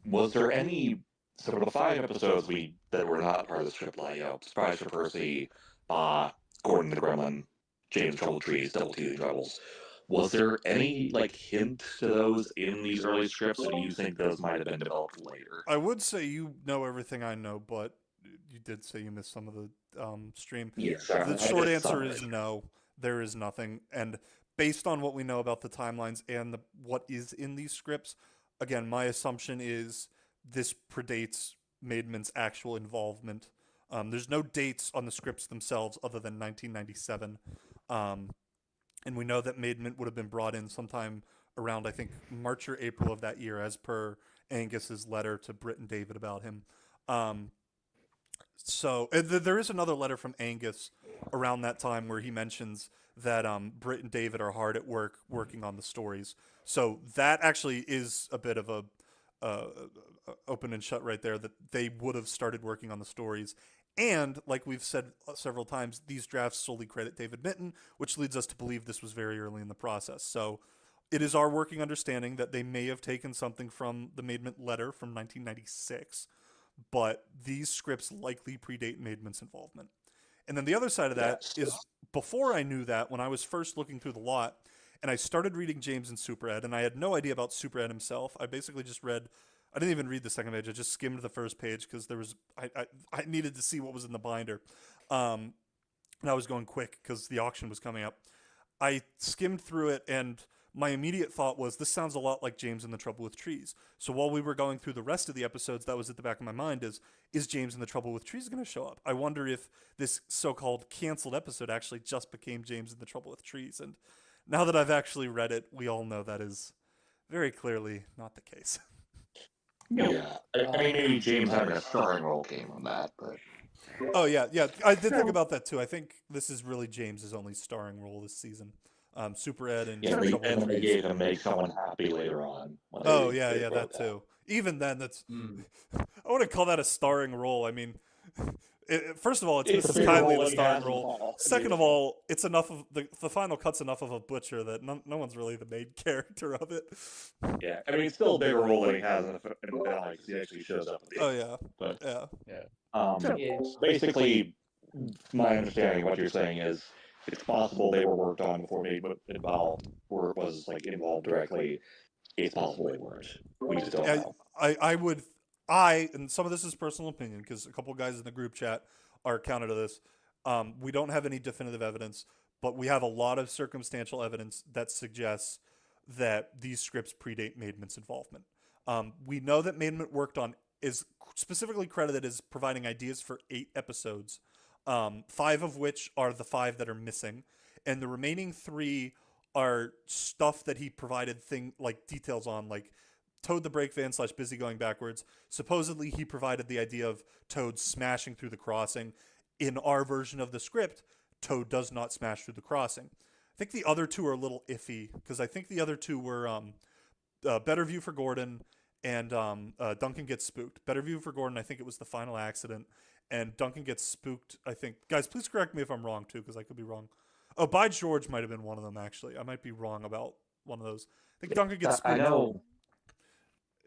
F: was there any sort of the 5 episodes that were not part of the script, like Surprise for Percy, Gordon the Gremlin, James Trouble Trees, Double Teething Troubles? Was there any like hint to those in these early scripts, or do you think those might have been developed later?
A: I would say you know everything I know, but you did say you missed some of the stream.
F: Yes,
A: The
F: I
A: short
F: did
A: answer
F: some
A: is
F: of it.
A: no. There is nothing, and based on what we know about the timelines and what is in these scripts, again, my assumption is this predates Maidment's actual involvement. There's no dates on the scripts themselves other than 1997. And we know that Maidment would have been brought in sometime around, I think, March or April of that year, as per Angus's letter to Britt and David about him. So there is another letter from Angus around that time where he mentions that Britt and David are hard at work working on the stories. So that actually is a bit of a open and shut right there, that they would have started working on the stories. And like we've said several times, these drafts solely credit David Mitton, which leads us to believe this was very early in the process. So it is our working understanding that they may have taken something from the Maidment letter from 1996, but these scripts likely predate Maidment's involvement. And then the other side of that is, before I knew that, when I was first looking through the lot, and I started reading James and Super Ed, and I had no idea about Super Ed himself. I basically just read, I didn't even read the second page, I just skimmed the first page because there was, I needed to see what was in the binder. And I was going quick because the auction was coming up. I skimmed through it, and my immediate thought was, this sounds a lot like James and the Trouble with Trees. So while we were going through the rest of the episodes, that was at the back of my mind, is James and the Trouble with Trees going to show up? I wonder if this so-called canceled episode actually just became James and the Trouble with Trees. And now that I've actually read it, we all know that is very clearly not the case.
F: Yeah, I mean, maybe James having a starring role came from that, but...
A: Oh, yeah, I did think about that, too. I think this is really James's only starring role this season. Super Ed and...
F: Yeah, and then they gave him Make Someone Happy later on.
A: Oh, yeah, that too. Even then, that's... I wouldn't call that a starring role. I mean... first of all, it's Mrs. Kylie, the starring role. Second of all, it's enough of the final cut's enough of a butcher that no one's really the main character of it.
F: Yeah, I mean, it's still a bigger role than he has in the finale because he actually shows up at the end.
A: Oh, yeah.
F: But,
A: yeah.
F: Basically, my understanding of what you're saying is it's possible they were worked on before Maidment involved, or was like involved directly. It's possible they weren't. We just don't know.
A: And some of this is personal opinion because a couple guys in the group chat are counter to this. We don't have any definitive evidence, but we have a lot of circumstantial evidence that suggests that these scripts predate Maidment's involvement. We know that Maidment is specifically credited as providing ideas for 8 episodes, 5 of which are the 5 that are missing, and the remaining 3 are stuff that he provided details on, like Toad the Brake Van / Busy Going Backwards. Supposedly he provided the idea of Toad smashing through the crossing. In our version of the script, Toad does not smash through the crossing. I think the other 2 are a little iffy because I think the other 2 were Better View for Gordon and Duncan Gets Spooked. Better View for Gordon, I think it was the final accident, and Duncan Gets Spooked, I think. Guys, please correct me if I'm wrong too, because I could be wrong. Oh, By George might have been one of them, actually. I might be wrong about one of those. I think Duncan Gets Spooked.
F: I know.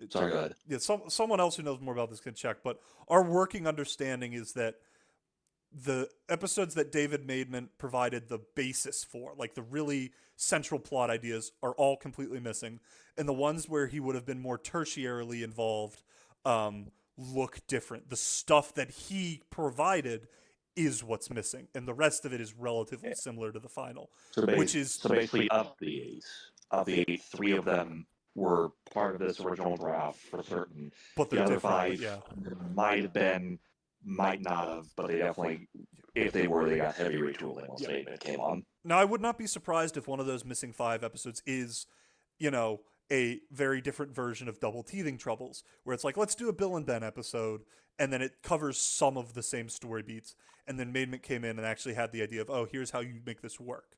F: Sorry, go ahead.
A: Yeah, someone else who knows more about this can check, but our working understanding is that the episodes that David Maidment provided the basis for, like the really central plot ideas, are all completely missing, and the ones where he would have been more tertiarily involved look different. The stuff that he provided is what's missing, and the rest of it is relatively similar to the final.
F: So basically of the 8, 3 of them were part of this original draft for certain.
A: But
F: the other 5 might have been, might not have, but they definitely, if they were, they got heavy retooling once Maidment came on.
A: Now, I would not be surprised if one of those missing 5 episodes is, a very different version of Double Teething Troubles, where it's like, let's do a Bill and Ben episode, and then it covers some of the same story beats, and then Maidment came in and actually had the idea of, oh, here's how you make this work.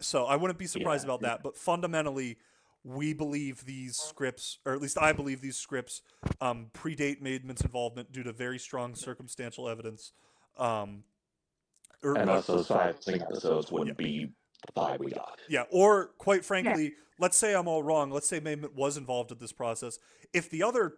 A: So I wouldn't be surprised about that, but fundamentally, we believe these scripts, or at least I believe these scripts, predate Maidment's involvement due to very strong circumstantial evidence.
F: And thus those 5 episodes wouldn't be the 5 we got.
A: Yeah, or quite frankly, let's say I'm all wrong. Let's say Maidment was involved in this process. If the other,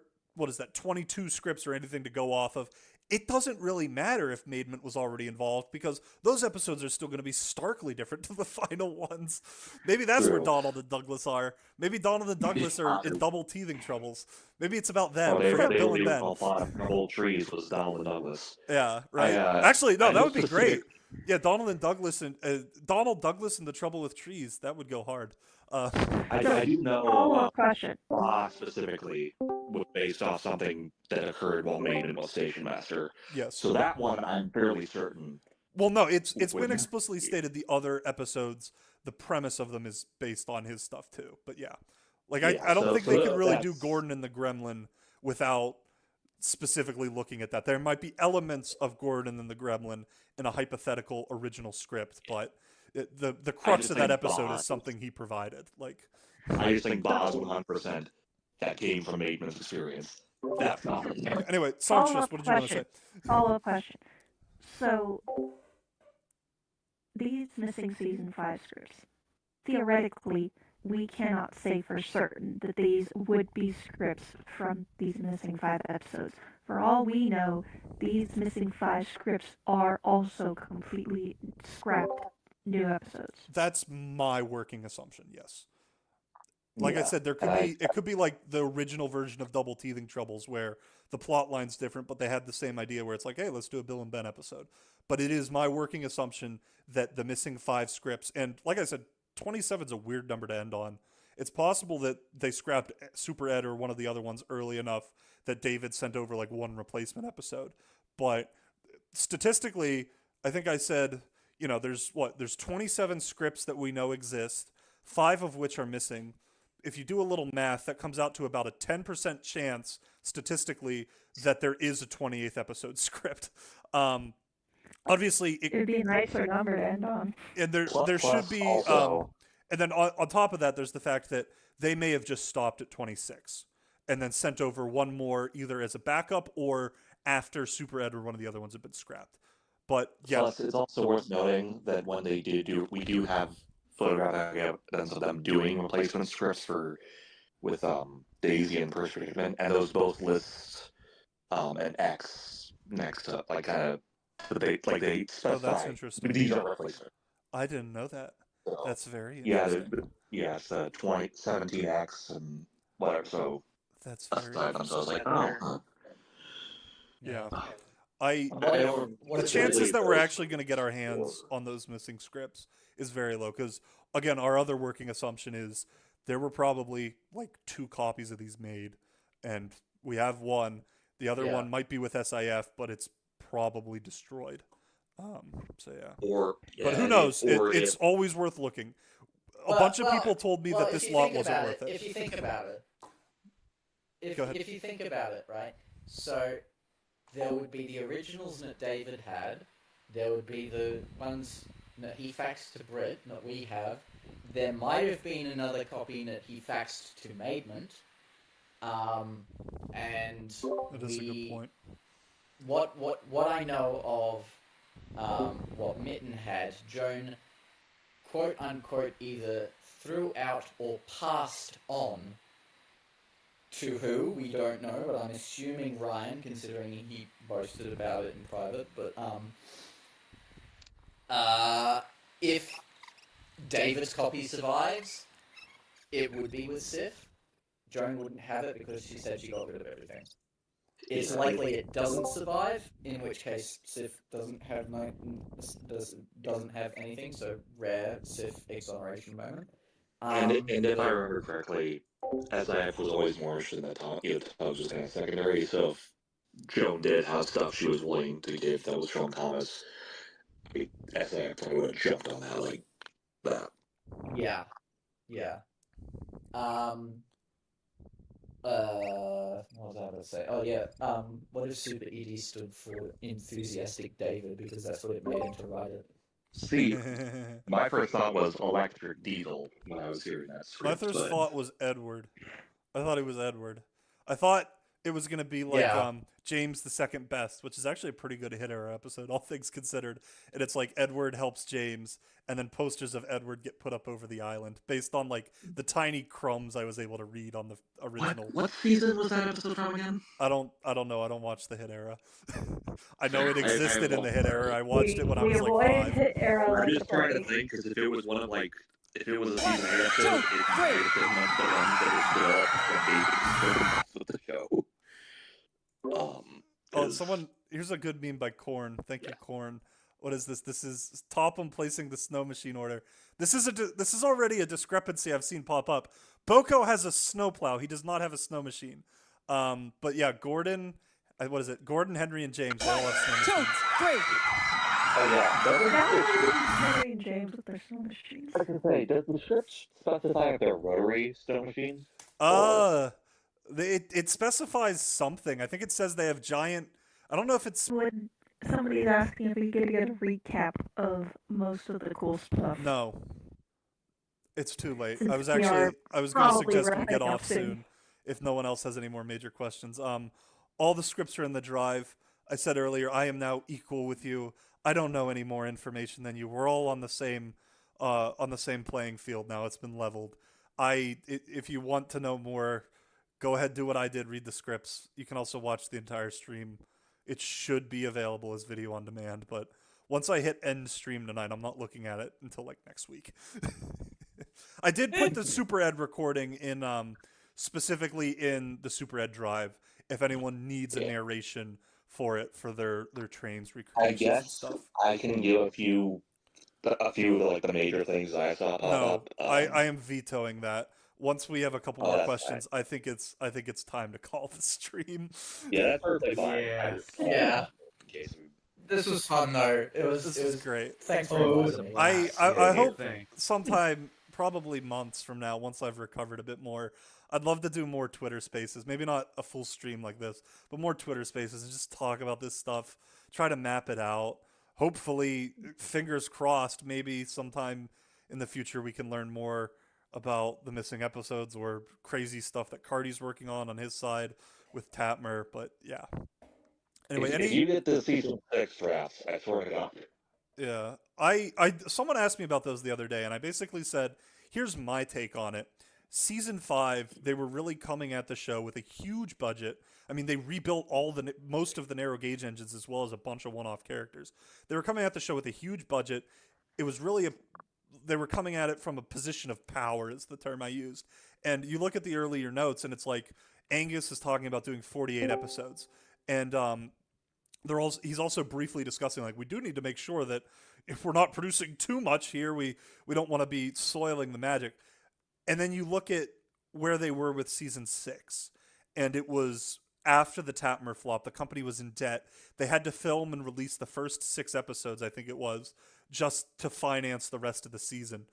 A: 22 scripts or anything to go off of, it doesn't really matter if Maidment was already involved because those episodes are still going to be starkly different to the final ones. Maybe that's where Donald and Douglas are. Maybe Donald and Douglas are in Double Teething Troubles. Maybe it's about them. Forget Bill and Ben.
F: Double Trees was Donald and Douglas.
A: Yeah, right. Actually, no, that would be great. Yeah, Donald Douglas and the Trouble with Trees. That would go hard.
F: I do know Boss specifically was based off something that occurred while Maidment was Station Master.
A: Yes.
F: So that one I'm fairly certain.
A: Well, no, it's been explicitly stated the other episodes, the premise of them is based on his stuff too. But yeah, I don't think they could really do Gordon and the Gremlin without specifically looking at that. There might be elements of Gordon and the Gremlin in a hypothetical original script, but the crux
F: just
A: of that
F: think
A: episode
F: Boz-
A: is something he provided. Like,
F: I just think Boz 100%. That came from Maidman's experience. That's not from there.
A: Anyway,
O: Follow-up
A: Songstress, what did you want to say?
O: Follow-up question. So, these missing season 5 scripts, theoretically, we cannot say for certain that these would be scripts from these missing 5 episodes. For all we know, these missing 5 scripts are also completely scrapped new episodes.
A: That's my working assumption. Yes. Like I
F: Yeah,
A: said, it could be like the original version of Double Teething Troubles, where the plot line's different, but they had the same idea, where it's like, hey, let's do a Bill and Ben episode. But it is my working assumption that the missing 5 scripts, and like I said, 27 is a weird number to end on. It's possible that they scrapped Super Ed or one of the other ones early enough that David sent over like one replacement episode. But statistically, I think I said, there's 27 scripts that we know exist, 5 of which are missing. If you do a little math, that comes out to about a 10% chance statistically that there is a 28th episode script. Obviously,
O: it would be a nicer number to end on.
A: And there should be, and then on top of that, there's the fact that they may have just stopped at 26 and then sent over one more either as a backup or after Super Ed or one of the other ones had been scrapped. But yeah,
F: Plus, it's also worth noting that when they we do have photographic evidence of them doing replacement scripts with Daisy and Perspective, and those both list an X next to they specify.
A: Oh, that's interesting.
F: These are replacements.
A: I didn't know that. That's very
F: Yeah,
A: interesting.
F: it's 17X and whatever. So
A: that's very
F: so I was like, oh.
A: Yeah.
F: The
A: The chances that we're actually going to get our hands on those missing scripts is very low because, again, our other working assumption is there were probably like 2 copies of these made, and we have one. The other one might be with SIF, but it's probably destroyed. So yeah. But who knows? It's always worth looking. A bunch of people told me that this lot wasn't worth it.
R: If you think about it, if you think about it, right? So there would be the originals that David had. There would be the ones that he faxed to Britt that we have. There might have been another copy that he faxed to Maidment. And
A: that is a good point.
R: What I know of what Mitten had, Joan quote unquote either threw out or passed on to who, we don't know, but I'm assuming Ryan, considering he boasted about it in private, but if David's copy survives, it would be with Sif. Joan wouldn't have it because she said she got rid of everything. It's likely it doesn't survive, in which case Sif doesn't have anything, so rare Sif exoneration moment.
F: And if I remember correctly, SIF was always more interested in that Tom was just kind of secondary, so if Joan did have stuff she was willing to give that was from Thomas, SIF probably would have jumped on that like that.
R: Yeah. What was I about to say? Oh yeah. What if Super ED stood for enthusiastic David, because that's what it made him to write it.
F: See, my first thought was electric diesel when I was hearing that script.
A: My first thought was Edward. I thought it was Edward. I thought it was going to be like James the Second Best, which is actually a pretty good hit era episode, all things considered. And it's like Edward helps James, and then posters of Edward get put up over the island based on like the tiny crumbs I was able to read on the original.
F: What season was that episode from again?
A: I don't know. I don't watch the hit era. I know it existed in the hit era. I watched it when I was like 5.
O: Hit era
F: I'm just trying to think, because if it was one of if it was a season 8 episode, it might have been one of the ones that was still up with the show.
A: Here's a good meme by Korn. Thank you, Korn. What is this? This is Topham placing the snow machine order. This is already a discrepancy I've seen pop up. Boko has a snowplow. He does not have a snow machine. But yeah, Gordon, what is it? Gordon, Henry, and James, they all have snow machines.
U: 2, 3.
F: Oh yeah.
O: Henry and James with their snow machines.
F: I was gonna say, does the script specify if they're rotary snow machines?
A: It specifies something. I think it says they have giant. I don't know if it's.
O: Would somebody's asking if we could get a recap of most of the cool stuff?
A: No. It's too late.
O: Since
A: I was
O: we are
A: going to
O: probably
A: suggest we
O: wrapping
A: get
O: up
A: off soon if no one else has any more major questions. All the scripts are in the drive. I said earlier, I am now equal with you. I don't know any more information than you. We're all on the same playing field now. It's been leveled. If you want to know more, go ahead, do what I did, read the scripts. You can also watch the entire stream. It should be available as video on demand, but once I hit end stream tonight, I'm not looking at it until like next week. I did put the Super Ed recording in specifically in the Super Ed drive if anyone needs a narration for it for their trains
F: I
A: recreations and
F: guess
A: stuff.
F: I can give a few of like the major things I saw pop
A: No,
F: up.
A: I am vetoing that. Once we have a couple
F: Oh,
A: more
F: that's
A: questions, I think it's time to call the stream.
F: Yeah, that's perfectly fine.
R: Yeah. This was fun though.
A: This is great.
R: Thanks for inviting me.
A: I hope sometime, probably months from now, once I've recovered a bit more, I'd love to do more Twitter Spaces. Maybe not a full stream like this, but more Twitter Spaces and just talk about this stuff. Try to map it out. Hopefully, fingers crossed, maybe sometime in the future we can learn more about the missing episodes or crazy stuff that Cardi's working on his side with Tatmer. But yeah. Anyway,
F: if you get the season 6 drafts, I swear to God.
A: Yeah, someone asked me about those the other day, and I basically said, here's my take on it. Season 5, they were really coming at the show with a huge budget. I mean, they rebuilt most of the narrow gauge engines as well as a bunch of one-off characters. They were coming at the show with a huge budget. It was really they were coming at it from a position of power, is the term I used. And you look at the earlier notes, and it's like Angus is talking about doing 48 episodes, and he's also briefly discussing, like, we do need to make sure that if we're not producing too much here, we don't want to be soiling the magic. And then you look at where they were with season 6, and it was after the Tatmer flop. The company was in debt. They had to film and release the first 6 episodes, I think it was, just to finance the rest of the season.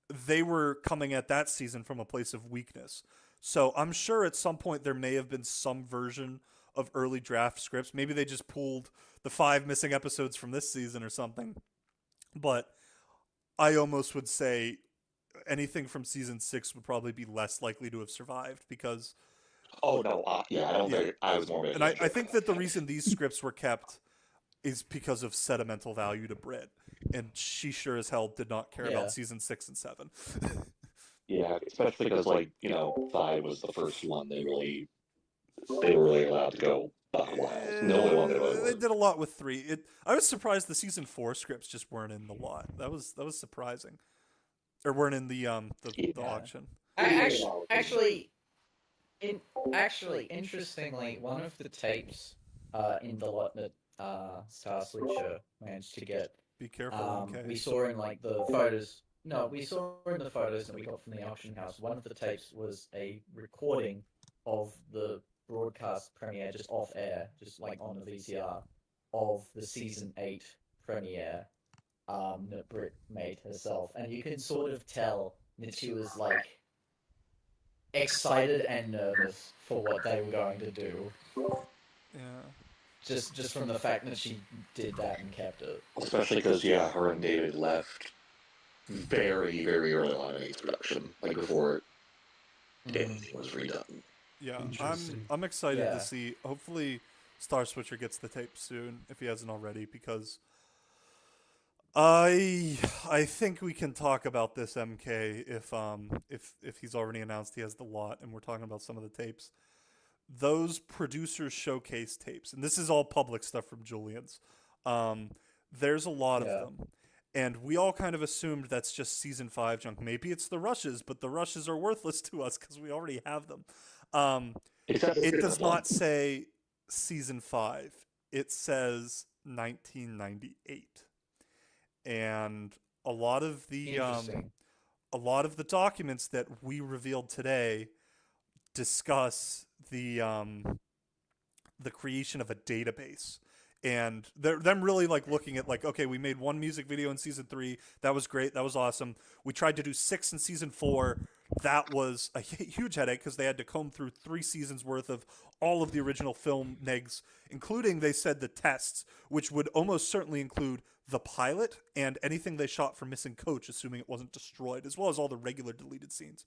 A: They were coming at that season from a place of weakness. So I'm sure at some point there may have been some version of early draft scripts. Maybe they just pulled the 5 missing episodes from this season or something. But I almost would say anything from season 6 would probably be less likely to have survived because...
F: Oh, no. I don't think I was more...
A: And I think that the reason these scripts were kept is because of sentimental value to Brit. And she sure as hell did not care about season 6 and 7.
F: Yeah, especially because, 5 was the first one they were really allowed to go wild. The only one
A: they did a lot with 3. I was surprised the season 4 scripts just weren't in the lot. That was surprising, or weren't in the auction.
R: Actually, interestingly, one of the tapes in the lot that Star Switcher managed to get.
A: Be careful.
R: We saw in the photos. No, we saw in the photos that we got from the auction house. One of the tapes was a recording of the broadcast premiere, just off air, just on the VCR, of the season 8 premiere that Brit made herself, and you can sort of tell that she was excited and nervous for what they were going to do.
A: Yeah.
R: Just from the fact that she did that and kept it.
F: Especially because, her and David left very, very early on in its production, before anything was redone.
A: Yeah, I'm excited to see. Hopefully, Star Switcher gets the tape soon if he hasn't already, because I think we can talk about this MK if he's already announced he has the lot and we're talking about some of the tapes. Those producers showcase tapes, and this is all public stuff from Julian's. There's a lot of them, and we all kind of assumed that's just season 5 junk. Maybe it's the rushes, but the rushes are worthless to us because we already have them. It does not say season 5. It says 1998, and a lot of the documents that we revealed today discuss the creation of a database and they're them really like looking at like, okay, we made one music video in season 3, that was great, that was awesome. We tried to do 6 in season 4, that was a huge headache because they had to comb through 3 seasons worth of all of the original film negs, including, they said, the tests, which would almost certainly include the pilot and anything they shot for Missing Coach, assuming it wasn't destroyed, as well as all the regular deleted scenes.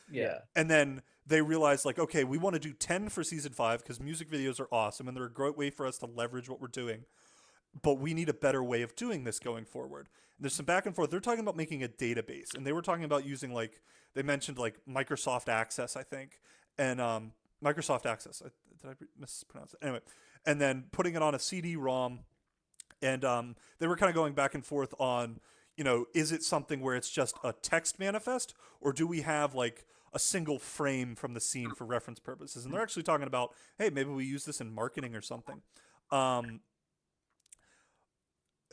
C: Yeah.
A: And then they realized, like, okay, we want to do 10 for season 5 because music videos are awesome and they're a great way for us to leverage what we're doing. But we need a better way of doing this going forward. And there's some back and forth. They're talking about making a database, and they were talking about using, like, they mentioned like Microsoft Access, I think, and Microsoft Access. Did I mispronounce it? Anyway, and then putting it on a CD-ROM, and they were kind of going back and forth on, you know, is it something where it's just a text manifest, or do we have like a single frame from the scene for reference purposes? And they're actually talking about, hey, maybe we use this in marketing or something.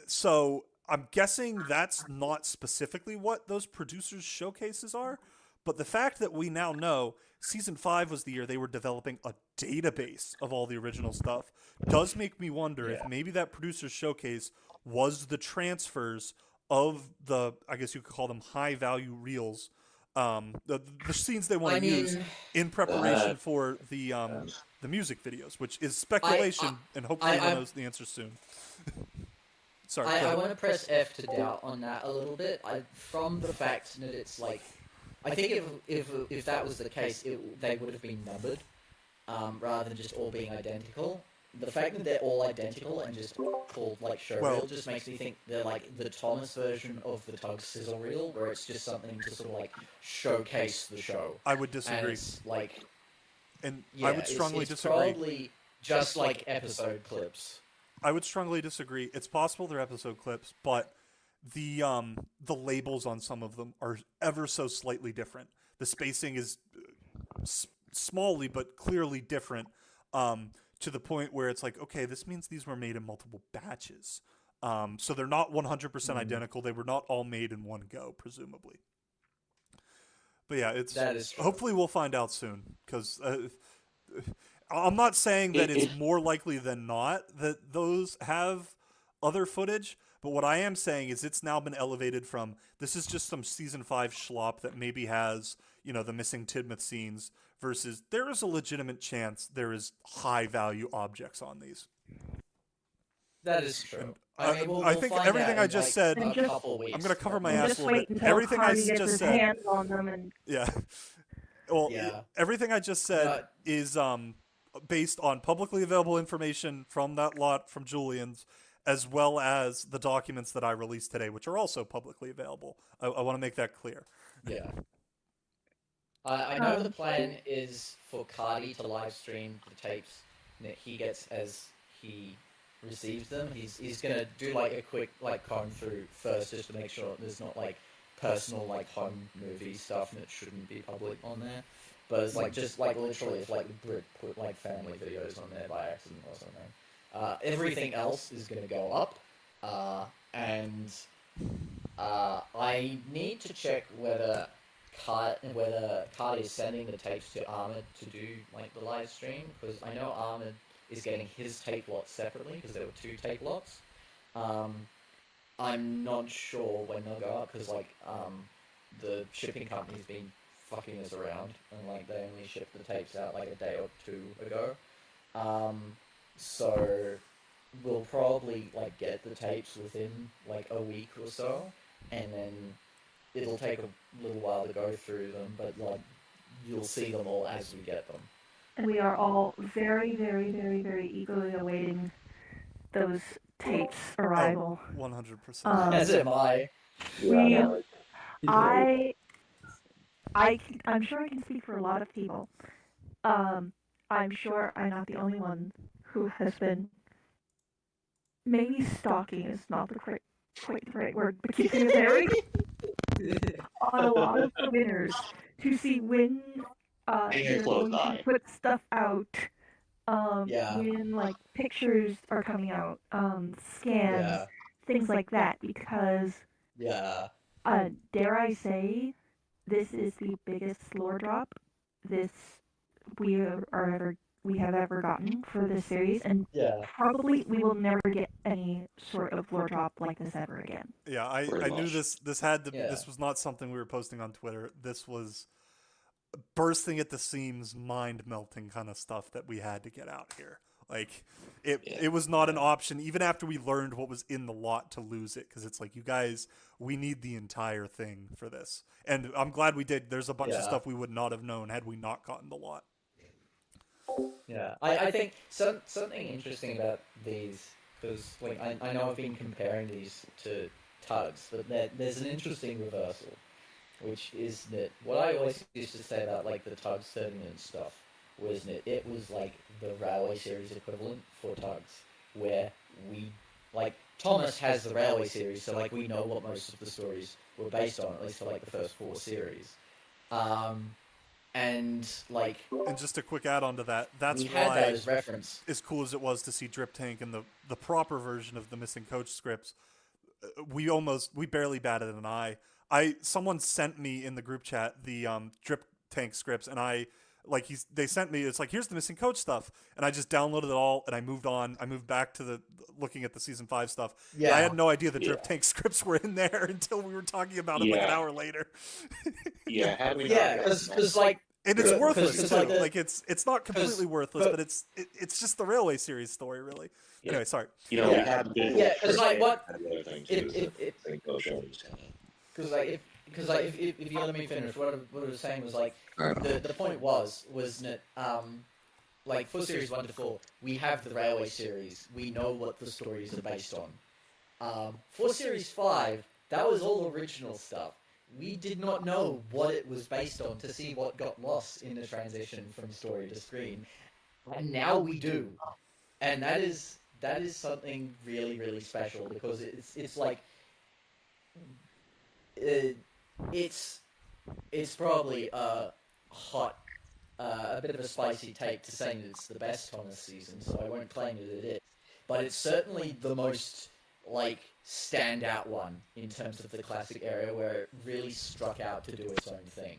A: So I'm guessing that's not specifically what those producers' showcases are, but the fact that we now know season 5 was the year they were developing a database of all the original stuff does make me wonder if maybe that producer's showcase was the transfers of the, I guess you could call them high value reels, the scenes they want to use in preparation for the music videos, which is speculation, and hopefully everyone knows the answer soon. Sorry.
R: I want to press F to doubt on that a little bit. From the fact that it's like, I think if that was the case, they would have been numbered, rather than just all being identical. The fact that they're all identical and just called like show reel just makes me think they're like the Thomas version of the Tug sizzle reel, where it's just something to sort of like showcase the show.
A: I would disagree.
R: And it's like,
A: and
R: yeah,
A: I would strongly
R: it's
A: disagree.
R: Probably just like episode clips.
A: I would strongly disagree. It's possible they're episode clips, but the labels on some of them are ever so slightly different. The spacing is smallly but clearly different, to the point where it's like, okay, this means these were made in multiple batches. So they're not 100% identical. They were not all made in one go, presumably. But yeah,
R: That is true.
A: hopefully we'll find out soon, because I'm not saying that it's more likely than not that those have other footage, but what I am saying is it's now been elevated from, this is just some season 5 schlop that maybe has, you know, the missing Tidmouth scenes, versus there is a legitimate chance there is high value objects on these.
R: That is true.
A: I think everything I just said, I'm going to cover my ass a little bit. Everything I just said,
O: on them and...
A: yeah. Well, everything I just said is based on publicly available information from that lot from Julian's, as well as the documents that I released today, which are also publicly available. I want to make that clear.
R: Yeah. I know the plan is for Cardi to live stream the tapes that he gets as he receives them. He's gonna do like a quick like comb through first, just to make sure there's not like personal like home movie stuff that shouldn't be public on there. But it's like just like literally if like Brit put like family videos on there by accident or something. Everything else is gonna go up, and I need to check whether Cardi is sending the tapes to Ahmed to do like the live stream, because I know Ahmed is getting his tape lots separately because there were 2 tape lots. I'm not sure when they'll go up because like the shipping company's been fucking us around and like they only shipped the tapes out like a day or 2 ago. So we'll probably like get the tapes within like a week or so, and then it'll take a little while to go through them, but like you'll see them all as we get them.
O: And we are all very, very, very, very eagerly awaiting those tapes' arrival.
A: 100%.
R: As am I.
O: I'm sure I can speak for a lot of people. I'm sure I'm not the only one who has been, maybe stalking is not quite the right word, but keeping a very on a lot of the winners to see when they're going to put stuff out, when like pictures are coming out, scans, things like that, because dare I say, this is the biggest lore drop we are ever we have ever gotten for this series, and
C: Yeah.
O: probably we will never get any sort of lore drop like this ever again.
A: Yeah, I
F: Pretty
A: knew
F: much.
A: this had to
C: Yeah.
A: this was not something we were posting on Twitter. This was bursting at the seams, mind melting kind of stuff that we had to get out here. Like it was not an option even after we learned what was in the lot to lose it, because it's like, you guys, we need the entire thing for this. And I'm glad we did. There's a bunch of
C: Yeah.
A: stuff we would not have known had we not gotten the lot.
R: Yeah, I think something interesting about these, because like I know I've been comparing these to tugs, but there's an interesting reversal, which is that what I always used to say about like the tugs tournament stuff was that it was like the Railway series equivalent for tugs, where we like Thomas has the Railway series, so like we know what most of the stories were based on, at least for like the first 4 series. And like,
A: And just a quick add on to that, that's
R: we had
A: why,
R: that as reference.
A: as cool as it was to see Drip Tank and the proper version of the Missing Coach scripts, we barely batted an eye. Someone sent me in the group chat the Drip Tank scripts, and they sent me, it's like, here's the Missing Coach stuff, and I just downloaded it all, and I moved on. I moved back to looking at the season 5 stuff.
R: Yeah.
A: I had no idea the Drip Tank scripts were in there until we were talking about it like an
F: Yeah.
A: hour later.
F: Yeah, had we not
R: Yeah,
F: gotten
R: because
F: that-
R: like,
A: And it's
R: Good,
A: worthless
R: 'cause,
A: too.
R: like,
A: Like it's not completely worthless,
R: but-
A: but it's just the Railway series story, really.
F: Yeah.
A: Anyway, sorry.
F: You know,
R: Yeah.
F: we had visuals
R: Yeah, 'cause,
F: first
R: like,
F: and
R: what-
F: another thing too
R: it-
F: is
R: it-
F: that
R: it-
F: I think those shows kind
R: Because if you let me finish, what I was saying was like the point was that like for series 1 to 4 we have the Railway series, we know what the stories are based on. For series 5 that was all original stuff. We did not know what it was based on to see what got lost in the transition from story to screen, and now we do, and that is something really, really special, because it's like. It's probably a bit of a spicy take to say that it's the best Thomas season, so I won't claim that it is. But it's certainly the most like standout one in terms of the classic era, where it really struck out to do its own thing.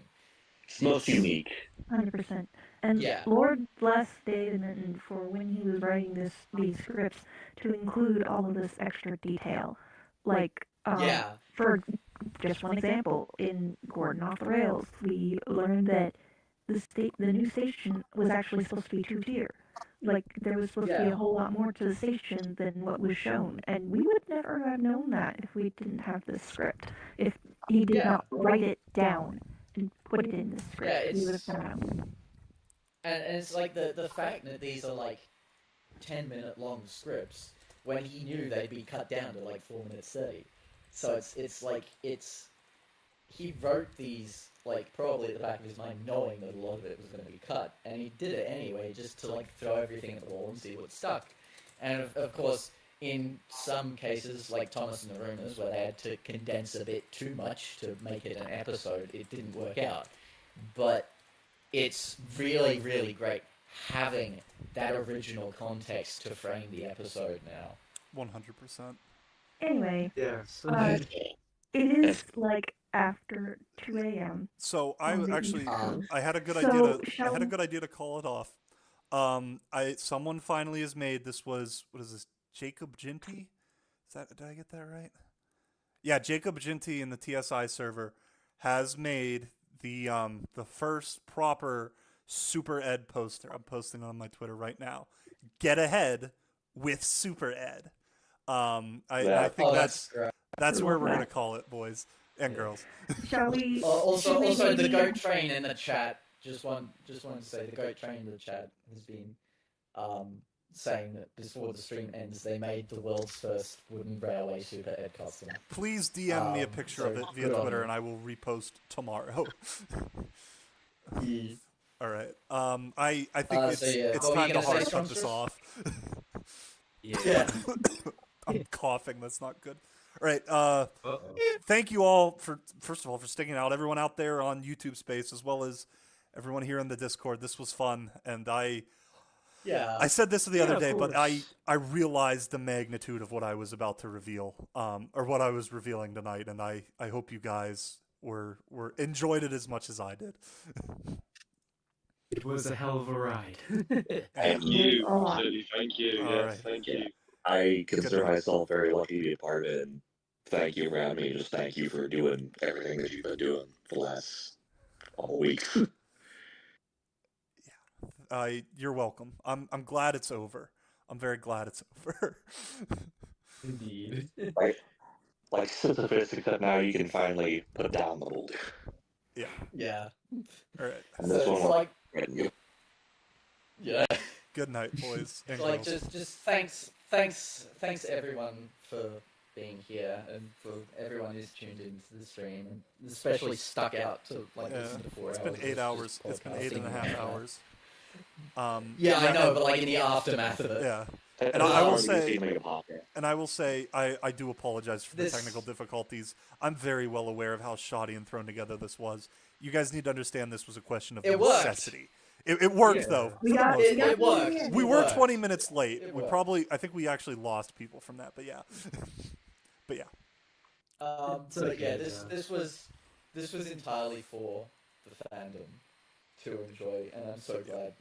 F: It's most unique.
O: 100%. And
R: Yeah.
O: Lord bless David Minton for when he was writing these scripts to include all of this extra detail. Like,
R: Yeah.
O: for just one example, in Gordon Off the Rails, we learned that the new station was actually supposed to be 2-tier. Like, there was supposed to be
R: Yeah.
O: a whole lot more to the station than what was shown, and we would never have known that if we didn't have this script. If he did
R: Yeah.
O: not write it down and put it in the script,
R: Yeah,
O: we would
R: it's-
O: have never known.
R: And it's like the fact that these are like 10-minute long scripts, when he knew they'd be cut down to like 4 minutes 30. So it's like he wrote these like probably at the back of his mind, knowing that a lot of it was going to be cut, and he did it anyway just to like throw everything at the wall and see what stuck. And of course, in some cases, like Thomas and the Rumors, where they had to condense a bit too much to make it an episode, it didn't work out. But it's really, really great having that original context to frame the episode now.
A: 100%.
O: Anyway,
R: Yes.
O: it is like after 2 a.m.
A: So I
O: on the
A: actually
O: East Coast.
A: I had a good
O: So,
A: idea to
O: shall
A: call it off. Someone finally has made this was what is this, Jacob Ginty? Did I get that right? Yeah, Jacob Ginty in the TSI server has made the first proper Super Ed poster. I'm posting it on my Twitter right now. Get ahead with Super Ed. I think that's where we're gonna call it, boys and girls.
O: Shall we?
R: Also,
O: should we
R: the
O: maybe-
R: Goat Train in the chat. Just wanted to say the Goat Train in the chat has been saying that before the stream ends, they made the world's first wooden railway Super Ed costume.
A: Please DM me a picture of
R: so
A: it via
R: good on
A: Twitter,
R: you.
A: and I will repost tomorrow.
R: Yeah.
A: All right. I think it's
R: so yeah,
A: it's
R: what were
A: time
R: you
A: to
R: gonna say,
A: hard cut this
R: Strongsters?
A: off.
R: Yeah.
A: I'm coughing. That's not good. All right. Thank you all for first of all for sticking out. Everyone out there on YouTube Space, as well as everyone here in the Discord. This was fun, and I said this the other day, but I realized the magnitude of what I was about to reveal, or what I was revealing tonight, and I hope you guys were enjoyed it as much as I did.
I: It was a hell of a ride.
F: Thank you. Absolutely. Thank you.
A: All
F: Yes,
A: right.
F: thank you. I consider myself very lucky to be a part of it. And thank you for having me. Just thank you for doing everything that you've been doing for the last all weeks.
A: You're welcome. I'm glad it's over. I'm very glad it's over.
I: Indeed.
F: Like Sisyphus, except now you can finally put down the boulder.
A: Yeah.
C: Yeah.
A: All right.
F: And this
C: So
F: one
C: it's like,
F: will
C: yeah.
A: Good night, boys and
C: Like
A: girls.
C: just thanks everyone for being here and for everyone who's tuned into the stream and especially stuck out to like listen to 4 hours.
A: It's been 8
C: of
A: hours.
C: just
A: It's been
C: podcasting
A: 8.5 hours.
C: Yeah, I know, but like in the aftermath of it.
A: Yeah.
F: And
A: And I will
F: already
A: say,
F: seemed like a podcast.
A: and I will say, I do apologize for the
C: This-
A: technical difficulties. I'm very well aware of how shoddy and thrown together this was. You guys need to understand this was a question of
C: It worked.
A: necessity. It worked
C: Yeah.
A: though.
C: We
A: for the
C: got-
A: most
C: it
A: part.
C: worked.
A: We
C: It
A: were
C: worked.
A: 20 minutes late.
C: It
A: We
C: worked.
A: probably, I think we actually lost people from that, but yeah. But yeah.
C: So yeah, this was entirely for the fandom to enjoy, and I'm so glad.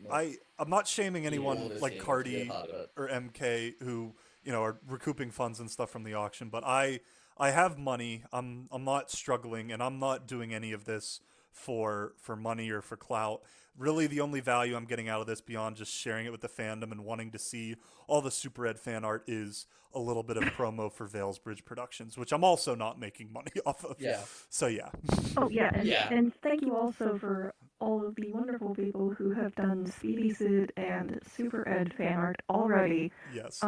A: I'm not shaming anyone
C: all this
A: like
C: game to be a
A: Cardi
C: part of it.
A: or MK who are recouping funds and stuff from the auction, but I have money. I'm not struggling, and I'm not doing any of this for money or for clout. Really, the only value I'm getting out of this beyond just sharing it with the fandom and wanting to see all the Super Ed fan art is a little bit of promo for Vales Bridge Productions, which I'm also not making money off of.
C: Yeah.
A: So yeah.
O: Oh yeah, and,
C: Yeah.
O: and thank you also for all of the wonderful people who have done Speedy Sid and Super Ed fan art already.
A: Yes.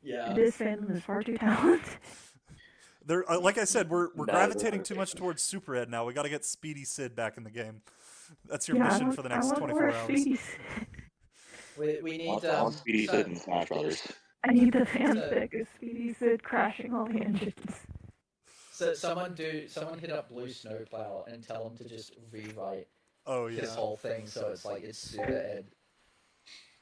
C: Yeah.
O: This fandom is far too talented.
A: There, like I said, we're
C: No,
A: gravitating too much towards Super Ed now. We got to get Speedy Sid back in the game. That's your
O: Yeah, I
A: mission
O: want-
A: for the
O: I
A: next
O: want
A: 24
O: more
A: hours.
O: Speedy Sid.
C: We need
F: I'll Speedy Sid and Smash Brothers.
O: I need the fanfic of Speedy Sid crashing all the engines.
C: So someone hit up Blue Snowplow and tell him to just rewrite
A: Oh yeah.
C: his whole thing so it's like it's Super Ed.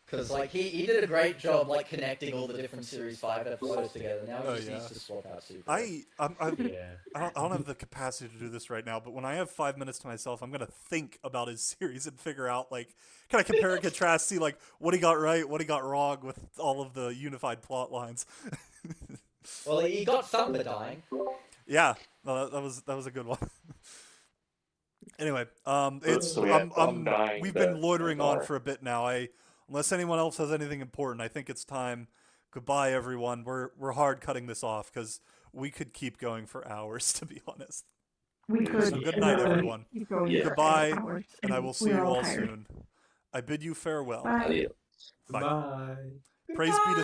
C: Because like he did a great job like connecting all the different Series 5 episodes together. Now he
A: Oh,
C: just
A: yeah.
C: needs to swap out Super Ed.
A: I don't have the capacity to do this right now, but when I have 5 minutes to myself, I'm gonna think about his series and figure out like, can I compare and contrast, see like what he got right, what he got wrong with all of the unified plot lines.
C: Well, he got Thumper dying.
A: Yeah, no, that was a good one. Anyway, it's
F: So we had Thumb dying,
A: we've
F: but
A: been loitering on
F: sorry.
A: for a bit now. Unless anyone else has anything important, I think it's time. Goodbye, everyone. We're hard cutting this off because we could keep going for hours, to be honest.
O: We could.
A: So good night,
O: literally
A: everyone.
O: keep going for
A: Goodbye,
O: hours,
A: and I
O: and
A: will see
O: we're
A: you all
O: tired.
A: soon. I bid you farewell.
O: Bye.
A: Bye.
I: Bye.
A: Praise be to